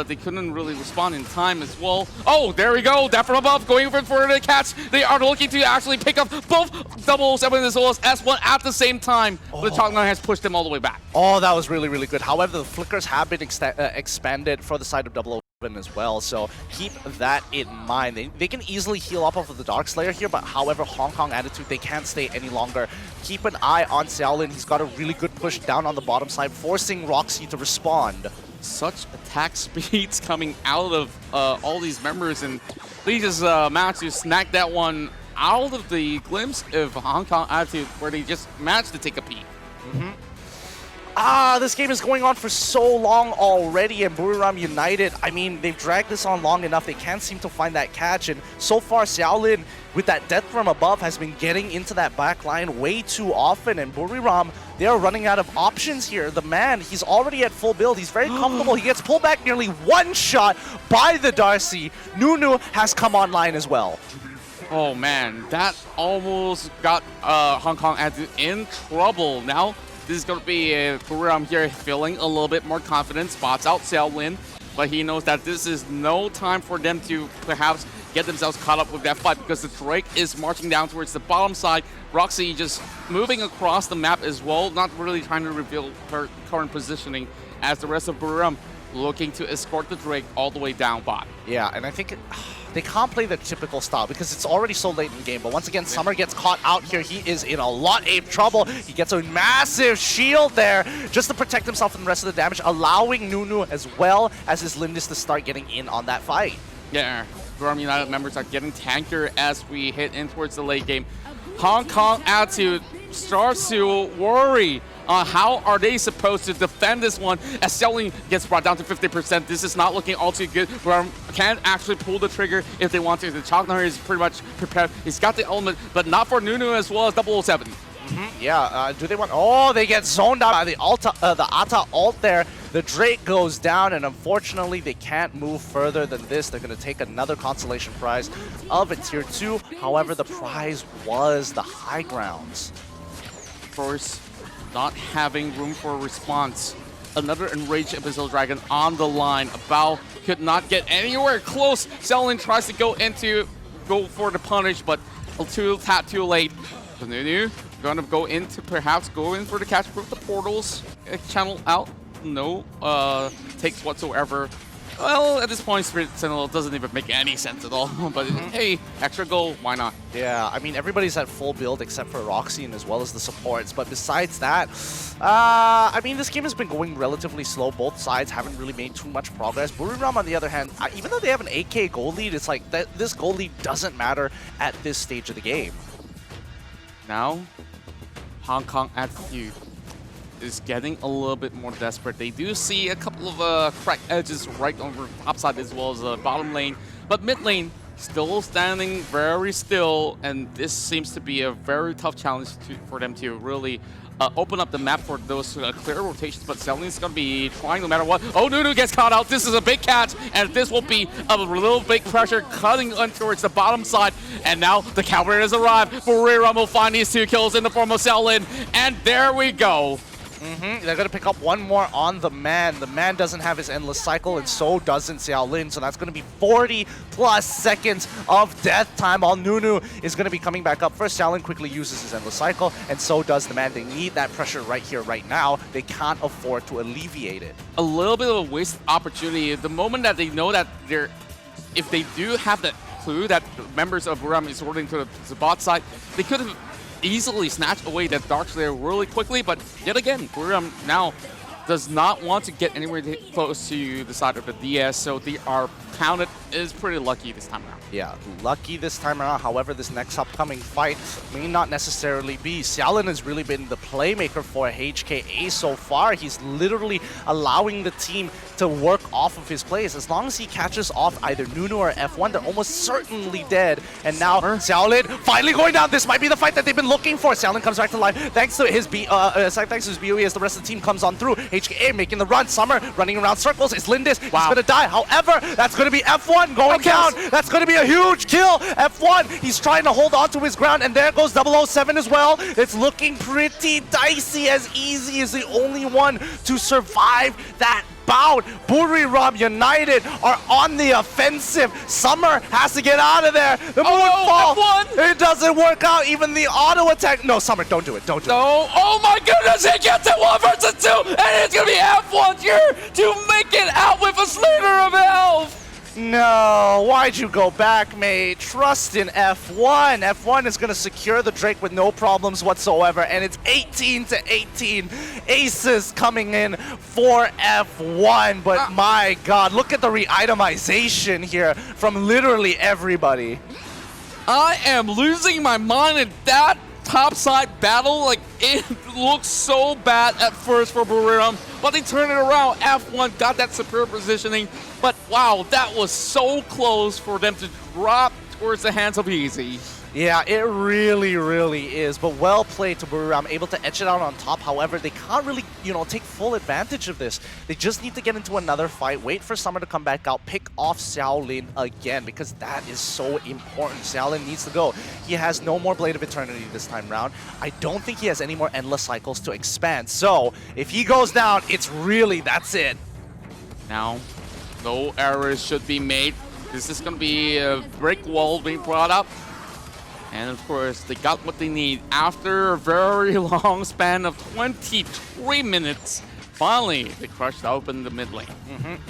H: they couldn't really respond in time as well. Oh, there we go. That from above, going for the catch. They are looking to actually pick up both 007 as well as S1 at the same time. Oh. The Chalkline has pushed them all the way back.
G: Oh, that was really, really good. However, the flickers have been expanded for the side of 007 as well, so keep that in mind. They can easily heal up off of the Darkslayer here, but however, Hong Kong Attitude, they can't stay any longer. Keep an eye on Xiaolin. He's got a really good push down on the bottom side, forcing Roxy to respond.
H: Such attack speeds coming out of all these members, and they just managed to snag that one out of the glimpse of Hong Kong Attitude, where they just managed to take a peek.
G: This game is going on for so long already, and Buriram United, I mean, they've dragged this on long enough. They can't seem to find that catch, and so far, Xiaolin, with that death from above, has been getting into that back line way too often, and Buriram, they are running out of options here. The man, he's already at full build. He's very comfortable. He gets pulled back nearly one shot by the Darcy. Nunu has come online as well.
H: Oh, man, that almost got Hong Kong Attitude in trouble. Now, this is going to be Buriram here feeling a little bit more confident, spots out Xiaolin, but he knows that this is no time for them to perhaps get themselves caught up with that fight because the Drake is marching down towards the bottom side. Roxy just moving across the map as well, not really trying to reveal her current positioning as the rest of Buriram looking to escort the Drake all the way down bot.
G: Yeah, and I think they can't play the typical style because it's already so late in the game. But once again, Summer gets caught out here. He is in a lot of trouble. He gets a massive shield there just to protect himself from the rest of the damage, allowing Nunu as well as his Lindis to start getting in on that fight.
H: Yeah, Buriram United members are getting tankier as we hit in towards the late game. Hong Kong Attitude starts to worry on how are they supposed to defend this one as Xiaolin gets brought down to 50%. This is not looking all too good. Buriram can't actually pull the trigger if they want to. The Chalknar is pretty much prepared. He's got the element, but not for Nunu as well as 007.
G: Yeah, do they want... Oh, they get zoned out by the Ata ult there. The Drake goes down, and unfortunately, they can't move further than this. They're going to take another consolation prize of a Tier 2. However, the prize was the high grounds.
H: Of course, not having room for a response. Another Enraged Abyssal Dragon on the line. Bao could not get anywhere close. Xiaolin tries to go for the punish, but too late. Nunu going to go in to perhaps go in for the catch with the portals. Channel out. No takes whatsoever. Well, at this point, Spirit Sentinel doesn't even make any sense at all. But hey, extra goal, why not?
G: Yeah, I mean, everybody's at full build except for Roxy and as well as the supports. But besides that, I mean, this game has been going relatively slow. Both sides haven't really made too much progress. Buriram, on the other hand, even though they have an 8K goal lead, it's like this goal lead doesn't matter at this stage of the game.
H: Now, Hong Kong Attitude is getting a little bit more desperate. They do see a couple of cracked edges right over top side as well as the bottom lane, but mid lane still standing very still, and this seems to be a very tough challenge for them to really open up the map for those clear rotations, but Xiaolin's going to be trying no matter what. Oh, Nunu gets caught out. This is a big catch, and this will be a little big pressure cutting on towards the bottom side, and now the counter has arrived. Buriram will find these 2 kills in the form of Xiaolin, and there we go.
G: They're going to pick up one more on the man. The man doesn't have his endless cycle, and so doesn't Xiaolin. So that's going to be 40+ seconds of death time, while Nunu is going to be coming back up. First, Xiaolin quickly uses his endless cycle, and so does the man. They need that pressure right here, right now. They can't afford to alleviate it.
H: A little bit of a wasted opportunity. The moment that they know that if they do have that clue that members of Buriram is ordering to the bot side, they could have easily snatch away that Darkslayer really quickly, but yet again, Buriram now does not want to get anywhere close to the side of the DS, so they are pounded. Is pretty lucky this time around.
G: Yeah, lucky this time around. However, this next upcoming fight may not necessarily be. Xiaolin has really been the playmaker for HKA so far. He's literally allowing the team to work off of his plays. As long as he catches off either Nunu or F1, they're almost certainly dead. And now Xiaolin finally going down. This might be the fight that they've been looking for. Xiaolin comes back to life thanks to his BOE as the rest of the team comes on through. HKA making the run. Summer running around circles. It's Lindis. He's going to die. However, that's going to be F1 going down. That's going to be a huge kill. F1, he's trying to hold on to his ground, and there goes 007 as well. It's looking pretty dicey as Easy is the only one to survive that bout. Buriram United are on the offensive. Summer has to get out of there. The Moonfall, it doesn't work out. Even the auto attack. No, Summer, don't do it. Don't do it.
H: Oh my goodness, he gets it 1 versus 2, and it's going to be F1 here to make it out with a slither of health.
G: No, why'd you go back, mate? Trust in F1. F1 is going to secure the Drake with no problems whatsoever, and it's 18-18. Aces coming in for F1, but my God, look at the re-itemization here from literally everybody.
H: I am losing my mind in that topside battle. Like, it looks so bad at first for Buriram, but they turn it around. F1 got that superior positioning, but wow, that was so close for them to drop towards the hands of Easy.
G: Yeah, it really, really is. But well played to Buriram, able to etch it out on top. However, they can't really, take full advantage of this. They just need to get into another fight, wait for Summer to come back out, pick off Xiaolin again, because that is so important. Xiaolin needs to go. He has no more Blade of Eternity this time round. I don't think he has any more Endless Cycles to expand. So, if he goes down, it's really, that's it.
H: Now, no errors should be made. This is going to be a brick wall being brought up. And of course, they got what they need after a very long span of 23 minutes. Finally, they crushed open the mid lane.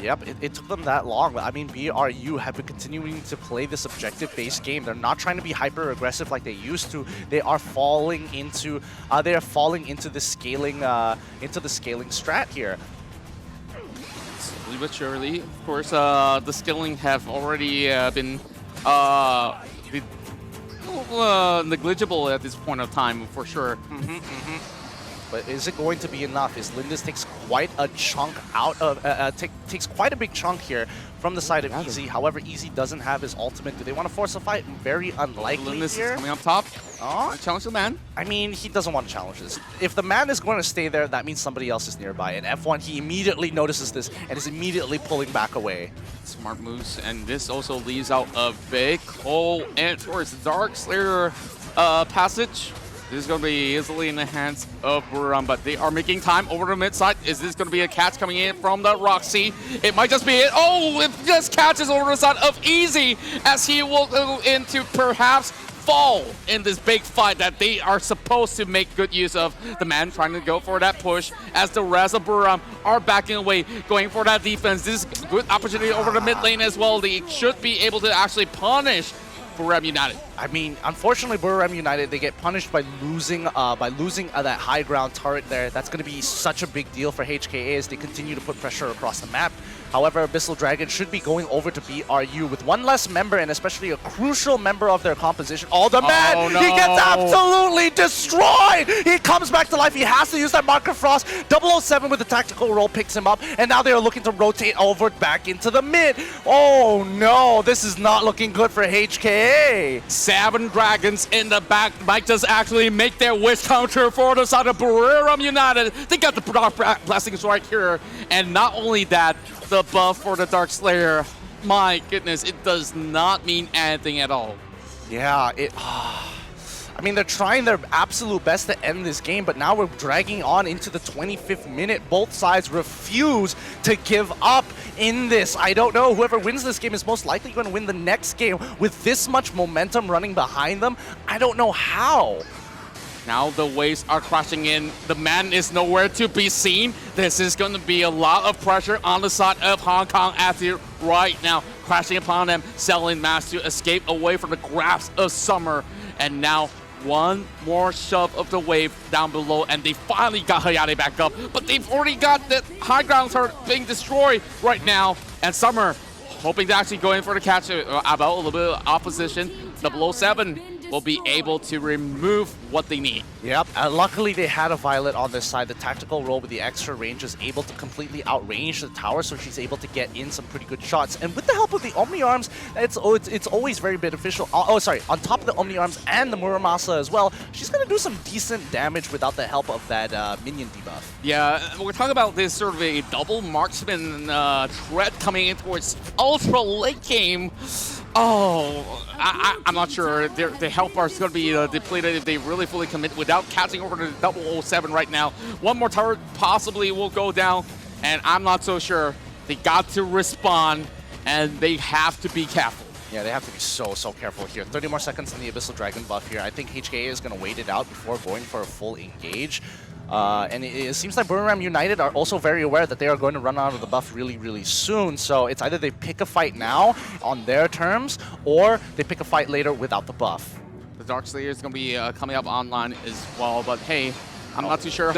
G: Yep, it took them that long. I mean, BRU have been continuing to play this objective-based game. They're not trying to be hyper-aggressive like they used to. They are falling into the scaling strat here.
H: Slowly but surely, of course, the scaling have already been negligible at this point of time, for sure.
G: But is it going to be enough? As Lindis takes quite a chunk out of, takes quite a big chunk here from the side of Easy. However, Easy doesn't have his ultimate. Do they want to force a fight? Very unlikely.
H: Lindis
G: here.
H: is coming up top. Challenge the man.
G: I mean, he doesn't want to challenge this. If the man is going to stay there, that means somebody else is nearby. And F1, he immediately notices this and is immediately pulling back away.
H: Smart moves, and this also leaves out a big hole in towards the Dark Slayer passage. This is going to be easily in the hands of Buriram, but they are making time over the mid side. Is this going to be a catch coming in from the Roxy? It might just be it. Oh, it just catches over the side of Easy as he will go into perhaps fall in this big fight that they are supposed to make good use of. The man trying to go for that push as the rest of Buriram are backing away, going for that defense. This is a good opportunity over the mid lane as well. They should be able to actually punish Buriram United.
G: I mean, unfortunately, Buriram United, they get punished by losing that high ground turret there. That's going to be such a big deal for HKA as they continue to put pressure across the map. However, Abyssal Dragon should be going over to BRU with one less member, and especially a crucial member of their composition. Oh, the man!
H: No.
G: He gets absolutely destroyed! He comes back to life. He has to use that Marker Frost. 007 with the tactical roll picks him up, and now they are looking to rotate over back into the mid. Oh no, this is not looking good for HKA.
H: 7 dragons in the back might just actually make their wish counter for the side of Buriram United. They got the blessings right here, and not only that, the buff for the Dark Slayer. My goodness, it does not mean anything at all.
G: Yeah, I mean, they're trying their absolute best to end this game, but now we're dragging on into the 25th minute. Both sides refuse to give up in this. I don't know. Whoever wins this game is most likely going to win the next game with this much momentum running behind them. I don't know how.
H: Now the waves are crashing in. The man is nowhere to be seen. This is going to be a lot of pressure on the side of Hong Kong after right now. Crashing upon them, selling mass to escape away from the grasp of Summer. And now one more shove of the wave down below, and they finally got Hayate back up. But they've already got the high ground turret being destroyed right now. And Summer hoping to actually go in for the catch about a little bit of opposition. 007 will be able to remove what they need.
G: Yep, and luckily they had a Violet on this side. The tactical role with the extra range is able to completely outrange the tower, so she's able to get in some pretty good shots. And with the help of the Omni Arms, it's always very beneficial. On top of the Omni Arms and the Muramasa as well, she's going to do some decent damage without the help of that minion debuff.
H: Yeah, we're talking about this sort of a double marksman threat coming in towards ultra late game. Oh, I'm not sure. The health bar is going to be depleted if they really fully commit without catching over to 007 right now. One more turret possibly will go down, and I'm not so sure. They got to respond, and they have to be careful.
G: Yeah, they have to be so careful here. 30 more seconds in the Abyssal Dragon buff here. I think HKA is going to wait it out before going for a full engage. And it seems like Buriram United are also very aware that they are going to run out of the buff really soon. So it's either they pick a fight now on their terms, or they pick a fight later without the buff.
H: The Dark Slayer is going to be coming up online as well, but hey, I'm not too sure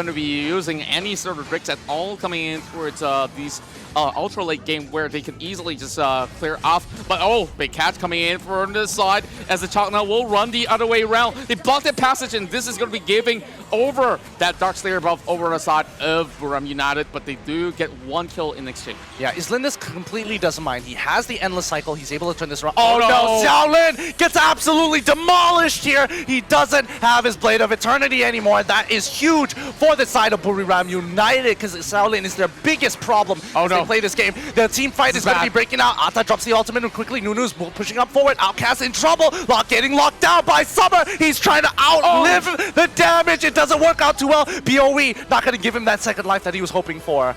H: going to be using any sort of tricks at all coming in towards these ultra late game where they can easily just clear off. But oh, big catch coming in from this side as the Chalkna will run the other way around. They block that passage, and this is going to be giving over that Dark Slayer buff over on the side of Buriram United, but they do get one kill in exchange.
G: Yeah, Islindis completely doesn't mind. He has the Endless Cycle. He's able to turn this around. Oh no, Xiaolin gets absolutely demolished here. He doesn't have his Blade of Eternity anymore. That is huge for the side of Buriram United, because Xiaolin is their biggest problem as they play this game. The team fight is going to be breaking out. Ata drops the ultimate and quickly Nunu's pushing up forward. Outcast in trouble. Getting locked down by Summer. He's trying to outlive the damage. It doesn't work out too well. BOE not going to give him that second life that he was hoping for.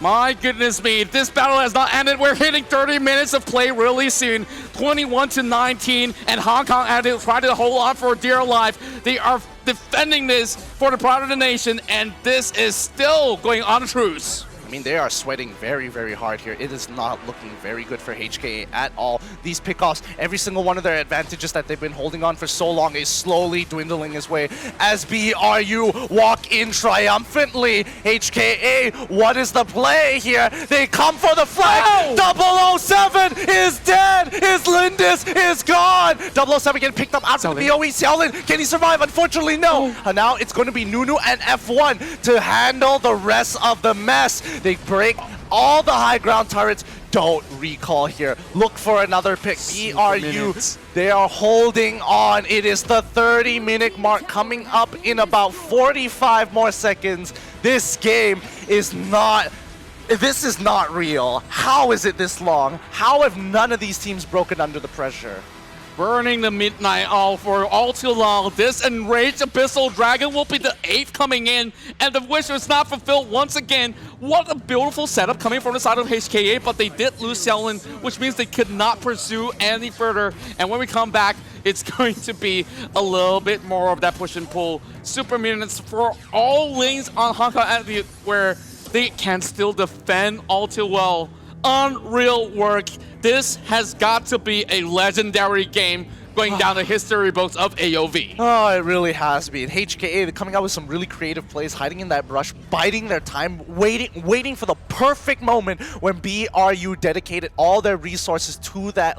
H: My goodness me, this battle has not ended. We're hitting 30 minutes of play really soon. 21-19, and Hong Kong had to try to hold on for dear life. They are defending this for the pride of the nation, and this is still going on a truce.
G: I mean, they are sweating very hard here. It is not looking very good for HKA at all. These pickoffs, every single one of their advantages that they've been holding on for so long is slowly dwindling his way as BRU walk in triumphantly. HKA, what is the play here? They come for the flag. 007 is dead. Islindis is gone. 007 getting picked up after the BOE. Xiaolin, can he survive? Unfortunately, no. And now it's going to be Nunu and F1 to handle the rest of the mess. They break all the high ground turrets. Don't recall here. Look for another pick. BRU, they are holding on. It is the 30-minute mark coming up in about 45 more seconds. This game is not... This is not real. How is it this long? How have none of these teams broken under the pressure?
H: Burning the midnight all for all too long. This enraged Abyssal Dragon will be the 8th coming in, and the wish was not fulfilled once again. What a beautiful setup coming from the side of HKA, but they did lose Xiaolin, which means they could not pursue any further. And when we come back, it's going to be a little bit more of that push and pull. Super minutes for all lanes on Hong Kong Athlete, where they can still defend all too well. Unreal work. This has got to be a legendary game going down the history books of AOV.
G: Oh, it really has been. HKA, they're coming out with some really creative plays, hiding in that brush, biding their time, waiting for the perfect moment when BRU dedicated all their resources to that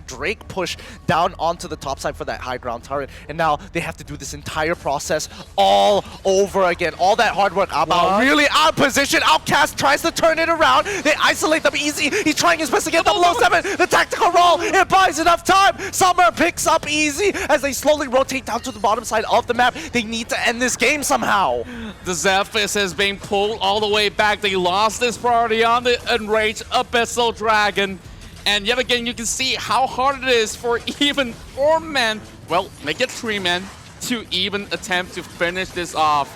G: Drake push down onto the top side for that high ground turret. And now they have to do this entire process all over again. All that hard work. Abao really out of position. Outcast tries to turn it around. They isolate them easy. He's trying his best to get 007. The tactical roll. It buys enough time. Summer picks up easy as they slowly rotate down to the bottom side of the map. They need to end this game somehow.
H: The Zephyrus has been pulled all the way back. They lost this priority on the enraged Abyssal Dragon. And yet again, you can see how hard it is for even 4 men, well, make it 3 men, to even attempt to finish this off.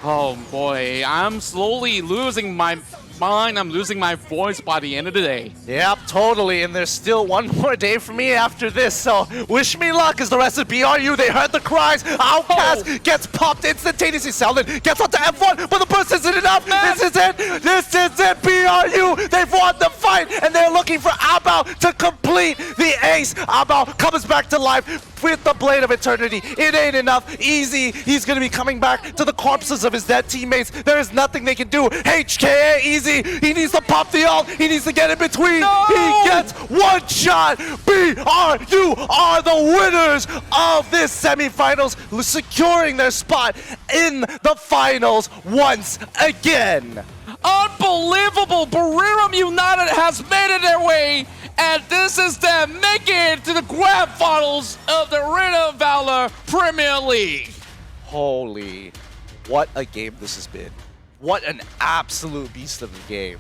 H: Oh boy, I'm slowly losing my mind I'm losing my voice by the end of the day.
G: Yep, totally. And there's still one more day for me after this. So wish me luck as the rest of BRU. They heard the cries. Outcast gets popped instantaneously. Selden gets onto F1, but the burst isn't enough. This is it. This is it. BRU. They've won the fight, and they're looking for Abao to complete the ace. Abao comes back to life with the Blade of Eternity. It ain't enough. Easy. He's going to be coming back to the corpses of his dead teammates. There is nothing they can do. HKA Easy. He needs to pop the ult. He needs to get in between.
H: No!
G: He gets one shot. BRU are the winners of this semifinals, securing their spot in the finals once again.
H: Unbelievable! Buriram United has made it their way, and this is them making it to the grand finals of the Arena of Valor Premier League.
G: Holy, what a game this has been. What an absolute beast of a game.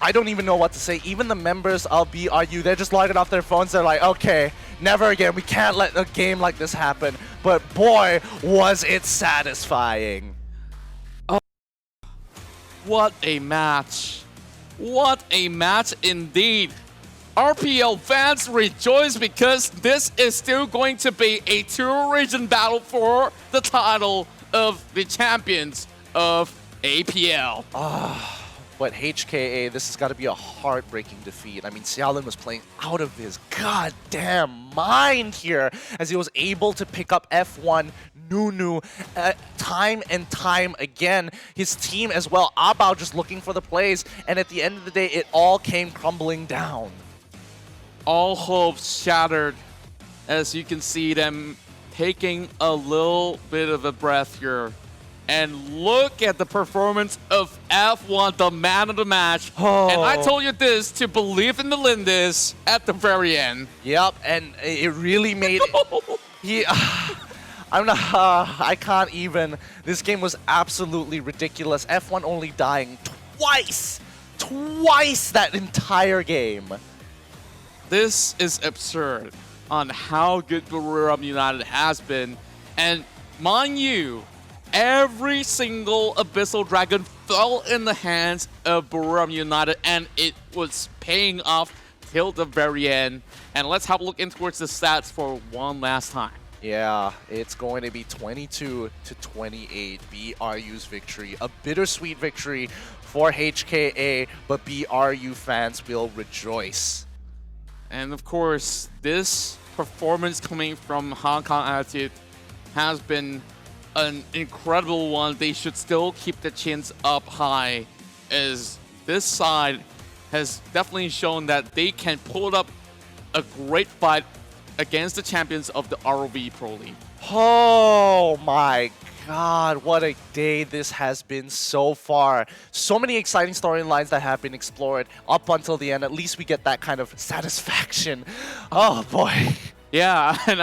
G: I don't even know what to say. Even the members of BRU, they're just logging off their phones. They're like, okay, never again. We can't let a game like this happen. But boy, was it satisfying.
H: Oh, what a match. What a match indeed. RPL fans rejoice because this is still going to be a two-region battle for the title of the champions of APL.
G: But HKA, this has got to be a heartbreaking defeat. I mean, Xiaolin was playing out of his goddamn mind here as he was able to pick up F1 Nunu time and time again. His team as well, Abao just looking for the plays, and at the end of the day, it all came crumbling down.
H: All hope shattered as you can see them taking a little bit of a breath here. And look at the performance of F1, the man of the match.
G: Oh.
H: And I told you this to believe in the Lindis at the very end.
G: Yep, and it really made it. I can't even. This game was absolutely ridiculous. F1 only dying twice that entire game.
H: This is absurd on how good Buriram United has been. And mind you, every single Abyssal Dragon fell in the hands of Buriram United, and it was paying off till the very end. And let's have a look in towards the stats for one last time.
G: Yeah, it's going to be 22-28, BRU's victory. A bittersweet victory for HKA, but BRU fans will rejoice.
H: And of course, this performance coming from Hong Kong Attitude has been an incredible one. They should still keep the chins up high, as this side has definitely shown that they can pull up a great fight against the champions of the ROV Pro League.
G: Oh my God, what a day this has been so far. So many exciting storylines that have been explored up until the end. At least we get that kind of satisfaction. Oh boy.
H: Yeah, and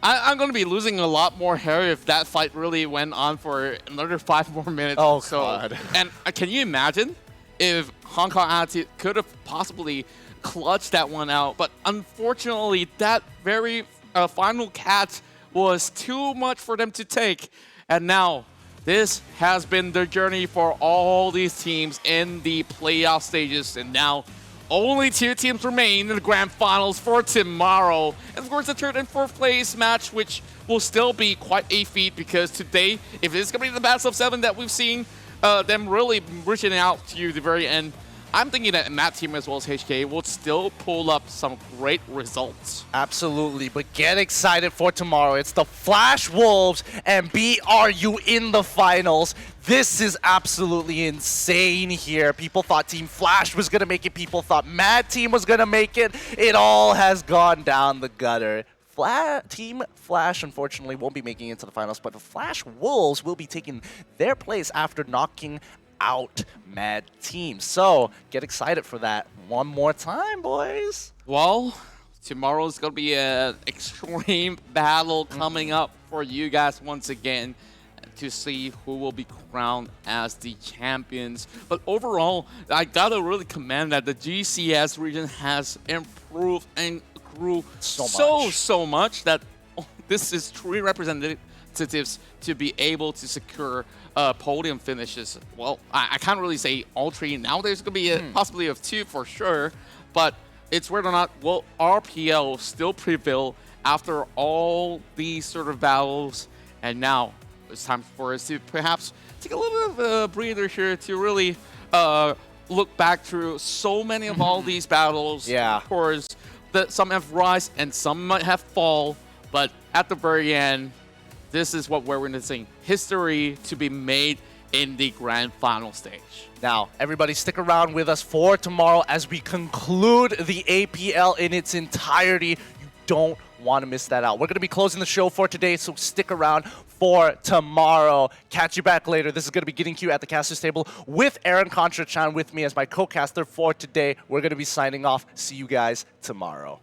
H: I'm going to be losing a lot more hair if that fight really went on for another 5 more minutes.
G: Oh,
H: so,
G: God.
H: And can you imagine if Hong Kong Attitude could have possibly clutched that one out? But unfortunately, that very final catch was too much for them to take. And now, this has been the journey for all these teams in the playoff stages. And now, only 2 teams remain in the grand finals for tomorrow. And of course, the third and fourth place match, which will still be quite a feat because today, if it's going to be the best of 7 that we've seen, them really reaching out to the very end, I'm thinking that Matt team as well as HK will still pull up some great results.
G: Absolutely, but get excited for tomorrow. It's the Flash Wolves and BRU in the finals. This is absolutely insane here. People thought Team Flash was going to make it. People thought Mad Team was going to make it. It all has gone down the gutter. Team Flash, unfortunately, won't be making it to the finals, but the Flash Wolves will be taking their place after knocking out Mad Team. So get excited for that one more time, boys.
H: Well, tomorrow's going to be an extreme battle coming up for you guys once again to see who will be crowned as the champions. But overall, I gotta really commend that the GCS region has improved and grew so much that this is truly representative competitives to be able to secure podium finishes. Well, I can't really say all three. Now there's going to be a possibility of two for sure, but it's whether or not will RPL still prevail after all these sort of battles. And now it's time for us to perhaps take a little bit of a breather here to really look back through so many of all these battles.
G: Yeah.
H: Of course, some have rise and some might have fall, but at the very end, this is what we're witnessing. History to be made in the grand final stage.
G: Now, everybody stick around with us for tomorrow as we conclude the APL in its entirety. You don't want to miss that out. We're going to be closing the show for today, so stick around for tomorrow. Catch you back later. This is going to be Getting Q at the Caster's Table with Aaron Contra-chan with me as my co-caster for today. We're going to be signing off. See you guys tomorrow.